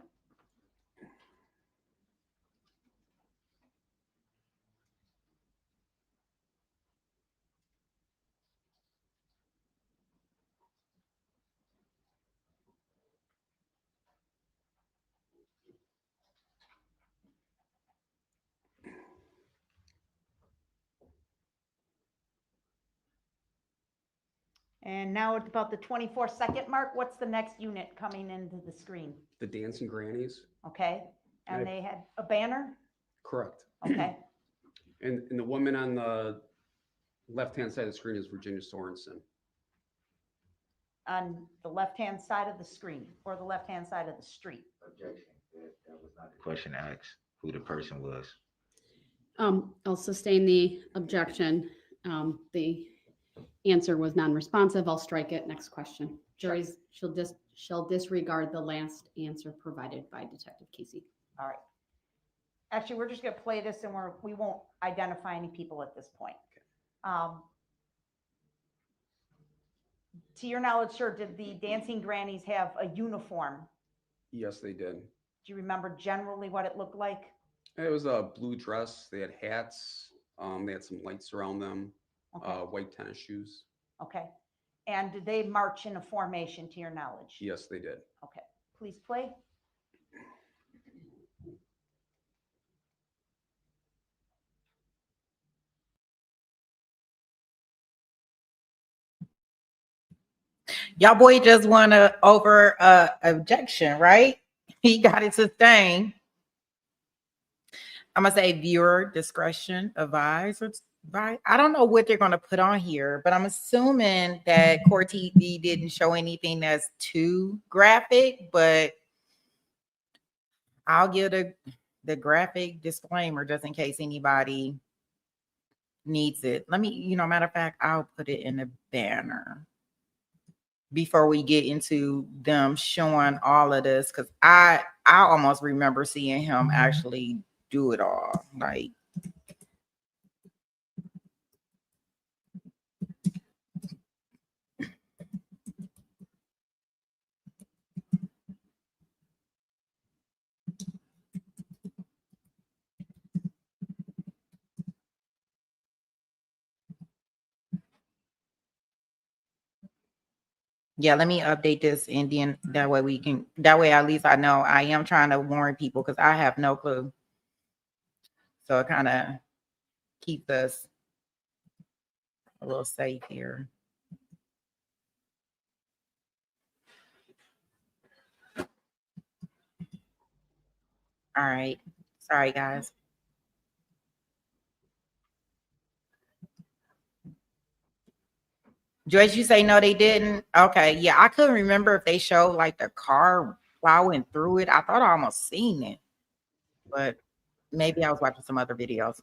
And now at about the 24-second mark, what's the next unit coming into the screen? The Dancing Grannies. Okay, and Right. they had a banner? Correct. Okay, And the woman on the left-hand side of the screen is Virginia Sorensen. on the left-hand side of the screen or the left-hand side of the street? Objection. That was not the question asked, who the person was. I'll sustain the objection. The answer was non-responsive. I'll strike it. Next question. Juries shall disregard the last answer provided by Detective Casey. All right. Actually, we're just gonna play this and we won't identify any people at this point. To your knowledge, sir, did the Dancing Grannies have a uniform? Yes, they did. Do you remember generally what it looked like? It was a blue dress. They had hats. They had some lights around them. Okay. White tennis shoes. Okay. And did they march in a formation to your knowledge? Yes, they did. Okay. Please play. Y'all boy just won a over objection, right? He got it sustained. I'm gonna say viewer discretion advised. Right? I don't know what they're gonna put on here, but I'm assuming that Court TV didn't show anything that's too graphic, but I'll give the graphic disclaimer just in case anybody needs it. Let me, matter of fact, I'll put it in the banner before we get into them showing all of this, because I almost remember seeing him actually do it all. Like, yeah, let me update this and then that way at least I know. I am trying to warn people because I have no clue. So it kind of keeps us a little safe here. All right. Sorry, guys. Joyce, you say no, they didn't? Okay. Yeah, I couldn't remember if they showed like the car plowing through it. I thought I almost seen it, but maybe I was watching some other videos.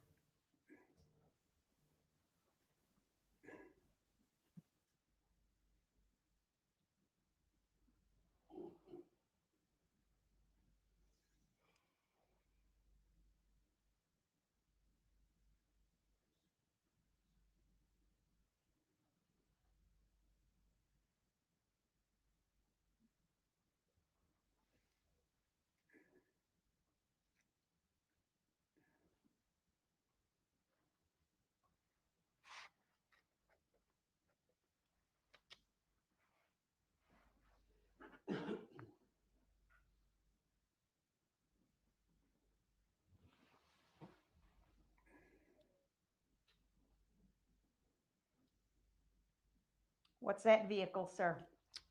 What's that vehicle, sir?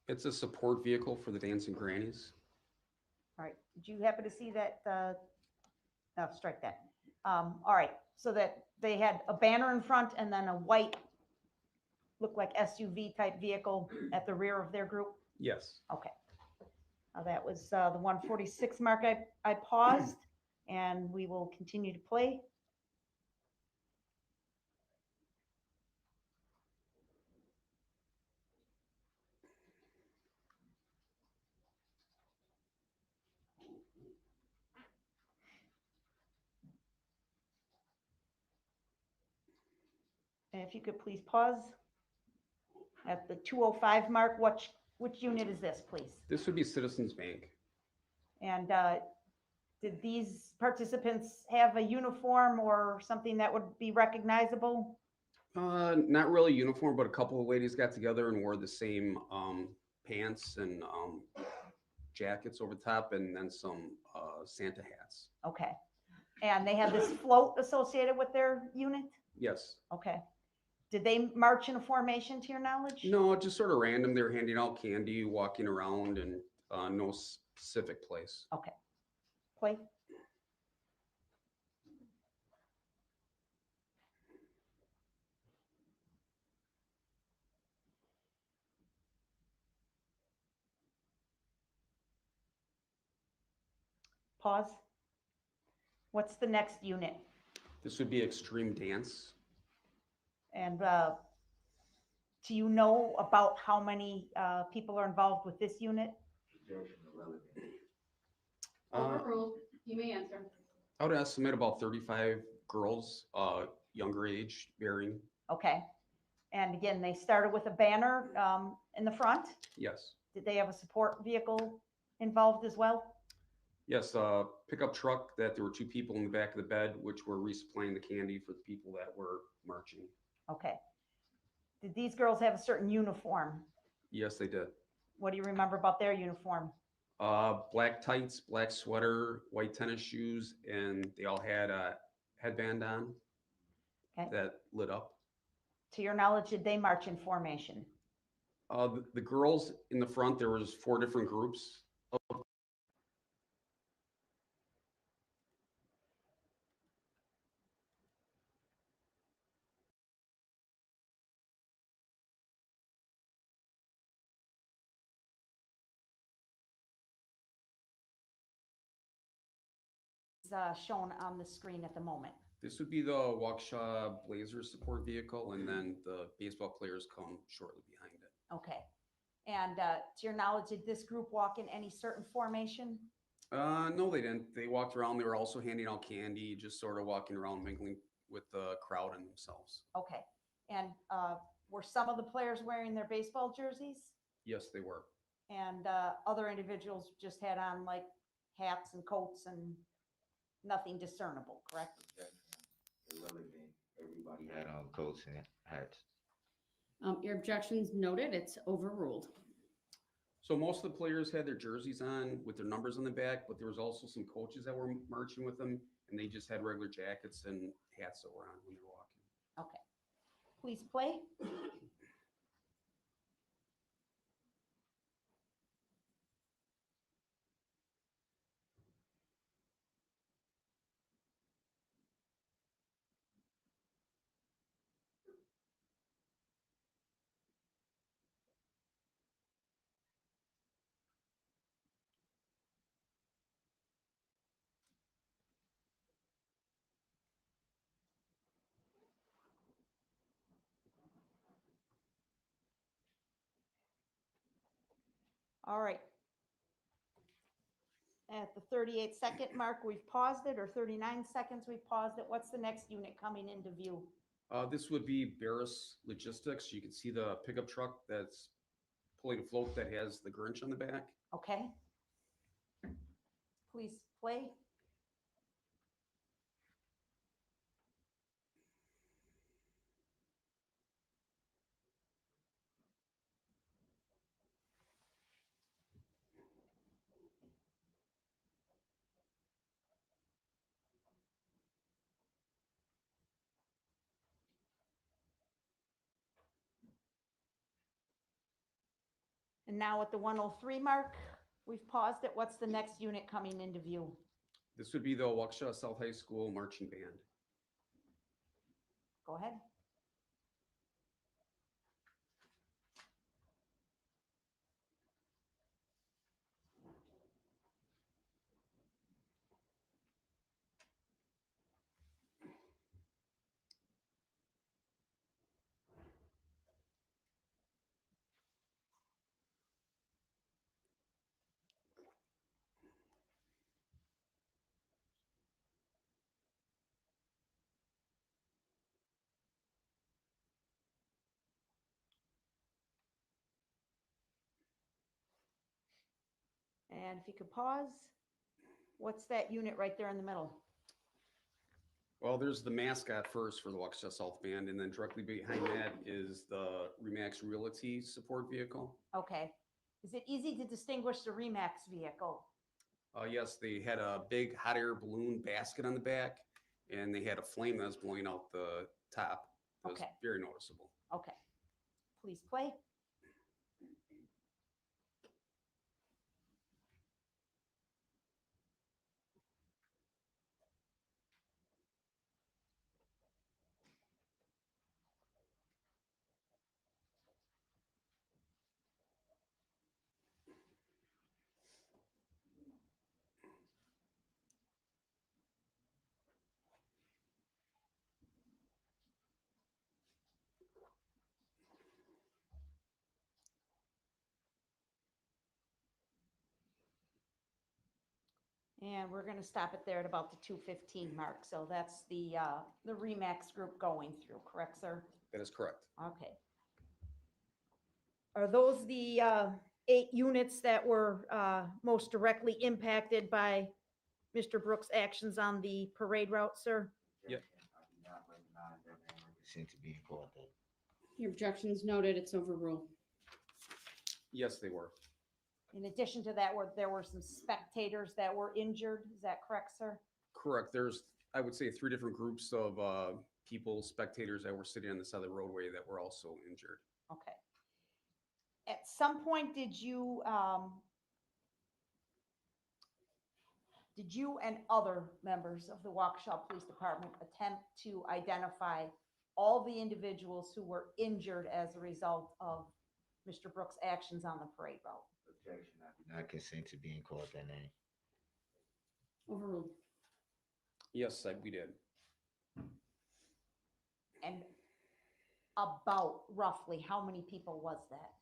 It's a support vehicle for the Dancing Grannies. All right. Did you happen to see that? No, strike that. All right. So that they had a banner in front and then a white, looked like SUV type vehicle at the rear of their group? Yes. Okay. That was the 146 mark. I paused and we will continue to play. And if you could please pause at the 205 mark. Which unit is this, please? This would be Citizens Bank. And did these participants have a uniform or something that would be recognizable? Not really uniform, but a couple of ladies got together and wore the same pants and jackets over top, and then some Santa hats. Okay. And they had this float associated with their unit? Yes. Okay. Did they march in a formation to your knowledge? No, just sort of random. They're handing out candy, walking around, and no specific place. Okay. Play. Pause. What's the next unit? This would be extreme dance. And do you know about how many people are involved with this unit? Overruled. You may answer. I would estimate about 35 girls, younger age, varying. Okay. And again, they started with a banner in the front. Yes. Did they have a support vehicle involved as well? Yes, pickup truck that there were 2 people in the back of the bed, which were resupplying the candy for the people that were marching. Okay. Did these girls have a certain uniform? Yes, they did. What do you remember about their uniform? Black tights, black sweater, white tennis shoes, and they all had a headband on that lit up. To your knowledge, did they march in formation? The girls in the front, there was 4 different groups. Shown on the screen at the moment. This would be the Waukesha Blazers support vehicle, and then the baseball players come shortly behind it. Okay. And to your knowledge, did this group walk in any certain formation? No, they didn't. They walked around. They were also handing out candy, just sort of walking around, mingling with the crowd and themselves. Okay. And were some of the players wearing their baseball jerseys? Yes, they were. And other individuals just had on like hats and coats and nothing discernible, correct? Everybody had on coats and hats. Your objection's noted. It's overruled. So most of the players had their jerseys on with their numbers on the back, but there was also some coaches that were marching with them, and they just had regular jackets and hats that were on when they were walking. Okay. Please play. All right. At the 38-second mark, we've paused it, or 39 seconds, we've paused it. What's the next unit coming into view? This would be Barris Logistics. You can see the pickup truck that's pulling a float that has the Grinch on the back. Okay. Please play. And now at the 103 mark, we've paused it. What's the next unit coming into view? This would be the Waukesha South High School Marching Band. Go ahead. And if you could pause, what's that unit right there in the middle? Well, there's the mascot first for the Waukesha South Band, and then directly behind that is the Remax Realty support vehicle. Okay. Is it easy to distinguish the Remax vehicle? Yes, they had a big hot air balloon basket on the back, and they had a flame that was blowing out the top. It was Okay. very noticeable. Okay. Please play. And we're gonna stop it there at about the 2:15 mark. So that's the Remax group going through, correct, sir? That is correct. Okay. Are those the 8 units that were most directly impacted by Mr. Brooks' actions on the parade route, sir? Yep. Seem to be involved in. Your objections noted, it's overruled. Yes, they were. In addition to that, there were some spectators that were injured. Is that correct, sir? Correct. There's, I would say, 3 different groups of people, spectators that were sitting on the side of the roadway that were also injured. Okay. At some point, did you and other members of the Waukesha Police Department attempt to identify all the individuals who were injured as a result of Mr. Brooks' actions on the parade route? Objection, I do not consent to being called that name. Overruled. Yes, we did. And about roughly how many people was that?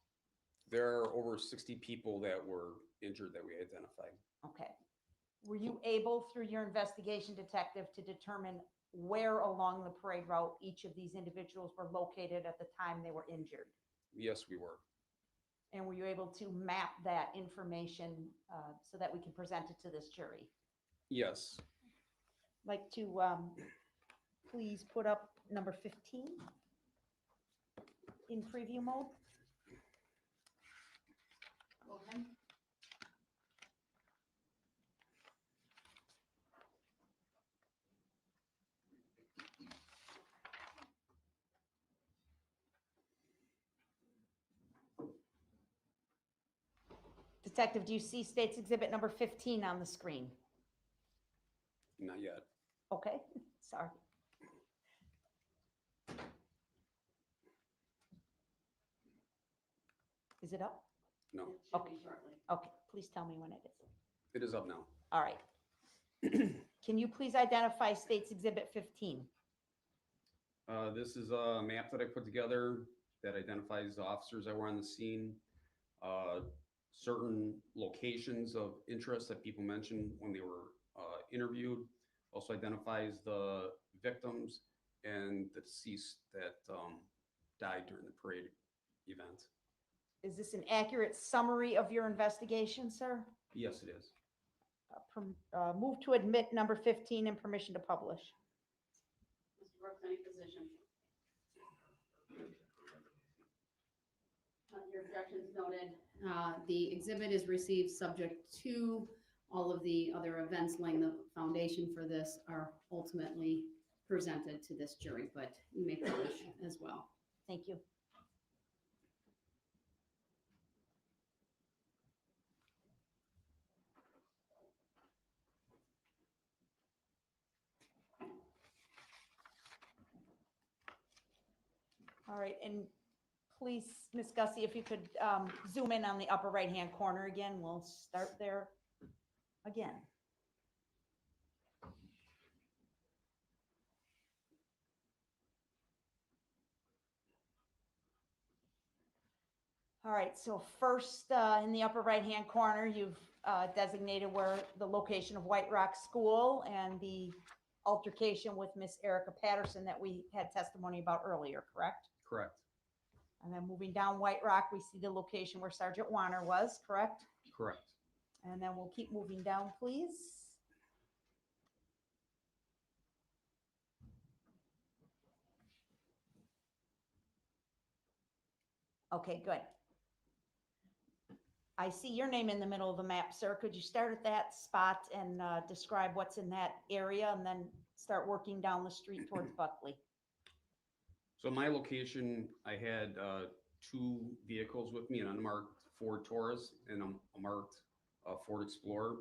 There are over 60 people that were injured that we identified. Okay. Were you able, through your investigation detective, to determine where along the parade route each of these individuals were located at the time they were injured? Yes, we were. And were you able to map that information so that we can present it to this jury? Yes. Like to please put up number 15 in preview mode. Okay. Detective, do you see State's Exhibit number 15 on the screen? Not yet. Okay, sorry. Is it up? No. Okay. Okay, please tell me when it is. It is up now. All right. Can you please identify State's Exhibit 15? This is a map that I put together that identifies the officers that were on the scene, certain locations of interest that people mentioned when they were interviewed. Also identifies the victims and the deceased that died during the parade event. Is this an accurate summary of your investigation, sir? Yes, it is. Move to admit number 15 and permission to publish. Mr. Brooks, any position? Your objections noted. The exhibit is received subject to all of the other events laying the foundation for this are ultimately presented to this jury, but you may publish as well. Thank you. All right, and please, Ms. Gussie, if you could zoom in on the upper right-hand corner again, we'll start there again. All right, so first in the upper right-hand corner, you've designated where the location of White Rock School and the altercation with Miss Erica Patterson that we had testimony about earlier, correct? Correct. And then moving down White Rock, we see the location where Sergeant Warner was, correct? Correct. And then we'll keep moving down, please. Okay, good. I see your name in the middle of the map, sir. Could you start at that spot and describe what's in that area and then start working down the street towards Buckley? So my location, I had 2 vehicles with me, an unmarked Ford Taurus and a marked Ford Explorer.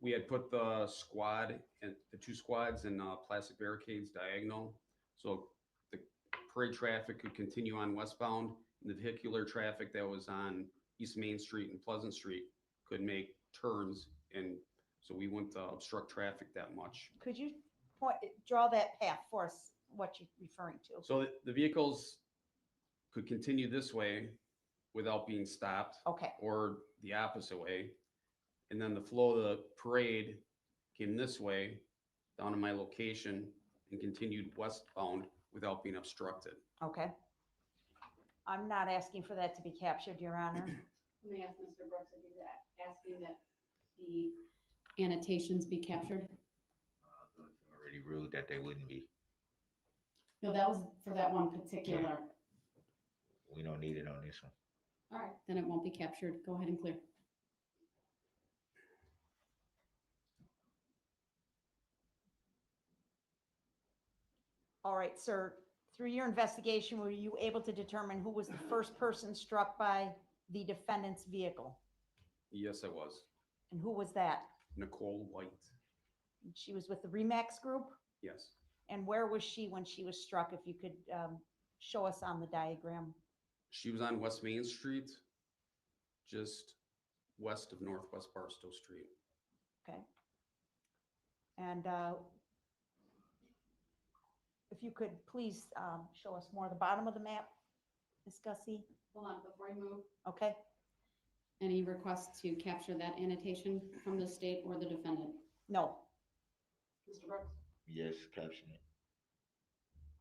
We had put the squad and the 2 squads in plastic barricades diagonal, so the parade traffic could continue on westbound, and the vehicular traffic that was on East Main Street and Pleasant Street could make turns, and so we wouldn't obstruct traffic that much. Could you draw that path for us, what you're referring to? So the vehicles could continue this way without being stopped. Okay. Or the opposite way. And then the flow of the parade came this way down to my location and continued westbound without being obstructed. Okay. I'm not asking for that to be captured, Your Honor. Let me ask Mr. Brooks if he's asking that the annotations be captured. Already ruled that they wouldn't be. No, that was for that one particular. We don't need it on this one. All right, then it won't be captured. Go ahead and clear. All right, sir, through your investigation, were you able to determine who was the first person struck by the defendant's vehicle? Yes, I was. And who was that? Nicole White. She was with the Remax group? Yes. And where was she when she was struck? If you could show us on the diagram. She was on West Main Street, just west of Northwest Barstow Street. Okay. And if you could please show us more of the bottom of the map, Ms. Gussie. Hold on, before you move. Okay. Any requests to capture that annotation from the state or the defendant? No. Mr. Brooks? Yes, caption it.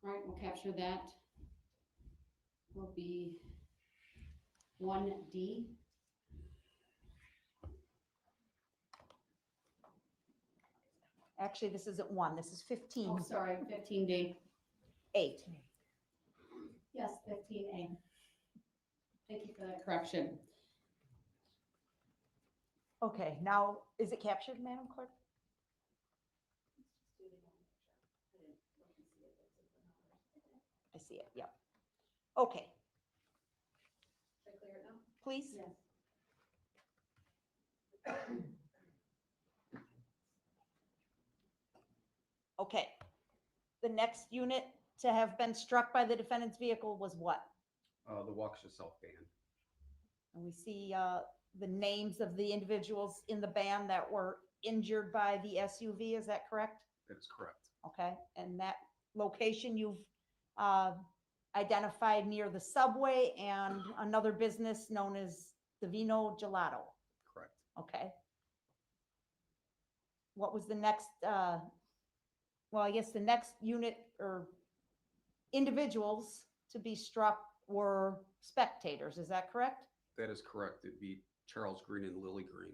All right, we'll capture that. Will be 1D. Actually, this isn't 1, this is 15. Oh, sorry, 15D. 8. Yes, 15A. Thank you for that correction. Okay, now, is it captured, Madam Clerk? I see it, yep. Okay. Should I clear it now? Please? Yes. Okay. The next unit to have been struck by the defendant's vehicle was what? The Waukesha South Band. And we see the names of the individuals in the band that were injured by the SUV, is that correct? That is correct. Okay, and that location you've identified near the subway and another business known as the Vino Gelato. Correct. Okay. What was the next, well, I guess the next unit or individuals to be struck were spectators, is that correct? That is correct. It'd be Charles Green and Lily Green.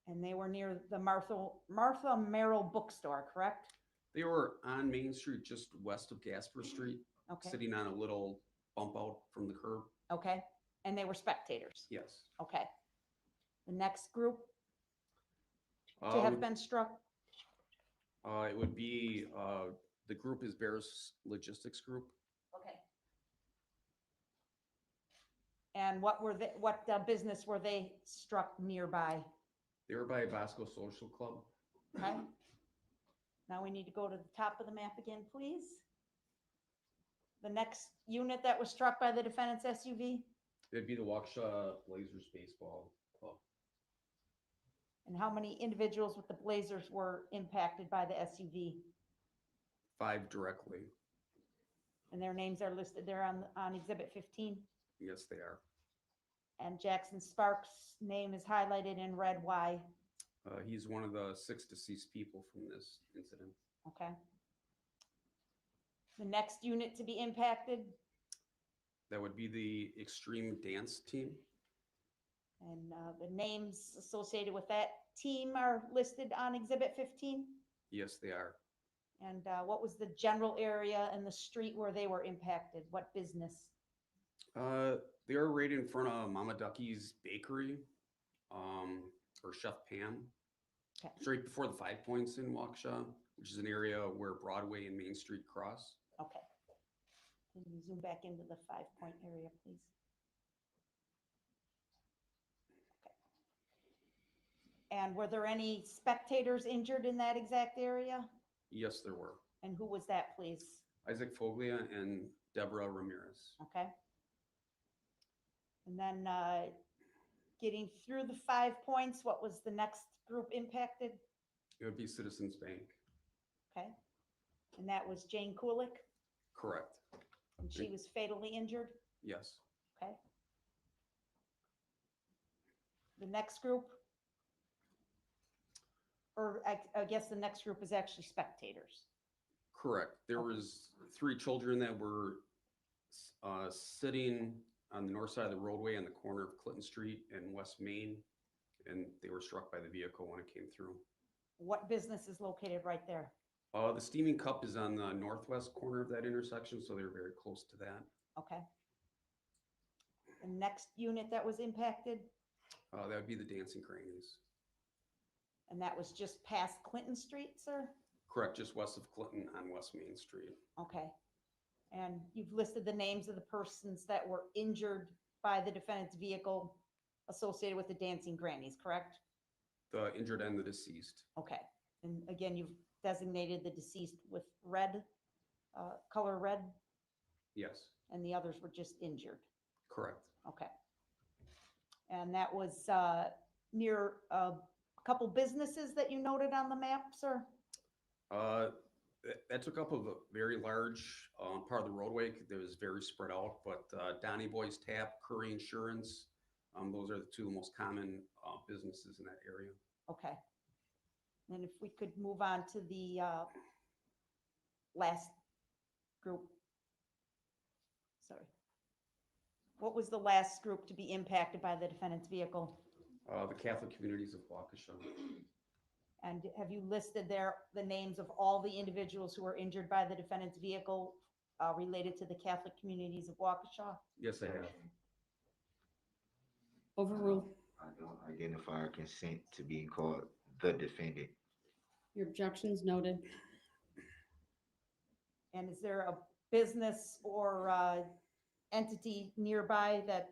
And they were near the Martha Merrill bookstore, correct? They were on Main Street, just west of Gasper Street, Okay. sitting on a little bump out from the curb. Okay, and they were spectators? Yes. Okay. The next group to have been struck? It would be, the group is Bears Logistics Group. Okay. And what were they, what business were they struck nearby? They were by Bosco Social Club. Okay. Now we need to go to the top of the map again, please. The next unit that was struck by the defendant's SUV? It'd be the Waukesha Blazers Baseball Club. And how many individuals with the Blazers were impacted by the SUV? 5 directly. And their names are listed there on Exhibit 15? Yes, they are. And Jackson Sparks' name is highlighted in red. Why? He's one of the 6 deceased people from this incident. Okay. The next unit to be impacted? That would be the Extreme Dance Team. And the names associated with that team are listed on Exhibit 15? Yes, they are. And what was the general area and the street where they were impacted? What business? They are right in front of Mama Ducky's Bakery, or Chef Pam. Okay. Straight before the 5 Points in Waukesha, which is an area where Broadway and Main Street cross. Okay. Can you zoom back into the 5-point area, please? Okay. And were there any spectators injured in that exact area? Yes, there were. And who was that, please? Isaac Foglia and Deborah Ramirez. Okay. And then getting through the 5 points, what was the next group impacted? It would be Citizens Bank. Okay. And that was Jane Kulik, Correct. and she was fatally injured? Yes. Okay. The next group? Or I guess the next group is actually spectators. Correct. There was 3 children that were sitting on the north side of the roadway on the corner of Clinton Street and West Main, and they were struck by the vehicle when it came through. What business is located right there? The Steaming Cup is on the northwest corner of that intersection, so they're very close to that. Okay. The next unit that was impacted, That would be the Dancing Crannies. and that was just past Clinton Street, sir? Correct, just west of Clinton on West Main Street. Okay. And you've listed the names of the persons that were injured by the defendant's vehicle associated with the Dancing Grannies, correct? The injured and the deceased. Okay. And again, you've designated the deceased with red, color red, Yes, and the others were just injured. correct. Okay. And that was near a couple businesses that you noted on the map, sir? That took up a very large part of the roadway that was very spread out, but Donnie Boy's Tap, Curry Insurance, those are the 2 most common businesses in that area. Okay. And if we could move on to the last group. Sorry. What was the last group to be impacted by the defendant's vehicle? The Catholic Communities of Waukesha. And have you listed there the names of all the individuals who were injured by the defendant's vehicle related to the Catholic Communities of Waukesha? Yes, I have. Overruled. I don't identify or consent to being called the defendant. Your objections noted. And is there a business or entity nearby that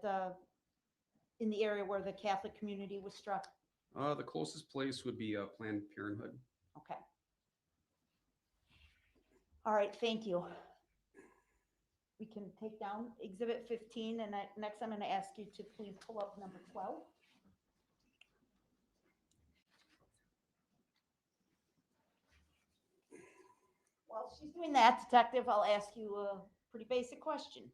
in the area where the Catholic community was struck? The closest place would be Planned Parenthood. Okay. All right, thank you. We can take down Exhibit 15, and next I'm going to ask you to please pull up number 12. While she's doing that, Detective, I'll ask you a pretty basic question.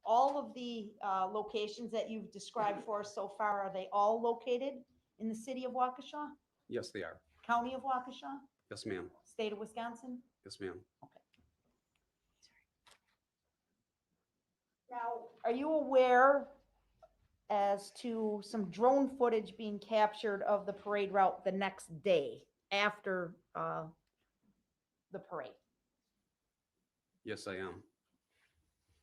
All of the locations that you've described for us so far, are they all located in the city of Waukesha, Yes, they are. county of Waukesha, Yes, ma'am. state of Wisconsin? Yes, ma'am. Now, are you aware as to some drone footage being captured of the parade route the next day after the parade? Yes, I am.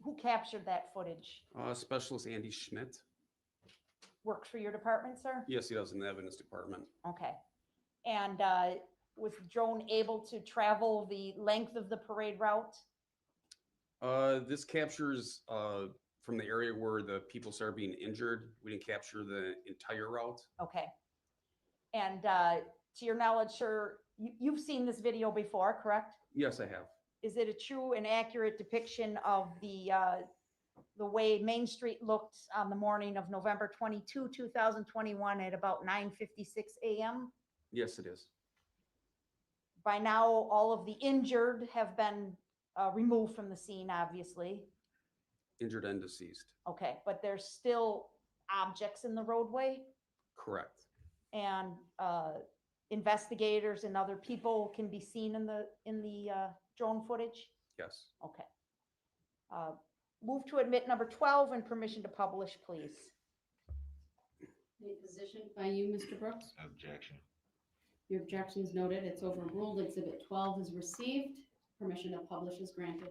Who captured that footage? Specialist Andy Schmidt. Works for your department, sir? Yes, he does in the evidence department. Okay. And was the drone able to travel the length of the parade route? This captures from the area where the people started being injured. We didn't capture the entire route. Okay. And to your knowledge, sir, you've seen this video before, correct? Yes, I have. Is it a true and accurate depiction of the way Main Street looked on the morning of November 22, 2021 at about 9:56 a.m.? Yes, it is. By now, all of the injured have been removed from the scene, obviously. Injured and deceased. Okay, but there's still objects in the roadway, Correct. and investigators and other people can be seen in the drone footage? Yes. Okay. Move to admit number 12 and permission to publish, please. Any position by you, Mr. Brooks? Objection. Your objection is noted. It's overruled. Exhibit 12 is received. Permission to publish is granted.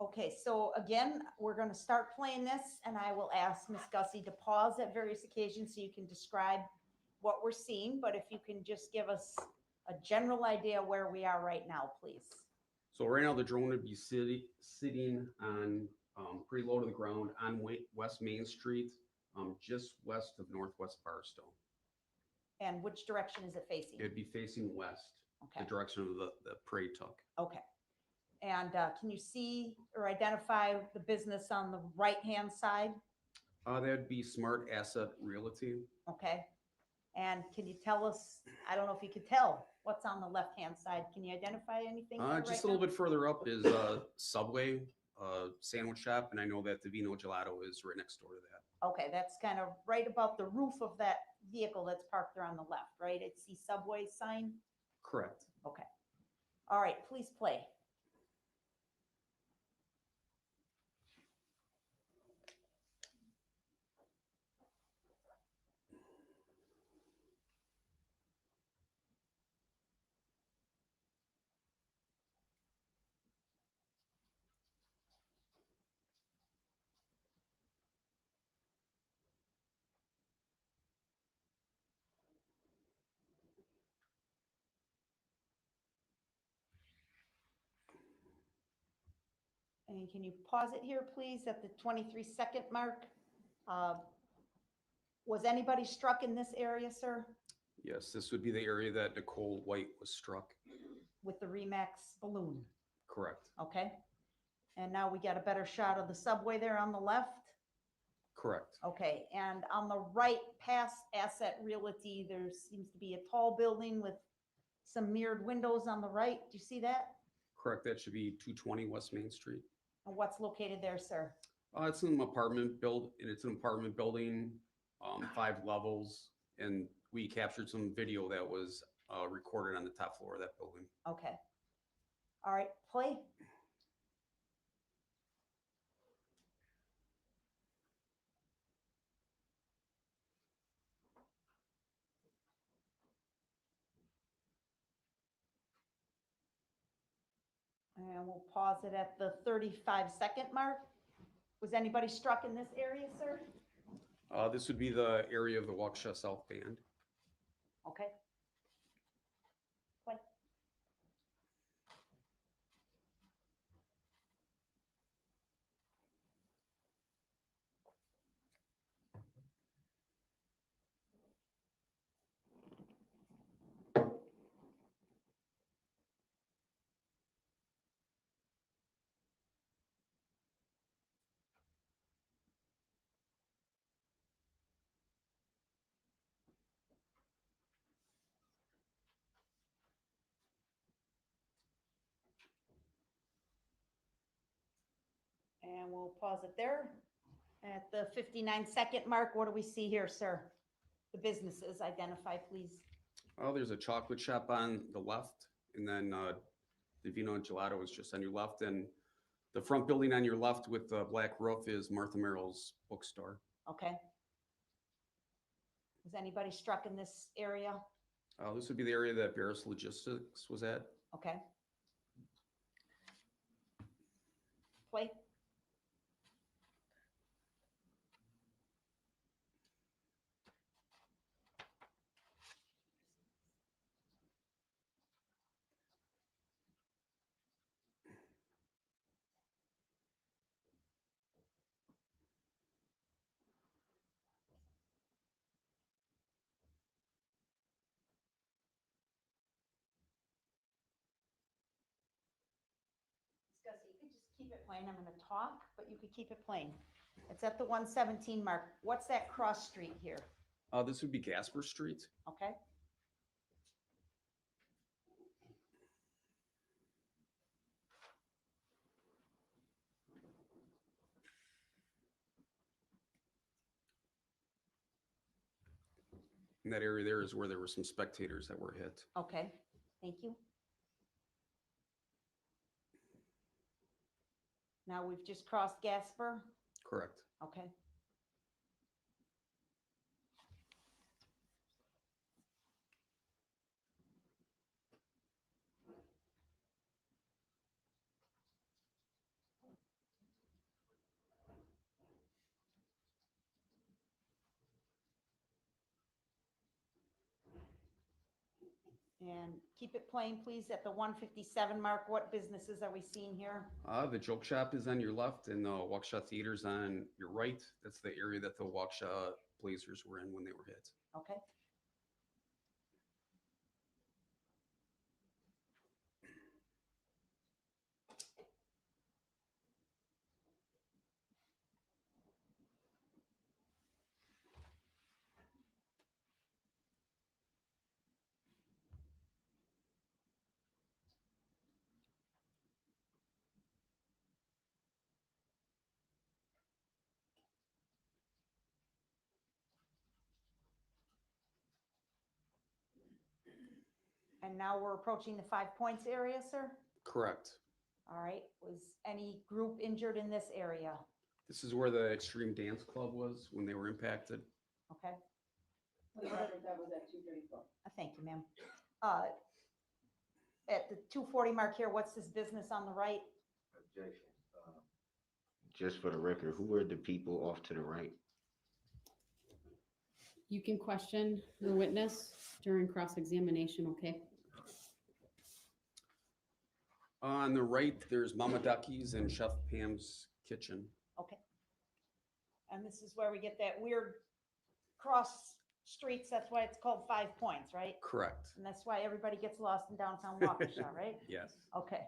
Okay, so again, we're going to start playing this, and I will ask Ms. Gussie to pause at various occasions so you can describe what we're seeing, but if you can just give us a general idea where we are right now, please. So right now the drone would be sitting on pretty low to the ground on West Main Street, just west of Northwest Barstow. And which direction is it facing? It'd be facing west, Okay. the direction of the parade took. Okay. And can you see or identify the business on the right-hand side? That'd be Smart Asset Realty. Okay. And can you tell us, I don't know if you could tell, what's on the left-hand side? Can you identify anything? there Just right a little now? bit further up is Subway sandwich shop, and I know that the Vino Gelato is right next door to that. Okay, that's kind of right about the roof of that vehicle that's parked there on the left, right? It's the Subway sign? Correct. Okay. All right, please play. And can you pause it here, please, at the 23-second mark? Was anybody struck in this area, sir, Yes, this would be the area that Nicole White was struck. with the Remax balloon? Correct. Okay. And now we got a better shot of the Subway there on the left? Correct. Okay, and on the right past Asset Realty, there seems to be a tall building with some mirrored windows on the right. Do you see that? Correct. That should be 220 West Main Street. And what's located there, sir? It's an apartment building, 5 levels, and we captured some video that was recorded on the top floor of that building. Okay. All right, play. And we'll pause it at the 35-second mark. Was anybody struck in this area, sir? This would be the area of the Waukesha South Band. Okay. Play. And we'll pause it there. At the 59-second mark, what do we see here, sir? The businesses, identify, please. There's a chocolate shop on the left, and then the Vino and Gelato is just on your left, and the front building on your left with the black roof is Martha Merrill's bookstore. Okay. Was anybody struck in this area? This would be the area that Barris Logistics was at. Okay. Play. Scuzzy, you could just keep it playing. I'm going to talk, but you could keep it playing. It's at the 117 mark. What's that cross street here? This would be Gasper Street. Okay. In that area there is where there were some spectators that were hit. Okay. Thank you. Now we've just crossed Gasper. Correct. Okay. And keep it plain, please, at the 157 mark. What businesses are we seeing here? The joke shop is on your left and the Waukesha Theater's on your right. That's the area that the Waukesha Blazers were in when they were hit. Okay. And now we're approaching the 5 points area, sir? Correct. All right. Was any group injured in this area? This is where the Extreme Dance Club was when they were impacted. Okay. That was at 234. Thank you, ma'am. At the 240 mark here, what's this business on the right? Objection. Just for the record, who were the people off to the right? You can question the witness during cross-examination, okay? On the right, there's Mama Ducky's and Chef Pam's Kitchen. Okay. And this is where we get that weird cross streets. That's why it's called 5 points, right? Correct. And that's why everybody gets lost in downtown Waukesha, right? Yes. Okay.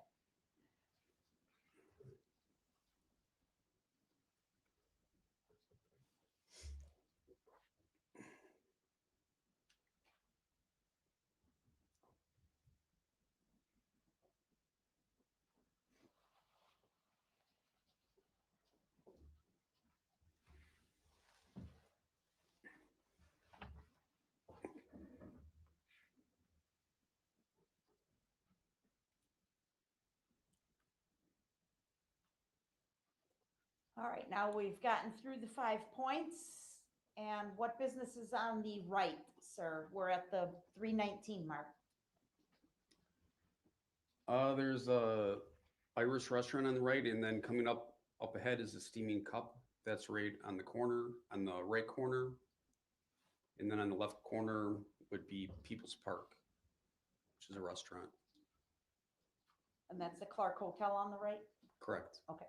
All right, now we've gotten through the 5 points. And what business is on the right, sir? We're at the 319 mark. There's a Irish restaurant on the right, and then coming up ahead is the Steaming Cup. That's right on the corner, on the right corner. And then on the left corner would be People's Park, which is a restaurant. And that's the Clark Hotel on the right? Correct. Okay.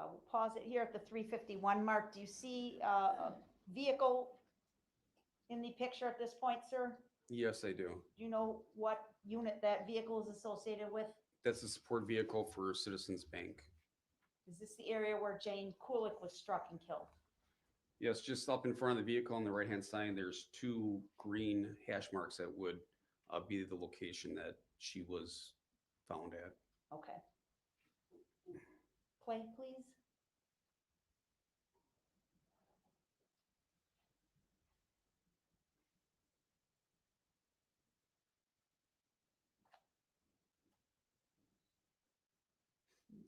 We'll pause it here at the 351 mark. Do you see a vehicle in the picture at this point, sir? Yes, I do. Do you know what unit that vehicle is associated with? That's a support vehicle for Citizens Bank. Is this the area where Jane Kulik was struck and killed? Yes, just up in front of the vehicle on the right-hand side, there's 2 green hash marks that would be the location that she was found at. Okay. Play, please.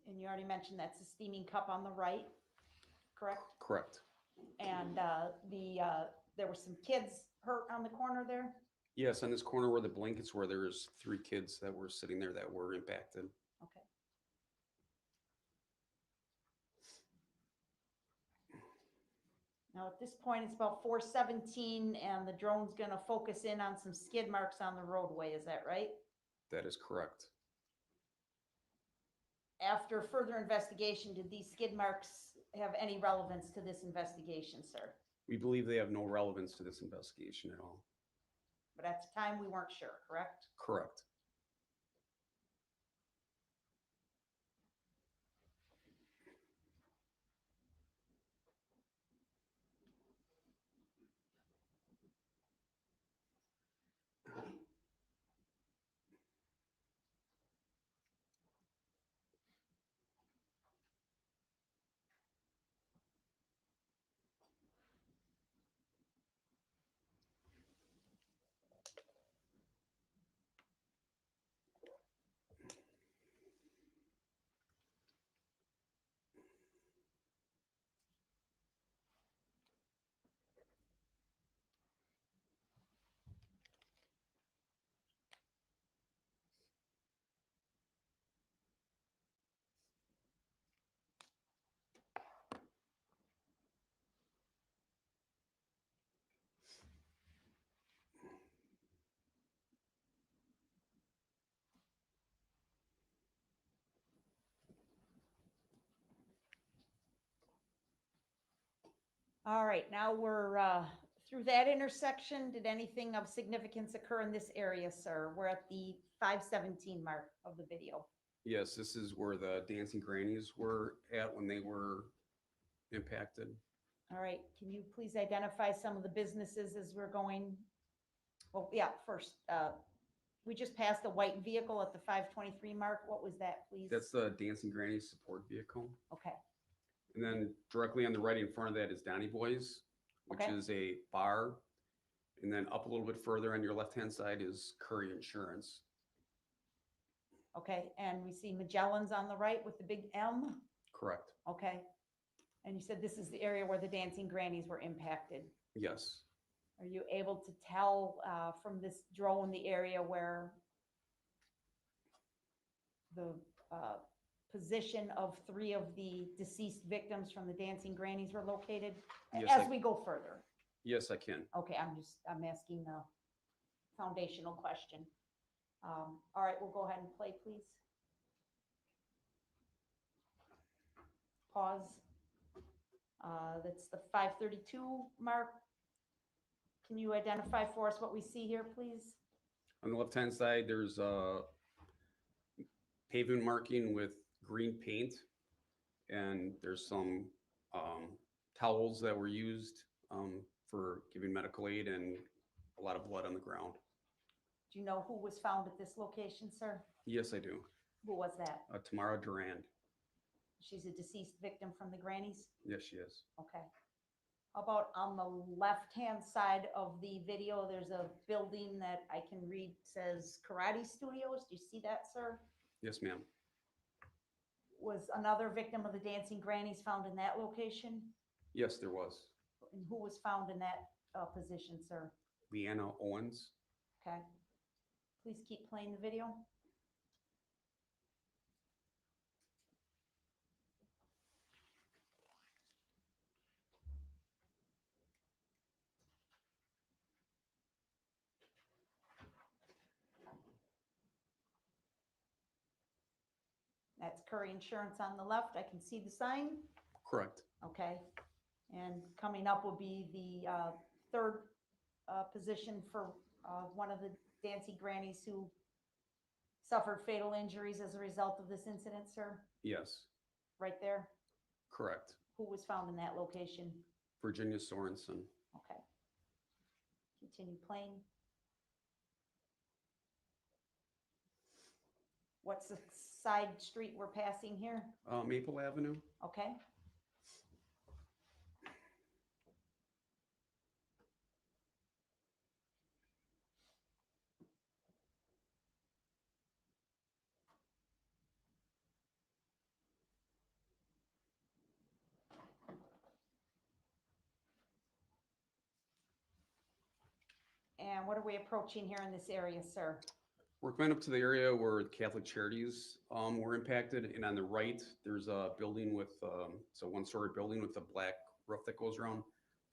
And you already mentioned that's the Steaming Cup on the right, correct? Correct. And there were some kids hurt on the corner there? Yes, on this corner where the blankets were, there's 3 kids that were sitting there that were impacted. Okay. Now, at this point, it's about 4:17 and the drone's gonna focus in on some skid marks on the roadway, is that right? That is correct. After further investigation, did these skid marks have any relevance to this investigation, sir? We believe they have no relevance to this investigation at all. But at the time, we weren't sure, correct? Correct. All right, now we're through that intersection. Did anything of significance occur in this area, sir? We're at the 517 mark of the video. Yes, this is where the dancing grannies were at when they were impacted. All right, can you please identify some of the businesses as we're going? Well, yeah, first, we just passed a white vehicle at the 523 mark. What was that, please? That's the dancing grannies support vehicle. Okay, And then directly on the right in front of that is Donny Boys, which Okay. is a bar. And then up a little bit further on your left-hand side is Curry Insurance. okay, and we see Magellan's on the right with the big M. Correct. Okay, and you said this is the area where the dancing grannies were impacted. Yes. Are you able to tell from this drone the area where the position of 3 of the deceased victims from the dancing grannies were located? Yes, As we go further. Yes, I can. Okay, I'm asking the foundational question. All right, we'll go ahead and play, please. Pause. That's the 532 mark. Can you identify for us what we see here, please? On the left-hand side, there's a pavement marking with green paint. And there's some towels that were used for giving medical aid and a lot of blood on the ground. Do you know who was found at this location, sir? Yes, I do. Who was that? Tamara Durand. She's a deceased victim from the grannies? Yes, she is. Okay. How about on the left-hand side of the video, there's a building that I can read says Karate Studios. Do you see that, sir? Yes, ma'am. Was another victim of the dancing grannies found in that location? Yes, there was. And who was found in that position, sir? Leanna Owens. Okay. Please keep playing the video. That's Curry Insurance on the left. I can see the sign. Correct. Okay. And coming up will be the third position for one of the dancing grannies who suffered fatal injuries as a result of this incident, sir? Yes. Right there? Correct. Who was found in that location? Virginia Sorensen. Okay. Continue playing. What's the side street we're passing here? Maple Avenue. Okay. And what are we approaching here in this area, sir? We're going up to the area where Catholic Charities were impacted, and on the right, there's a building with, it's a one-story building with a black roof that goes around.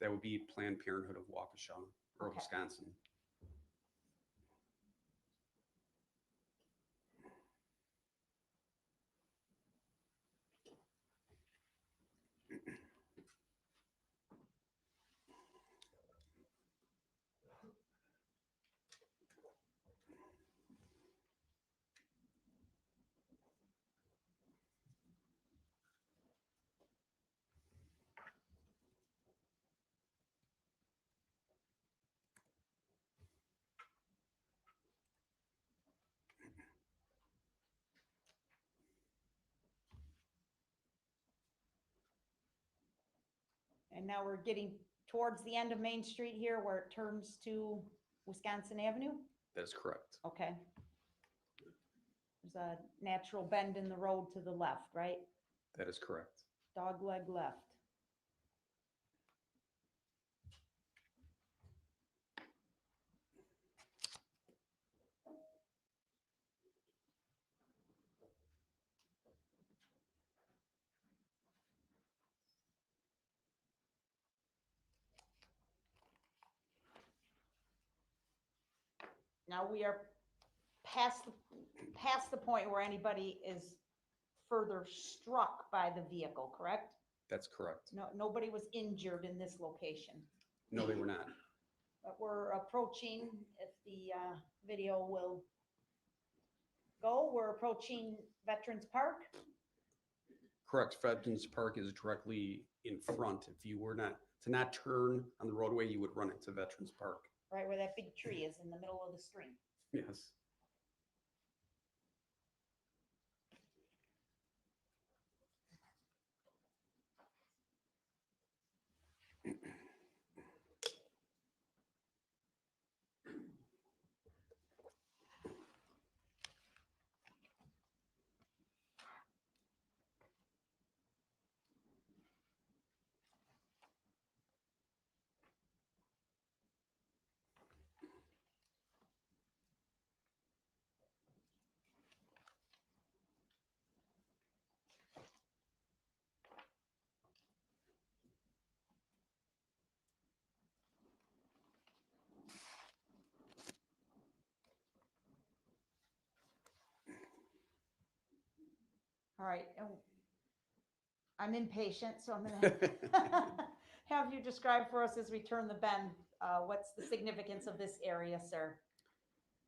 That would be Planned Parenthood of Waukesha, or Okay. Wisconsin. And now we're getting towards the end of Main Street here where it turns to Wisconsin Avenue? That is correct. Okay. There's a natural bend in the road to the left, right? That is correct. Dog leg left. Now we are past the point where anybody is further struck by the vehicle, correct? That's correct. No, nobody was injured in this location. No, they were not. But we're approaching, if the video will go, we're approaching Veterans Park. Correct. Veterans Park is directly in front. If you were not to not turn on the roadway, you would run into Veterans Park. Right where that big tree is in the middle of the stream. Yes. All right. And I'm impatient, so I'm gonna have you describe for us as we turn the bend, what's the significance of this area, sir?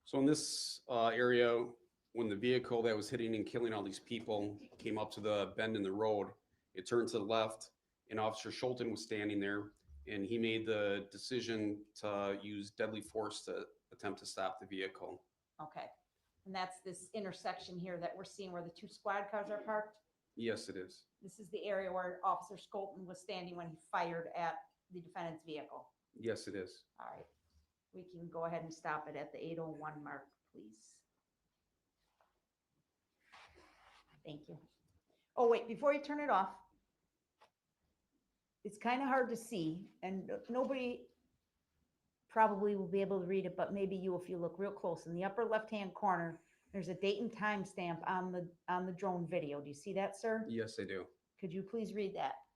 So in this area, when the vehicle that was hitting and killing all these people came up to the bend in the road, it turned to the left, and Officer Schulten was standing there, and he made the decision to use deadly force to attempt to stop the vehicle. Okay. And that's this intersection here that we're seeing where the two squad cars are parked. Yes, it is. This is the area where Officer Schulten was standing when he fired at the defendant's vehicle. Yes, it is. All right. We can go ahead and stop it at the 8:01 mark, please. Thank you. Oh, wait, before you turn it off, it's kind of hard to see, and nobody probably will be able to read it, but maybe you, if you look real close. In the upper left-hand corner, there's a date and time stamp on the drone video. Do you see that, sir? Yes, I do. Could you please read that?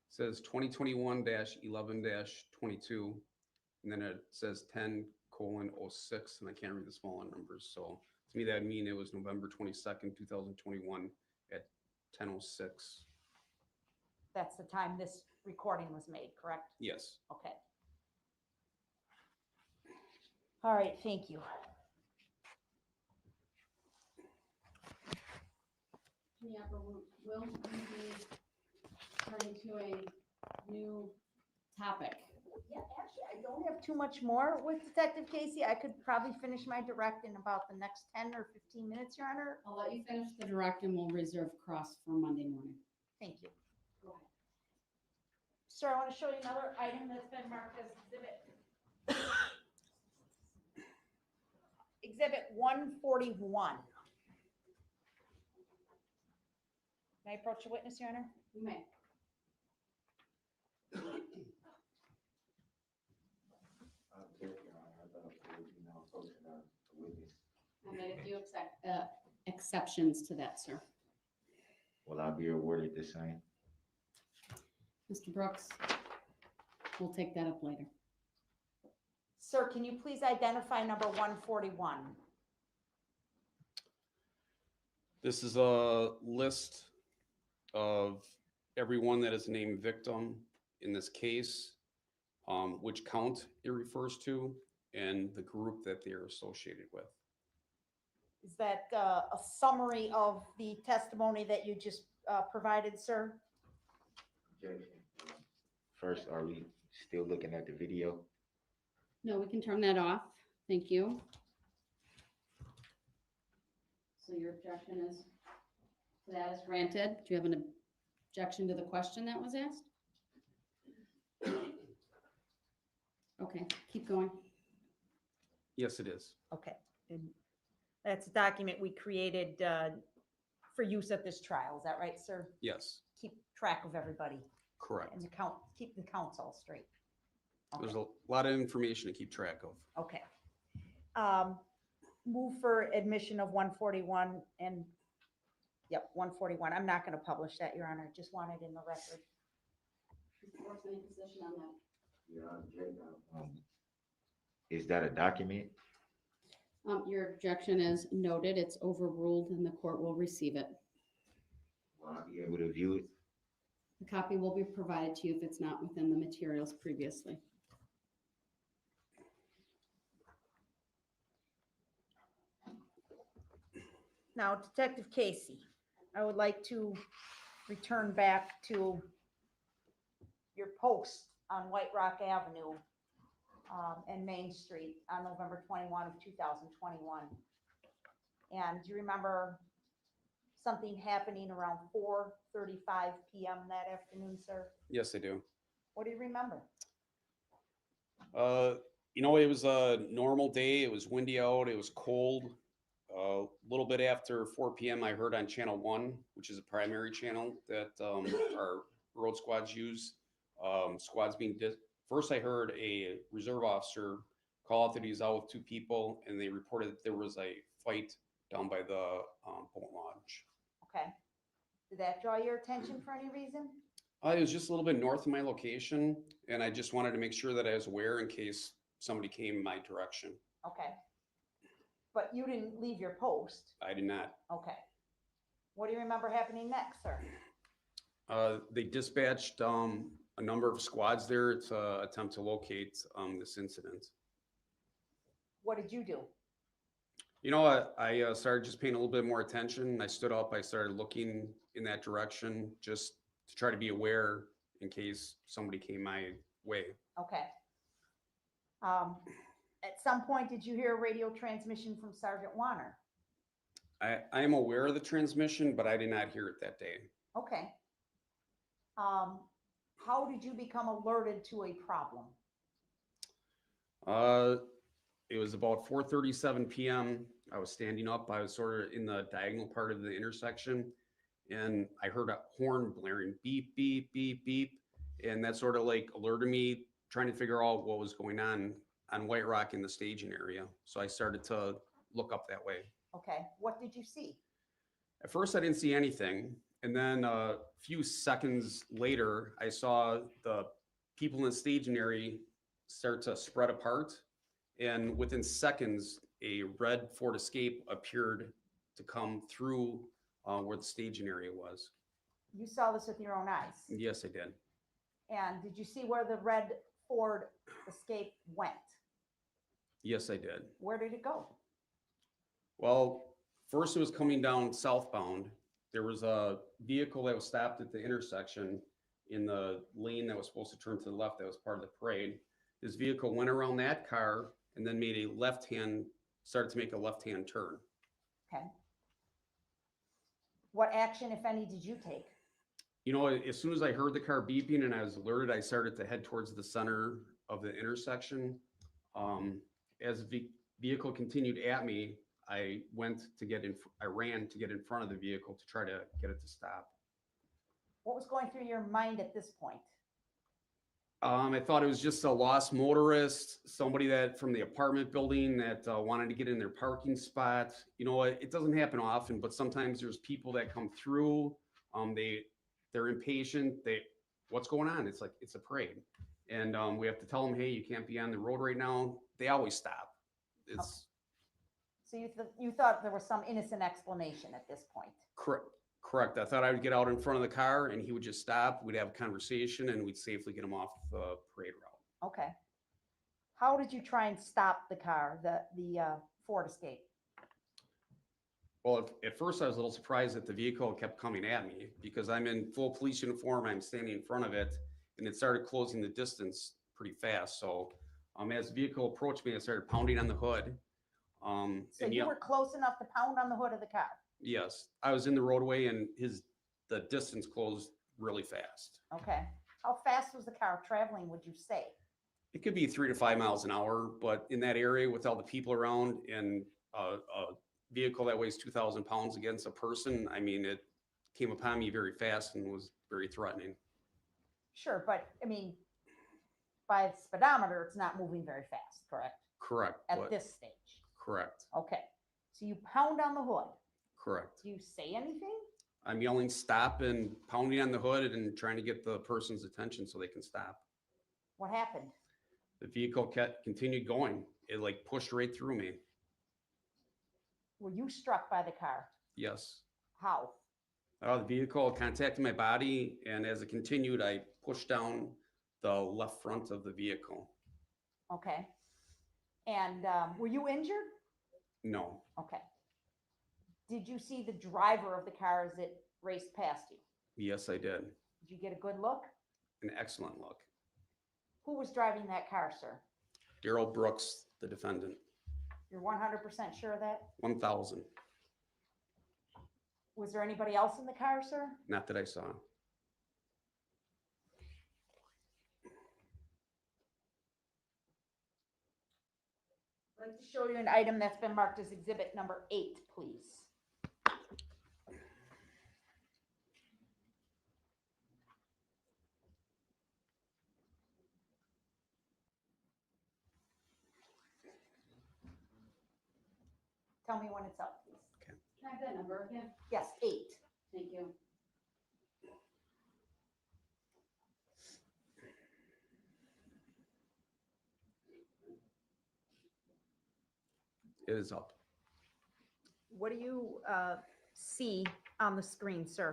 It says 2021-11-22, and then it says 10:06, and I can't read the smaller numbers. So to me, that'd mean it was November 22nd, 2021 at 10:06. That's the time this recording was made, correct? Yes. Okay. All right, thank you. Yeah, but we'll be turning to a new topic. Yeah, actually, I don't have too much more with Detective Casey. I could probably finish my direct in about the next 10 or 15 minutes, Your Honor. I'll let you finish the direct and we'll reserve cross for Monday morning. Thank you. Go ahead. Sir, I want to show you another item that's been marked as exhibit. Exhibit 141. May I approach the witness, Your Honor? You may. I made a few exceptions to that, sir. Will I be awarded the same? Mr. Brooks, we'll take that up later. Sir, can you please identify number 141? This is a list of everyone that is named victim in this case, which count it refers to, and the group that they are associated with. Is that a summary of the testimony that you just provided, sir? First, are we still looking at the video? No, we can turn that off. Thank you. So your objection is, that is granted. Do you have an objection to the question that was asked? Okay, keep going. Yes, it is. Okay. And that's a document we created for use at this trial. Is that right, sir? Yes, Keep track of everybody correct. and keep the counts all straight. There's a lot of information to keep track of. Okay. Move for admission of 141 and, yep, 141. I'm not going to publish that, Your Honor. Just want it in the record. Any position on that? Is that a document? Your objection is noted. It's overruled and the court will receive it. Will I be able to view it? A copy will be provided to you if it's not within the materials previously. Now, Detective Casey, I would like to return back to your post on White Rock Avenue and Main Street on November 21 of 2021. And do you remember something happening around 4:35 p.m. that afternoon, sir? Yes, I do. What do you remember? You know, it was a normal day. It was windy out. It was cold. A little bit after 4 p.m., I heard on Channel 1, which is a primary channel that our road squads use. Squads being first, I heard a reserve officer call out that he's out with two people, and they reported that there was a fight down by the boat launch. Okay. Did that draw your attention for any reason? It was just a little bit north of my location, and I just wanted to make sure that I was aware in case somebody came my direction. Okay. But you didn't leave your post. I did not. Okay. What do you remember happening next, sir? They dispatched a number of squads there to attempt to locate this incident. What did you do? You know, I started just paying a little bit more attention. I stood up, I started looking in that direction just to try to be aware in case somebody came my way. Okay. At some point, did you hear a radio transmission from Sergeant Warner? I am aware of the transmission, but I did not hear it that day. Okay. How did you become alerted to a problem? It was about 4:37 p.m. I was standing up. I was sort of in the diagonal part of the intersection, and I heard a horn blaring, beep, beep, beep, beep. And that sort of like alerted me, trying to figure out what was going on White Rock in the staging area. So I started to look up that way. Okay. What did you see? At first, I didn't see anything. And then a few seconds later, I saw the people in the staging area start to spread apart. And within seconds, a red Ford Escape appeared to come through where the staging area was. You saw this with your own eyes. Yes, I did. And did you see where the red Ford Escape went? Yes, I did. Where did it go? Well, first it was coming down southbound. There was a vehicle that was stopped at the intersection in the lane that was supposed to turn to the left that was part of the parade. This vehicle went around that car and then made a started to make a left-hand turn. Okay. What action, if any, did you take? You know, as soon as I heard the car beeping and I was alerted, I started to head towards the center of the intersection. As the vehicle continued at me, I ran to get in front of the vehicle to try to get it to stop. What was going through your mind at this point? I thought it was just a lost motorist, somebody that from the apartment building that wanted to get in their parking spot. You know, it doesn't happen often, but sometimes there's people that come through. They're impatient. What's going on? It's like, it's a parade. And we have to tell them, hey, you can't be on the road right now. They always stop. It's So you thought there was some innocent explanation at this point? Correct. I thought I would get out in front of the car and he would just stop. We'd have a conversation and we'd safely get him off the parade route. Okay. How did you try and stop the car, the Ford Escape? Well, at first I was a little surprised that the vehicle kept coming at me because I'm in full police uniform. I'm standing in front of it and it started closing the distance pretty fast. So as the vehicle approached me, I started pounding on the hood. So you were close enough to pound on the hood of the car? Yes, I was in the roadway and the distance closed really fast. Okay. How fast was the car traveling, would you say? It could be 3 to 5 miles an hour, but in that area with all the people around and a vehicle that weighs 2,000 pounds against a person, I mean, it came upon me very fast and was very threatening. Sure, but I mean, by the speedometer, it's not moving very fast, correct? Correct. At this stage? Correct. Okay. So you pound on the hood. Correct. Do you say anything? I'm yelling stop and pounding on the hood and trying to get the person's attention so they can stop. What happened? The vehicle continued going. It like pushed right through me. Were you struck by the car? Yes. How? The vehicle contacted my body, and as it continued, I pushed down the left front of the vehicle. Okay. And were you injured? No, Okay. Did you see the driver of the car as it raced past you? yes, I did. Did you get a good look? An excellent look. Who was driving that car, sir? Darrell Brooks, the defendant. You're 100% sure of that? 1,000. Was there anybody else in the car, sir? Not that I saw. I'd like to show you an item that's been marked as exhibit number 8, please. Tell me when it's up, please. Can I have that number again? Yes, 8. Thank you. It is up. What do you see on the screen, sir?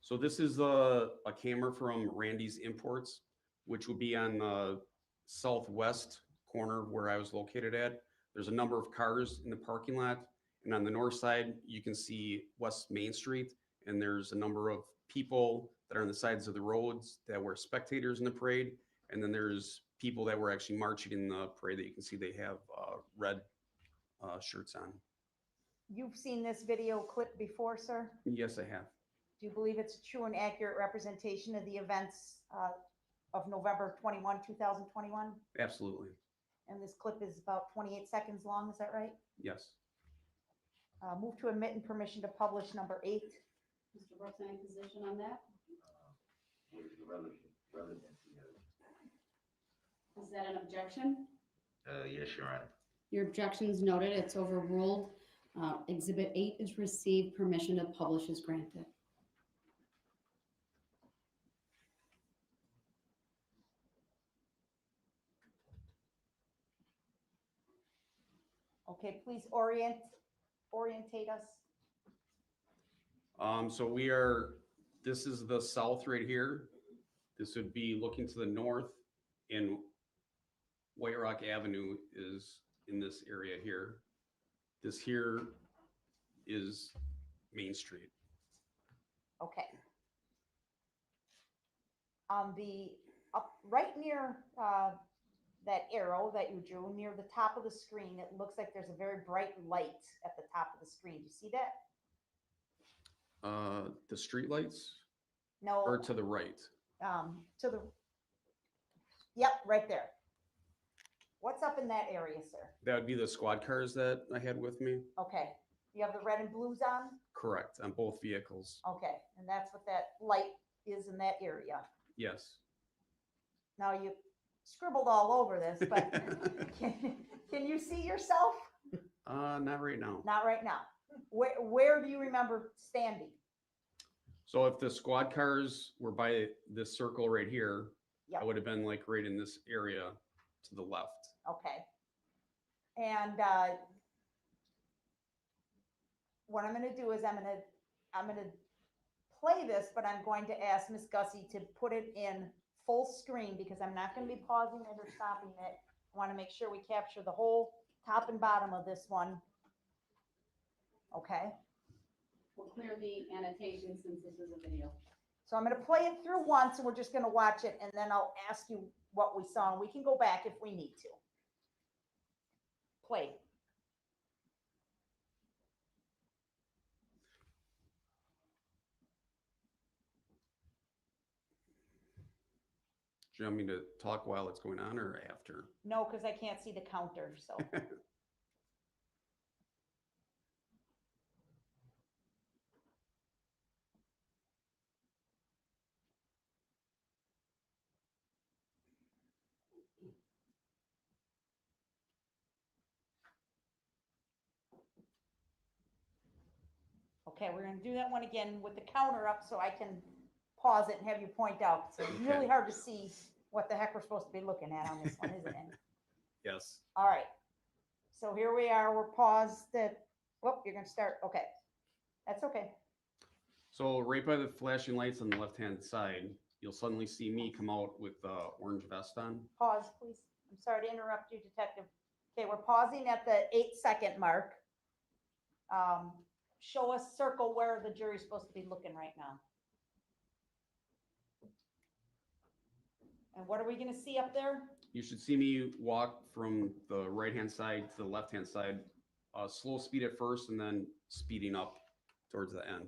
So this is a camera from Randy's Imports, which would be on the southwest corner where I was located at. There's a number of cars in the parking lot, and on the north side, you can see West Main Street, and there's a number of people that are on the sides of the roads that were spectators in the parade, and then there's people that were actually marching in the parade that you can see they have red shirts on. You've seen this video clip before, sir? Yes, I have. Do you believe it's a true and accurate representation of the events of November 21, 2021? Absolutely. And this clip is about 28 seconds long, is that right? Yes. Move to admit and permission to publish number 8. Mr. Brooks, any position on that? Is that an objection? Yes, Your Honor. Your objection is noted. It's overruled. Exhibit 8 is received. Permission to publish is granted. Okay, please orientate us. So this is the south right here. This would be looking to the north, and White Rock Avenue is in this area here. This here is Main Street. Okay. On the right near that arrow that you drew near the top of the screen, it looks like there's a very bright light at the top of the screen. Do you see that? The street lights? No. Or to the right? To the, yep, right there. What's up in that area, sir? That would be the squad cars that I had with me. Okay. You have the red and blues on? Correct, on both vehicles. Okay, and that's what that light is in that area. Yes. Now you scribbled all over this, but can you see yourself? Not right now. Not right now. Where do you remember standing? So if the squad cars were by this circle right here, Yep. I would have been like right in this area to the left. Okay. And what I'm going to do is I'm going to play this, but I'm going to ask Miss Gussie to put it in full screen because I'm not going to be pausing it or stopping it. I want to make sure we capture the whole top and bottom of this one. Okay. We'll clear the annotation since this is a video. So I'm going to play it through once and we're just going to watch it and then I'll ask you what we saw and we can go back if we need to. Play. Do you want me to talk while it's going on or after? No, because I can't see the counter, so. Okay, we're going to do that one again with the counter up so I can pause it and have you point out. So it's really hard to see what the heck we're supposed to be looking at on this one, isn't it? Yes. All right. So here we are. We're paused at, whoop, you're going to start. Okay. That's okay. So right by the flashing lights on the left-hand side, you'll suddenly see me come out with the orange vest on. Pause, please. I'm sorry to interrupt you, Detective. Okay, we're pausing at the 8-second mark. Show us, circle where the jury's supposed to be looking right now. And what are we gonna see up there? You should see me walk from the right-hand side to the left-hand side, slow speed at first and then speeding up towards the end.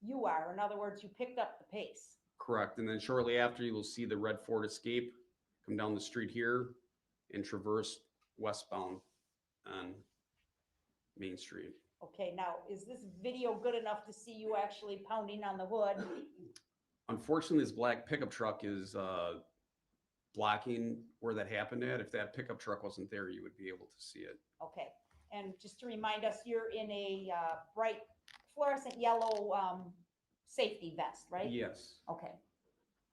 You are, in other words, you picked up the pace. Correct. And then shortly after, you will see the red Ford Escape come down the street here and traverse westbound on Main Street. Okay, now, is this video good enough to see you actually pounding on the hood? Unfortunately, this black pickup truck is blocking where that happened at. If that pickup truck wasn't there, you would be able to see it. Okay, and just to remind us, you're in a bright fluorescent yellow safety vest, right? Yes. Okay.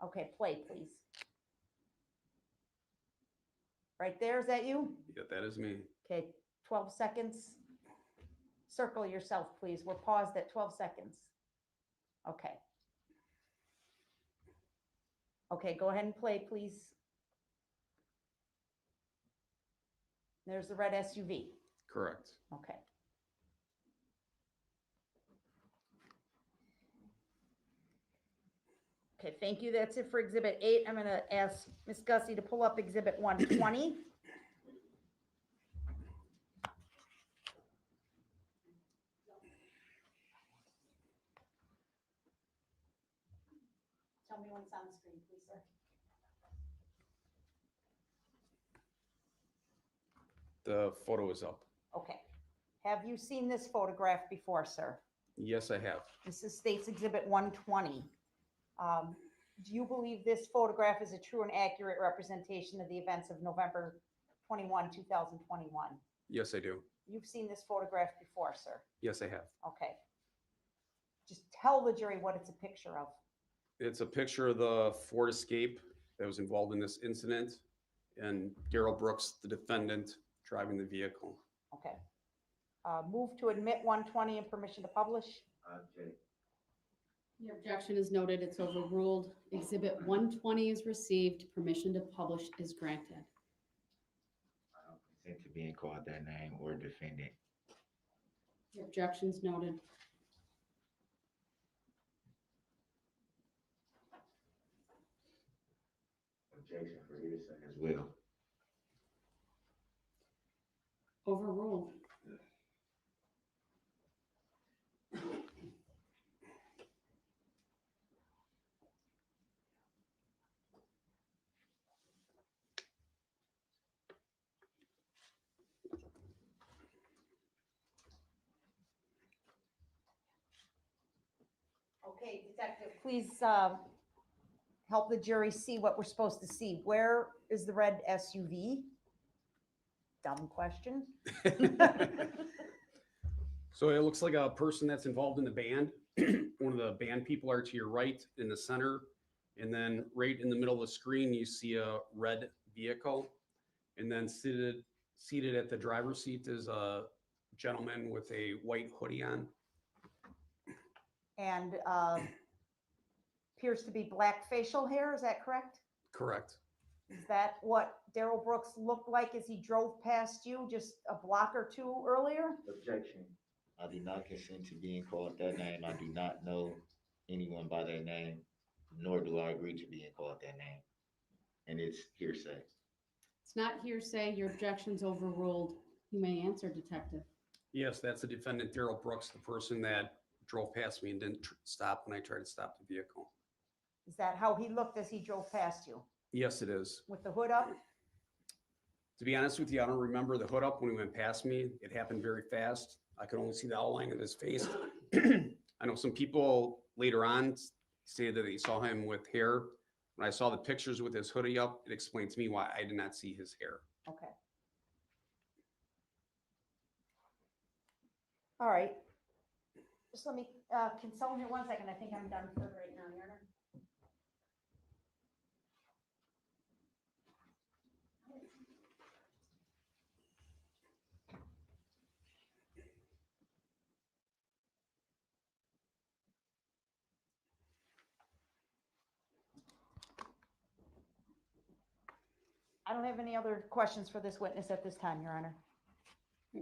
Okay, play, please. Right there, is that you? Yeah, that is me. Okay, 12 seconds. Circle yourself, please. We're paused at 12 seconds. Okay. Okay, go ahead and play, please. There's the red SUV. Correct. Okay. Okay, thank you. That's it for Exhibit 8. I'm going to ask Ms. Gussie to pull up Exhibit 120. Tell me when it's on the screen, please, sir. The photo is up. Okay. Have you seen this photograph before, sir? Yes, I have. This is State's Exhibit 120. Do you believe this photograph is a true and accurate representation of the events of November 21, 2021? Yes, I do. You've seen this photograph before, sir? Yes, I have. Okay. Just tell the jury what it's a picture of. It's a picture of the Ford Escape that was involved in this incident and Darrell Brooks, the defendant, driving the vehicle. Okay. Move to admit 120 and permission to publish. Your objection is noted. It's overruled. Exhibit 120 is received. Permission to publish is granted. I don't consent to being called that name or defendant. Your objection's noted. Objection for hearsay as well. Overruled. Okay, detective, please help the jury see what we're supposed to see. Where is the red SUV? Dumb question. So it looks like a person that's involved in the band. One of the band people are to your right in the center. And then right in the middle of the screen, you see a red vehicle. And then seated at the driver's seat is a gentleman with a white hoodie on. And appears to be black facial hair, is that correct? Correct. Is that what Darrell Brooks looked like as he drove past you just a block or two earlier? Objection. I do not consent to being called that name. I do not know anyone by that name, nor do I agree to being called that name. And it's hearsay. It's not hearsay. Your objection's overruled. You may answer, detective. Yes, that's the defendant, Darrell Brooks, the person that drove past me and didn't stop when I tried to stop the vehicle. Is that how he looked as he drove past you? Yes, it is. With the hood up? To be honest with you, I don't remember the hood up when he went past me. It happened very fast. I could only see the outline of his face. I know some people later on say that they saw him with hair. When I saw the pictures with his hoodie up, it explained to me why I did not see his hair. Okay. All right. Just let me consult here 1 second. I think I'm done for right now, Your Honor. I don't have any other questions for this witness at this time, Your Honor.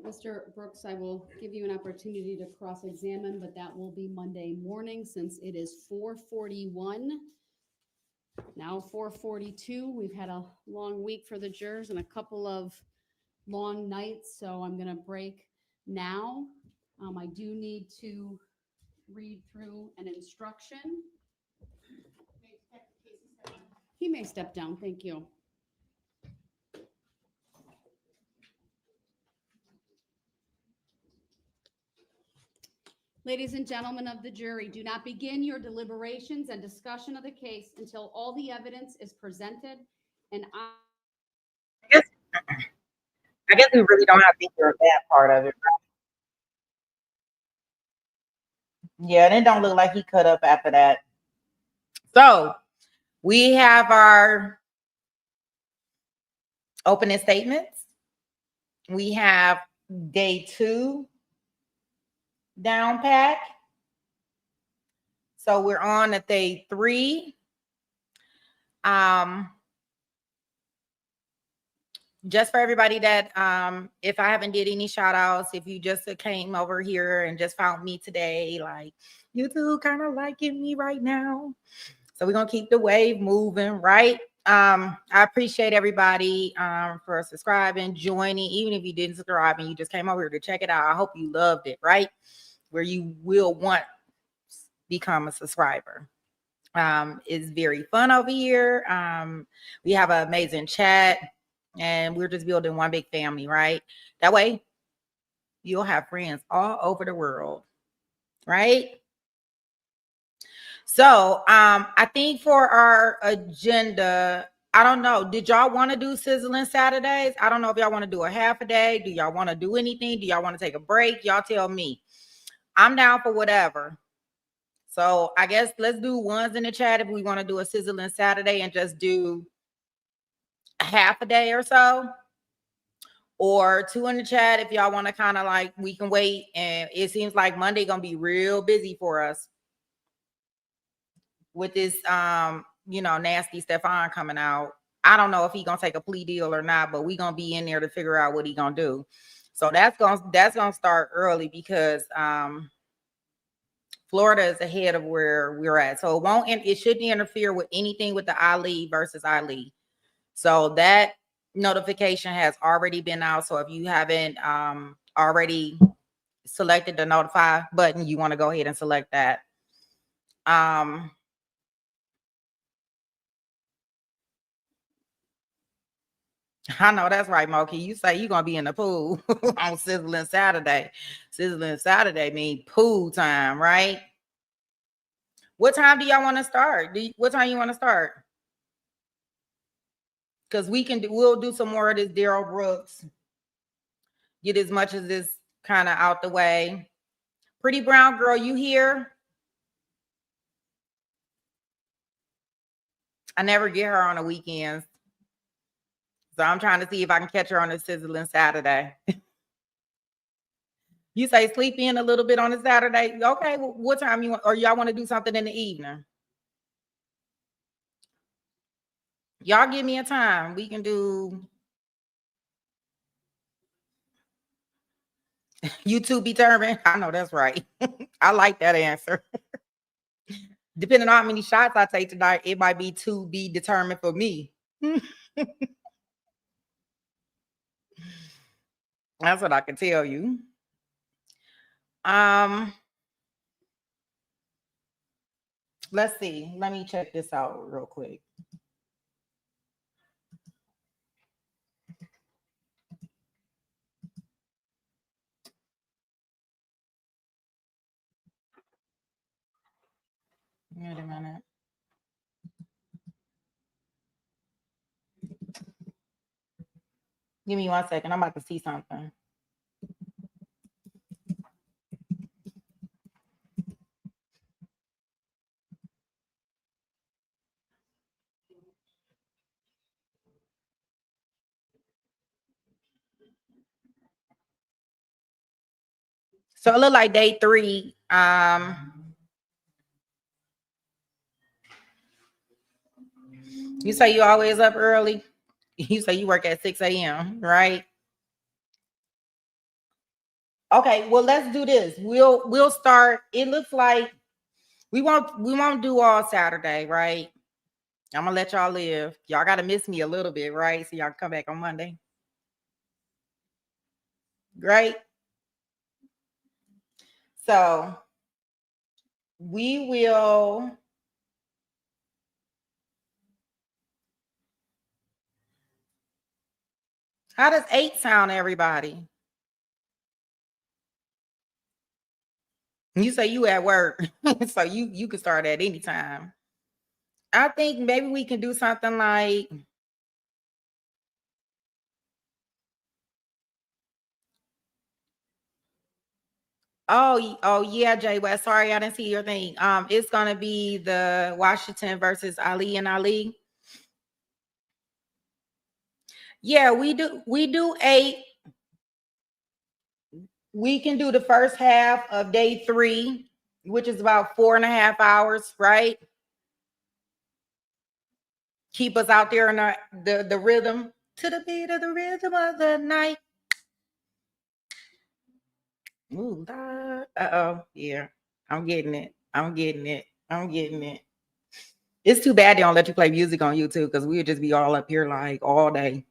Mr. Brooks, I will give you an opportunity to cross-examine, but that will be Monday morning since it is 4:41. Now 4:42. We've had a long week for the jurors and a couple of long nights, so I'm going to break now. I do need to read through an instruction. He may step down. Thank you. Ladies and gentlemen of the jury, do not begin your deliberations and discussion of the case until all the evidence is presented and I guess we really don't have to hear that part of it. Yeah, and it don't look like he cut up after that. So we have our opening statements. We have day 2 down pat. So we're on at day 3. Just for everybody that if I haven't did any shout outs, if you just came over here and just found me today, like YouTube kind of liking me right now. So we're gonna keep the wave moving, right? I appreciate everybody for subscribing, joining, even if you didn't subscribe and you just came over here to check it out. I hope you loved it, right? Where you will want to become a subscriber. It's very fun over here. We have an amazing chat and we're just building one big family, right? That way you'll have friends all over the world, right? So I think for our agenda, I don't know, did y'all want to do sizzling Saturdays? I don't know if y'all want to do a half a day. Do y'all want to do anything? Do y'all want to take a break? Y'all tell me. I'm down for whatever. So I guess let's do ones in the chat if we want to do a sizzling Saturday and just do a half a day or so. Or 2 in the chat if y'all want to kind of like, we can wait. And it seems like Monday going to be real busy for us with this, nasty Stefan coming out. I don't know if he going to take a plea deal or not, but we going to be in there to figure out what he going to do. So that's going to start early because Florida is ahead of where we're at. So it shouldn't interfere with anything with the Ali versus Ali. So that notification has already been out. So if you haven't already selected the notify button, you want to go ahead and select that. I know that's right, Moki. You say you're gonna be in the pool on Sizzling Saturday. Sizzling Saturday mean pool time, right? What time do y'all want to start? What time you want to start? Because we'll do some more of this Darrell Brooks. Get as much of this kind of out the way. Pretty brown girl, you here? I never get her on the weekends. So I'm trying to see if I can catch her on a Sizzling Saturday. You say sleep in a little bit on a Saturday. Okay, well, what time you want, or y'all want to do something in the evening? Y'all give me a time. We can do you two determined. I know that's right. I like that answer. Depending on how many shots I take tonight, it might be to be determined for me. That's what I can tell you. Let's see. Let me check this out real quick. Wait a minute. Give me 1 second. I'm about to see something. So it looked like day 3. You say you always up early? You say you work at 6 a.m., right? Okay, well, let's do this. We'll start. It looks like we won't do all Saturday, right? I'm gonna let y'all live. Y'all gotta miss me a little bit, right? So y'all can come back on Monday. Great. So we will. How does 8 sound, everybody? You say you at work, so you can start at any time. I think maybe we can do something like, oh yeah, Jay West. Sorry, I didn't see your thing. It's gonna be the Washington versus Ali and Ali. Yeah, we do 8. We can do the first half of day 3, which is about 4.5 hours, right? Keep us out there in the rhythm, to the beat of the rhythm of the night. Ooh, uh-oh, yeah. I'm getting it. It's too bad they don't let you play music on YouTube, because we'd just be all up here like all day.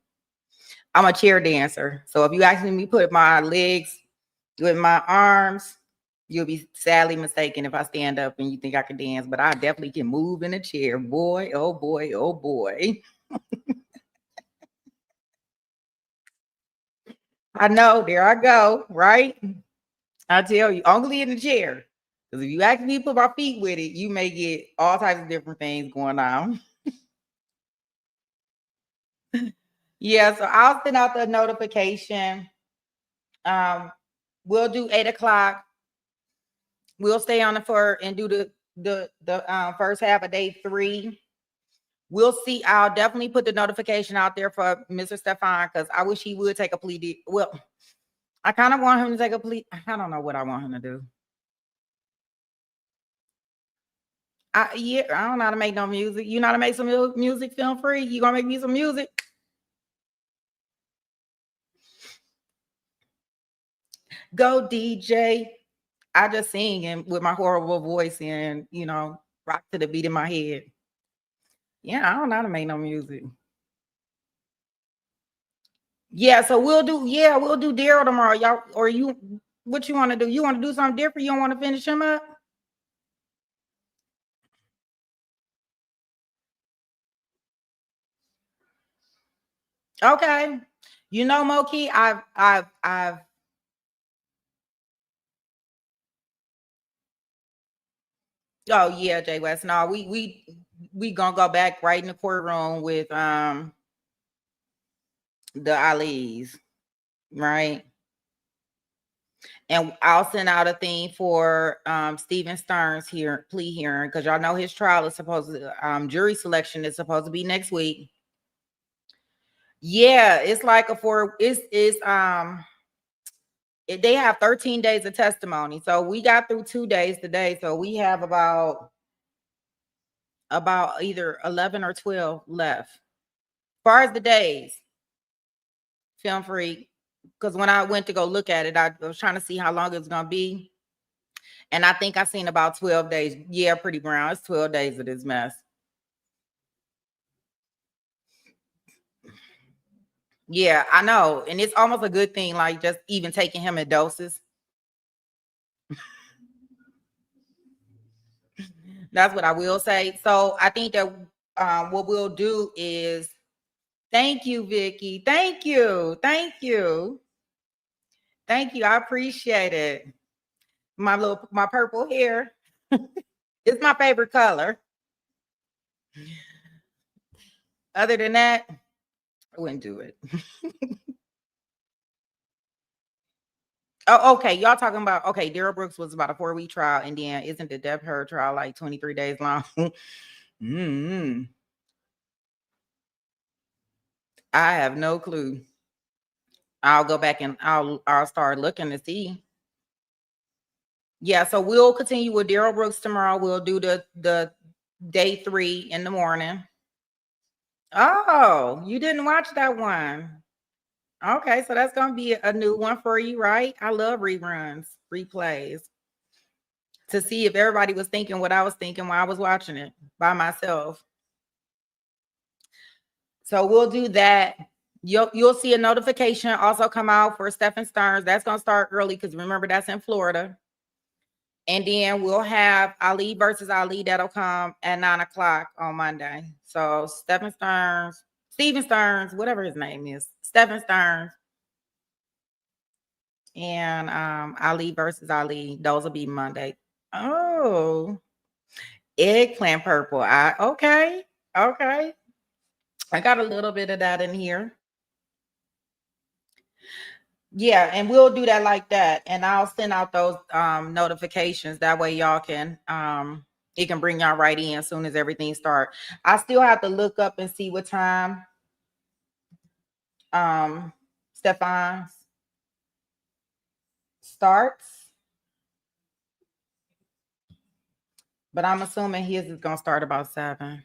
I'm a chair dancer. So if you actually me put my legs with my arms, you'll be sadly mistaken if I stand up and you think I can dance, but I definitely can move in a chair. Boy, oh boy, oh boy. I know, there I go, right? I tell you, only in the chair. Because if you actually put my feet with it, you may get all types of different things going on. Yeah, so I'll send out the notification. We'll do 8 o'clock. We'll stay on the floor and do the first half of day 3. We'll see. I'll definitely put the notification out there for Mr. Stefan, because I wish he would take a plea deal. Well, I kind of want him to take a plea. I don't know what I want him to do. Yeah, I don't know how to make no music. You know how to make some music film free? You gonna make me some music? Go DJ. I just sing and with my horrible voice and, rock to the beat in my head. Yeah, I don't know how to make no music. Yeah, so we'll do Darrell tomorrow. Y'all, or what you want to do? You want to do something different? You don't want to finish him up? Okay. Moki, I've oh yeah, Jay West. No, we gonna go back right in the courtroom with the Ali's, right? And I'll send out a thing for Stephen Stern's plea hearing, because y'all know his trial is supposed to jury selection is supposed to be next week. Yeah, it's like they have 13 days of testimony. So we got through 2 days today. So we have about either 11 or 12 left. As far as the days, film free. Because when I went to go look at it, I was trying to see how long it's gonna be. And I think I seen about 12 days. Yeah, Pretty Brown. It's 12 days of this mess. Yeah, I know. And it's almost a good thing, like just even taking him in doses. That's what I will say. So I think that what we'll do is, thank you, Vicky. Thank you. I appreciate it. My purple hair. It's my favorite color. Other than that, I wouldn't do it. Oh, okay. Y'all talking about, okay, Darrell Brooks was about a 4-week trial, and then isn't the Depp Heard trial like 23 days long? I have no clue. I'll go back and I'll start looking to see. Yeah, so we'll continue with Darrell Brooks tomorrow. We'll do the day 3 in the morning. Oh, you didn't watch that one. Okay, so that's gonna be a new one for you, right? I love reruns, replays, to see if everybody was thinking what I was thinking while I was watching it by myself. So we'll do that. You'll see a notification also come out for Stephen Stearns. That's gonna start early because remember that's in Florida. And then we'll have Ali versus Ali that'll come at 9 o'clock on Monday. So Stephen Stearns, whatever his name is, Stephen Stearns, and Ali versus Ali. Those will be Monday. Oh, eggplant purple. Okay. I got a little bit of that in here. Yeah, and we'll do that like that. And I'll send out those notifications. That way y'all can it can bring y'all right in as soon as everything starts. I still have to look up and see what time Stefan's starts. But I'm assuming his is gonna start about 7.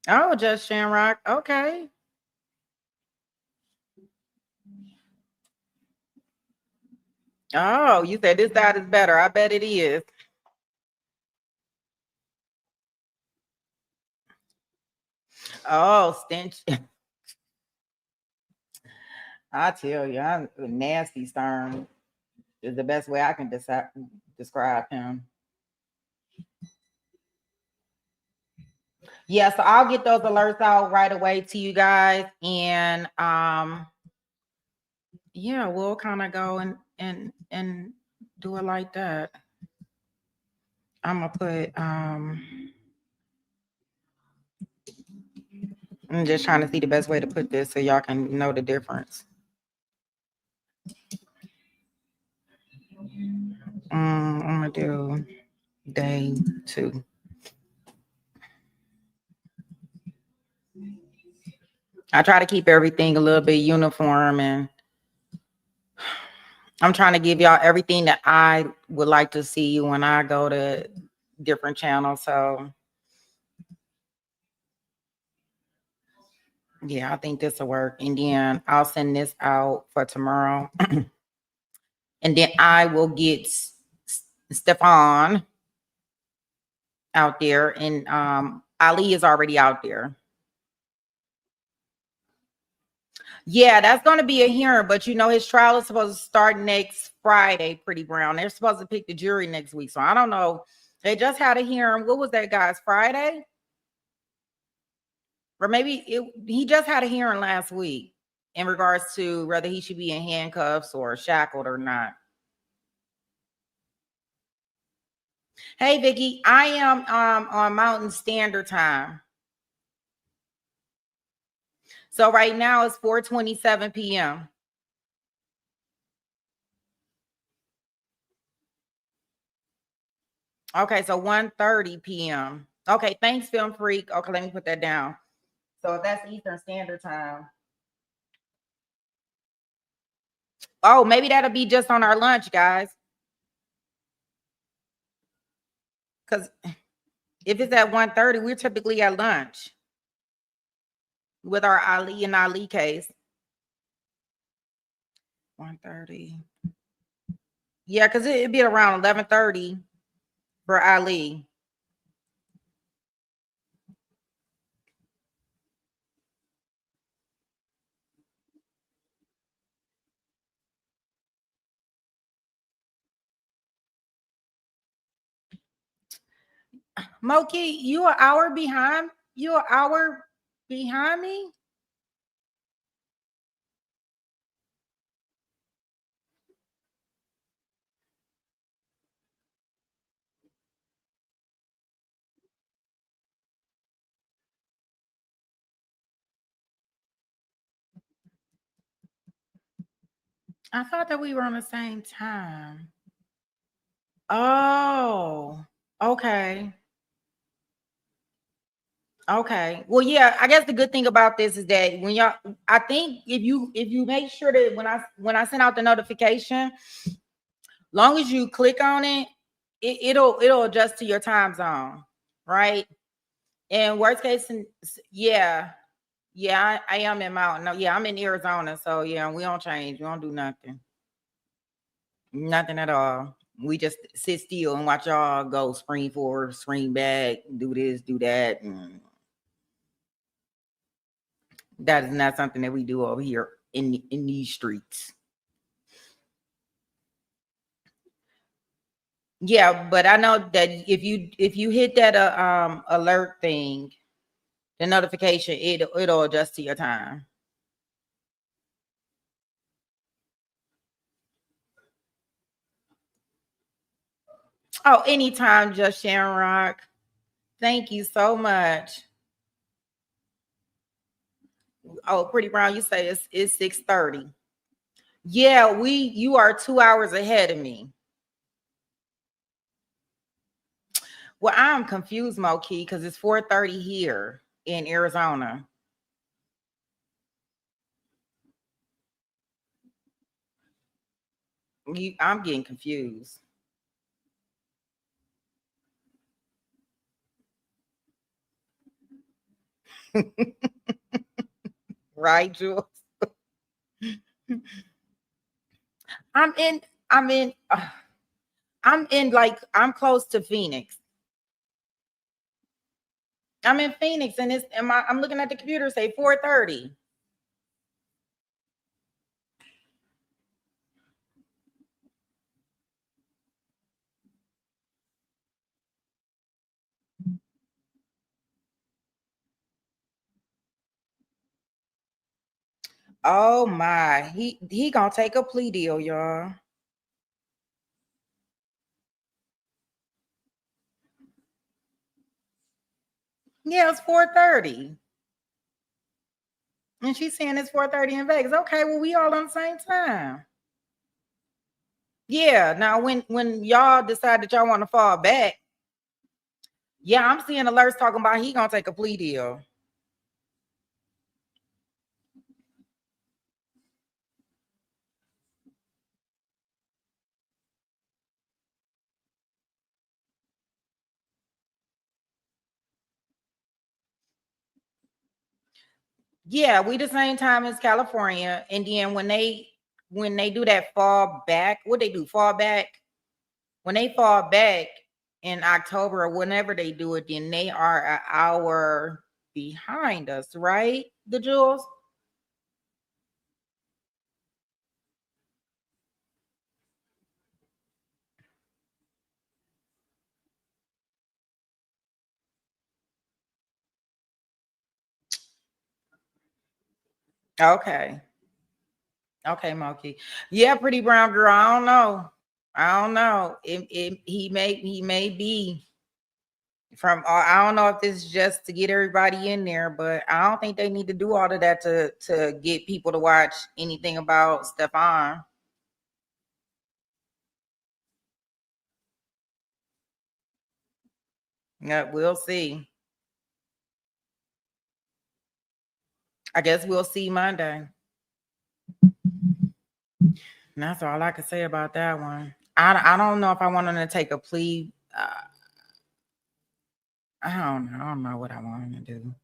Oh, just Shamrock. Okay. Oh, you said this side is better. I bet it is. Oh, stench. I tell you, I'm a nasty Stern is the best way I can describe him. Yeah, so I'll get those alerts out right away to you guys. And yeah, we'll kind of go and do it like that. I'm gonna put I'm just trying to see the best way to put this so y'all can know the difference. I'm gonna do day 2. I try to keep everything a little bit uniform, and I'm trying to give y'all everything that I would like to see when I go to different channels. So yeah, I think this will work. And then I'll send this out for tomorrow. And then I will get Stefan out there. And Ali is already out there. Yeah, that's going to be a hearing. But, you know, his trial is supposed to start next Friday, Pretty Brown. They're supposed to pick the jury next week. So I don't know. They just had a hearing. What was that, guys? Friday? Or maybe he just had a hearing last week in regards to whether he should be in handcuffs or shackled or not. Hey, Vicky, I am on Mountain Standard Time. So right now it's 4:27 p.m. Okay, so 1:30 p.m. Okay, thanks, Film Freak. Okay, let me put that down. So if that's Eastern Standard Time. Oh, maybe that'll be just on our lunch, guys. Because if it's at 1:30, we're typically at lunch with our Ali and Ali case. 1:30. Yeah, because it'd be around 11:30 for Ali. Moki, you an hour behind? You an hour behind me? I thought that we were on the same time. Oh, okay. Okay. Well, yeah, I guess the good thing about this is that when y'all, I think if you make sure that when I send out the notification, long as you click on it, it'll adjust to your time zone, right? And worst case, yeah, yeah, I am in Mountain. No, yeah, I'm in Arizona, so yeah, we don't change. We don't do nothing, nothing at all. We just sit still and watch y'all go spring forward, spring back, do this, do that, and that is not something that we do over here in these streets. Yeah, but I know that if you hit that alert thing, the notification, it'll adjust to your time. Oh, anytime, just Shamrock. Thank you so much. Oh, Pretty Brown, you say it's 6:30. Yeah, you are 2 hours ahead of me. Well, I'm confused, Moki, because it's 4:30 here in Arizona. I'm getting confused. Right, Jules? I'm in, I'm in, I'm in like, I'm close to Phoenix. I'm in Phoenix and I'm looking at the computer, say 4:30. Oh my, he gonna take a plea deal, y'all. Yeah, it's 4:30. And she's saying it's 4:30 in Vegas. Okay, well, we all on the same time. Yeah, now when y'all decide that y'all want to fall back, yeah, I'm seeing alerts talking about he gonna take a plea deal. Yeah, we the same time as California. And then when they do that fall back, what they do, fall back, when they fall back in October or whenever they do it, then they are an hour behind us, right? The Jules? Okay. Okay, Moki. Yeah, Pretty Brown Girl. I don't know. I don't know. He may be from. I don't know if this is just to get everybody in there, but I don't think they need to do all of that to get people to watch anything about Stefan. Yeah, we'll see. I guess we'll see Monday. And that's all I can say about that one. I don't know if I want him to take a plea. I don't know. I don't know what I want him to do.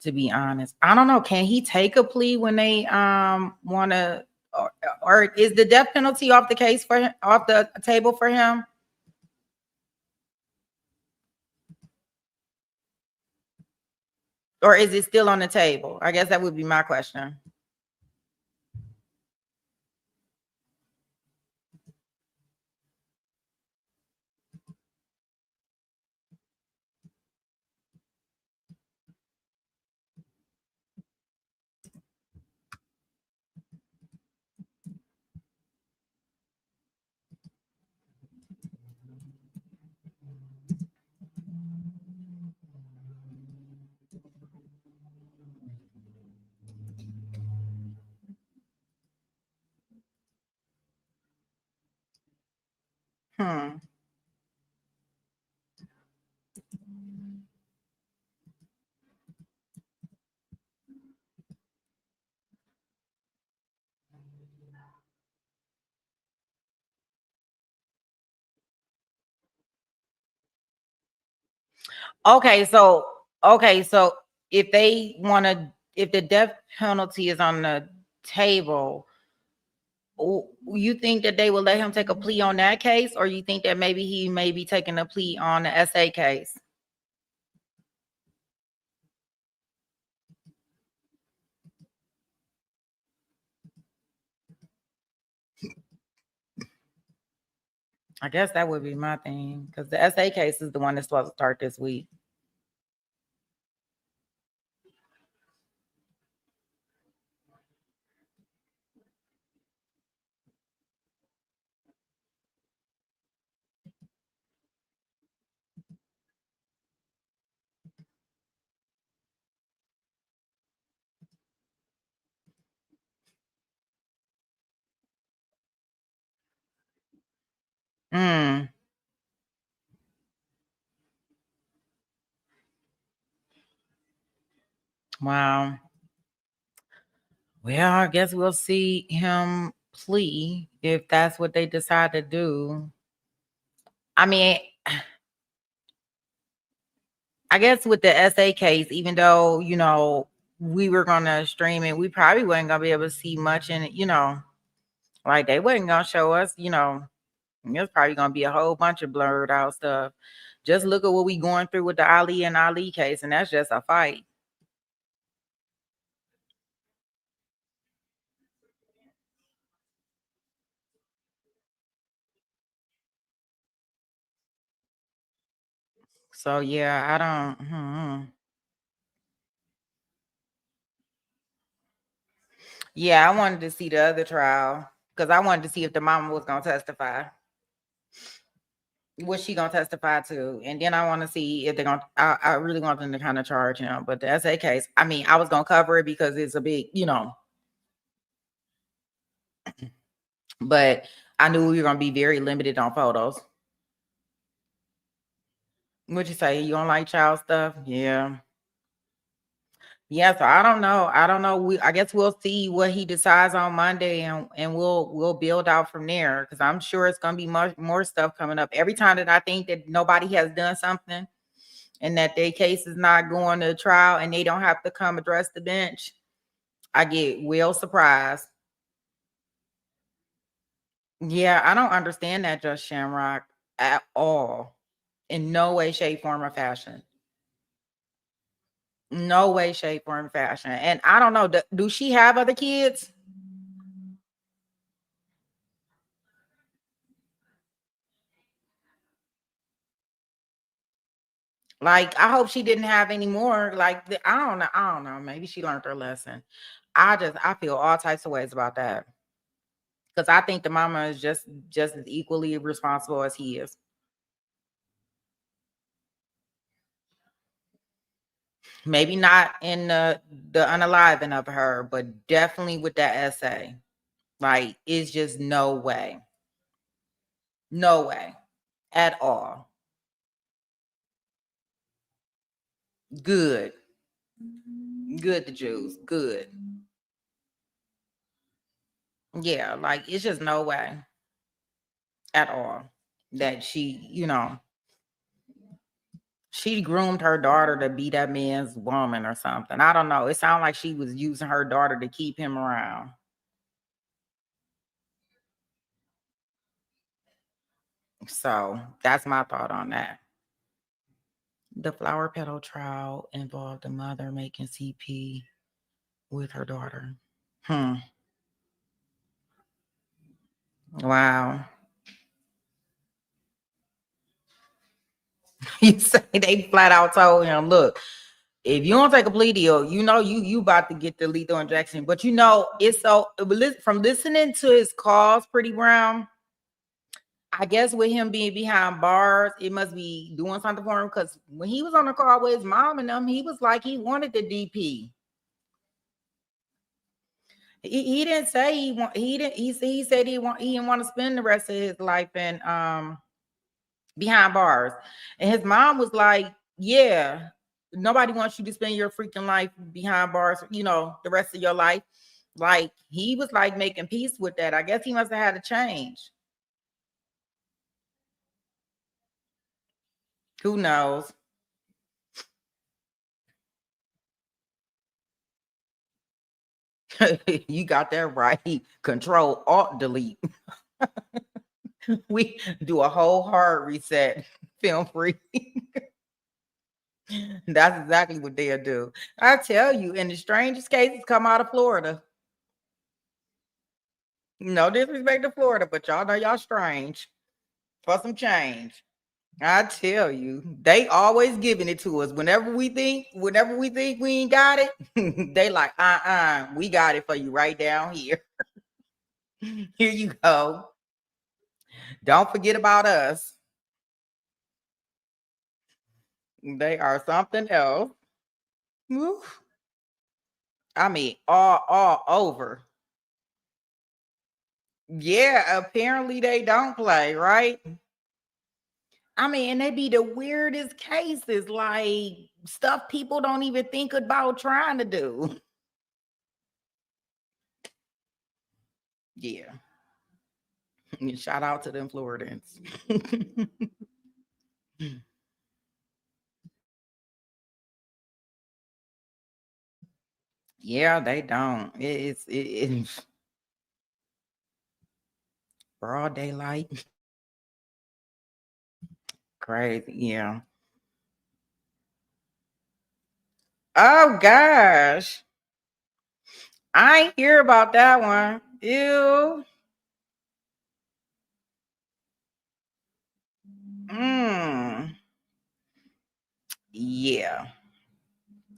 To be honest, I don't know. Can he take a plea when they want to, or is the death penalty off the case for him, off the table for him? Or is it still on the table? I guess that would be my question. Hmm. Okay, so if they want to, if the death penalty is on the table, you think that they will let him take a plea on that case, or you think that maybe he may be taking a plea on the SA case? I guess that would be my thing, because the SA case is the one that's supposed to start this week. Mm. Wow. Well, I guess we'll see him plea if that's what they decide to do. I mean, I guess with the SA case, even though, you know, we were gonna stream it, we probably wasn't gonna be able to see much in it, you know, like they wasn't gonna show us, you know, there's probably gonna be a whole bunch of blurred out stuff. Just look at what we going through with the Ali and Ali case, and that's just a fight. So yeah, I don't. Yeah, I wanted to see the other trial because I wanted to see if the mama was gonna testify. What's she gonna testify to? And then I want to see if they're gonna. I really want them to kind of charge him, but the SA case. I mean, I was gonna cover it because it's a big, you know. But I knew we were gonna be very limited on photos. What'd you say? You don't like child stuff? Yeah. Yeah, so I don't know. I don't know. I guess we'll see what he decides on Monday, and we'll build out from there, because I'm sure it's gonna be much more stuff coming up. Every time that I think that nobody has done something and that their case is not going to trial and they don't have to come address the bench, I get well surprised. Yeah, I don't understand that, Just Shamrock, at all. In no way, shape, form, or fashion. No way, shape, form, fashion. And I don't know, do she have other kids? Like, I hope she didn't have any more. Like, I don't know. I don't know. Maybe she learned her lesson. I feel all types of ways about that, because I think the mama is just as equally responsible as he is. Maybe not in the unaliving of her, but definitely with that essay. Like, it's just no way. No way at all. Good. Good, the Jews. Good. Yeah, like, it's just no way at all that she, you know, she groomed her daughter to be that man's woman or something. I don't know. It sounded like she was using her daughter to keep him around. So that's my thought on that. The flower petal trial involved the mother making CP with her daughter. Wow. You say they flat out told him, look, if you don't take a plea deal, you know you about to get the lethal injection. But you know, it's so from listening to his calls, Pretty Brown, I guess with him being behind bars, it must be doing something for him. Because when he was on the call with his mom and them, he was like he wanted the DP. He didn't say he didn't. He said he didn't want to spend the rest of his life in behind bars. And his mom was like, yeah, nobody wants you to spend your freaking life behind bars, you know, the rest of your life. Like, he was like making peace with that. I guess he must have had to change. Who knows? You got that right. Control Alt Delete. We do a whole hard reset. Film free. That's exactly what they'll do. I tell you, in the strangest cases come out of Florida. No disrespect to Florida, but y'all know y'all strange for some change. I tell you, they always giving it to us. Whenever we think we ain't got it, they like, we got it for you right down here. Here you go. Don't forget about us. They are something else. Woo. I mean, all over. Yeah, apparently they don't play, right? I mean, and they be the weirdest cases, like stuff people don't even think about trying to do. Yeah. Shout out to them Floridans. Yeah, they don't. It's broad daylight. Crazy. Yeah. Oh gosh. I ain't hear about that one. Ew. Yeah.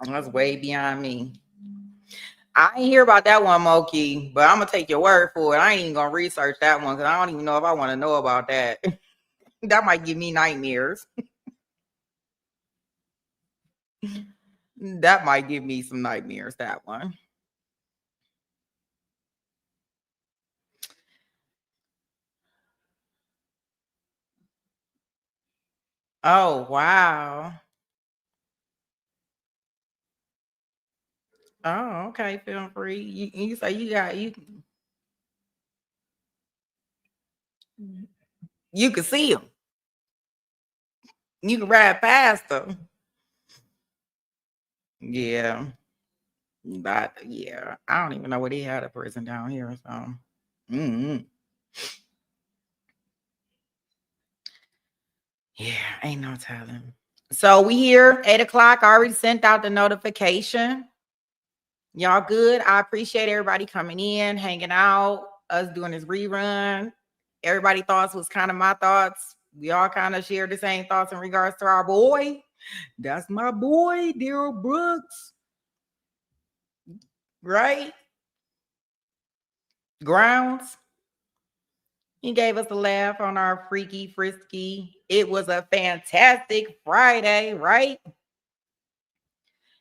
That's way beyond me. I ain't hear about that one, Moki, but I'm gonna take your word for it. I ain't even gonna research that one because I don't even know if I want to know about that. That might give me nightmares. That might give me some nightmares, that one. Oh, wow. Oh, okay, film free. You say you can see them. You can ride past them. Yeah. But yeah, I don't even know where they had a prison down here. So yeah, ain't no telling. So we here 8:00. I already sent out the notification. Y'all good? I appreciate everybody coming in, hanging out, us doing this rerun. Everybody thoughts was kind of my thoughts. We all kind of shared the same thoughts in regards to our boy. That's my boy, Darrell Brooks. Right? Grounds. He gave us a laugh on our freaky frisky. It was a fantastic Friday, right?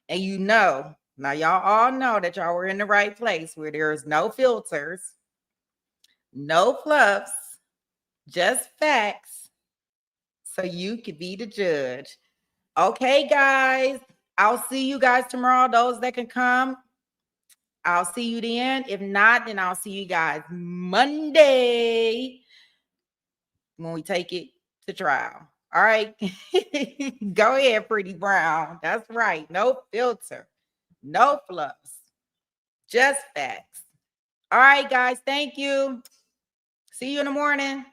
And you know, now y'all all know that y'all were in the right place where there's no filters, no fluffs, just facts. So you could be the judge. Okay, guys. I'll see you guys tomorrow. Those that can come, I'll see you then. If not, then I'll see you guys Monday when we take it to trial. All right. Go ahead, Pretty Brown. That's right. No filter, no fluffs, just facts. All right, guys. Thank you. See you in the morning.